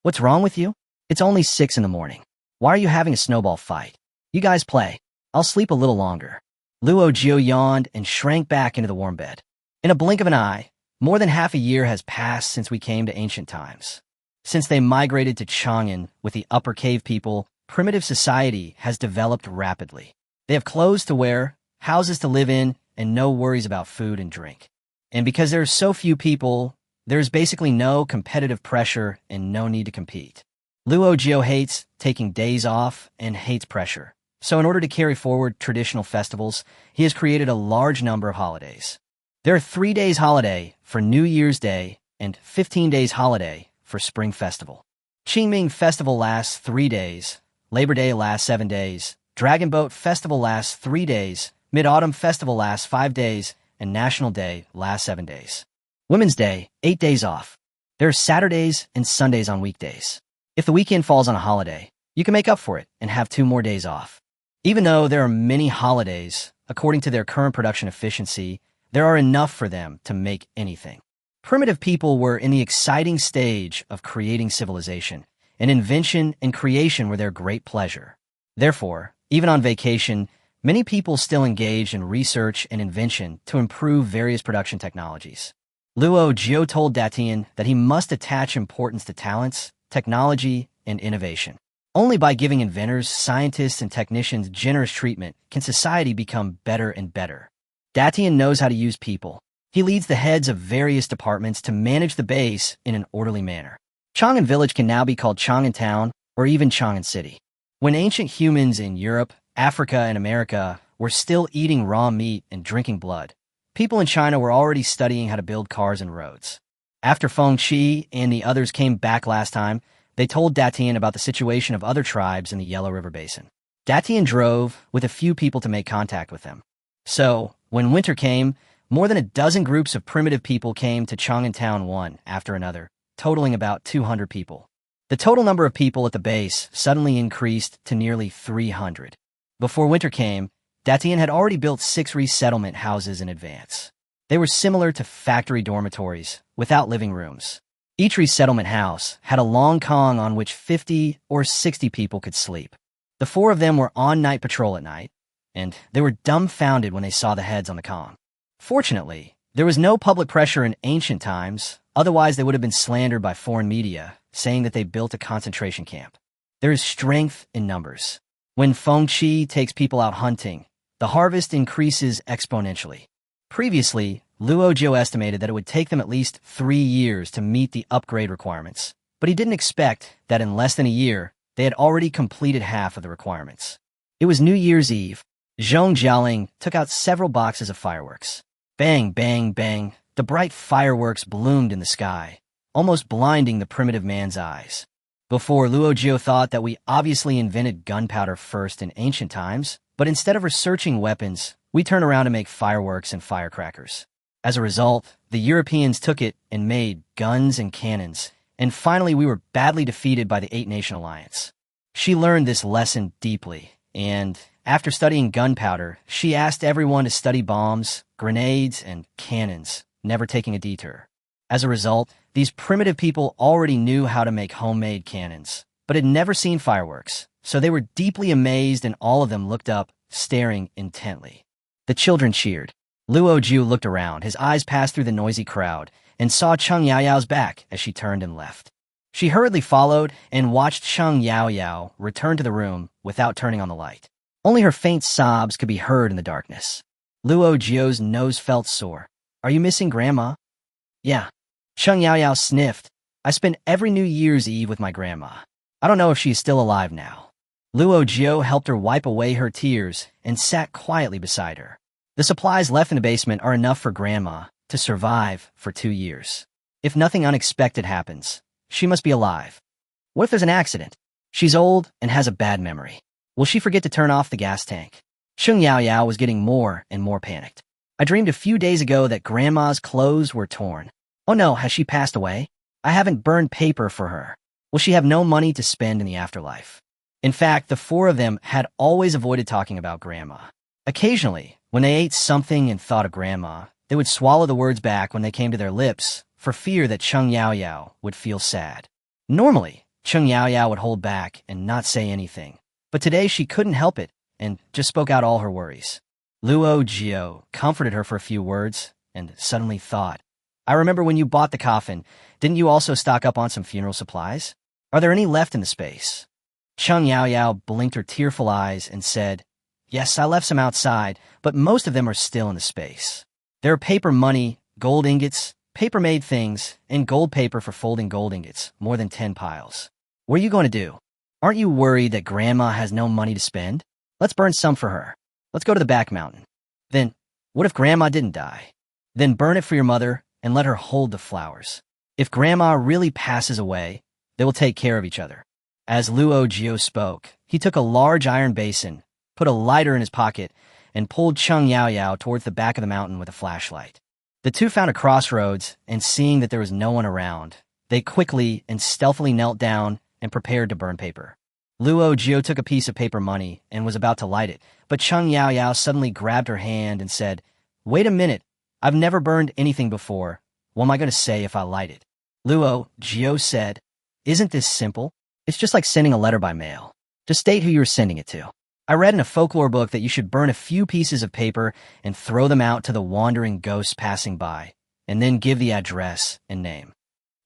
"What's wrong with you? It's only 6 in the morning. Why are you having a snowball fight? You guys play. I'll sleep a little longer." Luo Jiu yawned and shrank back into the warm bed. In a blink of an eye, more than half a year has passed since we came to ancient times. Since they migrated to Chang'an with the Upper Cave people, primitive society has developed rapidly. They have clothes to wear, houses to live in, and no worries about food and drink. And because there are so few people, there's basically no competitive pressure and no need to compete. Luo Jiu hates taking days off and hates pressure. So in order to carry forward traditional festivals, he has created a large number of holidays. There are 3 days holiday for New Year's Day and 15 days holiday for Spring Festival. Qingming Festival lasts 3 days, Labor Day lasts 7 days, Dragon Boat Festival lasts 3 days, Mid-Autumn Festival lasts 5 days, and National Day lasts 7 days. Women's Day, 8 days off. There are Saturdays and Sundays on weekdays. If the weekend falls on a holiday, you can make up for it and have 2 more days off. Even though there are many holidays, according to their current production efficiency, there are enough for them to make anything. Primitive people were in the exciting stage of creating civilization, and invention and creation were their great pleasure. Therefore, even on vacation, many people still engaged in research and invention to improve various production technologies. Luo Jiu told Datian that he must attach importance to talents, technology, and innovation. Only by giving inventors, scientists, and technicians generous treatment can society become better and better. Datian knows how to use people. He leads the heads of various departments to manage the base in an orderly manner. Chang'an Village can now be called Chang'an Town or even Chang'an City. When ancient humans in Europe, Africa, and America were still eating raw meat and drinking blood, people in China were already studying how to build cars and roads. After Feng Qi and the others came back last time, they told Datian about the situation of other tribes in the Yellow River Basin. Datian drove with a few people to make contact with them. So, when winter came, more than a dozen groups of primitive people came to Chang'an Town one after another, totaling about 200 people. The total number of people at the base suddenly increased to nearly 300. Before winter came, Datian had already built 6 resettlement houses in advance. They were similar to factory dormitories, without living rooms. Each resettlement house had a long kong on which 50 or 60 people could sleep. The 4 of them were on night patrol at night, and they were dumbfounded when they saw the heads on the kong. Fortunately, there was no public pressure in ancient times, otherwise they would have been slandered by foreign media, saying that they built a concentration camp. There is strength in numbers. When Feng Qi takes people out hunting, the harvest increases exponentially. Previously, Luo Jiu estimated that it would take them at least 3 years to meet the upgrade requirements, but he didn't expect that in less than a year, they had already completed half of the requirements. It was New Year's Eve. Zhong Jialing took out several boxes of fireworks. Bang, bang, bang, the bright fireworks bloomed in the sky, almost blinding the primitive man's eyes. Before, Luo Jiu thought that we obviously invented gunpowder first in ancient times, but instead of researching weapons, we turned around to make fireworks and firecrackers. As a result, the Europeans took it and made guns and cannons, and finally we were badly defeated by the 8-Nation Alliance. She learned this lesson deeply, and after studying gunpowder, she asked everyone to study bombs, grenades, and cannons, never taking a detour. As a result, these primitive people already knew how to make homemade cannons, but had never seen fireworks, so they were deeply amazed and all of them looked up, staring intently. The children cheered. Luo Jiu looked around, his eyes passed through the noisy crowd, and saw Cheng Yaoyao's back as she turned and left. She hurriedly followed and watched Cheng Yaoyao return to the room without turning on the light. Only her faint sobs could be heard in the darkness. Luo Jiu's nose felt sore. "Are you missing Grandma?" "Yeah." Cheng Yaoyao sniffed. "I spent every New Year's Eve with my grandma. I don't know if she is still alive now." Luo Jiu helped her wipe away her tears and sat quietly beside her. The supplies left in the basement are enough for Grandma to survive for 2 years. If nothing unexpected happens, she must be alive. What if there's an accident? She's old and has a bad memory. Will she forget to turn off the gas tank? Cheng Yaoyao was getting more and more panicked. "I dreamed a few days ago that Grandma's clothes were torn. Oh no, has she passed away? I haven't burned paper for her. Will she have no money to spend in the afterlife?" In fact, the 4 of them had always avoided talking about Grandma. Occasionally, when they ate something and thought of Grandma, they would swallow the words back when they came to their lips for fear that Cheng Yaoyao would feel sad. Normally, Cheng Yaoyao would hold back and not say anything, but today she couldn't help it and just spoke out all her worries. Luo Jiu comforted her for a few words and suddenly thought, "I remember when you bought the coffin, didn't you also stock up on some funeral supplies? Are there any left in the space?" Cheng Yaoyao blinked her tearful eyes and said, Yes, I left some outside, but most of them are still in the space. There are paper money, gold ingots, paper-made things, and gold paper for folding gold ingots, more than 10 piles. What are you going to do? Aren't you worried that Grandma has no money to spend? Let's burn some for her. Let's go to the back mountain. Then, what if Grandma didn't die? Then burn it for your mother and let her hold the flowers. If Grandma really passes away, they will take care of each other. As Luo Jiu spoke, he took a large iron basin, put a lighter in his pocket, and pulled Cheng Yao towards the back of the mountain with a flashlight. The two found a crossroads, and seeing that there was no one around, they quickly and stealthily knelt down and prepared to burn paper. Luo Jiu took a piece of paper money and was about to light it, but Cheng Yao suddenly grabbed her hand and said, "Wait a minute, I've never burned anything before. What am I going to say if I light it?" Luo Jiu said, "Isn't this simple? It's just like sending a letter by mail. Just state who you're sending it to. I read in a folklore book that you should burn a few pieces of paper and throw them out to the wandering ghosts passing by, and then give the address and name."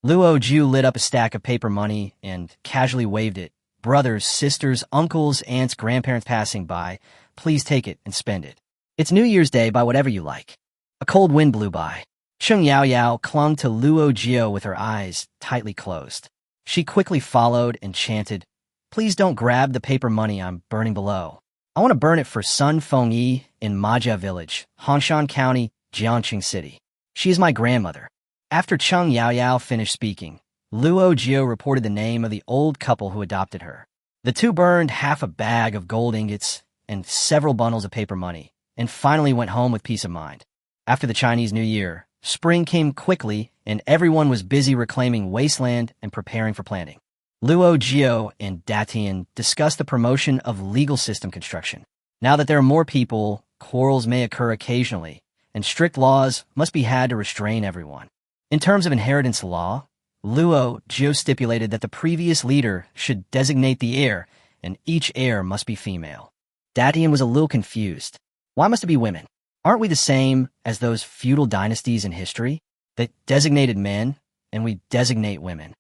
Luo Jiu lit up a stack of paper money and casually waved it. "Brothers, sisters, uncles, aunts, grandparents passing by, please take it and spend it. It's New Year's Day, buy whatever you like." A cold wind blew by. Cheng Yao clung to Luo Jiu with her eyes tightly closed. She quickly followed and chanted, "Please don't grab the paper money I'm burning below. I want to burn it for Sun Feng Qi in Majia Village, Hongshan County, Jiangcheng City. She is my grandmother." After Cheng Yao finished speaking, Luo Jiu reported the name of the old couple who adopted her. The two burned half a bag of gold ingots and several bundles of paper money, and finally went home with peace of mind. After the Chinese New Year, spring came quickly, and everyone was busy reclaiming wasteland and preparing for planting. Luo Jiu and Datian discussed the promotion of legal system construction. Now that there are more people, quarrels may occur occasionally, and strict laws must be had to restrain everyone. In terms of inheritance law, Luo Jiu stipulated that the previous leader should designate the heir, and each heir must be female. Datian was a little confused. Why must it be women? Aren't we the same as those feudal dynasties in history that designated men, and we designate women?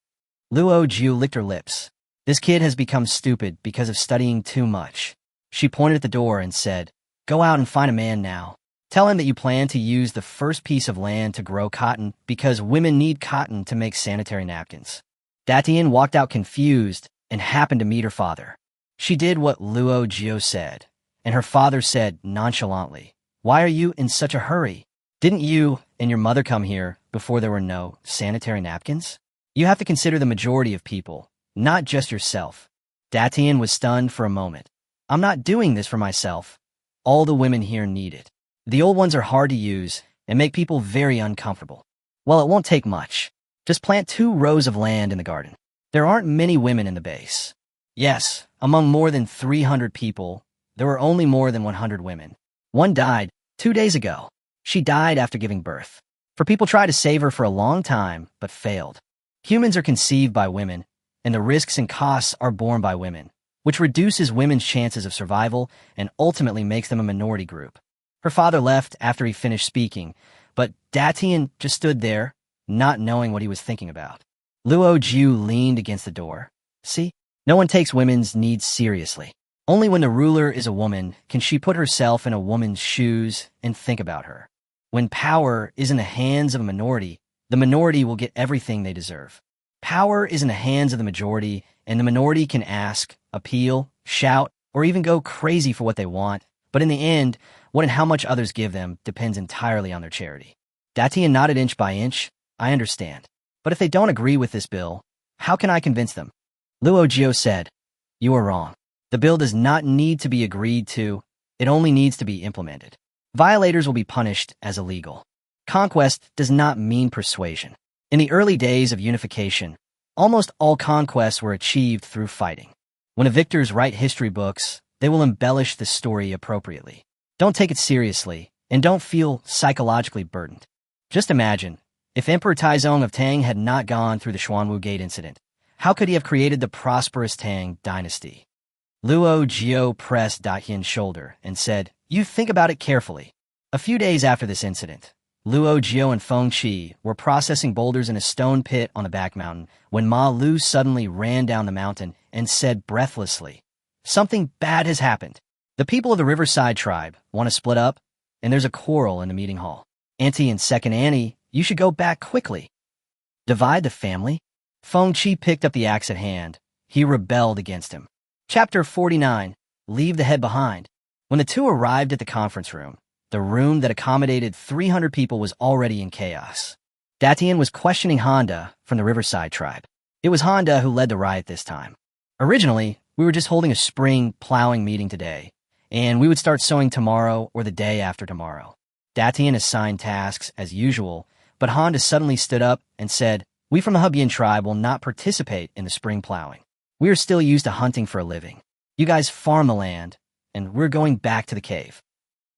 Luo Jiu licked her lips. This kid has become stupid because of studying too much. She pointed at the door and said, "Go out and find a man now. Tell him that you plan to use the first piece of land to grow cotton because women need cotton to make sanitary napkins." Datian walked out confused and happened to meet her father. She did what Luo Jiu said, and her father said nonchalantly, "Why are you in such a hurry? Didn't you and your mother come here before there were no sanitary napkins? You have to consider the majority of people, not just yourself." Datian was stunned for a moment. "I'm not doing this for myself. All the women here need it. The old ones are hard to use and make people very uncomfortable. Well, it won't take much. Just plant 2 rows of land in the garden. There aren't many women in the base." Yes, among more than 300 people, there were only more than 100 women. One died 2 days ago. She died after giving birth. For people tried to save her for a long time, but failed. Humans are conceived by women, and the risks and costs are borne by women, which reduces women's chances of survival and ultimately makes them a minority group. Her father left after he finished speaking, but Datian just stood there, not knowing what he was thinking about. Luo Jiu leaned against the door. "See, no one takes women's needs seriously. Only when the ruler is a woman can she put herself in a woman's shoes and think about her. When power is in the hands of a minority, the minority will get everything they deserve. Power is in the hands of the majority, and the minority can ask, appeal, shout, or even go crazy for what they want, but in the end, what and how much others give them depends entirely on their charity." Datian nodded inch by inch. "I understand. But if they don't agree with this bill, how can I convince them?" Luo Jiu said, "You are wrong. The bill does not need to be agreed to. It only needs to be implemented. Violators will be punished as illegal. Conquest does not mean persuasion. In the early days of unification, almost all conquests were achieved through fighting. When the victors write history books, they will embellish the story appropriately. Don't take it seriously, and don't feel psychologically burdened. Just imagine, if Emperor Taizong of Tang had not gone through the Xuanwu Gate incident, how could he have created the prosperous Tang dynasty?" Luo Jiu pressed Datian's shoulder and said, "You think about it carefully." A few days after this incident, Luo Jiu and Feng Qi were processing boulders in a stone pit on the back mountain when Ma Lu suddenly ran down the mountain and said breathlessly, "Something bad has happened." The people of the Riverside tribe want to split up, and there's a quarrel in the meeting hall. Auntie and Second Annie, you should go back quickly. Divide the family? Feng Qi picked up the axe at hand. He rebelled against him. Chapter 49. Leave the head behind. When the two arrived at the conference room, the room that accommodated 300 people was already in chaos. Datian was questioning Honda from the Riverside tribe. It was Honda who led the riot this time. Originally, we were just holding a spring plowing meeting today, and we would start sowing tomorrow or the day after tomorrow. Datian assigned tasks as usual, but Honda suddenly stood up and said, "We from the Hebbian tribe will not participate in the spring plowing. We are still used to hunting for a living. You guys farm the land, and we're going back to the cave."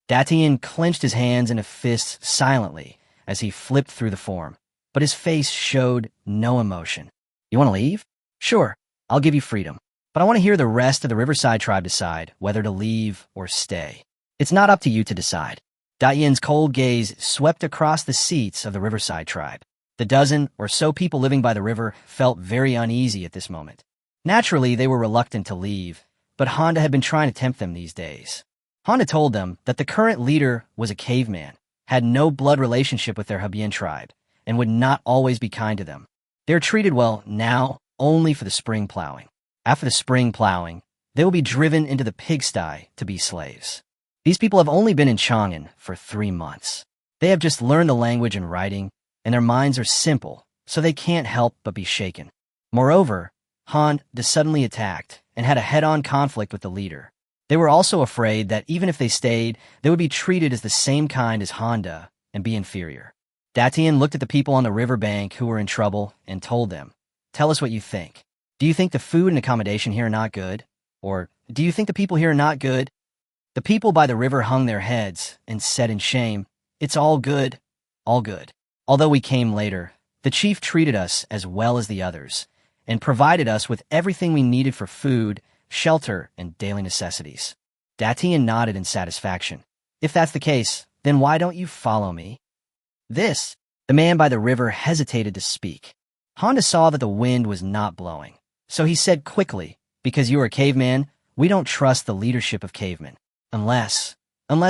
Datian clenched his hands into fists silently as he flipped through the form, but his face showed no emotion. "You want to leave? Sure, I'll give you freedom. But I want to hear the rest of the Riverside tribe decide whether to leave or stay. It's not up to you to decide." Datian's cold gaze swept across the seats of the Riverside tribe. The dozen or so people living by the river felt very uneasy at this moment. Naturally, they were reluctant to leave, but Honda had been trying to tempt them these days. Honda told them that the current leader was a caveman, had no blood relationship with their Hebbian tribe, and would not always be kind to them. They are treated well now only for the spring plowing. After the spring plowing, they will be driven into the pigsty to be slaves. These people have only been in Chang'an for 3 months. They have just learned the language and writing, and their minds are simple, so they can't help but be shaken. Moreover, Honda suddenly attacked and had a head-on conflict with the leader. They were also afraid that even if they stayed, they would be treated as the same kind as Honda and be inferior. Datian looked at the people on the riverbank who were in trouble and told them, "Tell us what you think. Do you think the food and accommodation here are not good? Or do you think the people here are not good?" The people by the river hung their heads and said in shame, "It's all good, all good. Although we came later, the chief treated us as well as the others and provided us with everything we needed for food, shelter, and daily necessities." Datian nodded in satisfaction. "If that's the case, then why don't you follow me?" The man by the river hesitated to speak. Honda saw that the wind was not blowing, so he said quickly, "Because you are a caveman, we don't trust the leadership of cavemen. Unless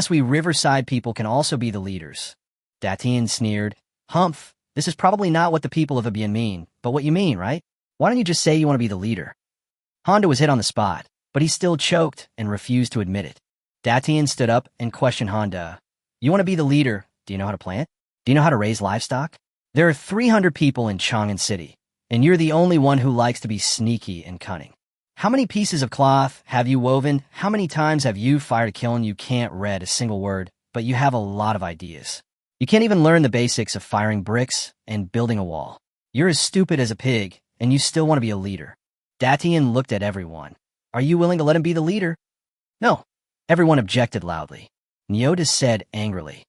we Riverside people can also be the leaders." Datian sneered, "Humph, this is probably not what the people of Hebbian mean, but what you mean, right? Why don't you just say you want to be the leader?" Honda was hit on the spot, but he still choked and refused to admit it. Datian stood up and questioned Honda. "You want to be the leader? Do you know how to plant? Do you know how to raise livestock? There are 300 people in Chang'an City, and you're the only one who likes to be sneaky and cunning. How many pieces of cloth have you woven? How many times have you fired a kiln you can't read a single word, but you have a lot of ideas? You can't even learn the basics of firing bricks and building a wall. You're as stupid as a pig, and you still want to be a leader." Datian looked at everyone. "Are you willing to let him be the leader?" "No." Everyone objected loudly. Nyoda said angrily,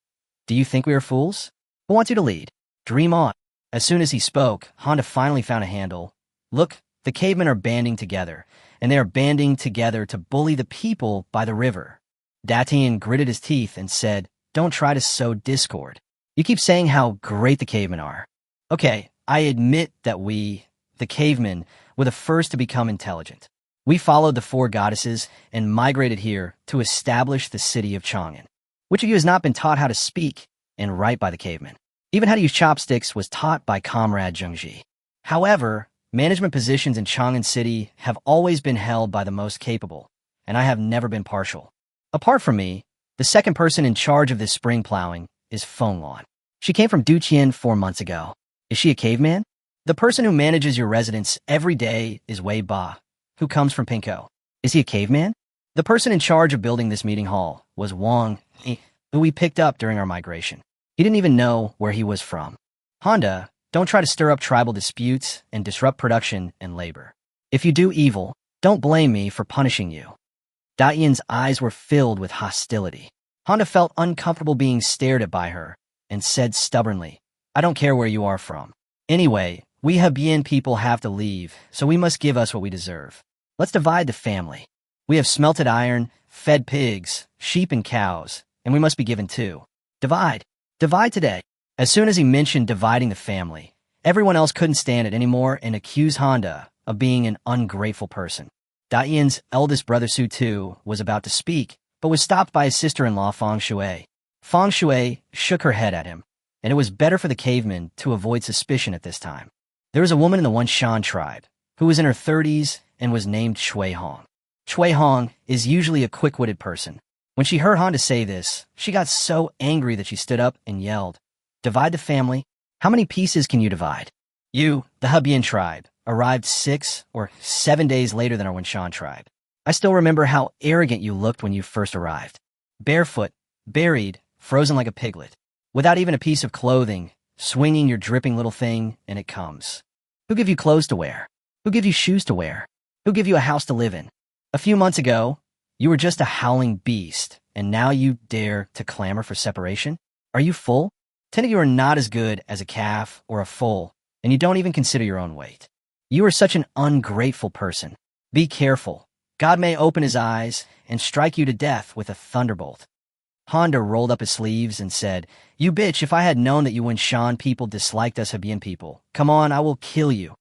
"Do you think we are fools? Who wants you to lead? Dream on." As soon as he spoke, Honda finally found a handle. "Look, the cavemen are banding together, and they are banding together to bully the people by the river." Datian gritted his teeth and said, "Don't try to sow discord. You keep saying how great the cavemen are. Okay, I admit that we, the cavemen, were the first to become intelligent. We followed the 4 goddesses and migrated here to establish the city of Chang'an. Which of you has not been taught how to speak and write by the cavemen? Even how to use chopsticks was taught by Comrade Zhengji. However, management positions in Chang'an City have always been held by the most capable, and I have never been partial. Apart from me, the second person in charge of this spring plowing is Feng Lan. She came from Duqian 4 months ago. Is she a caveman? The person who manages your residence every day is Wei Ba, who comes from Pinko. Is he a caveman? The person in charge of building this meeting hall was Wang, who we picked up during our migration. He didn't even know where he was from. Honda, don't try to stir up tribal disputes and disrupt production and labor. If you do evil, don't blame me for punishing you." Datian's eyes were filled with hostility. Honda felt uncomfortable being stared at by her and said stubbornly, "I don't care where you are from. Anyway, we Hebbian people have to leave, so we must give us what we deserve. Let's divide the family. We have smelted iron, fed pigs, sheep and cows, and we must be given too. Divide. Divide today." As soon as he mentioned dividing the family, everyone else couldn't stand it anymore and accused Honda of being an ungrateful person. Datian's eldest brother Su Tu was about to speak, but was stopped by his sister-in-law Feng Shui. Feng Shui shook her head at him, and it was better for the caveman to avoid suspicion at this time. There was a woman in the Shan tribe who was in her 30s and was named Shui Hong. Shui Hong is usually a quick-witted person. When she heard Honda say this, she got so angry that she stood up and yelled, "Divide the family? How many pieces can you divide? You, the Hebian tribe, arrived 6 or 7 days later than our Shan tribe. I still remember how arrogant you looked when you first arrived. Barefoot, buried, frozen like a piglet, without even a piece of clothing, swinging your dripping little thing, and it comes. Who give you clothes to wear? Who give you shoes to wear? Who give you a house to live in? A few months ago, you were just a howling beast, and now you dare to clamor for separation? Are you full? 10 of you are not as good as a calf or a foal, and you don't even consider your own weight. You are such an ungrateful person. Be careful. God may open his eyes and strike you to death with a thunderbolt." Honda rolled up his sleeves and said, "You bitch, if I had known that you Shan people disliked us Hebian people. Come on, I will kill you."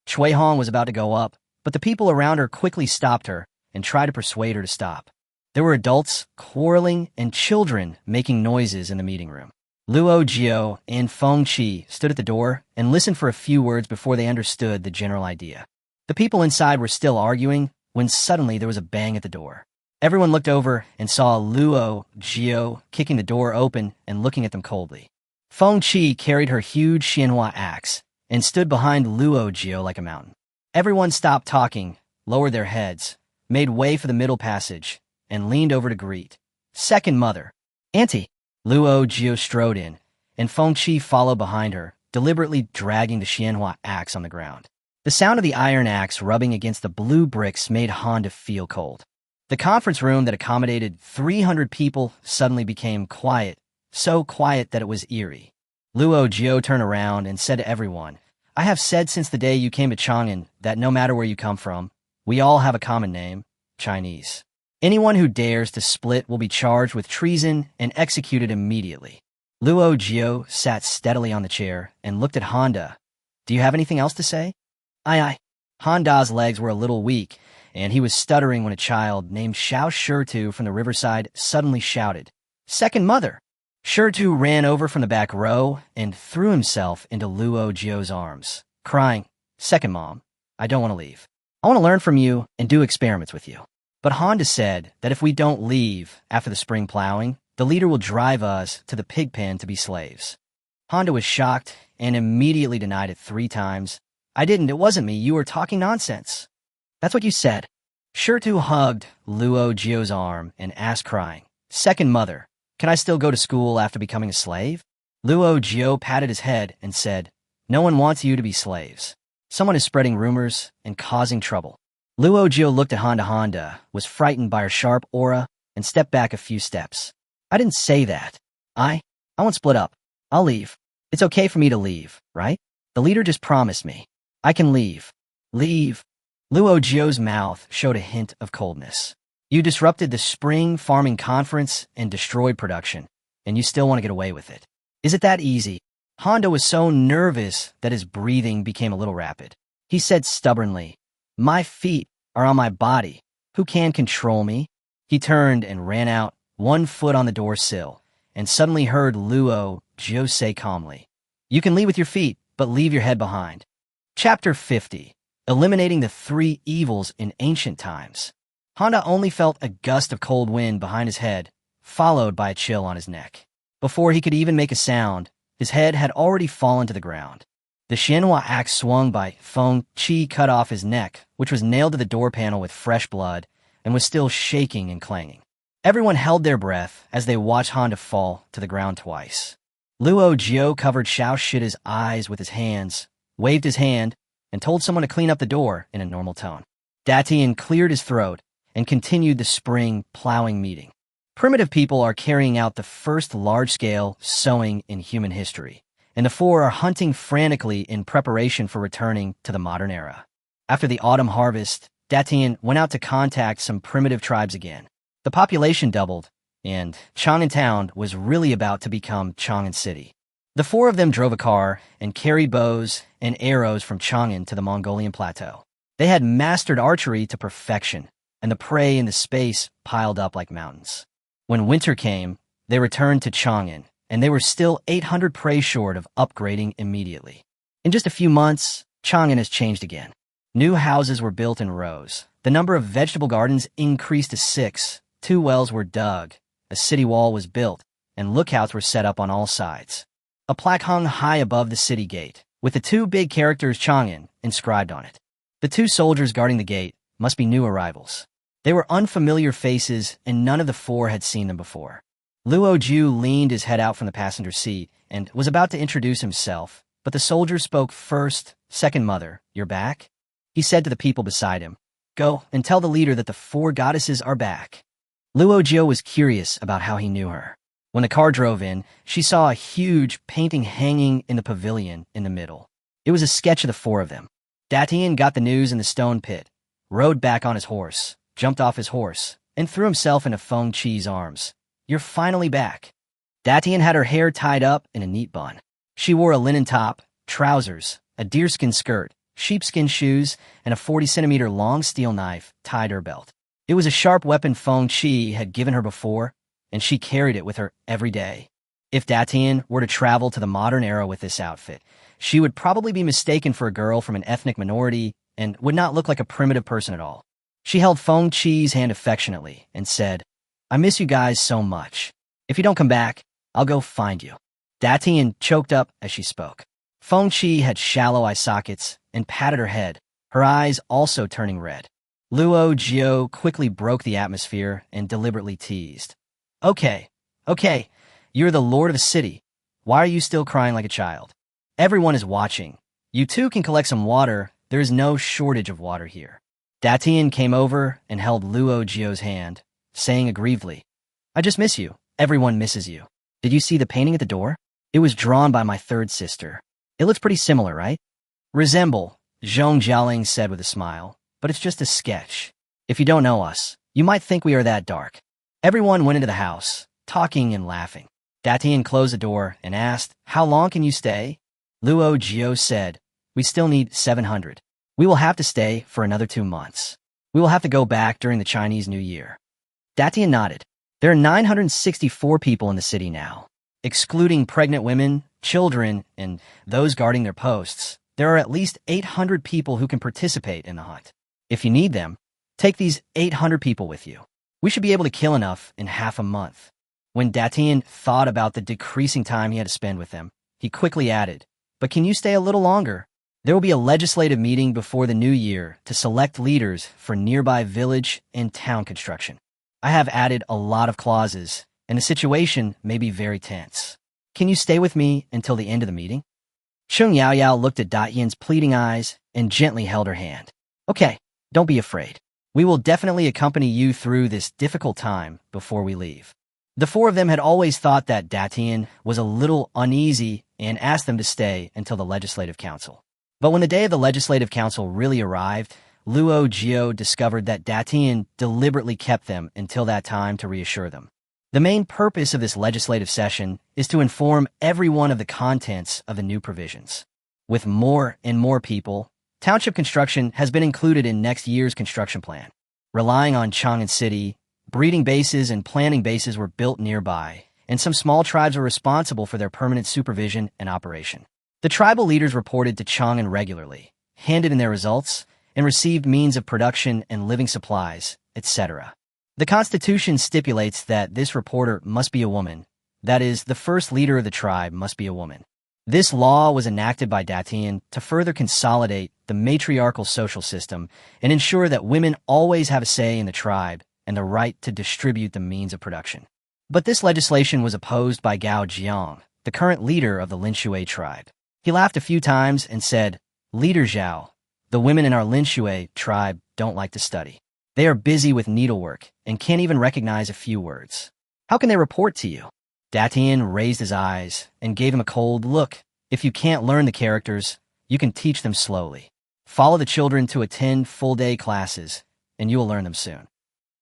Shui Hong was about to go up, but the people around her quickly stopped her and tried to persuade her to stop. There were adults quarreling and children making noises in the meeting room. Luo Jiu and Feng Qi stood at the door and listened for a few words before they understood the general idea. The people inside were still arguing when suddenly there was a bang at the door. Everyone looked over and saw Luo Jiu kicking the door open and looking at them coldly. Feng Qi carried her huge Xianhua axe and stood behind Luo Jiu like a mountain. Everyone stopped talking, lowered their heads, made way for the middle passage, and leaned over to greet. "Second mother." "Auntie." Luo Jiu strode in, and Feng Qi followed behind her, deliberately dragging the Xianhua axe on the ground. The sound of the iron axe rubbing against the blue bricks made Honda feel cold. The conference room that accommodated 300 people suddenly became quiet, so quiet that it was eerie. Luo Jiu turned around and said to everyone, "I have said since the day you came to Chang'an that no matter where you come from, we all have a common name, Chinese. Anyone who dares to split will be charged with treason and executed immediately." Luo Jiu sat steadily on the chair and looked at Honda. "Do you have anything else to say?" Aye. Honda's legs were a little weak, and he was stuttering when a child named Xiao Shirtu from the riverside suddenly shouted, "Second mother!" Shirtu ran over from the back row and threw himself into Luo Jiu's arms, crying, "Second mom, I don't want to leave. I want to learn from you and do experiments with you." But Honda said that if we don't leave after the spring plowing, the leader will drive us to the pig pen to be slaves. Honda was shocked and immediately denied it 3 times. "I didn't, it wasn't me, you were talking nonsense." "That's what you said." Shirtu hugged Luo Jiu's arm and asked crying, "Second mother, can I still go to school after becoming a slave?" Luo Jiu patted his head and said, "No one wants you to be slaves. Someone is spreading rumors and causing trouble." Luo Jiu looked at Honda, was frightened by her sharp aura, and stepped back a few steps. "I didn't say that. I won't split up. I'll leave. It's okay for me to leave, right? The leader just promised me. I can leave." "Leave?" Luo Jiu's mouth showed a hint of coldness. "You disrupted the spring farming conference and destroyed production, and you still want to get away with it. Is it that easy?" Honda was so nervous that his breathing became a little rapid. He said stubbornly, "My feet are on my body. Who can control me?" He turned and ran out, 1 foot on the door sill, and suddenly heard Luo Jiu say calmly, "You can leave with your feet, but leave your head behind." Chapter 50. Eliminating the 3 evils in ancient times. Honda only felt a gust of cold wind behind his head, followed by a chill on his neck. Before he could even make a sound, his head had already fallen to the ground. The Xianhua axe swung by Feng Qi cut off his neck, which was nailed to the door panel with fresh blood, and was still shaking and clanging. Everyone held their breath as they watched Honda fall to the ground twice. Luo Jiu covered Xiao Shida's eyes with his hands, waved his hand, and told someone to clean up the door in a normal tone. Datian cleared his throat and continued the spring plowing meeting. Primitive people are carrying out the first large-scale sowing in human history, and the 4 are hunting frantically in preparation for returning to the modern era. After the autumn harvest, Datian went out to contact some primitive tribes again. The population doubled, and Chang'an Town was really about to become Chang'an City. The 4 of them drove a car and carried bows and arrows from Chang'an to the Mongolian plateau. They had mastered archery to perfection, and the prey in the space piled up like mountains. When winter came, they returned to Chang'an, and they were still 800 prey short of upgrading immediately. In just a few months, Chang'an has changed again. New houses were built in rows. The number of vegetable gardens increased to 6. 2 wells were dug. A city wall was built, and lookouts were set up on all sides. A plaque hung high above the city gate, with the 2 big characters Chang'an inscribed on it. The 2 soldiers guarding the gate must be new arrivals. They were unfamiliar faces, and none of the 4 had seen them before. Luo Jiu leaned his head out from the passenger seat and was about to introduce himself, but the soldier spoke first. "Second mother, you're back?" He said to the people beside him, "Go and tell the leader that the 4 goddesses are back." Luo Jiu was curious about how he knew her. When the car drove in, she saw a huge painting hanging in the pavilion in the middle. It was a sketch of the 4 of them. Datian got the news in the stone pit, rode back on his horse, jumped off his horse, and threw himself into Feng Qi's arms. "You're finally back." Datian had her hair tied up in a neat bun. She wore a linen top, trousers, a deerskin skirt, sheepskin shoes, and a 40-centimeter long steel knife tied her belt. It was a sharp weapon Feng Qi had given her before, and she carried it with her every day. If Datian were to travel to the modern era with this outfit, she would probably be mistaken for a girl from an ethnic minority and would not look like a primitive person at all. She held Feng Qi's hand affectionately and said, "I miss you guys so much. If you don't come back, I'll go find you." Datian choked up as she spoke. Feng Qi had shallow eye sockets and patted her head, her eyes also turning red. Luo Jiu quickly broke the atmosphere and deliberately teased. Okay, you're the lord of the city. Why are you still crying like a child? Everyone is watching. You too can collect some water. There is no shortage of water here." Datian came over and held Luo Jiu's hand, saying aggrievedly, "I just miss you. Everyone misses you. Did you see the painting at the door? It was drawn by my 3rd sister. It looks pretty similar, right?" "Resemble," Zhong Jialing said with a smile, "but it's just a sketch. If you don't know us, you might think we are that dark." Everyone went into the house, talking and laughing. Datian closed the door and asked, "How long can you stay?" Luo Jiu said, "We still need 700. We will have to stay for another 2 months. We will have to go back during the Chinese New Year." Datian nodded. There are 964 people in the city now. Excluding pregnant women, children, and those guarding their posts, there are at least 800 people who can participate in the hunt. If you need them, take these 800 people with you. We should be able to kill enough in half a month. When Datian thought about the decreasing time he had to spend with them, he quickly added, "But can you stay a little longer? There will be a legislative meeting before the new year to select leaders for nearby village and town construction. I have added a lot of clauses, and the situation may be very tense. Can you stay with me until the end of the meeting?" Chung Yaoyao looked at Datian's pleading eyes and gently held her hand. "Okay, don't be afraid. We will definitely accompany you through this difficult time before we leave." The 4 of them had always thought that Datian was a little uneasy and asked them to stay until the Legislative Council. But when the day of the Legislative Council really arrived, Luo Jiu discovered that Datian deliberately kept them until that time to reassure them. The main purpose of this legislative session is to inform everyone of the contents of the new provisions. With more and more people, township construction has been included in next year's construction plan. Relying on Chang'an City, breeding bases and planting bases were built nearby, and some small tribes were responsible for their permanent supervision and operation. The tribal leaders reported to Chang'an regularly, handed in their results, and received means of production and living supplies, etc. The Constitution stipulates that this reporter must be a woman. That is, the first leader of the tribe must be a woman. This law was enacted by Datian to further consolidate the matriarchal social system and ensure that women always have a say in the tribe and the right to distribute the means of production. But this legislation was opposed by Gao Jiang, the current leader of the Linshui tribe. He laughed a few times and said, "Leader Zhao, the women in our Linshui tribe don't like to study. They are busy with needlework and can't even recognize a few words. How can they report to you?" Datian raised his eyes and gave him a cold look. "If you can't learn the characters, you can teach them slowly. Follow the children to attend full-day classes, and you will learn them soon."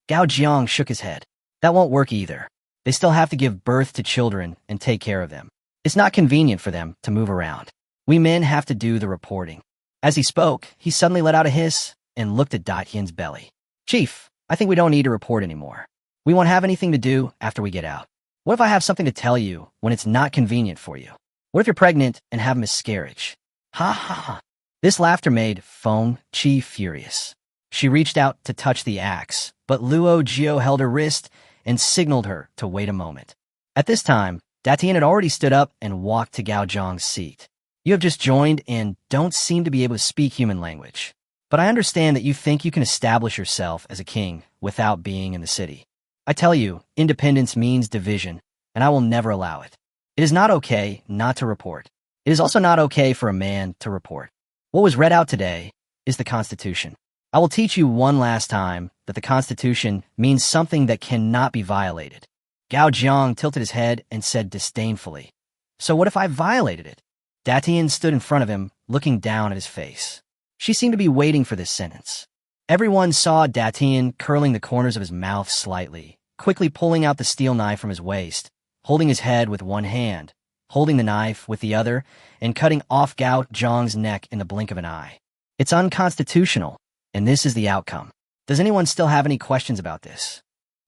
Gao Jiang shook his head. "That won't work either. They still have to give birth to children and take care of them. It's not convenient for them to move around. We men have to do the reporting." As he spoke, he suddenly let out a hiss and looked at Datian's belly. "Chief, I think we don't need to report anymore. We won't have anything to do after we get out. What if I have something to tell you when it's not convenient for you? What if you're pregnant and have a miscarriage? Ha ha ha. This laughter made Feng Qi furious. She reached out to touch the axe, but Luo Jiu held her wrist and signaled her to wait a moment. At this time, Datian had already stood up and walked to Gao Zhang's seat. You have just joined and don't seem to be able to speak human language. But I understand that you think you can establish yourself as a king without being in the city. I tell you, independence means division, and I will never allow it. It is not okay not to report. It is also not okay for a man to report. What was read out today is the Constitution. I will teach you one last time that the Constitution means something that cannot be violated. Gao Zhang tilted his head and said disdainfully, "So what if I violated it?" Datian stood in front of him, looking down at his face. She seemed to be waiting for this sentence. Everyone saw Datian curling the corners of his mouth slightly, quickly pulling out the steel knife from his waist, holding his head with one hand, holding the knife with the other, and cutting off Gao Zhang's neck in the blink of an eye. It's unconstitutional, and this is the outcome. Does anyone still have any questions about this?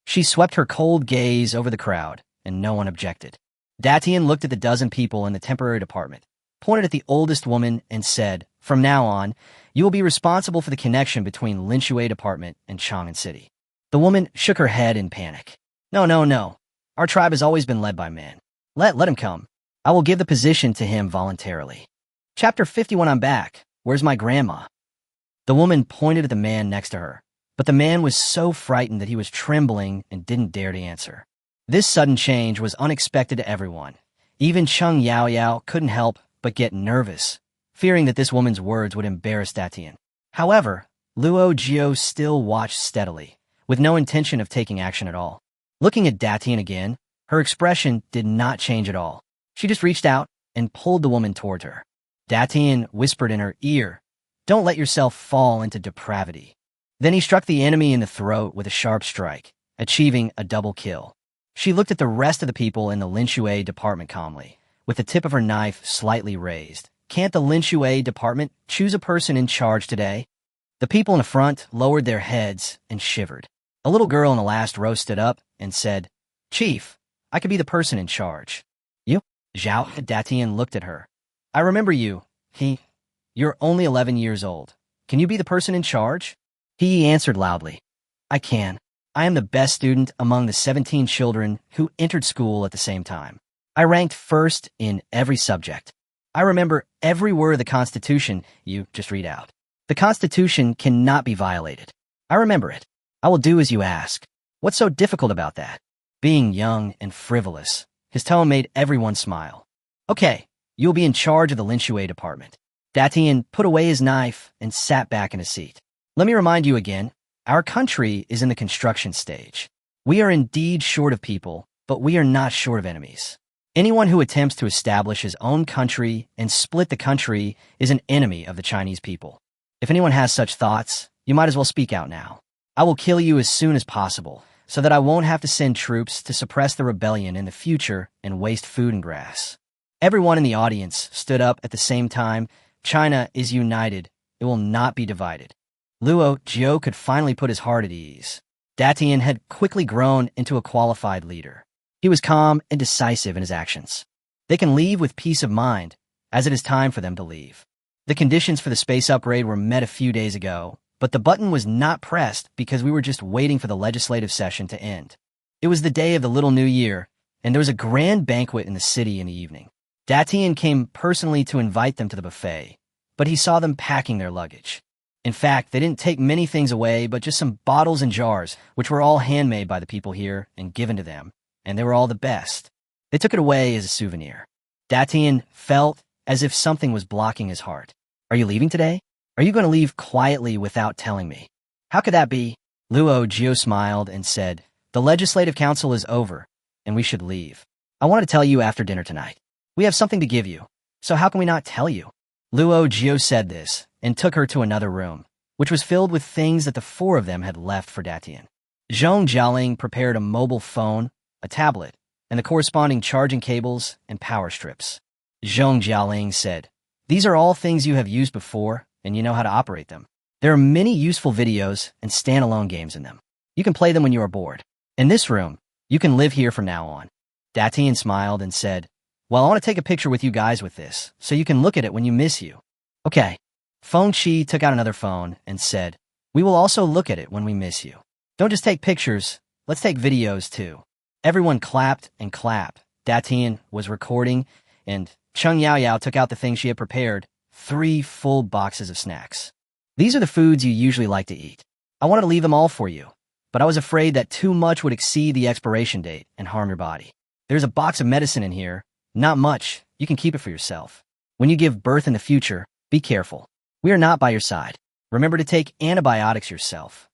She swept her cold gaze over the crowd, and no one objected. Datian looked at the dozen people in the temporary department, pointed at the oldest woman, and said, "From now on, you will be responsible for the connection between Linshui Department and Chang'an City." The woman shook her head in panic. No. Our tribe has always been led by men. Let him come. I will give the position to him voluntarily. Chapter 51. I'm back. Where's my grandma? The woman pointed at the man next to her, but the man was so frightened that he was trembling and didn't dare to answer. This sudden change was unexpected to everyone. Even Cheng Yao couldn't help but get nervous, fearing that this woman's words would embarrass Datian. However, Luo Jiu still watched steadily, with no intention of taking action at all. Looking at Datian again, her expression did not change at all. She just reached out and pulled the woman toward her. Datian whispered in her ear, "Don't let yourself fall into depravity." Then he struck the enemy in the throat with a sharp strike, achieving a double kill. She looked at the rest of the people in the Linshui Department calmly, with the tip of her knife slightly raised. Can't the Linshui Department choose a person in charge today? The people in the front lowered their heads and shivered. A little girl in the last row stood up and said, "Chief, I could be the person in charge." "You?" Zhao Datian looked at her. "I remember you. You're only 11 years old. Can you be the person in charge?" He answered loudly, "I can. I am the best student among the 17 children who entered school at the same time. I ranked first in every subject. I remember every word of the Constitution you just read out. The Constitution cannot be violated. I remember it. I will do as you ask. What's so difficult about that?" Being young and frivolous, his tone made everyone smile. "Okay, you will be in charge of the Linshui Department." Datian put away his knife and sat back in his seat. "Let me remind you again, our country is in the construction stage. We are indeed short of people, but we are not short of enemies. Anyone who attempts to establish his own country and split the country is an enemy of the Chinese people. If anyone has such thoughts, you might as well speak out now. I will kill you as soon as possible, so that I won't have to send troops to suppress the rebellion in the future and waste food and grass." Everyone in the audience stood up at the same time. China is united. It will not be divided. Luo Jiu could finally put his heart at ease. Datian had quickly grown into a qualified leader. He was calm and decisive in his actions. They can leave with peace of mind, as it is time for them to leave. The conditions for the space upgrade were met a few days ago, but the button was not pressed because we were just waiting for the legislative session to end. It was the day of the Little New Year, and there was a grand banquet in the city in the evening. Datian came personally to invite them to the buffet, but he saw them packing their luggage. In fact, they didn't take many things away, but just some bottles and jars, which were all handmade by the people here and given to them, and they were all the best. They took it away as a souvenir. Datian felt as if something was blocking his heart. "Are you leaving today? Are you going to leave quietly without telling me?" "How could that be?" Luo Jiu smiled and said, "The Legislative Council is over, and we should leave. I wanted to tell you after dinner tonight. We have something to give you, so how can we not tell you?" Luo Jiu said this and took her to another room, which was filled with things that the four of them had left for Datian. Zhong Jialing prepared a mobile phone, a tablet, and the corresponding charging cables and power strips. Zhong Jialing said, "These are all things you have used before, and you know how to operate them. There are many useful videos and standalone games in them. You can play them when you are bored. In this room, you can live here from now on. Datian smiled and said, well, I want to take a picture with you guys with this, so you can look at it when you miss you. Okay. Feng Qi took out another phone and said, we will also look at it when we miss you. Don't just take pictures, let's take videos too. Everyone clapped and clapped. Datian was recording, and Cheng Yaoyao took out the things she had prepared, 3 full boxes of snacks. These are the foods you usually like to eat. I wanted to leave them all for you, but I was afraid that too much would exceed the expiration date and harm your body. There's a box of medicine in here. Not much. You can keep it for yourself. When you give birth in the future, be careful. We are not by your side. Remember to take antibiotics yourself.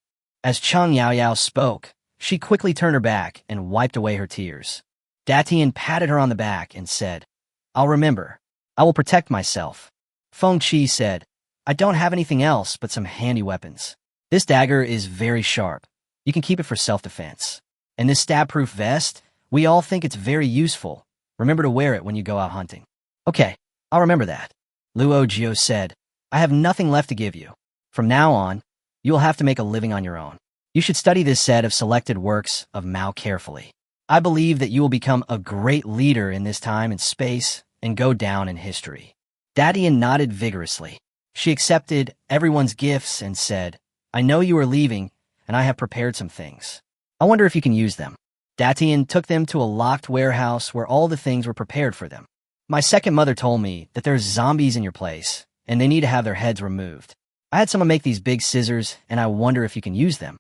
As Cheng Yaoyao spoke, she quickly turned her back and wiped away her tears. Datian patted her on the back and said, I'll remember. I will protect myself. Feng Qi said, I don't have anything else but some handy weapons. This dagger is very sharp. You can keep it for self-defense. And this stab-proof vest, we all think it's very useful. Remember to wear it when you go out hunting. Okay, I'll remember that. Luo Jiu said, I have nothing left to give you. From now on, you will have to make a living on your own. You should study this set of selected works of Mao carefully. I believe that you will become a great leader in this time and space and go down in history. Datian nodded vigorously. She accepted everyone's gifts and said, I know you are leaving, and I have prepared some things. I wonder if you can use them. Datian took them to a locked warehouse where all the things were prepared for them. My second mother told me that there's zombies in your place, and they need to have their heads removed. I had someone make these big scissors, and I wonder if you can use them.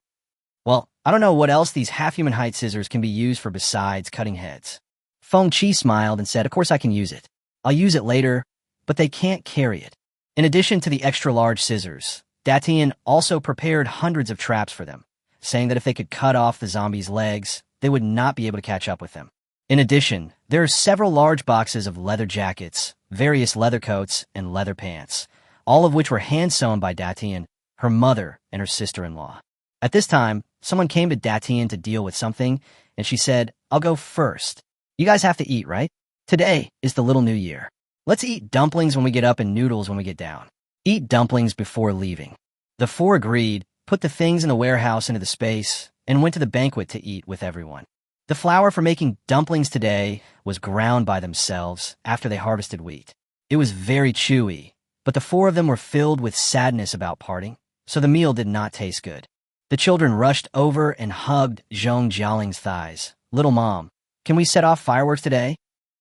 Well, I don't know what else these half-human height scissors can be used for besides cutting heads. Feng Qi smiled and said, of course I can use it. I'll use it later, but they can't carry it. In addition to the extra-large scissors, Datian also prepared hundreds of traps for them, saying that if they could cut off the zombies' legs, they would not be able to catch up with them. In addition, there are several large boxes of leather jackets, various leather coats, and leather pants, all of which were hand-sewn by Datian, her mother, and her sister-in-law. At this time, someone came to Datian to deal with something, and she said, I'll go first. You guys have to eat, right? Today is the little new year. Let's eat dumplings when we get up and noodles when we get down. Eat dumplings before leaving. The 4 agreed, put the things in the warehouse into the space, and went to the banquet to eat with everyone. The flour for making dumplings today was ground by themselves after they harvested wheat. It was very chewy, but the 4 of them were filled with sadness about parting, so the meal did not taste good. The children rushed over and hugged Zhong Jialing's thighs. Little mom, can we set off fireworks today?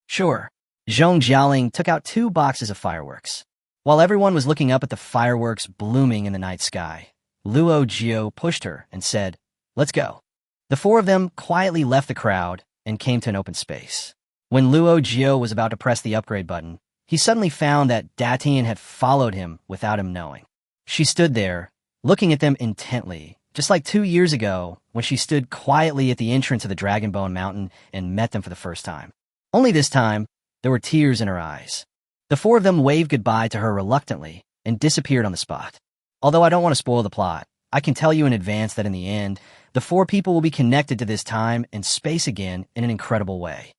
Sure. Zhong Jialing took out 2 boxes of fireworks. While everyone was looking up at the fireworks blooming in the night sky, Luo Jiu pushed her and said, let's go. The 4 of them quietly left the crowd and came to an open space. When Luo Jiu was about to press the upgrade button, he suddenly found that Datian had followed him without him knowing. She stood there, looking at them intently, just like 2 years ago when she stood quietly at the entrance of the Dragonbone Mountain and met them for the first time. Only this time, there were tears in her eyes. The 4 of them waved goodbye to her reluctantly and disappeared on the spot. Although I don't want to spoil the plot, I can tell you in advance that in the end, the 4 people will be connected to this time and space again in an incredible way.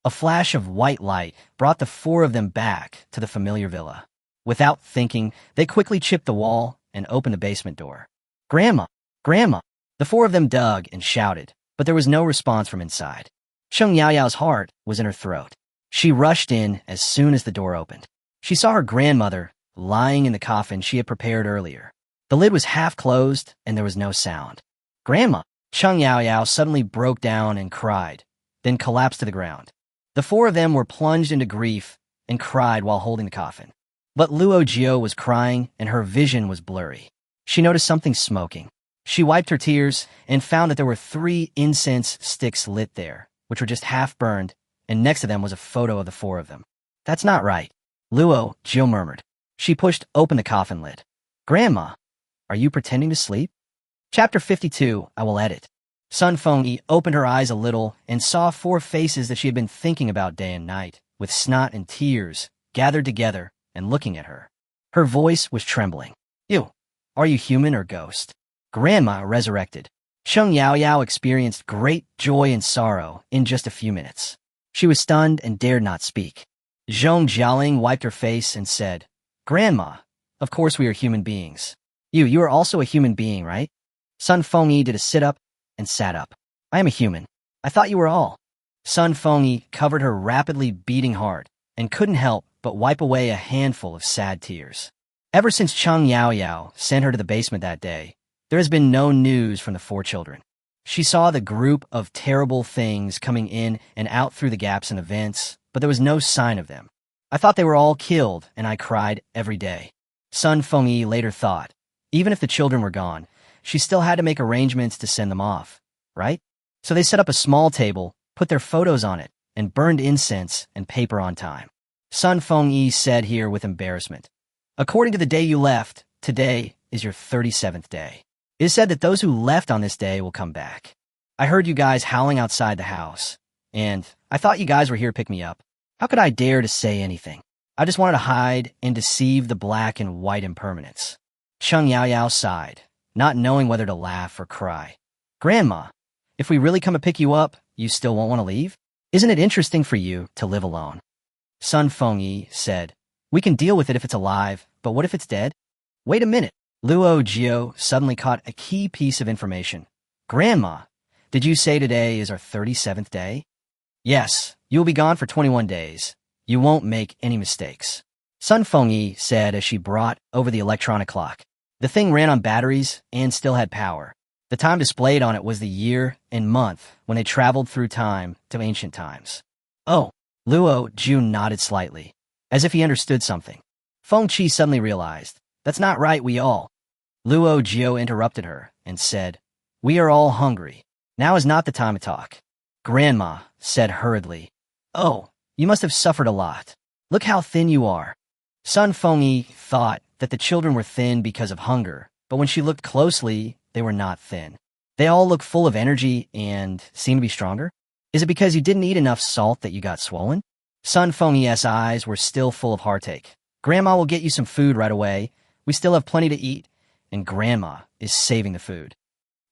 A flash of white light brought the 4 of them back to the familiar villa. Without thinking, they quickly chipped the wall and opened the basement door. Grandma! Grandma! The 4 of them dug and shouted, but there was no response from inside. Cheng Yaoyao's heart was in her throat. She rushed in as soon as the door opened. She saw her grandmother lying in the coffin she had prepared earlier. The lid was half closed and there was no sound. Grandma! Cheng Yaoyao suddenly broke down and cried, then collapsed to the ground. The 4 of them were plunged into grief and cried while holding the coffin. But Luo Jiu was crying and her vision was blurry. She noticed something smoking. She wiped her tears and found that there were 3 incense sticks lit there, which were just half burned, and next to them was a photo of the 4 of them. That's not right, Luo Jiu murmured. She pushed open the coffin lid. Grandma, are you pretending to sleep? Chapter 52, I will edit. Sun Fengyi opened her eyes a little and saw 4 faces that she had been thinking about day and night, with snot and tears, gathered together and looking at her. Her voice was trembling. You, are you human or ghost? Grandma resurrected. Cheng Yaoyao experienced great joy and sorrow in just a few minutes. She was stunned and dared not speak. Zhong Jialing wiped her face and said, Grandma, of course we are human beings. You are also a human being, right? Sun Fengyi did a sit-up and sat up. I am a human. I thought you were all. Sun Fengyi covered her rapidly beating heart and couldn't help but wipe away a handful of sad tears. Ever since Cheng Yaoyao sent her to the basement that day, there has been no news from the four children. She saw the group of terrible things coming in and out through the gaps in the vents, but there was no sign of them. I thought they were all killed, and I cried every day. Sun Fengyi later thought, even if the children were gone, she still had to make arrangements to send them off, right? So they set up a small table, put their photos on it, and burned incense and paper on time. Sun Fengyi said here with embarrassment, according to the day you left, today is your 37th day. It is said that those who left on this day will come back. I heard you guys howling outside the house, and I thought you guys were here to pick me up. How could I dare to say anything? I just wanted to hide and deceive the black and white impermanence. Cheng Yaoyao sighed, not knowing whether to laugh or cry. Grandma, if we really come to pick you up, you still won't want to leave? Isn't it interesting for you to live alone? Sun Fengyi said, we can deal with it if it's alive, but what if it's dead? Wait a minute. Luo Jiu suddenly caught a key piece of information. Grandma, did you say today is our 37th day? Yes, you will be gone for 21 days. You won't make any mistakes. Sun Fengyi said as she brought over the electronic clock. The thing ran on batteries and still had power. The time displayed on it was the year and month when they traveled through time to ancient times. Oh, Luo Jiu nodded slightly, as if he understood something. Feng Qi suddenly realized, that's not right, we all. Luo Jiu interrupted her and said, we are all hungry. Now is not the time to talk. Grandma said hurriedly, oh, you must have suffered a lot. Look how thin you are. Sun Fengyi thought that the children were thin because of hunger, but when she looked closely, they were not thin. They all look full of energy and seem to be stronger. Is it because you didn't eat enough salt that you got swollen? Sun Fengyi's eyes were still full of heartache. Grandma will get you some food right away. We still have plenty to eat, and Grandma is saving the food.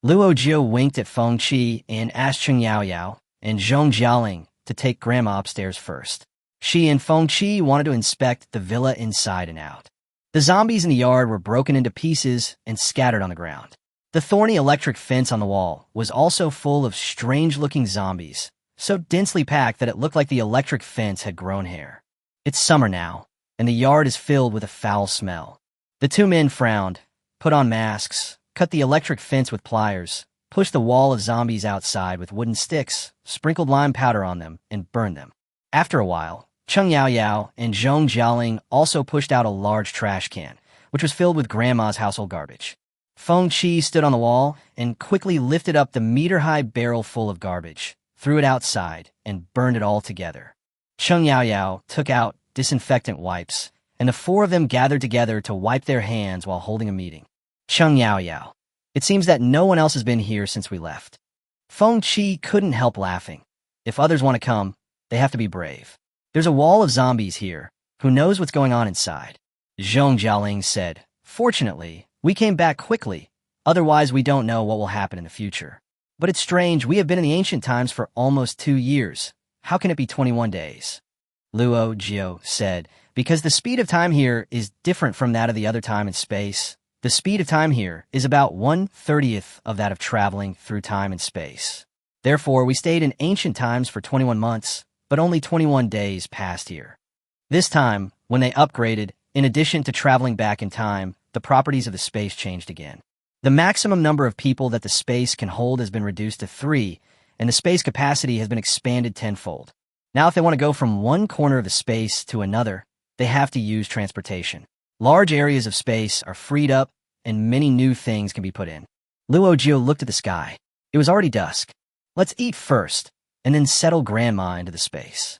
Luo Jiu winked at Feng Qi and asked Cheng Yaoyao and Zhong Jialing to take Grandma upstairs first. She and Feng Qi wanted to inspect the villa inside and out. The zombies in the yard were broken into pieces and scattered on the ground. The thorny electric fence on the wall was also full of strange-looking zombies, so densely packed that it looked like the electric fence had grown hair. It's summer now, and the yard is filled with a foul smell. The two men frowned, put on masks, cut the electric fence with pliers, pushed the wall of zombies outside with wooden sticks, sprinkled lime powder on them, and burned them. After a while, Cheng Yaoyao and Zhong Jialing also pushed out a large trash can, which was filled with Grandma's household garbage. Feng Qi stood on the wall and quickly lifted up the meter-high barrel full of garbage, threw it outside, and burned it all together. Cheng Yaoyao took out disinfectant wipes, and the four of them gathered together to wipe their hands while holding a meeting. Cheng Yaoyao, it seems that no one else has been here since we left. Feng Qi couldn't help laughing. If others want to come, they have to be brave. There's a wall of zombies here. Who knows what's going on inside? Zhong Jialing said, fortunately, we came back quickly. Otherwise, we don't know what will happen in the future. But it's strange, we have been in the ancient times for almost 2 years. How can it be 21 days? Luo Jiu said, because the speed of time here is different from that of the other time and space. The speed of time here is about 1/30th of that of traveling through time and space. Therefore, we stayed in ancient times for 21 months, but only 21 days passed here. This time, when they upgraded, in addition to traveling back in time, the properties of the space changed again. The maximum number of people that the space can hold has been reduced to 3, and the space capacity has been expanded tenfold. Now, if they want to go from one corner of the space to another, they have to use transportation. Large areas of space are freed up, and many new things can be put in. Luo Jiu looked at the sky. It was already dusk. Let's eat first, and then settle Grandma into the space.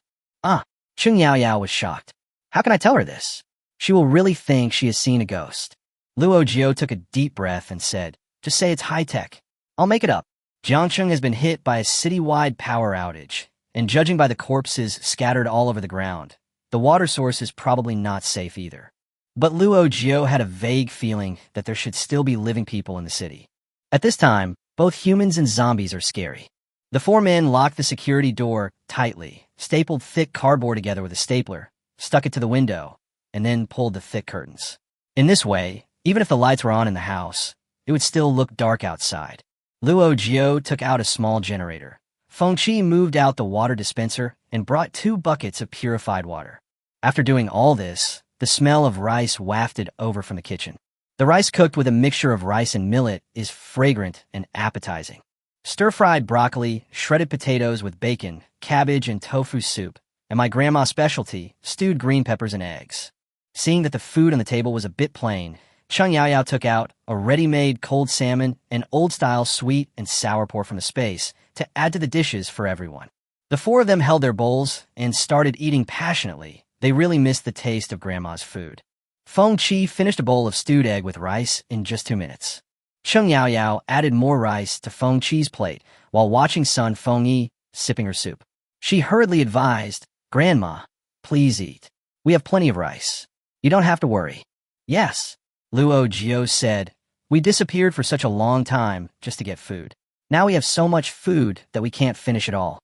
Cheng Yaoyao was shocked. How can I tell her this? She will really think she has seen a ghost. Luo Jiu took a deep breath and said, just say it's high-tech. I'll make it up. Jiangcheng has been hit by a city-wide power outage, and judging by the corpses scattered all over the ground, the water source is probably not safe either. But Luo Jiu had a vague feeling that there should still be living people in the city. At this time, both humans and zombies are scary. The four men locked the security door tightly, stapled thick cardboard together with a stapler, stuck it to the window, and then pulled the thick curtains. In this way, even if the lights were on in the house, it would still look dark outside. Luo Jiu took out a small generator. Feng Qi moved out the water dispenser and brought 2 buckets of purified water. After doing all this, the smell of rice wafted over from the kitchen. The rice cooked with a mixture of rice and millet is fragrant and appetizing. Stir-fried broccoli, shredded potatoes with bacon, cabbage and tofu soup, and my grandma's specialty, stewed green peppers and eggs. Seeing that the food on the table was a bit plain, Cheng Yaoyao took out a ready-made cold salmon and old-style sweet and sour pork from the space to add to the dishes for everyone. The 4 of them held their bowls and started eating passionately. They really missed the taste of Grandma's food. Feng Qi finished a bowl of stewed egg with rice in just 2 minutes. Cheng Yaoyao added more rice to Feng Qi's plate while watching son Feng Yi sipping her soup. She hurriedly advised, "Grandma, please eat. We have plenty of rice. You don't have to worry." "Yes," Luo Jiu said. "We disappeared for such a long time just to get food. Now we have so much food that we can't finish it all."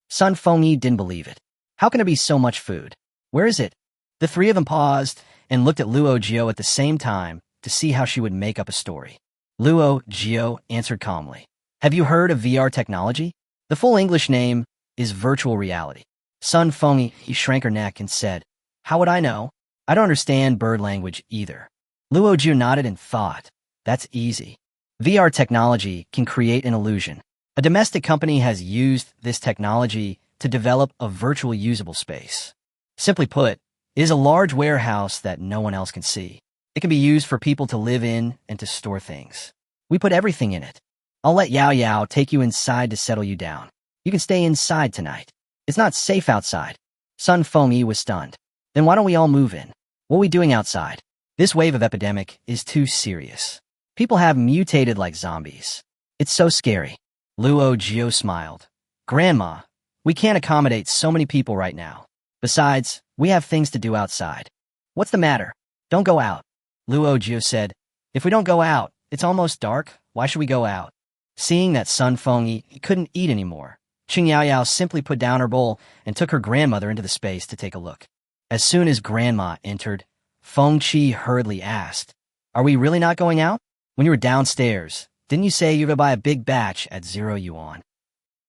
Son Feng Yi didn't believe it. "How can there be so much food? Where is it?" The 3 of them paused and looked at Luo Jiu at the same time to see how she would make up a story. Luo Jiu answered calmly, "Have you heard of VR technology? The full English name is virtual reality." Son Feng Yi shrank her neck and said, "How would I know? I don't understand bird language either." Luo Jiu nodded and thought, "That's easy. VR technology can create an illusion. A domestic company has used this technology to develop a virtual usable space. Simply put, it is a large warehouse that no one else can see. It can be used for people to live in and to store things. We put everything in it. I'll let Yao Yao take you inside to settle you down. You can stay inside tonight. It's not safe outside." Son Feng Yi was stunned. "Then why don't we all move in? What are we doing outside? This wave of epidemic is too serious. People have mutated like zombies. It's so scary." Luo Jiu smiled. "Grandma, we can't accommodate so many people right now. Besides, we have things to do outside." "What's the matter? Don't go out." Luo Jiu said, "If we don't go out, it's almost dark. Why should we go out?" Seeing that son Feng Yi couldn't eat anymore, Cheng Yaoyao simply put down her bowl and took her grandmother into the space to take a look. As soon as Grandma entered, Feng Qi hurriedly asked, "Are we really not going out? When you were downstairs, didn't you say you were going to buy a big batch at 0 yuan?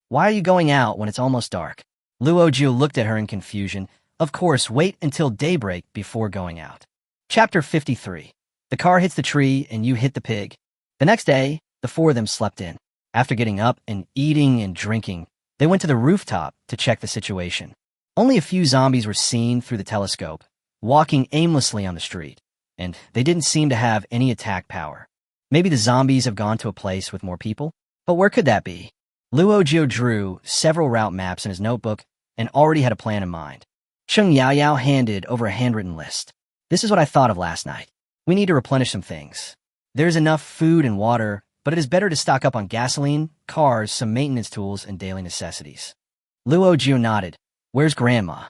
Why are you going out when it's almost dark?" Luo Jiu looked at her in confusion. "Of course, wait until daybreak before going out." Chapter 53. The car hits the tree and you hit the pig. The next day, the 4 of them slept in. After getting up and eating and drinking, they went to the rooftop to check the situation. Only a few zombies were seen through the telescope, walking aimlessly on the street, and they didn't seem to have any attack power. Maybe the zombies have gone to a place with more people? But where could that be? Luo Jiu drew several route maps in his notebook and already had a plan in mind. Cheng Yaoyao handed over a handwritten list. "This is what I thought of last night. We need to replenish some things. There's enough food and water, but it is better to stock up on gasoline, cars, some maintenance tools, and daily necessities." Luo Jiu nodded. "Where's Grandma?"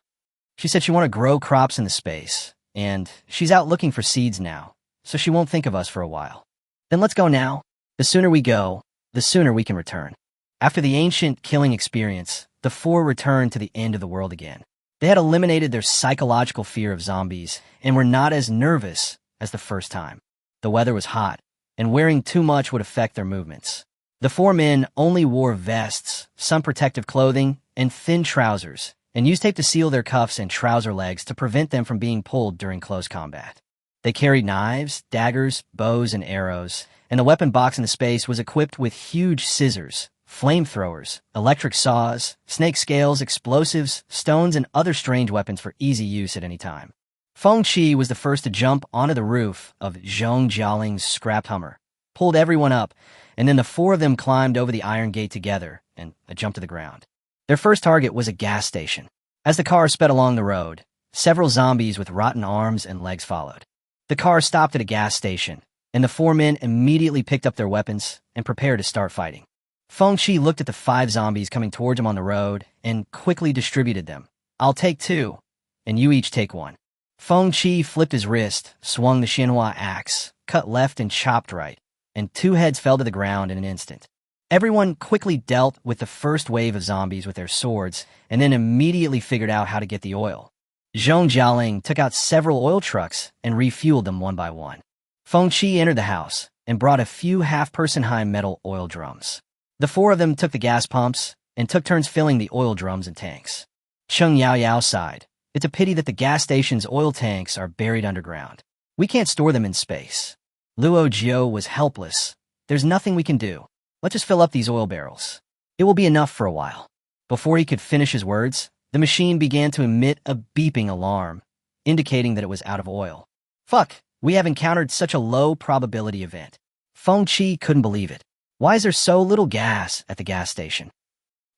"She said she wanted to grow crops in the space, and she's out looking for seeds now, so she won't think of us for a while." "Then let's go now. The sooner we go, the sooner we can return." After the ancient killing experience, the 4 returned to the end of the world again. They had eliminated their psychological fear of zombies and were not as nervous as the first time. The weather was hot, and wearing too much would affect their movements. The 4 men only wore vests, sun protective clothing, and thin trousers, and used tape to seal their cuffs and trouser legs to prevent them from being pulled during close combat. They carried knives, daggers, bows, and arrows, and the weapon box in the space was equipped with huge scissors, flamethrowers, electric saws, snake scales, explosives, stones, and other strange weapons for easy use at any time. Feng Qi was the first to jump onto the roof of Zhong Jialing's scrapped Hummer, pulled everyone up, and then the 4 of them climbed over the iron gate together and jumped to the ground. Their first target was a gas station. As the car sped along the road, several zombies with rotten arms and legs followed. The car stopped at a gas station, and the 4 men immediately picked up their weapons and prepared to start fighting. Feng Qi looked at the 5 zombies coming towards him on the road and quickly distributed them. "I'll take 2, and you each take 1. Feng Qi flipped his wrist, swung the Xinhua axe, cut left and chopped right, and 2 heads fell to the ground in an instant. Everyone quickly dealt with the first wave of zombies with their swords and then immediately figured out how to get the oil. Zhong Jialing took out several oil trucks and refueled them one by one. Feng Qi entered the house, and brought a few half-person-high metal oil drums. The four of them took the gas pumps and took turns filling the oil drums and tanks. Cheng Yao sighed. It's a pity that the gas station's oil tanks are buried underground. We can't store them in space. Luo Jiu was helpless. There's nothing we can do. Let's just fill up these oil barrels. It will be enough for a while. Before he could finish his words, the machine began to emit a beeping alarm, indicating that it was out of oil. Fuck, we have encountered such a low probability event. Feng Qi couldn't believe it. Why is there so little gas at the gas station?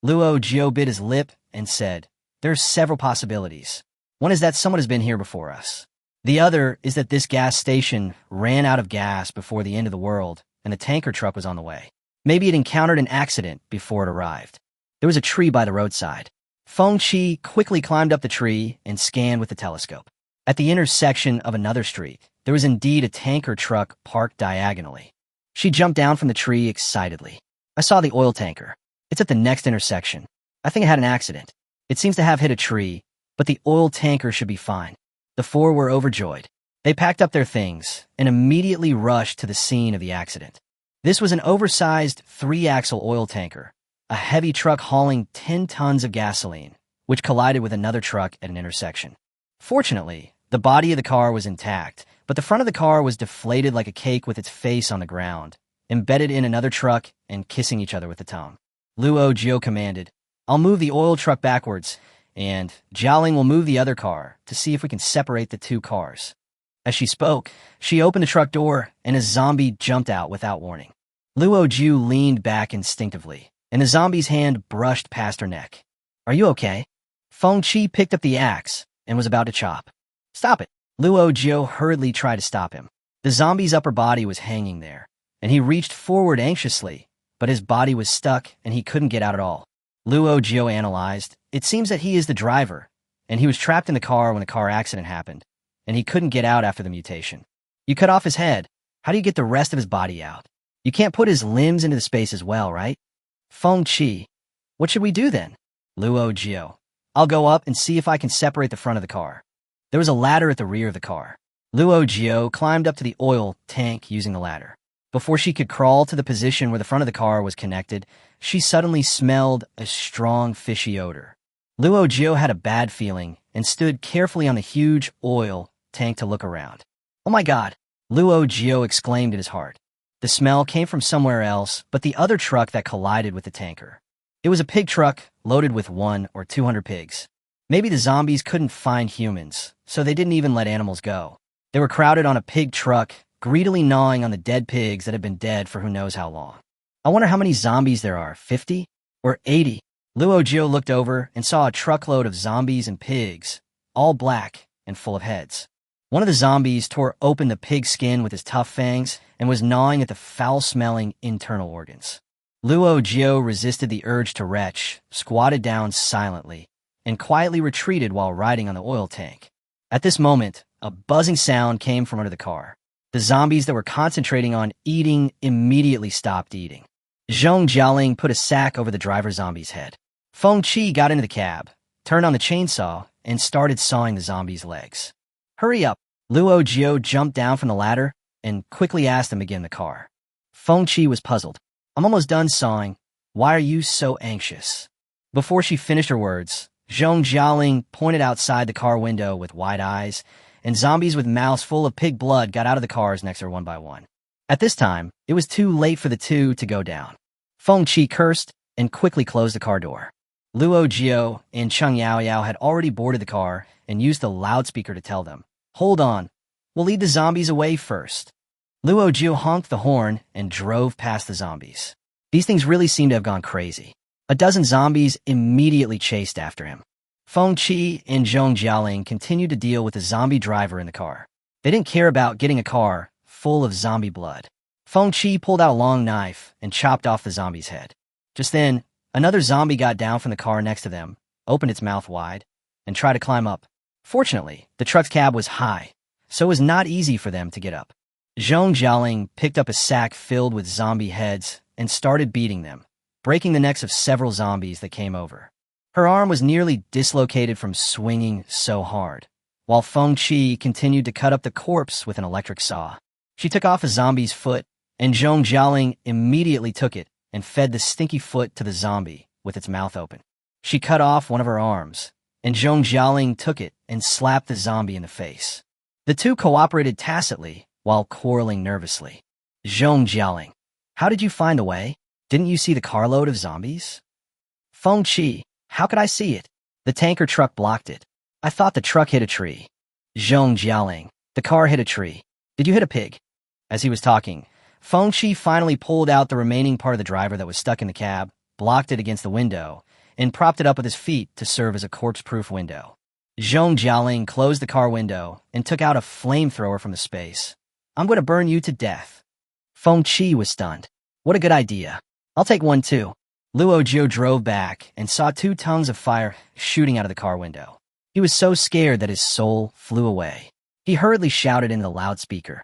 Luo Jiu bit his lip and said, There's several possibilities. One is that someone has been here before us. The other is that this gas station ran out of gas before the end of the world and the tanker truck was on the way. Maybe it encountered an accident before it arrived. There was a tree by the roadside. Feng Qi quickly climbed up the tree and scanned with the telescope. At the intersection of another street, there was indeed a tanker truck parked diagonally. She jumped down from the tree excitedly. I saw the oil tanker. It's at the next intersection. I think it had an accident. It seems to have hit a tree, but the oil tanker should be fine. The four were overjoyed. They packed up their things and immediately rushed to the scene of the accident. This was an oversized 3-axle oil tanker, a heavy truck hauling 10 tons of gasoline, which collided with another truck at an intersection. Fortunately, the body of the car was intact, but the front of the car was deflated like a cake with its face on the ground, embedded in another truck and kissing each other with the tongue. Luo Jiu commanded, I'll move the oil truck backwards, and Jialing will move the other car to see if we can separate the two cars. As she spoke, she opened the truck door, and a zombie jumped out without warning. Luo Jiu leaned back instinctively, and the zombie's hand brushed past her neck. Are you okay? Feng Qi picked up the axe and was about to chop. Stop it. Luo Jiu hurriedly tried to stop him. The zombie's upper body was hanging there, and he reached forward anxiously, but his body was stuck and he couldn't get out at all. Luo Jiu analyzed. It seems that he is the driver, and he was trapped in the car when the car accident happened, and he couldn't get out after the mutation. You cut off his head. How do you get the rest of his body out? You can't put his limbs into the space as well, right? Feng Qi. What should we do then? Luo Jiu. I'll go up and see if I can separate the front of the car. There was a ladder at the rear of the car. Luo Jiu climbed up to the oil tank using the ladder. Before she could crawl to the position where the front of the car was connected, she suddenly smelled a strong fishy odor. Luo Jiu had a bad feeling and stood carefully on the huge oil tank to look around. Oh my God, Luo Jiu exclaimed in his heart. The smell came from somewhere else but the other truck that collided with the tanker. It was a pig truck loaded with 100 or 200 pigs. Maybe the zombies couldn't find humans, so they didn't even let animals go. They were crowded on a pig truck, greedily gnawing on the dead pigs that had been dead for who knows how long. I wonder how many zombies there are, 50 or 80? Luo Jiu looked over and saw a truckload of zombies and pigs, all black and full of heads. One of the zombies tore open the pig's skin with his tough fangs and was gnawing at the foul-smelling internal organs. Luo Jiu resisted the urge to retch, squatted down silently, and quietly retreated while riding on the oil tank. At this moment, a buzzing sound came from under the car. The zombies that were concentrating on eating immediately stopped eating. Zhong Jialing put a sack over the driver zombie's head. Feng Qi got into the cab, turned on the chainsaw, and started sawing the zombie's legs. Hurry up! Luo Jiu jumped down from the ladder and quickly asked him to get in the car. Feng Qi was puzzled. I'm almost done sawing. Why are you so anxious? Before she finished her words, Zhong Jialing pointed outside the car window with wide eyes, and zombies with mouths full of pig blood got out of the cars next to her one by one. At this time, it was too late for the two to go down. Feng Qi cursed and quickly closed the car door. Luo Jiu and Cheng Yao had already boarded the car and used the loudspeaker to tell them, Hold on, we'll lead the zombies away first. Luo Jiu honked the horn and drove past the zombies. These things really seemed to have gone crazy. A dozen zombies immediately chased after him. Feng Qi and Zhong Jialing continued to deal with the zombie driver in the car. They didn't care about getting a car full of zombie blood. Feng Qi pulled out a long knife and chopped off the zombie's head. Just then, another zombie got down from the car next to them, opened its mouth wide, and tried to climb up. Fortunately, the truck's cab was high, so it was not easy for them to get up. Zhong Jialing picked up a sack filled with zombie heads and started beating them, breaking the necks of several zombies that came over. Her arm was nearly dislocated from swinging so hard, while Feng Qi continued to cut up the corpse with an electric saw. She took off a zombie's foot and Zhong Jialing immediately took it and fed the stinky foot to the zombie with its mouth open. She cut off one of her arms, and Zhong Jialing took it and slapped the zombie in the face. The two cooperated tacitly while quarreling nervously. Zhong Jialing, how did you find the way? Didn't you see the carload of zombies? Feng Qi, how could I see it? The tanker truck blocked it. I thought the truck hit a tree. Zhong Jialing, the car hit a tree. Did you hit a pig? As he was talking, Feng Qi finally pulled out the remaining part of the driver that was stuck in the cab, blocked it against the window, and propped it up with his feet to serve as a corpse-proof window. Zhong Jialing closed the car window and took out a flamethrower from the space. I'm going to burn you to death. Feng Qi was stunned. What a good idea. I'll take one too. Luo Jiu drove back and saw 2 tongues of fire shooting out of the car window. He was so scared that his soul flew away. He hurriedly shouted into the loudspeaker,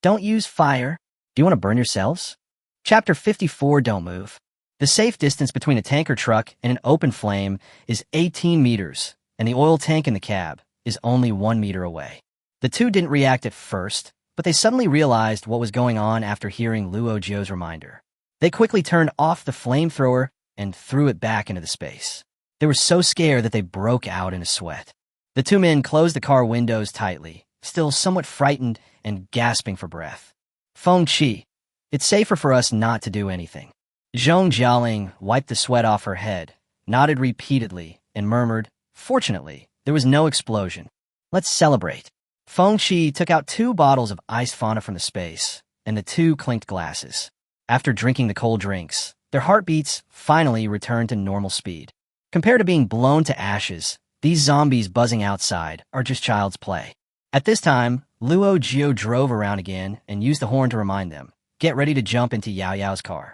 "Don't use fire. Do you want to burn yourselves?" Chapter 54, Don't Move. The safe distance between a tanker truck and an open flame is 18 meters, and the oil tank in the cab is only 1 meter away. The two didn't react at first, but they suddenly realized what was going on after hearing Luo Jiu's reminder. They quickly turned off the flamethrower and threw it back into the space. They were so scared that they broke out in a sweat. The two men closed the car windows tightly, still somewhat frightened and gasping for breath. Feng Qi, it's safer for us not to do anything. Zhong Jialing wiped the sweat off her head, nodded repeatedly, and murmured, "Fortunately, there was no explosion. Let's celebrate." Feng Qi took out 2 bottles of iced Fanta from the space, and the two clinked glasses. After drinking the cold drinks, their heartbeats finally returned to normal speed. Compared to being blown to ashes, these zombies buzzing outside are just child's play. At this time, Luo Jiu drove around again and used the horn to remind them, "Get ready to jump into Yao Yao's car."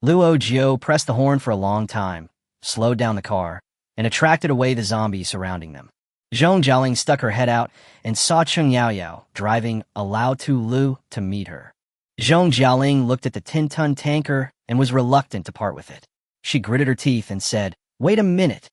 Luo Jiu pressed the horn for a long time, slowed down the car, and attracted away the zombies surrounding them. Zhong Jialing stuck her head out and saw Chung Yao Yao driving a Lao Tu Lu to meet her. Zhong Jialing looked at the 10-ton tanker and was reluctant to part with it. She gritted her teeth and said, "Wait a minute."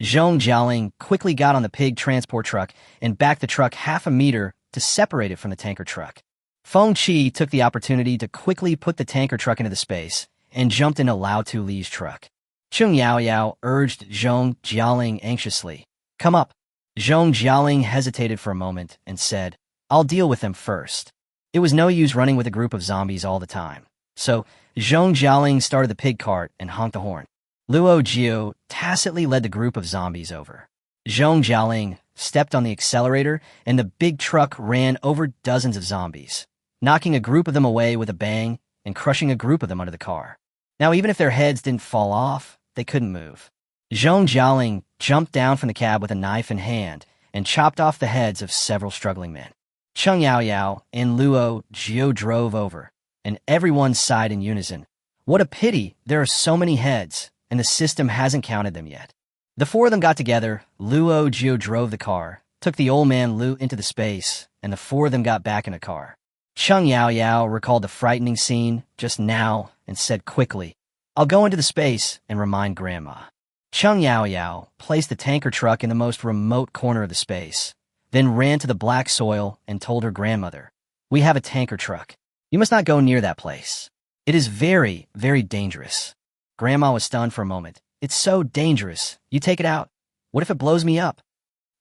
Zhong Jialing quickly got on the pig transport truck and backed the truck half a meter to separate it from the tanker truck. Feng Qi took the opportunity to quickly put the tanker truck into the space and jumped into Lao Tu Li's truck. Chung Yao Yao urged Zhong Jialing anxiously, "Come up." Zhong Jialing hesitated for a moment and said, "I'll deal with them first." It was no use running with a group of zombies all the time. So Zhong Jialing started the pig cart and honked the horn. Luo Jiu tacitly led the group of zombies over. Zhong Jialing stepped on the accelerator and the big truck ran over dozens of zombies, knocking a group of them away with a bang and crushing a group of them under the car. Now, even if their heads didn't fall off, they couldn't move. Zhong Jialing jumped down from the cab with a knife in hand and chopped off the heads of several struggling men. Chung Yao Yao and Luo Jiu drove over, and everyone sighed in unison. What a pity there are so many heads, and the system hasn't counted them yet. The 4 of them got together, Luo Jiu drove the car, took the old man Lu into the space, and the 4 of them got back in the car. Chung Yao Yao recalled the frightening scene just now and said quickly, "I'll go into the space and remind Grandma." Chung Yao Yao placed the tanker truck in the most remote corner of the space, then ran to the black soil and told her grandmother, "We have a tanker truck. You must not go near that place. It is very, very dangerous." Grandma was stunned for a moment. "It's so dangerous. You take it out. What if it blows me up?"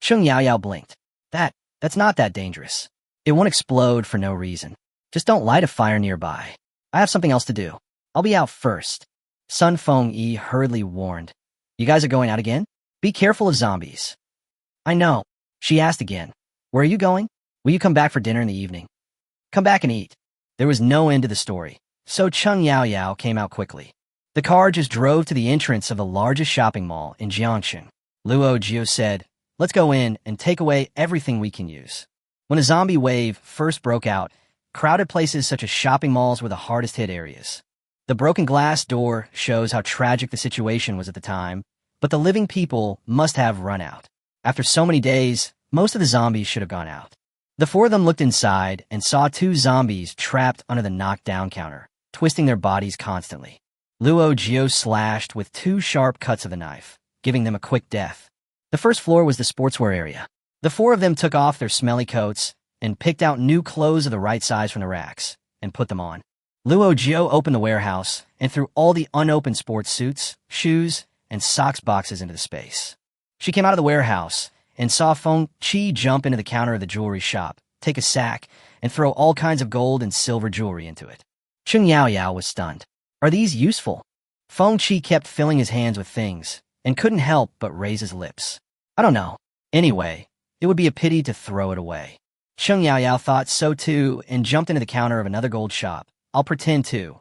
Chung Yao Yao blinked. That's not that dangerous. It won't explode for no reason. Just don't light a fire nearby. I have something else to do. I'll be out first." Sun Feng Yi hurriedly warned, "You guys are going out again? Be careful of zombies." "I know." She asked again, "Where are you going? Will you come back for dinner in the evening?" "Come back and eat." There was no end to the story, so Chung Yao Yao came out quickly. The car just drove to the entrance of the largest shopping mall in Jiangcheng. Luo Jiu said, "Let's go in and take away everything we can use." When a zombie wave first broke out, crowded places such as shopping malls were the hardest hit areas. The broken glass door shows how tragic the situation was at the time, but the living people must have run out. After so many days, most of the zombies should have gone out. The 4 of them looked inside and saw 2 zombies trapped under the knockdown counter, twisting their bodies constantly. Luo Jiu slashed with 2 sharp cuts of the knife, giving them a quick death. The first floor was the sportswear area. The 4 of them took off their smelly coats and picked out new clothes of the right size from the racks and put them on. Luo Jiu opened the warehouse and threw all the unopened sports suits, shoes, and socks boxes into the space. She came out of the warehouse and saw Feng Qi jump into the counter of the jewelry shop, take a sack, and throw all kinds of gold and silver jewelry into it. Cheng Yaoyao was stunned. Are these useful? Feng Qi kept filling his hands with things and couldn't help but raise his lips. I don't know. Anyway, it would be a pity to throw it away. Cheng Yaoyao thought so too and jumped into the counter of another gold shop. I'll pretend to.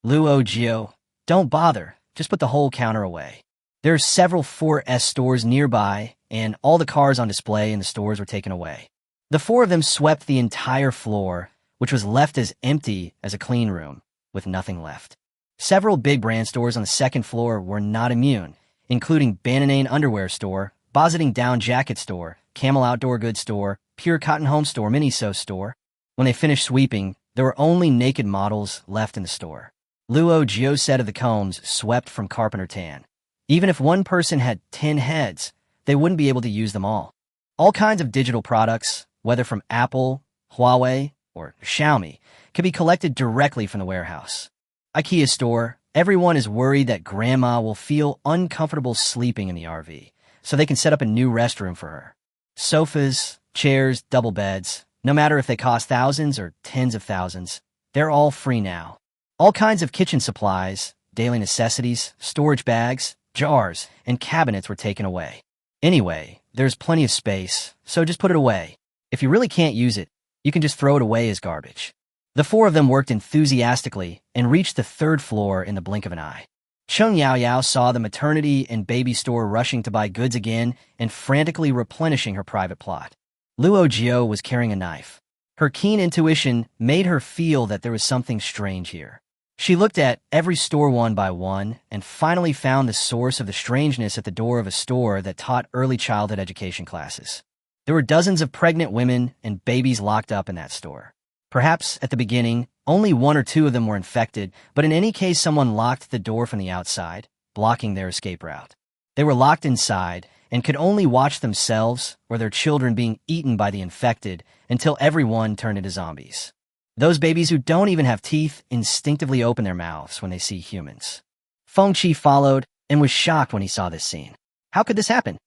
Luo Jiu, don't bother. Just put the whole counter away. There are several 4S stores nearby, and all the cars on display in the stores were taken away. The four of them swept the entire floor, which was left as empty as a clean room, with nothing left. Several big brand stores on the second floor were not immune, including Bananane Underwear Store, Bozitting Down Jacket Store, Camel Outdoor Goods Store, Pure Cotton Home Store, Miniso Store. When they finished sweeping, there were only naked models left in the store. Luo Jiu said of the combs swept from Carpenter Tan. Even if one person had 10 heads, they wouldn't be able to use them all. All kinds of digital products, whether from Apple, Huawei, or Xiaomi, could be collected directly from the warehouse. IKEA store, everyone is worried that Grandma will feel uncomfortable sleeping in the RV, so they can set up a new restroom for her. Sofas, chairs, double beds, no matter if they cost thousands or tens of thousands, they're all free now. All kinds of kitchen supplies, daily necessities, storage bags, jars, and cabinets were taken away. Anyway, there's plenty of space, so just put it away. If you really can't use it, you can just throw it away as garbage. The four of them worked enthusiastically and reached the third floor in the blink of an eye. Cheng Yaoyao saw the maternity and baby store rushing to buy goods again and frantically replenishing her private plot. Luo Jiu was carrying a knife. Her keen intuition made her feel that there was something strange here. She looked at every store one by one and finally found the source of the strangeness at the door of a store that taught early childhood education classes. There were dozens of pregnant women and babies locked up in that store. Perhaps, at the beginning, only one or two of them were infected, but in any case someone locked the door from the outside, blocking their escape route. They were locked inside and could only watch themselves or their children being eaten by the infected until everyone turned into zombies. Those babies who don't even have teeth instinctively open their mouths when they see humans. Feng Qi followed and was shocked when he saw this scene. How could this happen?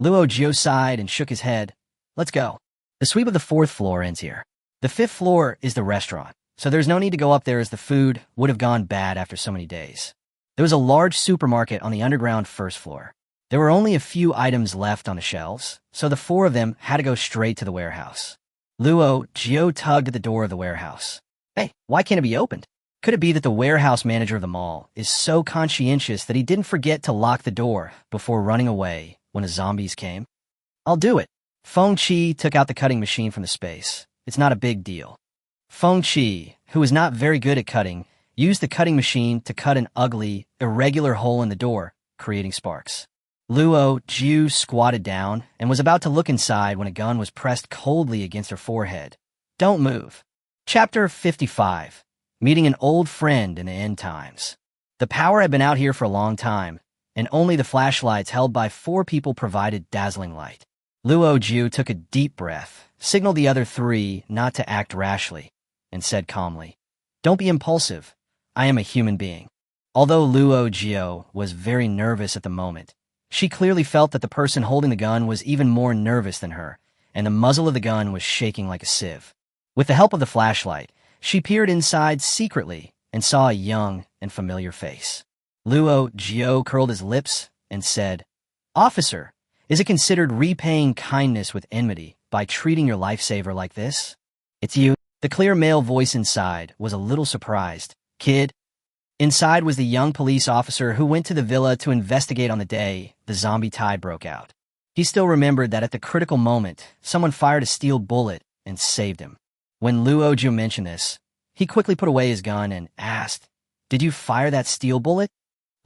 Luo Jiu sighed and shook his head. Let's go. The sweep of the fourth floor ends here. The fifth floor is the restaurant, so there's no need to go up there as the food would have gone bad after so many days. There was a large supermarket on the underground first floor. There were only a few items left on the shelves, so the four of them had to go straight to the warehouse. Luo Jiu tugged at the door of the warehouse. Hey, why can't it be opened? Could it be that the warehouse manager of the mall is so conscientious that he didn't forget to lock the door before running away when the zombies came? I'll do it. Feng Qi took out the cutting machine from the space. It's not a big deal. Feng Qi, who was not very good at cutting, used the cutting machine to cut an ugly, irregular hole in the door, creating sparks. Luo Jiu squatted down and was about to look inside when a gun was pressed coldly against her forehead. Don't move. Chapter 55. Meeting an old friend in the end times. The power had been out here for a long time, and only the flashlights held by four people provided dazzling light. Luo Jiu took a deep breath, signaled the other three not to act rashly, and said calmly, "Don't be impulsive. I am a human being." Although Luo Jiu was very nervous at the moment, she clearly felt that the person holding the gun was even more nervous than her, and the muzzle of the gun was shaking like a sieve. With the help of the flashlight, she peered inside secretly and saw a young and familiar face. Luo Jiu curled his lips and said, "Officer, is it considered repaying kindness with enmity by treating your lifesaver like this?" "It's you." The clear male voice inside was a little surprised. "Kid." Inside was the young police officer who went to the villa to investigate on the day the zombie tide broke out. He still remembered that at the critical moment, someone fired a steel bullet and saved him. When Luo Jiu mentioned this, he quickly put away his gun and asked, "Did you fire that steel bullet?"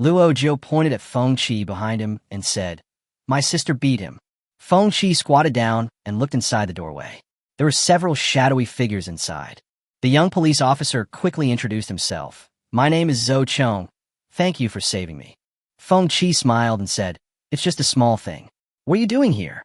Luo Jiu pointed at Feng Qi behind him and said, "My sister beat him." Feng Qi squatted down and looked inside the doorway. There were several shadowy figures inside. The young police officer quickly introduced himself. "My name is Zhou Chong. Thank you for saving me." Feng Qi smiled and said, "It's just a small thing. What are you doing here?"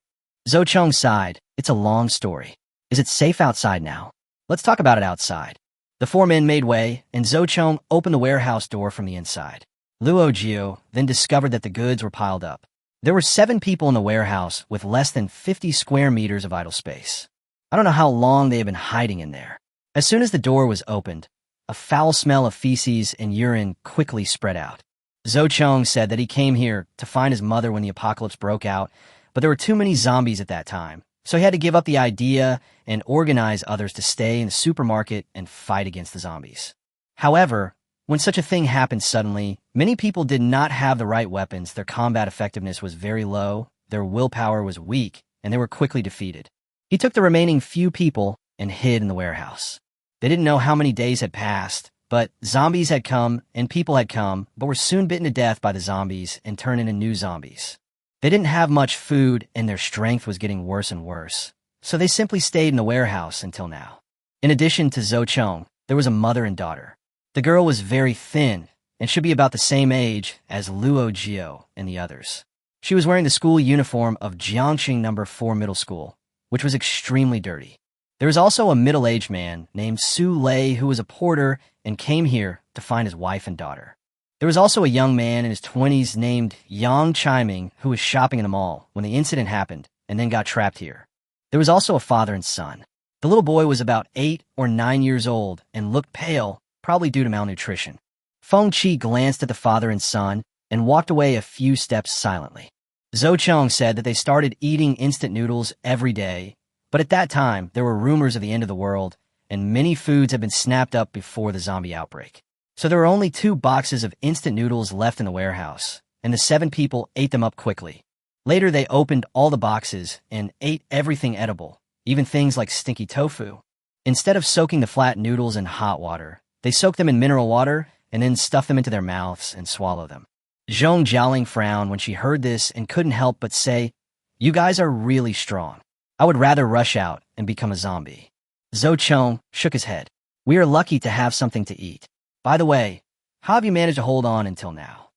Zhou Chong sighed. "It's a long story. Is it safe outside now? Let's talk about it outside." The four men made way, and Zhou Chong opened the warehouse door from the inside. Luo Jiu then discovered that the goods were piled up. There were 7 people in the warehouse with less than 50 square meters of idle space. I don't know how long they had been hiding in there. As soon as the door was opened, a foul smell of feces and urine quickly spread out. Zhou Chong said that he came here to find his mother when the apocalypse broke out, but there were too many zombies at that time, so he had to give up the idea and organize others to stay in the supermarket and fight against the zombies. However, when such a thing happened suddenly, many people did not have the right weapons, their combat effectiveness was very low, their willpower was weak, and they were quickly defeated. He took the remaining few people and hid in the warehouse. They didn't know how many days had passed, but zombies had come and people had come, but were soon bitten to death by the zombies and turned into new zombies. They didn't have much food and their strength was getting worse and worse, so they simply stayed in the warehouse until now. In addition to Zhou Chong, there was a mother and daughter. The girl was very thin and should be about the same age as Luo Jiu and the others. She was wearing the school uniform of Jiangcheng No. 4 Middle School, which was extremely dirty. There was also a middle-aged man named Su Lei who was a porter and came here to find his wife and daughter. There was also a young man in his 20s named Yang Chiming who was shopping in the mall when the incident happened and then got trapped here. There was also a father and son. The little boy was about 8 or 9 years old and looked pale, probably due to malnutrition. Feng Qi glanced at the father and son and walked away a few steps silently. Zhou Chong said that they started eating instant noodles every day, but at that time there were rumors of the end of the world, and many foods had been snapped up before the zombie outbreak. So there were only 2 boxes of instant noodles left in the warehouse, and the 7 people ate them up quickly. Later they opened all the boxes and ate everything edible, even things like stinky tofu. Instead of soaking the flat noodles in hot water, they soaked them in mineral water and then stuffed them into their mouths and swallowed them. Zhong Jialing frowned when she heard this and couldn't help but say, "You guys are really strong. I would rather rush out and become a zombie." Zhou Chong shook his head. "We are lucky to have something to eat. By the way, how have you managed to hold on until now?"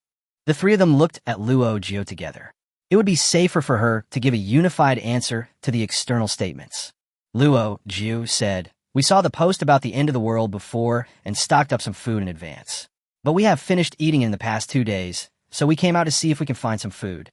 The 3 of them looked at Luo Jiu together. It would be safer for her to give a unified answer to the external statements. Luo Jiu said, "We saw the post about the end of the world before and stocked up some food in advance. But we have finished eating in the past 2 days, so we came out to see if we can find some food."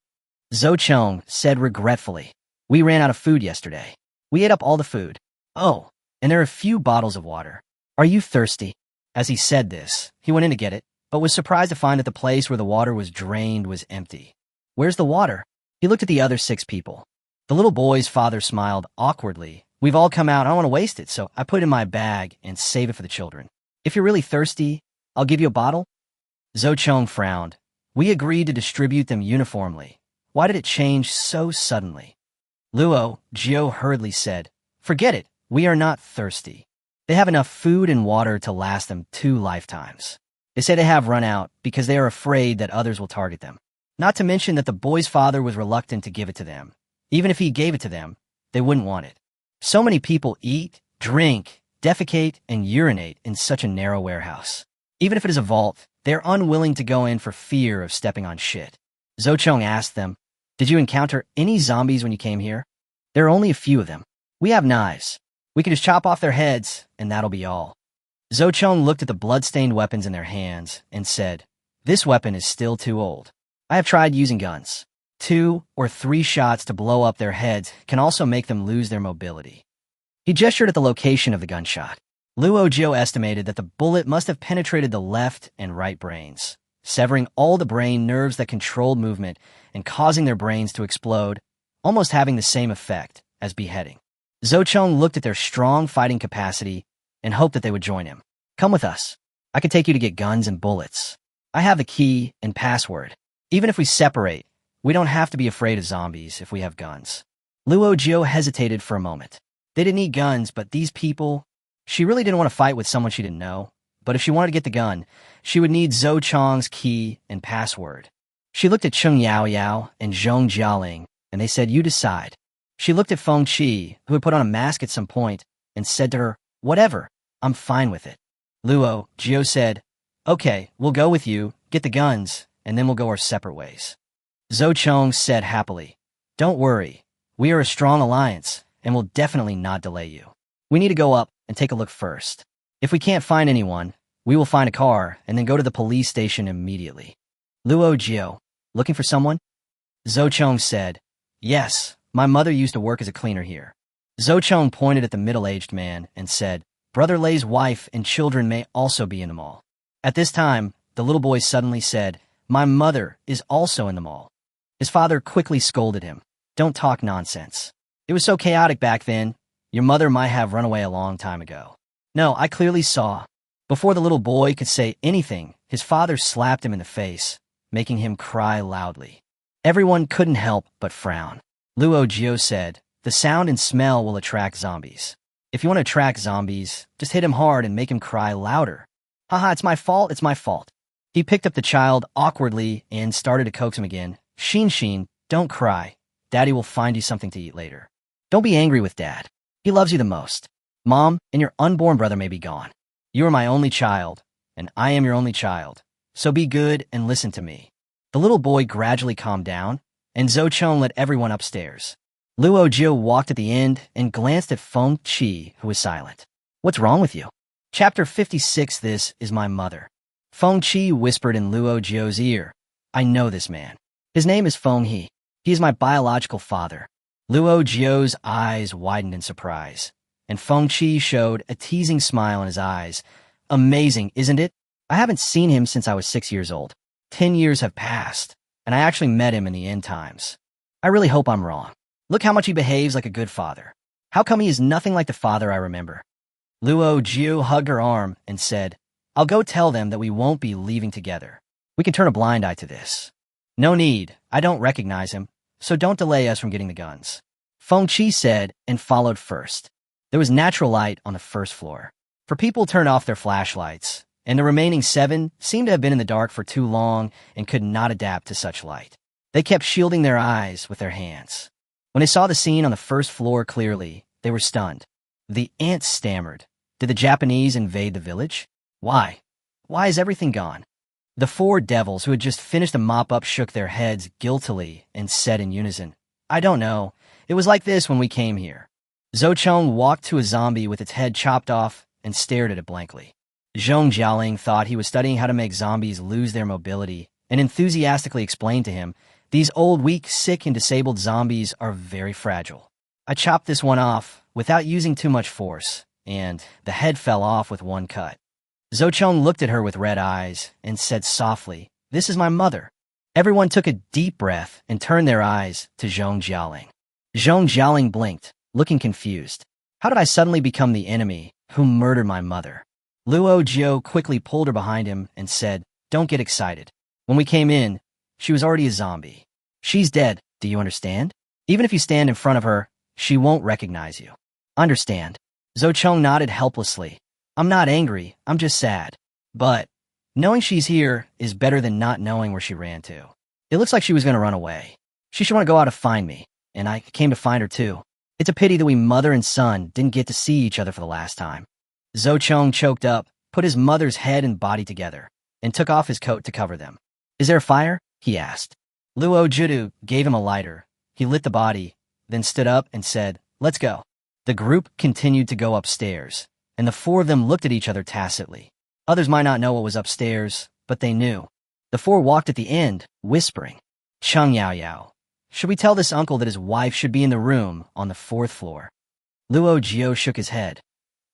Zhou Chong said regretfully, "We ran out of food yesterday. We ate up all the food. Oh, and there are a few bottles of water. Are you thirsty?" As he said this, he went in to get it, but was surprised to find that the place where the water was drained was empty. "Where's the water?" He looked at the other 6 people. The little boy's father smiled awkwardly. "We've all come out. I don't want to waste it, so I put it in my bag and save it for the children. If you're really thirsty, I'll give you a bottle." Zhou Chong frowned. "We agreed to distribute them uniformly. Why did it change so suddenly?" Luo Jiu hurriedly said, "Forget it. We are not thirsty. They have enough food and water to last them 2 lifetimes. They say they have run out because they are afraid that others will target them. Not to mention that the boy's father was reluctant to give it to them. Even if he gave it to them, they wouldn't want it. So many people eat, drink, defecate, and urinate in such a narrow warehouse. Even if it is a vault, they're unwilling to go in for fear of stepping on shit." Zhou Chong asked them, "Did you encounter any zombies when you came here?" "There are only a few of them. We have knives. We can just chop off their heads, and that'll be all." Zhou Chong looked at the blood-stained weapons in their hands and said, "This weapon is still too old. I have tried using guns. 2 or 3 shots to blow up their heads can also make them lose their mobility." He gestured at the location of the gunshot. Luo Jiu estimated that the bullet must have penetrated the left and right brains, severing all the brain nerves that controlled movement and causing their brains to explode, almost having the same effect as beheading. Zhou Chong looked at their strong fighting capacity and hoped that they would join him. "Come with us. I can take you to get guns and bullets. I have the key and password. Even if we separate, we don't have to be afraid of zombies if we have guns." Luo Jiu hesitated for a moment. They didn't need guns, but these people... She really didn't want to fight with someone she didn't know, but if she wanted to get the gun, she would need Zhou Chong's key and password. She looked at Cheng Yaoyao and Zhong Jialing, and they said, "You decide." She looked at Feng Qi, who had put on a mask at some point, and said to her, "Whatever, I'm fine with it." Luo Jiu said, "Okay, we'll go with you, get the guns, and then we'll go our separate ways." Zhou Chong said happily, "Don't worry, we are a strong alliance, and will definitely not delay you. We need to go up and take a look first. If we can't find anyone, we will find a car and then go to the police station immediately. Luo Jiu, looking for someone? Zhou said, yes, my mother used to work as a cleaner here. Zhou pointed at the middle-aged man and said, Brother Lei's wife and children may also be in the mall. At this time, the little boy suddenly said, my mother is also in the mall. His father quickly scolded him. Don't talk nonsense. It was so chaotic back then. Your mother might have run away a long time ago. No, I clearly saw. Before the little boy could say anything, his father slapped him in the face, making him cry loudly. Everyone couldn't help but frown. Luo Jiu said, the sound and smell will attract zombies. If you want to attract zombies, just hit him hard and make him cry louder. Haha, it's my fault, it's my fault. He picked up the child awkwardly and started to coax him again. Xin, don't cry. Daddy will find you something to eat later. Don't be angry with Dad. He loves you the most. Mom and your unborn brother may be gone. You are my only child, and I am your only child. So be good and listen to me. The little boy gradually calmed down, and Zhou led everyone upstairs. Luo Jiu walked at the end and glanced at Feng Qi, who was silent. What's wrong with you? Chapter 56. This is my mother. Feng Qi whispered in Luo Jiu's ear. I know this man. His name is Feng He. He is my biological father. Luo Jiu's eyes widened in surprise, and Feng Qi showed a teasing smile in his eyes. Amazing, isn't it? I haven't seen him since I was 6 years old. 10 years have passed, and I actually met him in the end times. I really hope I'm wrong. Look how much he behaves like a good father. How come he is nothing like the father I remember? Luo Jiu hugged her arm and said, I'll go tell them that we won't be leaving together. We can turn a blind eye to this. No need, I don't recognize him, so don't delay us from getting the guns. Feng Qi said and followed first. There was natural light on the first floor. For people turned off their flashlights, and the remaining 7 seemed to have been in the dark for too long and could not adapt to such light. They kept shielding their eyes with their hands. When they saw the scene on the first floor clearly, they were stunned. The ants stammered. Did the Japanese invade the village? Why? Why is everything gone? The 4 devils who had just finished a mop-up shook their heads guiltily and said in unison, I don't know. It was like this when we came here. Zhou walked to a zombie with its head chopped off and stared at it blankly. Zhong Jialing thought he was studying how to make zombies lose their mobility and enthusiastically explained to him, these old, weak, sick, and disabled zombies are very fragile. I chopped this one off without using too much force, and the head fell off with one cut. Zhou looked at her with red eyes and said softly, this is my mother. Everyone took a deep breath and turned their eyes to Zhong Jialing. Zhong Jialing blinked, looking confused. How did I suddenly become the enemy who murdered my mother? Luo Jiu quickly pulled her behind him and said, don't get excited. When we came in, she was already a zombie. She's dead, do you understand? Even if you stand in front of her, she won't recognize you. Understand. Zhou nodded helplessly. I'm not angry, I'm just sad. But knowing she's here is better than not knowing where she ran to. It looks like she was going to run away. She should want to go out to find me, and I came to find her too. It's a pity that we mother and son didn't get to see each other for the last time. Zhou choked up, put his mother's head and body together, and took off his coat to cover them. Is there a fire? He asked. Luo Jiu gave him a lighter. He lit the body, then stood up and said, let's go. The group continued to go upstairs, and the 4 of them looked at each other tacitly. Others might not know what was upstairs, but they knew. The 4 walked at the end, whispering, Cheng Yao. Should we tell this uncle that his wife should be in the room on the 4th floor? Luo Jiu shook his head.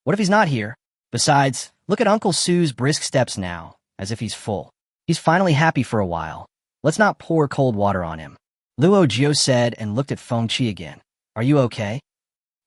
What if he's not here? Besides, look at Uncle Sue's brisk steps now, as if he's full. He's finally happy for a while. Let's not pour cold water on him. Luo Jiu said and looked at Feng Qi again. Are you okay?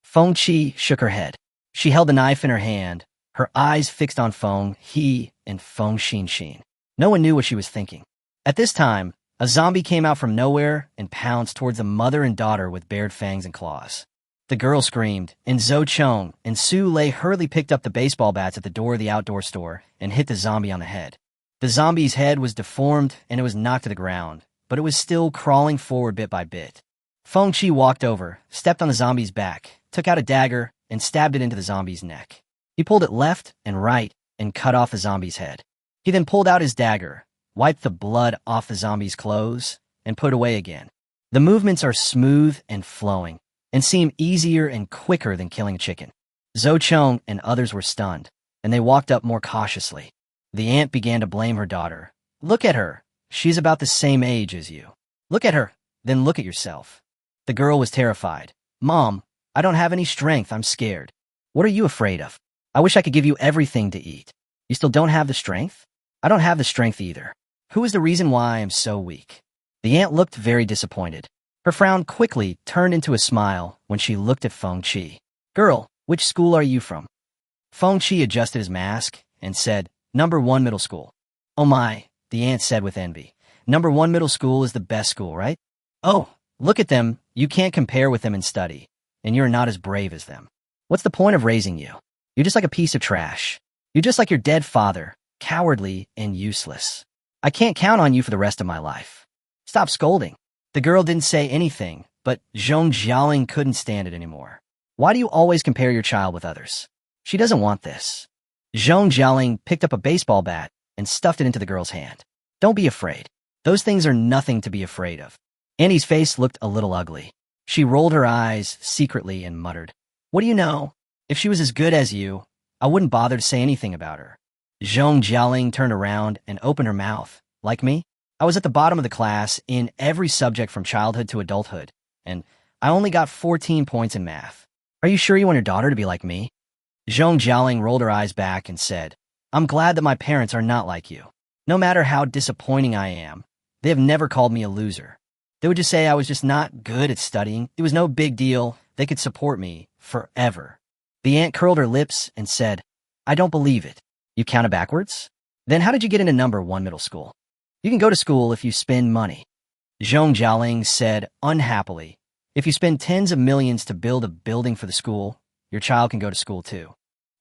Feng Qi shook her head. She held the knife in her hand, her eyes fixed on Feng He and Feng Xin. No one knew what she was thinking. At this time, a zombie came out from nowhere and pounced towards the mother and daughter with bared fangs and claws. The girl screamed, and Zhou and Su Lei hurriedly picked up the baseball bats at the door of the outdoor store and hit the zombie on the head. The zombie's head was deformed and it was knocked to the ground, but it was still crawling forward bit by bit. Feng Qi walked over, stepped on the zombie's back, took out a dagger, and stabbed it into the zombie's neck. He pulled it left and right and cut off the zombie's head. He then pulled out his dagger, wiped the blood off the zombie's clothes, and put it away again. The movements are smooth and flowing, and seem easier and quicker than killing a chicken. Zhou and others were stunned. and they walked up more cautiously. The aunt began to blame her daughter. Look at her. She's about the same age as you. Look at her, then look at yourself. The girl was terrified. Mom, I don't have any strength. I'm scared. What are you afraid of? I wish I could give you everything to eat. You still don't have the strength? I don't have the strength either. Who is the reason why I am so weak? The aunt looked very disappointed. Her frown quickly turned into a smile when she looked at Feng Qi. Girl, which school are you from? Feng Qi adjusted his mask and said, Number 1 middle school. Oh my, the aunt said with envy. Number 1 middle school is the best school, right? Oh, look at them. You can't compare with them in study, and you're not as brave as them. What's the point of raising you? You're just like a piece of trash. You're just like your dead father, cowardly and useless. I can't count on you for the rest of my life. Stop scolding. The girl didn't say anything, but Zhong Jialing couldn't stand it anymore. Why do you always compare your child with others? She doesn't want this. Zhong Jialing picked up a baseball bat and stuffed it into the girl's hand. Don't be afraid. Those things are nothing to be afraid of. Annie's face looked a little ugly. She rolled her eyes secretly and muttered, What do you know? If she was as good as you, I wouldn't bother to say anything about her. Zhong Jialing turned around and opened her mouth. Like me? I was at the bottom of the class in every subject from childhood to adulthood, and I only got 14 points in math. Are you sure you want your daughter to be like me? Zhong Jialing rolled her eyes back and said, I'm glad that my parents are not like you. No matter how disappointing I am, they have never called me a loser. They would just say I was just not good at studying. It was no big deal. They could support me forever. The aunt curled her lips and said, I don't believe it. You counted backwards? Then how did you get into number 1 middle school? You can go to school if you spend money. Zhong Jialing said unhappily, If you spend tens of millions to build a building for the school, your child can go to school too.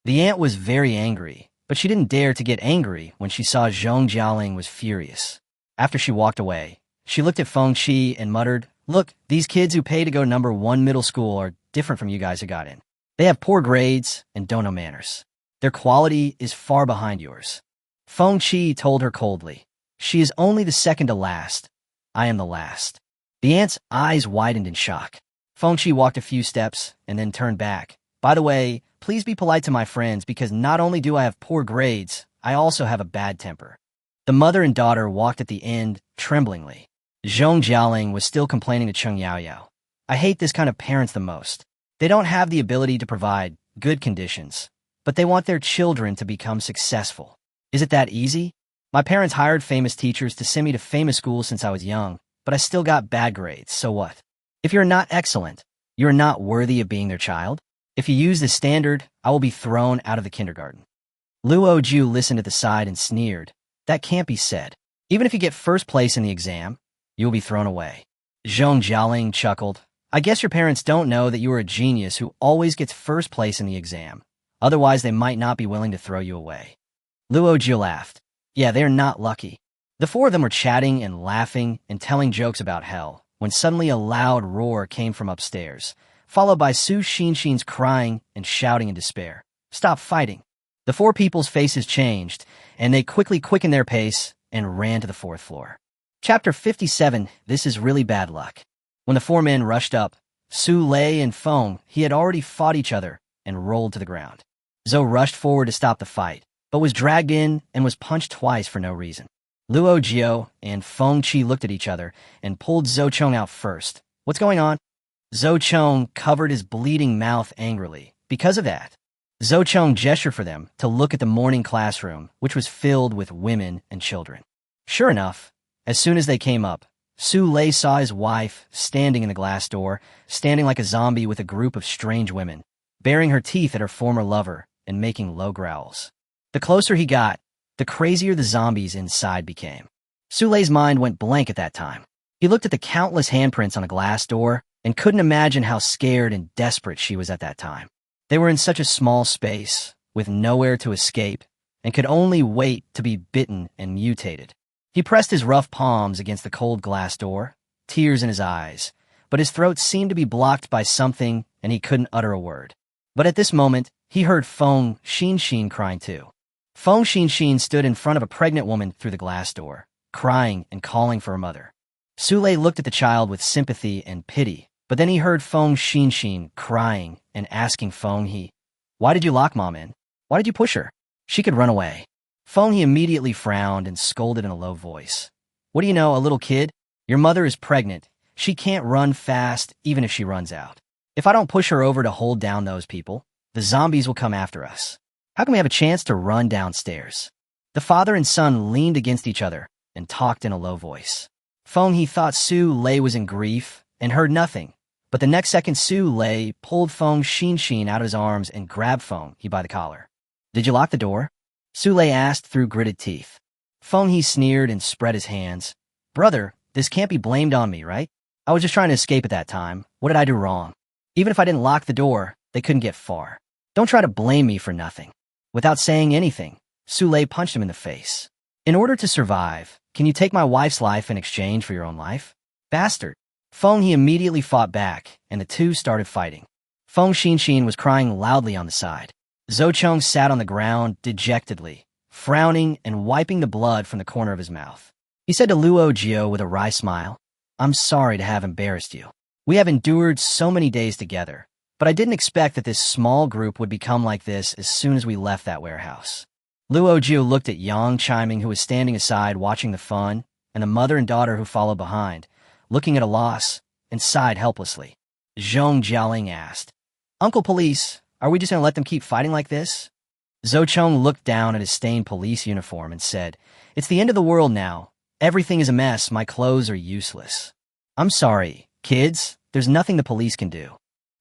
The aunt was very angry, but she didn't dare to get angry when she saw Zhong Jialing was furious. After she walked away, she looked at Feng Qi and muttered, Look, these kids who pay to go number 1 middle school are different from you guys who got in. They have poor grades and don't know manners. Their quality is far behind yours. Feng Qi told her coldly, She is only the second to last. I am the last. The aunt's eyes widened in shock. Feng Qi walked a few steps and then turned back. By the way, please be polite to my friends because not only do I have poor grades, I also have a bad temper. The mother and daughter walked at the end, tremblingly. Zhong Jialing was still complaining to Cheng Yaoyao. I hate this kind of parents the most. They don't have the ability to provide good conditions, but they want their children to become successful. Is it that easy? My parents hired famous teachers to send me to famous schools since I was young, but I still got bad grades, so what? If you're not excellent, you're not worthy of being their child? If you use this standard, I will be thrown out of the kindergarten. Luo Jiu listened at the side and sneered. That can't be said. Even if you get first place in the exam, you will be thrown away. Zhong Jialing chuckled. I guess your parents don't know that you are a genius who always gets first place in the exam. Otherwise, they might not be willing to throw you away. Luo Jiu laughed. Yeah, they're not lucky. The four of them were chatting and laughing and telling jokes about hell when suddenly a loud roar came from upstairs, followed by Su Xinxin's crying and shouting in despair. Stop fighting. The four people's faces changed, and they quickly quickened their pace and ran to the 4th floor. Chapter 57, This is Really Bad Luck. When the four men rushed up, Su Lei and Feng, he had already fought each other and rolled to the ground. Zhou rushed forward to stop the fight, but was dragged in and was punched twice for no reason. Luo Jiu and Feng Qi looked at each other and pulled Zhou Chong out first. What's going on? Zhou Chong covered his bleeding mouth angrily. Because of that, Zhou Chong gestured for them to look at the morning classroom, which was filled with women and children. Sure enough, as soon as they came up, Su Lei saw his wife standing in the glass door, standing like a zombie with a group of strange women, baring her teeth at her former lover and making low growls. The closer he got, the crazier the zombies inside became. Su Lei's mind went blank at that time. He looked at the countless handprints on a glass door and couldn't imagine how scared and desperate she was at that time. They were in such a small space, with nowhere to escape, and could only wait to be bitten and mutated. He pressed his rough palms against the cold glass door, tears in his eyes, but his throat seemed to be blocked by something and he couldn't utter a word. But at this moment, he heard Feng Qi crying too. Feng Qi stood in front of a pregnant woman through the glass door, crying and calling for her mother. Su Lei looked at the child with sympathy and pity, but then he heard Feng Qi crying and asking Feng He, Why did you lock Mom in? Why did you push her? She could run away. Feng He immediately frowned and scolded in a low voice. What do you know, a little kid? Your mother is pregnant. She can't run fast even if she runs out. If I don't push her over to hold down those people, the zombies will come after us. How can we have a chance to run downstairs? The father and son leaned against each other and talked in a low voice. Feng He thought Su Lei was in grief and heard nothing, but the next second Su Lei pulled Feng Xin out of his arms and grabbed Feng He by the collar. Did you lock the door? Su Lei asked through gritted teeth. Feng He sneered and spread his hands. Brother, this can't be blamed on me, right? I was just trying to escape at that time. What did I do wrong? Even if I didn't lock the door, they couldn't get far. Don't try to blame me for nothing. Without saying anything, Su Lei punched him in the face. In order to survive, can you take my wife's life in exchange for your own life? Bastard. Feng He immediately fought back, and the two started fighting. Feng Xin was crying loudly on the side. Zhou sat on the ground dejectedly, frowning and wiping the blood from the corner of his mouth. He said to Luo Jiu with a wry smile, I'm sorry to have embarrassed you. We have endured so many days together, but I didn't expect that this small group would become like this as soon as we left that warehouse. Luo Jiu looked at Jiangcheng, who was standing aside watching the fun, and the mother and daughter who followed behind, looking at a loss, and sighed helplessly. Zhong Jialing asked, Uncle Police, are we just going to let them keep fighting like this? Zhou looked down at his stained police uniform and said, It's the end of the world now. Everything is a mess. My clothes are useless. I'm sorry, kids. There's nothing the police can do.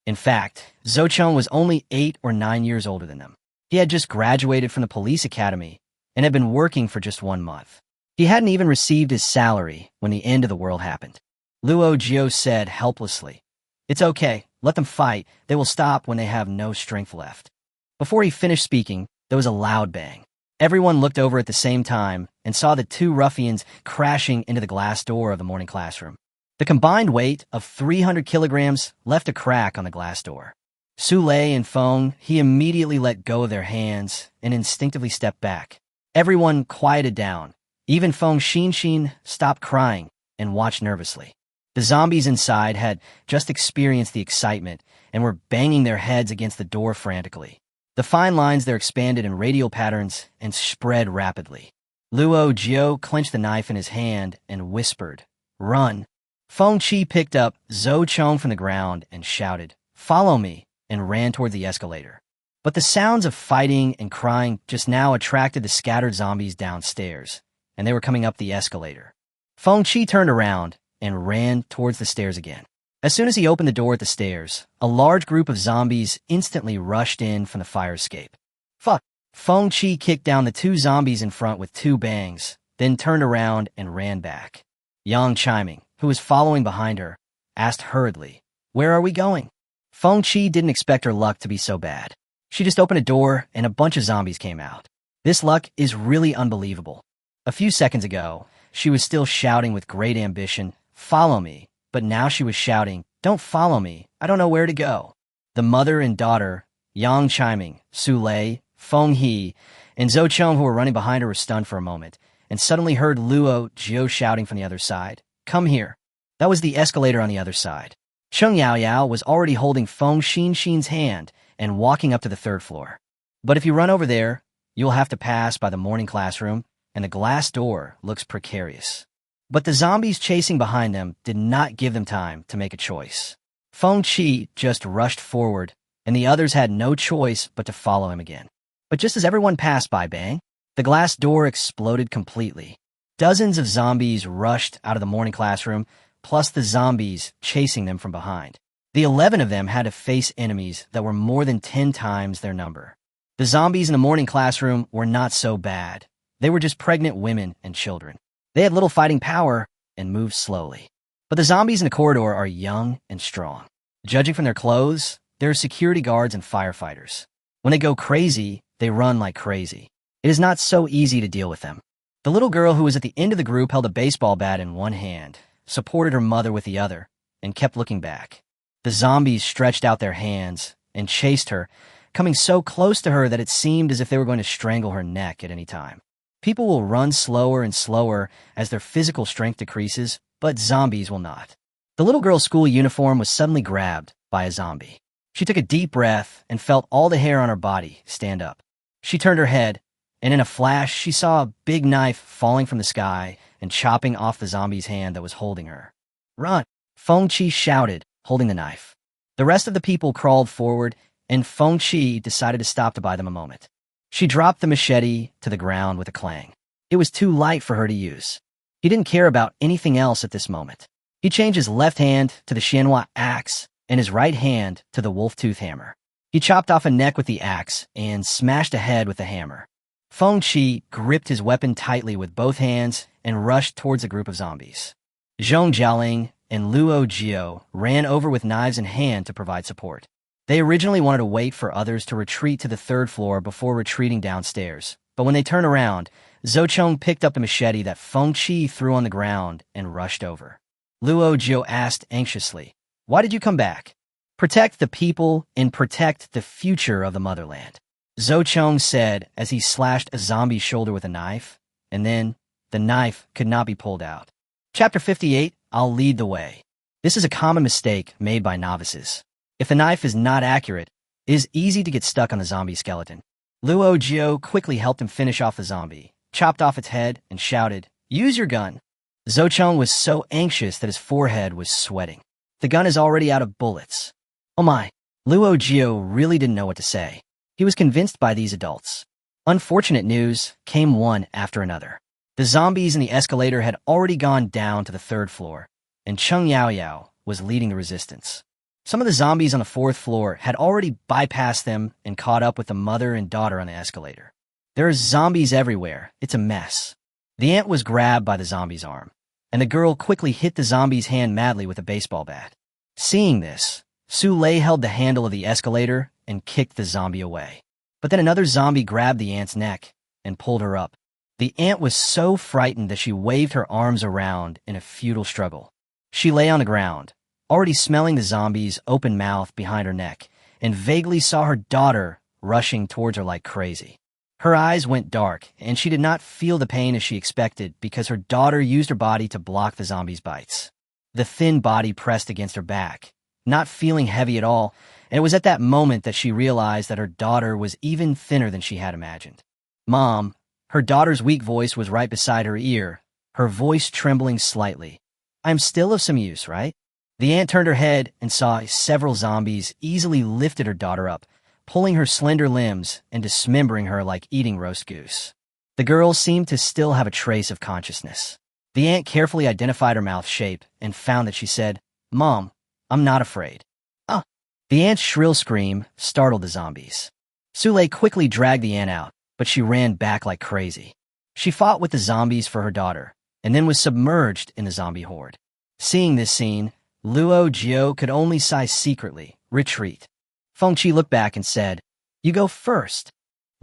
In fact, Zhou was only 8 or 9 years older than them. He had just graduated from the police academy and had been working for just 1 month. He hadn't even received his salary when the end of the world happened. Luo Jiu said helplessly, It's okay. Let them fight. They will stop when they have no strength left. Before he finished speaking, there was a loud bang. Everyone looked over at the same time and saw the 2 ruffians crashing into the glass door of the morning classroom. The combined weight of 300 kilograms left a crack on the glass door. Su Lei and Feng He immediately let go of their hands and instinctively stepped back. Everyone quieted down. Even Feng Xin stopped crying and watched nervously. The zombies inside had just experienced the excitement and were banging their heads against the door frantically. The fine lines there expanded in radial patterns and spread rapidly. Luo Jiu clenched the knife in his hand and whispered, Run! Feng Qi picked up Zhou from the ground and shouted, Follow me, and ran toward the escalator. But the sounds of fighting and crying just now attracted the scattered zombies downstairs, and they were coming up the escalator. Feng Qi turned around and ran towards the stairs again. As soon as he opened the door at the stairs, a large group of zombies instantly rushed in from the fire escape. Fuck! Feng Qi kicked down the 2 zombies in front with 2 bangs, then turned around and ran back. Jiangcheng, who was following behind her, asked hurriedly, Where are we going? Feng Qi didn't expect her luck to be so bad. She just opened a door and a bunch of zombies came out. This luck is really unbelievable. A few seconds ago, she was still shouting with great ambition, Follow me. But now she was shouting, Don't follow me. I don't know where to go. The mother and daughter, Jiangcheng, Su Lei, Feng He, and Zhou who were running behind her were stunned for a moment, and suddenly heard Luo Jiu shouting from the other side, Come here. That was the escalator on the other side. Cheng Yaoyao was already holding Feng Xin's hand and walking up to the 3rd floor. But if you run over there, you'll have to pass by the morning classroom, and the glass door looks precarious. But the zombies chasing behind them did not give them time to make a choice. Feng Qi just rushed forward, and the others had no choice but to follow him again. But just as everyone passed by, bang, the glass door exploded completely. Dozens of zombies rushed out of the morning classroom, plus the zombies chasing them from behind. The 11 of them had to face enemies that were more than 10 times their number. The zombies in the morning classroom were not so bad. They were just pregnant women and children. They had little fighting power and moved slowly. But the zombies in the corridor are young and strong. Judging from their clothes, they're security guards and firefighters. When they go crazy, they run like crazy. It is not so easy to deal with them. The little girl who was at the end of the group held a baseball bat in one hand, supported her mother with the other, and kept looking back. The zombies stretched out their hands and chased her, coming so close to her that it seemed as if they were going to strangle her neck at any time. People will run slower and slower as their physical strength decreases, but zombies will not. The little girl's school uniform was suddenly grabbed by a zombie. She took a deep breath and felt all the hair on her body stand up. She turned her head, and in a flash, she saw a big knife falling from the sky and chopping off the zombie's hand that was holding her. "Run!" Feng Qi shouted, holding the knife. The rest of the people crawled forward, and Feng Qi decided to stop to buy them a moment. She dropped the machete to the ground with a clang. It was too light for her to use. He didn't care about anything else at this moment. He changed his left hand to the Xianhua axe and his right hand to the wolf-tooth hammer. He chopped off a neck with the axe and smashed a head with the hammer. Feng Qi gripped his weapon tightly with both hands and rushed towards a group of zombies. Zhong Jialing and Luo Jiu ran over with knives in hand to provide support. They originally wanted to wait for others to retreat to the third floor before retreating downstairs, but when they turned around, Zhou picked up the machete that Feng Qi threw on the ground and rushed over. Luo Jiu asked anxiously, "Why did you come back?" "Protect the people and protect the future of the motherland," Zhou said as he slashed a zombie's shoulder with a knife, and then the knife could not be pulled out. Chapter 58, I'll lead the way. This is a common mistake made by novices. If the knife is not accurate, it is easy to get stuck on the zombie skeleton. Luo Jiu quickly helped him finish off the zombie, chopped off its head, and shouted, "Use your gun." Zhou was so anxious that his forehead was sweating. The gun is already out of bullets. Oh my. Luo Jiu really didn't know what to say. He was convinced by these adults. Unfortunate news came one after another. The zombies in the escalator had already gone down to the third floor, and Cheng Yaoyao was leading the resistance. Some of the zombies on the fourth floor had already bypassed them and caught up with the mother and daughter on the escalator. There are zombies everywhere. It's a mess. The ant was grabbed by the zombie's arm, and the girl quickly hit the zombie's hand madly with a baseball bat. Seeing this, Su Lei held the handle of the escalator and kicked the zombie away. But then another zombie grabbed the ant's neck and pulled her up. The ant was so frightened that she waved her arms around in a futile struggle. She lay on the ground, already smelling the zombie's open mouth behind her neck, and vaguely saw her daughter rushing towards her like crazy. Her eyes went dark, and she did not feel the pain as she expected because her daughter used her body to block the zombie's bites. The thin body pressed against her back, not feeling heavy at all, and it was at that moment that she realized that her daughter was even thinner than she had imagined. "Mom," her daughter's weak voice was right beside her ear, her voice trembling slightly. "I'm still of some use, right?" The ant turned her head and saw several zombies easily lifted her daughter up, pulling her slender limbs and dismembering her like eating roast goose. The girl seemed to still have a trace of consciousness. The ant carefully identified her mouth shape and found that she said, "Mom, I'm not afraid." "Ah!" The ant's shrill scream startled the zombies. Su Lei quickly dragged the ant out, but she ran back like crazy. She fought with the zombies for her daughter, and then was submerged in the zombie horde. Seeing this scene, Luo Jiu could only sigh secretly, "Retreat." Feng Qi looked back and said, "You go first."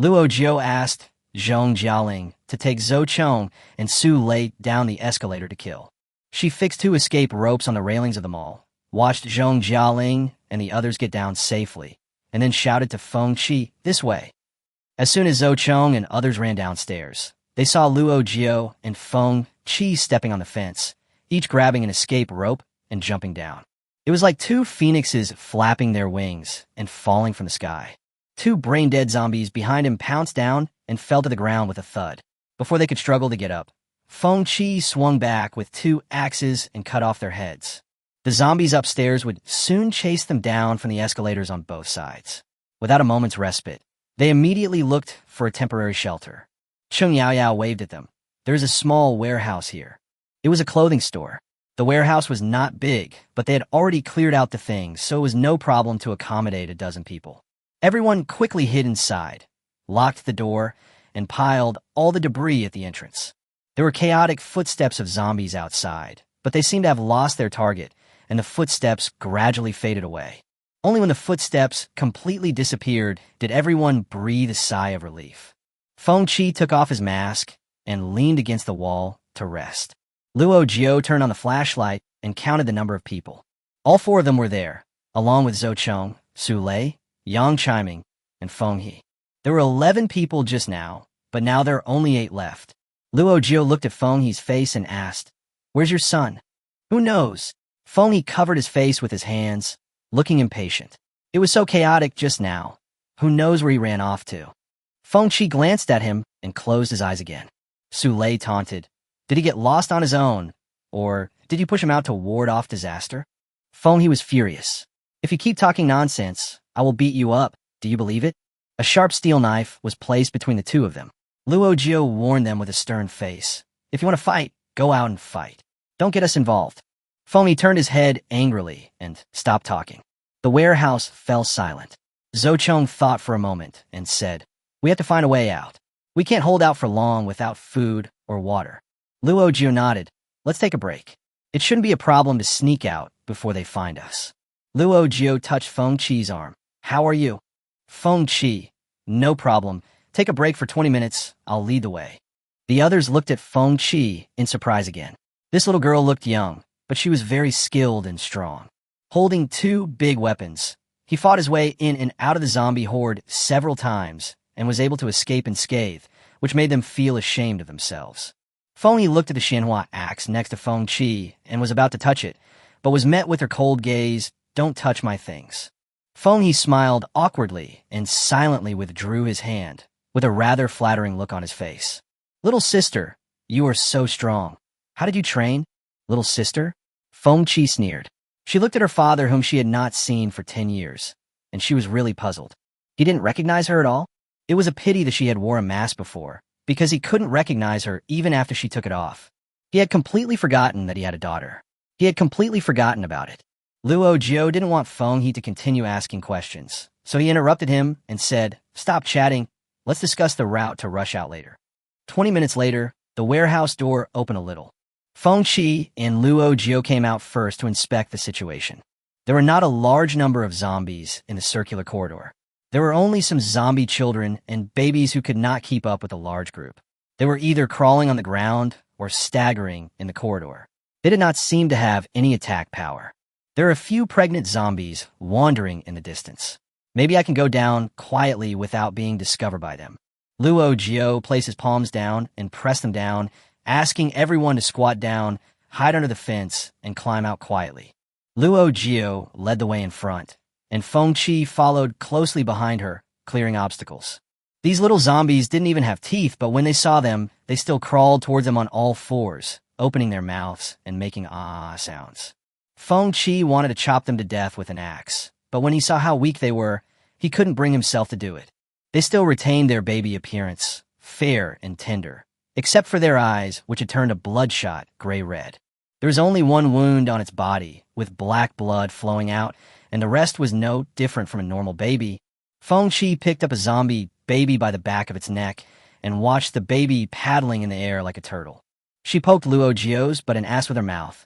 Luo Jiu asked Zhong Jialing to take Zhou and Su Lei down the escalator to kill. She fixed 2 escape ropes on the railings of the mall, watched Zhong Jialing and the others get down safely, and then shouted to Feng Qi, "This way." As soon as Zhou and others ran downstairs, they saw Luo Jiu and Feng Qi stepping on the fence, each grabbing an escape rope and jumping down. It was like 2 phoenixes flapping their wings and falling from the sky. 2 brain-dead zombies behind him pounced down and fell to the ground with a thud. Before they could struggle to get up, Feng Qi swung back with 2 axes and cut off their heads. The zombies upstairs would soon chase them down from the escalators on both sides. Without a moment's respite, they immediately looked for a temporary shelter. Cheng Yaoyao waved at them. "There is a small warehouse here." It was a clothing store. The warehouse was not big, but they had already cleared out the things, so it was no problem to accommodate a dozen people. Everyone quickly hid inside, locked the door, and piled all the debris at the entrance. There were chaotic footsteps of zombies outside, but they seemed to have lost their target, and the footsteps gradually faded away. Only when the footsteps completely disappeared did everyone breathe a sigh of relief. Feng Qi took off his mask and leaned against the wall to rest. Luo Jiu turned on the flashlight and counted the number of people. All 4 of them were there, along with Zhou, Su Lei, Yang Chiming, and Feng He. There were 11 people just now, but now there are only 8 left. Luo Jiu looked at Feng He's face and asked, "Where's your son?" "Who knows?" Feng He covered his face with his hands, looking impatient. It was so chaotic just now. Who knows where he ran off to? Feng Qi glanced at him and closed his eyes again. Su Lei taunted, "Did he get lost on his own? Or did you push him out to ward off disaster?" Feng He was furious. "If you keep talking nonsense, I will beat you up. Do you believe it?" A sharp steel knife was placed between the two of them. Luo Jiu warned them with a stern face. "If you want to fight, go out and fight. Don't get us involved." Feng He turned his head angrily and stopped talking. The warehouse fell silent. Zhou thought for a moment and said, "We have to find a way out. We can't hold out for long without food or water." Luo Jiu nodded. "Let's take a break. It shouldn't be a problem to sneak out before they find us." Luo Jiu touched Feng Qi's arm. "How are you?" Feng Qi, "No problem. Take a break for 20 minutes. I'll lead the way." The others looked at Feng Qi in surprise again. This little girl looked young, but she was very skilled and strong. Holding two big weapons, he fought his way in and out of the zombie horde several times and was able to escape unscathed, which made them feel ashamed of themselves. Feng Yi looked at the Xianhua axe next to Feng Qi and was about to touch it, but was met with her cold gaze, "Don't touch my things." Feng Yi smiled awkwardly and silently withdrew his hand, with a rather flattering look on his face. "Little sister, you are so strong. How did you train?" "Little sister?" Feng Qi sneered. She looked at her father, whom she had not seen for 10 years, and she was really puzzled. He didn't recognize her at all? It was a pity that she had wore a mask before, because he couldn't recognize her even after she took it off. He had completely forgotten that he had a daughter. He had completely forgotten about it. Luo Jiu didn't want Feng He to continue asking questions, so he interrupted him and said, "Stop chatting. Let's discuss the route to rush out later." 20 minutes later, the warehouse door opened a little. Feng Qi and Luo Jiu came out first to inspect the situation. There were not a large number of zombies in the circular corridor. There were only some zombie children and babies who could not keep up with a large group. They were either crawling on the ground or staggering in the corridor. They did not seem to have any attack power. There are a few pregnant zombies wandering in the distance. Maybe I can go down quietly without being discovered by them. Luo Jiu placed his palms down and pressed them down, asking everyone to squat down, hide under the fence, and climb out quietly. Luo Jiu led the way in front, and Feng Qi followed closely behind her, clearing obstacles. These little zombies didn't even have teeth, but when they saw them, they still crawled towards them on all fours, opening their mouths and making ah sounds. Feng Qi wanted to chop them to death with an axe, but when he saw how weak they were, he couldn't bring himself to do it. They still retained their baby appearance, fair and tender, except for their eyes, which had turned a bloodshot gray-red. There was only one wound on its body, with black blood flowing out, and the rest was no different from a normal baby. Feng Qi picked up a zombie baby by the back of its neck and watched the baby paddling in the air like a turtle. She poked Luo Jiu's butt and asked with her mouth,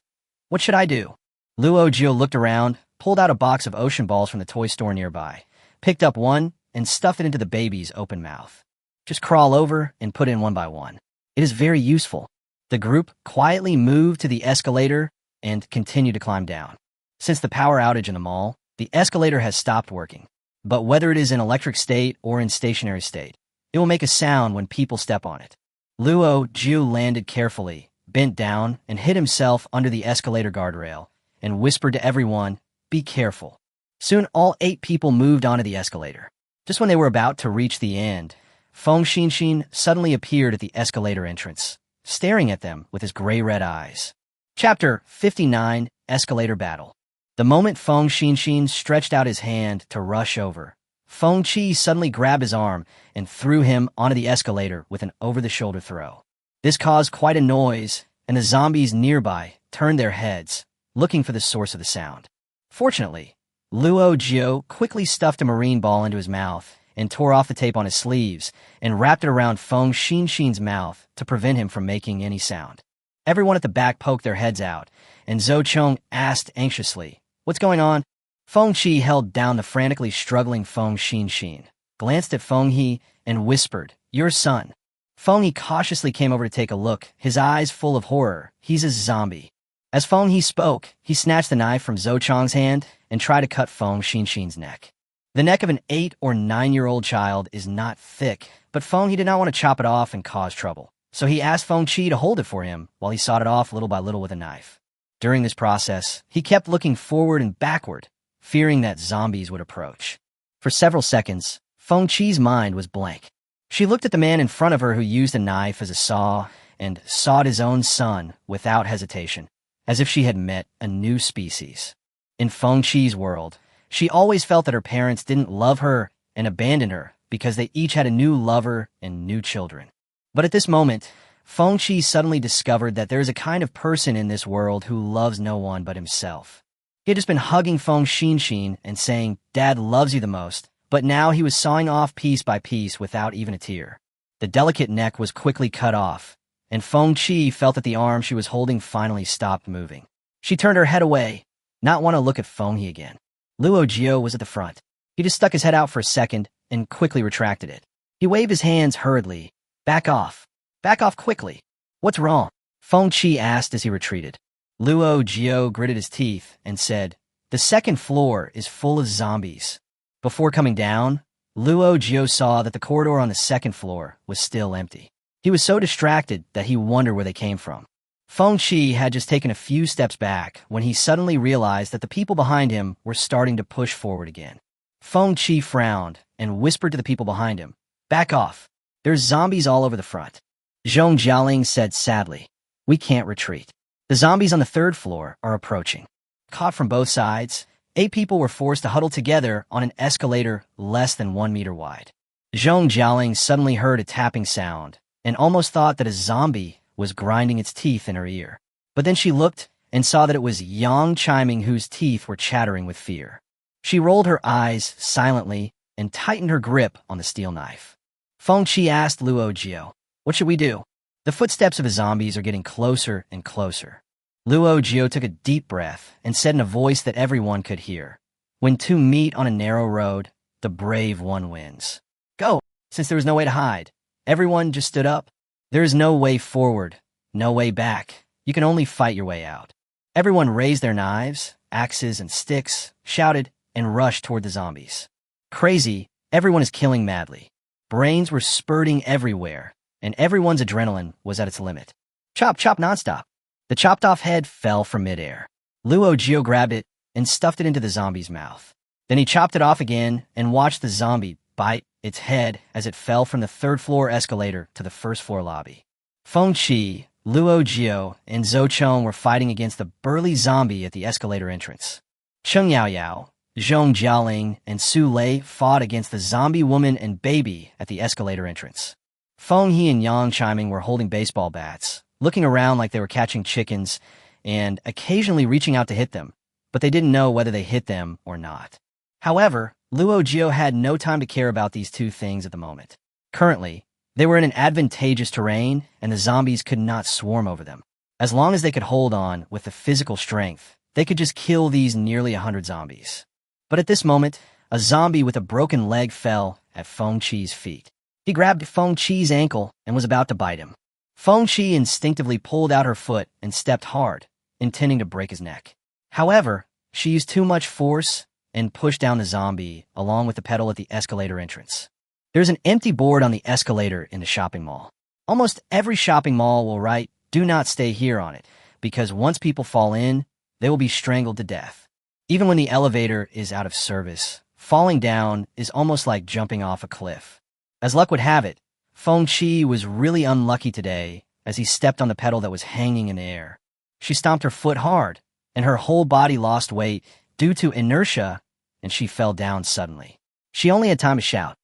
"What should I do?" Luo Jiu looked around, pulled out a box of ocean balls from the toy store nearby, picked up one, and stuffed it into the baby's open mouth. "Just crawl over and put in one by one. It is very useful." The group quietly moved to the escalator and continued to climb down. Since the power outage in the mall, the escalator has stopped working. But whether it is in electric state or in stationary state, it will make a sound when people step on it. Luo Jiu landed carefully, bent down, and hid himself under the escalator guardrail, and whispered to everyone, "Be careful." Soon all 8 people moved onto the escalator. Just when they were about to reach the end, Feng Xinxin suddenly appeared at the escalator entrance, staring at them with his gray-red eyes. Chapter 59, Escalator Battle. The moment Feng Xinxin stretched out his hand to rush over, Feng Qi suddenly grabbed his arm and threw him onto the escalator with an over-the-shoulder throw. This caused quite a noise, and the zombies nearby turned their heads, looking for the source of the sound. Fortunately, Luo Jiu quickly stuffed a marine ball into his mouth and tore off the tape on his sleeves and wrapped it around Feng Xinxin's mouth to prevent him from making any sound. Everyone at the back poked their heads out, and Zhou asked anxiously, "What's going on?" Feng Qi held down the frantically struggling Feng Xinxin, glanced at Feng He, and whispered, "Your son." Feng He cautiously came over to take a look, his eyes full of horror. "He's a zombie." As Feng He spoke, he snatched the knife from Zhou hand and tried to cut Feng Xinxin's neck. The neck of an 8 or 9-year-old child is not thick, but Feng He did not want to chop it off and cause trouble. So he asked Feng Qi to hold it for him while he sawed it off little by little with a knife. During this process, he kept looking forward and backward, fearing that zombies would approach. For several seconds, Feng Qi's mind was blank. She looked at the man in front of her who used a knife as a saw and sawed his own son without hesitation, as if she had met a new species. In Feng Qi's world, she always felt that her parents didn't love her and abandoned her because they each had a new lover and new children. But at this moment, Feng Qi suddenly discovered that there is a kind of person in this world who loves no one but himself. He had just been hugging Feng Xin and saying, "Dad loves you the most," but now he was sawing off piece by piece without even a tear. The delicate neck was quickly cut off, and Feng Qi felt that the arm she was holding finally stopped moving. She turned her head away, not want to look at Feng He again. Luo Jiu was at the front. He just stuck his head out for a second and quickly retracted it. He waved his hands hurriedly. "Back off. Back off quickly." "What's wrong?" Feng Qi asked as he retreated. Luo Jiu gritted his teeth and said, "The second floor is full of zombies." Before coming down, Luo Jiu saw that the corridor on the second floor was still empty. He was so distracted that he wondered where they came from. Feng Qi had just taken a few steps back when he suddenly realized that the people behind him were starting to push forward again. Feng Qi frowned and whispered to the people behind him, "Back off. There's zombies all over the front." Zhong Jialing said sadly, "We can't retreat. The zombies on the third floor are approaching." Caught from both sides, 8 people were forced to huddle together on an escalator less than 1 meter wide. Zhong Jialing suddenly heard a tapping sound and almost thought that a zombie was grinding its teeth in her ear. But then she looked and saw that it was Yang Chiming whose teeth were chattering with fear. She rolled her eyes silently and tightened her grip on the steel knife. Feng Qi asked Luo Jiu, "What should we do?" "The footsteps of the zombies are getting closer and closer." Luo Jiu took a deep breath and said in a voice that everyone could hear, "When two meet on a narrow road, the brave one wins." "Go!" Since there was no way to hide, everyone just stood up. There is no way forward, no way back. You can only fight your way out. Everyone raised their knives, axes, and sticks, shouted, and rushed toward the zombies. Crazy, everyone is killing madly. Brains were spurting everywhere, and everyone's adrenaline was at its limit. Chop, chop nonstop. The chopped-off head fell from midair. Luo Jiu grabbed it and stuffed it into the zombie's mouth. Then he chopped it off again and watched the zombie bite its head as it fell from the third-floor escalator to the first-floor lobby. Feng Qi, Luo Jiu, and Zhou Chong were fighting against the burly zombie at the escalator entrance. Cheng Yaoyao, Zhong Jialing, and Su Lei fought against the zombie woman and baby at the escalator entrance. Feng He and Yang Chiming were holding baseball bats, looking around like they were catching chickens, and occasionally reaching out to hit them, but they didn't know whether they hit them or not. However, Luo Jiu had no time to care about these two things at the moment. Currently, they were in an advantageous terrain, and the zombies could not swarm over them. As long as they could hold on with the physical strength, they could just kill these nearly 100 zombies. But at this moment, a zombie with a broken leg fell at Feng Qi's feet. He grabbed Feng Qi's ankle and was about to bite him. Feng Qi instinctively pulled out her foot and stepped hard, intending to break his neck. However, she used too much force and pushed down the zombie along with the pedal at the escalator entrance. There's an empty board on the escalator in the shopping mall. Almost every shopping mall will write, "Do not stay here" on it, because once people fall in, they will be strangled to death. Even when the elevator is out of service, falling down is almost like jumping off a cliff. As luck would have it, Feng Qi was really unlucky today as he stepped on the pedal that was hanging in the air. She stomped her foot hard, and her whole body lost weight due to inertia, and she fell down suddenly. She only had time to shout,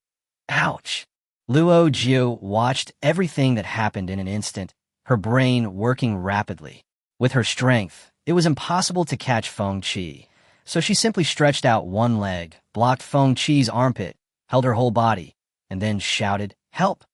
"Ouch!" Luo Jiu watched everything that happened in an instant, her brain working rapidly. With her strength, it was impossible to catch Feng Qi, so she simply stretched out one leg, blocked Feng Qi's armpit, held her whole body, and then shouted, "Help!"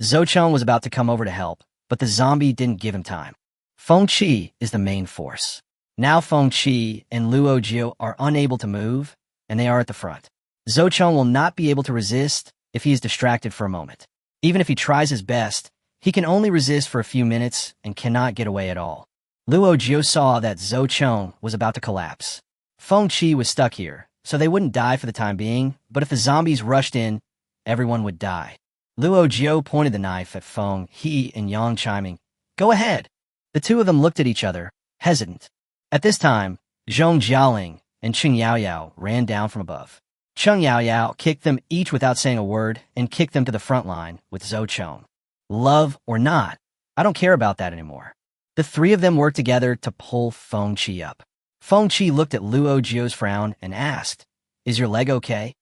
Zhou Chong was about to come over to help, but the zombie didn't give him time. Feng Qi is the main force. Now Feng Qi and Luo Jiu are unable to move, and they are at the front. Zhou Chong will not be able to resist if he is distracted for a moment. Even if he tries his best, he can only resist for a few minutes and cannot get away at all. Luo Jiu saw that Zhou Chong was about to collapse. Feng Qi was stuck here, so they wouldn't die for the time being, but if the zombies rushed in, everyone would die. Luo Jiu pointed the knife at Feng He and Yang Chiming. "Go ahead." The two of them looked at each other, hesitant. At this time, Zhong Jialing and Cheng Yaoyao ran down from above. Cheng Yaoyao kicked them each without saying a word and kicked them to the front line with Zhou Chong. Love or not, I don't care about that anymore. The three of them worked together to pull Feng Qi up. Feng Qi looked at Luo Jiu's frown and asked, "Is your leg okay?"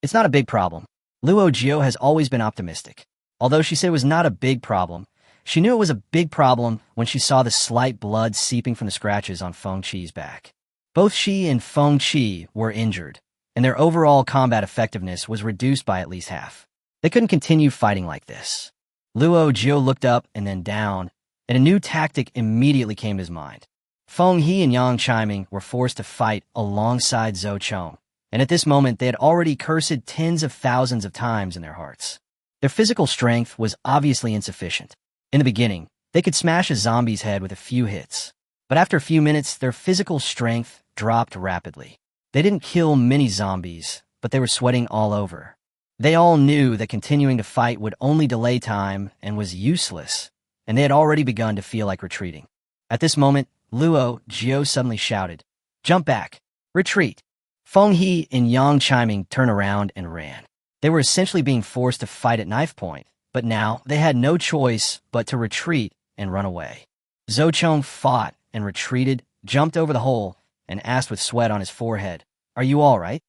"It's not a big problem." Luo Jiu has always been optimistic. Although she said it was not a big problem, she knew it was a big problem when she saw the slight blood seeping from the scratches on Feng Qi's back. Both she and Feng Qi were injured, and their overall combat effectiveness was reduced by at least half. They couldn't continue fighting like this. Luo Jiu looked up and then down, and a new tactic immediately came to his mind. Feng He and Yang Chiming were forced to fight alongside Zhou Chong, and at this moment they had already cursed tens of thousands of times in their hearts. Their physical strength was obviously insufficient. In the beginning, they could smash a zombie's head with a few hits, but after a few minutes their physical strength dropped rapidly. They didn't kill many zombies, but they were sweating all over. They all knew that continuing to fight would only delay time and was useless, and they had already begun to feel like retreating. At this moment, Luo Jiu suddenly shouted, "Jump back! Retreat!" Feng He and Yang Chiming turned around and ran. They were essentially being forced to fight at knife point, but now they had no choice but to retreat and run away. Zhou Chong fought and retreated, jumped over the hole, and asked with sweat on his forehead, "Are you all right?"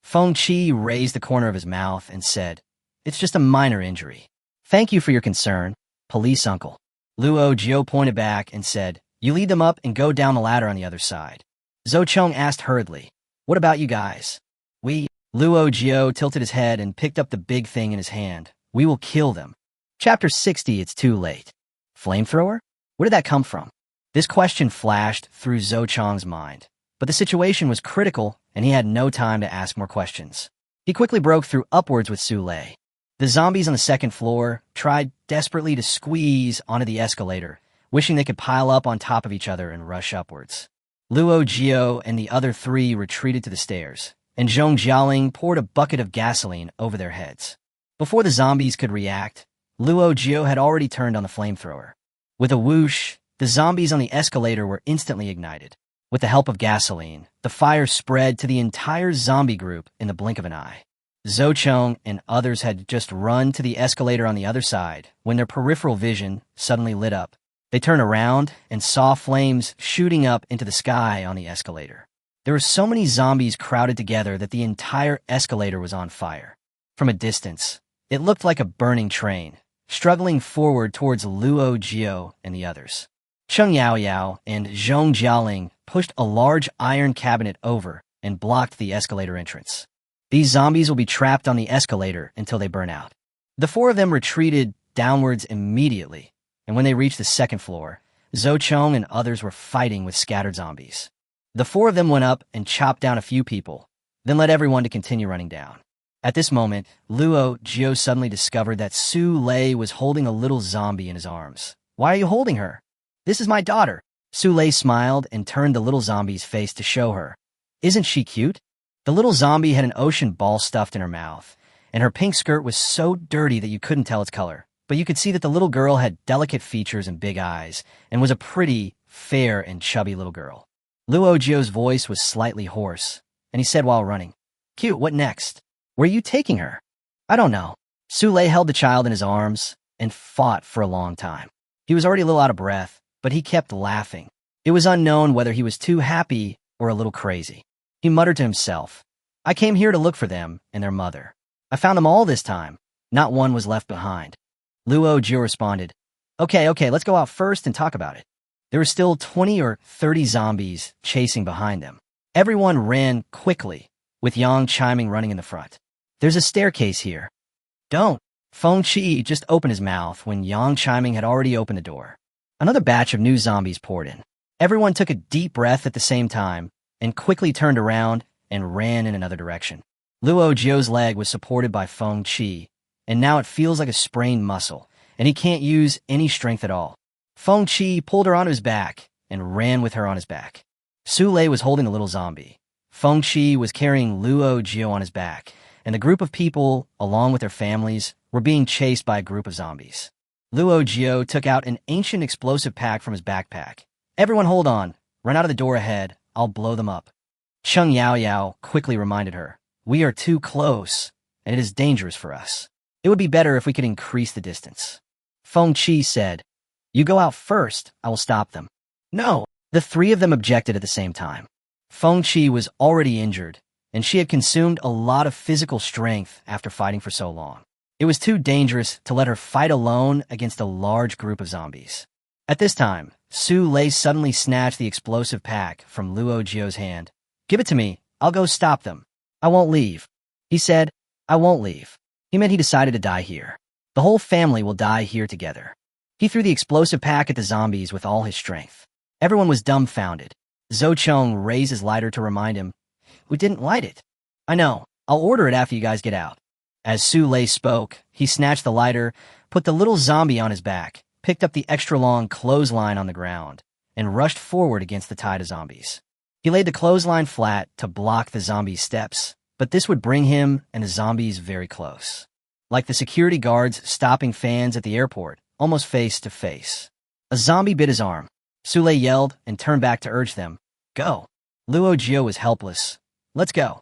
Feng Qi raised the corner of his mouth and said, "It's just a minor injury." "Thank you for your concern, police uncle." Luo Jiu pointed back and said, "You lead them up and go down the ladder on the other side." Zhou Chong asked hurriedly, "What about you guys?" "We..." Luo Jiu tilted his head and picked up the big thing in his hand. "We will kill them." Chapter 60, It's Too Late. Flamethrower? Where did that come from? This question flashed through Zhou Chong's mind, but the situation was critical and he had no time to ask more questions. He quickly broke through upwards with Su Lei. The zombies on the second floor tried desperately to squeeze onto the escalator, wishing they could pile up on top of each other and rush upwards. Luo Jiu and the other three retreated to the stairs, and Zhong Jialing poured a bucket of gasoline over their heads. Before the zombies could react, Luo Jiu had already turned on the flamethrower. With a whoosh, the zombies on the escalator were instantly ignited. With the help of gasoline, the fire spread to the entire zombie group in the blink of an eye. Zhou Chong and others had just run to the escalator on the other side when their peripheral vision suddenly lit up. They turned around and saw flames shooting up into the sky on the escalator. There were so many zombies crowded together that the entire escalator was on fire. From a distance, it looked like a burning train, struggling forward towards Luo Jiu and the others. Cheng Yaoyao and Zhong Jialing pushed a large iron cabinet over and blocked the escalator entrance. These zombies will be trapped on the escalator until they burn out. The four of them retreated downwards immediately, and when they reached the second floor, Zhou Chong and others were fighting with scattered zombies. The four of them went up and chopped down a few people, then led everyone to continue running down. At this moment, Luo Jiu suddenly discovered that Su Lei was holding a little zombie in his arms. "Why are you holding her?" "This is my daughter." Su Lei smiled and turned the little zombie's face to show her. "Isn't she cute?" The little zombie had an ocean ball stuffed in her mouth, and her pink skirt was so dirty that you couldn't tell its color. But you could see that the little girl had delicate features and big eyes, and was a pretty, fair, and chubby little girl. Luo Jiu's voice was slightly hoarse, and he said while running, "Cute, what next? Where are you taking her?" "I don't know." Su Lei held the child in his arms and fought for a long time. He was already a little out of breath, but he kept laughing. It was unknown whether he was too happy or a little crazy. He muttered to himself, "I came here to look for them and their mother. I found them all this time. Not one was left behind." Luo Jiu responded, Okay, let's go out first and talk about it." There were still 20 or 30 zombies chasing behind them. Everyone ran quickly, with Yang Chiming running in the front. "There's a staircase here." "Don't." Feng Qi just opened his mouth when Yang Chiming had already opened the door. Another batch of new zombies poured in. Everyone took a deep breath at the same time and quickly turned around and ran in another direction. Luo Jiu's leg was supported by Feng Qi, and now it feels like a sprained muscle, and he can't use any strength at all. Feng Qi pulled her onto his back and ran with her on his back. Su Lei was holding the little zombie. Feng Qi was carrying Luo Jiu on his back, and the group of people, along with their families, were being chased by a group of zombies. Luo Jiu took out an ancient explosive pack from his backpack. "Everyone hold on. Run out of the door ahead. I'll blow them up." Cheng Yaoyao quickly reminded her. We are too close, and it is dangerous for us. It would be better if we could increase the distance. Feng Qi said, You go out first, I will stop them. No, the three of them objected at the same time. Feng Qi was already injured, and she had consumed a lot of physical strength after fighting for so long. It was too dangerous to let her fight alone against a large group of zombies. At this time, Su Lei suddenly snatched the explosive pack from Luo Jiu's hand. Give it to me, I'll go stop them. I won't leave. He said, I won't leave. He meant he decided to die here. The whole family will die here together. He threw the explosive pack at the zombies with all his strength. Everyone was dumbfounded. Zhou Cheng raised his lighter to remind him, We didn't light it. I know, I'll order it after you guys get out. As Su Lei spoke, he snatched the lighter, put the little zombie on his back, picked up the extra-long clothesline on the ground, and rushed forward against the tide of zombies. He laid the clothesline flat to block the zombies' steps, but this would bring him and the zombies very close. Like the security guards stopping fans at the airport, almost face to face. A zombie bit his arm. Su Lei yelled and turned back to urge them, Go. Luo Jiu was helpless. Let's go.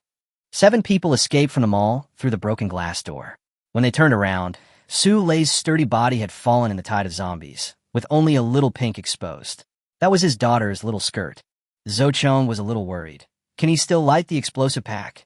7 people escaped from the mall through the broken glass door. When they turned around, Su Lei's sturdy body had fallen in the tide of zombies, with only a little pink exposed. That was his daughter's little skirt. Zhou Cheng was a little worried. Can he still light the explosive pack?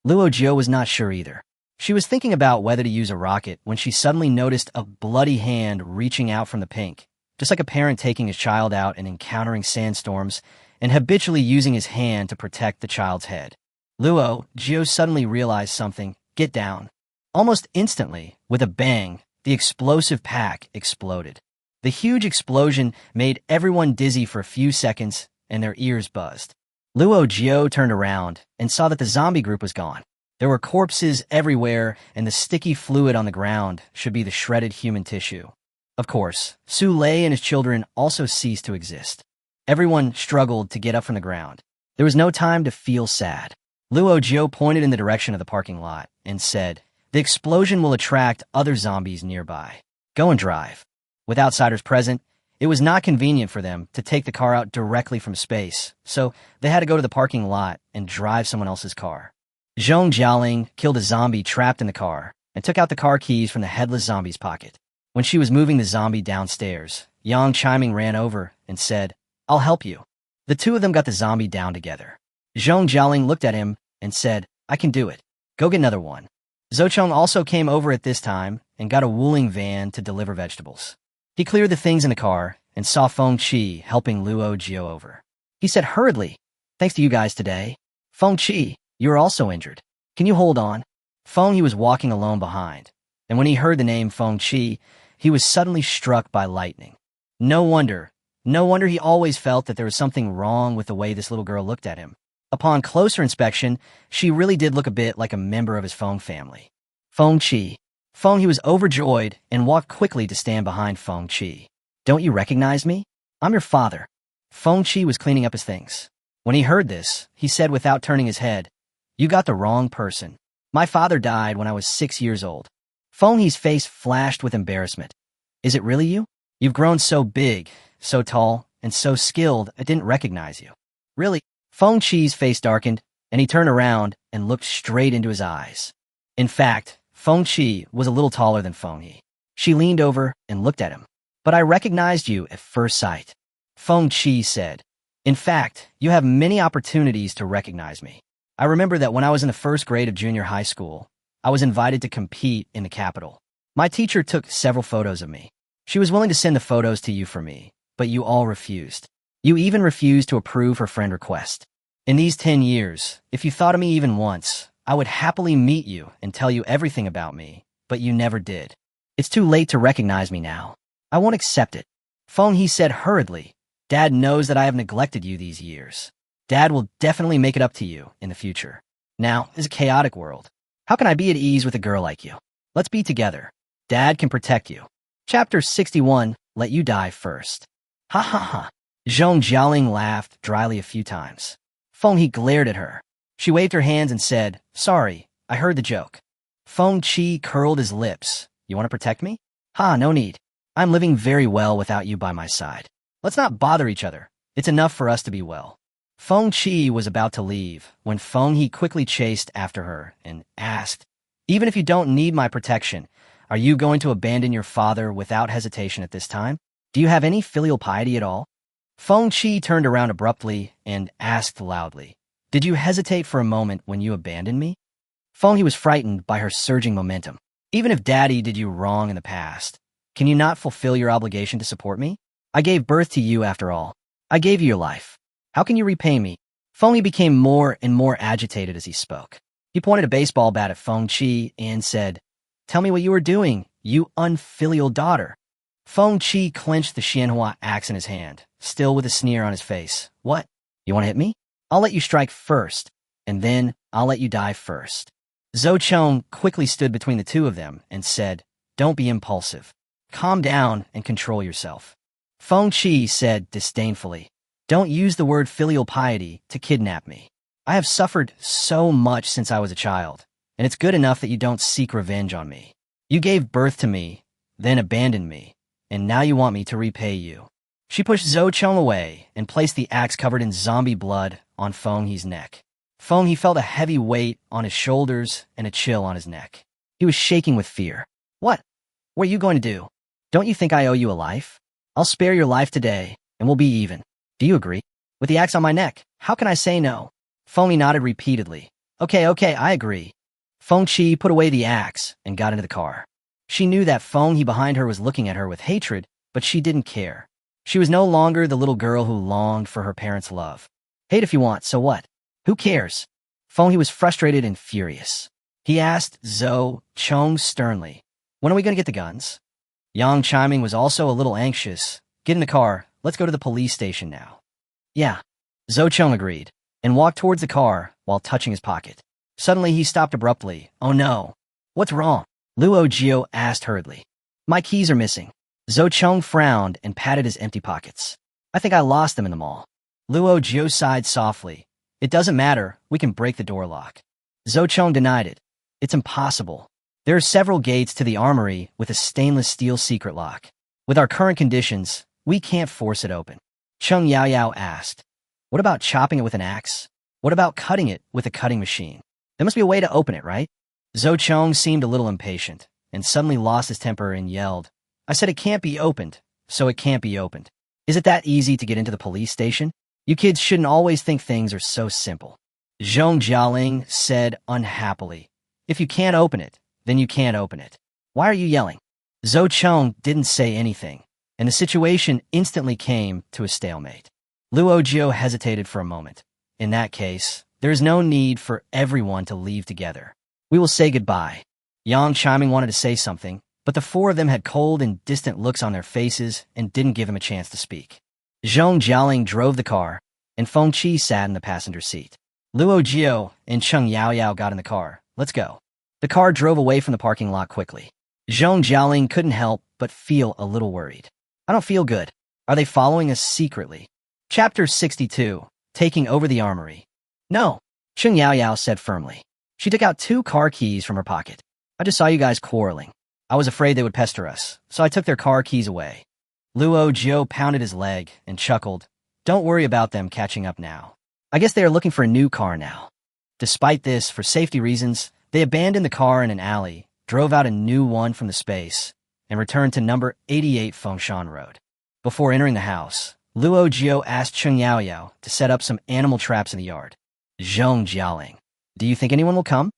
Luo Jiu was not sure either. She was thinking about whether to use a rocket when she suddenly noticed a bloody hand reaching out from the pink, just like a parent taking his child out and encountering sandstorms and habitually using his hand to protect the child's head. Luo Jiu suddenly realized something. Get down. Almost instantly, with a bang, the explosive pack exploded. The huge explosion made everyone dizzy for a few seconds, and their ears buzzed. Luo Jiu turned around and saw that the zombie group was gone. There were corpses everywhere, and the sticky fluid on the ground should be the shredded human tissue. Of course, Su Lei and his children also ceased to exist. Everyone struggled to get up from the ground. There was no time to feel sad. Luo Jiu pointed in the direction of the parking lot and said, The explosion will attract other zombies nearby. Go and drive. With outsiders present, it was not convenient for them to take the car out directly from space, so they had to go to the parking lot and drive someone else's car. Zhong Jialing killed a zombie trapped in the car and took out the car keys from the headless zombie's pocket. When she was moving the zombie downstairs, Yang Chiming ran over and said, I'll help you. The two of them got the zombie down together. Zhong Jialing looked at him and said, I can do it. Go get another one. Zhou Cheng also came over at this time and got a Wuling van to deliver vegetables. He cleared the things in the car and saw Feng Qi helping Luo Jiu over. He said hurriedly, Thanks to you guys today. Feng Qi, you're also injured. Can you hold on? Feng he was walking alone behind, and when he heard the name Feng Qi, he was suddenly struck by lightning. No wonder he always felt that there was something wrong with the way this little girl looked at him. Upon closer inspection, she really did look a bit like a member of his Feng family. Feng Qi. Feng he was overjoyed and walked quickly to stand behind Feng Qi. Don't you recognize me? I'm your father. Feng Qi was cleaning up his things. When he heard this, he said without turning his head, You got the wrong person. My father died when I was 6 years old. Feng He's face flashed with embarrassment. Is it really you? You've grown so big, so tall, and so skilled I didn't recognize you. Really? Feng Qi's face darkened, and he turned around and looked straight into his eyes. In fact, Feng Qi was a little taller than Feng He. She leaned over and looked at him. But I recognized you at first sight. Feng Qi said, In fact, you have many opportunities to recognize me. I remember that when I was in the first grade of junior high school, I was invited to compete in the capital. My teacher took several photos of me. She was willing to send the photos to you for me, but you all refused. You even refused to approve her friend request. In these 10 years, if you thought of me even once, I would happily meet you and tell you everything about me, but you never did. It's too late to recognize me now. I won't accept it. Feng He said hurriedly, Dad knows that I have neglected you these years. Dad will definitely make it up to you in the future. Now is a chaotic world. How can I be at ease with a girl like you? Let's be together. Dad can protect you. Chapter 61, Let You Die First. Ha ha ha. Zhong Jialing laughed dryly a few times. Feng He glared at her. She waved her hands and said, Sorry, I heard the joke. Feng Qi curled his lips. You want to protect me? Ha, no need. I'm living very well without you by my side. Let's not bother each other. It's enough for us to be well. Feng Qi was about to leave when Feng He quickly chased after her and asked, "Even if you don't need my protection, are you going to abandon your father without hesitation at this time? Do you have any filial piety at all?" Feng Qi turned around abruptly and asked loudly, "Did you hesitate for a moment when you abandoned me?" Feng He was frightened by her surging momentum. "Even if Daddy did you wrong in the past, can you not fulfill your obligation to support me? I gave birth to you after all. I gave you your life. How can you repay me?" Feng He became more and more agitated as he spoke. He pointed a baseball bat at Feng Qi and said, "Tell me what you were doing, you unfilial daughter." Feng Qi clenched the Xianhua axe in his hand, still with a sneer on his face. "What? You want to hit me? I'll let you strike first, and then I'll let you die first." Zhou Cheng quickly stood between the two of them and said, "Don't be impulsive. Calm down and control yourself." Feng Qi said disdainfully, "Don't use the word filial piety to kidnap me. I have suffered so much since I was a child, and it's good enough that you don't seek revenge on me. You gave birth to me, then abandoned me, and now you want me to repay you." She pushed Zhou Cheng away and placed the axe covered in zombie blood on Feng He's neck. Feng He felt a heavy weight on his shoulders and a chill on his neck. He was shaking with fear. What are you going to do? Don't you think I owe you a life? I'll spare your life today, and we'll be even. Do you agree? With the axe on my neck, how can I say no? Feng He nodded repeatedly. Okay, I agree. Feng Qi put away the axe and got into the car. She knew that Feng He behind her was looking at her with hatred, but she didn't care. She was no longer the little girl who longed for her parents' love. Hate if you want, so what? Who cares? Feng He was frustrated and furious. He asked Zhou Cheng sternly, "When are we going to get the guns?" Yang Chiming was also a little anxious. "Get in the car. Let's go to the police station now." "Yeah." Zhou Cheng agreed and walked towards the car while touching his pocket. Suddenly, he stopped abruptly. "Oh no. What's wrong?" Luo Jiu asked hurriedly. "My keys are missing." Zhou Cheng frowned and patted his empty pockets. "I think I lost them in the mall." Luo Jiu sighed softly. "It doesn't matter. We can break the door lock." Zhou Cheng denied it. "It's impossible. There are several gates to the armory with a stainless steel secret lock. With our current conditions, we can't force it open." Cheng Yaoyao asked, "What about chopping it with an axe? What about cutting it with a cutting machine? There must be a way to open it, right?" Zhou Cheng seemed a little impatient and suddenly lost his temper and yelled, "I said it can't be opened, so it can't be opened. Is it that easy to get into the police station? You kids shouldn't always think things are so simple." Zhong Jialing said unhappily, "If you can't open it, then you can't open it. Why are you yelling?" Zhou Cheng didn't say anything, and the situation instantly came to a stalemate. Luo Jiu hesitated for a moment. "In that case, there is no need for everyone to leave together. We will say goodbye." Yang Chiming wanted to say something, but the four of them had cold and distant looks on their faces and didn't give him a chance to speak. Zhong Jialing drove the car, and Feng Qi sat in the passenger seat. Luo Jiu and Cheng Yaoyao got in the car. "Let's go." The car drove away from the parking lot quickly. Zhong Jialing couldn't help but feel a little worried. "I don't feel good. Are they following us secretly?" Chapter 62, Taking Over the Armory. "No," Cheng Yaoyao said firmly. She took out 2 car keys from her pocket. "I just saw you guys quarreling. I was afraid they would pester us, so I took their car keys away." Luo Jiu pounded his leg and chuckled. "Don't worry about them catching up now. I guess they are looking for a new car now." Despite this, for safety reasons, they abandoned the car in an alley, drove out a new one from the space, and returned to number 88 Fengshan Road. Before entering the house, Luo Jiu asked Cheng Yaoyao to set up some animal traps in the yard. Zhong Jialing, "Do you think anyone will come?"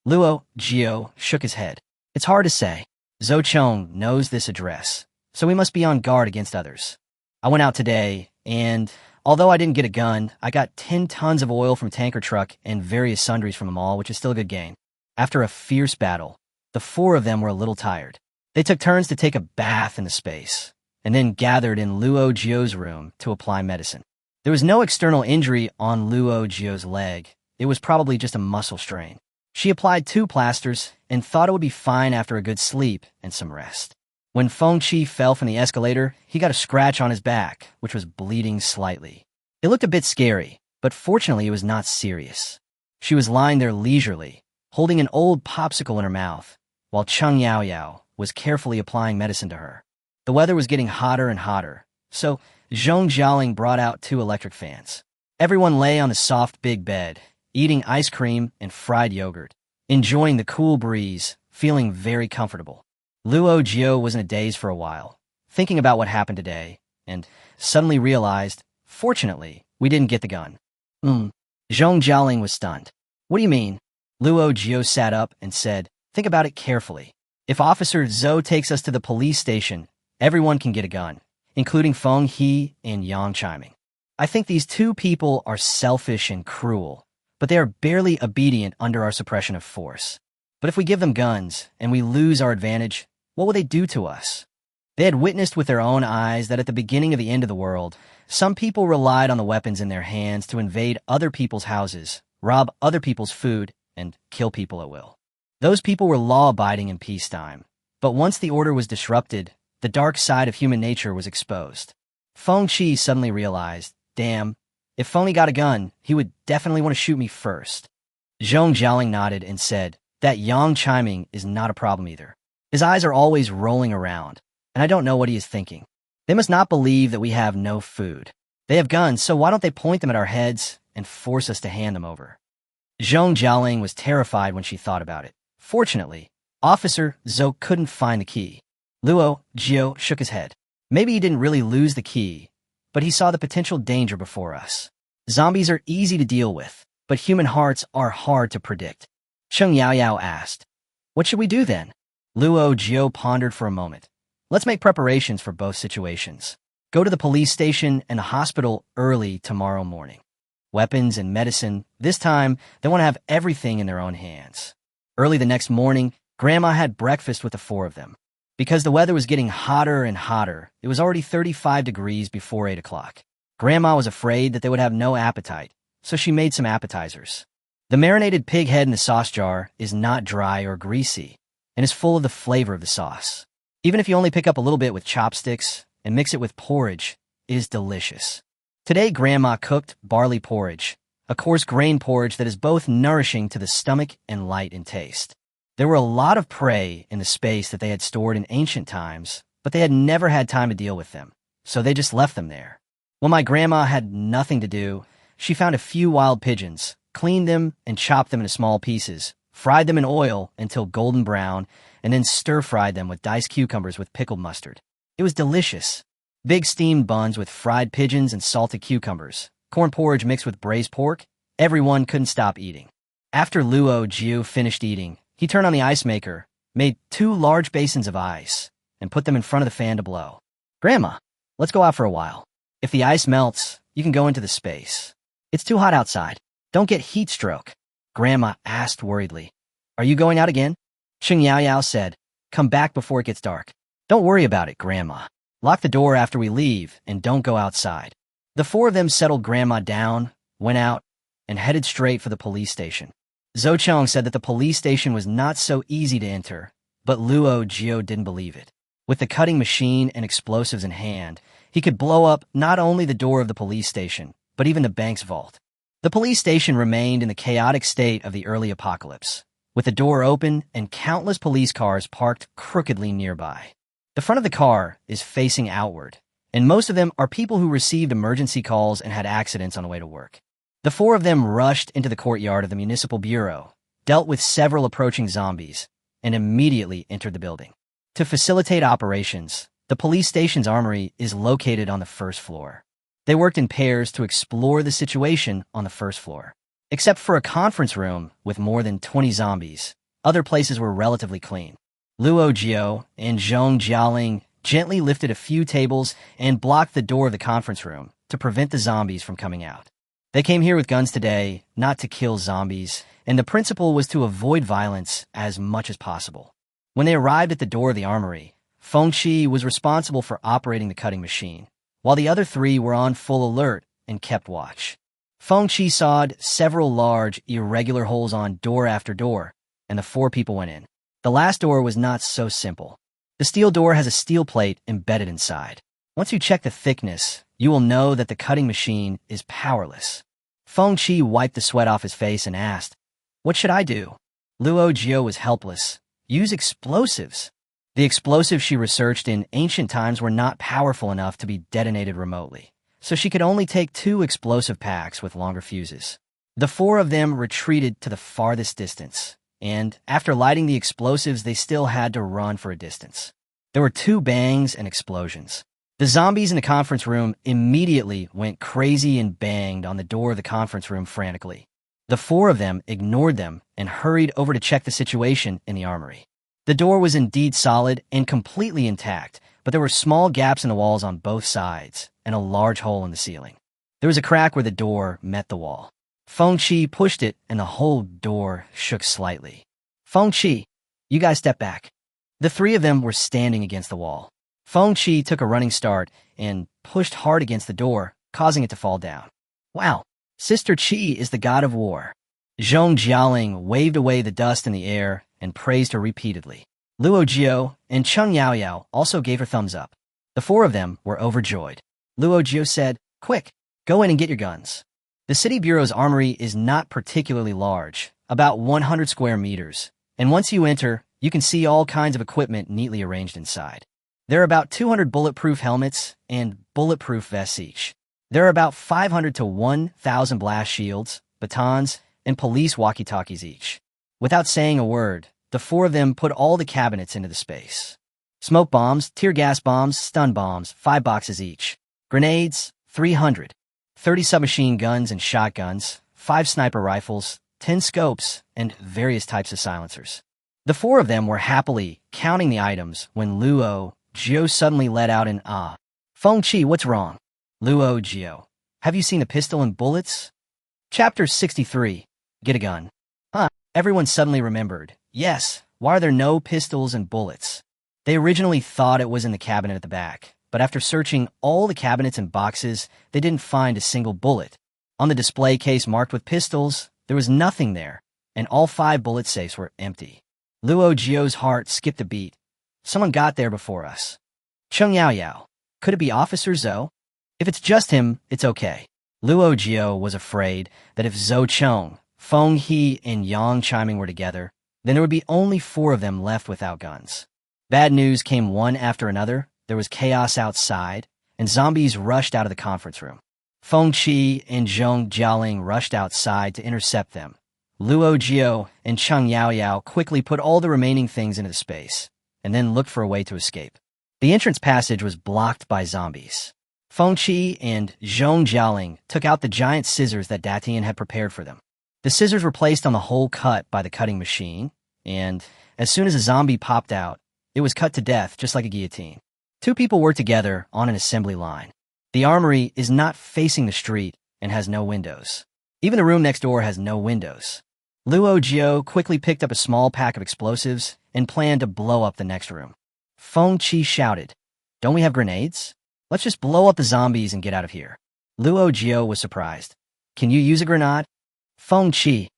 Luo Jiu shook his head. "It's hard to say. Zhou Cheng knows this address, so we must be on guard against others. I went out today, and although I didn't get a gun, I got 10 tons of oil from a tanker truck and various sundries from a mall, which is still a good gain." After a fierce battle, the 4 of them were a little tired. They took turns to take a bath in the space, and then gathered in Luo Jiu's room to apply medicine. There was no external injury on Luo Jiu's leg. It was probably just a muscle strain. She applied 2 plasters and thought it would be fine after a good sleep and some rest. When Feng Qi fell from the escalator, he got a scratch on his back, which was bleeding slightly. It looked a bit scary, but fortunately it was not serious. She was lying there leisurely, holding an old popsicle in her mouth, while Cheng Yaoyao was carefully applying medicine to her. The weather was getting hotter and hotter, so Zhong Jialing brought out 2 electric fans. Everyone lay on the soft big bed, eating ice cream and fried yogurt, enjoying the cool breeze, feeling very comfortable. Luo Jiu was in a daze for a while, thinking about what happened today, and suddenly realized, fortunately, we didn't get the gun. Zhong Jialing was stunned. What do you mean? Luo Jiu sat up and said, think about it carefully. If Officer Zhou takes us to the police station, everyone can get a gun, including Feng Qi and Yang Chiming. I think these two people are selfish and cruel, but they are barely obedient under our suppression of force. But if we give them guns and we lose our advantage, what will they do to us? They had witnessed with their own eyes that at the beginning of the end of the world, some people relied on the weapons in their hands to invade other people's houses, rob other people's food, and kill people at will. Those people were law-abiding in peacetime, but once the order was disrupted, the dark side of human nature was exposed. Feng Qi suddenly realized, damn, if Feng Yi got a gun, he would definitely want to shoot me first. Zhong Jialing nodded and said, that Yang Chiming is not a problem either. His eyes are always rolling around, and I don't know what he is thinking. They must not believe that we have no food. They have guns, so why don't they point them at our heads and force us to hand them over? Zhong Jialing was terrified when she thought about it. Fortunately, Officer Zhou couldn't find the key. Luo Jiu shook his head. Maybe he didn't really lose the key, but he saw the potential danger before us. Zombies are easy to deal with, but human hearts are hard to predict. Cheng Yaoyao asked, what should we do then? Luo Jiu pondered for a moment. Let's make preparations for both situations. Go to the police station and the hospital early tomorrow morning. Weapons and medicine, this time they want to have everything in their own hands. Early the next morning, Grandma had breakfast with the four of them. Because the weather was getting hotter and hotter, it was already 35 degrees before 8 o'clock. Grandma was afraid that they would have no appetite, so she made some appetizers. The marinated pig head in the sauce jar is not dry or greasy, and is full of the flavor of the sauce. Even if you only pick up a little bit with chopsticks and mix it with porridge, it is delicious. Today, Grandma cooked barley porridge, a coarse grain porridge that is both nourishing to the stomach and light in taste. There were a lot of prey in the space that they had stored in ancient times, but they had never had time to deal with them, so they just left them there. When my grandma had nothing to do, she found a few wild pigeons, cleaned them and chopped them into small pieces, fried them in oil until golden brown, and then stir-fried them with diced cucumbers with pickled mustard. It was delicious. Big steamed buns with fried pigeons and salted cucumbers, corn porridge mixed with braised pork. Everyone couldn't stop eating. After Luo Jiu finished eating, he turned on the ice maker, made 2 large basins of ice, and put them in front of the fan to blow. Grandma, let's go out for a while. If the ice melts, you can go into the space. It's too hot outside. Don't get heat stroke. Grandma asked worriedly. Are you going out again? Cheng Yaoyao said, come back before it gets dark. Don't worry about it, Grandma. Lock the door after we leave and don't go outside. The 4 of them settled Grandma down, went out, and headed straight for the police station. Zhou Cheng said that the police station was not so easy to enter, but Luo Jiu didn't believe it. With the cutting machine and explosives in hand, he could blow up not only the door of the police station, but even the bank's vault. The police station remained in the chaotic state of the early apocalypse, with the door open and countless police cars parked crookedly nearby. The front of the car is facing outward, and most of them are people who received emergency calls and had accidents on the way to work. The 4 of them rushed into the courtyard of the municipal bureau, dealt with several approaching zombies, and immediately entered the building. To facilitate operations, the police station's armory is located on the first floor. They worked in pairs to explore the situation on the first floor. Except for a conference room with more than 20 zombies, other places were relatively clean. Luo Jiu and Zhong Jialing gently lifted a few tables and blocked the door of the conference room to prevent the zombies from coming out. They came here with guns today, not to kill zombies, and the principle was to avoid violence as much as possible. When they arrived at the door of the armory, Feng Qi was responsible for operating the cutting machine, while the other 3 were on full alert and kept watch. Feng Qi sawed several large, irregular holes on door after door, and the 4 people went in. The last door was not so simple. The steel door has a steel plate embedded inside. Once you check the thickness, you will know that the cutting machine is powerless. Feng Qi wiped the sweat off his face and asked, what should I do? Luo Jiu was helpless. Use explosives. The explosives she researched in ancient times were not powerful enough to be detonated remotely, so she could only take 2 explosive packs with longer fuses. The 4 of them retreated to the farthest distance, and after lighting the explosives, they still had to run for a distance. There were 2 bangs and explosions. The zombies in the conference room immediately went crazy and banged on the door of the conference room frantically. The 4 of them ignored them and hurried over to check the situation in the armory. The door was indeed solid and completely intact, but there were small gaps in the walls on both sides and a large hole in the ceiling. There was a crack where the door met the wall. Feng Qi pushed it and the whole door shook slightly. Feng Qi, you guys step back. The 3 of them were standing against the wall. Feng Qi took a running start and pushed hard against the door, causing it to fall down. Wow, Sister Qi is the god of war. Zhong Jialing waved away the dust in the air and praised her repeatedly. Luo Jiu and Cheng Yaoyao also gave her thumbs up. The 4 of them were overjoyed. Luo Jiu said, "Quick, go in and get your guns." The City Bureau's armory is not particularly large, about 100 square meters, and once you enter, you can see all kinds of equipment neatly arranged inside. There are about 200 bulletproof helmets and bulletproof vests each. There are about 500 to 1,000 blast shields, batons, and police walkie-talkies each. Without saying a word, the 4 of them put all the cabinets into the space. Smoke bombs, tear gas bombs, stun bombs, 5 boxes each. Grenades, 300. 30 submachine guns and shotguns, 5 sniper rifles, 10 scopes, and various types of silencers. The 4 of them were happily counting the items when Luo Jiu suddenly let out an "Ah." "Feng Qi, what's wrong?" "Luo Jiu, have you seen a pistol and bullets?" Chapter 63. Get a gun. Everyone suddenly remembered. Yes, why are there no pistols and bullets? They originally thought it was in the cabinet at the back, but after searching all the cabinets and boxes, they didn't find a single bullet. On the display case marked with pistols, there was nothing there, and all 5 bullet safes were empty. Luo Jiu's heart skipped a beat. Someone got there before us. Cheng Yaoyao. Could it be Officer Zhou? If it's just him, it's okay. Luo Jiu was afraid that if Zhou Cheng, Feng He, and Yang Chiming were together, then there would be only 4 of them left without guns. Bad news came one after another. There was chaos outside, and zombies rushed out of the conference room. Feng Qi and Zhong Jialing rushed outside to intercept them. Luo Jiu and Cheng Yaoyao quickly put all the remaining things into the space, and then looked for a way to escape. The entrance passage was blocked by zombies. Feng Qi and Zhong Jialing took out the giant scissors that Datian had prepared for them. The scissors were placed on the hole cut by the cutting machine, and as soon as a zombie popped out, it was cut to death just like a guillotine. 2 people worked together on an assembly line. The armory is not facing the street and has no windows. Even the room next door has no windows. Luo Jiu quickly picked up a small pack of explosives and planned to blow up the next room. Feng Qi shouted, "Don't we have grenades? Let's just blow up the zombies and get out of here." Luo Jiu was surprised. "Can you use a grenade?" "Feng Qi,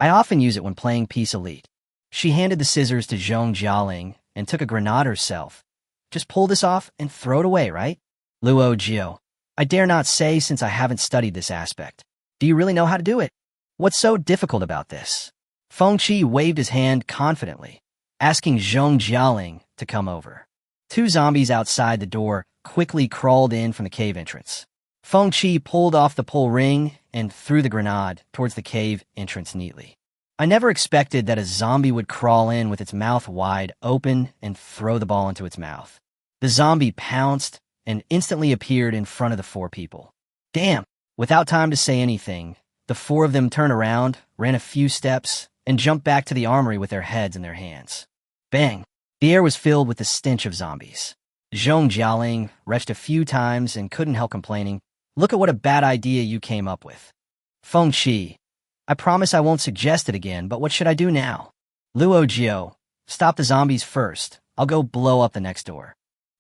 I often use it when playing Peace Elite." She handed the scissors to Zhong Jialing and took a grenade herself. "Just pull this off and throw it away, right?" Luo Jiu, "I dare not say since I haven't studied this aspect. Do you really know how to do it? What's so difficult about this?" Feng Qi waved his hand confidently, asking Zhong Jialing to come over. 2 zombies outside the door quickly crawled in from the cave entrance. Feng Qi pulled off the pull ring and threw the grenade towards the cave entrance neatly. I never expected that a zombie would crawl in with its mouth wide open and throw the ball into its mouth. The zombie pounced and instantly appeared in front of the 4 people. Damn! Without time to say anything, the 4 of them turned around, ran a few steps, and jumped back to the armory with their heads in their hands. Bang! The air was filled with the stench of zombies. Zhong Jialing retched a few times and couldn't help complaining, "Look at what a bad idea you came up with." Feng Qi, "I promise I won't suggest it again, but what should I do now?" Luo Jiu, "Stop the zombies first. I'll go blow up the next door."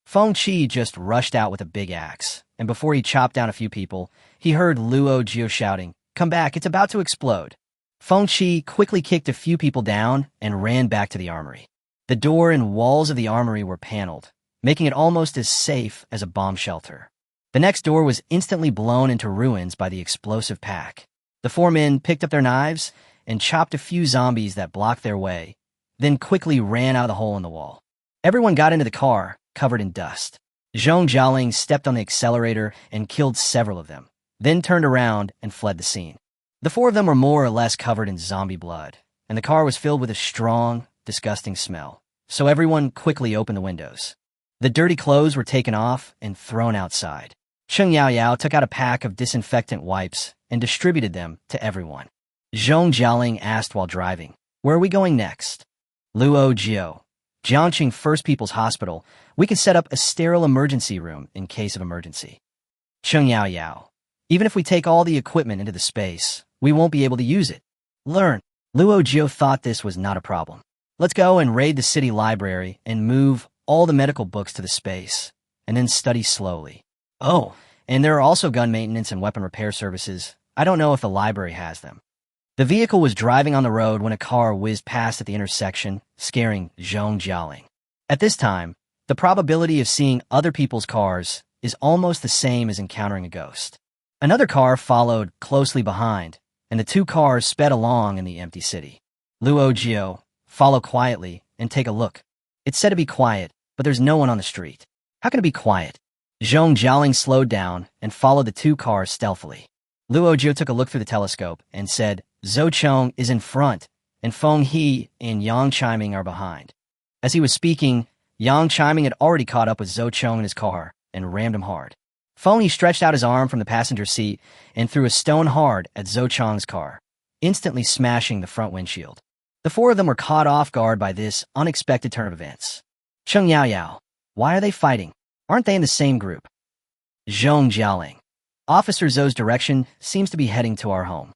Feng Qi just rushed out with a big axe, and before he chopped down a few people, he heard Luo Jiu shouting, "Come back, it's about to explode." Feng Qi quickly kicked a few people down and ran back to the armory. The door and walls of the armory were paneled, making it almost as safe as a bomb shelter. The next door was instantly blown into ruins by the explosive pack. The 4 men picked up their knives and chopped a few zombies that blocked their way, then quickly ran out of the hole in the wall. Everyone got into the car, covered in dust. Zhong Jialing stepped on the accelerator and killed several of them, then turned around and fled the scene. The four of them were more or less covered in zombie blood, and the car was filled with a strong, disgusting smell, so everyone quickly opened the windows. The dirty clothes were taken off and thrown outside. Cheng Yaoyao took out a pack of disinfectant wipes and distributed them to everyone. Zhong Jialing asked while driving, "Where are we going next?" Luo Jiu, Jiangcheng First People's Hospital. We can set up a sterile emergency room in case of emergency. Cheng Yaoyao, even if we take all the equipment into the space, we won't be able to use it. Learn. Luo Jiu thought this was not a problem. Let's go and raid the city library and move all the medical books to the space, and then study slowly. Oh, and there are also gun maintenance and weapon repair services. I don't know if the library has them. The vehicle was driving on the road when a car whizzed past at the intersection, scaring Zhong Jialing. At this time, the probability of seeing other people's cars is almost the same as encountering a ghost. Another car followed closely behind, and the two cars sped along in the empty city. Luo Jiu, follow quietly and take a look. It's said to be quiet, but there's no one on the street. How can it be quiet? Zhong Jialing slowed down and followed the two cars stealthily. Luo Jiu took a look through the telescope and said, Zhou Chong is in front, and Feng Qi and Yang Chiming are behind. As he was speaking, Yang Chiming had already caught up with Zhou Chong in his car and rammed him hard. Feng Qi stretched out his arm from the passenger seat and threw a stone hard at Zhou Chong's car, instantly smashing the front windshield. The four of them were caught off guard by this unexpected turn of events. Cheng Yaoyao, why are they fighting? Aren't they in the same group? Zhong Jialing, Officer Zhou's direction seems to be heading to our home.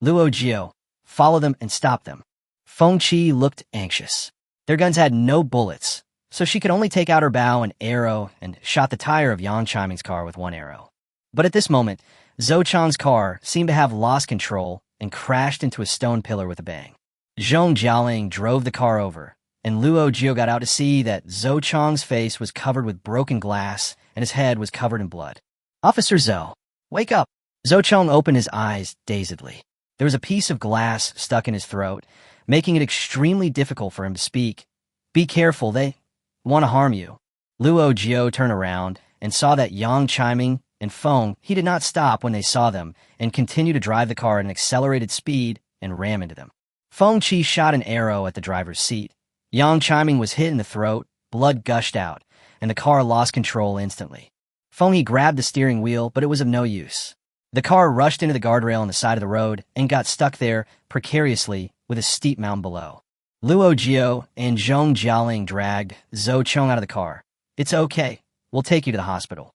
Luo Jiu, follow them and stop them. Feng Qi looked anxious. Their guns had no bullets, so she could only take out her bow and arrow and shot the tire of Yang Chiming's car with one arrow. But at this moment, Zhou Chong's car seemed to have lost control and crashed into a stone pillar with a bang. Zhong Jialing drove the car over, and Luo Jiu got out to see that Zhou Chong's face was covered with broken glass and his head was covered in blood. Officer Zhou, wake up! Zhou Chong opened his eyes dazedly. There was a piece of glass stuck in his throat, making it extremely difficult for him to speak. Be careful, they want to harm you. Luo Jiu turned around and saw that Yang Chiming and Feng, he did not stop when they saw them and continued to drive the car at an accelerated speed and ram into them. Feng Qi shot an arrow at the driver's seat. Yang Chiming was hit in the throat, blood gushed out, and the car lost control instantly. Feng Qi grabbed the steering wheel, but it was of no use. The car rushed into the guardrail on the side of the road and got stuck there precariously with a steep mountain below. Luo Jiu and Zhong Jialing dragged Zhou Chong out of the car. It's okay. We'll take you to the hospital.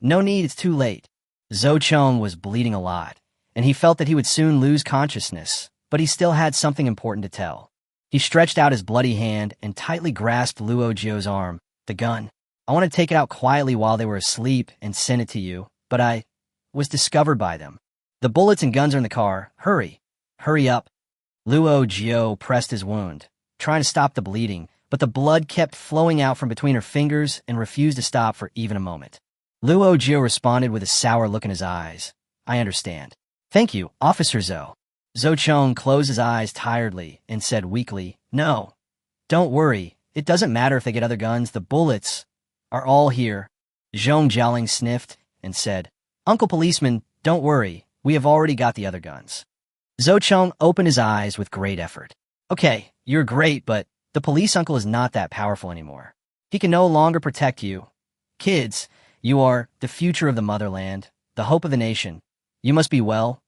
No need, it's too late. Zhou Chong was bleeding a lot, and he felt that he would soon lose consciousness, but he still had something important to tell. He stretched out his bloody hand and tightly grasped Luo Jiu's arm. The gun. I want to take it out quietly while they were asleep and send it to you, but I was discovered by them. The bullets and guns are in the car. Hurry up. Luo Jiu pressed his wound, trying to stop the bleeding, but the blood kept flowing out from between her fingers and refused to stop for even a moment. Luo Jiu responded with a sour look in his eyes. I understand. Thank you, Officer Zhou. Zhou Chong closed his eyes tiredly and said weakly, No, don't worry. It doesn't matter if they get other guns. The bullets are all here. Zhong Jialing sniffed and said, Uncle Policeman, don't worry. We have already got the other guns. Zhou Chong opened his eyes with great effort. Okay, you're great, but the police uncle is not that powerful anymore. He can no longer protect you. Kids, you are the future of the motherland, the hope of the nation. You must be well.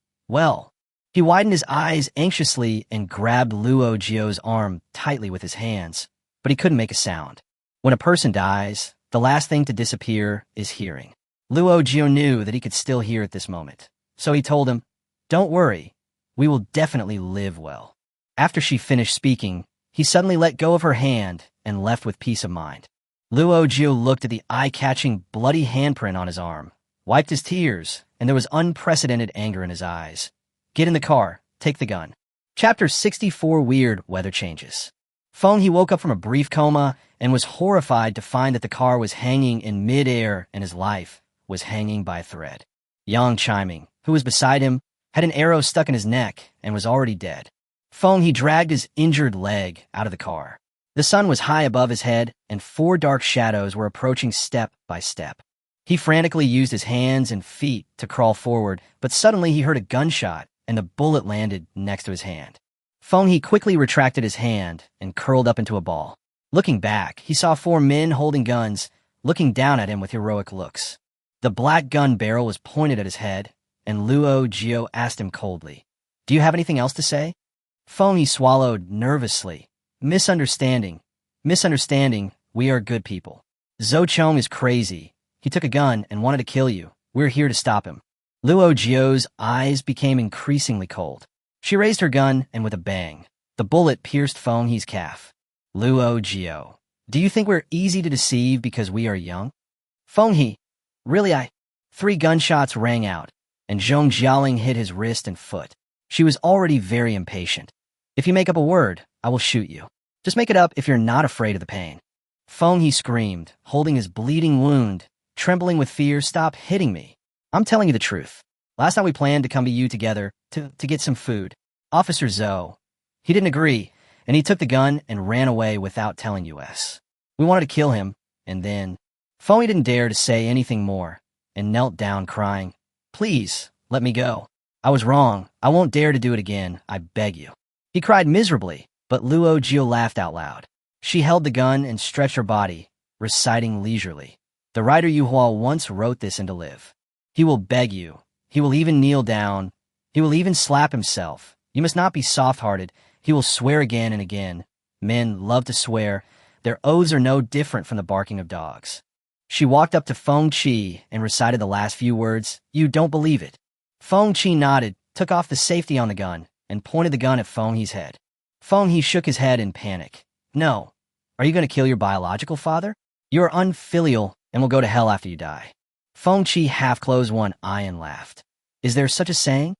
He widened his eyes anxiously and grabbed Luo Jiu's arm tightly with his hands, but he couldn't make a sound. When a person dies, the last thing to disappear is hearing. Luo Jiu knew that he could still hear at this moment, so he told him, Don't worry. We will definitely live well. After she finished speaking, he suddenly let go of her hand and left with peace of mind. Luo Jiu looked at the eye-catching bloody handprint on his arm, wiped his tears, and there was unprecedented anger in his eyes. Get in the car. Take the gun. Chapter 64 Weird Weather Changes. Feng He woke up from a brief coma and was horrified to find that the car was hanging in mid-air and his life was hanging by a thread. Yang Chiming, who was beside him, had an arrow stuck in his neck and was already dead. Feng He dragged his injured leg out of the car. The sun was high above his head, and 4 dark shadows were approaching step by step. He frantically used his hands and feet to crawl forward, but suddenly he heard a gunshot, and the bullet landed next to his hand. Feng Qi quickly retracted his hand and curled up into a ball. Looking back, he saw 4 men holding guns, looking down at him with heroic looks. The black gun barrel was pointed at his head, and Luo Jiu asked him coldly, "Do you have anything else to say?" Feng Qi swallowed nervously. Misunderstanding, we are good people. Zhou Chong is crazy. He took a gun and wanted to kill you. We're here to stop him. Luo Jiu's eyes became increasingly cold. She raised her gun, and with a bang, the bullet pierced Feng Qi's calf. Luo Jiu, do you think we're easy to deceive because we are young? Feng Qi, really 3 gunshots rang out, and Zhong Jialing hit his wrist and foot. She was already very impatient. If you make up a word, I will shoot you. Just make it up if you're not afraid of the pain. Feng Qi screamed, holding his bleeding wound, trembling with fear. Stop hitting me. I'm telling you the truth. Last night we planned to come to you together to get some food. Officer Zhou. He didn't agree, and he took the gun and ran away without telling us. We wanted to kill him, and then Feng Qi didn't dare to say anything more and knelt down crying, "Please, let me go. I was wrong. I won't dare to do it again. I beg you." He cried miserably, but Luo Jiu laughed out loud. She held the gun and stretched her body, reciting leisurely. The writer Yu Hua once wrote this into live. He will beg you. He will even kneel down. He will even slap himself. You must not be soft-hearted. He will swear again and again. Men love to swear. Their oaths are no different from the barking of dogs. She walked up to Feng Qi and recited the last few words. You don't believe it. Feng Qi nodded, took off the safety on the gun, and pointed the gun at Feng Qi's head. Feng Qi shook his head in panic. No. Are you going to kill your biological father? You are unfilial and will go to hell after you die. Feng Qi half-closed one eye and laughed. Is there such a saying?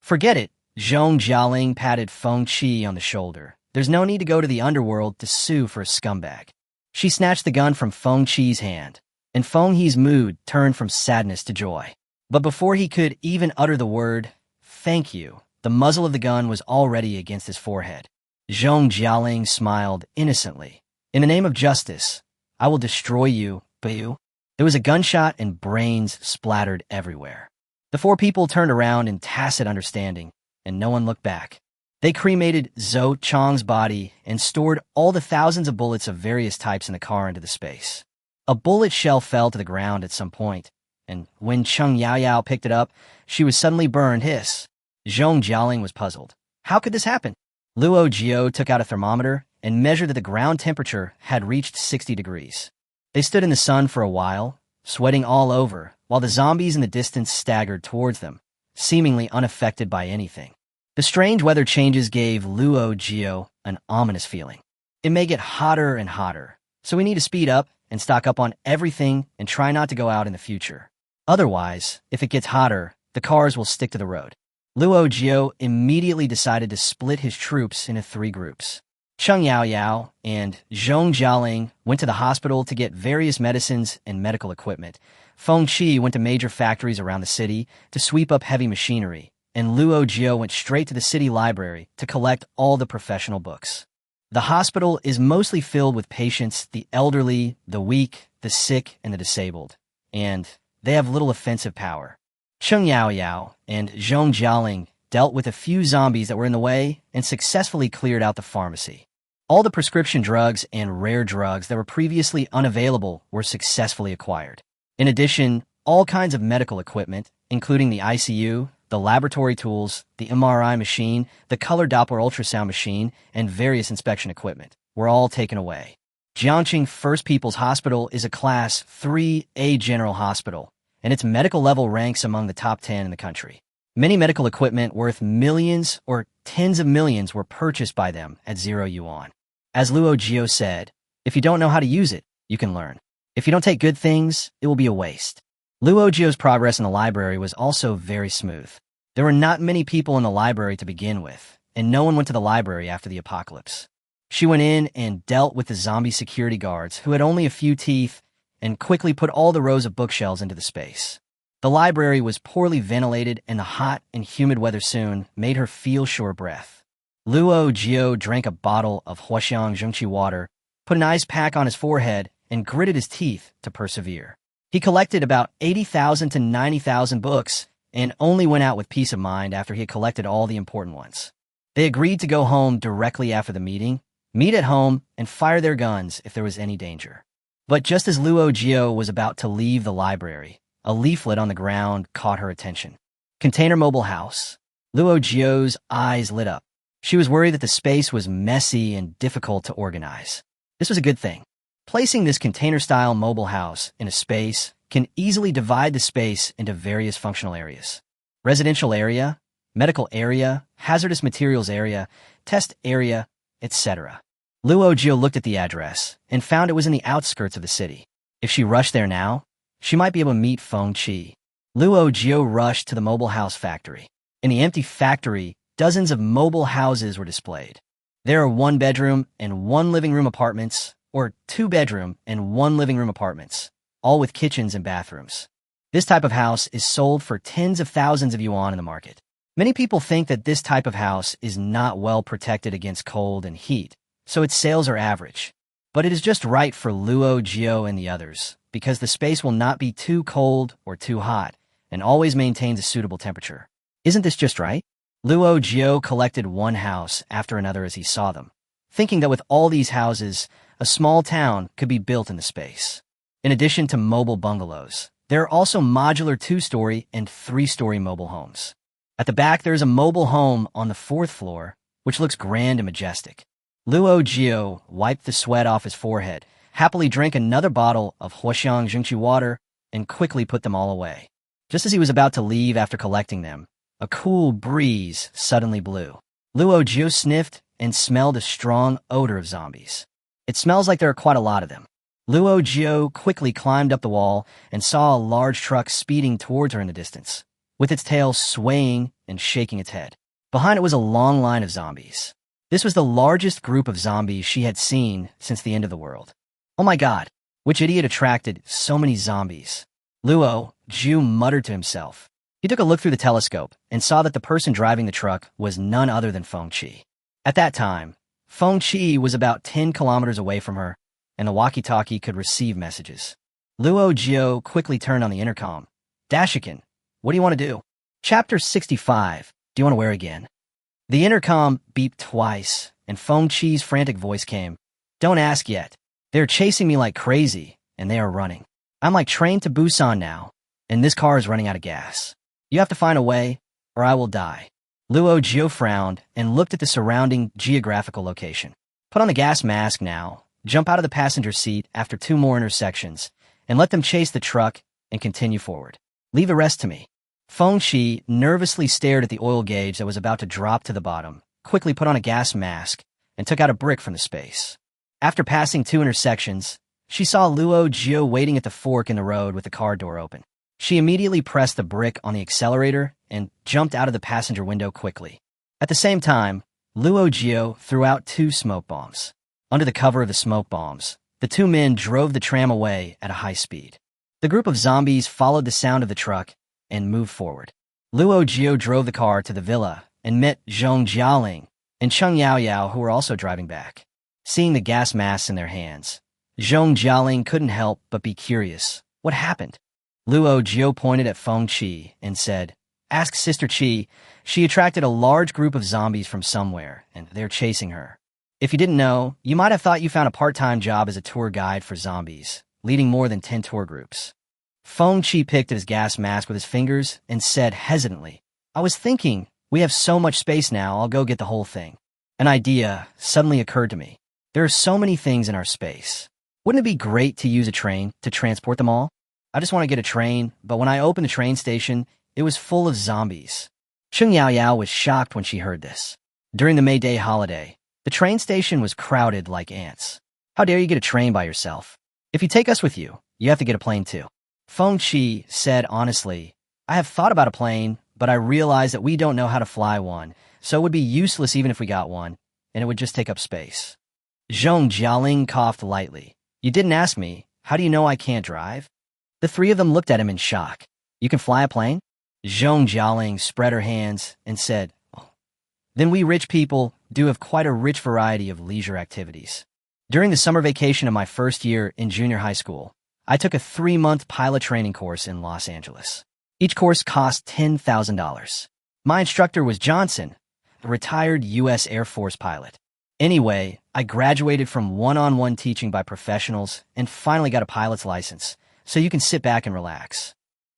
Forget it. Zhong Jialing patted Feng Qi on the shoulder. There's no need to go to the underworld to sue for a scumbag. She snatched the gun from Feng Qi's hand, and Feng Qi's mood turned from sadness to joy. But before he could even utter the word, "Thank you," the muzzle of the gun was already against his forehead. Zhong Jialing smiled innocently. In the name of justice, I will destroy you, Bayu. There was a gunshot and brains splattered everywhere. The 4 people turned around in tacit understanding, and no one looked back. They cremated Zhou Chong's body and stored all the thousands of bullets of various types in the car into the space. A bullet shell fell to the ground at some point, and when Cheng Yaoyao picked it up, she was suddenly burned. Hiss. Zhong Jialing was puzzled. How could this happen? Luo Jiu took out a thermometer and measured that the ground temperature had reached 60 degrees. They stood in the sun for a while, sweating all over, while the zombies in the distance staggered towards them, seemingly unaffected by anything. The strange weather changes gave Luo Jiu an ominous feeling. It may get hotter and hotter, so we need to speed up and stock up on everything and try not to go out in the future. Otherwise, if it gets hotter, the cars will stick to the road. Luo Jiu immediately decided to split his troops into 3 groups. Cheng Yaoyao and Zhong Jialing went to the hospital to get various medicines and medical equipment. Feng Qi went to major factories around the city to sweep up heavy machinery, and Luo Jiu went straight to the city library to collect all the professional books. The hospital is mostly filled with patients, the elderly, the weak, the sick, and the disabled, and they have little offensive power. Cheng Yaoyao and Zhong Jialing dealt with a few zombies that were in the way and successfully cleared out the pharmacy. All the prescription drugs and rare drugs that were previously unavailable were successfully acquired. In addition, all kinds of medical equipment, including the ICU, the laboratory tools, the MRI machine, the color Doppler ultrasound machine, and various inspection equipment, were all taken away. Jiangcheng First People's Hospital is a Class 3A general hospital, and its medical level ranks among the top 10 in the country. Many medical equipment worth millions or tens of millions were purchased by them at 0 yuan. As Luo Jiu said, if you don't know how to use it, you can learn. If you don't take good things, it will be a waste. Luo Jiu's progress in the library was also very smooth. There were not many people in the library to begin with, and no one went to the library after the apocalypse. She went in and dealt with the zombie security guards who had only a few teeth and quickly put all the rows of bookshelves into the space. The library was poorly ventilated, and the hot and humid weather soon made her feel short breath. Luo Jiu drank a bottle of Jiangcheng water, put an ice pack on his forehead, and gritted his teeth to persevere. He collected about 80,000 to 90,000 books and only went out with peace of mind after he had collected all the important ones. They agreed to go home directly after the meeting, meet at home, and fire their guns if there was any danger. But just as Luo Jiu was about to leave the library, a leaflet on the ground caught her attention. Container mobile house. Luo Jiu's eyes lit up. She was worried that the space was messy and difficult to organize. This was a good thing. Placing this container-style mobile house in a space can easily divide the space into various functional areas. Residential area, medical area, hazardous materials area, test area, etc. Luo Jiu looked at the address and found it was in the outskirts of the city. If she rushed there now, she might be able to meet Feng Qi. Luo Jiu rushed to the mobile house factory. In the empty factory, dozens of mobile houses were displayed. There are 1-bedroom and 1-living-room apartments, or 2-bedroom and 1-living-room apartments, all with kitchens and bathrooms. This type of house is sold for tens of thousands of yuan in the market. Many people think that this type of house is not well protected against cold and heat, so its sales are average. But it is just right for Luo Jiu and the others, because the space will not be too cold or too hot, and always maintains a suitable temperature. Isn't this just right? Luo Jiu collected one house after another as he saw them, thinking that with all these houses, a small town could be built in the space. In addition to mobile bungalows, there are also modular 2-story and 3-story mobile homes. At the back, there is a mobile home on the 4th floor, which looks grand and majestic. Luo Jiu wiped the sweat off his forehead, happily drank another bottle of Jiangcheng water, and quickly put them all away. Just as he was about to leave after collecting them, a cool breeze suddenly blew. Luo Jiu sniffed and smelled a strong odor of zombies. It smells like there are quite a lot of them. Luo Jiu quickly climbed up the wall and saw a large truck speeding towards her in the distance, with its tail swaying and shaking its head. Behind it was a long line of zombies. This was the largest group of zombies she had seen since the end of the world. Oh my god, which idiot attracted so many zombies? Luo Jiu muttered to himself. He took a look through the telescope and saw that the person driving the truck was none other than Feng Qi. At that time, Feng Qi was about 10 kilometers away from her, and the walkie-talkie could receive messages. Luo Jiu quickly turned on the intercom. Dashikin, what do you want to do? Chapter 65, do you want to wear again? The intercom beeped twice, and Feng Qi's frantic voice came. Don't ask yet. They're chasing me like crazy, and they are running. I'm like trained to Busan now, and this car is running out of gas. You have to find a way, or I will die. Luo Jiu frowned and looked at the surrounding geographical location. Put on the gas mask now, jump out of the passenger seat after 2 more intersections, and let them chase the truck and continue forward. Leave the rest to me. Feng Qi nervously stared at the oil gauge that was about to drop to the bottom, quickly put on a gas mask, and took out a brick from the space. After passing 2 intersections, she saw Luo Jiu waiting at the fork in the road with the car door open. She immediately pressed the brick on the accelerator and jumped out of the passenger window quickly. At the same time, Luo Jiu threw out 2 smoke bombs. Under the cover of the smoke bombs, the 2 men drove the tram away at a high speed. The group of zombies followed the sound of the truck and moved forward. Luo Jiu drove the car to the villa and met Zhong Jialing and Cheng Yaoyao, who were also driving back. Seeing the gas masks in their hands, Zhong Jialing couldn't help but be curious. What happened? Luo Jiu pointed at Feng Qi and said, Ask Sister Qi. She attracted a large group of zombies from somewhere, and they're chasing her. If you didn't know, you might have thought you found a part-time job as a tour guide for zombies, leading more than 10 tour groups. Feng Qi picked at his gas mask with his fingers and said hesitantly, I was thinking, we have so much space now, I'll go get the whole thing. An idea suddenly occurred to me. There are so many things in our space. Wouldn't it be great to use a train to transport them all? I just want to get a train, but when I opened the train station, it was full of zombies. Cheng Yaoyao was shocked when she heard this. During the May Day holiday, the train station was crowded like ants. How dare you get a train by yourself? If you take us with you, you have to get a plane too. Feng Qi said honestly, I have thought about a plane, but I realize that we don't know how to fly one, so it would be useless even if we got one, and it would just take up space. Zhong Jialing coughed lightly. You didn't ask me. How do you know I can't drive? The 3 of them looked at him in shock. You can fly a plane? Zhong Jialing spread her hands and said, oh. Then we rich people do have quite a rich variety of leisure activities. During the summer vacation of my first year in junior high school, I took a 3-month pilot training course in Los Angeles. Each course cost $10,000. My instructor was Johnson, a retired U.S. Air Force pilot. Anyway, I graduated from one-on-one teaching by professionals and finally got a pilot's license, so you can sit back and relax.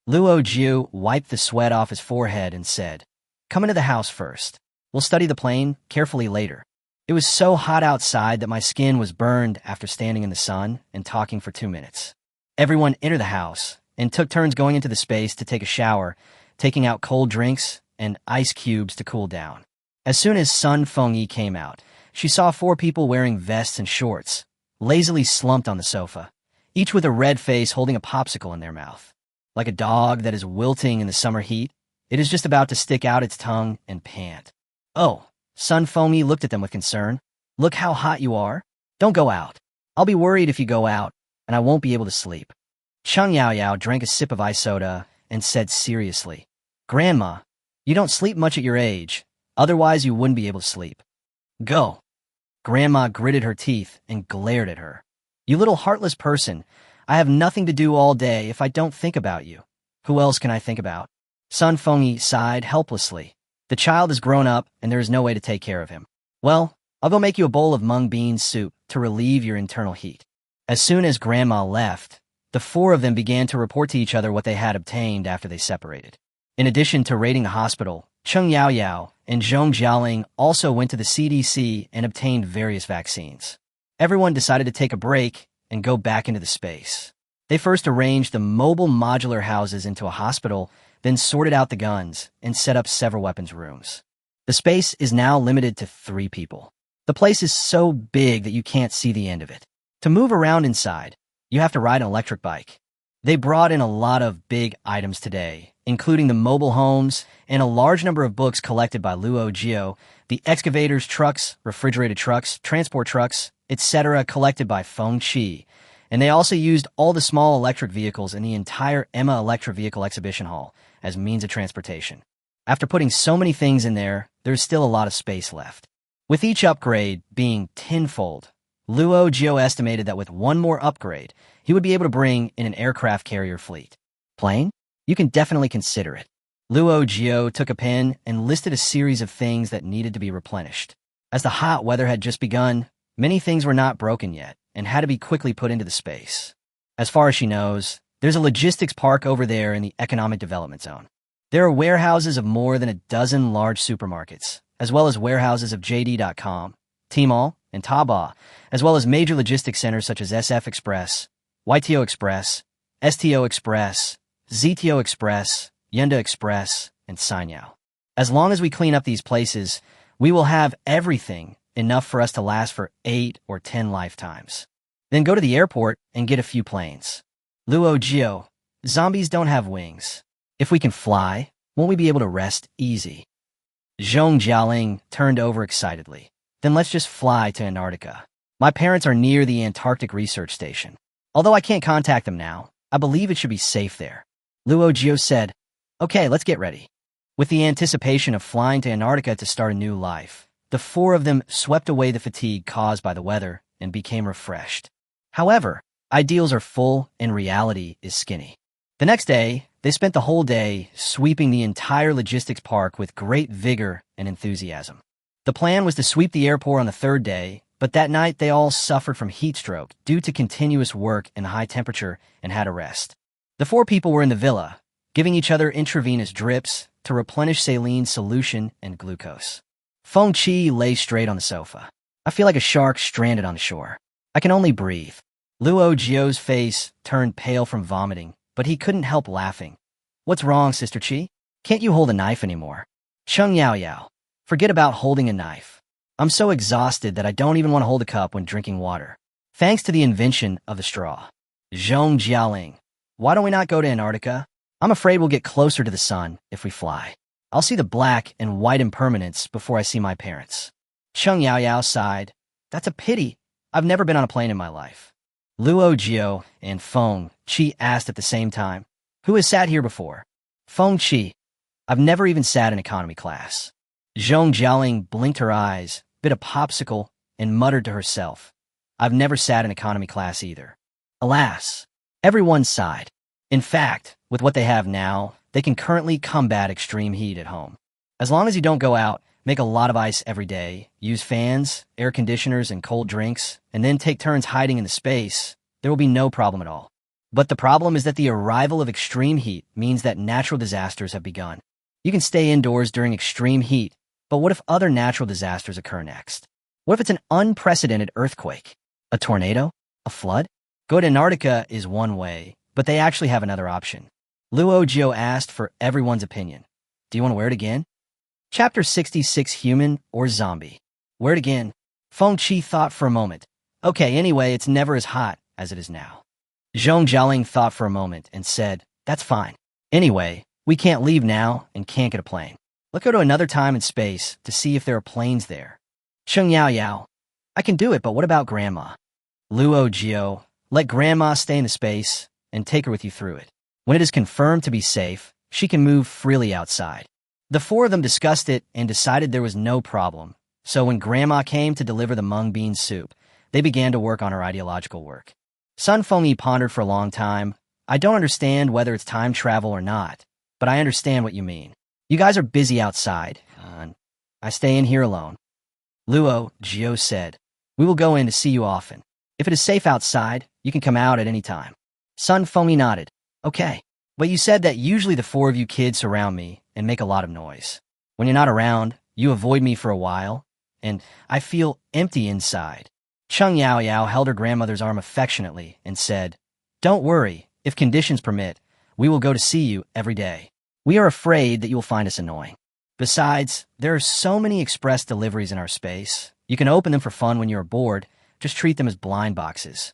Luo Jiu wiped the sweat off his forehead and said, "Come into the house first. We'll study the plane carefully later." It was so hot outside that my skin was burned after standing in the sun and talking for 2 minutes. Everyone entered the house and took turns going into the space to take a shower, taking out cold drinks and ice cubes to cool down. As soon as Feng Qi came out, she saw 4 people wearing vests and shorts, lazily slumped on the sofa, each with a red face holding a popsicle in their mouth. Like a dog that is wilting in the summer heat, it is just about to stick out its tongue and pant. "Oh," Feng Qi looked at them with concern. "Look how hot you are. Don't go out. I'll be worried if you go out, and I won't be able to sleep." Cheng Yaoyao drank a sip of ice soda and said seriously, "Grandma, you don't sleep much at your age, otherwise you wouldn't be able to sleep. Go." Grandma gritted her teeth and glared at her. "You little heartless person, I have nothing to do all day if I don't think about you. Who else can I think about?" Feng Qi sighed helplessly. "The child is grown up and there is no way to take care of him. Well, I'll go make you a bowl of mung bean soup to relieve your internal heat." As soon as Grandma left, the 4 of them began to report to each other what they had obtained after they separated. In addition to raiding the hospital, Cheng Yaoyao and Zhong Jialing also went to the CDC and obtained various vaccines. Everyone decided to take a break and go back into the space. They first arranged the mobile modular houses into a hospital, then sorted out the guns and set up several weapons rooms. The space is now limited to 3 people. The place is so big that you can't see the end of it. To move around inside, you have to ride an electric bike. They brought in a lot of big items today, including the mobile homes and a large number of books collected by Luo Jiu, the excavators, trucks, refrigerated trucks, transport trucks, etc. collected by Feng Qi, and they also used all the small electric vehicles in the entire Emma Electric Vehicle Exhibition Hall as means of transportation. After putting so many things in there, there's still a lot of space left. With each upgrade being tenfold, Luo Jiu estimated that with one more upgrade, he would be able to bring in an aircraft carrier fleet. Plane? You can definitely consider it. Luo Jiu took a pen and listed a series of things that needed to be replenished. As the hot weather had just begun, many things were not broken yet and had to be quickly put into the space. As far as she knows, there's a logistics park over there in the economic development zone. There are warehouses of more than a dozen large supermarkets, as well as warehouses of JD.com, Tmall, and Taobao, as well as major logistics centers such as SF Express, YTO Express, STO Express, ZTO Express, Yenda Express, and Sanyao. As long as we clean up these places, we will have everything enough for us to last for 8 or 10 lifetimes. Then go to the airport and get a few planes. Luo Jiu, zombies don't have wings. If we can fly, won't we be able to rest easy? Zhong Jialing turned over excitedly. Then let's just fly to Antarctica. My parents are near the Antarctic Research Station. Although I can't contact them now, I believe it should be safe there. Luo Jiu said, "Okay, let's get ready." With the anticipation of flying to Antarctica to start a new life, the 4 of them swept away the fatigue caused by the weather and became refreshed. However, ideals are full and reality is skinny. The next day, they spent the whole day sweeping the entire logistics park with great vigor and enthusiasm. The plan was to sweep the airport on the 3rd day, but that night they all suffered from heat stroke due to continuous work and high temperature and had a rest. The 4 people were in the villa, giving each other intravenous drips to replenish saline solution and glucose. Feng Qi lay straight on the sofa. "I feel like a shark stranded on the shore. I can only breathe." Luo Jiu's face turned pale from vomiting, but he couldn't help laughing. "What's wrong, Sister Qi? Can't you hold a knife anymore?" Cheng Yaoyao, "Forget about holding a knife. I'm so exhausted that I don't even want to hold a cup when drinking water. Thanks to the invention of the straw." Zhong Jialing, "Why don't we not go to Antarctica? I'm afraid we'll get closer to the sun if we fly. I'll see the black and white impermanence before I see my parents." Cheng Yaoyao sighed. "That's a pity. I've never been on a plane in my life." Luo Jiu and Feng Qi asked at the same time, "Who has sat here before?" Feng Qi, "I've never even sat in economy class." Zhong Jialing blinked her eyes, bit a popsicle, and muttered to herself, "I've never sat in economy class either." Alas, everyone sighed. In fact, with what they have now, they can currently combat extreme heat at home. As long as you don't go out, make a lot of ice every day, use fans, air conditioners, and cold drinks, and then take turns hiding in the space, there will be no problem at all. But the problem is that the arrival of extreme heat means that natural disasters have begun. You can stay indoors during extreme heat, but what if other natural disasters occur next? What if it's an unprecedented earthquake? A tornado? A flood? Go to Antarctica is one way, but they actually have another option. Luo Jiu asked for everyone's opinion. Do you want to wear it again? Chapter 66, Human or Zombie? Wear it again. Feng Qi thought for a moment. Okay, anyway, it's never as hot as it is now. Jiangcheng thought for a moment and said, that's fine. Anyway, we can't leave now and can't get a plane. Let's go to another time and space to see if there are planes there. Cheng Yao, I can do it, but what about Grandma? Luo Jiu, let Grandma stay in the space and take her with you through it. When it is confirmed to be safe, she can move freely outside. The four of them discussed it and decided there was no problem. So when Grandma came to deliver the mung bean soup, they began to work on her ideological work. Sun Fengyi pondered for a long time. I don't understand whether it's time travel or not, but I understand what you mean. You guys are busy outside. I stay in here alone. Luo Jiu said, we will go in to see you often. If it is safe outside, you can come out at any time. Sun Fengyi nodded. Okay. But you said that usually the four of you kids surround me and make a lot of noise. When you're not around, you avoid me for a while, and I feel empty inside. Cheng Yao held her grandmother's arm affectionately and said, don't worry, if conditions permit, we will go to see you every day. We are afraid that you will find us annoying. Besides, there are so many express deliveries in our space. You can open them for fun when you are bored, just treat them as blind boxes.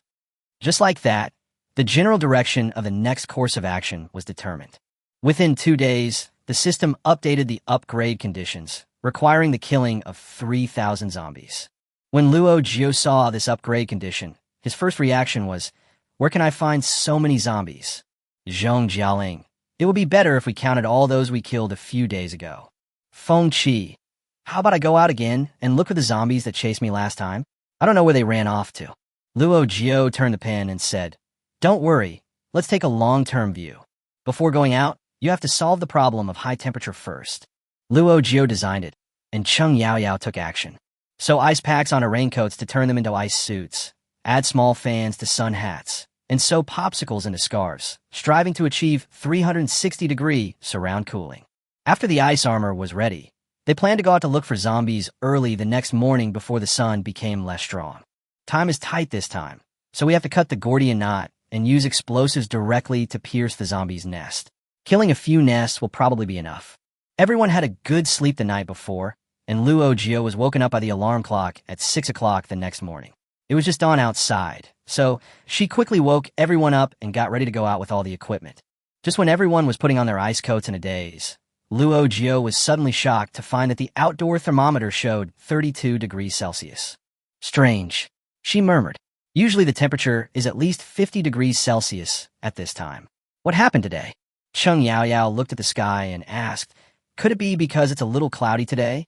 Just like that, the general direction of the next course of action was determined. Within 2 days, the system updated the upgrade conditions, requiring the killing of 3,000 zombies. When Luo Jiu saw this upgrade condition, his first reaction was, where can I find so many zombies? Zhong Jialing, it would be better if we counted all those we killed a few days ago. Feng Qi, how about I go out again and look for the zombies that chased me last time? I don't know where they ran off to. Luo Jiu turned the pen and said, don't worry, let's take a long-term view. Before going out, you have to solve the problem of high temperature first. Luo Jiu designed it, and Cheng Yao took action. Sew ice packs onto raincoats to turn them into ice suits, add small fans to sun hats, and sew popsicles into scarves, striving to achieve 360-degree surround cooling. After the ice armor was ready, they planned to go out to look for zombies early the next morning before the sun became less strong. Time is tight this time, so we have to cut the Gordian knot and use explosives directly to pierce the zombie's nest. Killing a few nests will probably be enough. Everyone had a good sleep the night before, and Luo Jiu was woken up by the alarm clock at 6 o'clock the next morning. It was just dawn outside, so she quickly woke everyone up and got ready to go out with all the equipment. Just when everyone was putting on their ice coats in a daze, Luo Jiu was suddenly shocked to find that the outdoor thermometer showed 32 degrees Celsius. Strange, she murmured. Usually the temperature is at least 50 degrees Celsius at this time. What happened today? Cheng Yao looked at the sky and asked, could it be because it's a little cloudy today?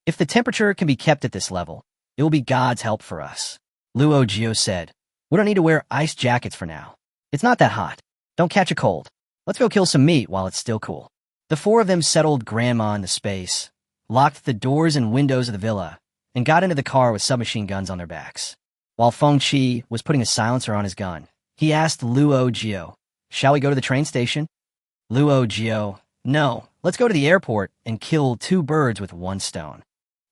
If the temperature can be kept at this level, it will be God's help for us. Luo Jiu said, we don't need to wear ice jackets for now. It's not that hot. Don't catch a cold. Let's go kill some meat while it's still cool. The four of them settled Grandma in the space, locked the doors and windows of the villa, and got into the car with submachine guns on their backs. While Feng Qi was putting a silencer on his gun, he asked Luo Jiu, shall we go to the train station? Luo Jiu, no, let's go to the airport and kill 2 birds with 1 stone.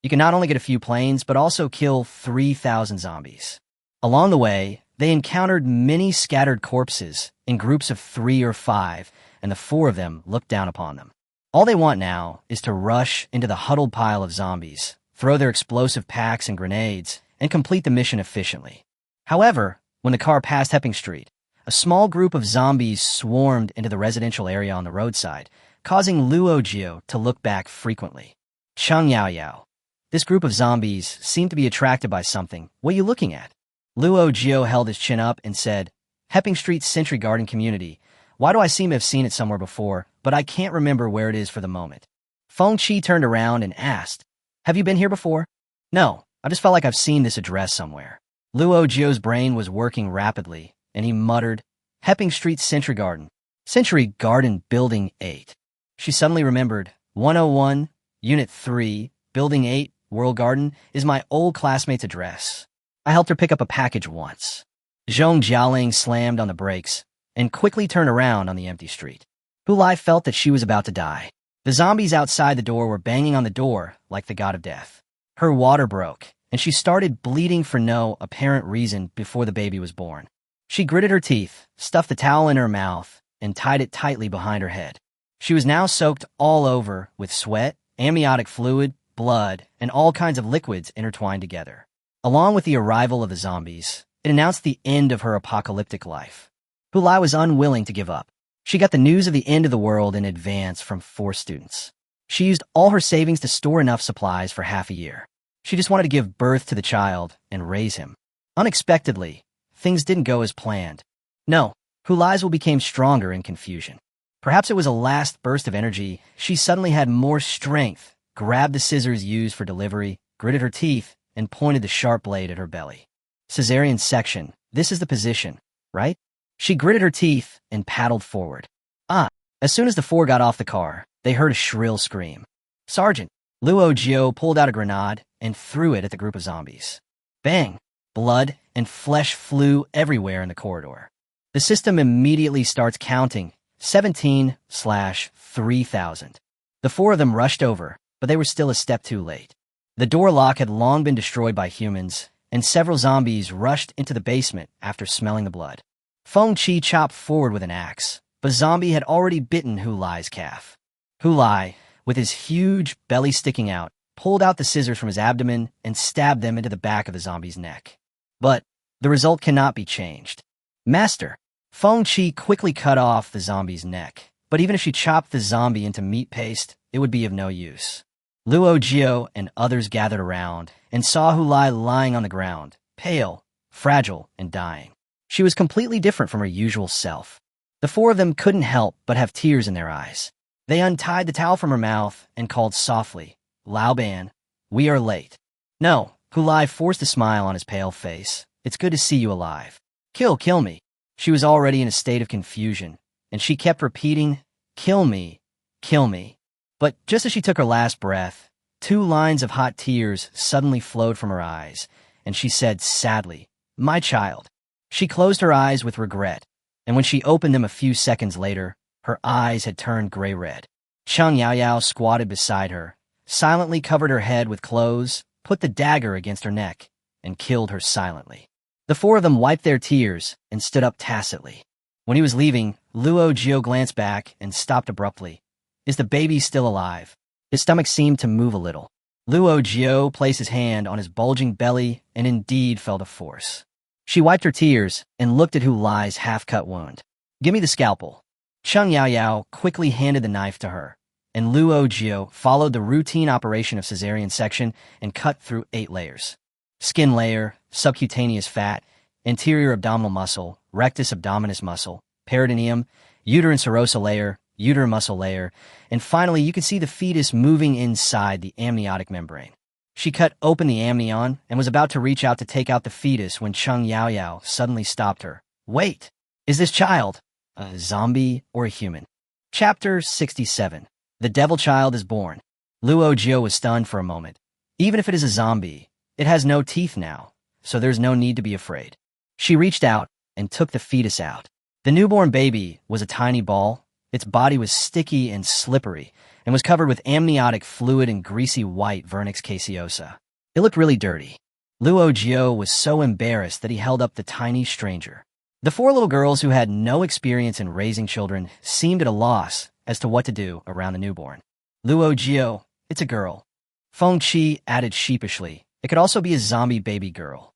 You can not only get a few planes, but also kill 3,000 zombies. Along the way, they encountered many scattered corpses in groups of 3 or 5, and the 4 of them looked down upon them. All they want now is to rush into the huddled pile of zombies, throw their explosive packs and grenades, and complete the mission efficiently. However, when the car passed Hepping Street, a small group of zombies swarmed into the residential area on the roadside, causing Luo Jiu to look back frequently. Cheng Yao, this group of zombies seemed to be attracted by something. What are you looking at? Luo Jiu held his chin up and said, Hepping Street Sentry Garden Community. Why do I seem to have seen it somewhere before, but I can't remember where it is for the moment? Feng Qi turned around and asked, have you been here before? No, I just felt like I've seen this address somewhere. Luo Jiu's brain was working rapidly, and he muttered, Hepping Street Century Garden. Century Garden Building 8. She suddenly remembered, 101, Unit 3, Building 8, World Garden, is my old classmate's address. I helped her pick up a package once. Zhong Jialing slammed on the brakes and quickly turned around on the empty street. Hulai felt that she was about to die. The zombies outside the door were banging on the door like the god of death. Her water broke, and she started bleeding for no apparent reason before the baby was born. She gritted her teeth, stuffed the towel in her mouth, and tied it tightly behind her head. She was now soaked all over with sweat, amniotic fluid, blood, and all kinds of liquids intertwined together. Along with the arrival of the zombies, it announced the end of her apocalyptic life. Hulai was unwilling to give up. She got the news of the end of the world in advance from 4 students. She used all her savings to store enough supplies for half a year. She just wanted to give birth to the child and raise him. Unexpectedly, things didn't go as planned. No, Hulai's will became stronger in confusion. Perhaps it was a last burst of energy. She suddenly had more strength, grabbed the scissors used for delivery, gritted her teeth, and pointed the sharp blade at her belly. Cesarean section. This is the position, right? She gritted her teeth and paddled forward. As soon as the 4 got off the car, they heard a shrill scream. Sergeant! Luo Jiu pulled out a grenade and threw it at the group of zombies. Bang! Blood and flesh flew everywhere in the corridor. The system immediately starts counting 17/3000. The 4 of them rushed over, but they were still a step too late. The door lock had long been destroyed by humans, and several zombies rushed into the basement after smelling the blood. Feng Qi chopped forward with an axe, but Zombie had already bitten Hulai's calf. Hulai, with his huge belly sticking out, pulled out the scissors from his abdomen and stabbed them into the back of the zombie's neck. But the result cannot be changed. Master, Feng Qi quickly cut off the zombie's neck, but even if she chopped the zombie into meat paste, it would be of no use. Luo Jiu and others gathered around and saw Hulai lying on the ground, pale, fragile, and dying. She was completely different from her usual self. The 4 of them couldn't help but have tears in their eyes. They untied the towel from her mouth and called softly, Lao Ban, we are late. No, Hulai forced a smile on his pale face. It's good to see you alive. Kill me. She was already in a state of confusion, and she kept repeating, kill me, kill me. But just as she took her last breath, 2 lines of hot tears suddenly flowed from her eyes, and she said sadly, my child. She closed her eyes with regret, and when she opened them a few seconds later, her eyes had turned gray-red. Cheng Yaoyao squatted beside her, silently covered her head with clothes, put the dagger against her neck, and killed her silently. The 4 of them wiped their tears and stood up tacitly. When he was leaving, Luo Jiu glanced back and stopped abruptly. Is the baby still alive? His stomach seemed to move a little. Luo Jiu placed his hand on his bulging belly and indeed felt a force. She wiped her tears and looked at Hulai's half-cut wound. Give me the scalpel. Cheng Yaoyao quickly handed the knife to her, and Luo Jiu followed the routine operation of cesarean section and cut through 8 layers. Skin layer, subcutaneous fat, anterior abdominal muscle, rectus abdominis muscle, peritoneum, uterine serosa layer, uterine muscle layer, and finally you could see the fetus moving inside the amniotic membrane. She cut open the amnion and was about to reach out to take out the fetus when Cheng Yaoyao suddenly stopped her. Wait, is this child a zombie or a human? Chapter 67. The Devil Child is Born. Luo Jiu was stunned for a moment. Even if it is a zombie, it has no teeth now, so there's no need to be afraid. She reached out and took the fetus out. The newborn baby was a tiny ball. Its body was sticky and slippery and was covered with amniotic fluid and greasy white vernix caseosa. It looked really dirty. Luo Jiu was so embarrassed that he held up the tiny stranger. The 4 little girls who had no experience in raising children seemed at a loss as to what to do around the newborn. Luo Jiu, it's a girl. Feng Qi added sheepishly, it could also be a zombie baby girl.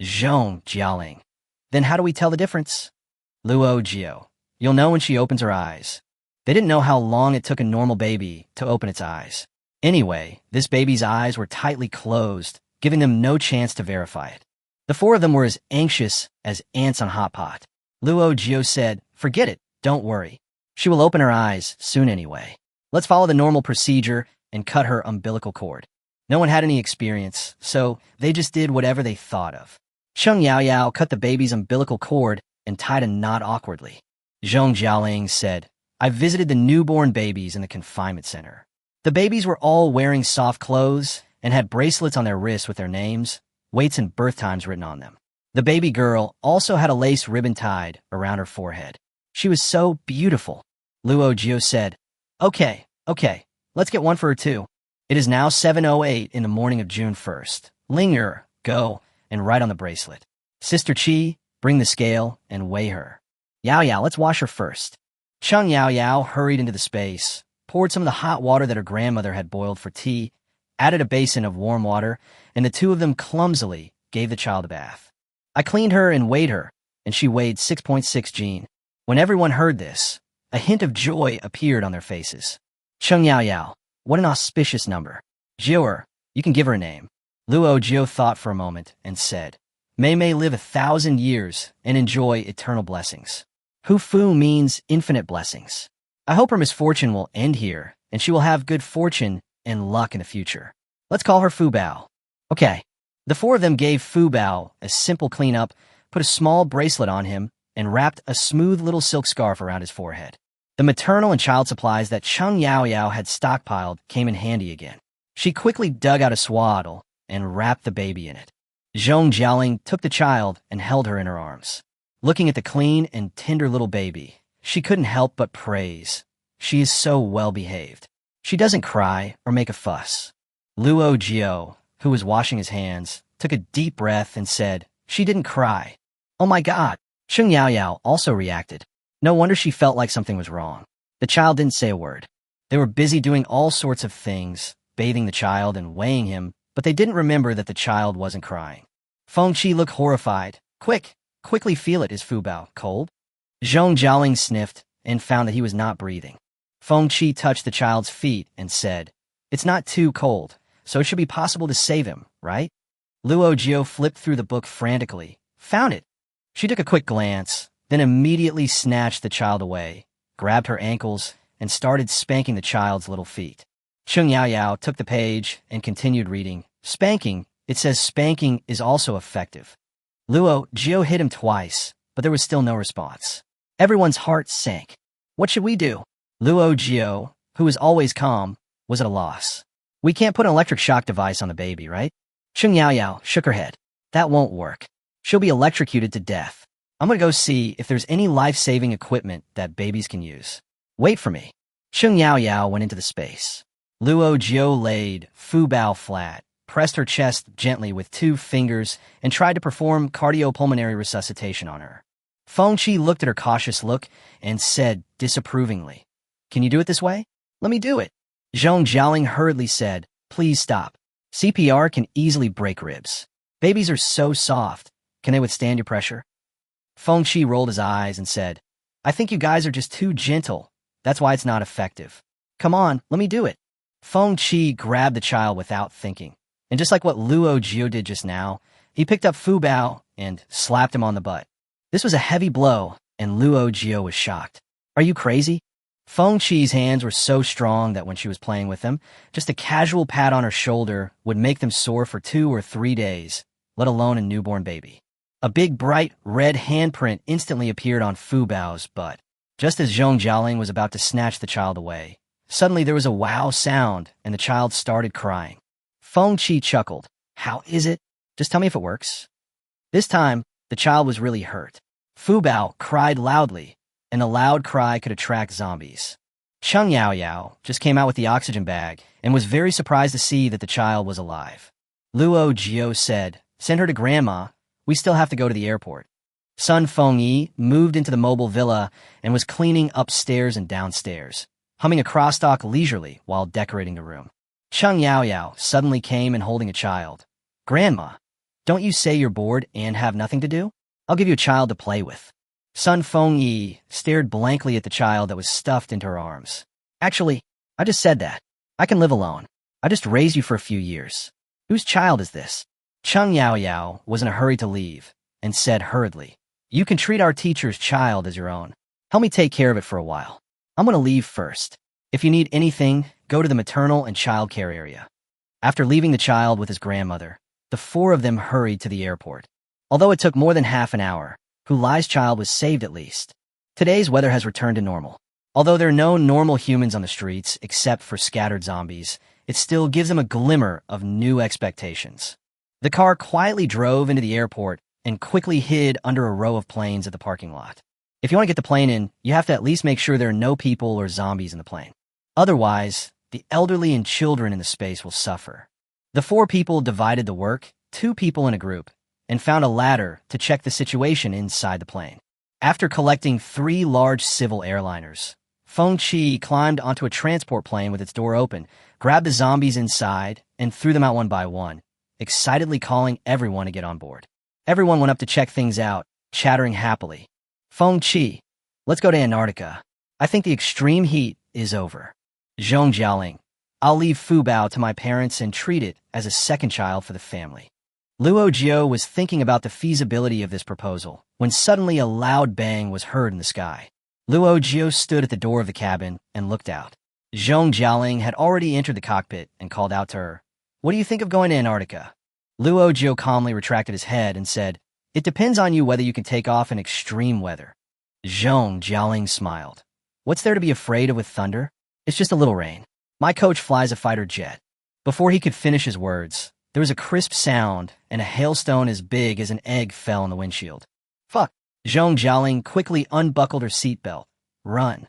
Zhong Jialing. Then how do we tell the difference? Luo Jiu. You'll know when she opens her eyes. They didn't know how long it took a normal baby to open its eyes. Anyway, this baby's eyes were tightly closed, giving them no chance to verify it. The 4 of them were as anxious as ants on hot pot. Luo Jiu said, forget it, don't worry. She will open her eyes soon anyway. Let's follow the normal procedure and cut her umbilical cord. No one had any experience, so they just did whatever they thought of. Cheng Yaoyao cut the baby's umbilical cord and tied a knot awkwardly. Zhong Jialing said, I visited the newborn babies in the confinement center. The babies were all wearing soft clothes and had bracelets on their wrists with their names, weights, and birth times written on them. The baby girl also had a lace ribbon tied around her forehead. She was so beautiful. Luo Jiu said, Okay, let's get one for her too. It is now 7:08 in the morning of June 1st. Linger, go, and write on the bracelet. Sister Qi, bring the scale and weigh her. Yao, let's wash her first. Cheng Yao hurried into the space, poured some of the hot water that her grandmother had boiled for tea, added a basin of warm water, and the two of them clumsily gave the child a bath. I cleaned her and weighed her, and she weighed 6.6 Jin. When everyone heard this, a hint of joy appeared on their faces. Cheng Yao, what an auspicious number. Jiu, you can give her a name. Luo Jiu thought for a moment and said, May live 1,000 years and enjoy eternal blessings. Hu Fu means infinite blessings. I hope her misfortune will end here, and she will have good fortune and luck in the future. Let's call her Fu Bao. Okay. The four of them gave Fu Bao a simple cleanup, put a small bracelet on him, and wrapped a smooth little silk scarf around his forehead. The maternal and child supplies that Cheng Yao had stockpiled came in handy again. She quickly dug out a swaddle and wrapped the baby in it. Zhong Jialing took the child and held her in her arms. Looking at the clean and tender little baby, she couldn't help but praise. She is so well-behaved. She doesn't cry or make a fuss. Luo Jiu, who was washing his hands, took a deep breath and said, She didn't cry. Oh my God. Cheng Yao also reacted. No wonder she felt like something was wrong. The child didn't say a word. They were busy doing all sorts of things, bathing the child and weighing him, but they didn't remember that the child wasn't crying. Feng Qi looked horrified. Quickly feel it, is Fu Bao cold? Zhong Jialing sniffed and found that he was not breathing. Feng Qi touched the child's feet and said, It's not too cold, so it should be possible to save him, right? Luo Jiu flipped through the book frantically. Found it. She took a quick glance, then immediately snatched the child away, grabbed her ankles, and started spanking the child's little feet. Cheng Yao took the page and continued reading. Spanking, it says spanking is also effective. Luo Jiu hit him twice, but there was still no response. Everyone's heart sank. What should we do? Luo Jiu, who was always calm, was at a loss. We can't put an electric shock device on the baby, right? Cheng Yao shook her head. That won't work. She'll be electrocuted to death. I'm gonna go see if there's any life-saving equipment that babies can use. Wait for me. Cheng Yao went into the space. Luo Jiu laid Fu Bao flat, pressed her chest gently with 2 fingers, and tried to perform cardiopulmonary resuscitation on her. Feng Qi looked at her cautious look and said disapprovingly, Can you do it this way? Let me do it. Zhong Jialing hurriedly said, Please stop. CPR can easily break ribs. Babies are so soft. Can they withstand your pressure? Feng Qi rolled his eyes and said, I think you guys are just too gentle. That's why it's not effective. Come on, let me do it. Feng Qi grabbed the child without thinking, and just like what Luo Jiu did just now, he picked up Fu Bao and slapped him on the butt. This was a heavy blow, and Luo Jiu was shocked. Are you crazy? Feng Qi's hands were so strong that when she was playing with them, just a casual pat on her shoulder would make them sore for 2 or 3 days, let alone a newborn baby. A big, bright, red handprint instantly appeared on Fu Bao's butt. Just as Zhong Jialing was about to snatch the child away, suddenly there was a wow sound, and the child started crying. Feng Qi chuckled. How is it? Just tell me if it works. This time, the child was really hurt. Fu Bao cried loudly, and the loud cry could attract zombies. Cheng Yao just came out with the oxygen bag and was very surprised to see that the child was alive. Luo Jiu said, Send her to Grandma. We still have to go to the airport. Son Feng Yi moved into the mobile villa and was cleaning upstairs and downstairs, humming a crosstalk leisurely while decorating the room. Cheng Yao suddenly came and holding a child. Grandma, don't you say you're bored and have nothing to do? I'll give you a child to play with. Son Feng Yi stared blankly at the child that was stuffed into her arms. Actually, I just said that. I can live alone. I just raised you for a few years. Whose child is this? Cheng Yao was in a hurry to leave and said hurriedly, You can treat our teacher's child as your own. Help me take care of it for a while. I'm going to leave first. If you need anything, go to the maternal and child care area. After leaving the child with his grandmother, the four of them hurried to the airport. Although it took more than half an hour, Huli's child was saved at least. Today's weather has returned to normal. Although there are no normal humans on the streets except for scattered zombies, it still gives them a glimmer of new expectations. The car quietly drove into the airport and quickly hid under a row of planes at the parking lot. If you want to get the plane in, you have to at least make sure there are no people or zombies in the plane. Otherwise, the elderly and children in the space will suffer. The four people divided the work, 2 people in a group, and found a ladder to check the situation inside the plane. After collecting 3 large civil airliners, Feng Qi climbed onto a transport plane with its door open, grabbed the zombies inside, and threw them out one by one, excitedly calling everyone to get on board. Everyone went up to check things out, chattering happily. Feng Qi, let's go to Antarctica. I think the extreme heat is over. Jiangcheng, I'll leave Fubao to my parents and treat it as a second child for the family. Luo Jiu was thinking about the feasibility of this proposal when suddenly a loud bang was heard in the sky. Luo Jiu stood at the door of the cabin and looked out. Zhong Jialing had already entered the cockpit and called out to her, "What do you think of going to Antarctica?" Luo Jiu calmly retracted his head and said, "It depends on you whether you can take off in extreme weather." Zhong Jialing smiled. "What's there to be afraid of with thunder? It's just a little rain. My coach flies a fighter jet." Before he could finish his words, there was a crisp sound and a hailstone as big as an egg fell on the windshield. "Fuck." Zhong Jialing quickly unbuckled her seatbelt. "Run."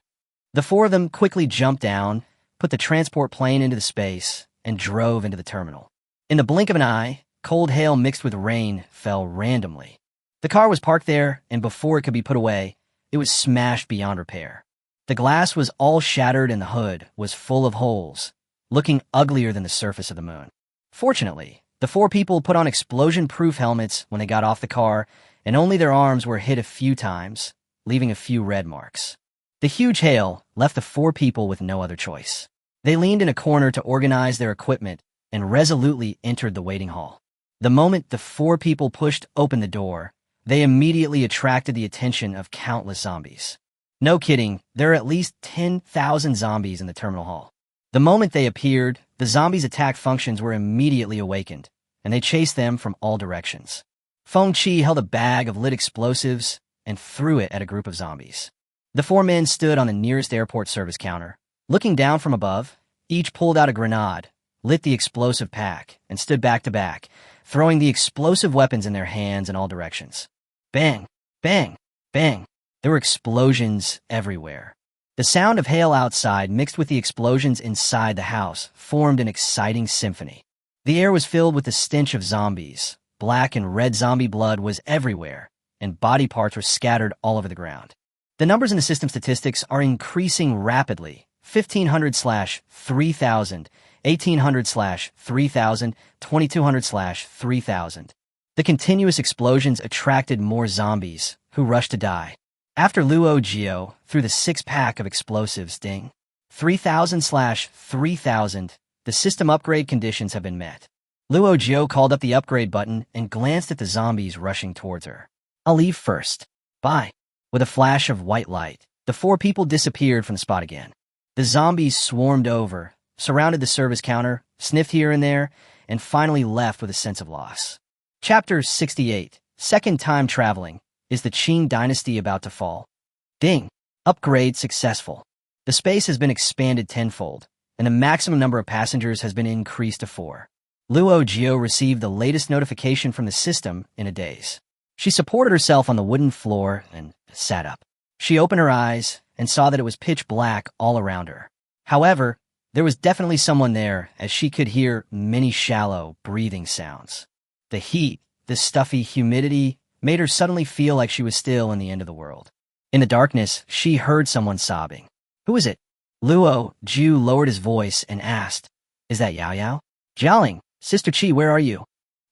The four of them quickly jumped down, put the transport plane into the space, and drove into the terminal. In the blink of an eye, cold hail mixed with rain fell randomly. The car was parked there, and before it could be put away, it was smashed beyond repair. The glass was all shattered and the hood was full of holes, looking uglier than the surface of the moon. Fortunately, the four people put on explosion-proof helmets when they got off the car, and only their arms were hit a few times, leaving a few red marks. The huge hail left the four people with no other choice. They leaned in a corner to organize their equipment and resolutely entered the waiting hall. The moment the four people pushed open the door, they immediately attracted the attention of countless zombies. No kidding, there are at least 10,000 zombies in the terminal hall. The moment they appeared, the zombies' attack functions were immediately awakened, and they chased them from all directions. Feng Qi held a bag of lit explosives and threw it at a group of zombies. The four men stood on the nearest airport service counter. Looking down from above, each pulled out a grenade, lit the explosive pack, and stood back to back, throwing the explosive weapons in their hands in all directions. Bang! Bang! Bang! There were explosions everywhere. The sound of hail outside mixed with the explosions inside the house formed an exciting symphony. The air was filled with the stench of zombies. Black and red zombie blood was everywhere, and body parts were scattered all over the ground. The numbers in the system statistics are increasing rapidly. 1,500/3,000, 1,800/3,000, 2,200/3,000. The continuous explosions attracted more zombies, who rushed to die. After Luo Jiu threw the 6-pack of explosives, ding, 3,000/3,000, the system upgrade conditions have been met. Luo Jiu called up the upgrade button and glanced at the zombies rushing towards her. "I'll leave first. Bye." With a flash of white light, the four people disappeared from the spot again. The zombies swarmed over, surrounded the service counter, sniffed here and there, and finally left with a sense of loss. Chapter 68, Second Time Traveling. Is the Qing Dynasty about to fall? Ding! Upgrade successful. The space has been expanded tenfold, and the maximum number of passengers has been increased to 4. Luo Jiu received the latest notification from the system in a daze. She supported herself on the wooden floor and sat up. She opened her eyes and saw that it was pitch black all around her. However, there was definitely someone there, as she could hear many shallow breathing sounds. The heat, the stuffy humidity, made her suddenly feel like she was still in the end of the world. In the darkness, she heard someone sobbing. "Who is it?" Luo Jiu lowered his voice and asked, "Is that Yao Yao?" "Jialing, Sister Qi, where are you?"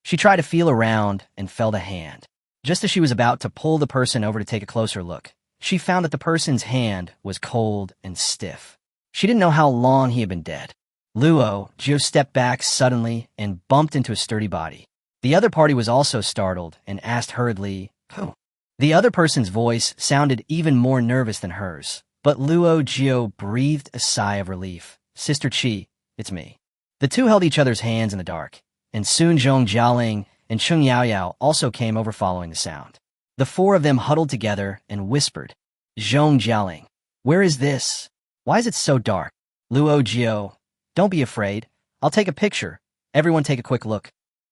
She tried to feel around and felt a hand. Just as she was about to pull the person over to take a closer look, she found that the person's hand was cold and stiff. She didn't know how long he had been dead. Luo Jiu stepped back suddenly and bumped into a sturdy body. The other party was also startled and asked hurriedly, "Who?" The other person's voice sounded even more nervous than hers, but Luo Jiu breathed a sigh of relief. "Sister Qi, it's me." The two held each other's hands in the dark, and soon Zhong Jialing and Cheng Yaoyao also came over following the sound. The four of them huddled together and whispered, Zhong Jialing, where is this? Why is it so dark? Luo Jiu, don't be afraid. I'll take a picture. Everyone take a quick look.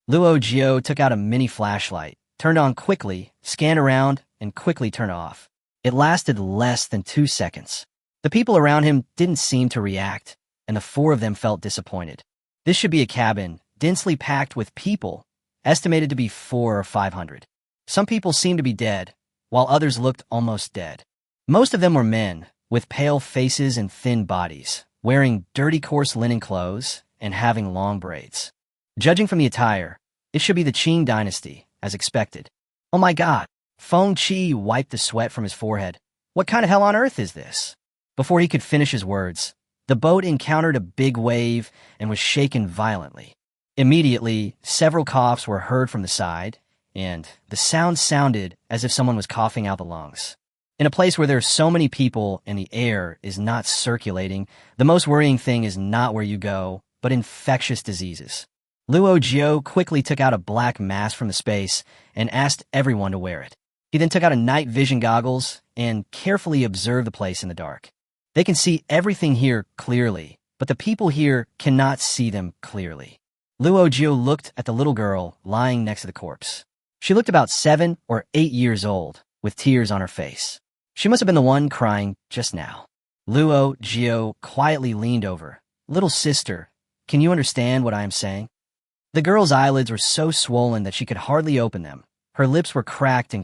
Luo Jiu took out a mini flashlight, turned on quickly, scanned around, and quickly turned off. It lasted less than 2 seconds. The people around him didn't seem to react, and the four of them felt disappointed. This should be a cabin, densely packed with people, estimated to be 400 or 500. Some people seemed to be dead, while others looked almost dead. Most of them were men, with pale faces and thin bodies, wearing dirty coarse linen clothes and having long braids. Judging from the attire, it should be the Qing dynasty, as expected. Oh my god! Feng Qi wiped the sweat from his forehead. What kind of hell on earth is this? Before he could finish his words, the boat encountered a big wave and was shaken violently. Immediately, several coughs were heard from the side, and the sound sounded as if someone was coughing out the lungs. In a place where there are so many people and the air is not circulating, the most worrying thing is not where you go, but infectious diseases. Luo Jiu quickly took out a black mask from the space and asked everyone to wear it. He then took out a night vision goggles and carefully observed the place in the dark. They can see everything here clearly, but the people here cannot see them clearly. Luo Jiu looked at the little girl lying next to the corpse. She looked about 7 or 8 years old, with tears on her face. She must have been the one crying just now. Luo Jiu quietly leaned over. Little sister, can you understand what I am saying? The girl's eyelids were so swollen that she could hardly open them. Her lips were cracked, and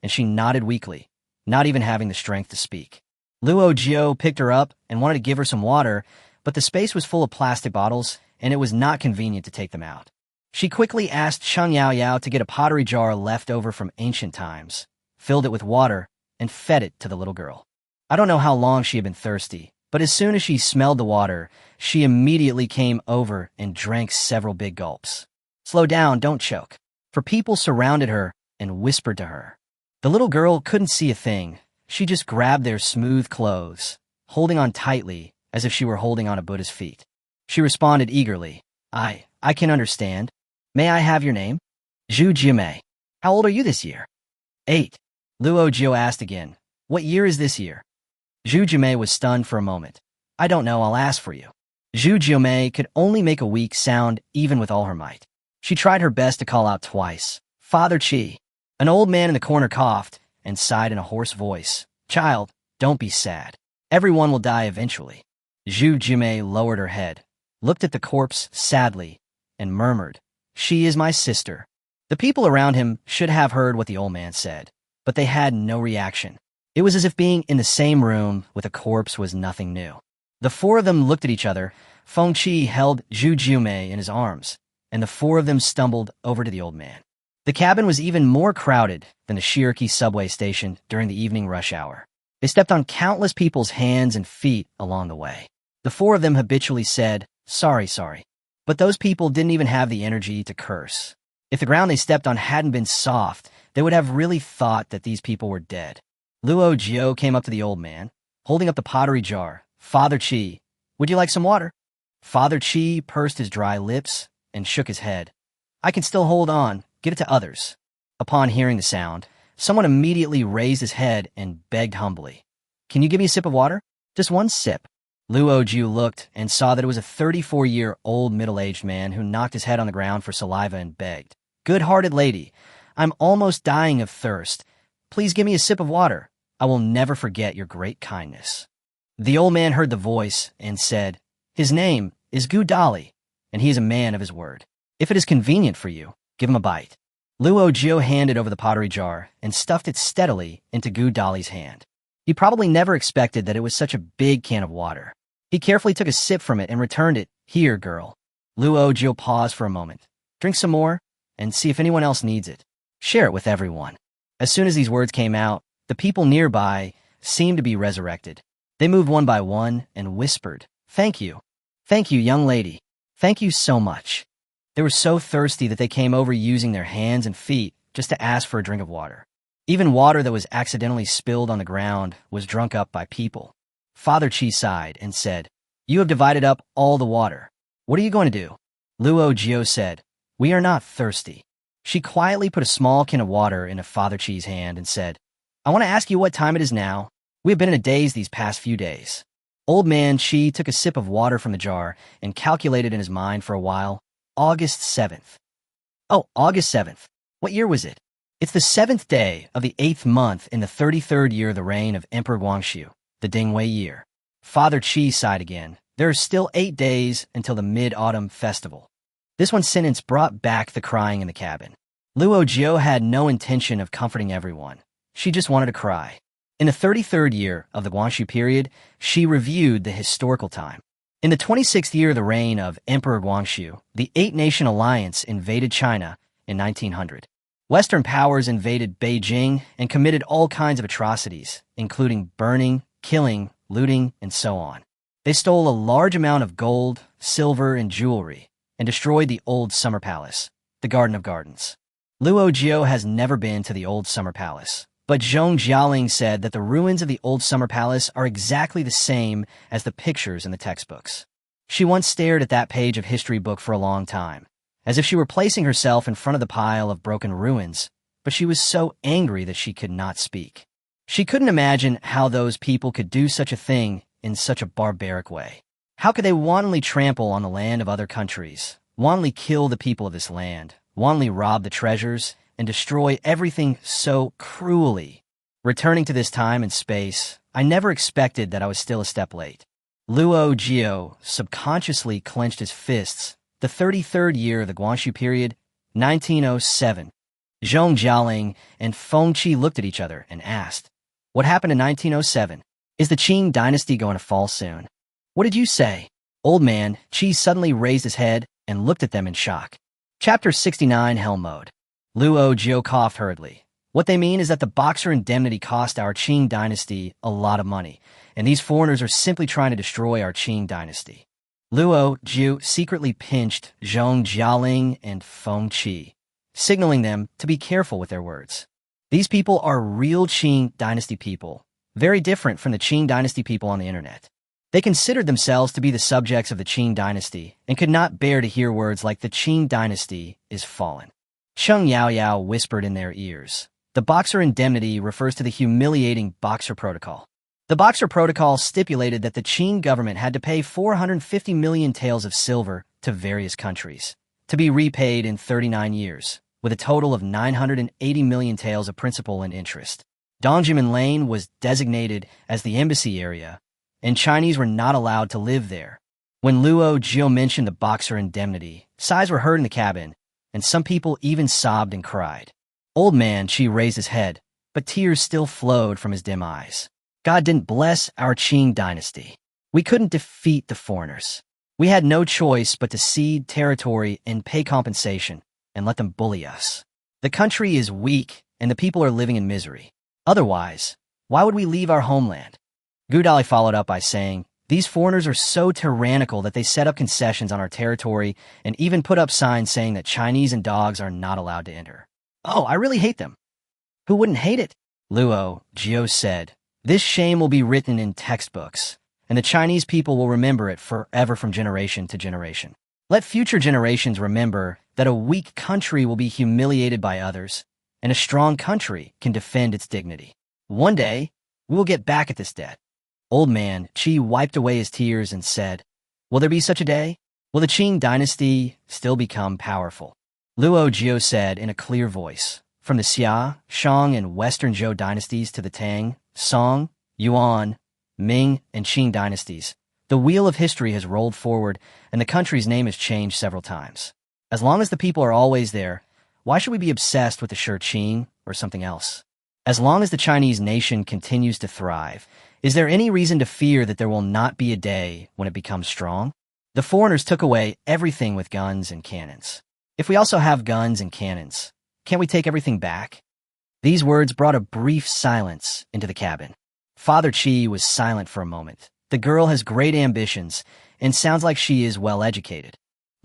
she nodded weakly, not even having the strength to speak. Luo Jiu picked her up and wanted to give her some water, but the space was full of plastic bottles, and it was not convenient to take them out. She quickly asked Cheng Yaoyao to get a pottery jar left over from ancient times, filled it with water, and fed it to the little girl. I don't know how long she had been thirsty, but as soon as she smelled the water, she immediately came over and drank several big gulps. Slow down, don't choke. For people surrounded her and whispered to her. The little girl couldn't see a thing. She just grabbed their smooth clothes, holding on tightly as if she were holding on a Buddha's feet. She responded eagerly, I can understand. May I have your name? Zhu Jimei. How old are you this year? 8. Luo Jiu asked again, what year is this year? Zhu Jimei was stunned for a moment. I don't know, I'll ask for you. Zhu Jimei could only make a weak sound even with all her might. She tried her best to call out twice. Father Qi. An old man in the corner coughed and sighed in a hoarse voice. Child, don't be sad. Everyone will die eventually. Zhu Jimei lowered her head, looked at the corpse sadly, and murmured, She is my sister. The people around him should have heard what the old man said, but they had no reaction. It was as if being in the same room with a corpse was nothing new. The four of them looked at each other. Feng Qi held Zhu Jimei in his arms, and the four of them stumbled over to the old man. The cabin was even more crowded than the Shaky subway station during the evening rush hour. They stepped on countless people's hands and feet along the way. The four of them habitually said, sorry. But those people didn't even have the energy to curse. If the ground they stepped on hadn't been soft, they would have really thought that these people were dead. Luo Jiu came up to the old man, holding up the pottery jar. Father Qi, would you like some water? Father Qi pursed his dry lips and shook his head. I can still hold on. Give it to others. Upon hearing the sound, someone immediately raised his head and begged humbly. Can you give me a sip of water? Just one sip. Luo Jiu looked and saw that it was a 34-year-old middle-aged man who knocked his head on the ground for saliva and begged. Good-hearted lady, I'm almost dying of thirst. Please give me a sip of water. I will never forget your great kindness. The old man heard the voice and said, His name is Gu Dali, and he is a man of his word. If it is convenient for you, give him a bite. Luo Jiu handed over the pottery jar and stuffed it steadily into Gu Dali's hand. He probably never expected that it was such a big can of water. He carefully took a sip from it and returned it. Here, girl. Luo Jiu paused for a moment. Drink some more and see if anyone else needs it. Share it with everyone. As soon as these words came out, the people nearby seemed to be resurrected. They moved one by one and whispered, Thank you. Thank you, young lady. Thank you so much. They were so thirsty that they came over using their hands and feet just to ask for a drink of water. Even water that was accidentally spilled on the ground was drunk up by people. Father Qi sighed and said, You have divided up all the water. What are you going to do? Luo Jiu said, "We are not thirsty." She quietly put a small can of water into Father Qi's hand and said, "I want to ask you what time it is now. We have been in a daze these past few days." Old man Qi took a sip of water from the jar and calculated in his mind for a while. August 7th. Oh, August 7th. What year was it? It's the 7th day of the 8th month in the 33rd year of the reign of Emperor Guangxu, the Dingwei year. Father Qi sighed again. There are still 8 days until the Mid-Autumn Festival. This one sentence brought back the crying in the cabin. Luo Jiu had no intention of comforting everyone. She just wanted to cry. In the 33rd year of the Guangxu period, she reviewed the historical time. In the 26th year of the reign of Emperor Guangxu, the Eight-Nation Alliance invaded China in 1900. Western powers invaded Beijing and committed all kinds of atrocities, including burning, killing, looting, and so on. They stole a large amount of gold, silver, and jewelry, and destroyed the old summer palace, the Garden of Gardens. Luo Jiu has never been to the old summer palace, but Zhong Jialing said that the ruins of the old summer palace are exactly the same as the pictures in the textbooks. She once stared at that page of history book for a long time, as if she were placing herself in front of the pile of broken ruins, but she was so angry that she could not speak. She couldn't imagine how those people could do such a thing in such a barbaric way. How could they wantonly trample on the land of other countries, wantonly kill the people of this land, wantonly rob the treasures, and destroy everything so cruelly? Returning to this time and space, I never expected that I was still a step late. Luo Jiu subconsciously clenched his fists. The 33rd year of the Guangxu period, 1907. Zhong Jialing and Feng Qi looked at each other and asked, "What happened in 1907? Is the Qing dynasty going to fall soon?" "What did you say?" Old man Qi suddenly raised his head and looked at them in shock. Chapter 69, Hell Mode. Luo Jiu coughed hurriedly. "What they mean is that the Boxer indemnity cost our Qing dynasty a lot of money, and these foreigners are simply trying to destroy our Qing dynasty." Luo Jiu secretly pinched Zhong Jialing and Feng Qi, signaling them to be careful with their words. These people are real Qing dynasty people, very different from the Qing dynasty people on the internet. They considered themselves to be the subjects of the Qing dynasty and could not bear to hear words like the Qing dynasty is fallen. Cheng Yao whispered in their ears. The Boxer indemnity refers to the humiliating Boxer Protocol. The Boxer Protocol stipulated that the Qing government had to pay 450 million taels of silver to various countries, to be repaid in 39 years, with a total of 980 million taels of principal and interest. Dongjimin Lane was designated as the embassy area, and Chinese were not allowed to live there. When Luo Jiu mentioned the Boxer indemnity, sighs were heard in the cabin, and some people even sobbed and cried. Old man Qi raised his head, but tears still flowed from his dim eyes. God didn't bless our Qing dynasty. We couldn't defeat the foreigners. We had no choice but to cede territory and pay compensation and let them bully us. The country is weak and the people are living in misery. Otherwise, why would we leave our homeland? Gudali followed up by saying, "These foreigners are so tyrannical that they set up concessions on our territory and even put up signs saying that Chinese and dogs are not allowed to enter. Oh, I really hate them." "Who wouldn't hate it?" Luo Jiu said. "This shame will be written in textbooks, and the Chinese people will remember it forever from generation to generation. Let future generations remember that a weak country will be humiliated by others, and a strong country can defend its dignity. One day, we will get back at this debt." Old man Qi wiped away his tears and said, "Will there be such a day? Will the Qing dynasty still become powerful?" Luo Jiu said in a clear voice, "From the Xia, Shang, and Western Zhou dynasties to the Tang, Song, Yuan, Ming, and Qing dynasties, the wheel of history has rolled forward and the country's name has changed several times. As long as the people are always there, why should we be obsessed with the Shi Qing or something else? As long as the Chinese nation continues to thrive, is there any reason to fear that there will not be a day when it becomes strong? The foreigners took away everything with guns and cannons. If we also have guns and cannons, can't we take everything back?" These words brought a brief silence into the cabin. Father Qi was silent for a moment. The girl has great ambitions and sounds like she is well educated.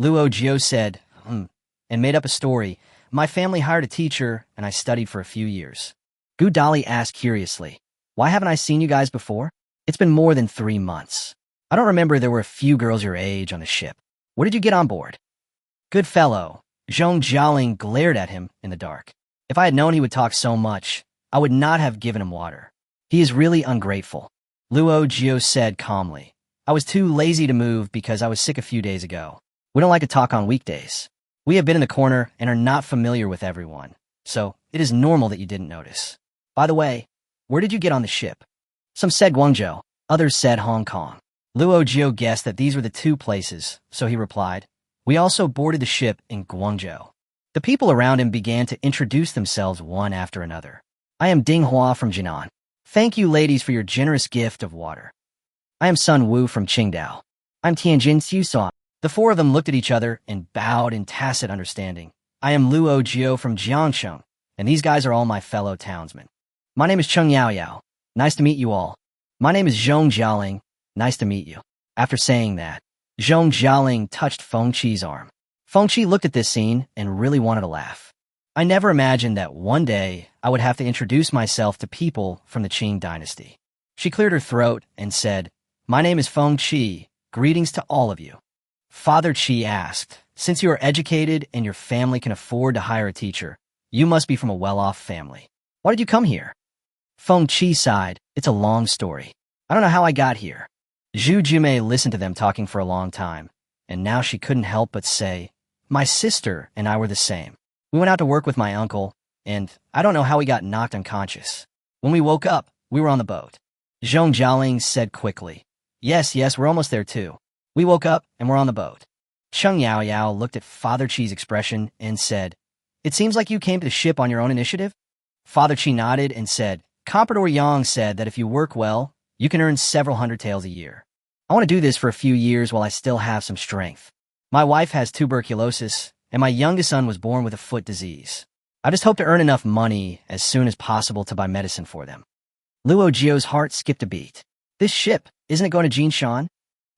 Luo Jiu said, and made up a story. "My family hired a teacher and I studied for a few years." Gu Dali asked curiously, "Why haven't I seen you guys before? It's been more than 3 months. I don't remember there were a few girls your age on the ship." What did you get on board? Good fellow. Zhong Jialing glared at him in the dark. If I had known he would talk so much, I would not have given him water. He is really ungrateful. Luo Jiu said calmly. I was too lazy to move because I was sick a few days ago. We don't like to talk on weekdays. We have been in the corner and are not familiar with everyone, so it is normal that you didn't notice. By the way, where did you get on the ship? Some said Guangzhou, others said Hong Kong. Luo Jiu guessed that these were the two places, so he replied, We also boarded the ship in Guangzhou. The people around him began to introduce themselves one after another. I am Ding Hua from Jinan. Thank you, ladies, for your generous gift of water. I am Sun Wu from Qingdao. I'm Tianjin Xusong. The four of them looked at each other and bowed in tacit understanding. I am Luo Jiu from Jiangcheng, and these guys are all my fellow townsmen. My name is Cheng Yaoyao. Nice to meet you all. My name is Zhong Jialing. Nice to meet you. After saying that, Zhong Jialing touched Feng Qi's arm. Feng Qi looked at this scene and really wanted to laugh. I never imagined that one day I would have to introduce myself to people from the Qing dynasty. She cleared her throat and said, My name is Feng Qi. Greetings to all of you. Father Qi asked, Since you are educated and your family can afford to hire a teacher, you must be from a well-off family. Why did you come here? Feng Qi sighed. It's a long story. I don't know how I got here. Zhu Jumei listened to them talking for a long time, and now she couldn't help but say, My sister and I were the same. We went out to work with my uncle, and I don't know how we got knocked unconscious. When we woke up, we were on the boat. Zhong Jialing said quickly, Yes, we're almost there too. We woke up and we're on the boat. Cheng Yaoyao looked at Father Qi's expression and said, It seems like you came to the ship on your own initiative? Father Qi nodded and said, Comprador Yang said that if you work well, you can earn several hundred taels a year. I want to do this for a few years while I still have some strength. My wife has tuberculosis, and my youngest son was born with a foot disease. I just hope to earn enough money as soon as possible to buy medicine for them. Luo Jiu's heart skipped a beat. This ship, isn't it going to Jinshan?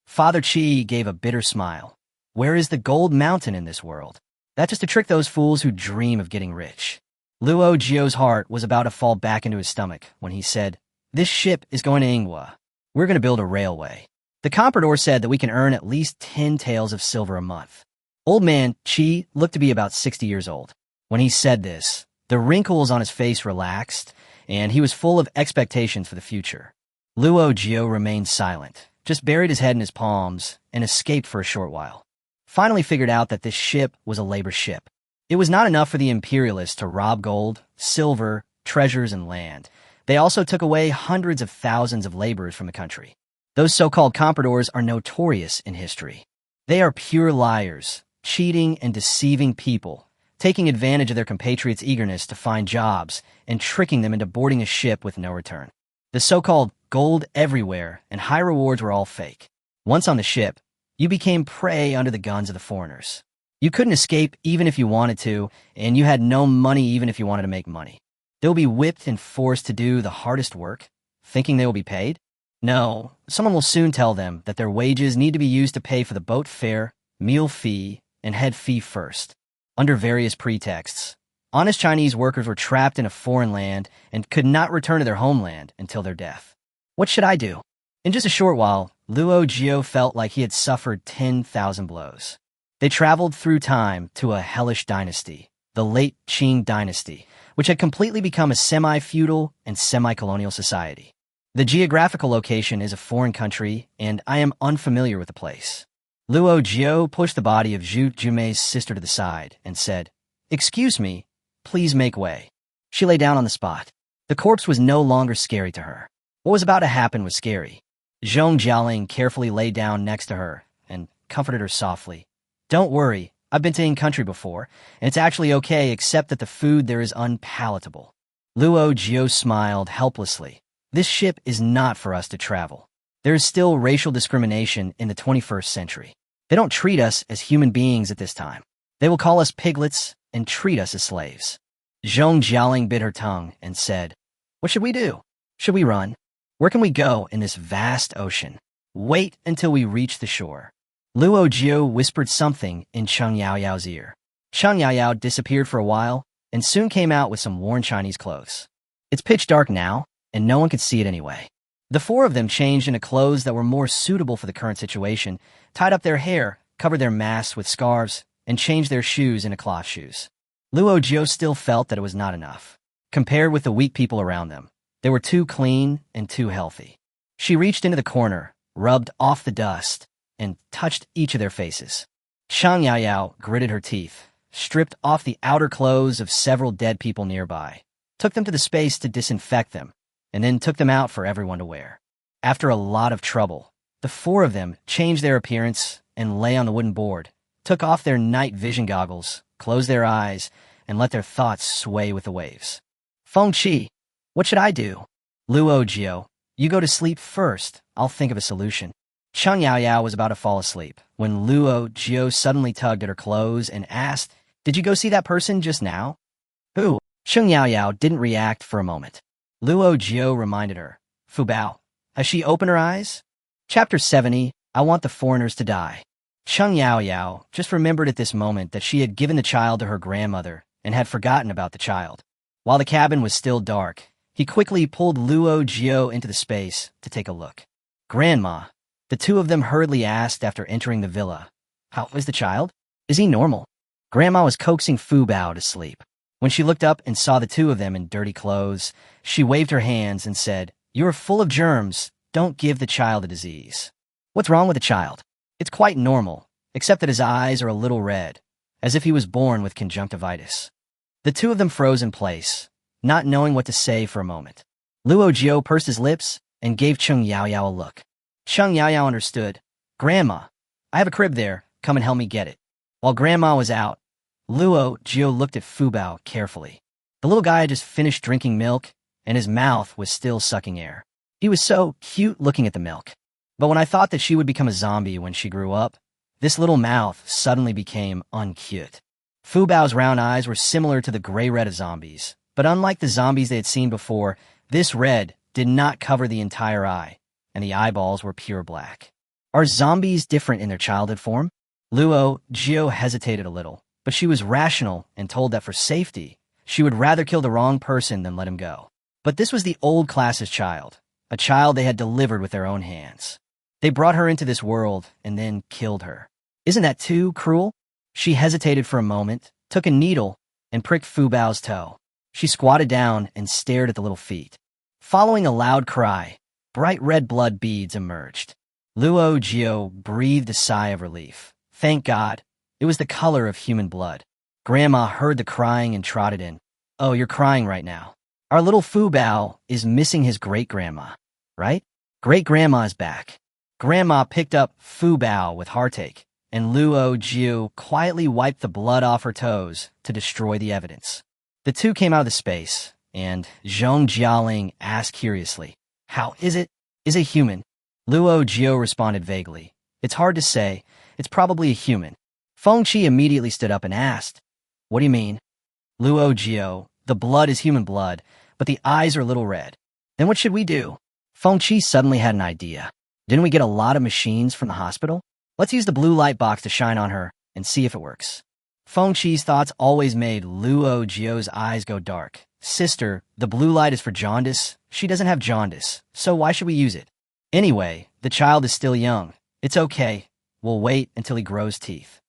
Father Qi gave a bitter smile. Where is the gold mountain in this world? That's just to trick those fools who dream of getting rich. Luo Jiu's heart was about to fall back into his stomach when he said, This ship is going to Yinghua. We're going to build a railway. The comprador said that we can earn at least 10 taels of silver a month. Old man Qi looked to be about 60 years old. When he said this, the wrinkles on his face relaxed, and he was full of expectations for the future. Luo Jiu remained silent, just buried his head in his palms, and escaped for a short while. Finally figured out that this ship was a labor ship. It was not enough for the imperialists to rob gold, silver, treasures, and land. They also took away hundreds of thousands of laborers from the country. Those so-called compradors are notorious in history. They are pure liars, cheating and deceiving people, taking advantage of their compatriots' eagerness to find jobs and tricking them into boarding a ship with no return. The so-called gold everywhere and high rewards were all fake. Once on the ship, you became prey under the guns of the foreigners. You couldn't escape even if you wanted to, and you had no money even if you wanted to make money. They'll be whipped and forced to do the hardest work, thinking they will be paid? No, someone will soon tell them that their wages need to be used to pay for the boat fare, meal fee, and head fee first. Under various pretexts, honest Chinese workers were trapped in a foreign land and could not return to their homeland until their death. What should I do? In just a short while, Luo Jiu felt like he had suffered 10,000 blows. They traveled through time to a hellish dynasty, the late Qing dynasty, which had completely become a semi-feudal and semi-colonial society. The geographical location is a foreign country, and I am unfamiliar with the place. Luo Jiu pushed the body of Zhu Jumei's sister to the side and said, Excuse me, please make way. She lay down on the spot. The corpse was no longer scary to her. What was about to happen was scary. Zhong Jialing carefully lay down next to her and comforted her softly. Don't worry, I've been to Ying country before, and it's actually okay except that the food there is unpalatable. Luo Jiu smiled helplessly. This ship is not for us to travel. There is still racial discrimination in the 21st century. They don't treat us as human beings at this time. They will call us piglets and treat us as slaves. Zhong Jialing bit her tongue and said, What should we do? Should we run? Where can we go in this vast ocean? Wait until we reach the shore. Luo Jiu whispered something in Cheng Yaoyao's ear. Cheng Yaoyao disappeared for a while and soon came out with some worn Chinese clothes. It's pitch dark now, and no one could see it anyway. The four of them changed into clothes that were more suitable for the current situation, tied up their hair, covered their masks with scarves, and changed their shoes into cloth shoes. Luo Jiu still felt that it was not enough. Compared with the weak people around them, they were too clean and too healthy. She reached into the corner, rubbed off the dust, and touched each of their faces. Chang Yaoyao gritted her teeth, stripped off the outer clothes of several dead people nearby, took them to the space to disinfect them, and then took them out for everyone to wear. After a lot of trouble, the four of them changed their appearance and lay on the wooden board, took off their night vision goggles, closed their eyes, and let their thoughts sway with the waves. Feng Qi, what should I do? Luo Jiu, you go to sleep first. I'll think of a solution. Chang Yaoyao was about to fall asleep when Luo Jiu suddenly tugged at her clothes and asked, "Did you go see that person just now?" Who? Chang Yaoyao didn't react for a moment. Luo Jiu reminded her, "Fu Bao, has she opened her eyes?" Chapter 70, I want the foreigners to die. Chang Yaoyao just remembered at this moment that she had given the child to her grandmother and had forgotten about the child. While the cabin was still dark, he quickly pulled Luo Jiu into the space to take a look. "Grandma," the two of them hurriedly asked after entering the villa, "How is the child? Is he normal?" Grandma was coaxing Fu Bao to sleep. When she looked up and saw the two of them in dirty clothes, she waved her hands and said, "You are full of germs. Don't give the child a disease." "What's wrong with the child?" "It's quite normal, except that his eyes are a little red, as if he was born with conjunctivitis." The two of them froze in place, not knowing what to say for a moment. Luo Jiu pursed his lips and gave Chang Yaoyao a look. Chang Yaoyao understood. "Grandma, I have a crib there. Come and help me get it." While Grandma was out, Luo Jiu looked at Fu Bao carefully. The little guy had just finished drinking milk, and his mouth was still sucking air. He was so cute looking at the milk. But when I thought that she would become a zombie when she grew up, this little mouth suddenly became uncute. Fu Bao's round eyes were similar to the gray red of zombies, but unlike the zombies they had seen before, this red did not cover the entire eye, and the eyeballs were pure black. Are zombies different in their childhood form? Luo Jiu hesitated a little, but she was rational and told that for safety, she would rather kill the wrong person than let him go. But this was the old class's child, a child they had delivered with their own hands. They brought her into this world and then killed her. Isn't that too cruel? She hesitated for a moment, took a needle, and pricked Fu Bao's toe. She squatted down and stared at the little feet. Following a loud cry, bright red blood beads emerged. Luo Jiu breathed a sigh of relief. Thank God, it was the color of human blood. Grandma heard the crying and trotted in. "Oh, you're crying right now. Our little Fu Bao is missing his great-grandma, right? Great-grandma is back." Grandma picked up Fu Bao with heartache, and Luo Jiu quietly wiped the blood off her toes to destroy the evidence. The two came out of the space, and Zhong Jialing asked curiously, "How is it? Is it human?" Luo Jiu responded vaguely, "It's hard to say. It's probably a human." Feng Qi immediately stood up and asked, "What do you mean?" Luo Jiu, "The blood is human blood, but the eyes are a little red." "Then what should we do?" Feng Qi suddenly had an idea. "Didn't we get a lot of machines from the hospital? Let's use the blue light box to shine on her and see if it works." Feng Qi's thoughts always made Luo Jiu's eyes go dark. "Sister, the blue light is for jaundice. She doesn't have jaundice, so why should we use it? Anyway, the child is still young. It's okay. We'll wait until he grows teeth."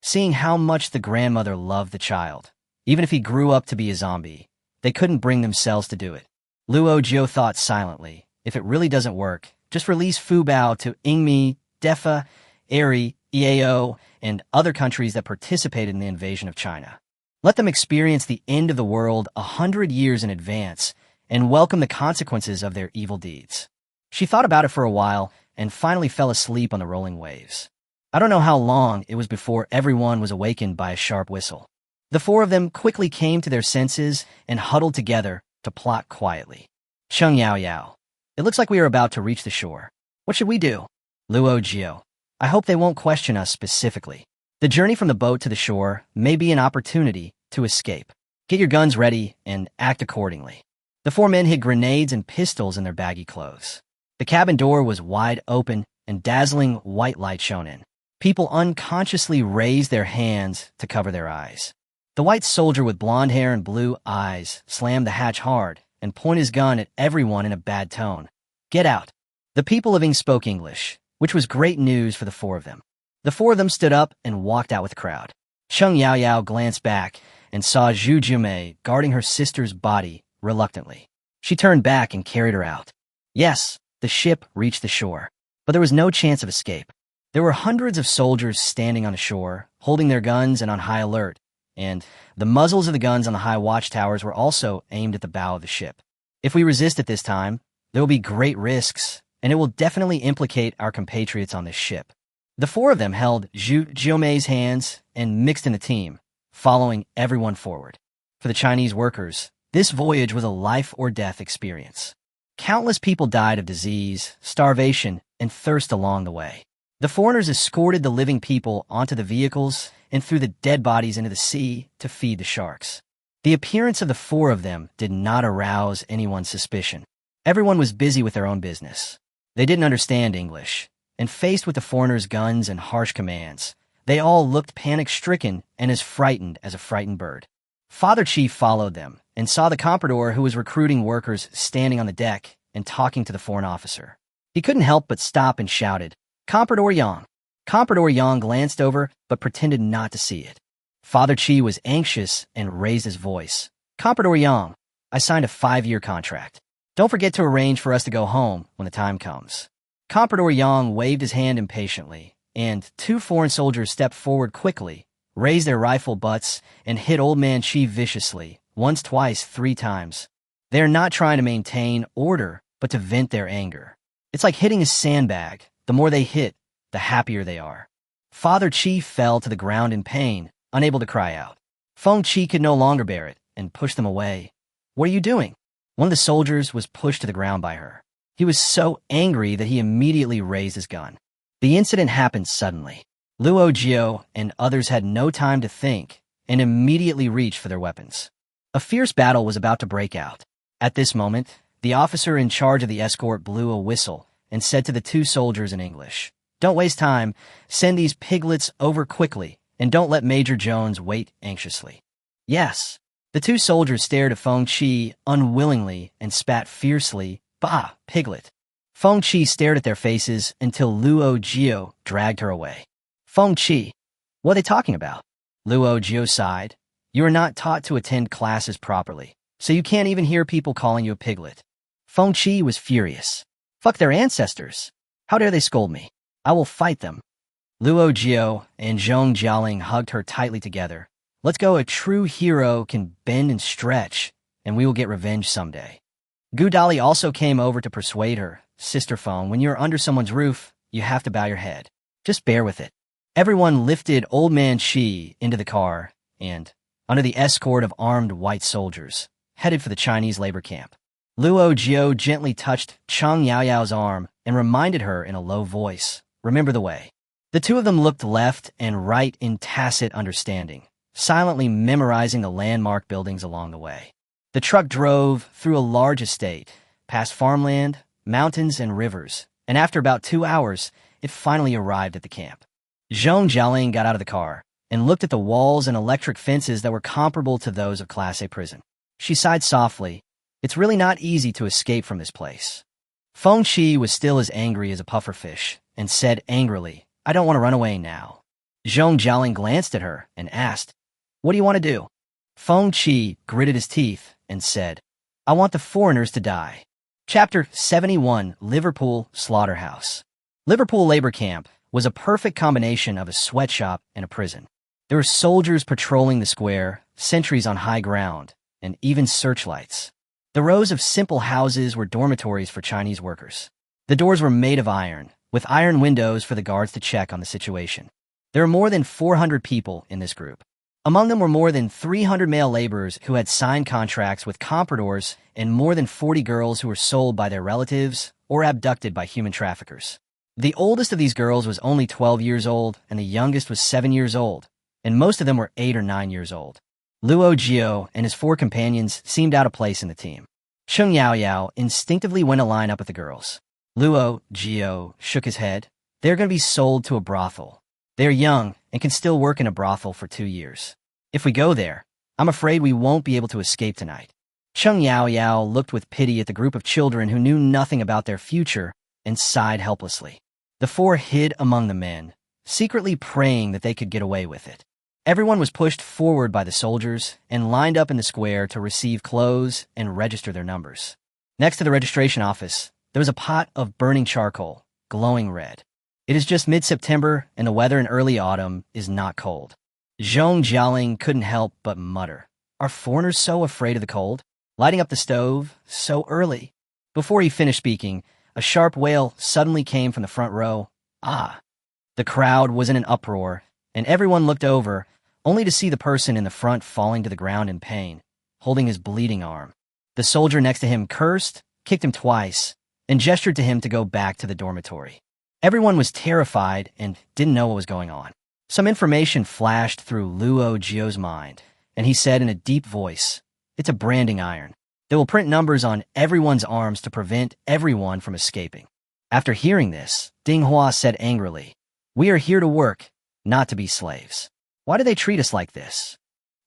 Seeing how much the grandmother loved the child, even if he grew up to be a zombie, they couldn't bring themselves to do it. Luo Jiu thought silently, if it really doesn't work, just release Fu Bao to Ingmi, Defa, Eri, Iao, and other countries that participated in the invasion of China. Let them experience the end of the world 100 years in advance and welcome the consequences of their evil deeds. She thought about it for a while and finally fell asleep on the rolling waves. I don't know how long it was before everyone was awakened by a sharp whistle. The four of them quickly came to their senses and huddled together to plot quietly. Chang Yaoyao, it looks like we are about to reach the shore. What should we do? Luo Jiu, I hope they won't question us specifically. The journey from the boat to the shore may be an opportunity to escape. Get your guns ready and act accordingly. The four men hid grenades and pistols in their baggy clothes. The cabin door was wide open and dazzling white light shone in. People unconsciously raised their hands to cover their eyes. The white soldier with blonde hair and blue eyes slammed the hatch hard and pointed his gun at everyone in a bad tone. Get out. The people living spoke English, which was great news for the four of them. The four of them stood up and walked out with the crowd. Cheng Yaoyao glanced back and saw Zhu Jumei guarding her sister's body reluctantly. She turned back and carried her out. Yes, the ship reached the shore, but there was no chance of escape. There were hundreds of soldiers standing on the shore, holding their guns and on high alert, and the muzzles of the guns on the high watchtowers were also aimed at the bow of the ship. If we resist at this time, there will be great risks, and it will definitely implicate our compatriots on this ship. The four of them held Zhu Jiumei's hands and mixed in the team, following everyone forward. For the Chinese workers, this voyage was a life-or-death experience. Countless people died of disease, starvation, and thirst along the way. The foreigners escorted the living people onto the vehicles and threw the dead bodies into the sea to feed the sharks. The appearance of the four of them did not arouse anyone's suspicion. Everyone was busy with their own business. They didn't understand English, and faced with the foreigners' guns and harsh commands, they all looked panic-stricken and as frightened as a frightened bird. Father Qi followed them and saw the comprador who was recruiting workers standing on the deck and talking to the foreign officer. He couldn't help but stop and shouted, "Comprador Yang!" Comprador Yang glanced over but pretended not to see it. Father Qi was anxious and raised his voice. "Comprador Yang, I signed a 5-year contract. Don't forget to arrange for us to go home when the time comes." Comprador Yang waved his hand impatiently, and 2 foreign soldiers stepped forward quickly, raised their rifle butts, and hit Old Man Qi viciously, once, twice, 3 times. They are not trying to maintain order, but to vent their anger. It's like hitting a sandbag. The more they hit, the happier they are. Father Qi fell to the ground in pain, unable to cry out. Feng Qi could no longer bear it and pushed them away. "What are you doing?" One of the soldiers was pushed to the ground by her. He was so angry that he immediately raised his gun. The incident happened suddenly. Luo Jiu and others had no time to think and immediately reached for their weapons. A fierce battle was about to break out. At this moment, the officer in charge of the escort blew a whistle and said to the 2 soldiers in English, "Don't waste time. Send these piglets over quickly, and don't let Major Jones wait anxiously." "Yes." The 2 soldiers stared at Feng Qi unwillingly and spat fiercely, "Bah, piglet." Feng Qi stared at their faces until Luo Jiu dragged her away. "Feng Qi, what are they talking about?" Luo Jiu sighed. "You are not taught to attend classes properly, so you can't even hear people calling you a piglet." Feng Qi was furious. "Fuck their ancestors. How dare they scold me? I will fight them." Luo Jiu and Zhong Jialing hugged her tightly together. "Let's go. A true hero can bend and stretch, and we will get revenge someday." Gu Dali also came over to persuade her. "Sister Feng, when you're under someone's roof, you have to bow your head. Just bear with it." Everyone lifted Old Man Qi into the car and, under the escort of armed white soldiers, headed for the Chinese labor camp. Luo Jiu gently touched Cheng Yaoyao's arm and reminded her in a low voice, "Remember the way." The 2 of them looked left and right in tacit understanding, silently memorizing the landmark buildings along the way. The truck drove through a large estate, past farmland, mountains, and rivers, and after about 2 hours, it finally arrived at the camp. Zhong Jialing got out of the car and looked at the walls and electric fences that were comparable to those of Class A prison. She sighed softly. It's really not easy to escape from this place. Feng Qi was still as angry as a pufferfish and said angrily, "I don't want to run away now." Zhong Jialing glanced at her and asked, "What do you want to do?" Feng Qi gritted his teeth and said, "I want the foreigners to die." Chapter 71, Liverpool Slaughterhouse. Liverpool Labor Camp was a perfect combination of a sweatshop and a prison. There were soldiers patrolling the square, sentries on high ground, and even searchlights. The rows of simple houses were dormitories for Chinese workers. The doors were made of iron, with iron windows for the guards to check on the situation. There were more than 400 people in this group. Among them were more than 300 male laborers who had signed contracts with compradors and more than 40 girls who were sold by their relatives or abducted by human traffickers. The oldest of these girls was only 12 years old, and the youngest was 7 years old, and most of them were 8 or 9 years old. Luo Jiu and his 4 companions seemed out of place in the team. Cheng Yaoyao instinctively went to line up with the girls. Luo Jiu shook his head. "They're going to be sold to a brothel. They are young and can still work in a brothel for 2 years. If we go there, I'm afraid we won't be able to escape tonight." Cheng Yaoyao looked with pity at the group of children who knew nothing about their future and sighed helplessly. The 4 hid among the men, secretly praying that they could get away with it. Everyone was pushed forward by the soldiers and lined up in the square to receive clothes and register their numbers. Next to the registration office, there was a pot of burning charcoal, glowing red. It is just mid-September, and the weather in early autumn is not cold. Zhong Jialing couldn't help but mutter, "Are foreigners so afraid of the cold? Lighting up the stove so early?" Before he finished speaking, a sharp wail suddenly came from the front row. "Ah!" The crowd was in an uproar, and everyone looked over, only to see the person in the front falling to the ground in pain, holding his bleeding arm. The soldier next to him cursed, kicked him twice, and gestured to him to go back to the dormitory. Everyone was terrified and didn't know what was going on. Some information flashed through Luo Jiu's mind, and he said in a deep voice, "It's a branding iron. They will print numbers on everyone's arms to prevent everyone from escaping." After hearing this, Ding Hua said angrily, "We are here to work, not to be slaves. Why do they treat us like this?"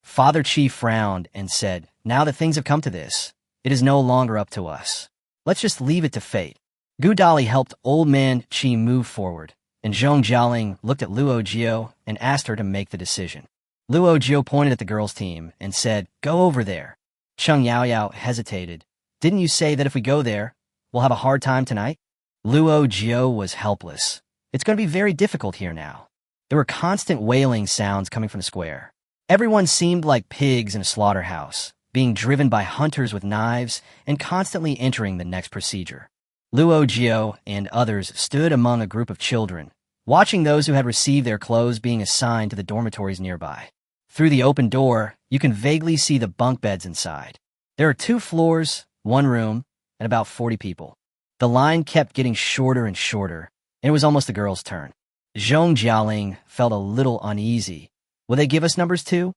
Father Qi frowned and said, "Now that things have come to this, it is no longer up to us. Let's just leave it to fate." Gu Dali helped old man Qi move forward, and Zhong Jialing looked at Luo Jiu and asked her to make the decision. Luo Jiu pointed at the girls' team and said, "Go over there." Cheng Yaoyao hesitated. "Didn't you say that if we go there, we'll have a hard time tonight?" Luo Jiu was helpless. "It's going to be very difficult here now." There were constant wailing sounds coming from the square. Everyone seemed like pigs in a slaughterhouse, being driven by hunters with knives and constantly entering the next procedure. Luo Jiu and others stood among a group of children, watching those who had received their clothes being assigned to the dormitories nearby. Through the open door, you can vaguely see the bunk beds inside. There are 2 floors, 1 room, and about 40 people. The line kept getting shorter and shorter, and it was almost the girls' turn. Zhong Jialing felt a little uneasy. "Will they give us numbers too?"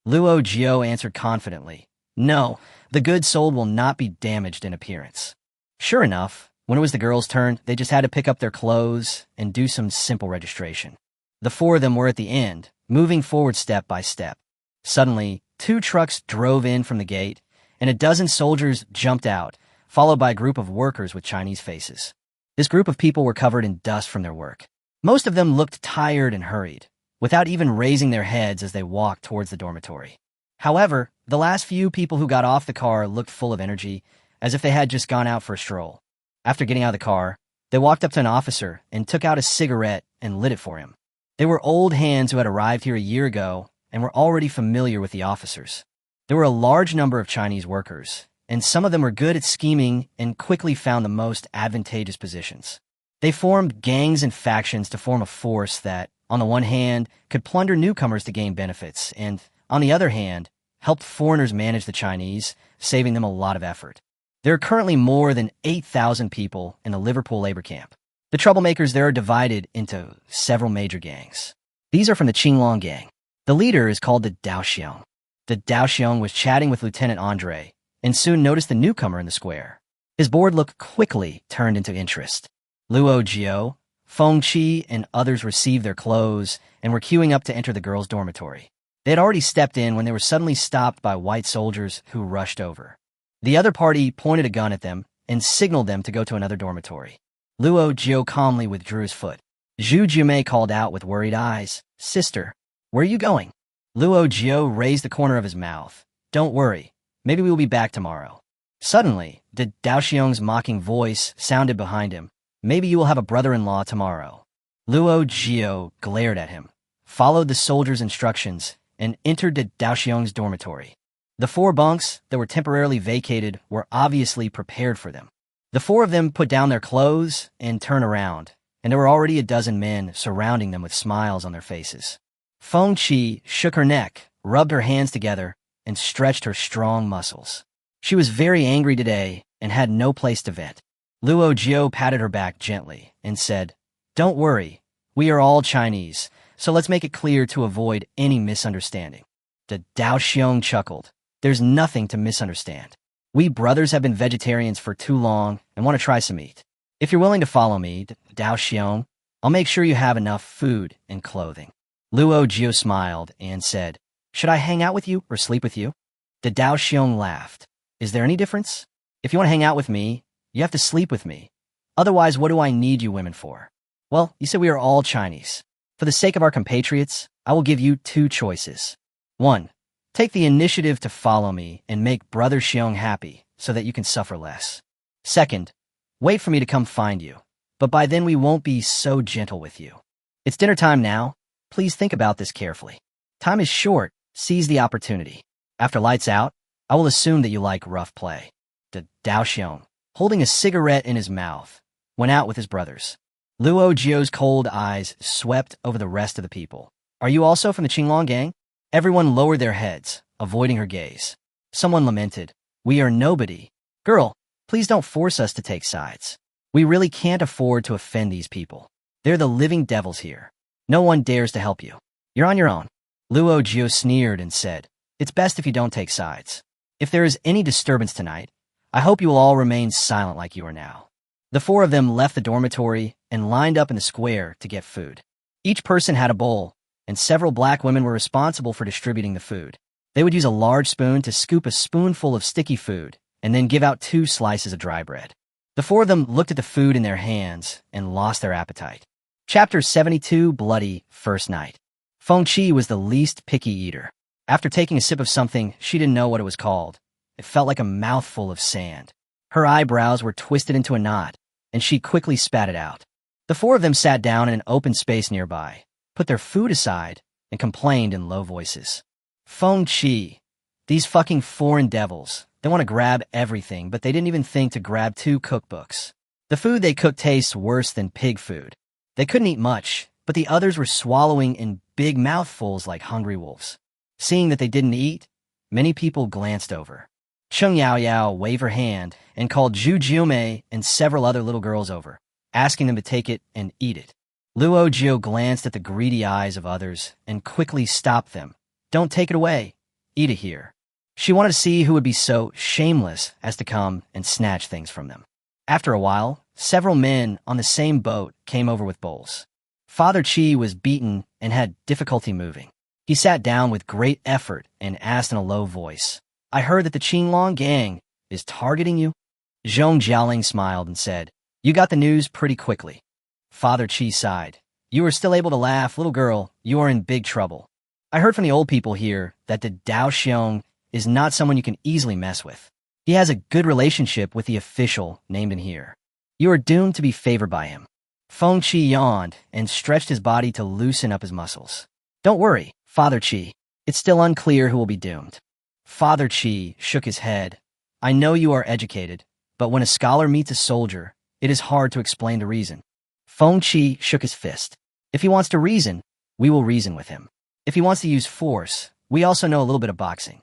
Luo Jiu answered confidently, "No, the goods sold will not be damaged in appearance." Sure enough, when it was the girls' turn, they just had to pick up their clothes and do some simple registration. The 4 of them were at the end, moving forward step by step. Suddenly, 2 trucks drove in from the gate, and a dozen soldiers jumped out, followed by a group of workers with Chinese faces. This group of people were covered in dust from their work. Most of them looked tired and hurried, without even raising their heads as they walked towards the dormitory. However, the last few people who got off the car looked full of energy, as if they had just gone out for a stroll. After getting out of the car, they walked up to an officer and took out a cigarette and lit it for him. They were old hands who had arrived here a year ago and were already familiar with the officers. There were a large number of Chinese workers, and some of them were good at scheming and quickly found the most advantageous positions. They formed gangs and factions to form a force that, on the one hand, could plunder newcomers to gain benefits, and, on the other hand, helped foreigners manage the Chinese, saving them a lot of effort. There are currently more than 8,000 people in the Liverpool labor camp. The troublemakers there are divided into several major gangs. These are from the Qinglong gang. The leader is called the Daoxiong. The Daoxiong was chatting with Lieutenant Andre, and soon noticed the newcomer in the square. His bored look quickly turned into interest. Luo Jiu, Feng Qi, and others received their clothes and were queuing up to enter the girls' dormitory. They had already stepped in when they were suddenly stopped by white soldiers who rushed over. The other party pointed a gun at them and signaled them to go to another dormitory. Luo Jiu calmly withdrew his foot. Zhu Jumei called out with worried eyes, "Sister, where are you going?" Luo Jiu raised the corner of his mouth. "Don't worry, maybe we will be back tomorrow." Suddenly, the Daoxiong's mocking voice sounded behind him. "Maybe you will have a brother-in-law tomorrow." Luo Jiu glared at him, followed the soldier's instructions, and entered the Daoxiong's dormitory. The 4 bunks that were temporarily vacated were obviously prepared for them. The 4 of them put down their clothes and turned around, and there were already a dozen men surrounding them with smiles on their faces. Feng Qi shook her neck, rubbed her hands together, and stretched her strong muscles. She was very angry today and had no place to vent. Luo Jiu patted her back gently and said, "Don't worry, we are all Chinese, so let's make it clear to avoid any misunderstanding." The Daoxiong chuckled. "There's nothing to misunderstand. We brothers have been vegetarians for too long and want to try some meat. If you're willing to follow me, Daoxiong, I'll make sure you have enough food and clothing." Luo Jiu smiled and said, "Should I hang out with you or sleep with you?" The Daoxiong laughed. "Is there any difference? If you want to hang out with me, you have to sleep with me. Otherwise, what do I need you women for?" "Well, you said we are all Chinese. For the sake of our compatriots, I will give you two choices. 1. Take the initiative to follow me and make Brother Xiong happy so that you can suffer less. 2nd, wait for me to come find you, but by then we won't be so gentle with you. It's dinner time now. Please think about this carefully. Time is short. Seize the opportunity. After lights out, I will assume that you like rough play. The Dao Xiong, holding a cigarette in his mouth, went out with his brothers. Luo Jiu's cold eyes swept over the rest of the people. Are you also from the Qinglong gang? Everyone lowered their heads, avoiding her gaze. Someone lamented, we are nobody. Girl, please don't force us to take sides. We really can't afford to offend these people. They're the living devils here. No one dares to help you. You're on your own. Luo Jiu sneered and said, it's best if you don't take sides. If there is any disturbance tonight, I hope you will all remain silent like you are now. The four of them left the dormitory and lined up in the square to get food. Each person had a bowl, and several black women were responsible for distributing the food. They would use a large spoon to scoop a spoonful of sticky food and then give out 2 slices of dry bread. The four of them looked at the food in their hands and lost their appetite. Chapter 72, Bloody First Night. Feng Qi was the least picky eater. After taking a sip of something, she didn't know what it was called. It felt like a mouthful of sand. Her eyebrows were twisted into a knot, and she quickly spat it out. The four of them sat down in an open space nearby, put their food aside, and complained in low voices. Feng Qi, these fucking foreign devils, they want to grab everything, but they didn't even think to grab 2 cookbooks. The food they cooked tastes worse than pig food. They couldn't eat much, but the others were swallowing in big mouthfuls like hungry wolves. Seeing that they didn't eat, many people glanced over. Cheng Yao waved her hand and called Zhu Jiumei and several other little girls over, asking them to take it and eat it. Luo Jiu glanced at the greedy eyes of others and quickly stopped them. Don't take it away. Eat it here. She wanted to see who would be so shameless as to come and snatch things from them. After a while, several men on the same boat came over with bowls. Father Qi was beaten and had difficulty moving. He sat down with great effort and asked in a low voice, I heard that the Qinglong gang is targeting you? Zhong Jialing smiled and said, you got the news pretty quickly. Father Qi sighed. You are still able to laugh, little girl. You are in big trouble. I heard from the old people here that the Dao Xiong is not someone you can easily mess with. He has a good relationship with the official named in here. You are doomed to be favored by him. Feng Qi yawned and stretched his body to loosen up his muscles. Don't worry, Father Qi. It's still unclear who will be doomed. Father Qi shook his head. I know you are educated, but when a scholar meets a soldier, it is hard to explain the reason. Feng Qi shook his fist. If he wants to reason, we will reason with him. If he wants to use force, we also know a little bit of boxing.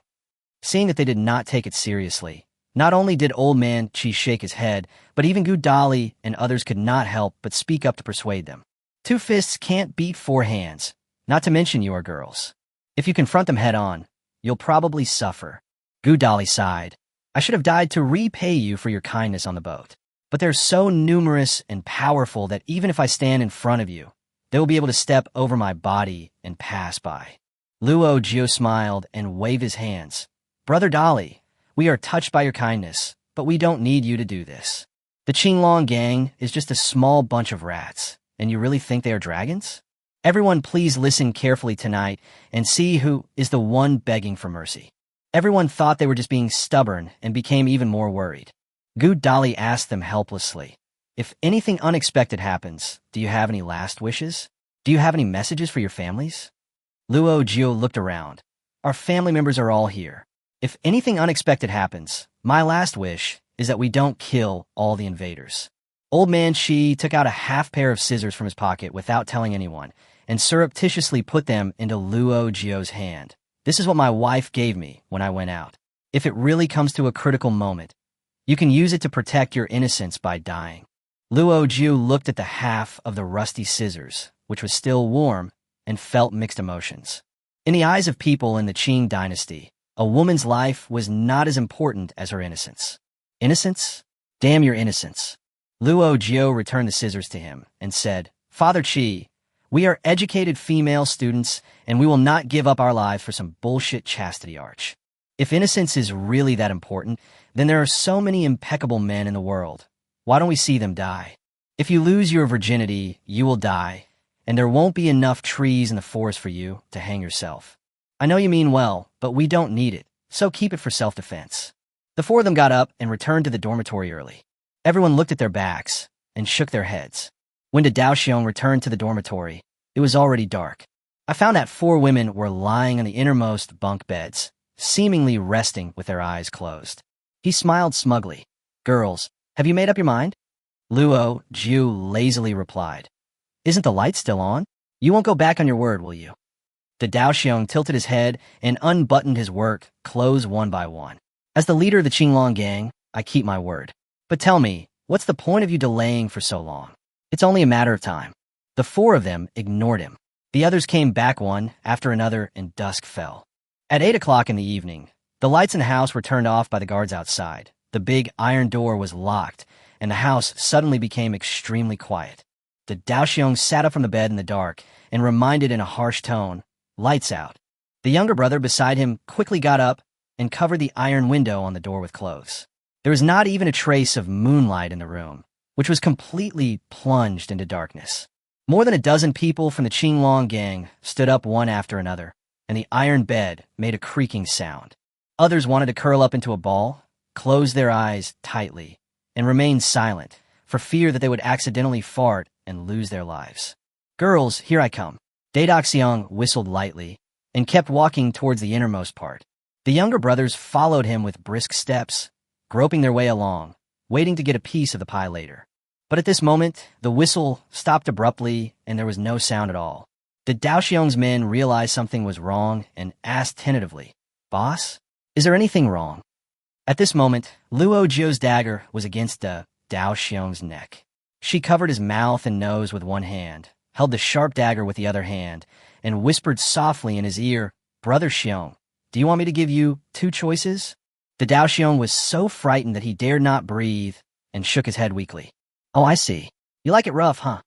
Seeing that they did not take it seriously, not only did old man Qi shake his head, but even Gu Dali and others could not help but speak up to persuade them. 2 fists can't beat 4 hands, not to mention you are girls. If you confront them head on, you'll probably suffer. Gu Dali sighed. I should have died to repay you for your kindness on the boat. But they're so numerous and powerful that even if I stand in front of you, they will be able to step over my body and pass by. Luo Jiu smiled and waved his hands. Brother Dali, we are touched by your kindness, but we don't need you to do this. The Qinglong gang is just a small bunch of rats, and you really think they are dragons? Everyone please listen carefully tonight and see who is the one begging for mercy. Everyone thought they were just being stubborn and became even more worried. Gu Dali asked them helplessly, if anything unexpected happens, do you have any last wishes? Do you have any messages for your families? Luo Jiu looked around. Our family members are all here. If anything unexpected happens, my last wish is that we don't kill all the invaders. Old man Shi took out a half pair of scissors from his pocket without telling anyone and surreptitiously put them into Luo Jiu's hand. This is what my wife gave me when I went out. If it really comes to a critical moment, you can use it to protect your innocence by dying. Luo Jiu looked at the half of the rusty scissors, which was still warm, and felt mixed emotions. In the eyes of people in the Qing dynasty, a woman's life was not as important as her innocence. Innocence? Damn your innocence. Luo Jiu returned the scissors to him and said, Father Qi, we are educated female students, and we will not give up our lives for some bullshit chastity arch. If innocence is really that important, then there are so many impeccable men in the world. Why don't we see them die? If you lose your virginity, you will die, and there won't be enough trees in the forest for you to hang yourself. I know you mean well, but we don't need it, so keep it for self-defense." The four of them got up and returned to the dormitory early. Everyone looked at their backs and shook their heads. When the Daoxiong returned to the dormitory, it was already dark. I found that four women were lying on the innermost bunk beds, seemingly resting with their eyes closed. He smiled smugly. "Girls, have you made up your mind?" Luo Jiu lazily replied. "Isn't the light still on? You won't go back on your word, will you?" The Daoxiong tilted his head and unbuttoned his work clothes one by one. "As the leader of the Qinglong gang, I keep my word. But tell me, what's the point of you delaying for so long? It's only a matter of time." The four of them ignored him. The others came back one after another and dusk fell. At 8 o'clock in the evening, the lights in the house were turned off by the guards outside. The big iron door was locked, and the house suddenly became extremely quiet. The Daoxiong sat up from the bed in the dark and reminded in a harsh tone, "Lights out." The younger brother beside him quickly got up and covered the iron window on the door with clothes. There was not even a trace of moonlight in the room, which was completely plunged into darkness. More than a dozen people from the Qinglong gang stood up one after another, and the iron bed made a creaking sound. Others wanted to curl up into a ball, close their eyes tightly, and remain silent for fear that they would accidentally fart and lose their lives. "Girls, here I come." Daoxiong whistled lightly and kept walking towards the innermost part. The younger brothers followed him with brisk steps, groping their way along, waiting to get a piece of the pie later. But at this moment, the whistle stopped abruptly and there was no sound at all. The Daoxiong's men realized something was wrong and asked tentatively, "Boss, is there anything wrong?" At this moment, Luo Jiu's dagger was against the Daoxiong's neck. She covered his mouth and nose with one hand, held the sharp dagger with the other hand, and whispered softly in his ear, "Brother Xiong, do you want me to give you two choices?" The Daoxiong was so frightened that he dared not breathe and shook his head weakly. "Oh, I see. You like it rough, huh?"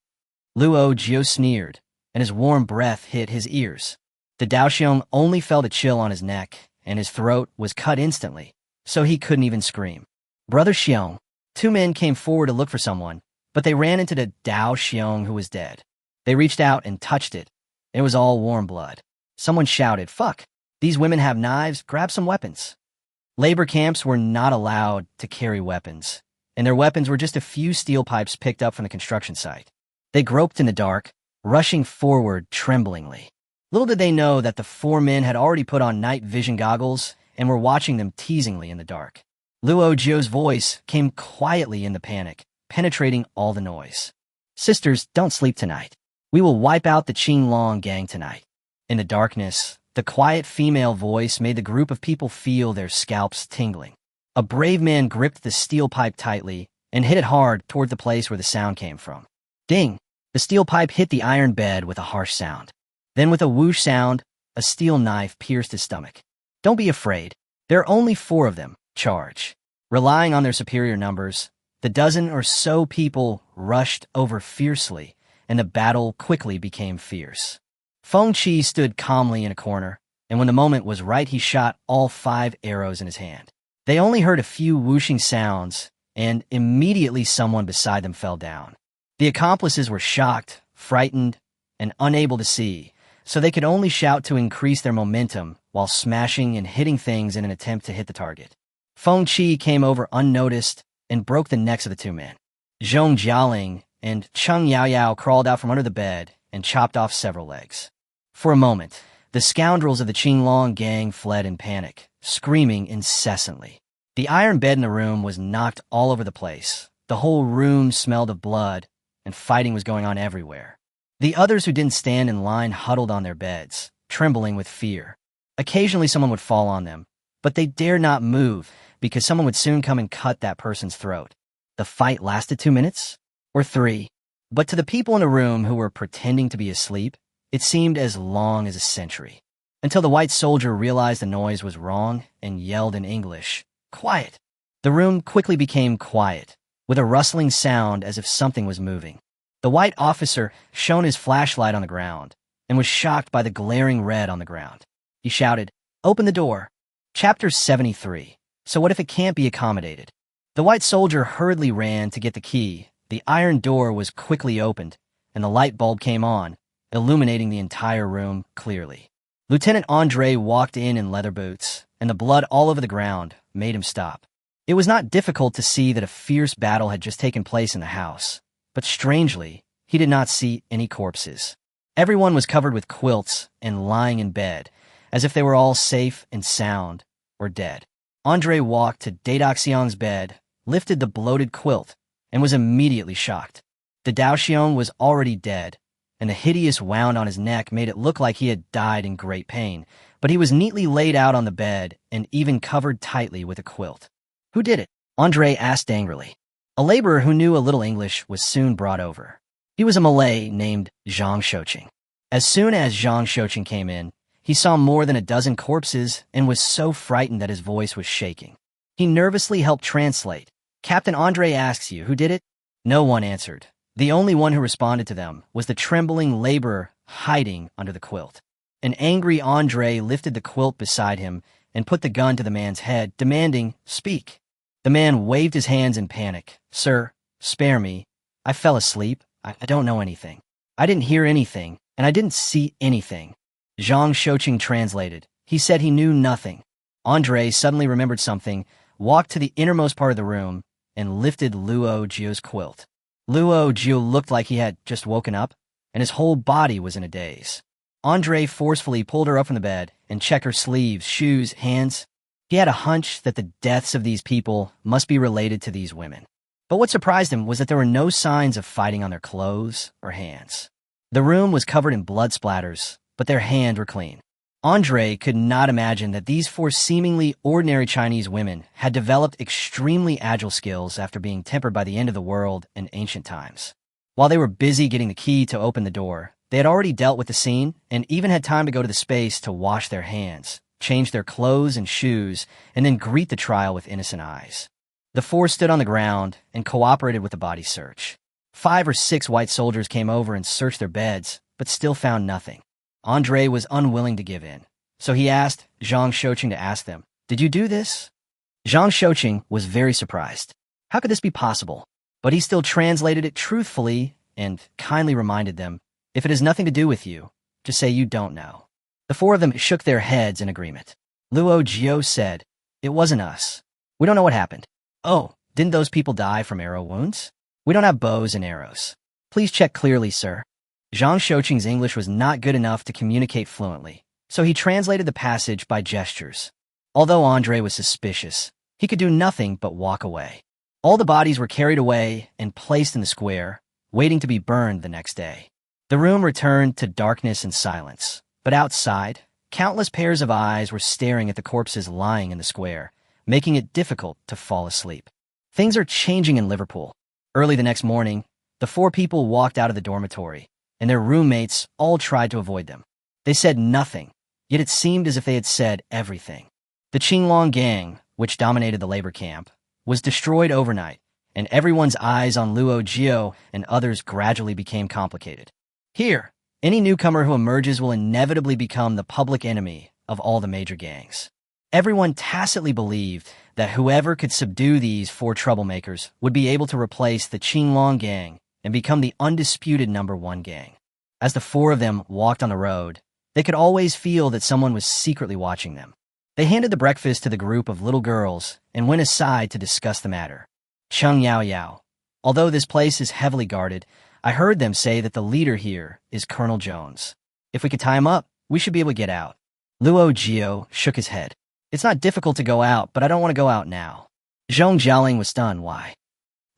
Luo Jiu sneered, and his warm breath hit his ears. The Daoxiong only felt a chill on his neck, and his throat was cut instantly, so he couldn't even scream. "Brother Xiong." Two men came forward to look for someone, but they ran into the Daoxiong who was dead. They reached out and touched it. It was all warm blood. Someone shouted, "Fuck! These women have knives, grab some weapons." Labor camps were not allowed to carry weapons, and their weapons were just a few steel pipes picked up from the construction site. They groped in the dark, rushing forward tremblingly. Little did they know that the four men had already put on night vision goggles and were watching them teasingly in the dark. Luo Jiu's voice came quietly in the panic, penetrating all the noise. "Sisters, don't sleep tonight. We will wipe out the Qinglong gang tonight." In the darkness, the quiet female voice made the group of people feel their scalps tingling. A brave man gripped the steel pipe tightly and hit it hard toward the place where the sound came from. Ding! The steel pipe hit the iron bed with a harsh sound. Then with a whoosh sound, a steel knife pierced his stomach. "Don't be afraid. There are only four of them. Charge." Relying on their superior numbers, the dozen or so people rushed over fiercely, and the battle quickly became fierce. Feng Qi stood calmly in a corner, and when the moment was right, he shot all 5 arrows in his hand. They only heard a few whooshing sounds, and immediately someone beside them fell down. The accomplices were shocked, frightened, and unable to see, so they could only shout to increase their momentum while smashing and hitting things in an attempt to hit the target. Feng Qi came over unnoticed and broke the necks of the two men. Zhong Jialing and Cheng Yaoyao crawled out from under the bed and chopped off several legs. For a moment, the scoundrels of the Qinglong gang fled in panic, screaming incessantly. The iron bed in the room was knocked all over the place. The whole room smelled of blood, and fighting was going on everywhere. The others who didn't stand in line huddled on their beds, trembling with fear. Occasionally someone would fall on them, but they dared not move because someone would soon come and cut that person's throat. The fight lasted 2 minutes, or 3, but to the people in the room who were pretending to be asleep, it seemed as long as a century, until the white soldier realized the noise was wrong and yelled in English, "Quiet!" The room quickly became quiet, with a rustling sound as if something was moving. The white officer shone his flashlight on the ground and was shocked by the glaring red on the ground. He shouted, "Open the door." Chapter 73. So what if it can't be accommodated? The white soldier hurriedly ran to get the key. The iron door was quickly opened, and the light bulb came on, illuminating the entire room clearly. Lieutenant Andre walked in leather boots, and the blood all over the ground made him stop. It was not difficult to see that a fierce battle had just taken place in the house, but strangely, he did not see any corpses. Everyone was covered with quilts and lying in bed, as if they were all safe and sound, or dead. Andre walked to Daoxiang's bed, lifted the bloated quilt, and was immediately shocked. The Daoxiang was already dead, and the hideous wound on his neck made it look like he had died in great pain, but he was neatly laid out on the bed and even covered tightly with a quilt. Who did it? Andre asked angrily. A laborer who knew a little English was soon brought over. He was a Malay named Zhang Shouqing. As soon as Zhang Shouqing came in, he saw more than a dozen corpses and was so frightened that his voice was shaking. He nervously helped translate. Captain Andre asks you, who did it? No one answered. The only one who responded to them was the trembling laborer hiding under the quilt. An angry Andre lifted the quilt beside him and put the gun to the man's head, demanding, "Speak." The man waved his hands in panic. "Sir, spare me. I fell asleep. I don't know anything. I didn't hear anything, and I didn't see anything." Zhang Shouqing translated. He said he knew nothing. Andre suddenly remembered something, walked to the innermost part of the room, and lifted Luo Jiu's quilt. Luo Jiu looked like he had just woken up, and his whole body was in a daze. Andre forcefully pulled her up from the bed and checked her sleeves, shoes, hands. He had a hunch that the deaths of these people must be related to these women. But what surprised him was that there were no signs of fighting on their clothes or hands. The room was covered in blood splatters, but their hands were clean. Andre could not imagine that these four seemingly ordinary Chinese women had developed extremely agile skills after being tempered by the end of the world in ancient times. While they were busy getting the key to open the door, they had already dealt with the scene and even had time to go to the space to wash their hands, change their clothes and shoes, and then greet the trial with innocent eyes. The four stood on the ground and cooperated with the body search. 5 or 6 white soldiers came over and searched their beds, but still found nothing. Andre was unwilling to give in, so he asked Zhang Shouqing to ask them, "Did you do this?" Zhang Shouqing was very surprised. How could this be possible? But he still translated it truthfully and kindly reminded them, "If it has nothing to do with you, just say you don't know." The four of them shook their heads in agreement. Luo Jiu said, "It wasn't us. We don't know what happened." "Oh, didn't those people die from arrow wounds?" "We don't have bows and arrows." "Please check clearly, sir." Zhang Shouqing's English was not good enough to communicate fluently, so he translated the passage by gestures. Although Andre was suspicious, he could do nothing but walk away. All the bodies were carried away and placed in the square, waiting to be burned the next day. The room returned to darkness and silence, but outside, countless pairs of eyes were staring at the corpses lying in the square, making it difficult to fall asleep. Things are changing in Liverpool. Early the next morning, the 4 people walked out of the dormitory, and their roommates all tried to avoid them. They said nothing, yet it seemed as if they had said everything. The Qinglong gang, which dominated the labor camp, was destroyed overnight, and everyone's eyes on Luo Jiu and others gradually became complicated. Here, any newcomer who emerges will inevitably become the public enemy of all the major gangs. Everyone tacitly believed that whoever could subdue these 4 troublemakers would be able to replace the Qinglong gang and become the undisputed #1 gang. As the 4 of them walked on the road, they could always feel that someone was secretly watching them. They handed the breakfast to the group of little girls and went aside to discuss the matter. Cheng Yao Yao. "Although this place is heavily guarded, I heard them say that the leader here is Colonel Jones. If we could tie him up, we should be able to get out." Luo Jiu shook his head. "It's not difficult to go out, but I don't want to go out now." Zhong Jialing was stunned. "Why?"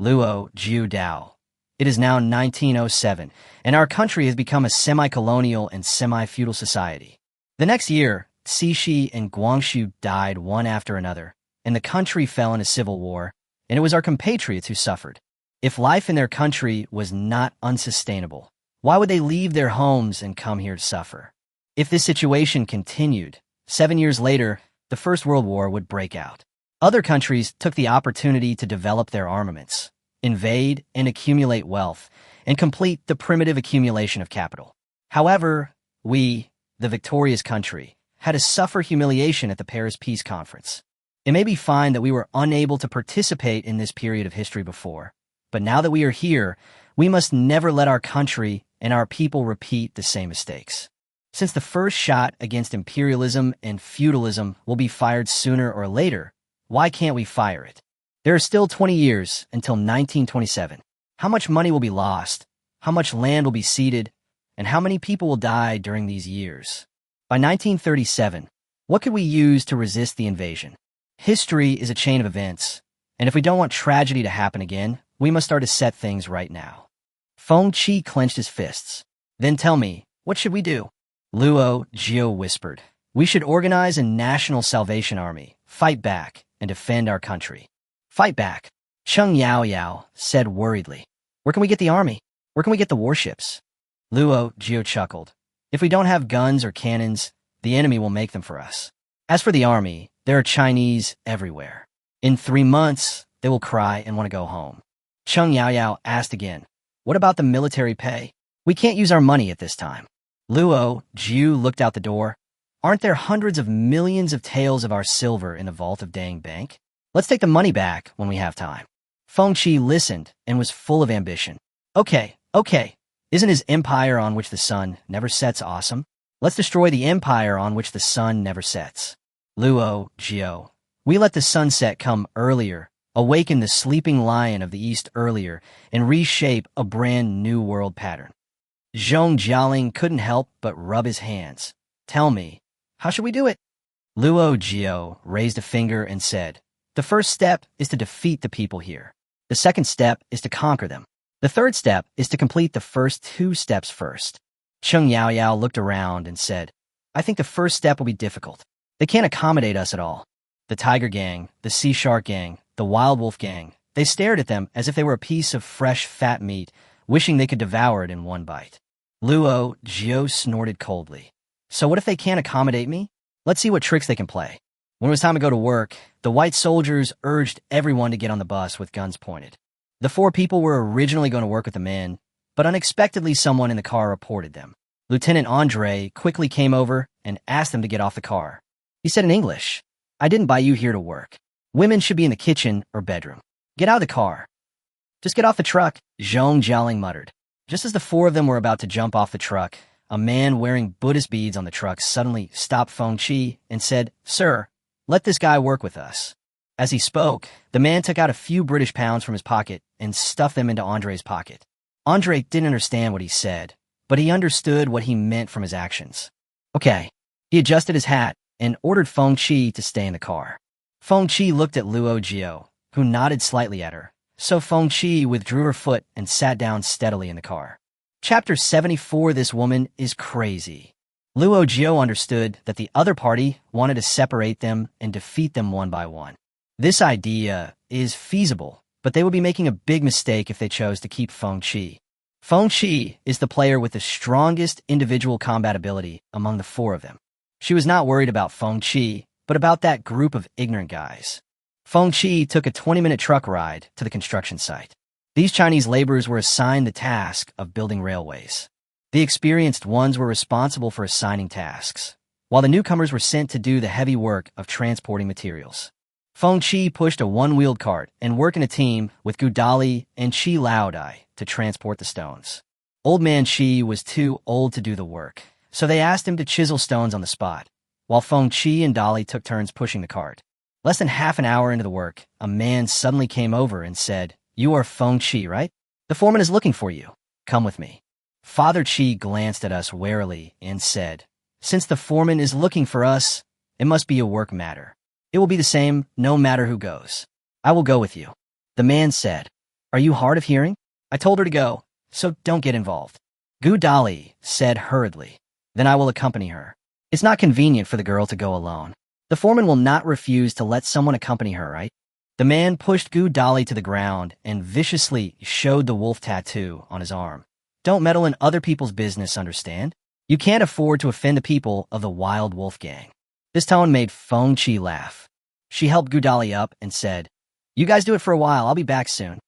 Luo Jiu Dao. "It is now 1907, and our country has become a semi-colonial and semi-feudal society. The next year, Cixi and Guangxu died one after another, and the country fell in a civil war, and it was our compatriots who suffered. If life in their country was not unsustainable, why would they leave their homes and come here to suffer? If this situation continued, 7 years later, the First World War would break out. Other countries took the opportunity to develop their armaments, invade and accumulate wealth, and complete the primitive accumulation of capital. However, we, the victorious country, had to suffer humiliation at the Paris Peace Conference. It may be fine that we were unable to participate in this period of history before, but now that we are here, We must never let our country and our people repeat the same mistakes. Since the first shot against imperialism and feudalism will be fired sooner or later, why can't we fire it? There are still 20 years until 1927. How much money will be lost? How much land will be ceded? And how many people will die during these years? By 1937, what could we use to resist the invasion? History is a chain of events, and if we don't want tragedy to happen again, we must start to set things right now. Feng Qi clenched his fists. Then tell me, what should we do? Luo Jiu whispered. We should organize a national salvation army, fight back, and defend our country. Fight back, Cheng Yao said worriedly. Where can we get the army? Where can we get the warships? Luo Jiu chuckled. If we don't have guns or cannons, the enemy will make them for us. As for the army, there are Chinese everywhere. In 3 months, they will cry and want to go home. Cheng Yao asked again, what about the military pay? We can't use our money at this time. Luo Jiu looked out the door. Aren't there hundreds of millions of taels of our silver in the vault of Dang Bank? Let's take the money back when we have time. Feng Qi listened and was full of ambition. Okay. Isn't his empire on which the sun never sets awesome? Let's destroy the empire on which the sun never sets. Luo Jiu. We let the sunset come earlier, awaken the sleeping lion of the east earlier, and reshape a brand new world pattern. Zhong Jialing couldn't help but rub his hands. Tell me, how should we do it? Luo Jiu raised a finger and said, the first step is to defeat the people here. The second step is to conquer them. The third step is to complete the first 2 steps first. Cheng Yao looked around and said, I think the first step will be difficult. They can't accommodate us at all. The tiger gang, the sea shark gang, the wild wolf gang, they stared at them as if they were a piece of fresh, fat meat, wishing they could devour it in one bite. Luo Jiu snorted coldly. So what if they can't accommodate me? Let's see what tricks they can play. When it was time to go to work, the white soldiers urged everyone to get on the bus with guns pointed. The 4 people were originally going to work with the men, but unexpectedly someone in the car reported them. Lieutenant Andre quickly came over and asked them to get off the car. He said in English, I didn't buy you here to work. Women should be in the kitchen or bedroom. Get out of the car. Just get off the truck, Zhong Jialing muttered. Just as the 4 of them were about to jump off the truck, a man wearing Buddhist beads on the truck suddenly stopped Feng Qi and said, Sir, let this guy work with us. As he spoke, the man took out a few British pounds from his pocket and stuffed them into Andre's pocket. Andre didn't understand what he said, but he understood what he meant from his actions. Okay. He adjusted his hat and ordered Feng Qi to stay in the car. Feng Qi looked at Luo Jiu, who nodded slightly at her, so Feng Qi withdrew her foot and sat down steadily in the car. Chapter 74. This woman is crazy. Luo Jiu understood that the other party wanted to separate them and defeat them one by one. This idea is feasible, but they would be making a big mistake if they chose to keep Feng Qi. Feng Qi is the player with the strongest individual combat ability among the 4 of them. She was not worried about Feng Qi, but about that group of ignorant guys. Feng Qi took a 20-minute truck ride to the construction site. These Chinese laborers were assigned the task of building railways. The experienced ones were responsible for assigning tasks, while the newcomers were sent to do the heavy work of transporting materials. Feng Qi pushed a 1-wheeled cart and worked in a team with Gu Dali and Qi Laodai to transport the stones. Old man Qi was too old to do the work, so they asked him to chisel stones on the spot, while Feng Qi and Dali took turns pushing the cart. Less than half an hour into the work, a man suddenly came over and said, You are Feng Qi, right? The foreman is looking for you. Come with me. Father Qi glanced at us warily and said, Since the foreman is looking for us, it must be a work matter. It will be the same no matter who goes. I will go with you. The man said, Are you hard of hearing? I told her to go, so don't get involved. Gu Dali said hurriedly, Then I will accompany her. It's not convenient for the girl to go alone. The foreman will not refuse to let someone accompany her, right? The man pushed Gu Dali to the ground and viciously showed the wolf tattoo on his arm. Don't meddle in other people's business, understand? You can't afford to offend the people of the wild wolf gang. This tone made Feng Qi laugh. She helped Gu Dali up and said, You guys do it for a while, I'll be back soon.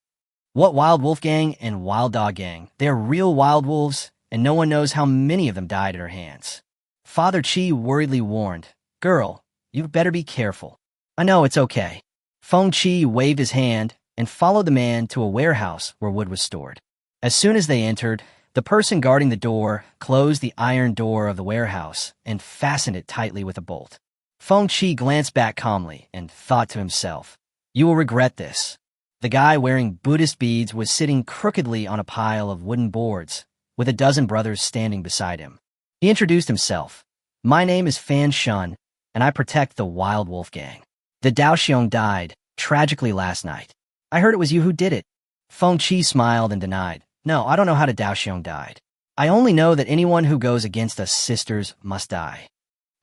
What wild wolf gang and wild dog gang? They are real wild wolves, and no one knows how many of them died at her hands. Father Qi worriedly warned, Girl, you'd better be careful. I know, it's okay. Feng Qi waved his hand and followed the man to a warehouse where wood was stored. As soon as they entered, the person guarding the door closed the iron door of the warehouse and fastened it tightly with a bolt. Feng Qi glanced back calmly and thought to himself, "You will regret this." The guy wearing Buddhist beads was sitting crookedly on a pile of wooden boards, with a dozen brothers standing beside him. He introduced himself. "My name is Fan Shun, and I protect the Wild Wolf Gang. The Daoxiong died, tragically last night. I heard it was you who did it." Feng Qi smiled and denied. "No, I don't know how the Daoxiong died. I only know that anyone who goes against us sisters must die."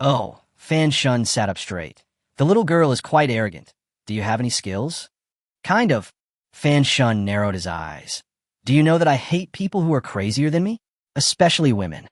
"Oh," Fan Shun sat up straight. "The little girl is quite arrogant. Do you have any skills?" "Kind of." Fan Shun narrowed his eyes. "Do you know that I hate people who are crazier than me? Especially women."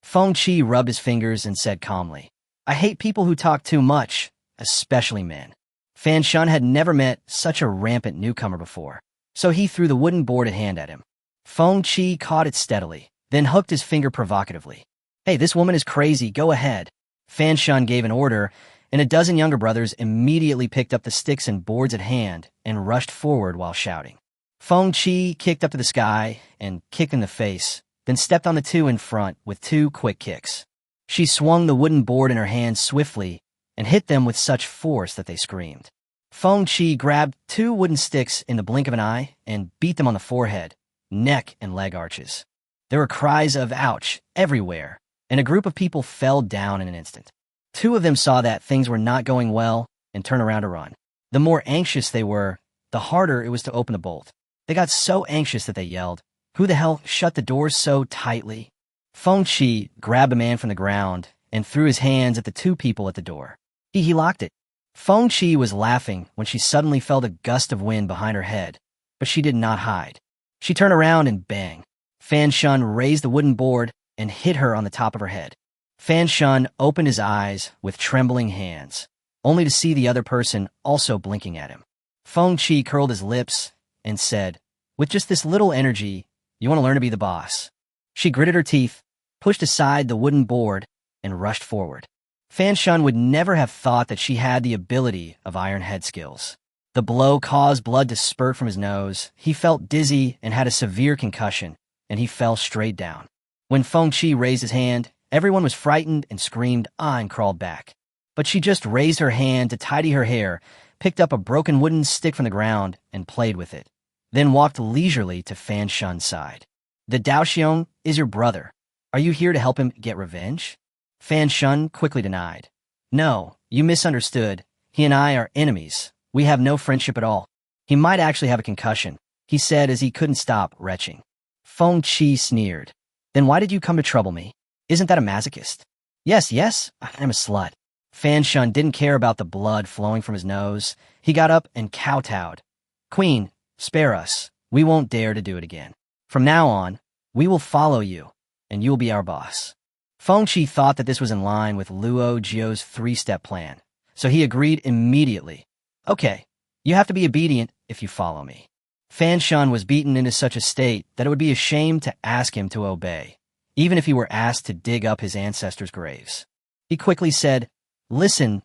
Feng Qi rubbed his fingers and said calmly, "I hate people who talk too much, especially men." Fan Shun had never met such a rampant newcomer before, so he threw the wooden board at hand at him. Feng Qi caught it steadily, then hooked his finger provocatively. "Hey, this woman is crazy, go ahead." Fan Shun gave an order, and a dozen younger brothers immediately picked up the sticks and boards at hand and rushed forward while shouting. Feng Qi kicked up to the sky and kicked in the face, then stepped on the two in front with two quick kicks. She swung the wooden board in her hands swiftly and hit them with such force that they screamed. Feng Qi grabbed two wooden sticks in the blink of an eye and beat them on the forehead, neck, and leg arches. There were cries of "ouch" everywhere, and a group of people fell down in an instant. Two of them saw that things were not going well and turned around to run. The more anxious they were, the harder it was to open the bolt. They got so anxious that they yelled, "Who the hell shut the doors so tightly?" Feng Qi grabbed a man from the ground and threw his hands at the two people at the door. He locked it. Feng Qi was laughing when she suddenly felt a gust of wind behind her head, but she did not hide. She turned around and bang. Fan Shun raised the wooden board and hit her on the top of her head. Fan Shun opened his eyes with trembling hands, only to see the other person also blinking at him. Feng Qi curled his lips and said, "With just this little energy, you want to learn to be the boss." She gritted her teeth, pushed aside the wooden board, and rushed forward. Fan Shun would never have thought that she had the ability of iron head skills. The blow caused blood to spurt from his nose. He felt dizzy and had a severe concussion, and he fell straight down. When Feng Qi raised his hand, everyone was frightened and screamed "ah" and crawled back. But she just raised her hand to tidy her hair, picked up a broken wooden stick from the ground, and played with it, then walked leisurely to Fan Shun's side. "The Daoxiong is your brother. Are you here to help him get revenge?" Fan Shun quickly denied. "No, you misunderstood. He and I are enemies. We have no friendship at all. He might actually have a concussion," he said as he couldn't stop retching. Feng Qi sneered. "Then why did you come to trouble me? Isn't that a masochist?" Yes, I'm a slut." Fan Shun didn't care about the blood flowing from his nose. He got up and kowtowed. "Queen, spare us. We won't dare to do it again. From now on, we will follow you, and you will be our boss." Feng Qi thought that this was in line with Luo Jiu's three-step plan, so he agreed immediately. "Okay, you have to be obedient if you follow me." Fan Shun was beaten into such a state that it would be a shame to ask him to obey, even if he were asked to dig up his ancestors' graves. He quickly said, Listen,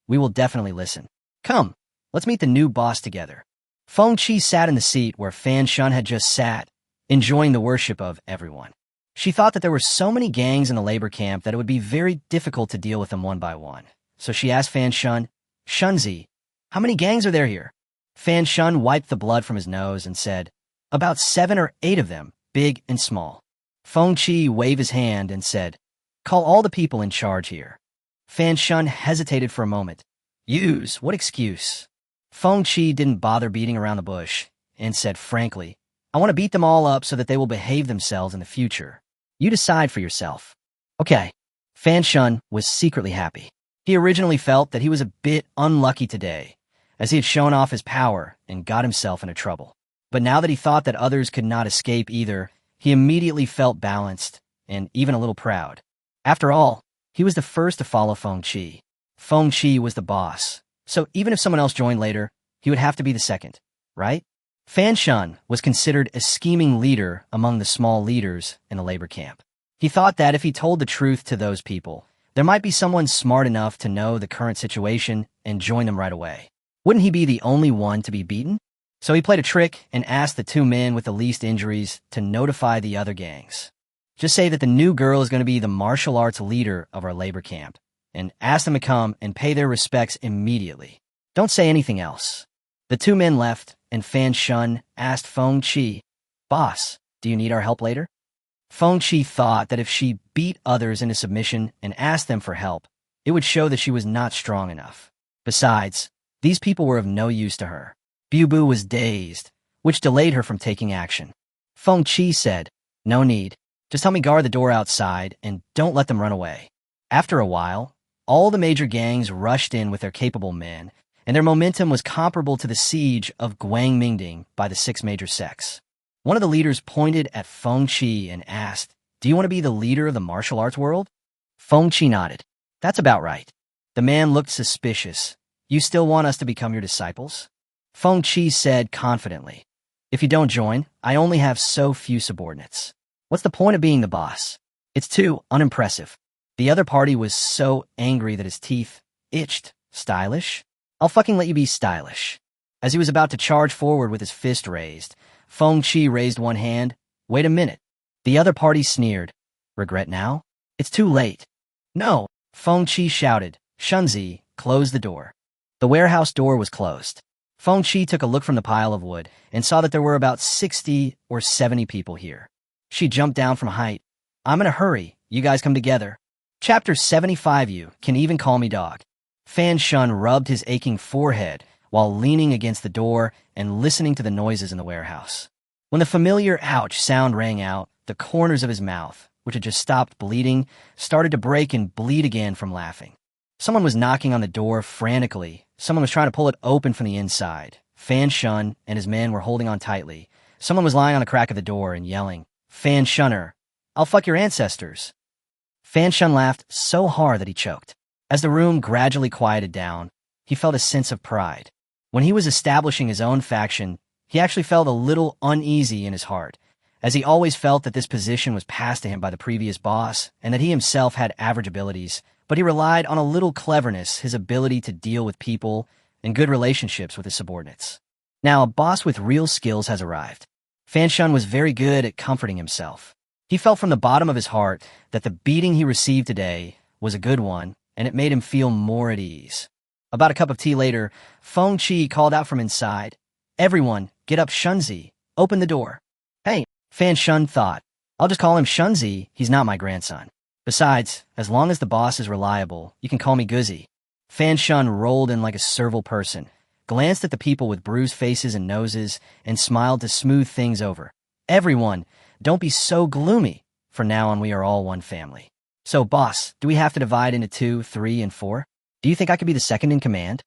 we will definitely listen. Come, let's meet the new boss together." Feng Qi sat in the seat where Fan Shun had just sat, enjoying the worship of everyone. She thought that there were so many gangs in the labor camp that it would be very difficult to deal with them one by one. So she asked Fan Shun, "Shunzi, how many gangs are there here?" Fan Shun wiped the blood from his nose and said, "About 7 or 8 of them, big and small." Feng Qi waved his hand and said, "Call all the people in charge here." Fan Shun hesitated for a moment. "Use what excuse?" Feng Qi didn't bother beating around the bush and said frankly, "I want to beat them all up so that they will behave themselves in the future. You decide for yourself." "Okay." Fan Shun was secretly happy. He originally felt that he was a bit unlucky today, as he had shown off his power and got himself into trouble. But now that he thought that others could not escape either, he immediately felt balanced and even a little proud. After all, he was the first to follow Feng Qi. Feng Qi was the boss, so even if someone else joined later, he would have to be the second, right? Fan Shun was considered a scheming leader among the small leaders in the labor camp. He thought that if he told the truth to those people, there might be someone smart enough to know the current situation and join them right away. Wouldn't he be the only one to be beaten? So he played a trick and asked the two men with the least injuries to notify the other gangs. Just say that the new girl is going to be the martial arts leader of our labor camp, and ask them to come and pay their respects immediately. Don't say anything else. The two men left, and Fan Shun asked Feng Qi, "Boss, do you need our help later?" Feng Qi thought that if she beat others into submission and asked them for help, it would show that she was not strong enough. Besides, these people were of no use to her. Bu Bu was dazed, which delayed her from taking action. Feng Qi said, "No need. Just help me guard the door outside and don't let them run away." After a while, all the major gangs rushed in with their capable men, and their momentum was comparable to the siege of Guangmingding by the 6 major sects. One of the leaders pointed at Feng Qi and asked, "Do you want to be the leader of the martial arts world?" Feng Qi nodded. "That's about right." The man looked suspicious. "You still want us to become your disciples?" Feng Qi said confidently, "If you don't join, I only have so few subordinates. What's the point of being the boss? It's too unimpressive." The other party was so angry that his teeth itched. "Stylish? I'll fucking let you be stylish." As he was about to charge forward with his fist raised, Feng Qi raised one hand. "Wait a minute." The other party sneered. "Regret now? It's too late." "No!" Feng Qi shouted. "Shunzi, close the door." The warehouse door was closed. Feng Qi took a look from the pile of wood and saw that there were about 60 or 70 people here. She jumped down from height. "I'm in a hurry. You guys come together." Chapter 75. You can even call me dog. Fan Shun rubbed his aching forehead while leaning against the door and listening to the noises in the warehouse. When the familiar ouch sound rang out, the corners of his mouth, which had just stopped bleeding, started to break and bleed again from laughing. Someone was knocking on the door frantically. Someone was trying to pull it open from the inside. Fan Shun and his men were holding on tightly. Someone was lying on the crack of the door and yelling, "Fan Shunner, I'll fuck your ancestors." Fan Shun laughed so hard that he choked. As the room gradually quieted down, he felt a sense of pride. When he was establishing his own faction, he actually felt a little uneasy in his heart, as he always felt that this position was passed to him by the previous boss and that he himself had average abilities, but he relied on a little cleverness, his ability to deal with people, and good relationships with his subordinates. Now, a boss with real skills has arrived. Fan Shun was very good at comforting himself. He felt from the bottom of his heart that the beating he received today was a good one, and it made him feel more at ease. About a cup of tea later, Feng Qi called out from inside, "Everyone, get up, Shunzi. Open the door." "Hey," Fan Shun thought, "I'll just call him Shunzi. He's not my grandson. Besides, as long as the boss is reliable, you can call me Guzzi." Fan Shun rolled in like a servile person, glanced at the people with bruised faces and noses, and smiled to smooth things over. "Everyone, don't be so gloomy. From now on, we are all one family. So, boss, do we have to divide into 2, 3, and 4? Do you think I could be the second in command?"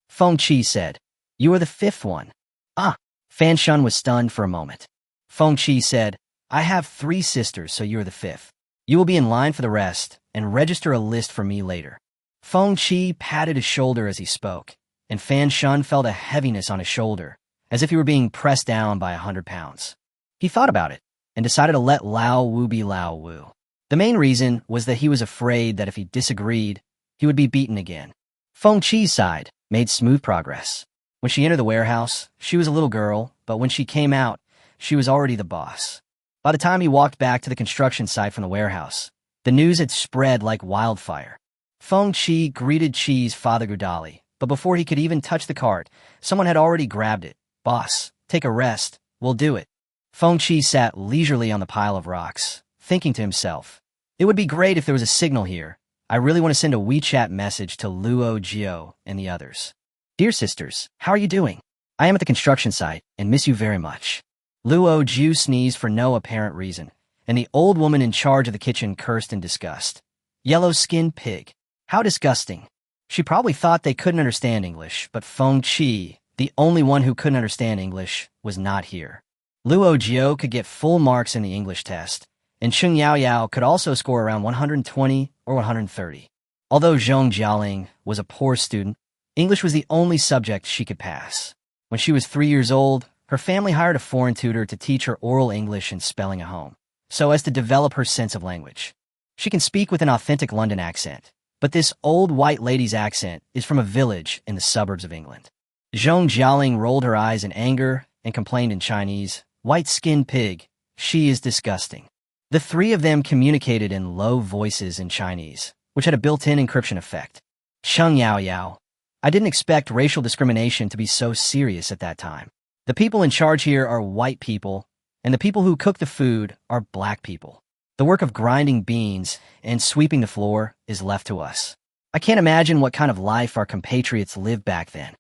Feng Qi said, "You are the 5th one." "Ah." Fan Shun was stunned for a moment. Feng Qi said, "I have 3 sisters, so you're the 5th. You will be in line for the rest, and register a list for me later." Feng Qi patted his shoulder as he spoke, and Fan Shun felt a heaviness on his shoulder, as if he were being pressed down by 100 pounds. He thought about it, and decided to let Lao Wu be Lao Wu. The main reason was that he was afraid that if he disagreed, he would be beaten again. Feng Qi's side made smooth progress. When she entered the warehouse, she was a little girl, but when she came out, she was already the boss. By the time he walked back to the construction site from the warehouse, the news had spread like wildfire. Feng Qi greeted Qi's father Gudali, but before he could even touch the cart, someone had already grabbed it. "Boss, take a rest. We'll do it." Feng Qi sat leisurely on the pile of rocks, thinking to himself, "It would be great if there was a signal here. I really want to send a WeChat message to Luo Jiu and the others. Dear sisters, how are you doing? I am at the construction site and miss you very much." Luo Jiu sneezed for no apparent reason, and the old woman in charge of the kitchen cursed in disgust. "Yellow-skinned pig. How disgusting." She probably thought they couldn't understand English, but Feng Qi, the only one who couldn't understand English, was not here. Luo Jiu could get full marks in the English test, and Cheng Yao Yao could also score around 120 or 130. Although Zhong Jialing was a poor student, English was the only subject she could pass. When she was 3 years old, her family hired a foreign tutor to teach her oral English and spelling at home, so as to develop her sense of language. She can speak with an authentic London accent, but this old white lady's accent is from a village in the suburbs of England. Zhong Jialing rolled her eyes in anger and complained in Chinese, "White-skinned pig, she is disgusting." The three of them communicated in low voices in Chinese, which had a built-in encryption effect. Cheng Yao Yao. I didn't expect racial discrimination to be so serious at that time. The people in charge here are white people, and the people who cook the food are black people. The work of grinding beans and sweeping the floor is left to us. I can't imagine what kind of life our compatriots lived back then.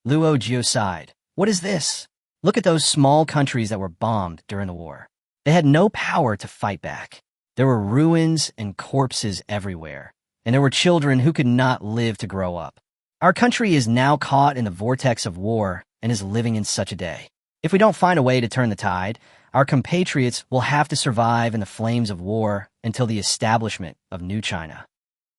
Luo Jiu sighed. What is this? Look at those small countries that were bombed during the war. They had no power to fight back. There were ruins and corpses everywhere, and there were children who could not live to grow up. Our country is now caught in the vortex of war and is living in such a day. If we don't find a way to turn the tide, our compatriots will have to survive in the flames of war until the establishment of New China.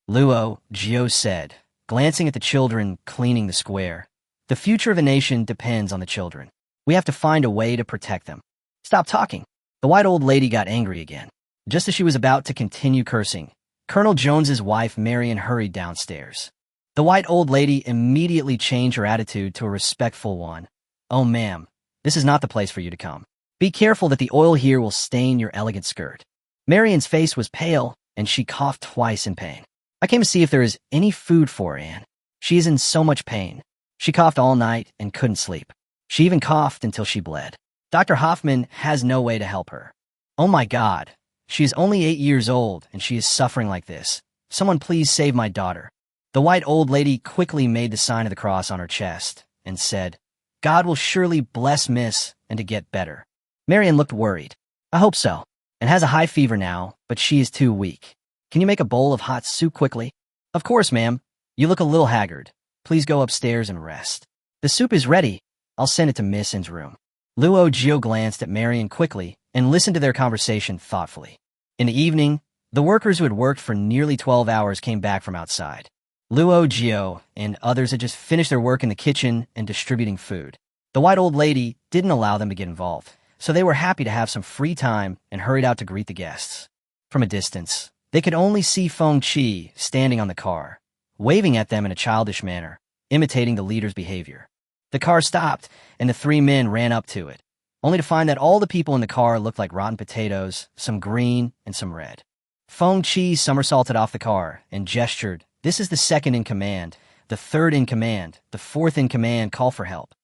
Luo Jiu said, glancing at the children cleaning the square. The future of a nation depends on the children. We have to find a way to protect them. Stop talking. The white old lady got angry again. Just as she was about to continue cursing, Colonel Jones's wife Marion hurried downstairs. The white old lady immediately changed her attitude to a respectful one. Oh, ma'am, this is not the place for you to come. Be careful that the oil here will stain your elegant skirt. Marion's face was pale, and she coughed twice in pain. I came to see if there is any food for her, Anne. She is in so much pain. She coughed all night and couldn't sleep. She even coughed until she bled. Dr. Hoffman has no way to help her. Oh my God, she is only 8 years old, and she is suffering like this. Someone please save my daughter. The white old lady quickly made the sign of the cross on her chest and said, God will surely bless Miss and to get better. Marion looked worried. I hope so, and has a high fever now, but she is too weak. Can you make a bowl of hot soup quickly? Of course, ma'am. You look a little haggard. Please go upstairs and rest. The soup is ready. I'll send it to Miss N's room. Luo Jiu glanced at Marion quickly and listened to their conversation thoughtfully. In the evening, the workers who had worked for nearly 12 hours came back from outside. Luo Jiu and others had just finished their work in the kitchen and distributing food. The white old lady didn't allow them to get involved, so they were happy to have some free time and hurried out to greet the guests. From a distance, they could only see Feng Qi standing on the car, waving at them in a childish manner, imitating the leader's behavior. The car stopped, and the three men ran up to it, only to find that all the people in the car looked like rotten potatoes, some green and some red. Feng Qi somersaulted off the car and gestured, This is the second in command, the third in command, the fourth in command, call for help.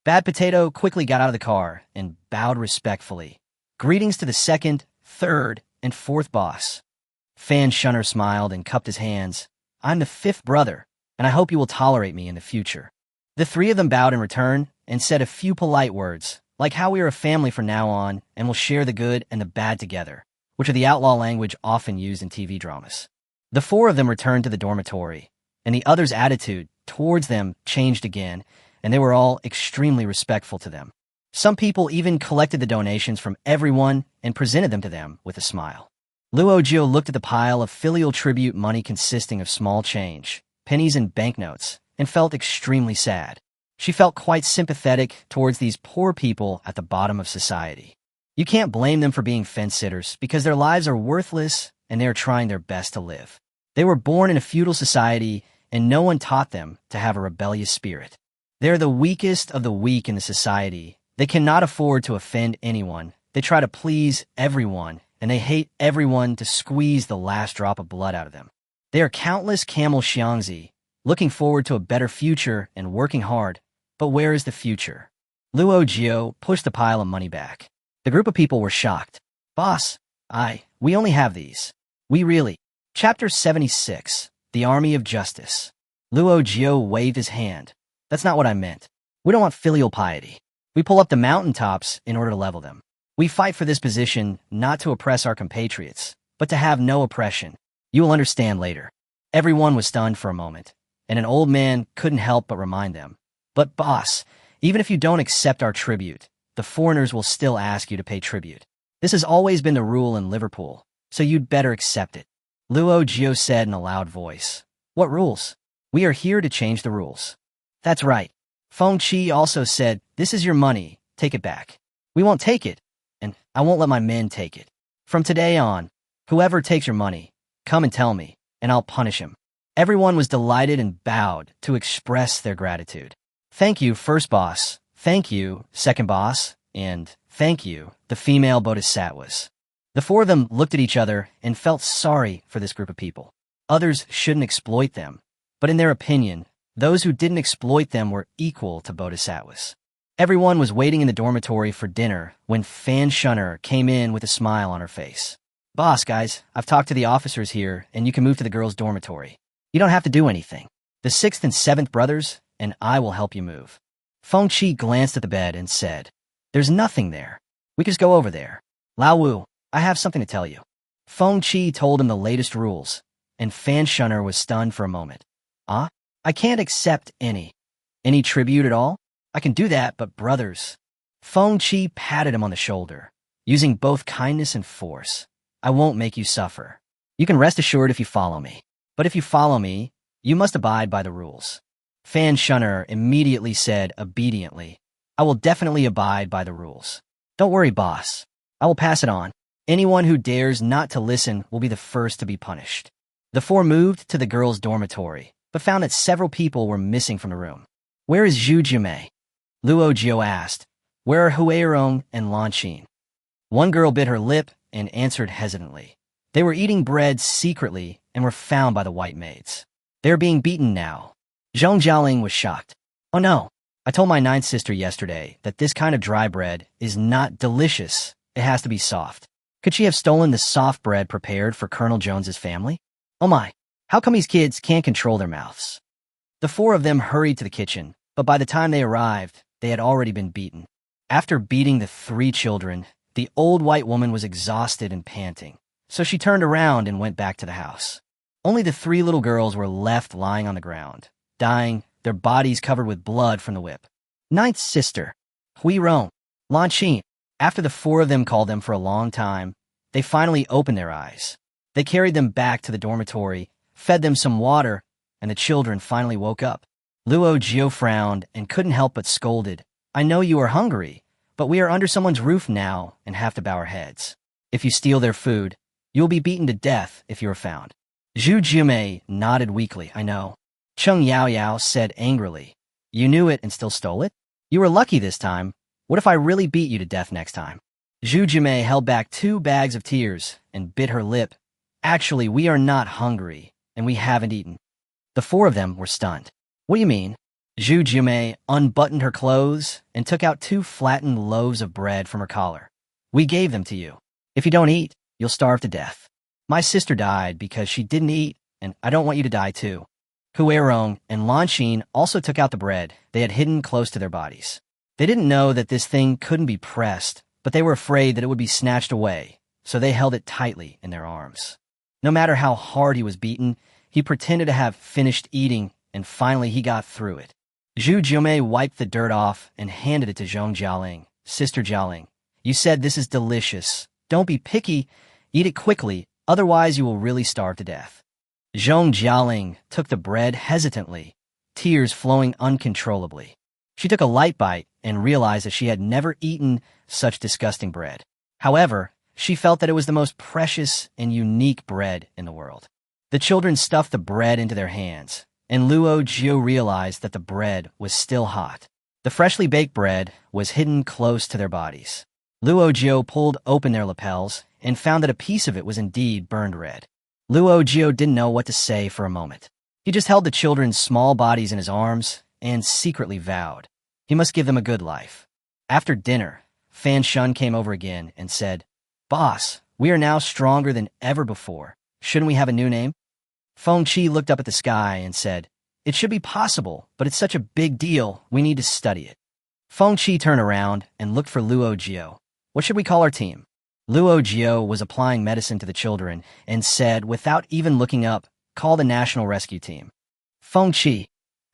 Bad Potato quickly got out of the car and bowed respectfully. Greetings to the second, third, and fourth boss. Fan Shunner smiled and cupped his hands. I'm the fifth brother, and I hope you will tolerate me in the future. The three of them bowed in return and said a few polite words, like how we are a family from now on and will share the good and the bad together, which are the outlaw language often used in TV dramas. The four of them returned to the dormitory, and the others' attitude towards them changed again, and they were all extremely respectful to them. Some people even collected the donations from everyone and presented them to them with a smile. Luo Jiu looked at the pile of filial tribute money consisting of small change, pennies and banknotes, and felt extremely sad. She felt quite sympathetic towards these poor people at the bottom of society. You can't blame them for being fence-sitters because their lives are worthless and they are trying their best to live. They were born in a feudal society and no one taught them to have a rebellious spirit. They are the weakest of the weak in the society. They cannot afford to offend anyone. They try to please everyone, and they hate everyone to squeeze the last drop of blood out of them. They are countless camel xiangzi, looking forward to a better future and working hard. But where is the future? Luo Jiu pushed the pile of money back. The group of people were shocked. Boss, we only have these. We really. Chapter 76, The Army of Justice. Luo Jiu waved his hand. That's not what I meant. We don't want filial piety. We pull up the mountaintops in order to level them. We fight for this position not to oppress our compatriots, but to have no oppression. You will understand later. Everyone was stunned for a moment, and an old man couldn't help but remind them. But boss, even if you don't accept our tribute, the foreigners will still ask you to pay tribute. This has always been the rule in Liverpool, so you'd better accept it. Luo Jiu said in a loud voice. What rules? We are here to change the rules. That's right. Feng Qi also said, this is your money, take it back. We won't take it, and I won't let my men take it. From today on, whoever takes your money, come and tell me, and I'll punish him. Everyone was delighted and bowed to express their gratitude. Thank you, first boss. Thank you, second boss. And thank you, the female bodhisattvas. The four of them looked at each other and felt sorry for this group of people. Others shouldn't exploit them, but in their opinion, those who didn't exploit them were equal to bodhisattvas. Everyone was waiting in the dormitory for dinner when Fan Shunner came in with a smile on her face. Boss, guys, I've talked to the officers here, and you can move to the girls' dormitory. You don't have to do anything. The 6th and 7th brothers, and I will help you move. Feng Qi glanced at the bed and said, There's nothing there. We could just go over there. Lao Wu, I have something to tell you. Feng Qi told him the latest rules, and Fan Shunner was stunned for a moment. I can't accept any tribute at all? I can do that, but brothers. Feng Qi patted him on the shoulder, using both kindness and force. I won't make you suffer. You can rest assured if you follow me. But if you follow me, you must abide by the rules. Fan Shunner immediately said obediently, I will definitely abide by the rules. Don't worry, boss. I will pass it on. Anyone who dares not to listen will be the first to be punished. The four moved to the girls' dormitory, but found that several people were missing from the room. Where is Luo Jiu? Luo Jiu asked. Where are Huirong and Lanqin? One girl bit her lip and answered hesitantly. They were eating bread secretly and were found by the white maids. They are being beaten now. Zhong Jialing was shocked. Oh no, I told my 9th sister yesterday that this kind of dry bread is not delicious. It has to be soft. Could she have stolen the soft bread prepared for Colonel Jones's family? Oh my, how come these kids can't control their mouths? The four of them hurried to the kitchen, but by the time they arrived, they had already been beaten. After beating the 3 children, the old white woman was exhausted and panting, so she turned around and went back to the house. Only the 3 little girls were left lying on the ground, dying, their bodies covered with blood from the whip. 9th sister, Huirong, Lanqin. After the 4 of them called them for a long time, they finally opened their eyes. They carried them back to the dormitory, fed them some water, and the children finally woke up. Luo Jiu frowned and couldn't help but scolded. I know you are hungry, but we are under someone's roof now and have to bow our heads. If you steal their food, you will be beaten to death if you are found. Zhu Jiumei nodded weakly. I know. Cheng Yao Yao said angrily. You knew it and still stole it? You were lucky this time. What if I really beat you to death next time? Zhu Jiumei held back 2 bags of tears and bit her lip. Actually, we are not hungry, and we haven't eaten. The 4 of them were stunned. What do you mean? Zhu Jiumei unbuttoned her clothes and took out 2 flattened loaves of bread from her collar. We gave them to you. If you don't eat, you'll starve to death. My sister died because she didn't eat, and I don't want you to die too. Huirong and Lanqin also took out the bread they had hidden close to their bodies. They didn't know that this thing couldn't be pressed, but they were afraid that it would be snatched away, so they held it tightly in their arms. No matter how hard he was beaten, he pretended to have finished eating, and finally he got through it. Zhu Jiumei wiped the dirt off and handed it to Zhong Jialing. Sister Jialing, you said this is delicious. Don't be picky. Eat it quickly, otherwise you will really starve to death. Zhong Jialing took the bread hesitantly, tears flowing uncontrollably. She took a light bite and realized that she had never eaten such disgusting bread. However, she felt that it was the most precious and unique bread in the world. The children stuffed the bread into their hands, and Luo Jiu realized that the bread was still hot. The freshly baked bread was hidden close to their bodies. Luo Jiu pulled open their lapels and found that a piece of it was indeed burned red. Luo Jiu didn't know what to say for a moment. He just held the children's small bodies in his arms and secretly vowed he must give them a good life. After dinner, Fan Shun came over again and said, Boss, we are now stronger than ever before. Shouldn't we have a new name? Feng Qi looked up at the sky and said, It should be possible, but it's such a big deal, we need to study it. Feng Qi turned around and looked for Luo Jiu. What should we call our team? Luo Jiu was applying medicine to the children and said, without even looking up, call the National Rescue Team. Feng Qi,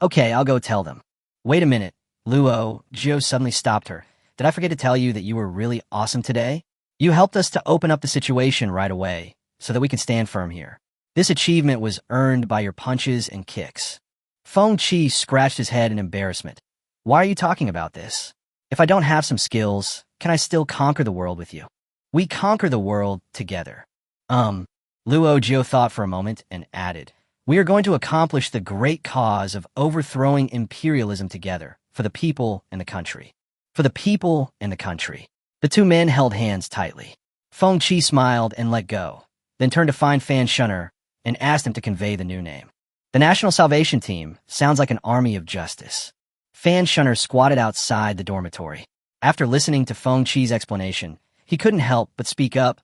okay, I'll go tell them. Wait a minute, Luo Jiu suddenly stopped her. Did I forget to tell you that you were really awesome today? You helped us to open up the situation right away, so that we can stand firm here. This achievement was earned by your punches and kicks. Feng Qi scratched his head in embarrassment. Why are you talking about this? If I don't have some skills, can I still conquer the world with you? We conquer the world together. Luo Jiu thought for a moment and added, We are going to accomplish the great cause of overthrowing imperialism together, for the people and the country. For the people and the country. The two men held hands tightly. Feng Qi smiled and let go, then turned to find Fan Shunner and asked him to convey the new name. The National Salvation Team sounds like an army of justice. Fan Shunner squatted outside the dormitory. After listening to Feng Qi's explanation, he couldn't help but speak up.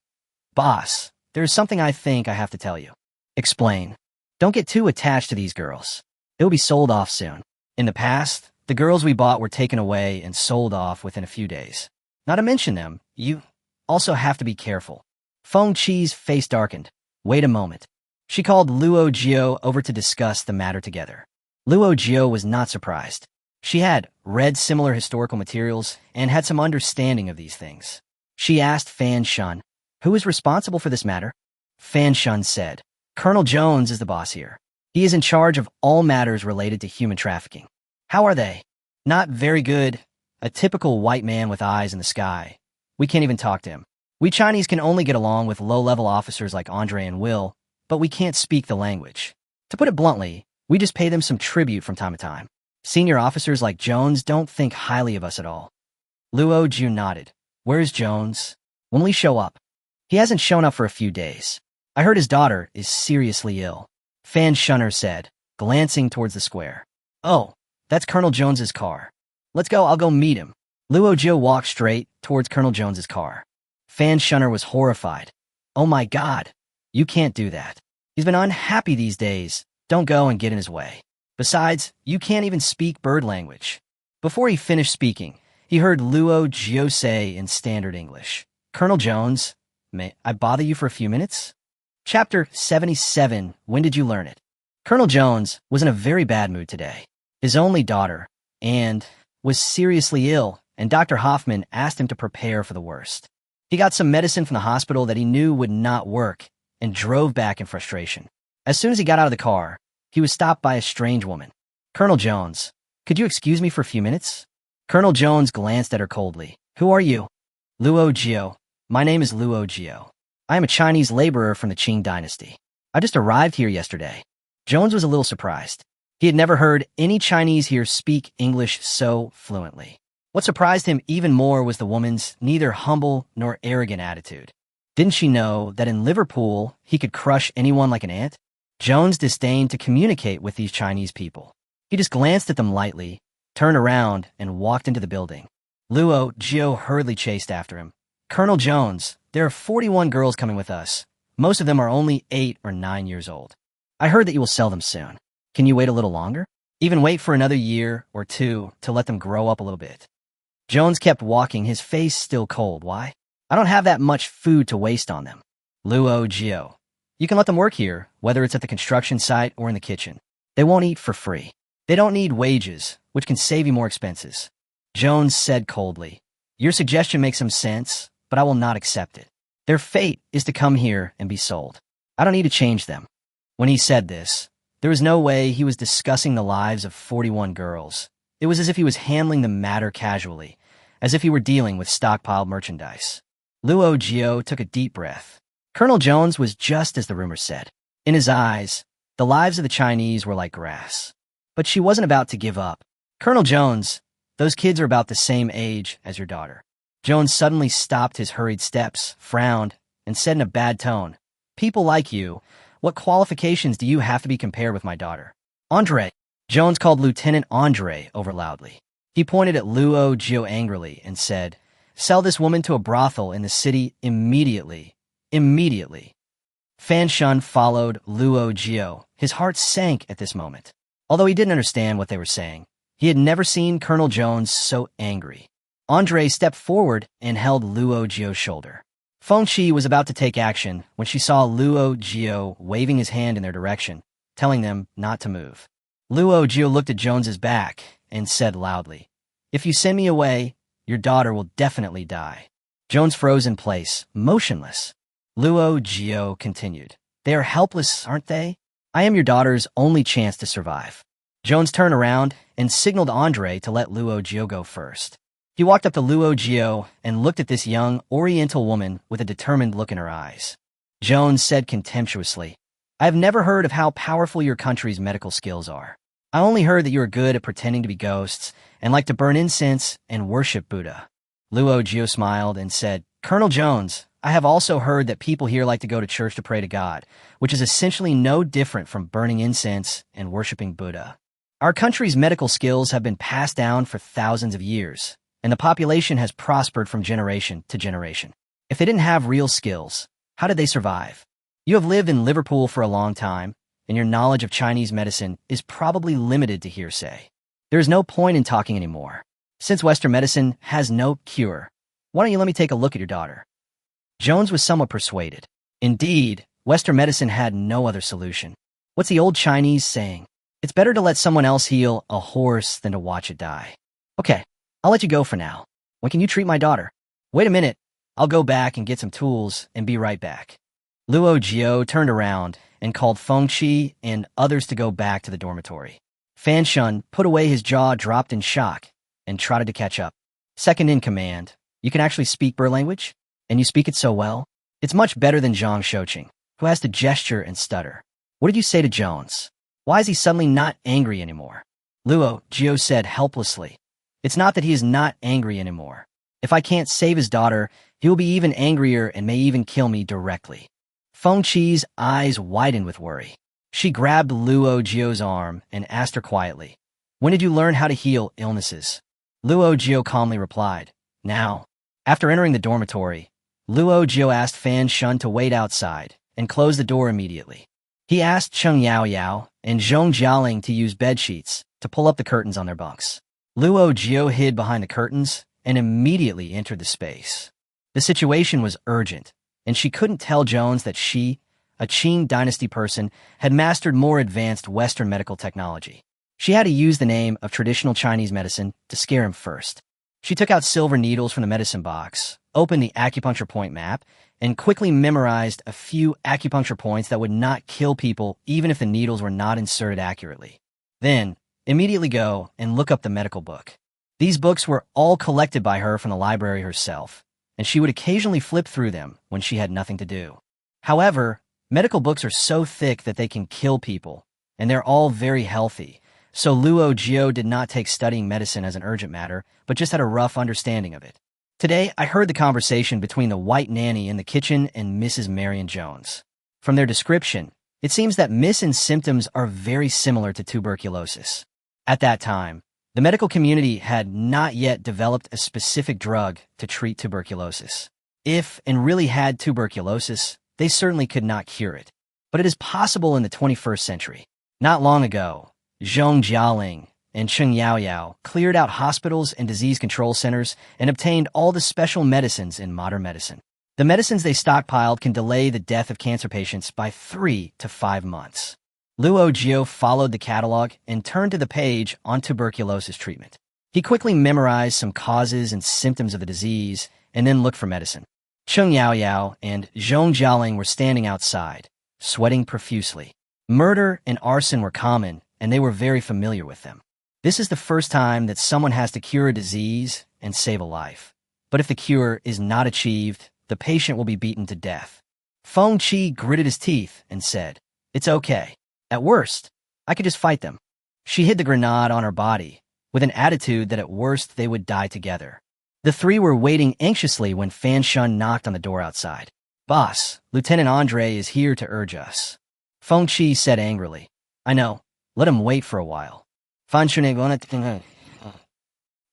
Boss, there's something I think I have to tell you. Explain. Don't get too attached to these girls. They'll be sold off soon. In the past, the girls we bought were taken away and sold off within a few days. Not to mention them, you also have to be careful. Feng Qi's face darkened. Wait a moment. She called Luo Jiu over to discuss the matter together. Luo Jiu was not surprised. She had read similar historical materials and had some understanding of these things. She asked Fan Shun, who is responsible for this matter? Fan Shun said, Colonel Jones is the boss here. He is in charge of all matters related to human trafficking. How are they? Not very good. A typical white man with eyes in the sky. We can't even talk to him. We Chinese can only get along with low-level officers like Andre and Will, but we can't speak the language. To put it bluntly, we just pay them some tribute from time to time. Senior officers like Jones don't think highly of us at all. Luo Jiu nodded. Where's Jones? When will he show up? He hasn't shown up for a few days. I heard his daughter is seriously ill. Fan Shunner said, glancing towards the square. Oh, that's Colonel Jones's car. Let's go, I'll go meet him. Luo Jiu walked straight towards Colonel Jones's car. Fan Shunner was horrified. Oh my God, you can't do that. He's been unhappy these days. Don't go and get in his way. Besides, you can't even speak bird language. Before he finished speaking, he heard Luo Jiu say in standard English, Colonel Jones, may I bother you for a few minutes? Chapter 77, When Did You Learn It? Colonel Jones was in a very bad mood today. His only daughter, Anne, was seriously ill, and Dr. Hoffman asked him to prepare for the worst. He got some medicine from the hospital that he knew would not work and drove back in frustration. As soon as he got out of the car, he was stopped by a strange woman. Colonel Jones, could you excuse me for a few minutes? Colonel Jones glanced at her coldly. Who are you? Luo Jiu. My name is Luo Jiu. I am a Chinese laborer from the Qing dynasty. I just arrived here yesterday. Jones was a little surprised. He had never heard any Chinese here speak English so fluently. What surprised him even more was the woman's neither humble nor arrogant attitude. Didn't she know that in Liverpool he could crush anyone like an ant? Jones disdained to communicate with these Chinese people. He just glanced at them lightly, turned around, and walked into the building. Luo Jiu hurriedly chased after him. Colonel Jones, there are 41 girls coming with us. Most of them are only 8 or 9 years old. I heard that you will sell them soon. Can you wait a little longer? Even wait for another year or two to let them grow up a little bit. Jones kept walking, his face still cold. Why? I don't have that much food to waste on them. Luo Jiu. You can let them work here, whether it's at the construction site or in the kitchen. They won't eat for free. They don't need wages, which can save you more expenses. Jones said coldly, Your suggestion makes some sense, but I will not accept it. Their fate is to come here and be sold. I don't need to change them. When he said this, there was no way he was discussing the lives of 41 girls. It was as if he was handling the matter casually, as if he were dealing with stockpiled merchandise. Luo Jiu took a deep breath. Colonel Jones was just as the rumor said. In his eyes, the lives of the Chinese were like grass. But she wasn't about to give up. Colonel Jones, those kids are about the same age as your daughter. Jones suddenly stopped his hurried steps, frowned, and said in a bad tone, People like you, what qualifications do you have to be compared with my daughter? Andre. Jones called Lieutenant Andre over loudly. He pointed at Luo Jiu angrily and said, Sell this woman to a brothel in the city immediately. Immediately. Fan Shun followed Luo Jiu. His heart sank at this moment. Although he didn't understand what they were saying, he had never seen Colonel Jones so angry. Andre stepped forward and held Luo Jiu's shoulder. Feng Qi was about to take action when she saw Luo Jiu waving his hand in their direction, telling them not to move. Luo Jiu looked at Jones's back and said loudly, If you send me away, your daughter will definitely die. Jones froze in place, motionless. Luo Jiu continued, They are helpless, aren't they? I am your daughter's only chance to survive. Jones turned around and signaled Andre to let Luo Jiu go first. He walked up to Luo Jiu and looked at this young, oriental woman with a determined look in her eyes. Jones said contemptuously, I have never heard of how powerful your country's medical skills are. I only heard that you are good at pretending to be ghosts and like to burn incense and worship Buddha. Luo Jiu smiled and said, Colonel Jones, I have also heard that people here like to go to church to pray to God, which is essentially no different from burning incense and worshiping Buddha. Our country's medical skills have been passed down for thousands of years, and the population has prospered from generation to generation. If they didn't have real skills, how did they survive? You have lived in Liverpool for a long time, and your knowledge of Chinese medicine is probably limited to hearsay. There is no point in talking anymore. Since Western medicine has no cure, why don't you let me take a look at your daughter? Jones was somewhat persuaded. Indeed, Western medicine had no other solution. What's the old Chinese saying? It's better to let someone else heal a horse than to watch it die. Okay, I'll let you go for now. When can you treat my daughter? Wait a minute. I'll go back and get some tools and be right back. Luo Jiu turned around and called Feng Qi and others to go back to the dormitory. Fan Shun put away his jaw dropped in shock and trotted to catch up. Second in command, you can actually speak Burr language? And you speak it so well? It's much better than Zhang Shouqing, who has to gesture and stutter. What did you say to Jones? Why is he suddenly not angry anymore? Luo Jiu said helplessly. It's not that he is not angry anymore. If I can't save his daughter, he will be even angrier and may even kill me directly. Feng Qi's eyes widened with worry. She grabbed Luo Jiu's arm and asked her quietly, When did you learn how to heal illnesses? Luo Jiu calmly replied, Now. After entering the dormitory, Luo Jiu asked Fan Shun to wait outside and close the door immediately. He asked Cheng Yaoyao and Zhong Jialing to use bedsheets to pull up the curtains on their bunks. Luo Jiu hid behind the curtains and immediately entered the space. The situation was urgent, and she couldn't tell Jones that she, a Qing dynasty person, had mastered more advanced Western medical technology. She had to use the name of traditional Chinese medicine to scare him first. She took out silver needles from the medicine box, opened the acupuncture point map, and quickly memorized a few acupuncture points that would not kill people even if the needles were not inserted accurately. Then, immediately go and look up the medical book. These books were all collected by her from the library herself, and she would occasionally flip through them when she had nothing to do. However, medical books are so thick that they can kill people, and they're all very healthy, so Luo Jiu did not take studying medicine as an urgent matter, but just had a rough understanding of it. Today, I heard the conversation between the white nanny in the kitchen and Mrs. Marion Jones. From their description, it seems that Miss symptoms are very similar to tuberculosis. At that time, the medical community had not yet developed a specific drug to treat tuberculosis. If and really had tuberculosis, they certainly could not cure it. But it is possible in the 21st century. Not long ago, Zhong Jialing and Cheng Yaoyao cleared out hospitals and disease control centers and obtained all the special medicines in modern medicine. The medicines they stockpiled can delay the death of cancer patients by 3 to 5 months. Luo Jiu followed the catalog and turned to the page on tuberculosis treatment. He quickly memorized some causes and symptoms of the disease and then looked for medicine. Cheng Yaoyao and Zhong Jialing were standing outside, sweating profusely. Murder and arson were common, and they were very familiar with them. This is the first time that someone has to cure a disease and save a life. But if the cure is not achieved, the patient will be beaten to death. Feng Qi gritted his teeth and said, It's okay. At worst, I could just fight them. She hid the grenade on her body, with an attitude that at worst they would die together. The three were waiting anxiously when Fan Shun knocked on the door outside. Boss, Lieutenant Andre is here to urge us. Feng Qi said angrily. I know. Let him wait for a while. I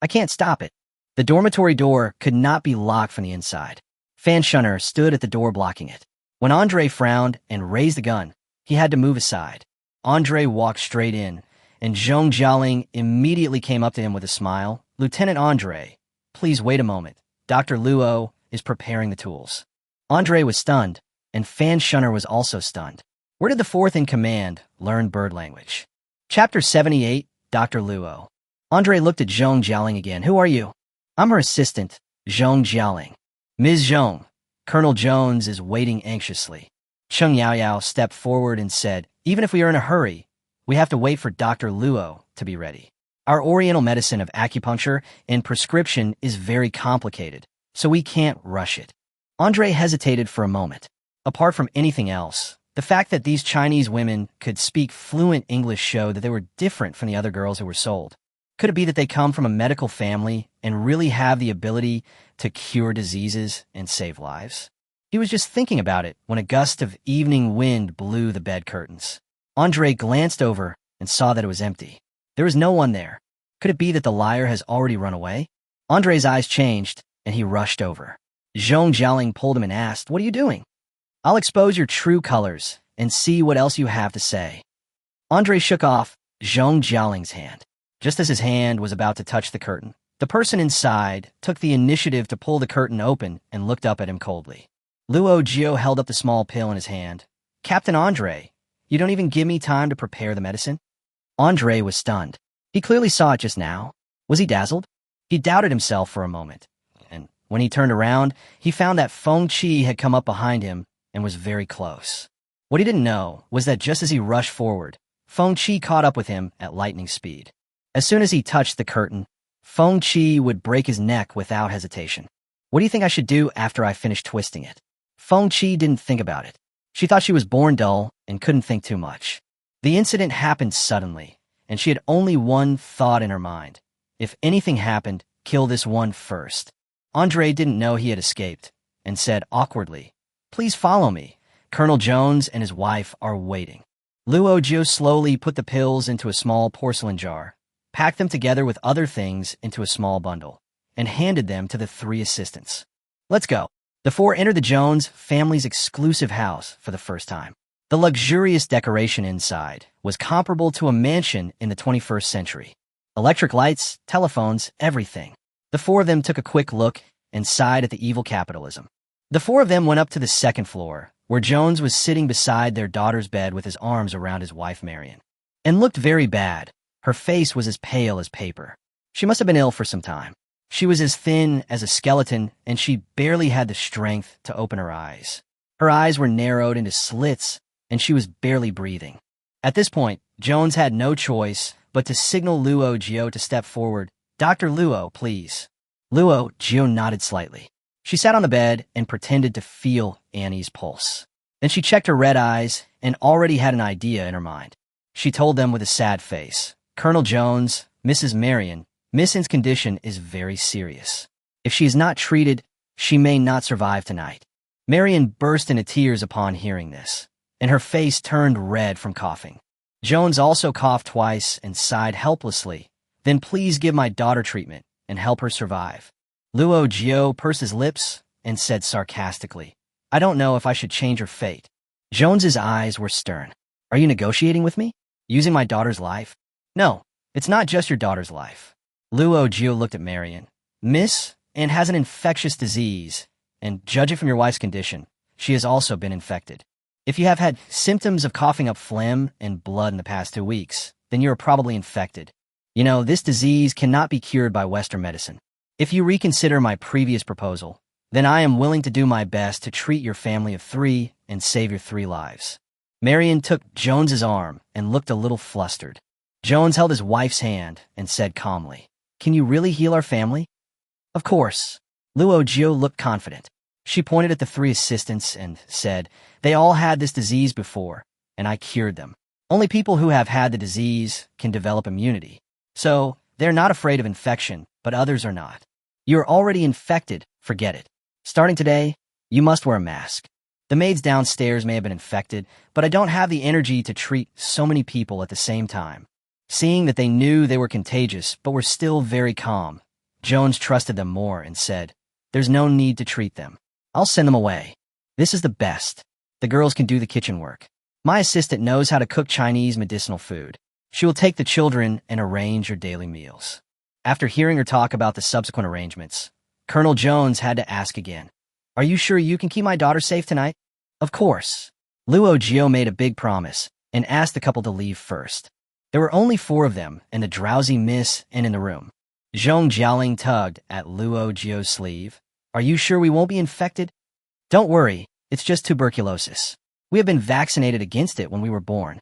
can't stop it. The dormitory door could not be locked from the inside. Fan Shunner stood at the door blocking it. When Andre frowned and raised the gun, he had to move aside. Andre walked straight in, and Zhong Jialing immediately came up to him with a smile. Lieutenant Andre, please wait a moment. Dr. Luo is preparing the tools. Andre was stunned, and Fan Shunner was also stunned. Where did the fourth in command learn bird language? Chapter 78, Dr. Luo. Andre looked at Zhong Jialing again. Who are you? I'm her assistant, Zhong Jialing. Ms. Zhong, Colonel Jones is waiting anxiously. Cheng Yaoyao stepped forward and said, Even if we are in a hurry, we have to wait for Dr. Luo to be ready. Our oriental medicine of acupuncture and prescription is very complicated, so we can't rush it. Andre hesitated for a moment. Apart from anything else, The fact that these Chinese women could speak fluent English showed that they were different from the other girls who were sold. Could it be that they come from a medical family and really have the ability to cure diseases and save lives? He was just thinking about it when a gust of evening wind blew the bed curtains. Andre glanced over and saw that it was empty. There was no one there. Could it be that the liar has already run away? Andre's eyes changed, and he rushed over. Zhong Jialing pulled him and asked, "What are you doing?" "I'll expose your true colors and see what else you have to say." Andre shook off Zhong Jialing's hand. Just as his hand was about to touch the curtain, the person inside took the initiative to pull the curtain open and looked up at him coldly. Luo Jiu held up the small pill in his hand. "Captain Andre, you don't even give me time to prepare the medicine?" Andre was stunned. He clearly saw it just now. Was he dazzled? He doubted himself for a moment, and when he turned around, he found that Feng Qi had come up behind him and was very close. What he didn't know was that just as he rushed forward, Feng Qi caught up with him at lightning speed. As soon as he touched the curtain, Feng Qi would break his neck without hesitation. "What do you think I should do after I finish twisting it?" Feng Qi didn't think about it. She thought she was born dull and couldn't think too much. The incident happened suddenly, and she had only one thought in her mind. If anything happened, kill this one first. Andre didn't know he had escaped, and said awkwardly, "Please follow me. Colonel Jones and his wife are waiting." Luo Jiu slowly put the pills into a small porcelain jar, packed them together with other things into a small bundle, and handed them to the three assistants. "Let's go." The four entered the Jones family's exclusive house for the first time. The luxurious decoration inside was comparable to a mansion in the 21st century. Electric lights, telephones, everything. The four of them took a quick look and sighed at the evil capitalism. The four of them went up to the second floor, where Jones was sitting beside their daughter's bed with his arms around his wife Marion, and looked very bad. Her face was as pale as paper. She must have been ill for some time. She was as thin as a skeleton, and she barely had the strength to open her eyes. Her eyes were narrowed into slits, and she was barely breathing. At this point, Jones had no choice but to signal Luo Jiu to step forward. "Dr. Luo, please." Luo Jiu nodded slightly. She sat on the bed and pretended to feel Annie's pulse. Then she checked her red eyes and already had an idea in her mind. She told them with a sad face, "Colonel Jones, Mrs. Marion, Misson's condition is very serious. If she is not treated, she may not survive tonight." Marion burst into tears upon hearing this, and her face turned red from coughing. Jones also coughed twice and sighed helplessly. "Then please give my daughter treatment and help her survive." Luo Jiu pursed his lips and said sarcastically, "I don't know if I should change her fate." Jones's eyes were stern. "Are you negotiating with me? Using my daughter's life?" "No, it's not just your daughter's life." Luo Jiu looked at Marion. "Miss Anne has an infectious disease, and judging from your wife's condition, she has also been infected. If you have had symptoms of coughing up phlegm and blood in the past 2 weeks, then you are probably infected. You know, this disease cannot be cured by Western medicine. If you reconsider my previous proposal, then I am willing to do my best to treat your family of 3 and save your 3 lives." Marion took Jones's arm and looked a little flustered. Jones held his wife's hand and said calmly, "Can you really heal our family?" "Of course." Luo Jiu looked confident. She pointed at the 3 assistants and said, "They all had this disease before, and I cured them. Only people who have had the disease can develop immunity. So, they're not afraid of infection, but others are not. You're already infected, forget it. Starting today, you must wear a mask. The maids downstairs may have been infected, but I don't have the energy to treat so many people at the same time." Seeing that they knew they were contagious but were still very calm, Jones trusted them more and said, "There's no need to treat them. I'll send them away. This is the best. The girls can do the kitchen work. My assistant knows how to cook Chinese medicinal food. She will take the children and arrange your daily meals." After hearing her talk about the subsequent arrangements, Colonel Jones had to ask again, "Are you sure you can keep my daughter safe tonight?" "Of course." Luo Jiu made a big promise and asked the couple to leave first. There were only 4 of them and the drowsy Miss N in the room. Zhong Jialing tugged at Luo Jiu's sleeve. "Are you sure we won't be infected?" "Don't worry, it's just tuberculosis. We have been vaccinated against it when we were born."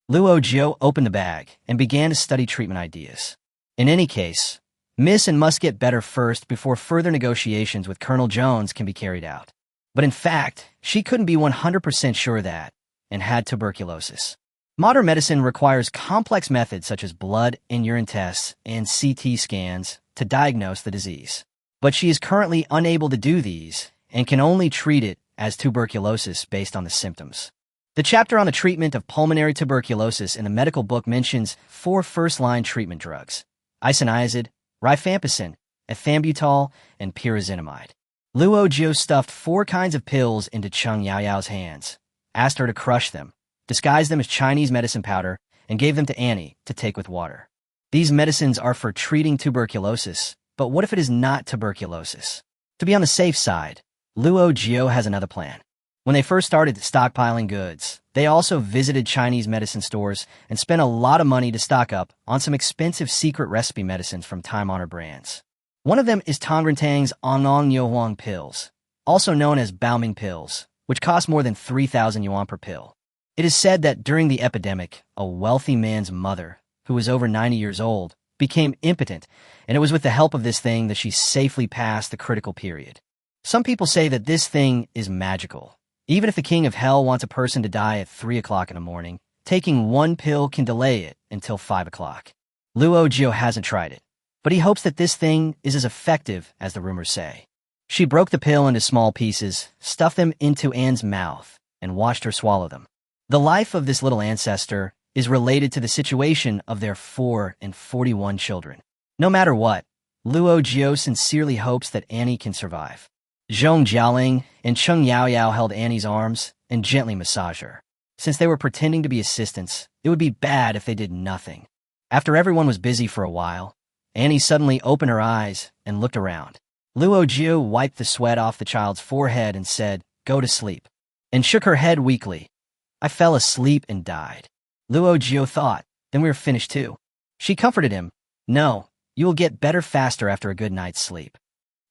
Luo Jiu opened the bag and began to study treatment ideas. In any case, Miss N must get better first before further negotiations with Colonel Jones can be carried out. But in fact, she couldn't be 100% sure that, and had tuberculosis. Modern medicine requires complex methods such as blood and urine tests and CT scans to diagnose the disease. But she is currently unable to do these and can only treat it as tuberculosis based on the symptoms. The chapter on the treatment of pulmonary tuberculosis in the medical book mentions 4 first-line treatment drugs: isoniazid, rifampicin, ethambutol, and pyrazinamide. Luo Jiu stuffed 4 kinds of pills into Cheng Yaoyao's hands, asked her to crush them, disguised them as Chinese medicine powder, and gave them to Annie to take with water. These medicines are for treating tuberculosis, but what if it is not tuberculosis? To be on the safe side, Luo Jiu has another plan. When they first started stockpiling goods, they also visited Chinese medicine stores and spent a lot of money to stock up on some expensive secret recipe medicines from time-honored brands. One of them is Tongrentang's Anong Yohuang pills, also known as Baoming pills, which cost more than 3,000 yuan per pill. It is said that during the epidemic, a wealthy man's mother, who was over 90 years old, became impotent, and it was with the help of this thing that she safely passed the critical period. Some people say that this thing is magical. Even if the king of hell wants a person to die at 3 o'clock in the morning, taking 1 pill can delay it until 5 o'clock. Luo Jiu hasn't tried it, but he hopes that this thing is as effective as the rumors say. She broke the pill into small pieces, stuffed them into Anne's mouth, and watched her swallow them. The life of this little ancestor is related to the situation of their 4 and 41 children. No matter what, Luo Jiu sincerely hopes that Annie can survive. Zhong Jialing and Cheng Yaoyao held Annie's arms and gently massaged her. Since they were pretending to be assistants, it would be bad if they did nothing. After everyone was busy for a while, Annie suddenly opened her eyes and looked around. Luo Jiu wiped the sweat off the child's forehead and said, "Go to sleep," and shook her head weakly. "I fell asleep and died." Luo Jiu thought, "Then we were finished too." She comforted him, "No, you will get better faster after a good night's sleep,"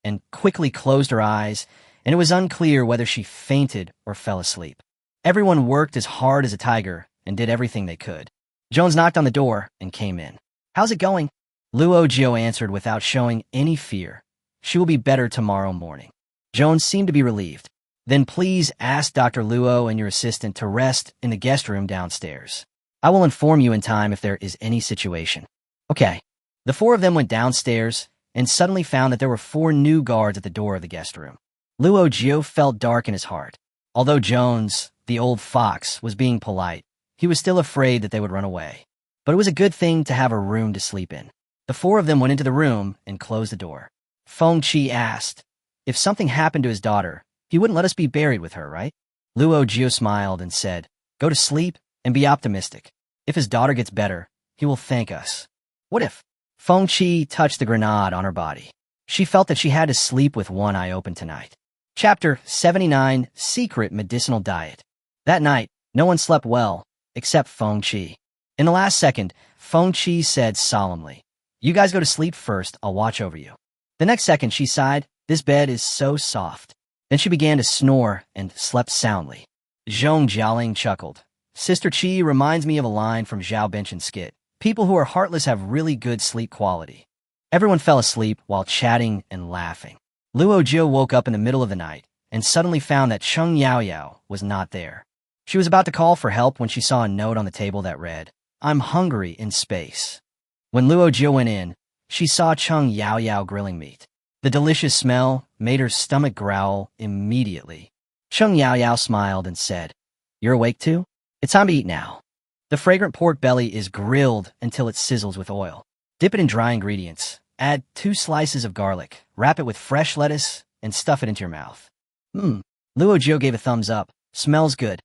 and quickly closed her eyes, and it was unclear whether she fainted or fell asleep. Everyone worked as hard as a tiger and did everything they could. Jones knocked on the door and came in. "How's it going?" Luo Jiu answered without showing any fear. "She will be better tomorrow morning." Jones seemed to be relieved. "Then please ask Dr. Luo and your assistant to rest in the guest room downstairs. I will inform you in time if there is any situation." "Okay." The 4 of them went downstairs and suddenly found that there were 4 new guards at the door of the guest room. Luo Jiu felt dark in his heart. Although Jones, the old fox, was being polite, he was still afraid that they would run away. But it was a good thing to have a room to sleep in. The 4 of them went into the room and closed the door. Feng Qi asked, "If something happened to his daughter, he wouldn't let us be buried with her, right?" Luo Jiu smiled and said, "Go to sleep and be optimistic. If his daughter gets better, he will thank us." "What if?" Feng Qi touched the grenade on her body. She felt that she had to sleep with one eye open tonight. Chapter 79, Secret Medicinal Diet. That night, no one slept well, except Feng Qi. In the last second, Feng Qi said solemnly, "You guys go to sleep first, I'll watch over you." The next second, she sighed, "This bed is so soft." Then she began to snore and slept soundly. Zhong Jialing chuckled. "Sister Qi reminds me of a line from Zhao Benchen's skit. People who are heartless have really good sleep quality." Everyone fell asleep while chatting and laughing. Luo Jiu woke up in the middle of the night and suddenly found that Cheng Yaoyao was not there. She was about to call for help when she saw a note on the table that read, "I'm hungry in space." When Luo Jiu went in, she saw Cheng Yaoyao grilling meat. The delicious smell made her stomach growl immediately. Cheng Yaoyao smiled and said, "You're awake too? It's time to eat now." The fragrant pork belly is grilled until it sizzles with oil. Dip it in dry ingredients. Add 2 slices of garlic. Wrap it with fresh lettuce and stuff it into your mouth. Luo Jiu gave a thumbs up. "Smells good."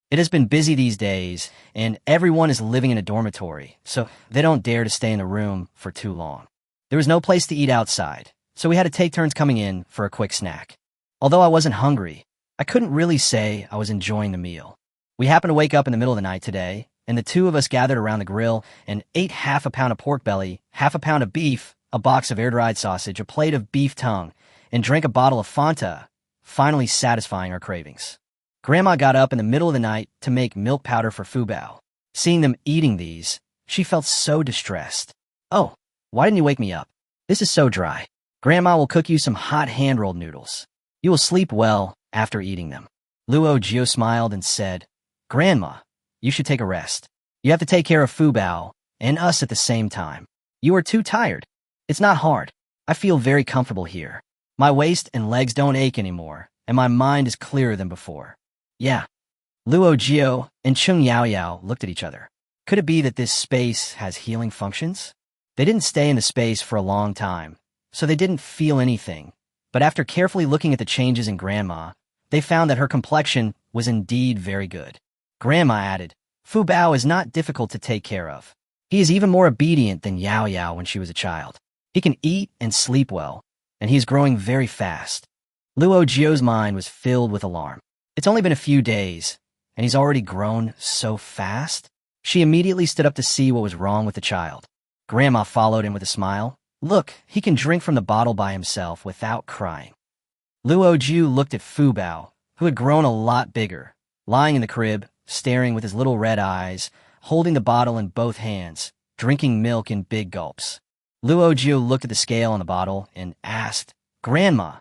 It has been busy these days, and everyone is living in a dormitory, so they don't dare to stay in the room for too long. There was no place to eat outside, so we had to take turns coming in for a quick snack. Although I wasn't hungry, I couldn't really say I was enjoying the meal. We happened to wake up in the middle of the night today, and the 2 of us gathered around the grill and ate half a pound of pork belly, half a pound of beef, a box of air-dried sausage, a plate of beef tongue, and drank a bottle of Fanta, finally satisfying our cravings. Grandma got up in the middle of the night to make milk powder for Fubao. Seeing them eating these, she felt so distressed. "Oh, why didn't you wake me up? This is so dry. Grandma will cook you some hot hand-rolled noodles. You will sleep well after eating them." Luo Jiu smiled and said, Grandma, you should take a rest. You have to take care of Fu Bao and us at the same time. You are too tired. It's not hard. I feel very comfortable here. My waist and legs don't ache anymore, and my mind is clearer than before. Yeah. Luo Jiu and Cheng Yaoyao looked at each other. Could it be that this space has healing functions? They didn't stay in the space for a long time, so they didn't feel anything. But after carefully looking at the changes in Grandma, they found that her complexion was indeed very good. Grandma added, Fu Bao is not difficult to take care of. He is even more obedient than Yao Yao when she was a child. He can eat and sleep well, and he is growing very fast. Luo Jiu's mind was filled with alarm. It's only been a few days, and he's already grown so fast? She immediately stood up to see what was wrong with the child. Grandma followed him with a smile. Look, he can drink from the bottle by himself without crying. Luo Jiu looked at Fu Bao, who had grown a lot bigger, lying in the crib, staring with his little red eyes, holding the bottle in both hands, drinking milk in big gulps. Luo Jiu looked at the scale on the bottle and asked, Grandma,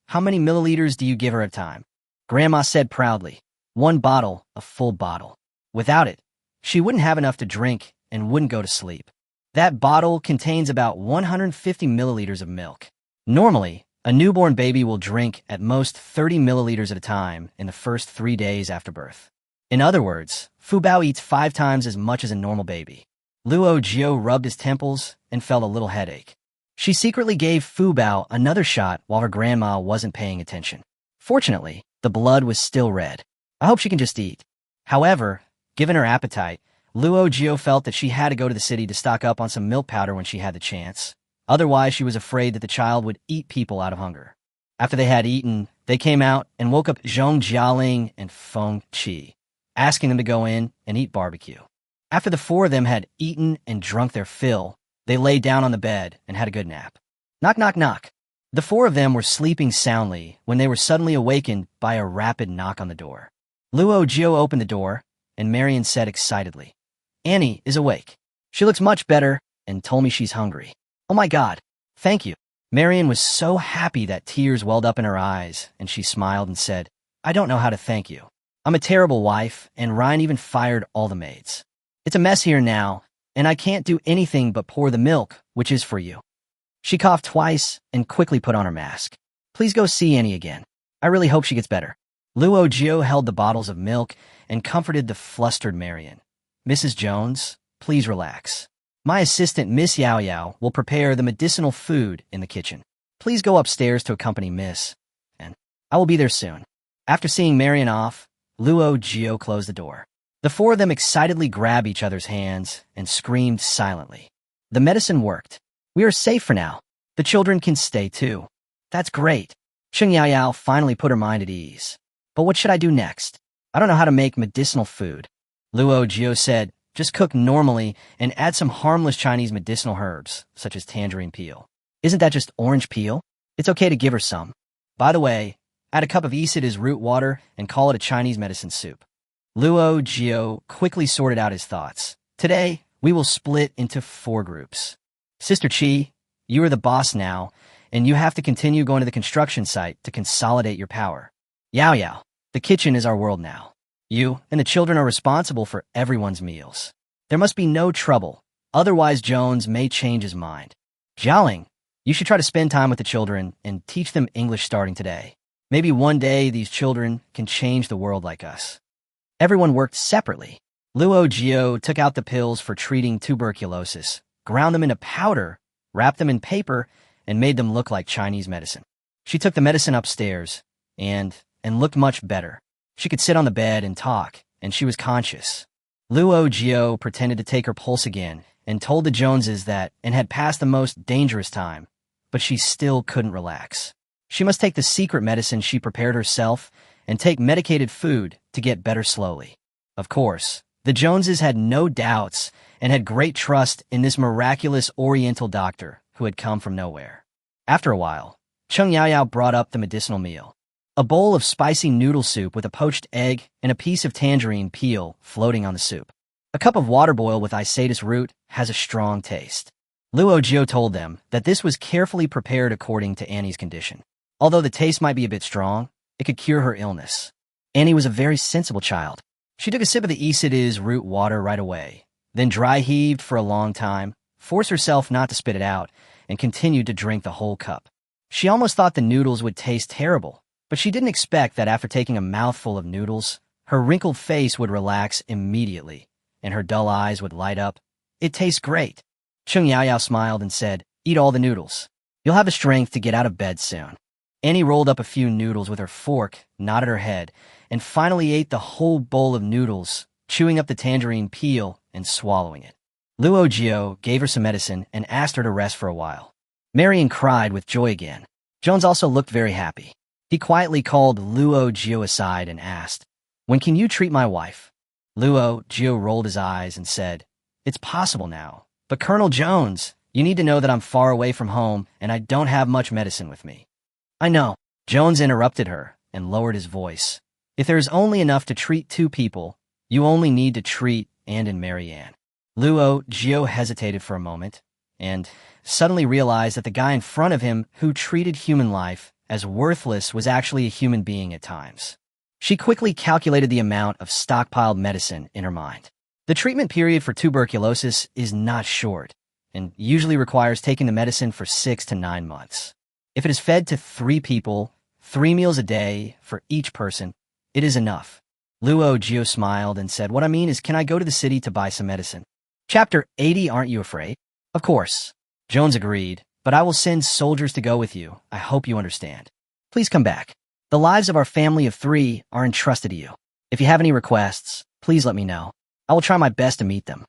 how many milliliters do you give her at a time? Grandma said proudly, 1 bottle, a full bottle. Without it, she wouldn't have enough to drink and wouldn't go to sleep. That bottle contains about 150 milliliters of milk. Normally, a newborn baby will drink at most 30 milliliters at a time in the first 3 days after birth. In other words, Fu Bao eats 5 times as much as a normal baby. Luo Jiu rubbed his temples and felt a little headache. She secretly gave Fu Bao another shot while her grandma wasn't paying attention. Fortunately, the blood was still red. I hope she can just eat. However, given her appetite, Luo Jiu felt that she had to go to the city to stock up on some milk powder when she had the chance. Otherwise, she was afraid that the child would eat people out of hunger. After they had eaten, they came out and woke up Zhong Jialing and Feng Qi, asking them to go in and eat barbecue. After the 4 of them had eaten and drunk their fill, they lay down on the bed and had a good nap. Knock, knock, knock. The 4 of them were sleeping soundly when they were suddenly awakened by a rapid knock on the door. Luo Jiu opened the door, and Marian said excitedly, Annie is awake. She looks much better and told me she's hungry. Oh my God, thank you. Marian was so happy that tears welled up in her eyes, and she smiled and said, I don't know how to thank you. I'm a terrible wife, and Ryan even fired all the maids. It's a mess here now, and I can't do anything but pour the milk, which is for you. She coughed twice and quickly put on her mask. Please go see Annie again. I really hope she gets better. Luo Jiu held the bottles of milk and comforted the flustered Marian. Mrs. Jones, please relax. My assistant, Miss Yao Yao, will prepare the medicinal food in the kitchen. Please go upstairs to accompany Miss, and I will be there soon. After seeing Marian off, Luo Jiu closed the door. The 4 of them excitedly grabbed each other's hands and screamed silently. The medicine worked. We are safe for now. The children can stay too. That's great. Cheng Yaoyao finally put her mind at ease. But what should I do next? I don't know how to make medicinal food. Luo Jiu said, just cook normally and add some harmless Chinese medicinal herbs, such as tangerine peel. Isn't that just orange peel? It's okay to give her some. By the way, add a cup of Isida's root water and call it a Chinese medicine soup. Luo Jiu quickly sorted out his thoughts. Today, we will split into 4 groups. Sister Qi, you are the boss now, and you have to continue going to the construction site to consolidate your power. Yao Yao, the kitchen is our world now. You and the children are responsible for everyone's meals. There must be no trouble, otherwise Jones may change his mind. Jialing, you should try to spend time with the children and teach them English starting today. Maybe one day these children can change the world like us. Everyone worked separately. Luo Jiu took out the pills for treating tuberculosis, ground them into powder, wrapped them in paper, and made them look like Chinese medicine. She took the medicine upstairs and looked much better. She could sit on the bed and talk, and she was conscious. Luo Jiu pretended to take her pulse again and told the Joneses that and had passed the most dangerous time, but she still couldn't relax. She must take the secret medicine she prepared herself and take medicated food to get better slowly. Of course, the Joneses had no doubts and had great trust in this miraculous Oriental doctor who had come from nowhere. After a while, Cheng Yaoyao brought up the medicinal meal. A bowl of spicy noodle soup with a poached egg and a piece of tangerine peel floating on the soup. A cup of water boiled with Isatis root has a strong taste. Luo Jiu told them that this was carefully prepared according to Annie's condition. Although the taste might be a bit strong, it could cure her illness. Annie was a very sensible child. She took a sip of the Isida's root water right away, then dry-heaved for a long time, forced herself not to spit it out, and continued to drink the whole cup. She almost thought the noodles would taste terrible, but she didn't expect that after taking a mouthful of noodles, her wrinkled face would relax immediately, and her dull eyes would light up. It tastes great. Cheng Yaoyao smiled and said, eat all the noodles. You'll have the strength to get out of bed soon. Annie rolled up a few noodles with her fork, nodded her head, and finally ate the whole bowl of noodles, chewing up the tangerine peel and swallowing it. Luo Jiu gave her some medicine and asked her to rest for a while. Marion cried with joy again. Jones also looked very happy. He quietly called Luo Jiu aside and asked, when can you treat my wife? Luo Jiu rolled his eyes and said, it's possible now, but Colonel Jones, you need to know that I'm far away from home and I don't have much medicine with me. I know. Jones interrupted her and lowered his voice. If there is only enough to treat 2 people, you only need to treat Anne and Marianne. Luo Jiu hesitated for a moment and suddenly realized that the guy in front of him who treated human life as worthless was actually a human being at times. She quickly calculated the amount of stockpiled medicine in her mind. The treatment period for tuberculosis is not short and usually requires taking the medicine for 6 to 9 months. If it is fed to 3 people, 3 meals a day for each person, it is enough. Luo Jiu smiled and said, what I mean is, can I go to the city to buy some medicine? Chapter 80, aren't you afraid? Of course. Jones agreed, but I will send soldiers to go with you. I hope you understand. Please come back. The lives of our family of 3 are entrusted to you. If you have any requests, please let me know. I will try my best to meet them.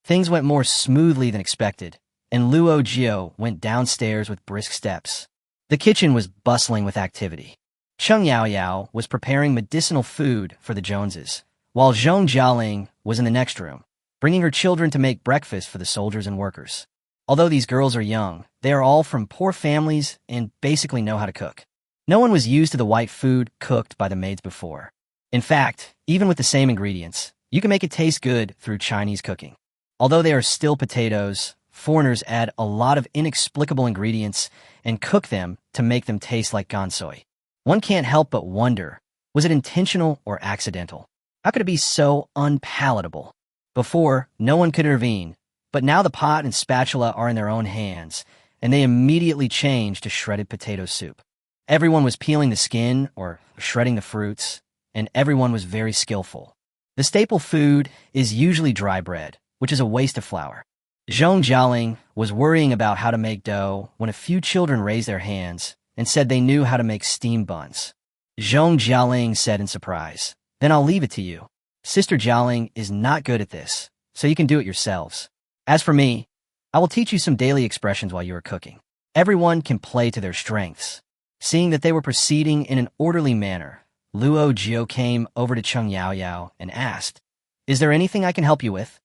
Things went more smoothly than expected, and Luo Jiu went downstairs with brisk steps. The kitchen was bustling with activity. Cheng Yaoyao was preparing medicinal food for the Joneses, while Zhong Jialing was in the next room, bringing her children to make breakfast for the soldiers and workers. Although these girls are young, they are all from poor families and basically know how to cook. No one was used to the white food cooked by the maids before. In fact, even with the same ingredients, you can make it taste good through Chinese cooking. Although they are still potatoes, foreigners add a lot of inexplicable ingredients and cook them to make them taste like gansoi. One can't help but wonder, was it intentional or accidental? How could it be so unpalatable? Before, no one could intervene, but now the pot and spatula are in their own hands, and they immediately changed to shredded potato soup. Everyone was peeling the skin or shredding the fruits, and everyone was very skillful. The staple food is usually dry bread, which is a waste of flour. Zhong Jialing was worrying about how to make dough when a few children raised their hands and said they knew how to make steamed buns. Zhong Jialing said in surprise, then I'll leave it to you. Sister Jialing is not good at this, so you can do it yourselves. As for me, I will teach you some daily expressions while you are cooking. Everyone can play to their strengths. Seeing that they were proceeding in an orderly manner, Luo Jiu came over to Cheng Yaoyao and asked, is there anything I can help you with?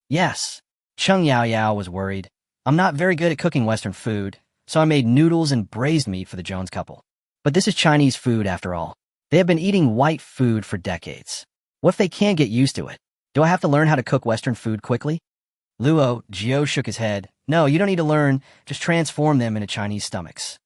Yes. Cheng Yaoyao was worried. I'm not very good at cooking Western food, so I made noodles and braised meat for the Jones couple. But this is Chinese food after all. They have been eating white food for decades. What if they can't get used to it? Do I have to learn how to cook Western food quickly? Luo Jiu shook his head. No, you don't need to learn, just transform them into Chinese stomachs.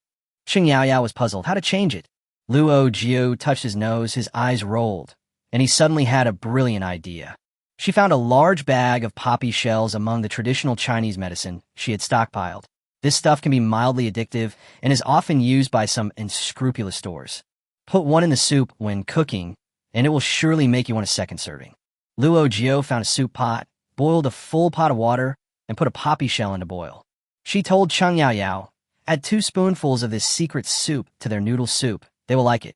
Cheng Yaoyao was puzzled. How to change it? Luo Jiu touched his nose, his eyes rolled, and he suddenly had a brilliant idea. She found a large bag of poppy shells among the traditional Chinese medicine she had stockpiled. This stuff can be mildly addictive and is often used by some unscrupulous stores. Put one in the soup when cooking, and it will surely make you want a second serving. Luo Jiu found a soup pot, boiled a full pot of water, and put a poppy shell in to boil. She told Cheng Yaoyao, add 2 spoonfuls of this secret soup to their noodle soup. They will like it.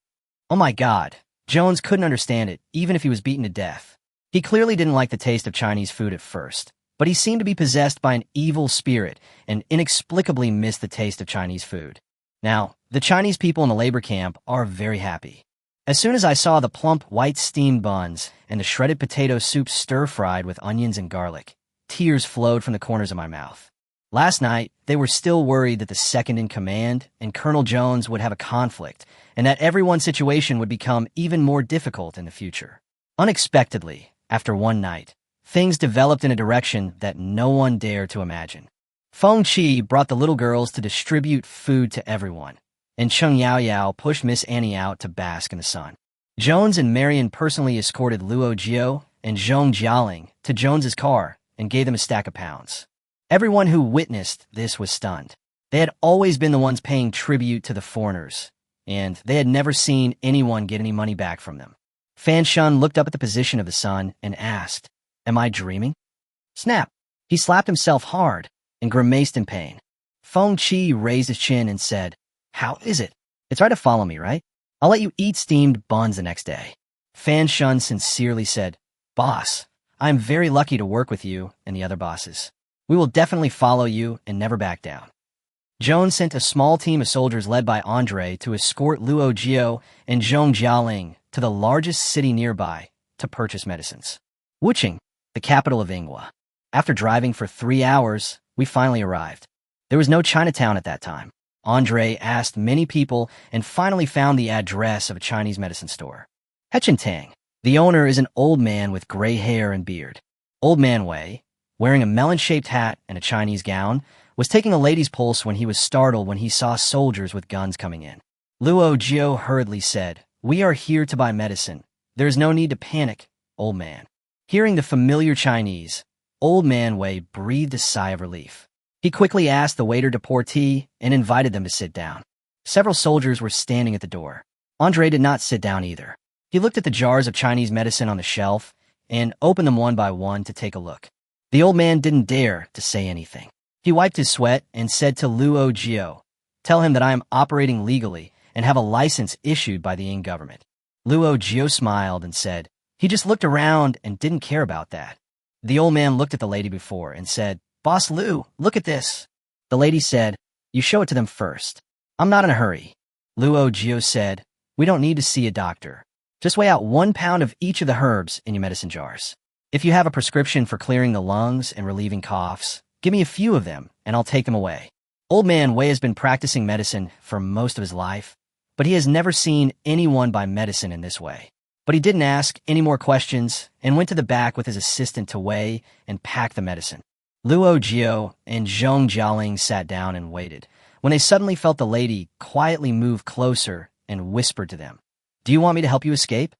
Oh my God. Jones couldn't understand it, even if he was beaten to death. He clearly didn't like the taste of Chinese food at first, but he seemed to be possessed by an evil spirit and inexplicably missed the taste of Chinese food. Now, the Chinese people in the labor camp are very happy. As soon as I saw the plump white steamed buns and the shredded potato soup stir-fried with onions and garlic, tears flowed from the corners of my mouth. Last night, they were still worried that the second-in-command and Colonel Jones would have a conflict and that everyone's situation would become even more difficult in the future. Unexpectedly, after one night, things developed in a direction that no one dared to imagine. Feng Qi brought the little girls to distribute food to everyone, and Cheng Yaoyao pushed Miss Annie out to bask in the sun. Jones and Marion personally escorted Luo Jiu and Zhong Jialing to Jones's car and gave them a stack of pounds. Everyone who witnessed this was stunned. They had always been the ones paying tribute to the foreigners, and they had never seen anyone get any money back from them. Fan Shun looked up at the position of the sun and asked, "Am I dreaming?" Snap! He slapped himself hard and grimaced in pain. Feng Qi raised his chin and said, "How is it? It's right to follow me, right? I'll let you eat steamed buns the next day." Fan Shun sincerely said, "Boss, I'm very lucky to work with you and the other bosses. We will definitely follow you and never back down." Jones sent a small team of soldiers led by Andre to escort Luo Jiu and Zhong Jialing to the largest city nearby to purchase medicines. Wuching, the capital of Ingwa. After driving for 3 hours, we finally arrived. There was no Chinatown at that time. Andre asked many people and finally found the address of a Chinese medicine store. Hechintang. The owner is an old man with gray hair and beard. Old Man Wei, wearing a melon-shaped hat and a Chinese gown, was taking a lady's pulse when he was startled when he saw soldiers with guns coming in. Luo Jiu hurriedly said, "We are here to buy medicine. There is no need to panic, old man." Hearing the familiar Chinese, Old Man Wei breathed a sigh of relief. He quickly asked the waiter to pour tea and invited them to sit down. Several soldiers were standing at the door. Andre did not sit down either. He looked at the jars of Chinese medicine on the shelf and opened them one by one to take a look. The old man didn't dare to say anything. He wiped his sweat and said to Luo Jiu, "Tell him that I am operating legally and have a license issued by the Ying government." Luo Jiu smiled and said, "He just looked around and didn't care about that." The old man looked at the lady before and said, "Boss Lu, look at this." The lady said, "You show it to them first." "I'm not in a hurry." Luo Jiu said, "We don't need to see a doctor. Just weigh out 1 pound of each of the herbs in your medicine jars. If you have a prescription for clearing the lungs and relieving coughs, give me a few of them, and I'll take them away." Old Man Wei has been practicing medicine for most of his life, but he has never seen anyone buy medicine in this way. But he didn't ask any more questions and went to the back with his assistant to weigh and pack the medicine. Luo Jiu and Zhong Jialing sat down and waited, when they suddenly felt the lady quietly move closer and whispered to them, "Do you want me to help you escape?"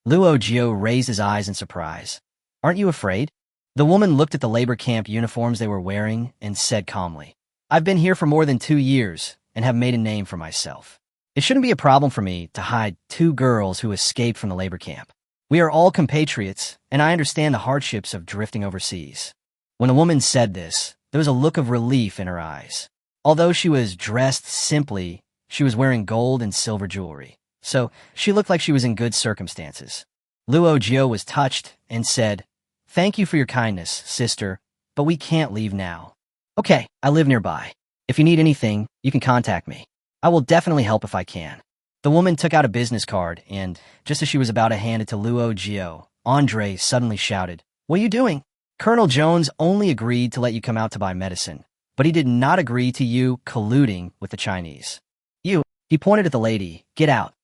Luo Jiu raised his eyes in surprise. "Aren't you afraid?" The woman looked at the labor camp uniforms they were wearing and said calmly, "I've been here for more than 2 years and have made a name for myself. It shouldn't be a problem for me to hide 2 girls who escaped from the labor camp. We are all compatriots, and I understand the hardships of drifting overseas." When the woman said this, there was a look of relief in her eyes. Although she was dressed simply, she was wearing gold and silver jewelry, so she looked like she was in good circumstances. Luo Jiu was touched and said, "Thank you for your kindness, sister, but we can't leave now." "Okay, I live nearby. If you need anything, you can contact me. I will definitely help if I can." The woman took out a business card, and just as she was about to hand it to Luo Jiu, Andre suddenly shouted, "What are you doing? Colonel Jones only agreed to let you come out to buy medicine, but he did not agree to you colluding with the Chinese. You," he pointed at the lady, "get out."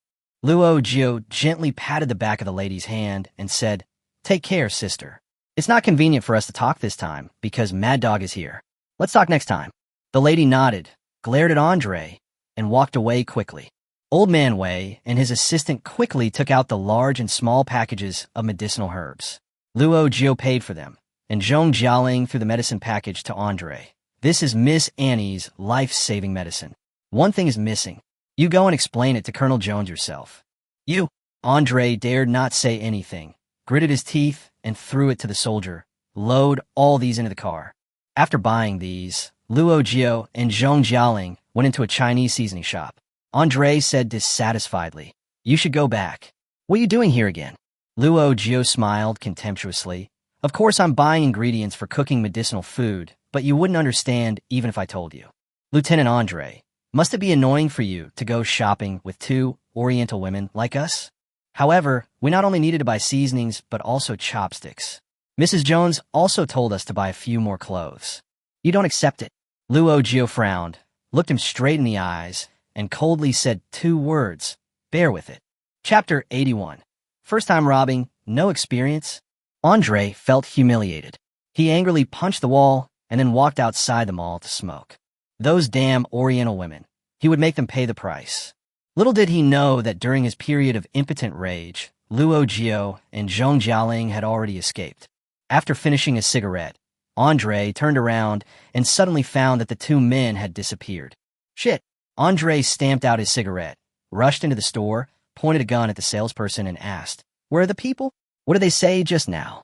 Luo Jiu gently patted the back of the lady's hand and said, "Take care, sister. It's not convenient for us to talk this time because Mad Dog is here. Let's talk next time." The lady nodded, glared at Andre, and walked away quickly. Old Man Wei and his assistant quickly took out the large and small packages of medicinal herbs. Luo Jiu paid for them, and Zhong Jialing threw the medicine package to Andre. "This is Miss Annie's life-saving medicine. One thing is missing. You go and explain it to Colonel Jones yourself." "You." Andre dared not say anything, gritted his teeth, and threw it to the soldier. "Load all these into the car." After buying these, Luo Jiu and Zhong Jialing went into a Chinese seasoning shop. Andre said dissatisfiedly, "You should go back. What are you doing here again?" Luo Jiu smiled contemptuously. "Of course I'm buying ingredients for cooking medicinal food, but you wouldn't understand even if I told you." "Lieutenant Andre, must it be annoying for you to go shopping with 2 Oriental women like us? However, we not only needed to buy seasonings, but also chopsticks. Mrs. Jones also told us to buy a few more clothes. You don't accept it." Luo Jiu frowned, looked him straight in the eyes, and coldly said 2 words, "Bear with it." Chapter 81. First time robbing, no experience? Andre felt humiliated. He angrily punched the wall and then walked outside the mall to smoke. Those damn Oriental women. He would make them pay the price. Little did he know that during his period of impotent rage, Luo Jiu and Zhong Jialing had already escaped. After finishing a cigarette, Andre turned around and suddenly found that the two men had disappeared. Shit! Andre stamped out his cigarette, rushed into the store, pointed a gun at the salesperson and asked, "Where are the people? What did they say just now?"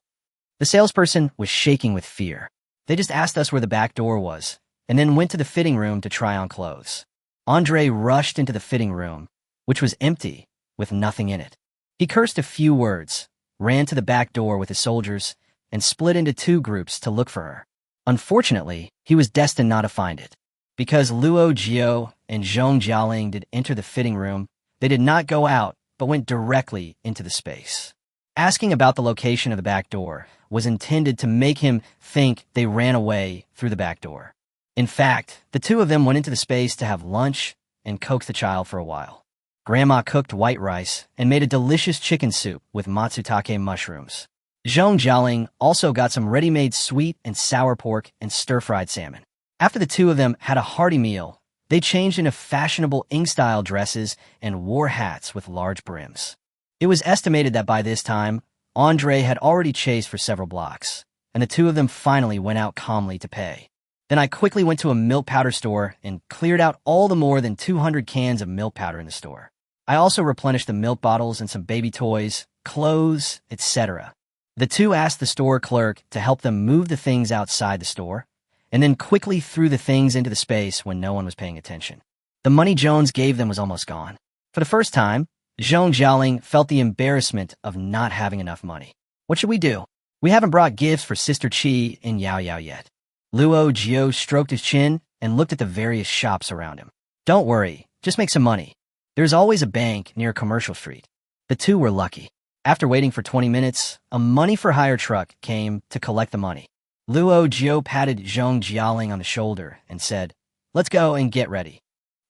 The salesperson was shaking with fear. "They just asked us where the back door was, and then went to the fitting room to try on clothes." Andre rushed into the fitting room, which was empty, with nothing in it. He cursed a few words, ran to the back door with his soldiers, and split into two groups to look for her. Unfortunately, he was destined not to find it. Because Luo Jiu and Zhong Jialing did enter the fitting room, they did not go out, but went directly into the space. Asking about the location of the back door was intended to make him think they ran away through the back door. In fact, the two of them went into the space to have lunch and coax the child for a while. Grandma cooked white rice and made a delicious chicken soup with matsutake mushrooms. Zhong Jialing also got some ready-made sweet and sour pork and stir-fried salmon. After the two of them had a hearty meal, they changed into fashionable Ing-style dresses and wore hats with large brims. It was estimated that by this time, Andre had already chased for several blocks, and the two of them finally went out calmly to pay. Then I quickly went to a milk powder store and cleared out all the more than 200 cans of milk powder in the store. I also replenished the milk bottles and some baby toys, clothes, etc. The two asked the store clerk to help them move the things outside the store, and then quickly threw the things into the space when no one was paying attention. The money Jones gave them was almost gone. For the first time, Zhong Jialing felt the embarrassment of not having enough money. What should we do? We haven't brought gifts for Sister Qi and Yao Yao yet. Luo Jiu stroked his chin and looked at the various shops around him. Don't worry, just make some money. There's always a bank near Commercial Street. The two were lucky. After waiting for 20 minutes, a money-for-hire truck came to collect the money. Luo Jiu patted Zhong Jialing on the shoulder and said, "Let's go and get ready."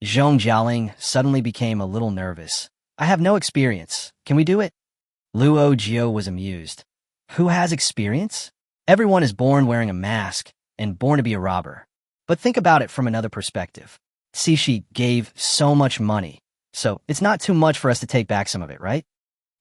Zhong Jialing suddenly became a little nervous. "I have no experience. Can we do it?" Luo Jiu was amused. "Who has experience? Everyone is born wearing a mask and born to be a robber. But think about it from another perspective. Cixi gave so much money, so it's not too much for us to take back some of it, right?"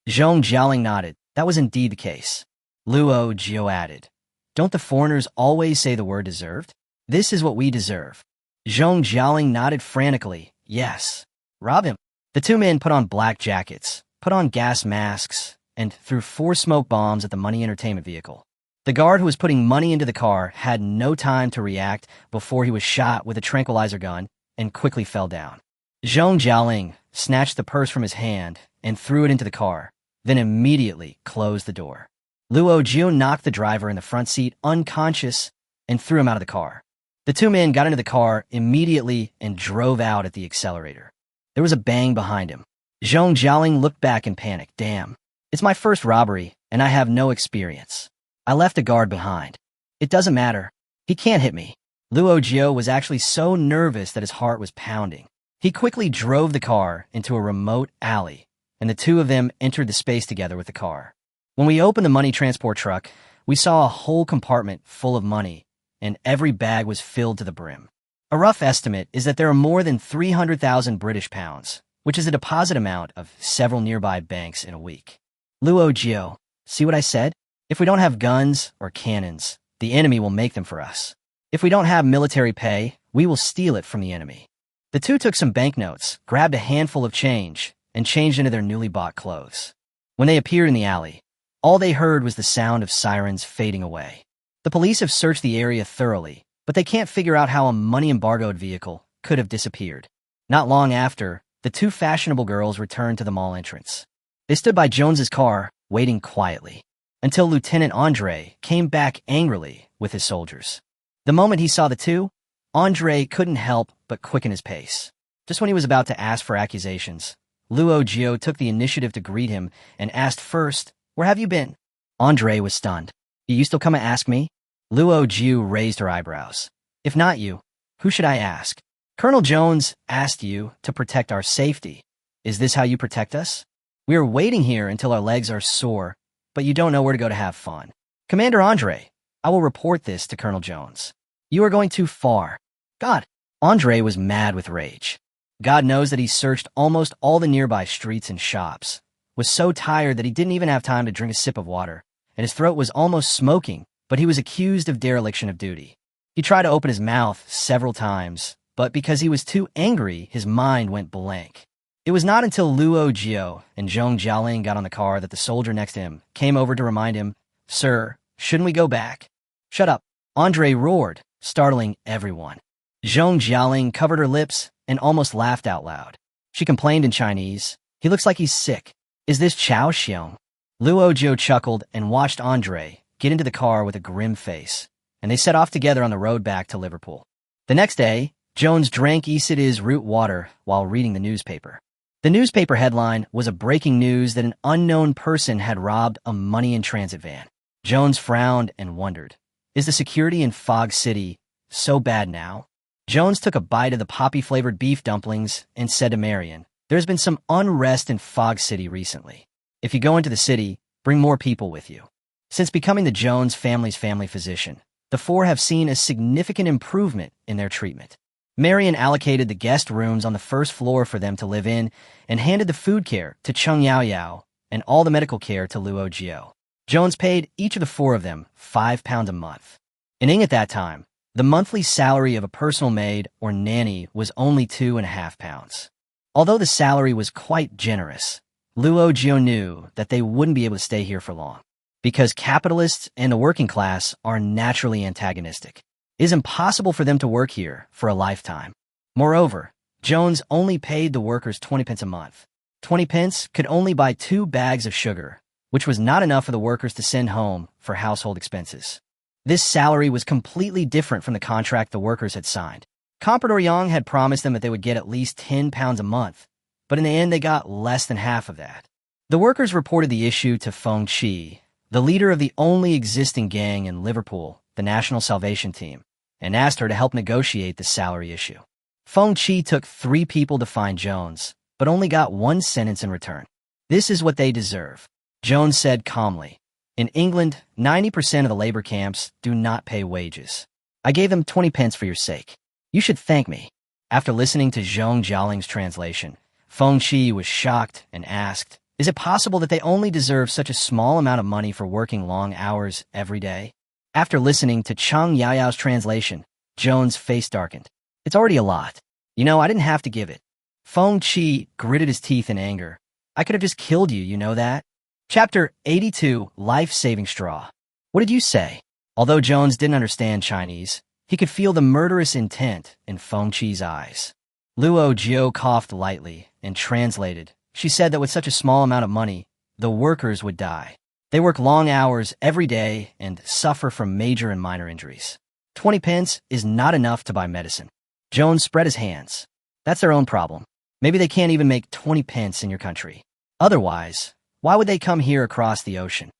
Zhong Jialing nodded. That was indeed the case. Luo Jiu added, "Don't the foreigners always say the word deserved? This is what we deserve." Zhong Jialing nodded frantically. "Yes. Rob him." The two men put on black jackets, put on gas masks, and threw 4 smoke bombs at the money entertainment vehicle. The guard who was putting money into the car had no time to react before he was shot with a tranquilizer gun and quickly fell down. Zhong Jialing snatched the purse from his hand and threw it into the car, then immediately closed the door. Luo Jiu knocked the driver in the front seat unconscious and threw him out of the car. The two men got into the car immediately and drove out at the accelerator. There was a bang behind him. Zhong Jialing looked back in panic. Damn, it's my first robbery, and I have no experience. I left a guard behind. It doesn't matter. He can't hit me. Luo Jiu was actually so nervous that his heart was pounding. He quickly drove the car into a remote alley, and the two of them entered the space together with the car. When we opened the money transport truck, we saw a whole compartment full of money, and every bag was filled to the brim. A rough estimate is that there are more than 300,000 British pounds, which is a deposit amount of several nearby banks in a week. Luo Jiu, see what I said? If we don't have guns or cannons, the enemy will make them for us. If we don't have military pay, we will steal it from the enemy. The two took some banknotes, grabbed a handful of change, and changed into their newly bought clothes. When they appeared in the alley, all they heard was the sound of sirens fading away. The police have searched the area thoroughly, but they can't figure out how a money-embargoed vehicle could have disappeared. Not long after, the two fashionable girls returned to the mall entrance. They stood by Jones's car, waiting quietly, until Lieutenant Andre came back angrily with his soldiers. The moment he saw the two, Andre couldn't help but quicken his pace. Just when he was about to ask for accusations, Luo Jiu took the initiative to greet him and asked first, "Where have you been?" Andre was stunned. "You still come and ask me?" Luo Jiu raised her eyebrows. "If not you, who should I ask? Colonel Jones asked you to protect our safety. Is this how you protect us? We are waiting here until our legs are sore, but you don't know where to go to have fun. Commander Andre, I will report this to Colonel Jones. You are going too far." God, Andre was mad with rage. God knows that he searched almost all the nearby streets and shops, was so tired that he didn't even have time to drink a sip of water, and his throat was almost smoking, but he was accused of dereliction of duty. He tried to open his mouth several times, but because he was too angry, his mind went blank. It was not until Luo Jiu and Zhong Jialing got on the car that the soldier next to him came over to remind him, "Sir, shouldn't we go back?" "Shut up," Andre roared, startling everyone. Zhong Jialing covered her lips and almost laughed out loud. She complained in Chinese, "He looks like he's sick. Is this Chao Xiong?" Luo Jiu chuckled and watched Andre get into the car with a grim face, and they set off together on the road back to Liverpool. The next day, Jones drank Isida's root water while reading the newspaper. The newspaper headline was a breaking news that an unknown person had robbed a money-in-transit van. Jones frowned and wondered, is the security in Fog City so bad now? Jones took a bite of the poppy-flavored beef dumplings and said to Marion, "There's been some unrest in Fog City recently. If you go into the city, bring more people with you." Since becoming the Jones family's family physician, the four have seen a significant improvement in their treatment. Marion allocated the guest rooms on the first floor for them to live in and handed the food care to Chung Yao Yao and all the medical care to Luo Jiu. Jones paid each of the four of them £5 a month. In Ing at that time, the monthly salary of a personal maid or nanny was only £2.50. Although the salary was quite generous, Luo Jiu knew that they wouldn't be able to stay here for long, because capitalists and the working class are naturally antagonistic. It is impossible for them to work here for a lifetime. Moreover, Jones only paid the workers 20 pence a month. 20 pence could only buy 2 bags of sugar, which was not enough for the workers to send home for household expenses. This salary was completely different from the contract the workers had signed. Comprador Yang had promised them that they would get at least £10 a month, but in the end they got less than half of that. The workers reported the issue to Feng Qi, the leader of the only existing gang in Liverpool, the National Salvation Team, and asked her to help negotiate the salary issue. Feng Qi took 3 people to find Jones, but only got 1 sentence in return. "This is what they deserve," Jones said calmly. "In England, 90% of the labor camps do not pay wages. I gave them 20 pence for your sake. You should thank me." After listening to Zhong Jialing's translation, Feng Qi was shocked and asked, "Is it possible that they only deserve such a small amount of money for working long hours every day?" After listening to Chung Yaoyao's translation, Jones' face darkened. "It's already a lot. You know, I didn't have to give it." Feng Qi gritted his teeth in anger. "I could have just killed you, you know that?" Chapter 82, Life-Saving Straw. "What did you say?" Although Jones didn't understand Chinese, he could feel the murderous intent in Feng Qi's eyes. Luo Jiu coughed lightly and translated. She said that with such a small amount of money, the workers would die. They work long hours every day and suffer from major and minor injuries. 20 pence is not enough to buy medicine. Jones spread his hands. "That's their own problem. Maybe they can't even make 20 pence in your country. Otherwise, why would they come here across the ocean?"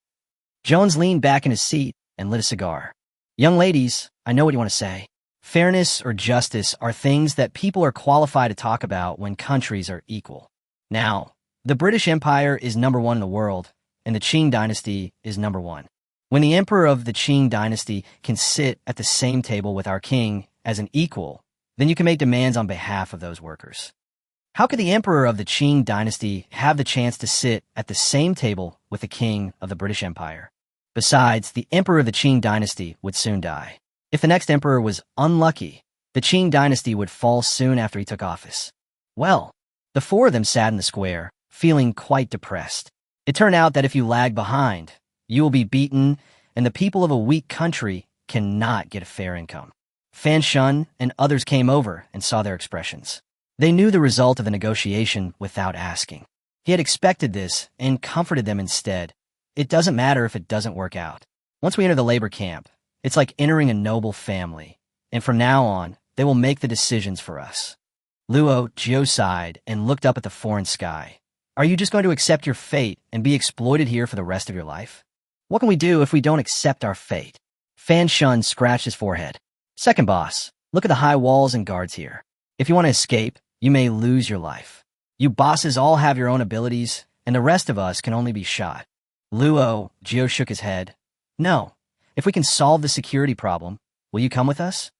Jones leaned back in his seat and lit a cigar. "Young ladies, I know what you want to say. Fairness or justice are things that people are qualified to talk about when countries are equal. Now, the British Empire is #1 in the world, and the Qing dynasty is #1. When the emperor of the Qing dynasty can sit at the same table with our king as an equal, then you can make demands on behalf of those workers. How could the emperor of the Qing dynasty have the chance to sit at the same table with the king of the British Empire? Besides, the emperor of the Qing dynasty would soon die. If the next emperor was unlucky, the Qing dynasty would fall soon after he took office." Well, the 4 of them sat in the square, feeling quite depressed. It turned out that if you lag behind, you will be beaten, and the people of a weak country cannot get a fair income. Fan Shun and others came over and saw their expressions. They knew the result of the negotiation without asking. He had expected this and comforted them instead. "It doesn't matter if it doesn't work out. Once we enter the labor camp, it's like entering a noble family, and from now on, they will make the decisions for us." Luo Jiu sighed and looked up at the foreign sky. "Are you just going to accept your fate and be exploited here for the rest of your life? What can we do if we don't accept our fate?" Fan Shun scratched his forehead. "Second boss, look at the high walls and guards here. If you want to escape, you may lose your life. You bosses all have your own abilities, and the rest of us can only be shot." Luo Jiu shook his head. "No. If we can solve the security problem, will you come with us?"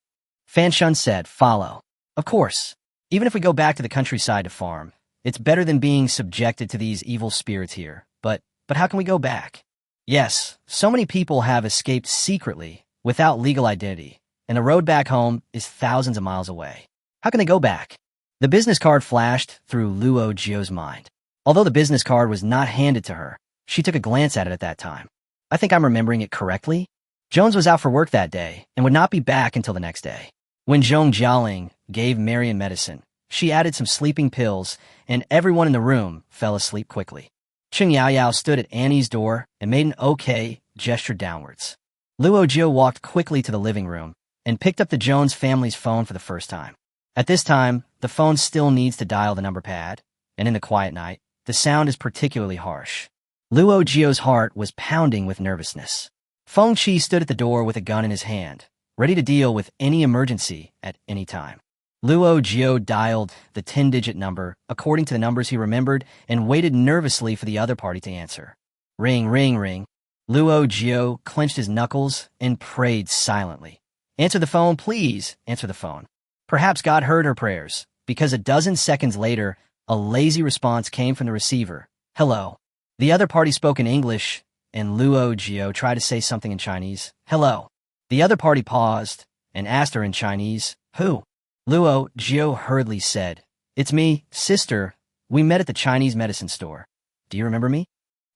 Fan Shun said, "Follow." "Of course." Even if we go back to the countryside to farm, it's better than being subjected to these evil spirits here. But how can we go back? Yes, so many people have escaped secretly without legal identity, and the road back home is thousands of miles away. How can they go back? The business card flashed through Luo Jiu's mind. Although the business card was not handed to her, she took a glance at it at that time. I think I'm remembering it correctly. Jones was out for work that day and would not be back until the next day. When Zhong Jialing gave Marian medicine, she added some sleeping pills, and everyone in the room fell asleep quickly. Cheng Yaoyao stood at Annie's door and made an okay gesture downwards. Luo Jiu walked quickly to the living room and picked up the Jones family's phone for the first time. At this time, the phone still needs to dial the number pad, and in the quiet night, the sound is particularly harsh. Luo Jiu's heart was pounding with nervousness. Feng Qi stood at the door with a gun in his hand, ready to deal with any emergency at any time. Luo Jiu dialed the 10-digit number according to the numbers he remembered and waited nervously for the other party to answer. Ring, ring, ring. Luo Jiu clenched his knuckles and prayed silently. Answer the phone, please. Answer the phone. Perhaps God heard her prayers, because a dozen seconds later, a lazy response came from the receiver. Hello. The other party spoke in English, and Luo Jiu tried to say something in Chinese. Hello. The other party paused and asked her in Chinese, Who? Luo Jiu hurriedly said, It's me, sister. We met at the Chinese medicine store. Do you remember me?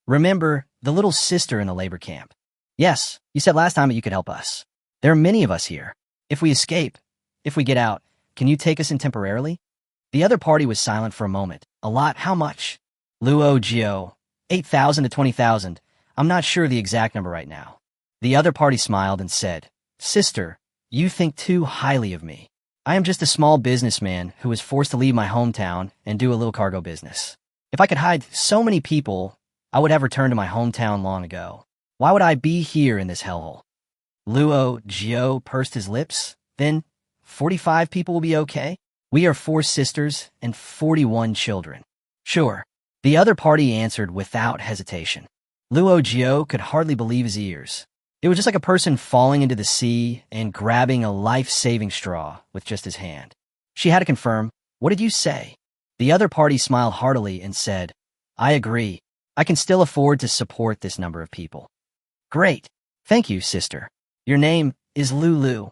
Remember the little sister in the labor camp? Yes, you said last time that you could help us. There are many of us here. If we escape, if we get out, can you take us in temporarily? The other party was silent for a moment. A lot, how much? Luo Jiu, 8,000 to 20,000. I'm not sure the exact number right now. The other party smiled and said, Sister, you think too highly of me. I am just a small businessman who was forced to leave my hometown and do a little cargo business. If I could hide so many people, I would have returned to my hometown long ago. Why would I be here in this hellhole? Luo Jiu pursed his lips. Then, 45 people will be okay? We are 4 sisters and 41 children. Sure. The other party answered without hesitation. Luo Jiu could hardly believe his ears. It was just like a person falling into the sea and grabbing a life-saving straw with just his hand. She had to confirm, What did you say? The other party smiled heartily and said, I agree. I can still afford to support this number of people. Great. Thank you, sister. Your name is Lulu.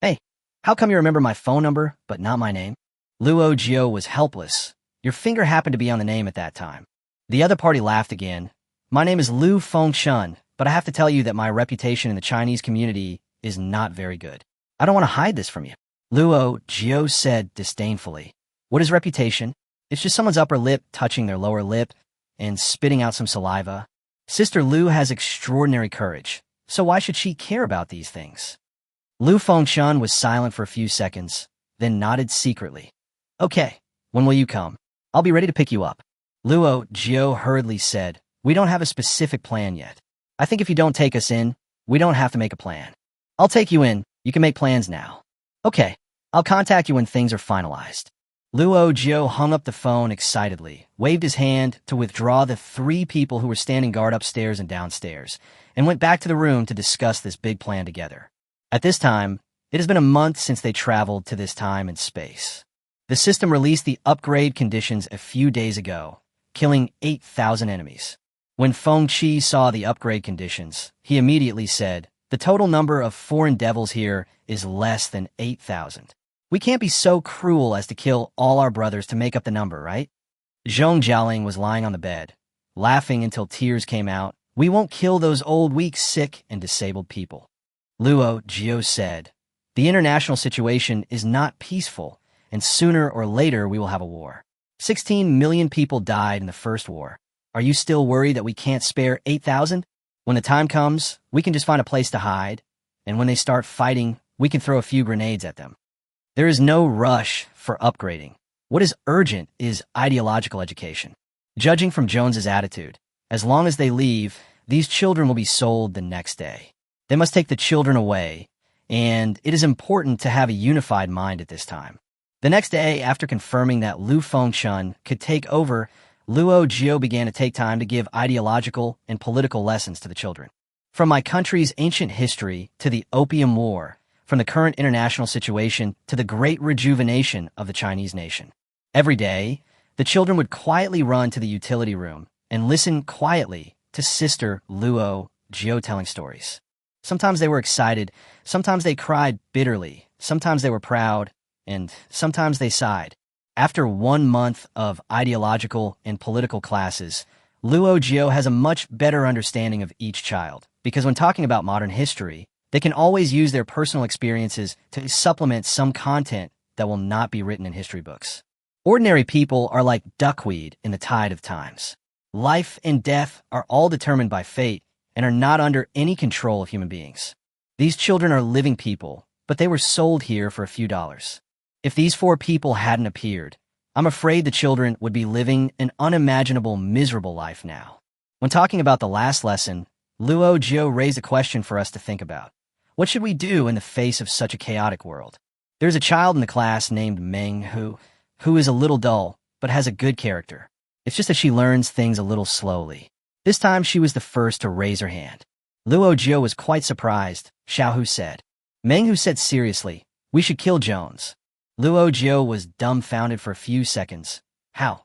Hey, how come you remember my phone number, but not my name? Luo Jiu was helpless. Your finger happened to be on the name at that time. The other party laughed again. My name is Lu Fengshun, but I have to tell you that my reputation in the Chinese community is not very good. I don't want to hide this from you. Luo Jiu said disdainfully. What is reputation? It's just someone's upper lip touching their lower lip and spitting out some saliva. Sister Lu has extraordinary courage, so why should she care about these things? Lu Fengshun was silent for a few seconds, then nodded secretly. Okay, when will you come? I'll be ready to pick you up. Luo Jiu hurriedly said, We don't have a specific plan yet. I think if you don't take us in, we don't have to make a plan. I'll take you in. You can make plans now. Okay, I'll contact you when things are finalized. Luo Jiu hung up the phone excitedly, waved his hand to withdraw the 3 people who were standing guard upstairs and downstairs, and went back to the room to discuss this big plan together. At this time, it has been a month since they traveled to this time and space. The system released the upgrade conditions a few days ago, killing 8,000 enemies. When Feng Qi saw the upgrade conditions, he immediately said, The total number of foreign devils here is less than 8,000. We can't be so cruel as to kill all our brothers to make up the number, right? Zhong Jialing was lying on the bed, laughing until tears came out. We won't kill those old, weak, sick, and disabled people. Luo Jiu said, The international situation is not peaceful, and sooner or later we will have a war. 16 million people died in the first war. Are you still worried that we can't spare 8,000? When the time comes, we can just find a place to hide, and when they start fighting, we can throw a few grenades at them. There is no rush for upgrading. What is urgent is ideological education. Judging from Jones's attitude, as long as they leave, these children will be sold the next day. They must take the children away, and it is important to have a unified mind at this time. The next day, after confirming that Lu Fengshun could take over, Luo Jiu began to take time to give ideological and political lessons to the children. From my country's ancient history to the Opium War, from the current international situation to the great rejuvenation of the Chinese nation. Every day, the children would quietly run to the utility room and listen quietly to Sister Luo Jiu telling stories. Sometimes they were excited, sometimes they cried bitterly, sometimes they were proud, and sometimes they sighed. After 1 month of ideological and political classes, Luo Jiu has a much better understanding of each child, because when talking about modern history, they can always use their personal experiences to supplement some content that will not be written in history books. Ordinary people are like duckweed in the tide of times. Life and death are all determined by fate and are not under any control of human beings. These children are living people, but they were sold here for a few dollars. If these 4 people hadn't appeared, I'm afraid the children would be living an unimaginable, miserable life now. When talking about the last lesson, Luo Jiu raised a question for us to think about. What should we do in the face of such a chaotic world? There's a child in the class named Meng who is a little dull, but has a good character. It's just that she learns things a little slowly. This time she was the first to raise her hand. Luo Jiu was quite surprised. Xiaohu said. Meng said seriously, "We should kill Jones." Luo Jiu was dumbfounded for a few seconds. How?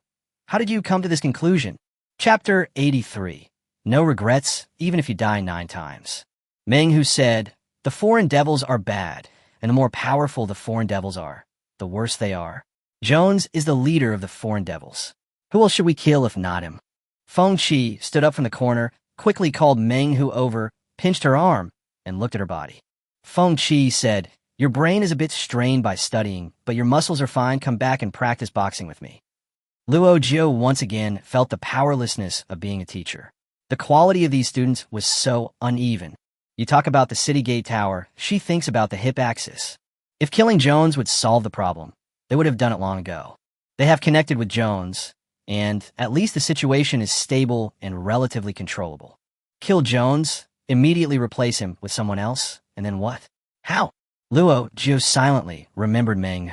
How did you come to this conclusion? Chapter 83. No regrets, even if you die 9 times. Meng said, "The foreign devils are bad, and the more powerful the foreign devils are, the worse they are. Jones is the leader of the foreign devils. Who else should we kill if not him?" Feng Qi stood up from the corner, quickly called Meng over, pinched her arm, and looked at her body. Feng Qi said, "Your brain is a bit strained by studying, but your muscles are fine. Come back and practice boxing with me." Luo Jiu once again felt the powerlessness of being a teacher. The quality of these students was so uneven. You talk about the city gate tower, she thinks about the hip axis. If killing Jones would solve the problem, they would have done it long ago. They have connected with Jones, and at least the situation is stable and relatively controllable. Kill Jones, immediately replace him with someone else, and then what? How? Luo Jiu silently remembered Meng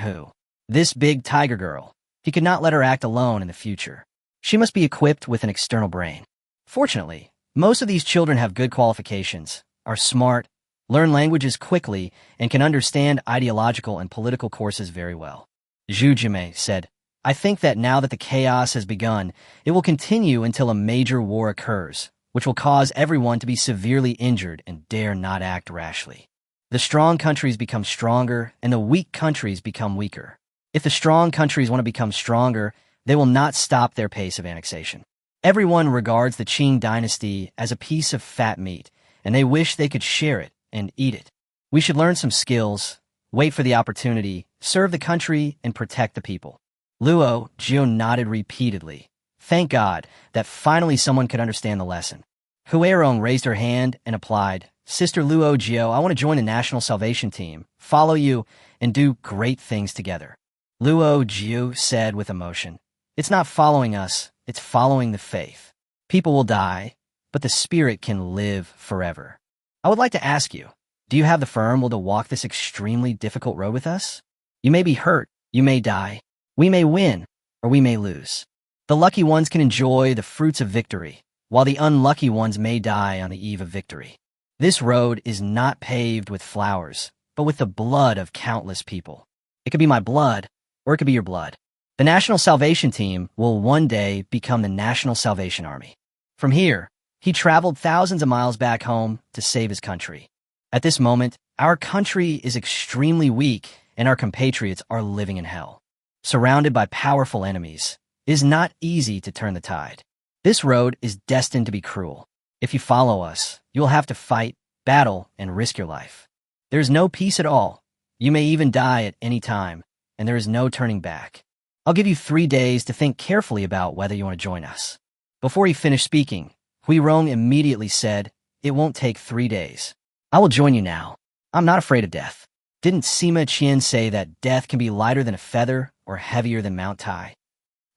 this big tiger girl. He could not let her act alone in the future. She must be equipped with an external brain. Fortunately, most of these children have good qualifications, are smart, learn languages quickly, and can understand ideological and political courses very well. Zhu Jimei said, "I think that now that the chaos has begun, it will continue until a major war occurs, which will cause everyone to be severely injured and dare not act rashly. The strong countries become stronger, and the weak countries become weaker. If the strong countries want to become stronger, they will not stop their pace of annexation. Everyone regards the Qing dynasty as a piece of fat meat, and they wish they could share it and eat it. We should learn some skills, wait for the opportunity, serve the country, and protect the people." Luo Jiu nodded repeatedly. Thank God that finally someone could understand the lesson. Huerong raised her hand and applied, "Sister Luo Jiu, I want to join the National Salvation Team, follow you, and do great things together." Luo Jiu said with emotion, "It's not following us, it's following the faith. People will die, but the spirit can live forever. I would like to ask you, do you have the firm will to walk this extremely difficult road with us? You may be hurt, you may die, we may win, or we may lose. The lucky ones can enjoy the fruits of victory, while the unlucky ones may die on the eve of victory. This road is not paved with flowers, but with the blood of countless people. It could be my blood, or it could be your blood. The National Salvation Team will one day become the National Salvation Army." From here, he traveled thousands of miles back home to save his country. At this moment, our country is extremely weak, and our compatriots are living in hell. Surrounded by powerful enemies, it is not easy to turn the tide. This road is destined to be cruel. If you follow us, you will have to fight, battle, and risk your life. There is no peace at all. You may even die at any time, and there is no turning back. I'll give you 3 days to think carefully about whether you want to join us." Before he finished speaking, Huirong immediately said, "It won't take 3 days. I will join you now. I'm not afraid of death. Didn't Sima Qian say that death can be lighter than a feather or heavier than Mount Tai?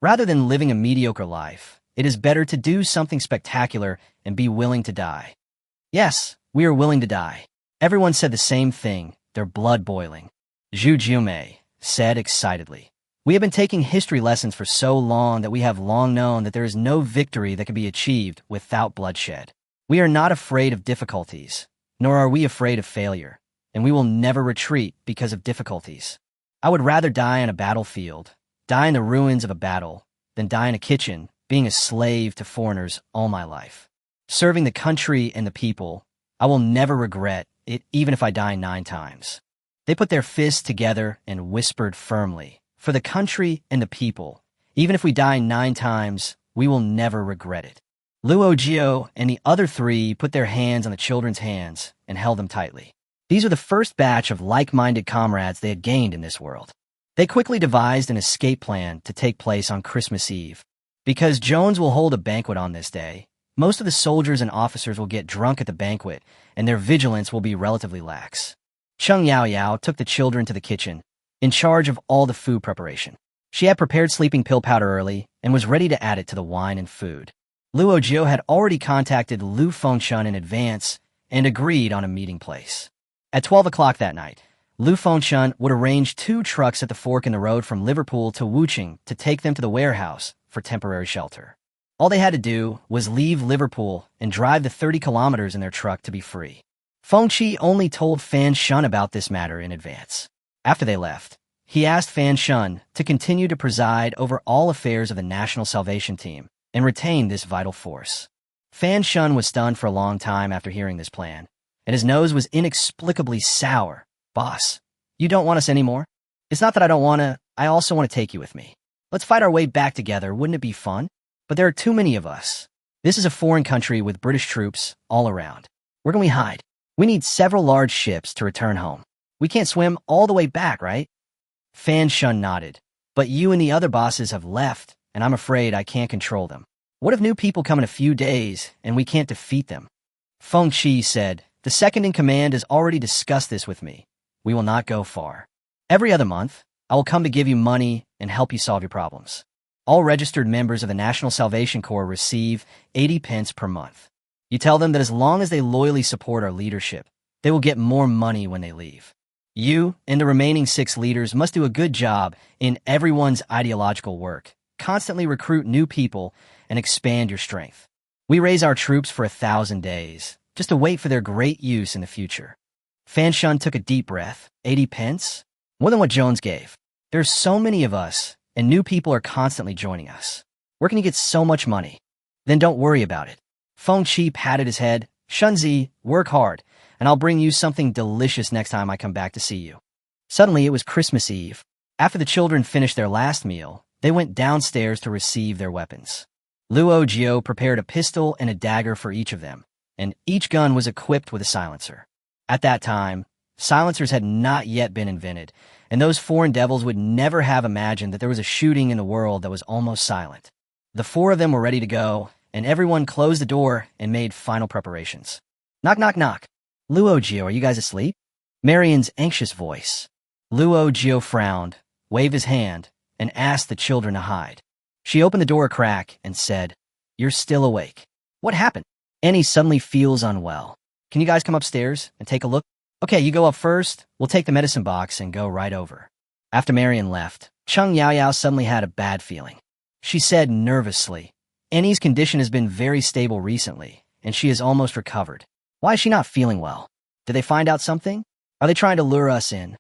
Rather than living a mediocre life, it is better to do something spectacular and be willing to die." "Yes, we are willing to die." Everyone said the same thing, their blood boiling. Zhu Jumei said excitedly, "We have been taking history lessons for so long that we have long known that there is no victory that can be achieved without bloodshed. We are not afraid of difficulties, nor are we afraid of failure. and we will never retreat because of difficulties. I would rather die on a battlefield, die in the ruins of a battle, than die in a kitchen, being a slave to foreigners all my life. Serving the country and the people, I will never regret it even if I die 9 times. They put their fists together and whispered firmly, for the country and the people, even if we die 9 times, we will never regret it. Luo Jiu and the other 3 put their hands on the children's hands and held them tightly. These were the first batch of like-minded comrades they had gained in this world. They quickly devised an escape plan to take place on Christmas Eve. Because Jones will hold a banquet on this day, most of the soldiers and officers will get drunk at the banquet, and their vigilance will be relatively lax. Cheng Yao took the children to the kitchen, in charge of all the food preparation. She had prepared sleeping pill powder early and was ready to add it to the wine and food. Luo Jiu had already contacted Lu Fengqi in advance and agreed on a meeting place. At 12 o'clock that night, Lu Fengqi would arrange 2 trucks at the fork in the road from Liverpool to Wuchang to take them to the warehouse for temporary shelter. All they had to do was leave Liverpool and drive the 30 kilometers in their truck to be free. Feng Qi only told Fan Shun about this matter in advance. After they left, he asked Fan Shun to continue to preside over all affairs of the National Salvation Team and retain this vital force. Fan Shun was stunned for a long time after hearing this plan, and his nose was inexplicably sour. Boss, you don't want us anymore? It's not that I don't want to, I also want to take you with me. Let's fight our way back together, wouldn't it be fun? But there are too many of us. This is a foreign country with British troops all around. Where can we hide? We need several large ships to return home. We can't swim all the way back, right? Fan Shun nodded. But you and the other bosses have left, and I'm afraid I can't control them. What if new people come in a few days and we can't defeat them? Feng Qi said, the second in command has already discussed this with me. We will not go far. Every other month, I will come to give you money and help you solve your problems. All registered members of the National Salvation Corps receive 80 pence per month. You tell them that as long as they loyally support our leadership, they will get more money when they leave. You and the remaining 6 leaders must do a good job in everyone's ideological work, constantly recruit new people, and expand your strength. We raise our troops for 1,000 days, just to wait for their great use in the future. Fan Shun took a deep breath. 80 pence? More than what Jones gave. There's so many of us, and new people are constantly joining us. Where can you get so much money? Then don't worry about it. Feng Qi patted his head. Shunzi, work hard, and I'll bring you something delicious next time I come back to see you. Suddenly, it was Christmas Eve. After the children finished their last meal, they went downstairs to receive their weapons. Luo Jiu prepared a pistol and a dagger for each of them, and each gun was equipped with a silencer. At that time, silencers had not yet been invented, and those foreign devils would never have imagined that there was a shooting in the world that was almost silent. The 4 of them were ready to go, and everyone closed the door and made final preparations. Knock, knock, knock. Luo Jiu, are you guys asleep? Marion's anxious voice. Luo Jiu frowned, waved his hand, and asked the children to hide. She opened the door a crack and said, You're still awake. What happened? Annie suddenly feels unwell. Can you guys come upstairs and take a look? Okay, you go up first. We'll take the medicine box and go right over. After Marion left, Cheng Yao suddenly had a bad feeling. She said nervously, Annie's condition has been very stable recently, and she is almost recovered. Why is she not feeling well? Did they find out something? Are they trying to lure us in?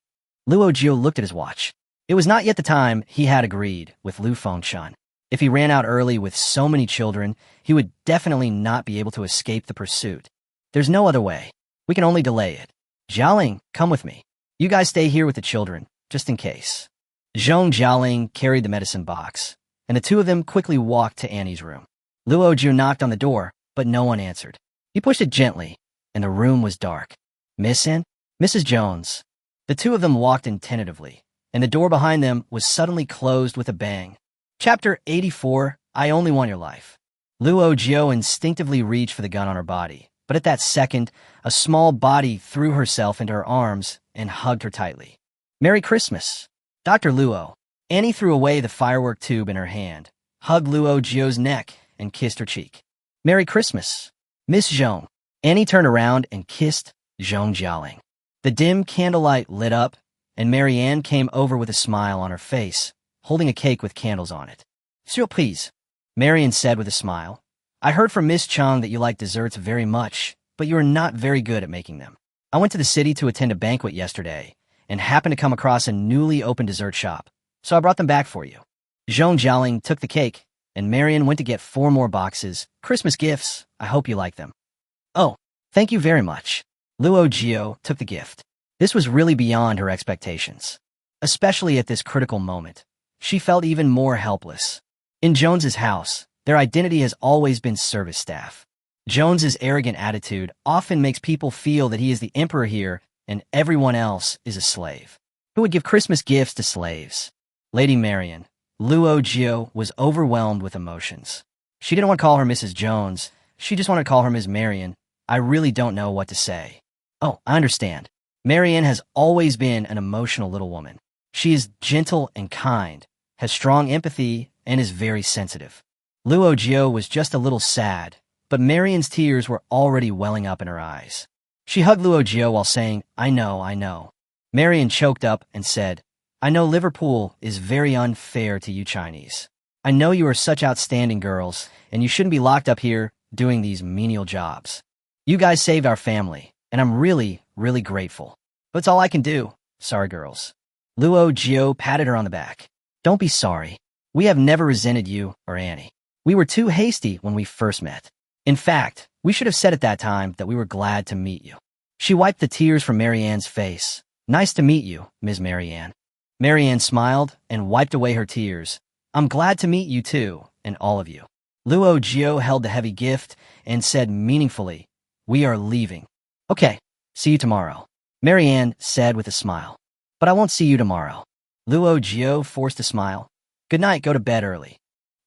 Luo Jiu looked at his watch. It was not yet the time he had agreed with Lu Fengqi. If he ran out early with so many children, he would definitely not be able to escape the pursuit. There's no other way. We can only delay it. Jialing, come with me. You guys stay here with the children, just in case. Zhong Jialing carried the medicine box, and the 2 of them quickly walked to Annie's room. Luo Jiu knocked on the door, but no one answered. He pushed it gently, and the room was dark. Miss in? Mrs. Jones. The 2 of them walked in tentatively, and the door behind them was suddenly closed with a bang. Chapter 84, I Only Want Your Life. Luo Jiu instinctively reached for the gun on her body, but at that second, a small body threw herself into her arms and hugged her tightly. Merry Christmas. Dr. Luo. Annie threw away the firework tube in her hand, hugged Luo Jiu's neck, and kissed her cheek. Merry Christmas. Miss Zhong. Annie turned around and kissed Zhong Jialing. The dim candlelight lit up, and Marianne came over with a smile on her face, holding a cake with candles on it. Surprise, Marianne said with a smile. I heard from Miss Chang that you like desserts very much, but you are not very good at making them. I went to the city to attend a banquet yesterday and happened to come across a newly opened dessert shop, so I brought them back for you. Zhong Jialing took the cake, and Marian went to get 4 more boxes. Christmas gifts. I hope you like them. Oh, thank you very much. Luo Jiu took the gift. This was really beyond her expectations. Especially at this critical moment, she felt even more helpless. In Jones's house, their identity has always been service staff. Jones's arrogant attitude often makes people feel that he is the emperor here and everyone else is a slave. Who would give Christmas gifts to slaves? Lady Marian, Luo Jiu was overwhelmed with emotions. She didn't want to call her Mrs. Jones. She just wanted to call her Ms. Marian. I really don't know what to say. Oh, I understand. Marian has always been an emotional little woman. She is gentle and kind, has strong empathy, and is very sensitive. Luo Jiu was just a little sad, but Marian's tears were already welling up in her eyes. She hugged Luo Jiu while saying, I know. Marian choked up and said, I know Liverpool is very unfair to you Chinese. I know you are such outstanding girls, and you shouldn't be locked up here doing these menial jobs. You guys saved our family, and I'm really, really grateful. But it's all I can do. Sorry, girls. Luo Jiu patted her on the back. Don't be sorry. We have never resented you or Annie. We were too hasty when we first met. In fact, we should have said at that time that we were glad to meet you. She wiped the tears from Marianne's face. Nice to meet you, Ms. Marianne. Marianne smiled and wiped away her tears. I'm glad to meet you too, and all of you. Luo Jiu held the heavy gift and said meaningfully, We are leaving. Okay, see you tomorrow, Marianne said with a smile. But I won't see you tomorrow. Luo Jiu forced a smile. Good night, go to bed early.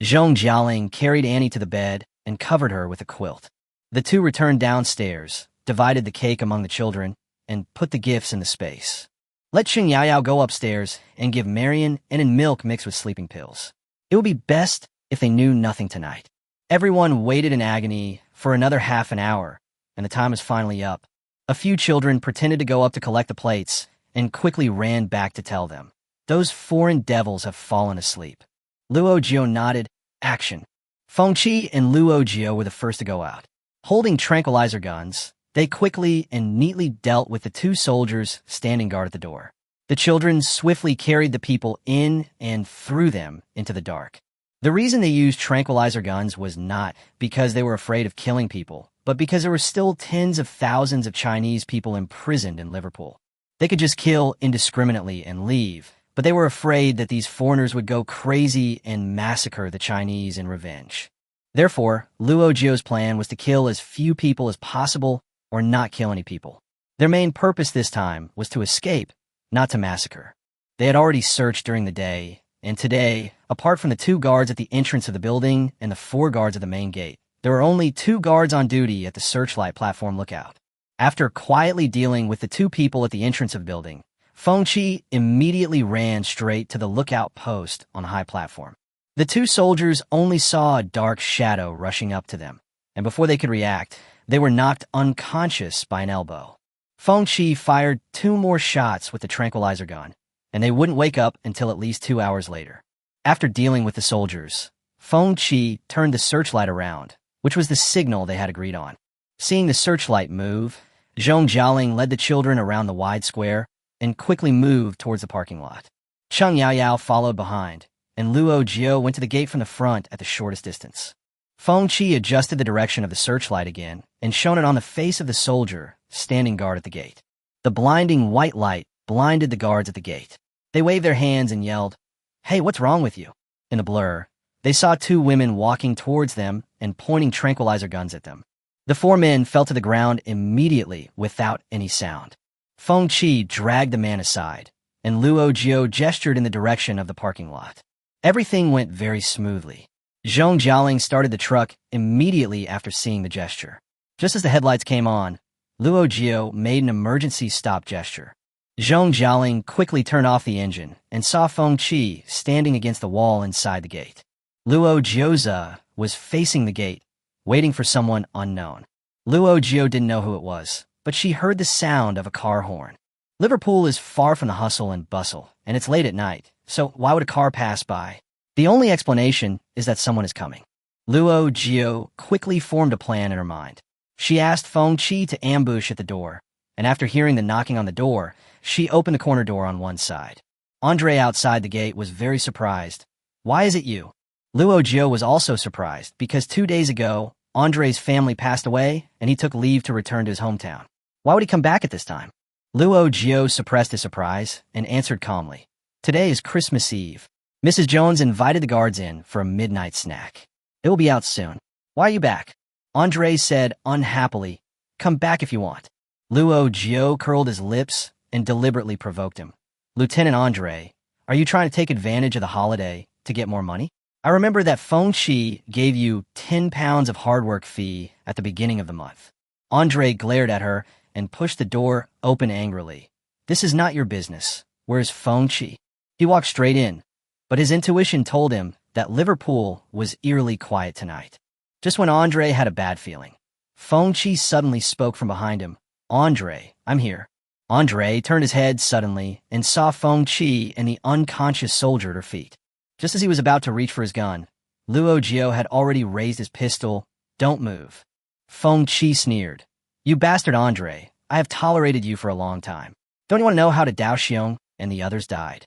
Zhong Jialing carried Annie to the bed and covered her with a quilt. The two returned downstairs, divided the cake among the children, and put the gifts in the space. Let Qing Yaoyao go upstairs and give Marian and milk mixed with sleeping pills. It would be best if they knew nothing tonight. Everyone waited in agony for another half an hour, and the time is finally up. A few children pretended to go up to collect the plates and quickly ran back to tell them. Those foreign devils have fallen asleep. Luo Jiu nodded. Action. Feng Qi and Luo Jiu were the first to go out. Holding tranquilizer guns, they quickly and neatly dealt with the 2 soldiers standing guard at the door. The children swiftly carried the people in and threw them into the dark. The reason they used tranquilizer guns was not because they were afraid of killing people, but because there were still tens of thousands of Chinese people imprisoned in Liverpool. They could just kill indiscriminately and leave, but they were afraid that these foreigners would go crazy and massacre the Chinese in revenge. Therefore, Luo Jiu's plan was to kill as few people as possible or not kill any people. Their main purpose this time was to escape, not to massacre. They had already searched during the day, and today, apart from the 2 guards at the entrance of the building and the 4 guards at the main gate, there were only 2 guards on duty at the searchlight platform lookout. After quietly dealing with the 2 people at the entrance of the building, Feng Qi immediately ran straight to the lookout post on the high platform. The 2 soldiers only saw a dark shadow rushing up to them, and before they could react, they were knocked unconscious by an elbow. Feng Qi fired 2 more shots with the tranquilizer gun, and they wouldn't wake up until at least 2 hours later. After dealing with the soldiers, Feng Qi turned the searchlight around, which was the signal they had agreed on. Seeing the searchlight move, Zhong Jialing led the children around the wide square and quickly moved towards the parking lot. Qing Yaoyao followed behind, and Luo Jiu went to the gate from the front at the shortest distance. Feng Qi adjusted the direction of the searchlight again and shone it on the face of the soldier standing guard at the gate. The blinding white light blinded the guards at the gate. They waved their hands and yelled, Hey, what's wrong with you? In the blur, they saw 2 women walking towards them and pointing tranquilizer guns at them. The 4 men fell to the ground immediately without any sound. Feng Qi dragged the man aside, and Luo Jiu gestured in the direction of the parking lot. Everything went very smoothly. Zhong Jialing started the truck immediately after seeing the gesture. Just as the headlights came on, Luo Jiu made an emergency stop gesture. Zhong Jialing quickly turned off the engine and saw Feng Qi standing against the wall inside the gate. Luo Jiuza was facing the gate, waiting for someone unknown. Luo Jiu didn't know who it was, but she heard the sound of a car horn. Liverpool is far from the hustle and bustle, and it's late at night, so why would a car pass by? The only explanation is that someone is coming. Luo Jiu quickly formed a plan in her mind. She asked Feng Qi to ambush at the door, and after hearing the knocking on the door, she opened the corner door on one side. Andre outside the gate was very surprised. "Why is it you?" Luo Jiu was also surprised because 2 days ago, Andre's family passed away and he took leave to return to his hometown. Why would he come back at this time? Luo Jiu suppressed his surprise and answered calmly, "Today is Christmas Eve. Mrs. Jones invited the guards in for a midnight snack. It will be out soon. Why are you back?" Andre said unhappily, "Come back if you want." Luo Jiu curled his lips and deliberately provoked him. "Lieutenant Andre, are you trying to take advantage of the holiday to get more money? I remember that Feng Qi gave you 10 pounds of hard work fee at the beginning of the month." Andre glared at her and pushed the door open angrily. "This is not your business. Where's Feng Qi?" He walked straight in, but his intuition told him that Liverpool was eerily quiet tonight. Just when Andre had a bad feeling, Feng Qi suddenly spoke from behind him. "Andre, I'm here." Andre turned his head suddenly and saw Feng Qi and the unconscious soldier at her feet. Just as he was about to reach for his gun, Luo Jiu had already raised his pistol. "Don't move." Feng Qi sneered. "You bastard Andre, I have tolerated you for a long time. Don't you want to know how to Dao Xiong and the others died?"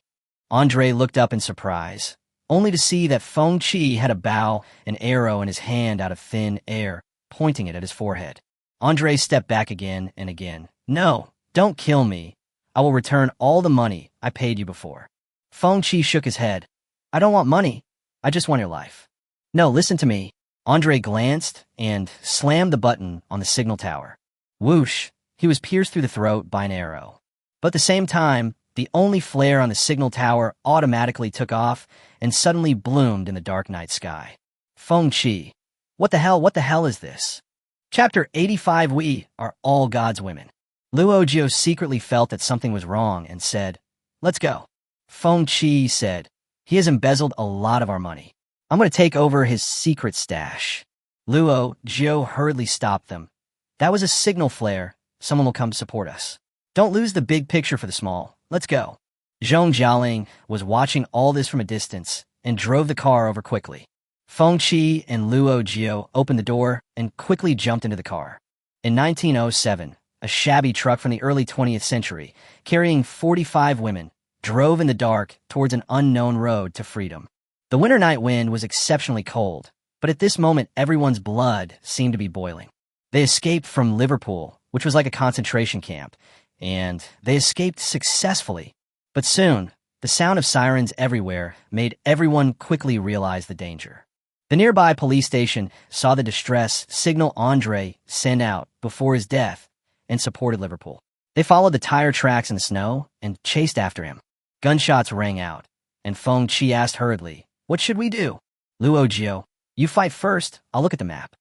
Andre looked up in surprise, only to see that Feng Qi had a bow, an arrow in his hand out of thin air, pointing it at his forehead. Andre stepped back again and again. "No, don't kill me. I will return all the money I paid you before." Feng Qi shook his head. "I don't want money. I just want your life." "No, listen to me." Andre glanced and slammed the button on the signal tower. Whoosh! He was pierced through the throat by an arrow. But at the same time, the only flare on the signal tower automatically took off and suddenly bloomed in the dark night sky. Feng Qi. What the hell is this? Chapter 85. We are all God's women. Luo Jiu secretly felt that something was wrong and said, "Let's go." Feng Qi said, "He has embezzled a lot of our money. I'm going to take over his secret stash." Luo Jiu hurriedly stopped them. "That was a signal flare. Someone will come support us. Don't lose the big picture for the small. Let's go." Zhong Jialing was watching all this from a distance and drove the car over quickly. Feng Qi and Luo Jiu opened the door and quickly jumped into the car. In 1907, a shabby truck from the early 20th century, carrying 45 women, drove in the dark towards an unknown road to freedom. The winter night wind was exceptionally cold, but at this moment everyone's blood seemed to be boiling. They escaped from Liverpool, which was like a concentration camp, and they escaped successfully. But soon, the sound of sirens everywhere made everyone quickly realize the danger. The nearby police station saw the distress signal Andre sent out before his death and supported Liverpool. They followed the tire tracks in the snow and chased after him. Gunshots rang out, and Feng Qi asked hurriedly, "What should we do?" Luo Jiu, "You fight first, I'll look at the map."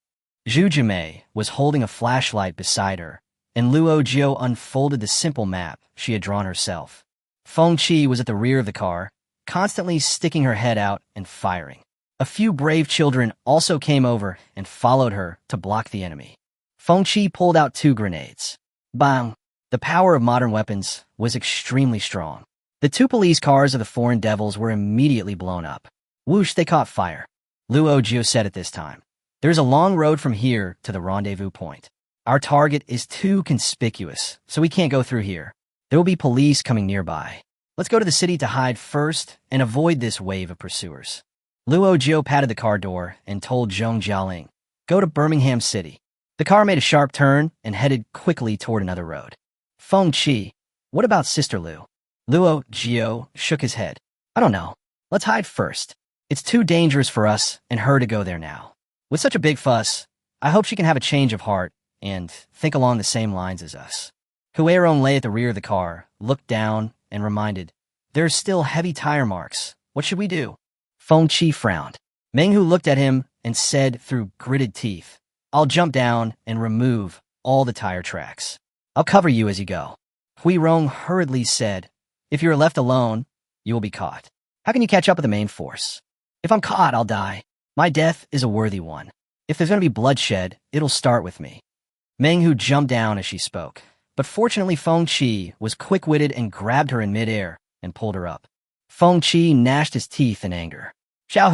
Zhu Jimei was holding a flashlight beside her, and Luo Jiu unfolded the simple map she had drawn herself. Feng Qi was at the rear of the car, constantly sticking her head out and firing. A few brave children also came over and followed her to block the enemy. Feng Qi pulled out 2 grenades. Bang! The power of modern weapons was extremely strong. The 2 police cars of the foreign devils were immediately blown up. Whoosh, they caught fire. Luo Jiu said at this time, "There's a long road from here to the rendezvous point. Our target is too conspicuous, so we can't go through here. There will be police coming nearby. Let's go to the city to hide first and avoid this wave of pursuers." Luo Jiu patted the car door and told Zhong Jialing, "Go to Birmingham City." The car made a sharp turn and headed quickly toward another road. Feng Qi, "What about Sister Lu?" Luo Jiu shook his head. "I don't know. Let's hide first. It's too dangerous for us and her to go there now. With such a big fuss, I hope she can have a change of heart and think along the same lines as us." Huiron lay at the rear of the car, looked down, and reminded, "There are still heavy tire marks. What should we do?" Feng Qi frowned. Meng Hu looked at him and said through gritted teeth, "I'll jump down and remove all the tire tracks. I'll cover you as you go." Huiron hurriedly said, "If you're left alone, you will be caught. How can you catch up with the main force? If I'm caught, I'll die. My death is a worthy one. If there's going to be bloodshed, it'll start with me." Meng Hu jumped down as she spoke, but fortunately Feng Qi was quick-witted and grabbed her in midair and pulled her up. Feng Qi gnashed his teeth in anger. Xiao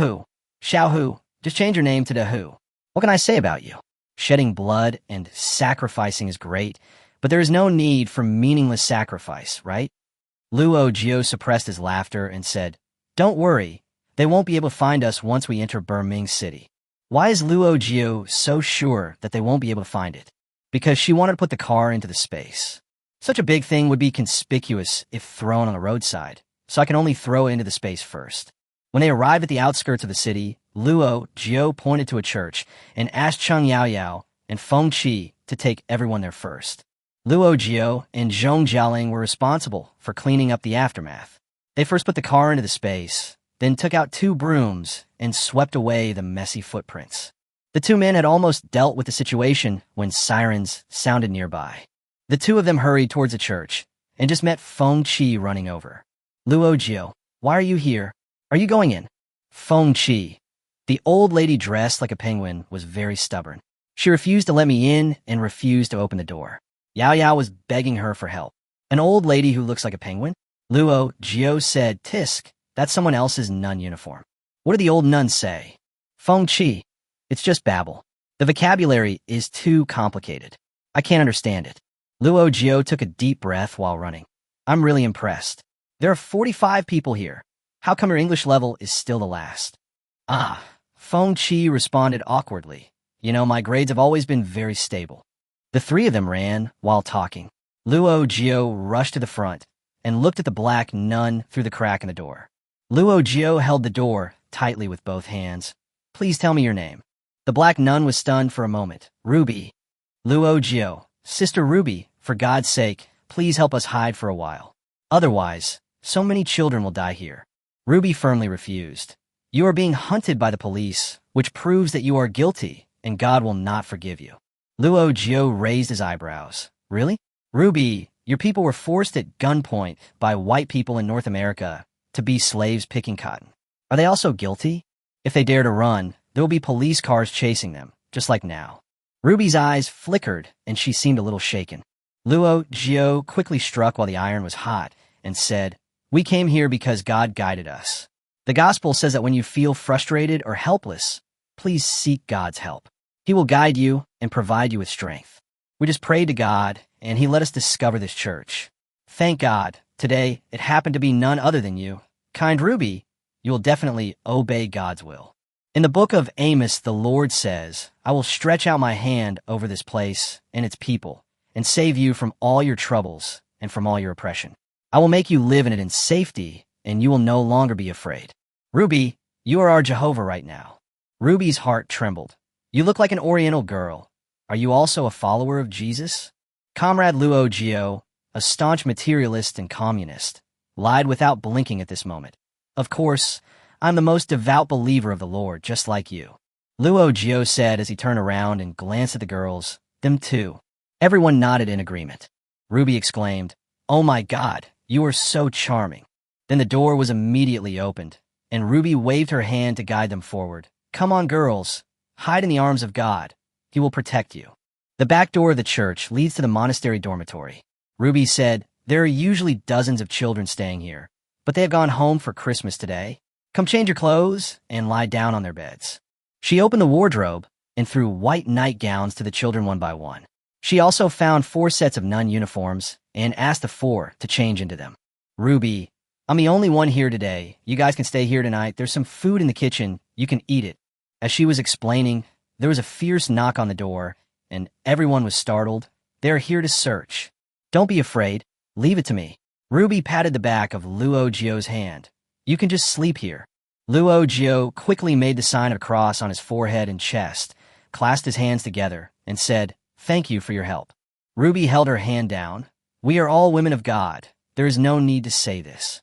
Hu, just change your name to the Hu. What can I say about you? Shedding blood and sacrificing is great, But there is no need for meaningless sacrifice, right? Luo Jiu suppressed his laughter and said, "Don't worry, they won't be able to find us once we enter Burming City." Why is Luo Jiu so sure that they won't be able to find it? Because she wanted to put the car into the space. Such a big thing would be conspicuous if thrown on the roadside, so I can only throw it into the space first. When they arrived at the outskirts of the city, Luo Jiu pointed to a church and asked Cheng Yaoyao and Feng Qi to take everyone there first. Luo Jiu and Zhong Jialing were responsible for cleaning up the aftermath. They first put the car into the space, then took out 2 brooms and swept away the messy footprints. The 2 men had almost dealt with the situation when sirens sounded nearby. The 2 of them hurried towards the church and just met Feng Qi running over. "Luo Jiu, why are you here? Are you going in?" Feng Qi. The old lady dressed like a penguin was very stubborn. She refused to let me in and refused to open the door. Yao Yao was begging her for help. "An old lady who looks like a penguin?" Luo Jiu said, "Tisk, that's someone else's nun uniform." "What do the old nuns say?" Feng Qi. "It's just babble. The vocabulary is too complicated. I can't understand it." Luo Jiu took a deep breath while running. "I'm really impressed. There are 45 people here. How come your English level is still the last?" "Ah," Feng Qi responded awkwardly. "You know, my grades have always been very stable." The 3 of them ran while talking. Luo Jiu rushed to the front and looked at the black nun through the crack in the door. Luo Jiu held the door tightly with both hands. "Please tell me your name." The black nun was stunned for a moment. "Ruby." Luo Jiu. "Sister Ruby, for God's sake, please help us hide for a while. Otherwise, so many children will die here." Ruby firmly refused. "You are being hunted by the police, which proves that you are guilty, and God will not forgive you." Luo Jiu raised his eyebrows. "Really? Ruby, your people were forced at gunpoint by white people in North America to be slaves picking cotton. Are they also guilty? If they dare to run, there will be police cars chasing them, just like now." Ruby's eyes flickered, and she seemed a little shaken. Luo Jiu quickly struck while the iron was hot and said, "We came here because God guided us. The gospel says that when you feel frustrated or helpless, please seek God's help. He will guide you and provide you with strength. We just prayed to God, and He let us discover this church. Thank God, today it happened to be none other than you. Kind Ruby, you will definitely obey God's will." In the book of Amos, the Lord says, "I will stretch out my hand over this place and its people, and save you from all your troubles and from all your oppression. I will make you live in it in safety, and you will no longer be afraid." Ruby, you are our Jehovah right now. Ruby's heart trembled. "You look like an Oriental girl. Are you also a follower of Jesus?" Comrade Luo Jiu, a staunch materialist and communist, lied without blinking at this moment. "Of course, I'm the most devout believer of the Lord, just like you." Luo Jiu said as he turned around and glanced at the girls. "Them too." Everyone nodded in agreement. Ruby exclaimed, "Oh my God, you are so charming." Then the door was immediately opened, and Ruby waved her hand to guide them forward. "Come on, girls. Hide in the arms of God. He will protect you." The back door of the church leads to the monastery dormitory. Ruby said, "There are usually dozens of children staying here, but they have gone home for Christmas today. Come change your clothes and lie down on their beds." She opened the wardrobe and threw white nightgowns to the children one by one. She also found 4 sets of nun uniforms and asked the 4 to change into them. "Ruby, I'm the only one here today. You guys can stay here tonight. There's some food in the kitchen. You can eat it." As she was explaining, there was a fierce knock on the door, and everyone was startled. "They are here to search. Don't be afraid. Leave it to me." Ruby patted the back of Luo Jiu's hand. "You can just sleep here." Luo Jiu quickly made the sign of a cross on his forehead and chest, clasped his hands together, and said, "Thank you for your help." Ruby held her hand down. "We are all women of God. There is no need to say this,"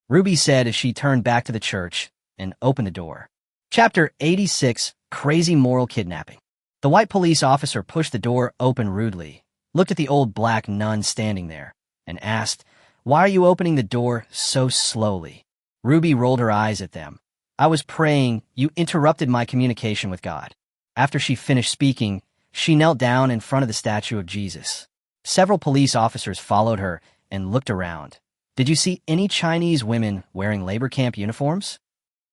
Ruby said as she turned back to the church and opened the door. Chapter 86, Crazy Moral Kidnapping. The white police officer pushed the door open rudely, looked at the old black nun standing there, and asked, "Why are you opening the door so slowly?" Ruby rolled her eyes at them. "I was praying. You interrupted my communication with God." After she finished speaking, she knelt down in front of the statue of Jesus. Several police officers followed her and looked around. "Did you see any Chinese women wearing labor camp uniforms?"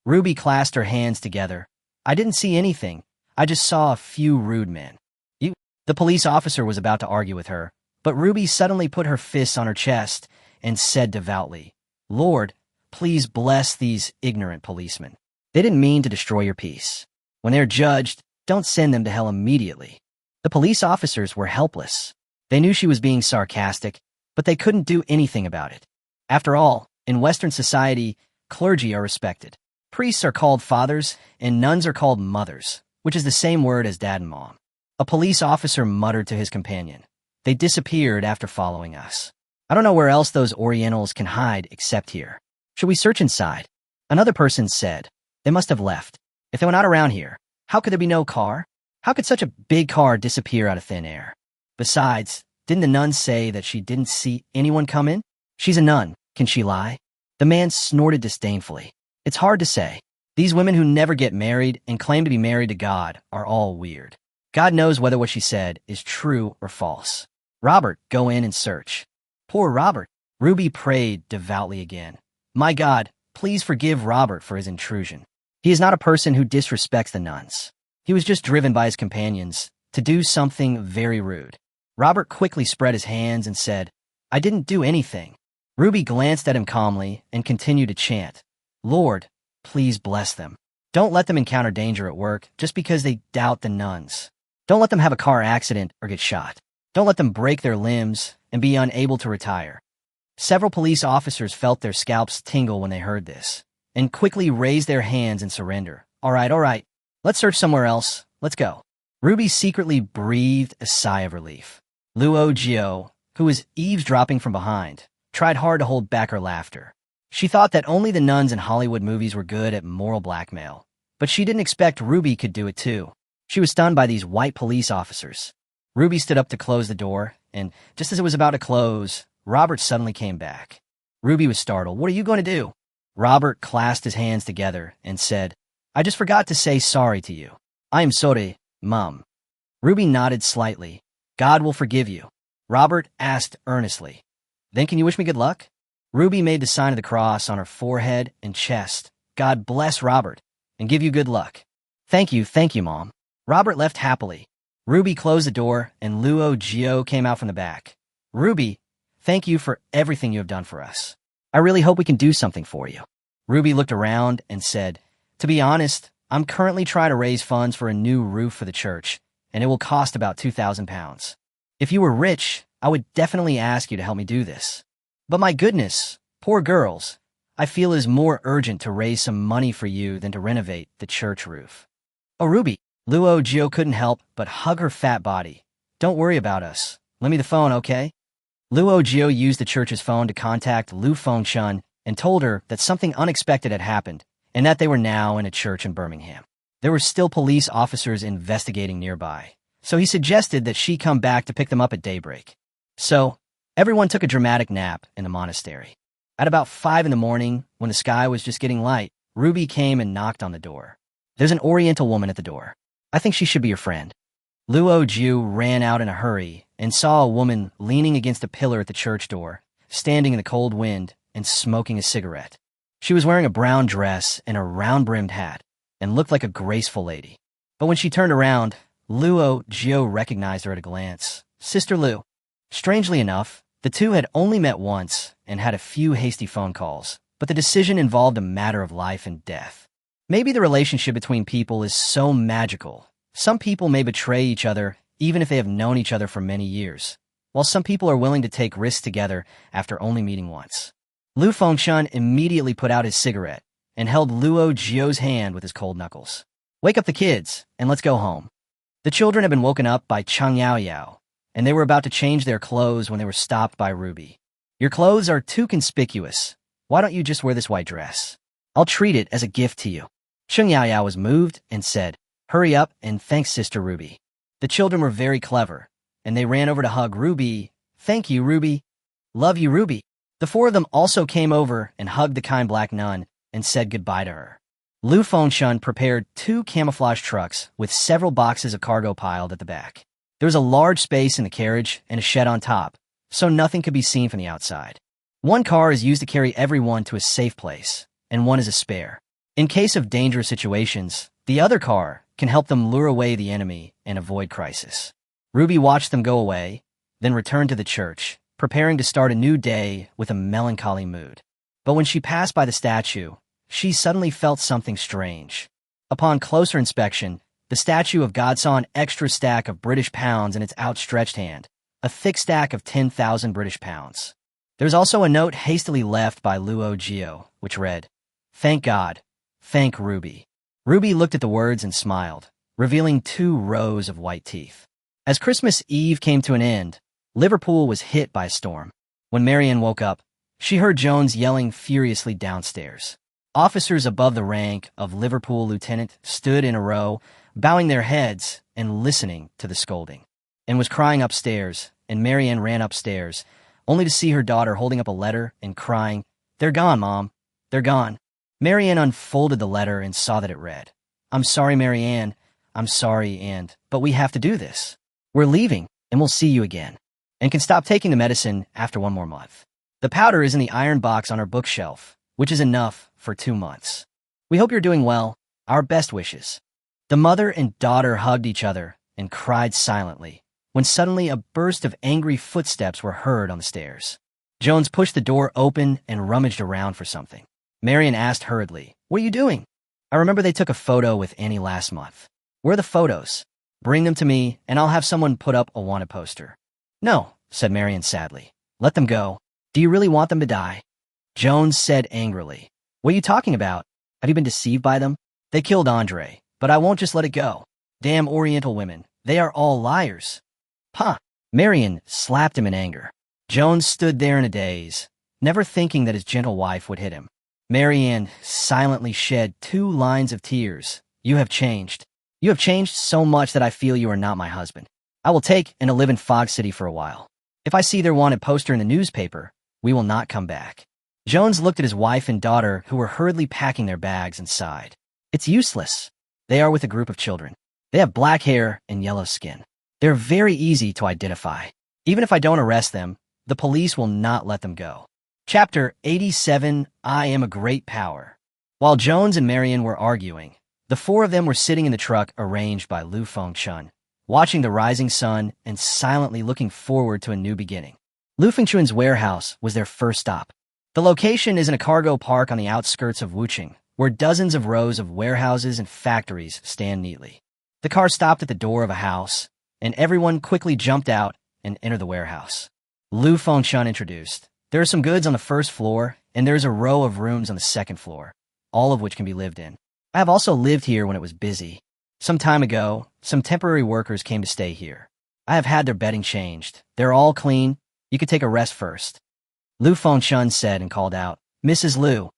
Ruby clasped her hands together. "I didn't see anything. I just saw a few rude men." The police officer was about to argue with her, But Ruby suddenly put her fists on her chest and said devoutly, "Lord, please bless these ignorant policemen. They didn't mean to destroy your peace. When they're judged, don't send them to hell immediately." The police officers were helpless. They knew she was being sarcastic, but they couldn't do anything about it. After all, in Western society, clergy are respected. Priests are called fathers, and nuns are called mothers, which is the same word as dad and mom. A police officer muttered to his companion, "They disappeared after following us. I don't know where else those Orientals can hide except here. Should we search inside?" Another person said, "They must have left. If they were not around here, how could there be no car? How could such a big car disappear out of thin air? Besides, didn't the nun say that she didn't see anyone come in? She's a nun. Can she lie?" The man snorted disdainfully. "It's hard to say. These women who never get married and claim to be married to God are all weird. God knows whether what she said is true or false. Robert, go in and search." Poor Robert. Ruby prayed devoutly again. "My God, please forgive Robert for his intrusion. He is not a person who disrespects the nuns. He was just driven by his companions to do something very rude." Robert quickly spread his hands and said, "I didn't do anything." Ruby glanced at him calmly and continued to chant, "Lord, please bless them. Don't let them encounter danger at work just because they doubt the nuns. Don't let them have a car accident or get shot. Don't let them break their limbs and be unable to retire." Several police officers felt their scalps tingle when they heard this, and quickly raised their hands in surrender. All right. Let's search somewhere else. Let's go." Ruby secretly breathed a sigh of relief. Luo Jiu, who was eavesdropping from behind, tried hard to hold back her laughter. She thought that only the nuns in Hollywood movies were good at moral blackmail, but she didn't expect Ruby could do it too. She was stunned by these white police officers. Ruby stood up to close the door, and just as it was about to close, Robert suddenly came back. Ruby was startled. "What are you going to do?" Robert clasped his hands together and said, "I just forgot to say sorry to you. I am sorry, Mom." Ruby nodded slightly. "God will forgive you." Robert asked earnestly, "Then can you wish me good luck?" Ruby made the sign of the cross on her forehead and chest. "God bless Robert and give you good luck." Thank you, Mom." Robert left happily. Ruby closed the door, and Luo Jiu came out from the back. "Ruby, thank you for everything you have done for us. I really hope we can do something for you." Ruby looked around and said, "To be honest, I'm currently trying to raise funds for a new roof for the church, and it will cost about 2,000 pounds. If you were rich, I would definitely ask you to help me do this. But my goodness, poor girls, I feel it is more urgent to raise some money for you than to renovate the church roof." "Oh, Ruby," Luo Jiu couldn't help but hug her fat body. "Don't worry about us. Lend me the phone, okay?" Luo Jiu used the church's phone to contact Lu Fengshun and told her that something unexpected had happened and that they were now in a church in Birmingham. There were still police officers investigating nearby, so he suggested that she come back to pick them up at daybreak. So, everyone took a dramatic nap in the monastery. At about 5 in the morning, when the sky was just getting light, Ruby came and knocked on the door. "There's an Oriental woman at the door. I think she should be your friend." Luo Jiu ran out in a hurry and saw a woman leaning against a pillar at the church door, standing in the cold wind and smoking a cigarette. She was wearing a brown dress and a round-brimmed hat and looked like a graceful lady. But when she turned around, Luo Jiu recognized her at a glance. "Sister Lu." Strangely enough, the two had only met once and had a few hasty phone calls, but the decision involved a matter of life and death. Maybe the relationship between people is so magical. Some people may betray each other even if they have known each other for many years, while some people are willing to take risks together after only meeting once. Lu Fengshun immediately put out his cigarette and held Luo Jiu's hand with his cold knuckles. "Wake up the kids, and let's go home." The children had been woken up by Chang Yao, and they were about to change their clothes when they were stopped by Ruby. "Your clothes are too conspicuous. Why don't you just wear this white dress? I'll treat it as a gift to you." Chang Yao was moved and said, "Hurry up, and thanks, Sister Ruby." The children were very clever, and they ran over to hug Ruby. "Thank you, Ruby. Love you, Ruby." The four of them also came over and hugged the kind black nun and said goodbye to her. Lu Fengshun prepared 2 camouflage trucks with several boxes of cargo piled at the back. There was a large space in the carriage and a shed on top, so nothing could be seen from the outside. One car is used to carry everyone to a safe place, and one is a spare. In case of dangerous situations, the other car can help them lure away the enemy and avoid crisis. Ruby watched them go away, then returned to the church, preparing to start a new day with a melancholy mood. But when she passed by the statue, she suddenly felt something strange. Upon closer inspection, the statue of God saw an extra stack of British pounds in its outstretched hand, a thick stack of 10,000 British pounds. There was also a note hastily left by Luo Jiu, which read, "Thank God. Thank Ruby." Ruby looked at the words and smiled, revealing 2 rows of white teeth. As Christmas Eve came to an end, Liverpool was hit by a storm. When Marianne woke up, she heard Jones yelling furiously downstairs. Officers above the rank of Liverpool lieutenant stood in a row, bowing their heads and listening to the scolding. And was crying upstairs, and Marianne ran upstairs, only to see her daughter holding up a letter and crying, "They're gone, Mom. They're gone." Marianne unfolded the letter and saw that it read, "I'm sorry, Marianne. I'm sorry, but we have to do this. We're leaving, and we'll see you again, and can stop taking the medicine after 1 more month. The powder is in the iron box on our bookshelf, which is enough for 2 months. We hope you're doing well. Our best wishes." The mother and daughter hugged each other and cried silently, when suddenly a burst of angry footsteps were heard on the stairs. Jones pushed the door open and rummaged around for something. Marian asked hurriedly, "What are you doing?" "I remember they took a photo with Annie last month." "Where are the photos?" "Bring them to me, and I'll have someone put up a wanted poster." "No," said Marian sadly. "Let them go. Do you really want them to die?" Jones said angrily, "What are you talking about? Have you been deceived by them? They killed Andre, but I won't just let it go. Damn Oriental women. They are all liars." "Huh." Marian slapped him in anger. Jones stood there in a daze, never thinking that his gentle wife would hit him. Marianne silently shed 2 lines of tears. "You have changed. You have changed so much that I feel you are not my husband. I will take and live in Fog City for a while. If I see their wanted poster in the newspaper, we will not come back." Jones looked at his wife and daughter, who were hurriedly packing their bags, and sighed. "It's useless. They are with a group of children. They have black hair and yellow skin. They're very easy to identify. Even if I don't arrest them, the police will not let them go." Chapter 87, I Am a Great Power. While Jones and Marian were arguing, the 4 of them were sitting in the truck arranged by Lu Fengchun, watching the rising sun and silently looking forward to a new beginning. Lu Fengchun's warehouse was their first stop. The location is in a cargo park on the outskirts of Wuchang, where dozens of rows of warehouses and factories stand neatly. The car stopped at the door of a house, and everyone quickly jumped out and entered the warehouse. Lu Fengchun introduced, "There are some goods on the 1st floor, and there's a row of rooms on the 2nd floor, all of which can be lived in. I have also lived here when it was busy. Some time ago, some temporary workers came to stay here. I have had their bedding changed. They're all clean. You could take a rest first." Lu Fengchun said and called out, "Mrs. Lu."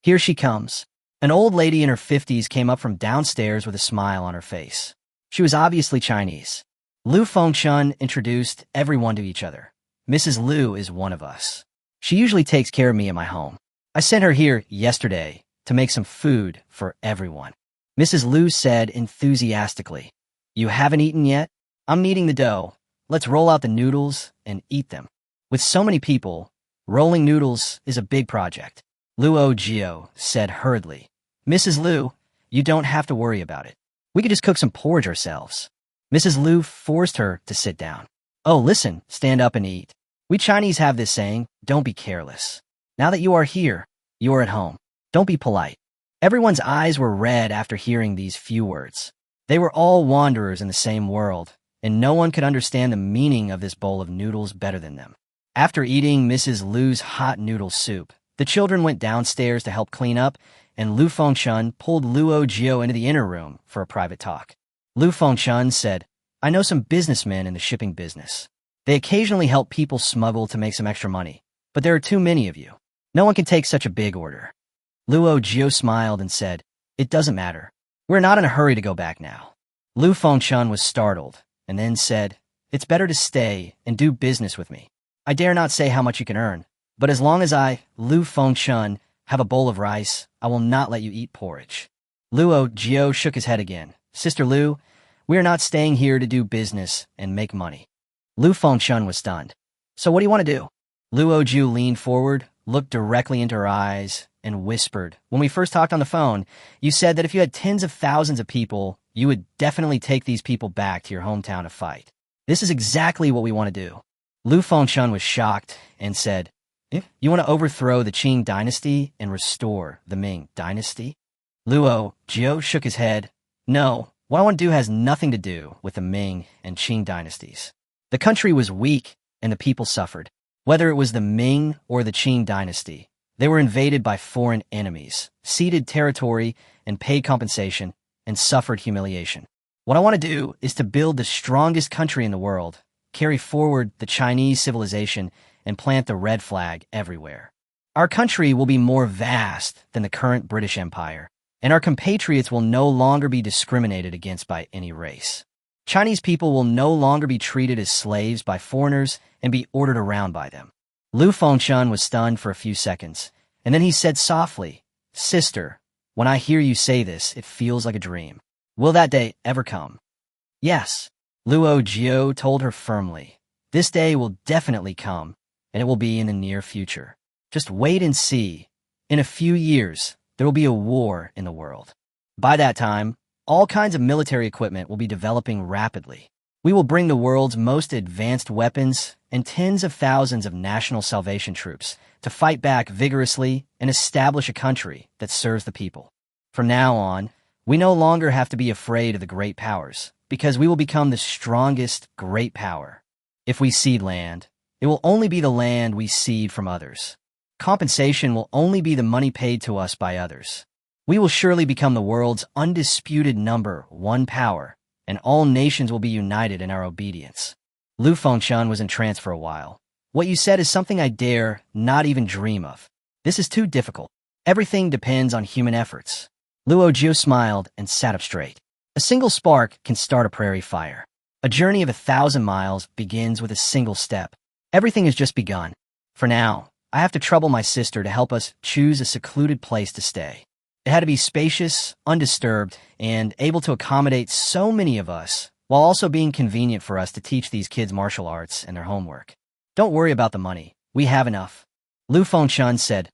"Here she comes." An old lady in her 50s came up from downstairs with a smile on her face. She was obviously Chinese. Lu Fengchun introduced everyone to each other. "Mrs. Lu is one of us. She usually takes care of me at my home. I sent her here yesterday to make some food for everyone." Mrs. Lu said enthusiastically, "You haven't eaten yet? I'm kneading the dough. Let's roll out the noodles and eat them." With so many people, rolling noodles is a big project. Luo Jiu said hurriedly, "Mrs. Lu, you don't have to worry about it. We could just cook some porridge ourselves." Mrs. Lu forced her to sit down. "Oh, listen, stand up and eat. We Chinese have this saying, don't be careless. Now that you are here, you are at home. Don't be polite." Everyone's eyes were red after hearing these few words. They were all wanderers in the same world, and no one could understand the meaning of this bowl of noodles better than them. After eating Mrs. Lu's hot noodle soup, the children went downstairs to help clean up, and Lu Fengchun pulled Luo Jiu into the inner room for a private talk. Lu Fengchun said, "I know some businessmen in the shipping business. They occasionally help people smuggle to make some extra money, but there are too many of you. No one can take such a big order." Luo Jiu smiled and said, "It doesn't matter. We're not in a hurry to go back now." Lu Fengchun was startled, and then said, "It's better to stay and do business with me. I dare not say how much you can earn, but as long as I, Lu Fengchun, have a bowl of rice, I will not let you eat porridge." Luo Jiu shook his head again. "Sister Lu, we are not staying here to do business and make money." Lu Fengchun was stunned. "So what do you want to do?" Luo Jiu leaned forward, looked directly into her eyes, and whispered, "When we first talked on the phone, you said that if you had tens of thousands of people, you would definitely take these people back to your hometown to fight. This is exactly what we want to do. Lu Fengchun was shocked and said, "You want to overthrow the Qing dynasty and restore the Ming dynasty?" Luo Jiu shook his head. "No, what I want to do has nothing to do with the Ming and Qing dynasties. The country was weak and the people suffered. Whether it was the Ming or the Qing dynasty, they were invaded by foreign enemies, ceded territory and paid compensation, and suffered humiliation. What I want to do is to build the strongest country in the world, carry forward the Chinese civilization, and plant the red flag everywhere. Our country will be more vast than the current British Empire, and our compatriots will no longer be discriminated against by any race. Chinese people will no longer be treated as slaves by foreigners and be ordered around by them." Lu Fengchun was stunned for a few seconds, and then he said softly, "Sister, when I hear you say this, it feels like a dream. Will that day ever come?" "Yes," Luo Jiu told her firmly. "This day will definitely come, and it will be in the near future. Just wait and see. In a few years, there will be a war in the world. By that time, all kinds of military equipment will be developing rapidly. We will bring the world's most advanced weapons and tens of thousands of national salvation troops to fight back vigorously and establish a country that serves the people. From now on, we no longer have to be afraid of the great powers, because we will become the strongest great power. If we cede land, it will only be the land we cede from others. Compensation will only be the money paid to us by others. We will surely become the world's undisputed number one power, and all nations will be united in our obedience." Lu Fengchun was entranced for a while. "What you said is something I dare not even dream of. This is too difficult. Everything depends on human efforts." Luo Jiu smiled and sat up straight. "A single spark can start a prairie fire. A journey of 1,000 miles begins with a single step. Everything has just begun. For now, I have to trouble my sister to help us choose a secluded place to stay. It had to be spacious, undisturbed, and able to accommodate so many of us, while also being convenient for us to teach these kids martial arts and their homework. Don't worry about the money. We have enough." Lu Fengchun said,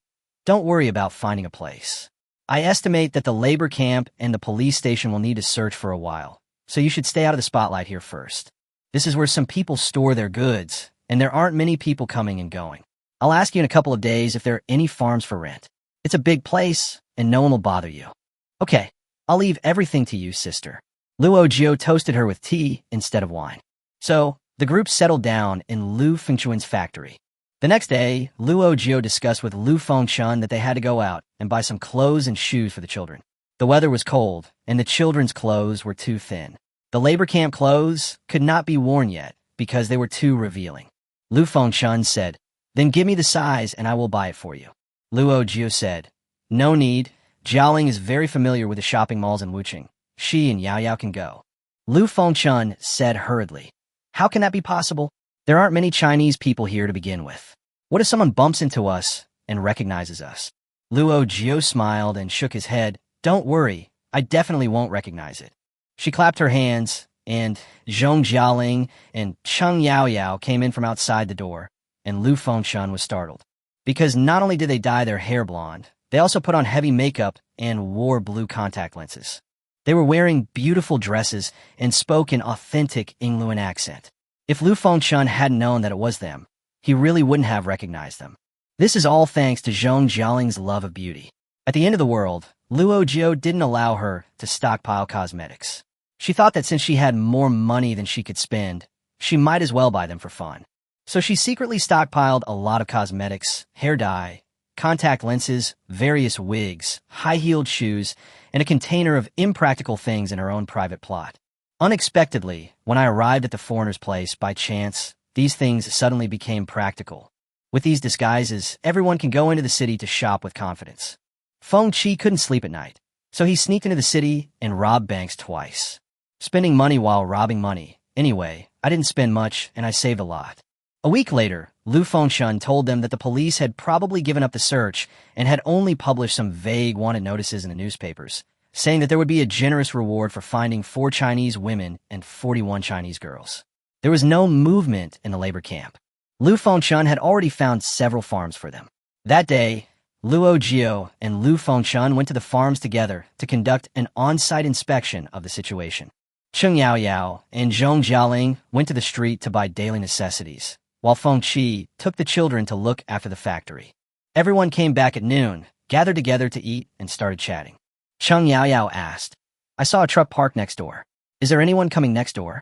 "Don't worry about finding a place. I estimate that the labor camp and the police station will need to search for a while, so you should stay out of the spotlight here first. This is where some people store their goods, and there aren't many people coming and going. I'll ask you in a couple of days if there are any farms for rent. It's a big place, and no one will bother you." "Okay, I'll leave everything to you, sister." Luo Jiu toasted her with tea instead of wine. So, the group settled down in Lu Fengchun's factory. The next day, Luo Jiu discussed with Lu Fengchun that they had to go out and buy some clothes and shoes for the children. The weather was cold, and the children's clothes were too thin. The labor camp clothes could not be worn yet because they were too revealing. Lu Fengchun said, "Then give me the size and I will buy it for you." Luo Jiu said, "No need. Jialing is very familiar with the shopping malls in Wuching. She and Yao Yao can go." Lu Fengchun said hurriedly, "How can that be possible? There aren't many Chinese people here to begin with. What if someone bumps into us and recognizes us?" Luo Jiu smiled and shook his head. "Don't worry, I definitely won't recognize it." She clapped her hands, and Zhong Jialing and Cheng Yao Yao came in from outside the door, and Lu Fengchun was startled. Because not only did they dye their hair blonde, they also put on heavy makeup and wore blue contact lenses. They were wearing beautiful dresses and spoke in authentic Yingluan accent. If Lu Fengchun hadn't known that it was them, he really wouldn't have recognized them. This is all thanks to Zhong Jialing's love of beauty. At the end of the world, Luo Jiu didn't allow her to stockpile cosmetics. She thought that since she had more money than she could spend, she might as well buy them for fun. So she secretly stockpiled a lot of cosmetics, hair dye, contact lenses, various wigs, high-heeled shoes, and a container of impractical things in her own private plot. Unexpectedly, when I arrived at the foreigner's place by chance, these things suddenly became practical. With these disguises, everyone can go into the city to shop with confidence. Feng Qi couldn't sleep at night, so he sneaked into the city and robbed banks twice. Spending money while robbing money. Anyway, I didn't spend much, and I saved a lot. A week later, Lu Fengchun told them that the police had probably given up the search and had only published some vague wanted notices in the newspapers, saying that there would be a generous reward for finding 4 Chinese women and 41 Chinese girls. There was no movement in the labor camp. Lu Fengchun had already found several farms for them. That day, Luo Jiu and Lu Fengchun went to the farms together to conduct an on-site inspection of the situation. Cheng Yao Yao and Zhong Jialing went to the street to buy daily necessities. while Feng Qi took the children to look after the factory. Everyone came back at noon, gathered together to eat, and started chatting. Cheng Yaoyao asked, I saw a truck parked next door. Is there anyone coming next door?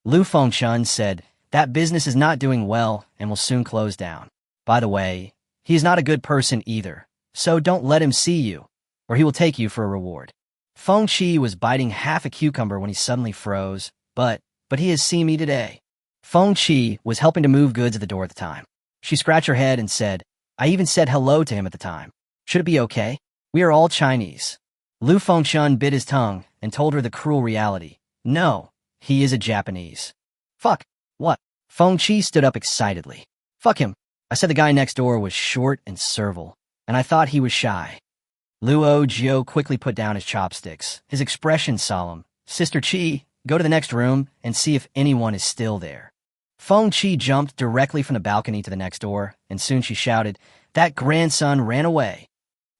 Lu Fengchun said, that business is not doing well and will soon close down. By the way, he is not a good person either, so don't let him see you, or he will take you for a reward. Feng Qi was biting half a cucumber when he suddenly froze, but he has seen me today. Feng Qi was helping to move goods at the door at the time. She scratched her head and said, I even said hello to him at the time. Should it be okay? We are all Chinese. Lu Fengchun bit his tongue and told her the cruel reality. No, he is a Japanese. Fuck. What? Feng Qi stood up excitedly. Fuck him. I said the guy next door was short and servile, and I thought he was shy. Luo Jiu quickly put down his chopsticks, his expression solemn. Sister Qi, go to the next room and see if anyone is still there. Feng Qi jumped directly from the balcony to the next door, and soon she shouted, that grandson ran away.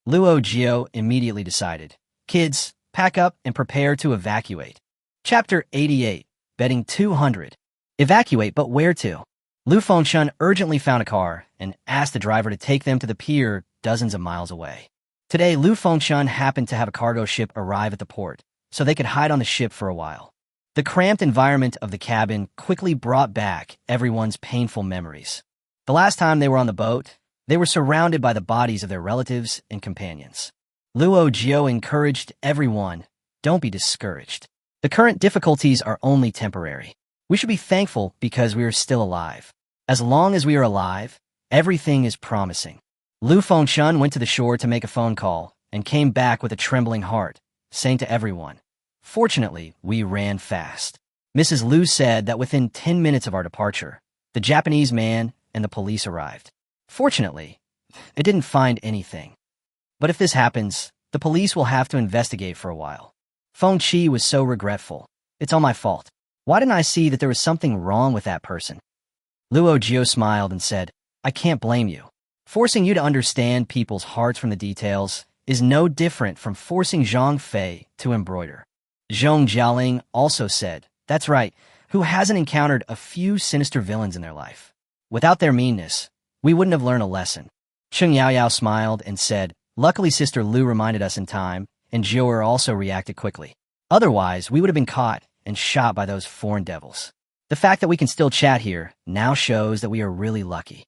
Luo Jiu immediately decided, kids, pack up and prepare to evacuate. Chapter 88, Betting 200. Evacuate, but where to? Lu Fengchun urgently found a car and asked the driver to take them to the pier dozens of miles away. Today, Lu Fengchun happened to have a cargo ship arrive at the port, so they could hide on the ship for a while. The cramped environment of the cabin quickly brought back everyone's painful memories. The last time they were on the boat, they were surrounded by the bodies of their relatives and companions. Luo Jiu encouraged everyone, don't be discouraged. The current difficulties are only temporary. We should be thankful because we are still alive. As long as we are alive, everything is promising. Lu Fengchun went to the shore to make a phone call and came back with a trembling heart, saying to everyone, fortunately, we ran fast. Mrs. Lu said that within 10 minutes of our departure, the Japanese man and the police arrived. Fortunately, it didn't find anything. But if this happens, the police will have to investigate for a while. Feng Qi was so regretful. It's all my fault. Why didn't I see that there was something wrong with that person? Luo Jiu smiled and said, I can't blame you. Forcing you to understand people's hearts from the details is no different from forcing Zhang Fei to embroider. Zhong Jialing also said, that's right, who hasn't encountered a few sinister villains in their life? Without their meanness, we wouldn't have learned a lesson. Cheng Yaoyao smiled and said, luckily Sister Lu reminded us in time, and Jiuer also reacted quickly. Otherwise, we would have been caught and shot by those foreign devils. The fact that we can still chat here now shows that we are really lucky.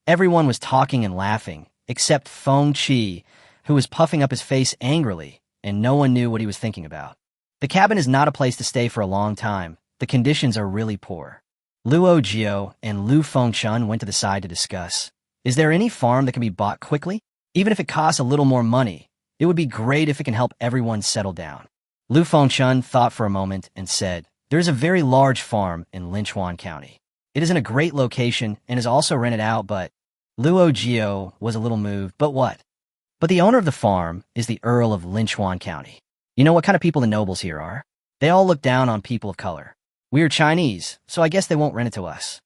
Everyone was talking and laughing, except Feng Qi, who was puffing up his face angrily, and no one knew what he was thinking about. The cabin is not a place to stay for a long time. The conditions are really poor. Luo Jiu and Lu Fengchun went to the side to discuss. Is there any farm that can be bought quickly? Even if it costs a little more money, it would be great if it can help everyone settle down. Lu Fengchun thought for a moment and said, there is a very large farm in Linchuan County. It is in a great location and is also rented out, but Luo Jiu was a little moved. But what? But the owner of the farm is the Earl of Linchuan County. You know what kind of people the nobles here are? They all look down on people of color. We are Chinese, so I guess they won't rent it to us.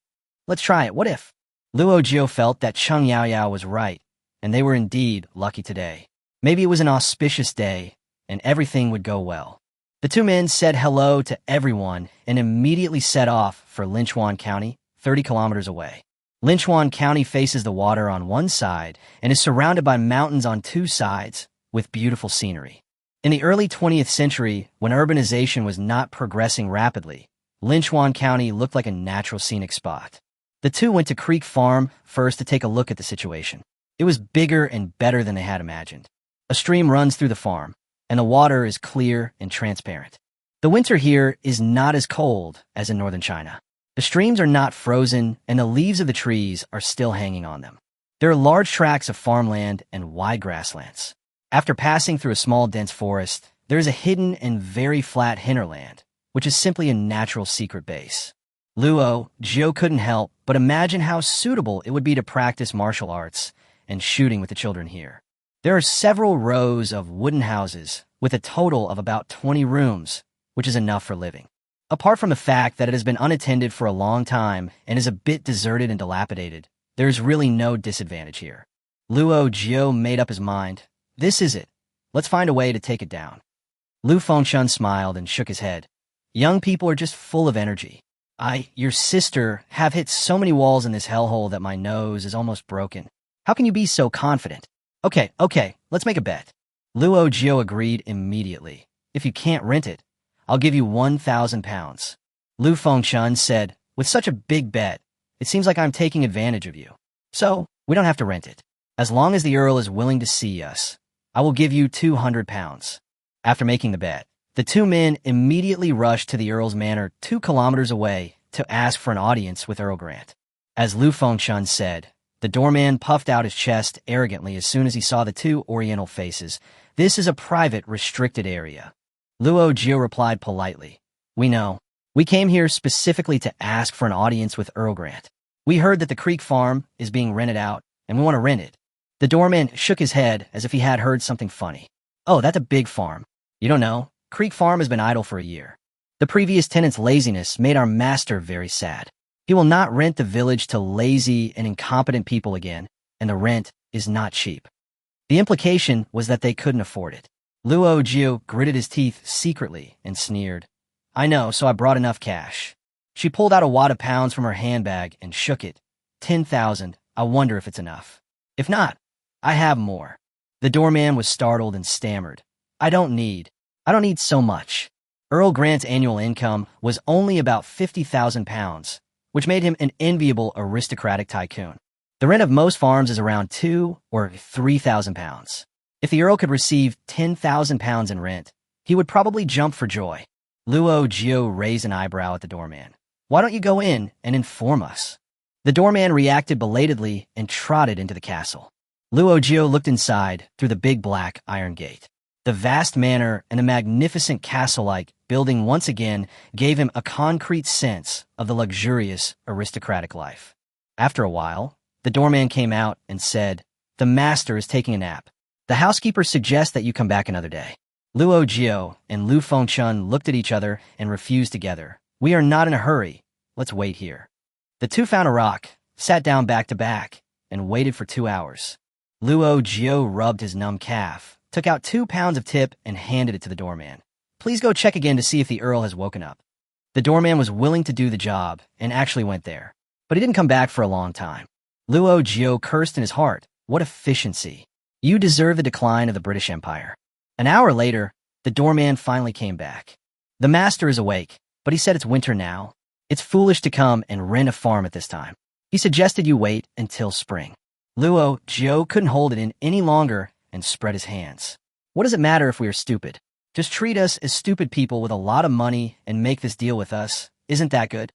Let's try it. What if? Luo Jiu felt that Cheng Yaoyao was right, and they were indeed lucky today. Maybe it was an auspicious day, and everything would go well. The two men said hello to everyone and immediately set off for Linchuan County, 30 kilometers away. Linchuan County faces the water on one side and is surrounded by mountains on two sides with beautiful scenery. In the early 20th century, when urbanization was not progressing rapidly, Linchuan County looked like a natural scenic spot. The two went to Creek Farm first to take a look at the situation. It was bigger and better than they had imagined. A stream runs through the farm, and the water is clear and transparent. The winter here is not as cold as in northern China. The streams are not frozen, and the leaves of the trees are still hanging on them. There are large tracts of farmland and wide grasslands. After passing through a small dense forest, there is a hidden and very flat hinterland, which is simply a natural secret base. Luo Jiu couldn't help but imagine how suitable it would be to practice martial arts and shooting with the children here. There are several rows of wooden houses with a total of about 20 rooms, which is enough for living. Apart from the fact that it has been unattended for a long time and is a bit deserted and dilapidated, there is really no disadvantage here. Luo Jiu made up his mind. This is it. Let's find a way to take it down. Lu Fengchun smiled and shook his head. Young people are just full of energy. Your sister, have hit so many walls in this hellhole that my nose is almost broken. How can you be so confident? Okay, let's make a bet. Luo Jiu agreed immediately. If you can't rent it, I'll give you 1,000 pounds. Lu Fengchun said, with such a big bet, it seems like I'm taking advantage of you. So, we don't have to rent it. As long as the Earl is willing to see us, I will give you 200 pounds. After making the bet, the two men immediately rushed to the Earl's manor 2 kilometers away to ask for an audience with Earl Grant. As Lu Fengchun said, the doorman puffed out his chest arrogantly as soon as he saw the 2 oriental faces. This is a private, restricted area. Luo Jiu replied politely. We know. We came here specifically to ask for an audience with Earl Grant. We heard that the Creek Farm is being rented out, and we want to rent it. The doorman shook his head as if he had heard something funny. Oh, that's a big farm. You don't know. Creek Farm has been idle for a year. The previous tenant's laziness made our master very sad. He will not rent the village to lazy and incompetent people again, and the rent is not cheap. The implication was that they couldn't afford it. Luo Jiu gritted his teeth secretly and sneered. I know, so I brought enough cash. She pulled out a wad of pounds from her handbag and shook it. 10,000. I wonder if it's enough. If not, I have more. The doorman was startled and stammered. I don't need so much. Earl Grant's annual income was only about 50,000 pounds, which made him an enviable aristocratic tycoon. The rent of most farms is around 2,000 or 3,000 pounds. If the Earl could receive 10,000 pounds in rent, he would probably jump for joy. Luo Jiu raised an eyebrow at the doorman. Why don't you go in and inform us? The doorman reacted belatedly and trotted into the castle. Luo Jiu looked inside through the big black iron gate. The vast manor and the magnificent castle-like building once again gave him a concrete sense of the luxurious, aristocratic life. After a while, the doorman came out and said, The master is taking a nap. The housekeeper suggests that you come back another day. Luo Jiu and Lu Fengchun looked at each other and refused together. We are not in a hurry. Let's wait here. The two found a rock, sat down back to back, and waited for 2 hours. Luo Jiu rubbed his numb calf, took out 2 pounds of tip, and handed it to the doorman. Please go check again to see if the Earl has woken up. The doorman was willing to do the job and actually went there, but he didn't come back for a long time. Luo Jiu cursed in his heart. What efficiency. You deserve the decline of the British Empire. An hour later, the doorman finally came back. The master is awake, but he said it's winter now. It's foolish to come and rent a farm at this time. He suggested you wait until spring. Luo Jiu couldn't hold it in any longer and spread his hands. What does it matter if we are stupid? Just treat us as stupid people with a lot of money and make this deal with us. Isn't that good?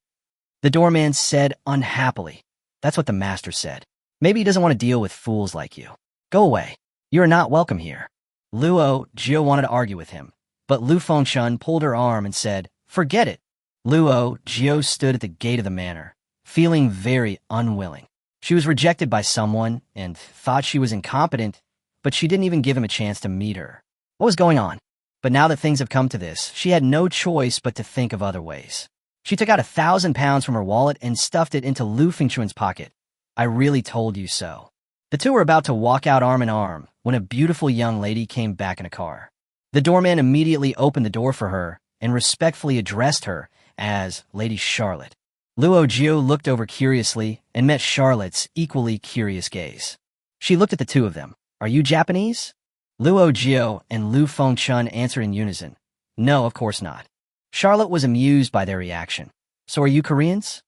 The doorman said unhappily. That's what the master said. Maybe he doesn't want to deal with fools like you. Go away. You are not welcome here. Luo Jiu wanted to argue with him, but Lu Fengchun pulled her arm and said, Forget it. Luo Jiu stood at the gate of the manor, feeling very unwilling. She was rejected by someone and thought she was incompetent, but she didn't even give him a chance to meet her. What was going on? But now that things have come to this, she had no choice but to think of other ways. She took out 1,000 pounds from her wallet and stuffed it into Lu Fengchun's pocket. I really told you so. The two were about to walk out arm in arm when a beautiful young lady came back in a car. The doorman immediately opened the door for her and respectfully addressed her as Lady Charlotte. Luo Jiu looked over curiously and met Charlotte's equally curious gaze. She looked at the two of them. Are you Japanese? Luo Jiu and Lu Fengchun answered in unison. No, of course not. Charlotte was amused by their reaction. So are you Koreans?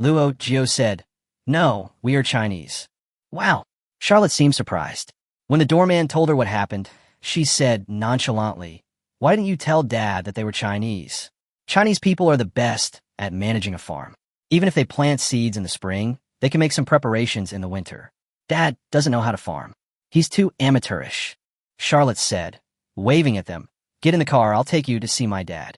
Luo Jiu said, No, we are Chinese. Wow. Charlotte seemed surprised. When the doorman told her what happened, she said nonchalantly, Why didn't you tell Dad that they were Chinese? Chinese people are the best at managing a farm. Even if they plant seeds in the spring, they can make some preparations in the winter. Dad doesn't know how to farm. He's too amateurish. Charlotte said, waving at them, Get in the car, I'll take you to see my dad.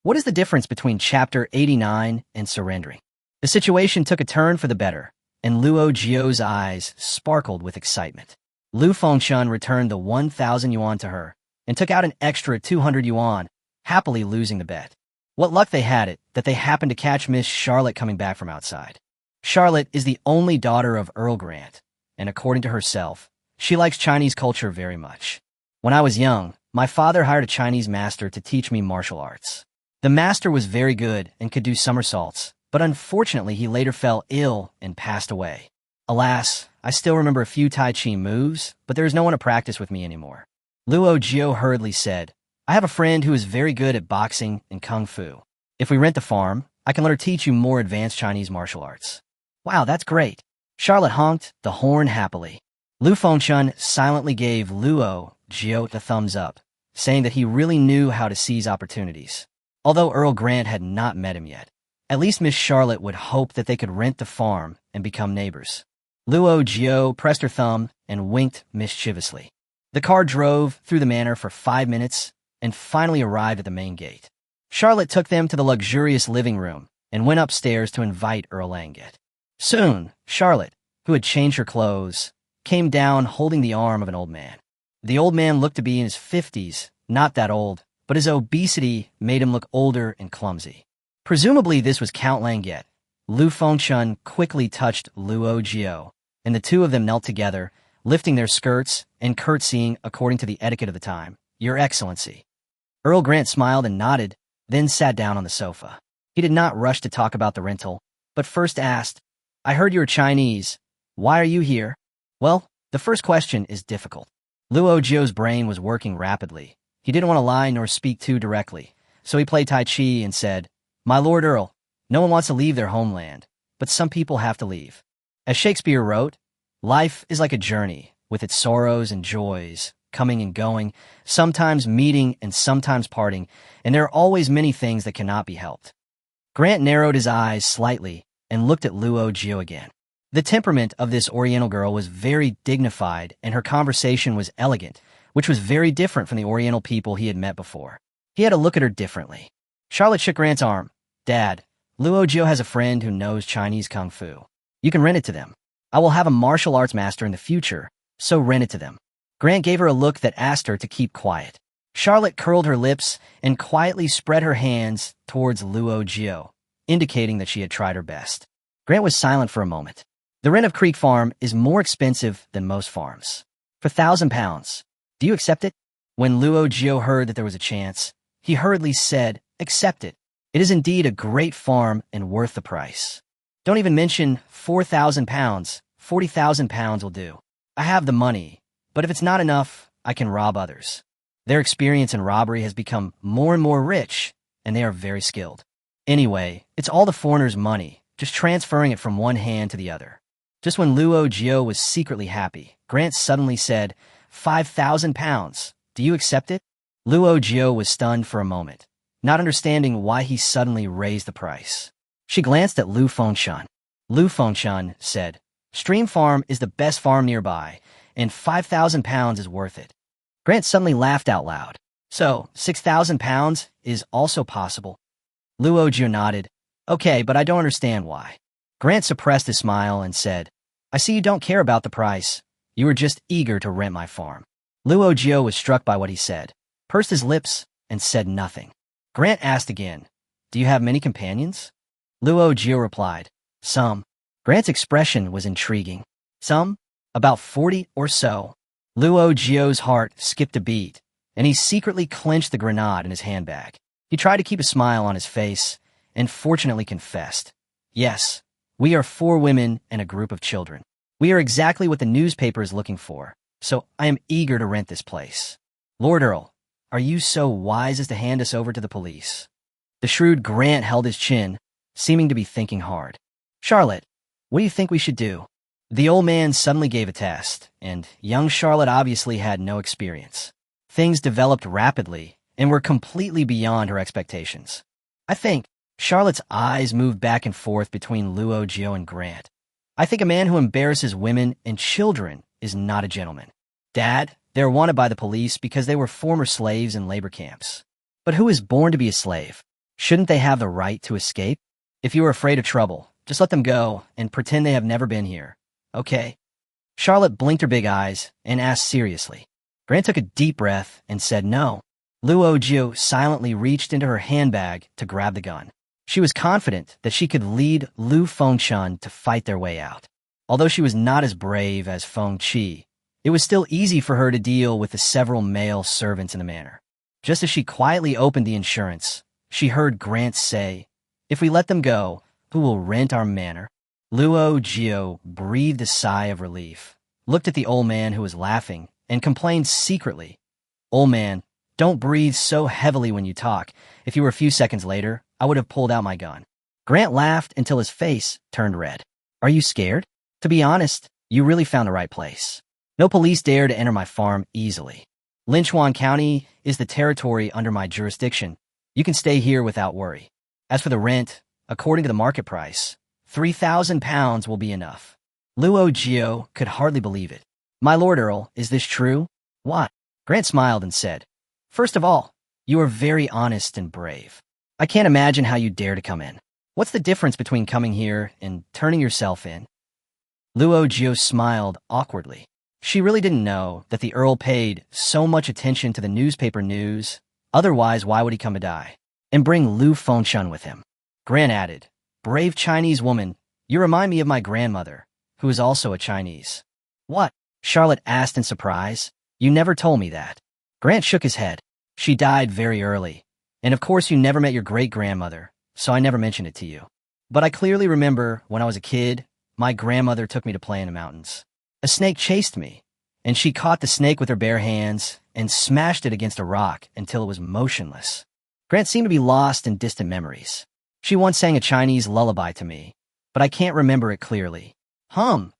What is the difference between Chapter 89 and surrendering? The situation took a turn for the better, and Luo Jiu's eyes sparkled with excitement. Lu Fengchun returned the 1,000 yuan to her and took out an extra 200 yuan, happily losing the bet. What luck they had it that they happened to catch Miss Charlotte coming back from outside. Charlotte is the only daughter of Earl Grant, and according to herself, she likes Chinese culture very much. When I was young, my father hired a Chinese master to teach me martial arts. The master was very good and could do somersaults, but but unfortunately he later fell ill and passed away. Alas, I still remember a few Tai Chi moves, but there is no one to practice with me anymore. Luo Jiu hurriedly said, I have a friend who is very good at boxing and kung fu. If we rent the farm, I can let her teach you more advanced Chinese martial arts. Wow, that's great. Charlotte honked the horn happily. Lu Fengchun silently gave Luo Jiu the thumbs up, saying that he really knew how to seize opportunities. Although Earl Grant had not met him yet, at least Miss Charlotte would hope that they could rent the farm and become neighbors. Luo Jiu pressed her thumb and winked mischievously. The car drove through the manor for 5 minutes and finally arrived at the main gate. Charlotte took them to the luxurious living room and went upstairs to invite Earl Anget. Soon, Charlotte, who had changed her clothes, came down holding the arm of an old man. The old man looked to be in his 50s, not that old, but his obesity made him look older and clumsy. Presumably this was Count Langet. Lu Fengchun quickly touched Luo Jiu, and the two of them knelt together, lifting their skirts and curtsying according to the etiquette of the time. Your Excellency. Earl Grant smiled and nodded, then sat down on the sofa. He did not rush to talk about the rental, but first asked, I heard you are Chinese. Why are you here? Well, the first question is difficult. Luo Jiu's brain was working rapidly. He didn't want to lie nor speak too directly, so he played Tai Chi and said, My Lord Earl, no one wants to leave their homeland, but some people have to leave. As Shakespeare wrote, life is like a journey, with its sorrows and joys, coming and going, sometimes meeting and sometimes parting, and there are always many things that cannot be helped. Grant narrowed his eyes slightly and looked at Luo Jiu again. The temperament of this Oriental girl was very dignified, and her conversation was elegant, which was very different from the Oriental people he had met before. He had to look at her differently. Charlotte shook Grant's arm. Dad, Luo Jiu has a friend who knows Chinese kung fu. You can rent it to them. I will have a martial arts master in the future, so rent it to them. Grant gave her a look that asked her to keep quiet. Charlotte curled her lips and quietly spread her hands towards Luo Jiu, indicating that she had tried her best. Grant was silent for a moment. The rent of Creek Farm is more expensive than most farms. For £1,000. Do you accept it? When Luo Jiu heard that there was a chance, he hurriedly said, Accept it. It is indeed a great farm and worth the price. Don't even mention £4,000. £40,000 will do. I have the money, but if it's not enough, I can rob others. Their experience in robbery has become more and more rich, and they are very skilled. Anyway, it's all the foreigner's money, just transferring it from one hand to the other. Just when Luo Jiu was secretly happy, Grant suddenly said, £5,000. Do you accept it? Luo Jiu was stunned for a moment, not understanding why he suddenly raised the price. She glanced at Lu Fengchun. Lu Fengchun said, Stream Farm is the best farm nearby, and £5,000 is worth it. Grant suddenly laughed out loud. So, £6,000 is also possible. Luo Jiu nodded. Okay, but I don't understand why. Grant suppressed his smile and said, I see you don't care about the price. You were just eager to rent my farm. Luo Jiu was struck by what he said, pursed his lips, and said nothing. Grant asked again, Do you have many companions? Luo Jiu replied, Some. Grant's expression was intriguing. Some? About 40 or so. Luo Jiu's heart skipped a beat, and he secretly clenched the grenade in his handbag. He tried to keep a smile on his face, and fortunately confessed, Yes, we are 4 women and a group of children. We are exactly what the newspaper is looking for, so I am eager to rent this place. Lord Earl, are you so wise as to hand us over to the police? The shrewd Grant held his chin, seeming to be thinking hard. Charlotte, what do you think we should do? The old man suddenly gave a test, and young Charlotte obviously had no experience. Things developed rapidly and were completely beyond her expectations. I think Charlotte's eyes moved back and forth between Luo Jiu and Grant. I think a man who embarrasses women and children is not a gentleman. Dad, they're wanted by the police because they were former slaves in labor camps. But who is born to be a slave? Shouldn't they have the right to escape? If you are afraid of trouble, just let them go and pretend they have never been here. Okay? Charlotte blinked her big eyes and asked seriously. Grant took a deep breath and said no. Luo Jiu silently reached into her handbag to grab the gun. She was confident that she could lead Lu Fengchun to fight their way out. Although she was not as brave as Feng Qi, it was still easy for her to deal with the several male servants in the manor. Just as she quietly opened the insurance, she heard Grant say, If we let them go, who will rent our manor. Luo Jiu breathed a sigh of relief, looked at the old man who was laughing, and complained secretly. Old man, don't breathe so heavily when you talk. If you were a few seconds later, I would have pulled out my gun. Grant laughed until his face turned red. Are you scared? To be honest, you really found the right place. No police dare to enter my farm easily. Linchuan County is the territory under my jurisdiction. You can stay here without worry. As for the rent, according to the market price, 3,000 pounds will be enough. Luo Jiu could hardly believe it. My Lord Earl, is this true? What? Grant smiled and said, First of all, you are very honest and brave. I can't imagine how you dare to come in. What's the difference between coming here and turning yourself in? Luo Jiu smiled awkwardly. She really didn't know that the Earl paid so much attention to the newspaper news. Otherwise, why would he come to die? And bring Lu Fengqi with him. Grant added, Brave Chinese woman, you remind me of my grandmother, who is also a Chinese. What? Charlotte asked in surprise. You never told me that. Grant shook his head. She died very early. And of course you never met your great-grandmother, so I never mentioned it to you. But I clearly remember when I was a kid, my grandmother took me to play in the mountains. A snake chased me, and she caught the snake with her bare hands and smashed it against a rock until it was motionless. Grant seemed to be lost in distant memories. She once sang a Chinese lullaby to me, but I can't remember it clearly. Hum.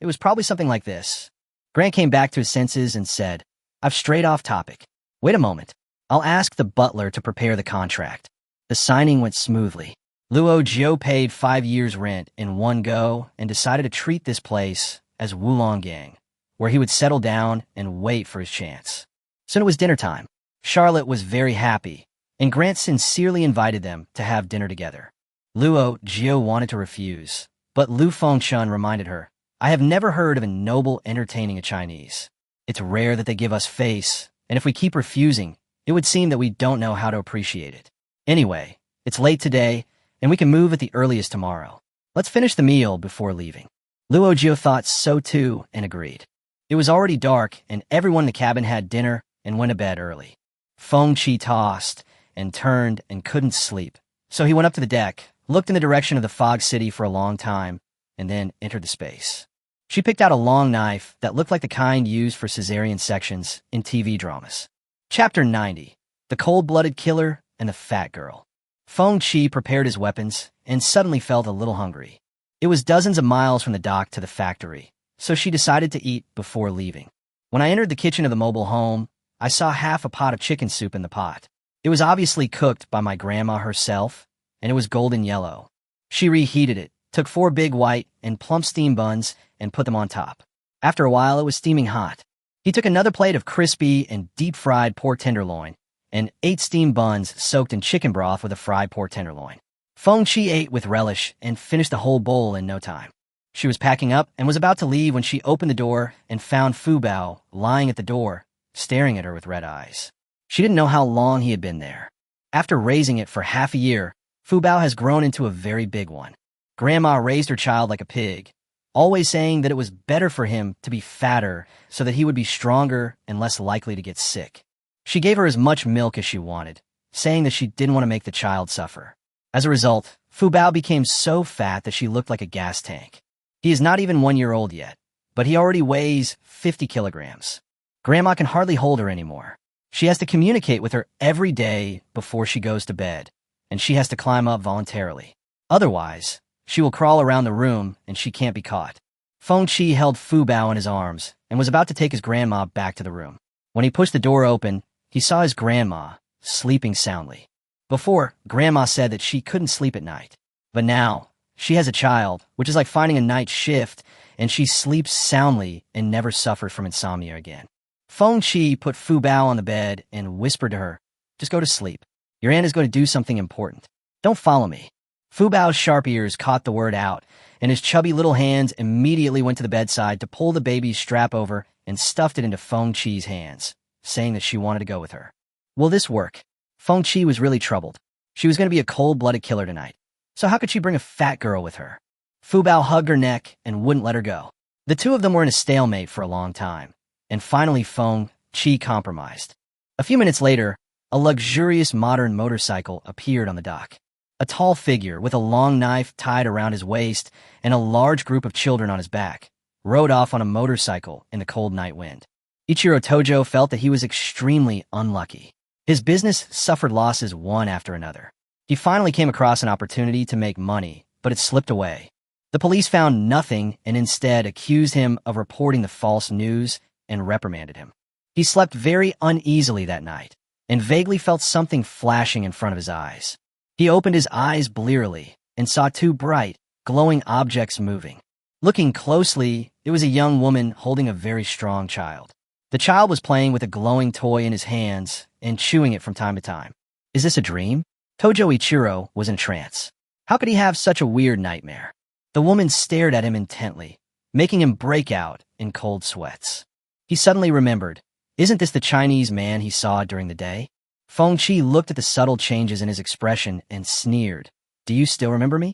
It was probably something like this. Grant came back to his senses and said, I've strayed off topic. Wait a moment. I'll ask the butler to prepare the contract. The signing went smoothly. Luo Jiu paid 5 years' rent in one go and decided to treat this place as Wulonggang, where he would settle down and wait for his chance. Soon it was dinner time. Charlotte was very happy, and Grant sincerely invited them to have dinner together. Luo Jiu wanted to refuse, but Lu Fengqi reminded her, I have never heard of a noble entertaining a Chinese. It's rare that they give us face, and if we keep refusing, it would seem that we don't know how to appreciate it. Anyway, it's late today, and we can move at the earliest tomorrow. Let's finish the meal before leaving. Luo Jiu thought so too and agreed. It was already dark, and everyone in the cabin had dinner and went to bed early. Feng Qi tossed and turned and couldn't sleep, so he went up to the deck, looked in the direction of the fog city for a long time, and then entered the space. She picked out a long knife that looked like the kind used for cesarean sections in TV dramas. Chapter 90, The Cold-Blooded Killer and the Fat Girl. Feng Qi prepared his weapons and suddenly felt a little hungry. It was dozens of miles from the dock to the factory, so she decided to eat before leaving. When I entered the kitchen of the mobile home, I saw half a pot of chicken soup in the pot. It was obviously cooked by my grandma herself, and it was golden yellow. She reheated it, took 4 big white and plump steam buns, and put them on top. After a while, it was steaming hot. He took another plate of crispy and deep-fried pork tenderloin, and 8 steamed buns soaked in chicken broth with a fried pork tenderloin. Feng Qi ate with relish and finished the whole bowl in no time. She was packing up and was about to leave when she opened the door and found Fu Bao lying at the door, staring at her with red eyes. She didn't know how long he had been there. After raising it for half a year, Fu Bao has grown into a very big one. Grandma raised her child like a pig, always saying that it was better for him to be fatter so that he would be stronger and less likely to get sick. She gave her as much milk as she wanted, saying that she didn't want to make the child suffer. As a result, Fu Bao became so fat that she looked like a gas tank. He is not even 1 year old yet, but he already weighs 50 kilograms. Grandma can hardly hold her anymore. She has to communicate with her every day before she goes to bed, and she has to climb up voluntarily. Otherwise, she will crawl around the room and she can't be caught. Feng Qi held Fu Bao in his arms and was about to take his grandma back to the room. When he pushed the door open, he saw his grandma sleeping soundly. Before, Grandma said that she couldn't sleep at night. But now, she has a child, which is like finding a night shift, and she sleeps soundly and never suffers from insomnia again. Feng Qi put Fu Bao on the bed and whispered to her, Just go to sleep. Your aunt is going to do something important. Don't follow me. Fu Bao's sharp ears caught the word out, and his chubby little hands immediately went to the bedside to pull the baby's strap over and stuffed it into Feng Qi's hands, saying that she wanted to go with her. Will this work? Feng Qi was really troubled. She was going to be a cold-blooded killer tonight. So how could she bring a fat girl with her? Fu Bao hugged her neck and wouldn't let her go. The two of them were in a stalemate for a long time, and finally Feng Qi compromised. A few minutes later, a luxurious modern motorcycle appeared on the dock. a tall figure with a long knife tied around his waist and a large group of children on his back, rode off on a motorcycle in the cold night wind. Ichiro Tojo felt that he was extremely unlucky. His business suffered losses one after another. He finally came across an opportunity to make money, but it slipped away. The police found nothing and instead accused him of reporting the false news and reprimanded him. He slept very uneasily that night and vaguely felt something flashing in front of his eyes. He opened his eyes blearily and saw two bright, glowing objects moving. Looking closely, it was a young woman holding a very strong child. The child was playing with a glowing toy in his hands and chewing it from time to time. Is this a dream? Tojo Ichiro was in a trance. How could he have such a weird nightmare? The woman stared at him intently, making him break out in cold sweats. He suddenly remembered, isn't this the Chinese man he saw during the day? Feng Qi looked at the subtle changes in his expression and sneered. Do you still remember me?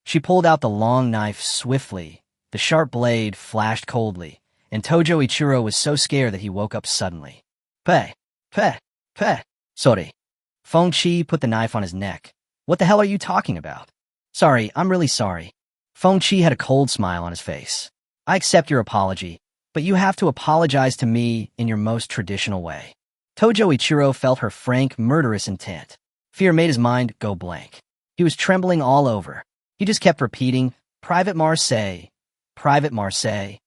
She pulled out the long knife swiftly. The sharp blade flashed coldly, and Tojo Ichiro was so scared that he woke up suddenly. Pe, sorry. Feng Qi put the knife on his neck. What the hell are you talking about? Sorry, I'm really sorry. Feng Qi had a cold smile on his face. I accept your apology, but you have to apologize to me in your most traditional way. Tojo Ichiro felt her frank, murderous intent. Fear made his mind go blank. He was trembling all over. He just kept repeating, Private Marseille, Private Marseille.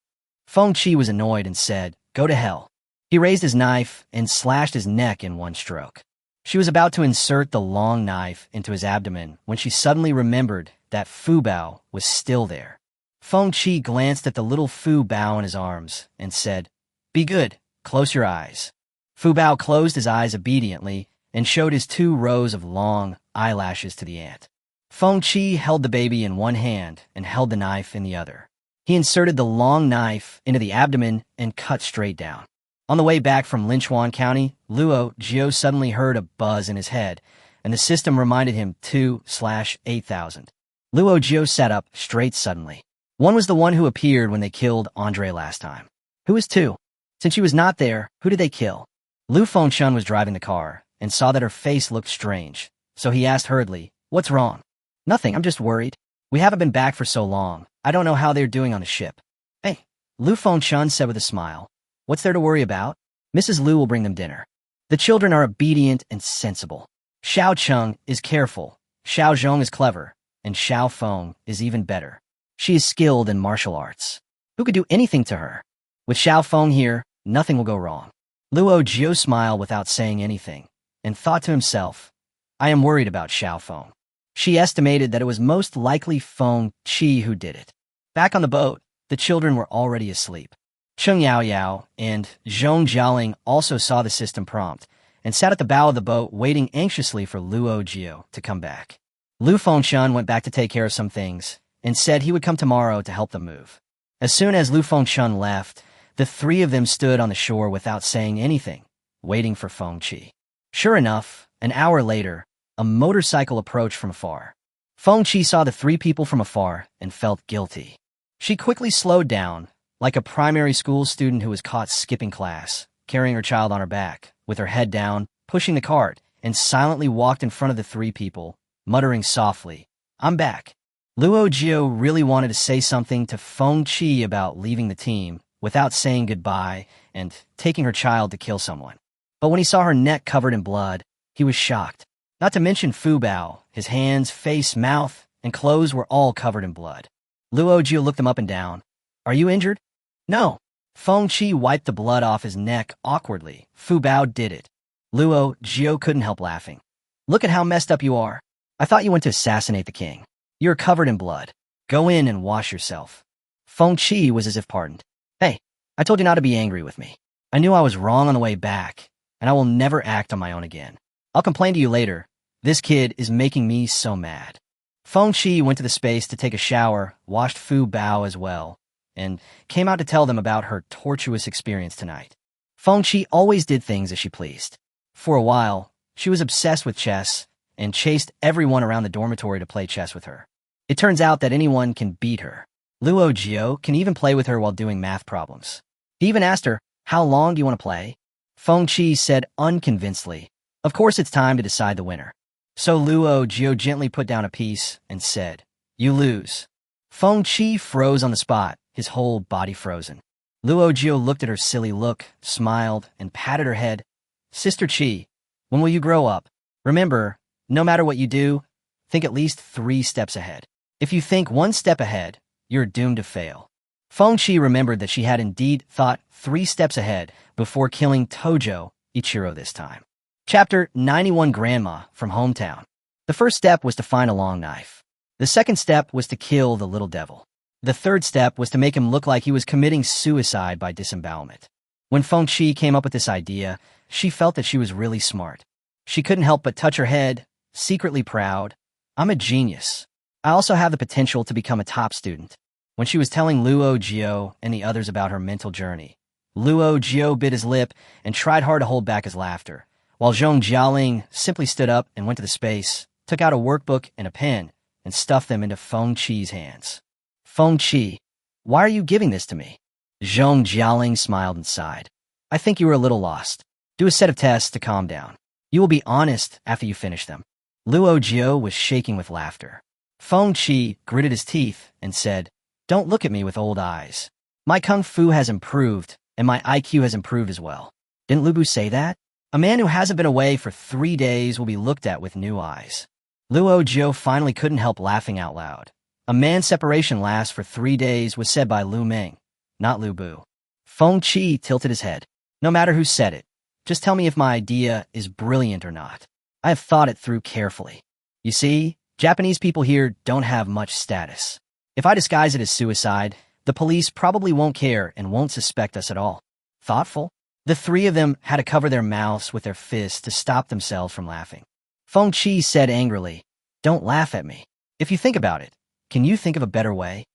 Feng Qi was annoyed and said, go to hell. He raised his knife and slashed his neck in one stroke. She was about to insert the long knife into his abdomen when she suddenly remembered that Fu Bao was still there. Feng Qi glanced at the little Fu Bao in his arms and said, be good, close your eyes. Fu Bao closed his eyes obediently and showed his 2 rows of long eyelashes to the ant. Feng Qi held the baby in one hand and held the knife in the other. He inserted the long knife into the abdomen and cut straight down. On the way back from Linchuan County, Luo Jiu suddenly heard a buzz in his head, and the system reminded him 2/8000. Luo Jiu sat up straight suddenly. One was the one who appeared when they killed Andre last time. Who is 2? Since she was not there, who did they kill? Lu Fengchun was driving the car and saw that her face looked strange, so he asked hurriedly, what's wrong? Nothing, I'm just worried. We haven't been back for so long. I don't know how they're doing on the ship. Hey, Lu Fengchun said with a smile. What's there to worry about? Mrs. Lu will bring them dinner. The children are obedient and sensible. Xiao Cheng is careful, Xiao Zhong is clever, and Xiao Feng is even better. She is skilled in martial arts. Who could do anything to her? With Xiao Feng here, nothing will go wrong. Luo Jiu smiled without saying anything, and thought to himself, I am worried about Xiao Feng. She estimated that it was most likely Feng Qi who did it. Back on the boat, the children were already asleep. Cheng Yao Yao and Zhong Jialing also saw the system prompt and sat at the bow of the boat waiting anxiously for Luo Jiu to come back. Lu Fengchun went back to take care of some things and said he would come tomorrow to help them move. As soon as Lu Fengchun left, the 3 of them stood on the shore without saying anything, waiting for Feng Qi. Sure enough, an hour later, a motorcycle approached from afar. Feng Qi saw the 3 people from afar and felt guilty. She quickly slowed down, like a primary school student who was caught skipping class, carrying her child on her back, with her head down, pushing the cart, and silently walked in front of the 3 people, muttering softly, I'm back. Luo Jiu really wanted to say something to Feng Qi about leaving the team without saying goodbye and taking her child to kill someone. But when he saw her neck covered in blood, he was shocked. Not to mention Fu Bao, his hands, face, mouth, and clothes were all covered in blood. Luo Jiu looked him up and down. Are you injured? No. Feng Qi wiped the blood off his neck awkwardly. Fu Bao did it. Luo Jiu couldn't help laughing. Look at how messed up you are. I thought you went to assassinate the king. You're covered in blood. Go in and wash yourself. Feng Qi was as if pardoned. Hey, I told you not to be angry with me. I knew I was wrong on the way back, and I will never act on my own again. I'll complain to you later. This kid is making me so mad. Feng Qi went to the space to take a shower, washed Fu Bao as well, and came out to tell them about her tortuous experience tonight. Feng Qi always did things as she pleased. For a while, she was obsessed with chess and chased everyone around the dormitory to play chess with her. It turns out that anyone can beat her. Luo Jiu can even play with her while doing math problems. He even asked her, how long do you want to play? Feng Qi said unconvincedly, of course it's time to decide the winner. So Luo Jiu gently put down a piece and said, "You lose." Feng Qi froze on the spot, his whole body frozen. Luo Jiu looked at her silly look, smiled, and patted her head. "Sister Qi, when will you grow up? Remember, no matter what you do, think at least 3 steps ahead. If you think 1 step ahead, you're doomed to fail." Feng Qi remembered that she had indeed thought 3 steps ahead before killing Tojo Ichiro this time. Chapter 91, Grandma from Hometown. The first step was to find a long knife. The second step was to kill the little devil. The third step was to make him look like he was committing suicide by disembowelment. When Feng Qi came up with this idea, she felt that she was really smart. She couldn't help but touch her head, secretly proud. "I'm a genius. I also have the potential to become a top student." When she was telling Luo Jiu and the others about her mental journey, Luo Jiu bit his lip and tried hard to hold back his laughter, while Zhong Jialing simply stood up and went to the space, took out a workbook and a pen, and stuffed them into Feng Qi's hands. "Feng Qi, why are you giving this to me?" Zhong Jialing smiled and sighed. "I think you were a little lost. Do a set of tests to calm down. You will be honest after you finish them." Luo Jiu was shaking with laughter. Feng Qi gritted his teeth and said, "Don't look at me with old eyes. My kung fu has improved, and my IQ has improved as well. Didn't Lu Bu say that? A man who hasn't been away for 3 days will be looked at with new eyes." Luo Jiu finally couldn't help laughing out loud. A man's separation lasts for 3 days was said by Lu Meng, not Lu Bu. Feng Qi tilted his head. "No matter who said it, just tell me if my idea is brilliant or not. I have thought it through carefully. You see, Japanese people here don't have much status. If I disguise it as suicide, the police probably won't care and won't suspect us at all." Thoughtful? The 3 of them had to cover their mouths with their fists to stop themselves from laughing. Feng Qi said angrily, "Don't laugh at me. If you think about it, can you think of a better way?"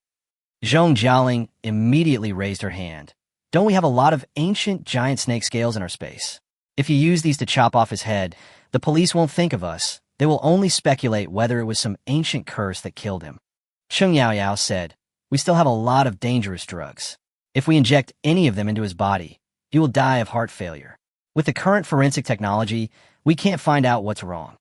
Zhong Jialing immediately raised her hand. "Don't we have a lot of ancient giant snake scales in our space? If you use these to chop off his head, the police won't think of us. They will only speculate whether it was some ancient curse that killed him." Cheng Yaoyao said, "We still have a lot of dangerous drugs. If we inject any of them into his body, he will die of heart failure. With the current forensic technology, we can't find out what's wrong."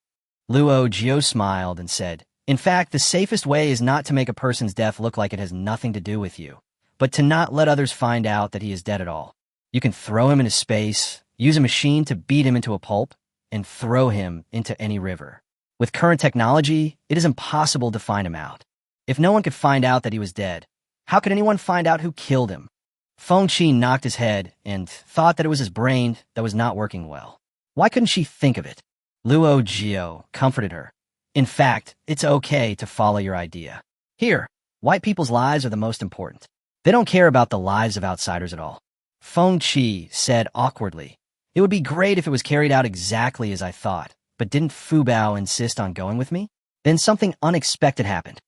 Luo Jiu smiled and said, "In fact, the safest way is not to make a person's death look like it has nothing to do with you, but to not let others find out that he is dead at all. You can throw him into space, use a machine to beat him into a pulp, and throw him into any river. With current technology, it is impossible to find him out. If no one could find out that he was dead, how could anyone find out who killed him?" Feng Qi knocked his head and thought that it was his brain that was not working well. Why couldn't she think of it? Luo Jiu comforted her. "In fact, it's okay to follow your idea. Here, white people's lives are the most important. They don't care about the lives of outsiders at all." Feng Qi said awkwardly, "It would be great if it was carried out exactly as I thought, but didn't Fu Bao insist on going with me?" Then something unexpected happened.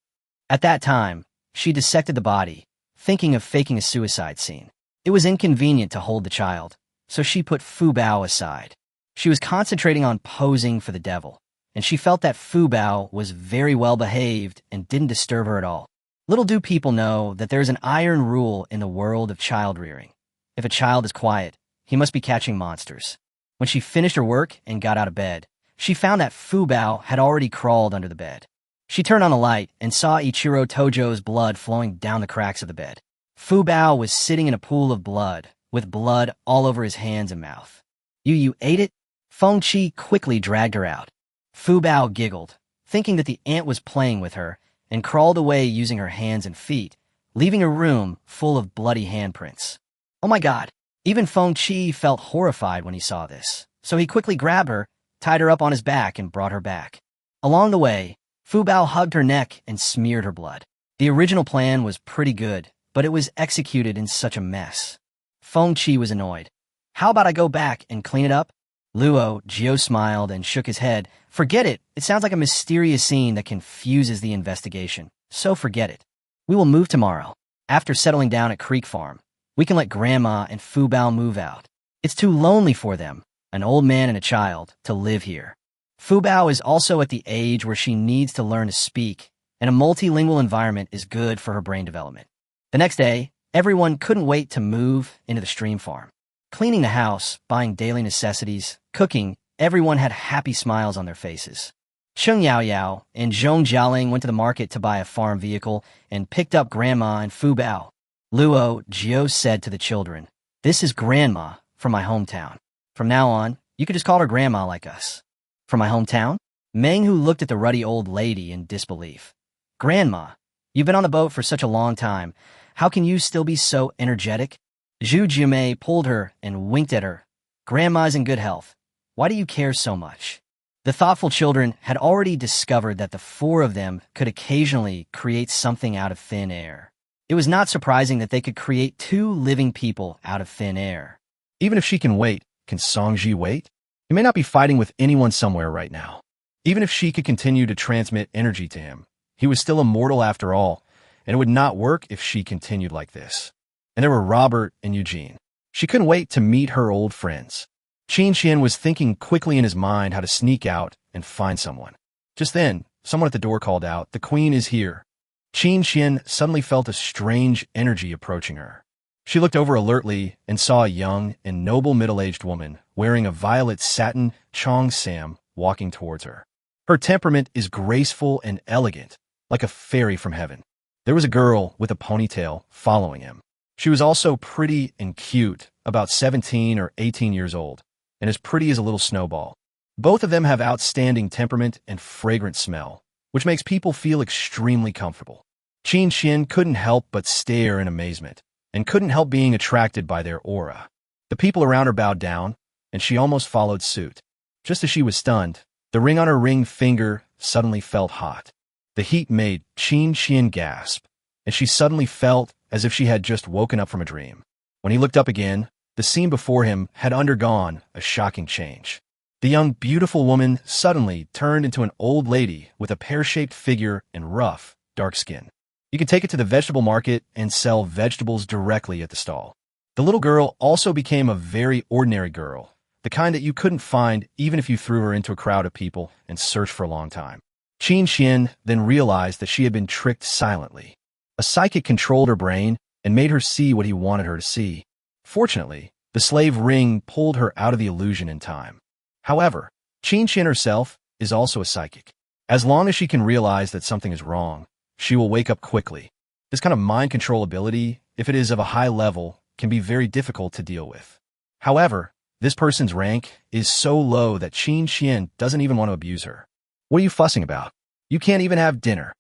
At that time, she dissected the body, thinking of faking a suicide scene. It was inconvenient to hold the child, so she put Fu Bao aside. She was concentrating on posing for the devil, and she felt that Fu Bao was very well behaved and didn't disturb her at all. Little do people know that there is an iron rule in the world of child rearing. If a child is quiet, he must be catching monsters. When she finished her work and got out of bed, she found that Fu Bao had already crawled under the bed. She turned on the light and saw Ichiro Tojo's blood flowing down the cracks of the bed. Fu Bao was sitting in a pool of blood, with blood all over his hands and mouth. You ate it?" Feng Qi quickly dragged her out. Fu Bao giggled, thinking that the ant was playing with her, and crawled away using her hands and feet, leaving a room full of bloody handprints. Oh my God! Even Feng Qi felt horrified when he saw this, so he quickly grabbed her, tied her up on his back, and brought her back. Along the way, Fu Bao hugged her neck and smeared her blood. The original plan was pretty good, but it was executed in such a mess. Feng Qi was annoyed. "How about I go back and clean it up?" Luo Jiu smiled and shook his head. "Forget it. It sounds like a mysterious scene that confuses the investigation. So forget it. We will move tomorrow. After settling down at Creek Farm, we can let Grandma and Fu Bao move out. It's too lonely for them, an old man and a child, to live here. Fu Bao is also at the age where she needs to learn to speak, and a multilingual environment is good for her brain development." The next day, everyone couldn't wait to move into the stream farm. Cleaning the house, buying daily necessities, cooking, everyone had happy smiles on their faces. Cheng Yaoyao and Zhong Jialing went to the market to buy a farm vehicle and picked up Grandma and Fu Bao. Luo Jiu said to the children, "This is Grandma from my hometown. From now on, you can just call her Grandma like us." "From my hometown?" Meng Hu looked at the ruddy old lady in disbelief. "Grandma, you've been on the boat for such a long time. How can you still be so energetic?" Zhu Jimei pulled her and winked at her. "Grandma's in good health. Why do you care so much?" The thoughtful children had already discovered that the four of them could occasionally create something out of thin air. It was not surprising that they could create two living people out of thin air. Even if she can wait, can Songji wait? He may not be fighting with anyone somewhere right now. Even if she could continue to transmit energy to him, he was still immortal after all, and it would not work if she continued like this. And there were Robert and Eugene. She couldn't wait to meet her old friends. Qin Xian was thinking quickly in his mind how to sneak out and find someone. Just then, someone at the door called out, "The queen is here." Qin Xian suddenly felt a strange energy approaching her. She looked over alertly and saw a young and noble middle-aged woman wearing a violet satin cheongsam walking towards her. Her temperament is graceful and elegant, like a fairy from heaven. There was a girl with a ponytail following him. She was also pretty and cute, about 17 or 18 years old, and as pretty as a little snowball. Both of them have outstanding temperament and fragrant smell, which makes people feel extremely comfortable. Qin Xian couldn't help but stare in amazement, and couldn't help being attracted by their aura. The people around her bowed down, and she almost followed suit. Just as she was stunned, the ring on her ring finger suddenly felt hot. The heat made Qin Xian gasp, and she suddenly felt as if she had just woken up from a dream. When he looked up again, the scene before him had undergone a shocking change. The young, beautiful woman suddenly turned into an old lady with a pear-shaped figure and rough, dark skin. You could take it to the vegetable market and sell vegetables directly at the stall. The little girl also became a very ordinary girl, the kind that you couldn't find even if you threw her into a crowd of people and searched for a long time. Qin Xian then realized that she had been tricked silently. A psychic controlled her brain and made her see what he wanted her to see. Fortunately, the slave ring pulled her out of the illusion in time. However, Qin Xian herself is also a psychic. As long as she can realize that something is wrong, she will wake up quickly. This kind of mind control ability, if it is of a high level, can be very difficult to deal with. However, this person's rank is so low that Qin Xian doesn't even want to abuse her. "What are you fussing about? You can't even have dinner."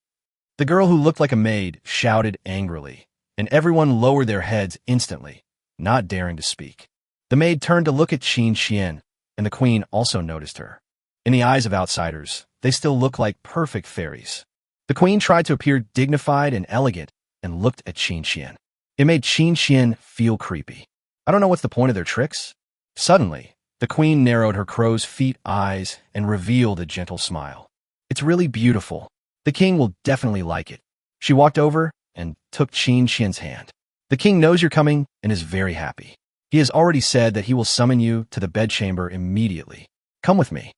The girl who looked like a maid shouted angrily, and everyone lowered their heads instantly, not daring to speak. The maid turned to look at Qin Xian, and the queen also noticed her. In the eyes of outsiders, they still look like perfect fairies. The queen tried to appear dignified and elegant and looked at Qin Xian. It made Qin Xian feel creepy. I don't know what's the point of their tricks. Suddenly, the queen narrowed her crow's feet eyes and revealed a gentle smile. "It's really beautiful. The king will definitely like it." She walked over and took Qin Xian's hand. "The king knows you're coming and is very happy. He has already said that he will summon you to the bedchamber immediately. Come with me."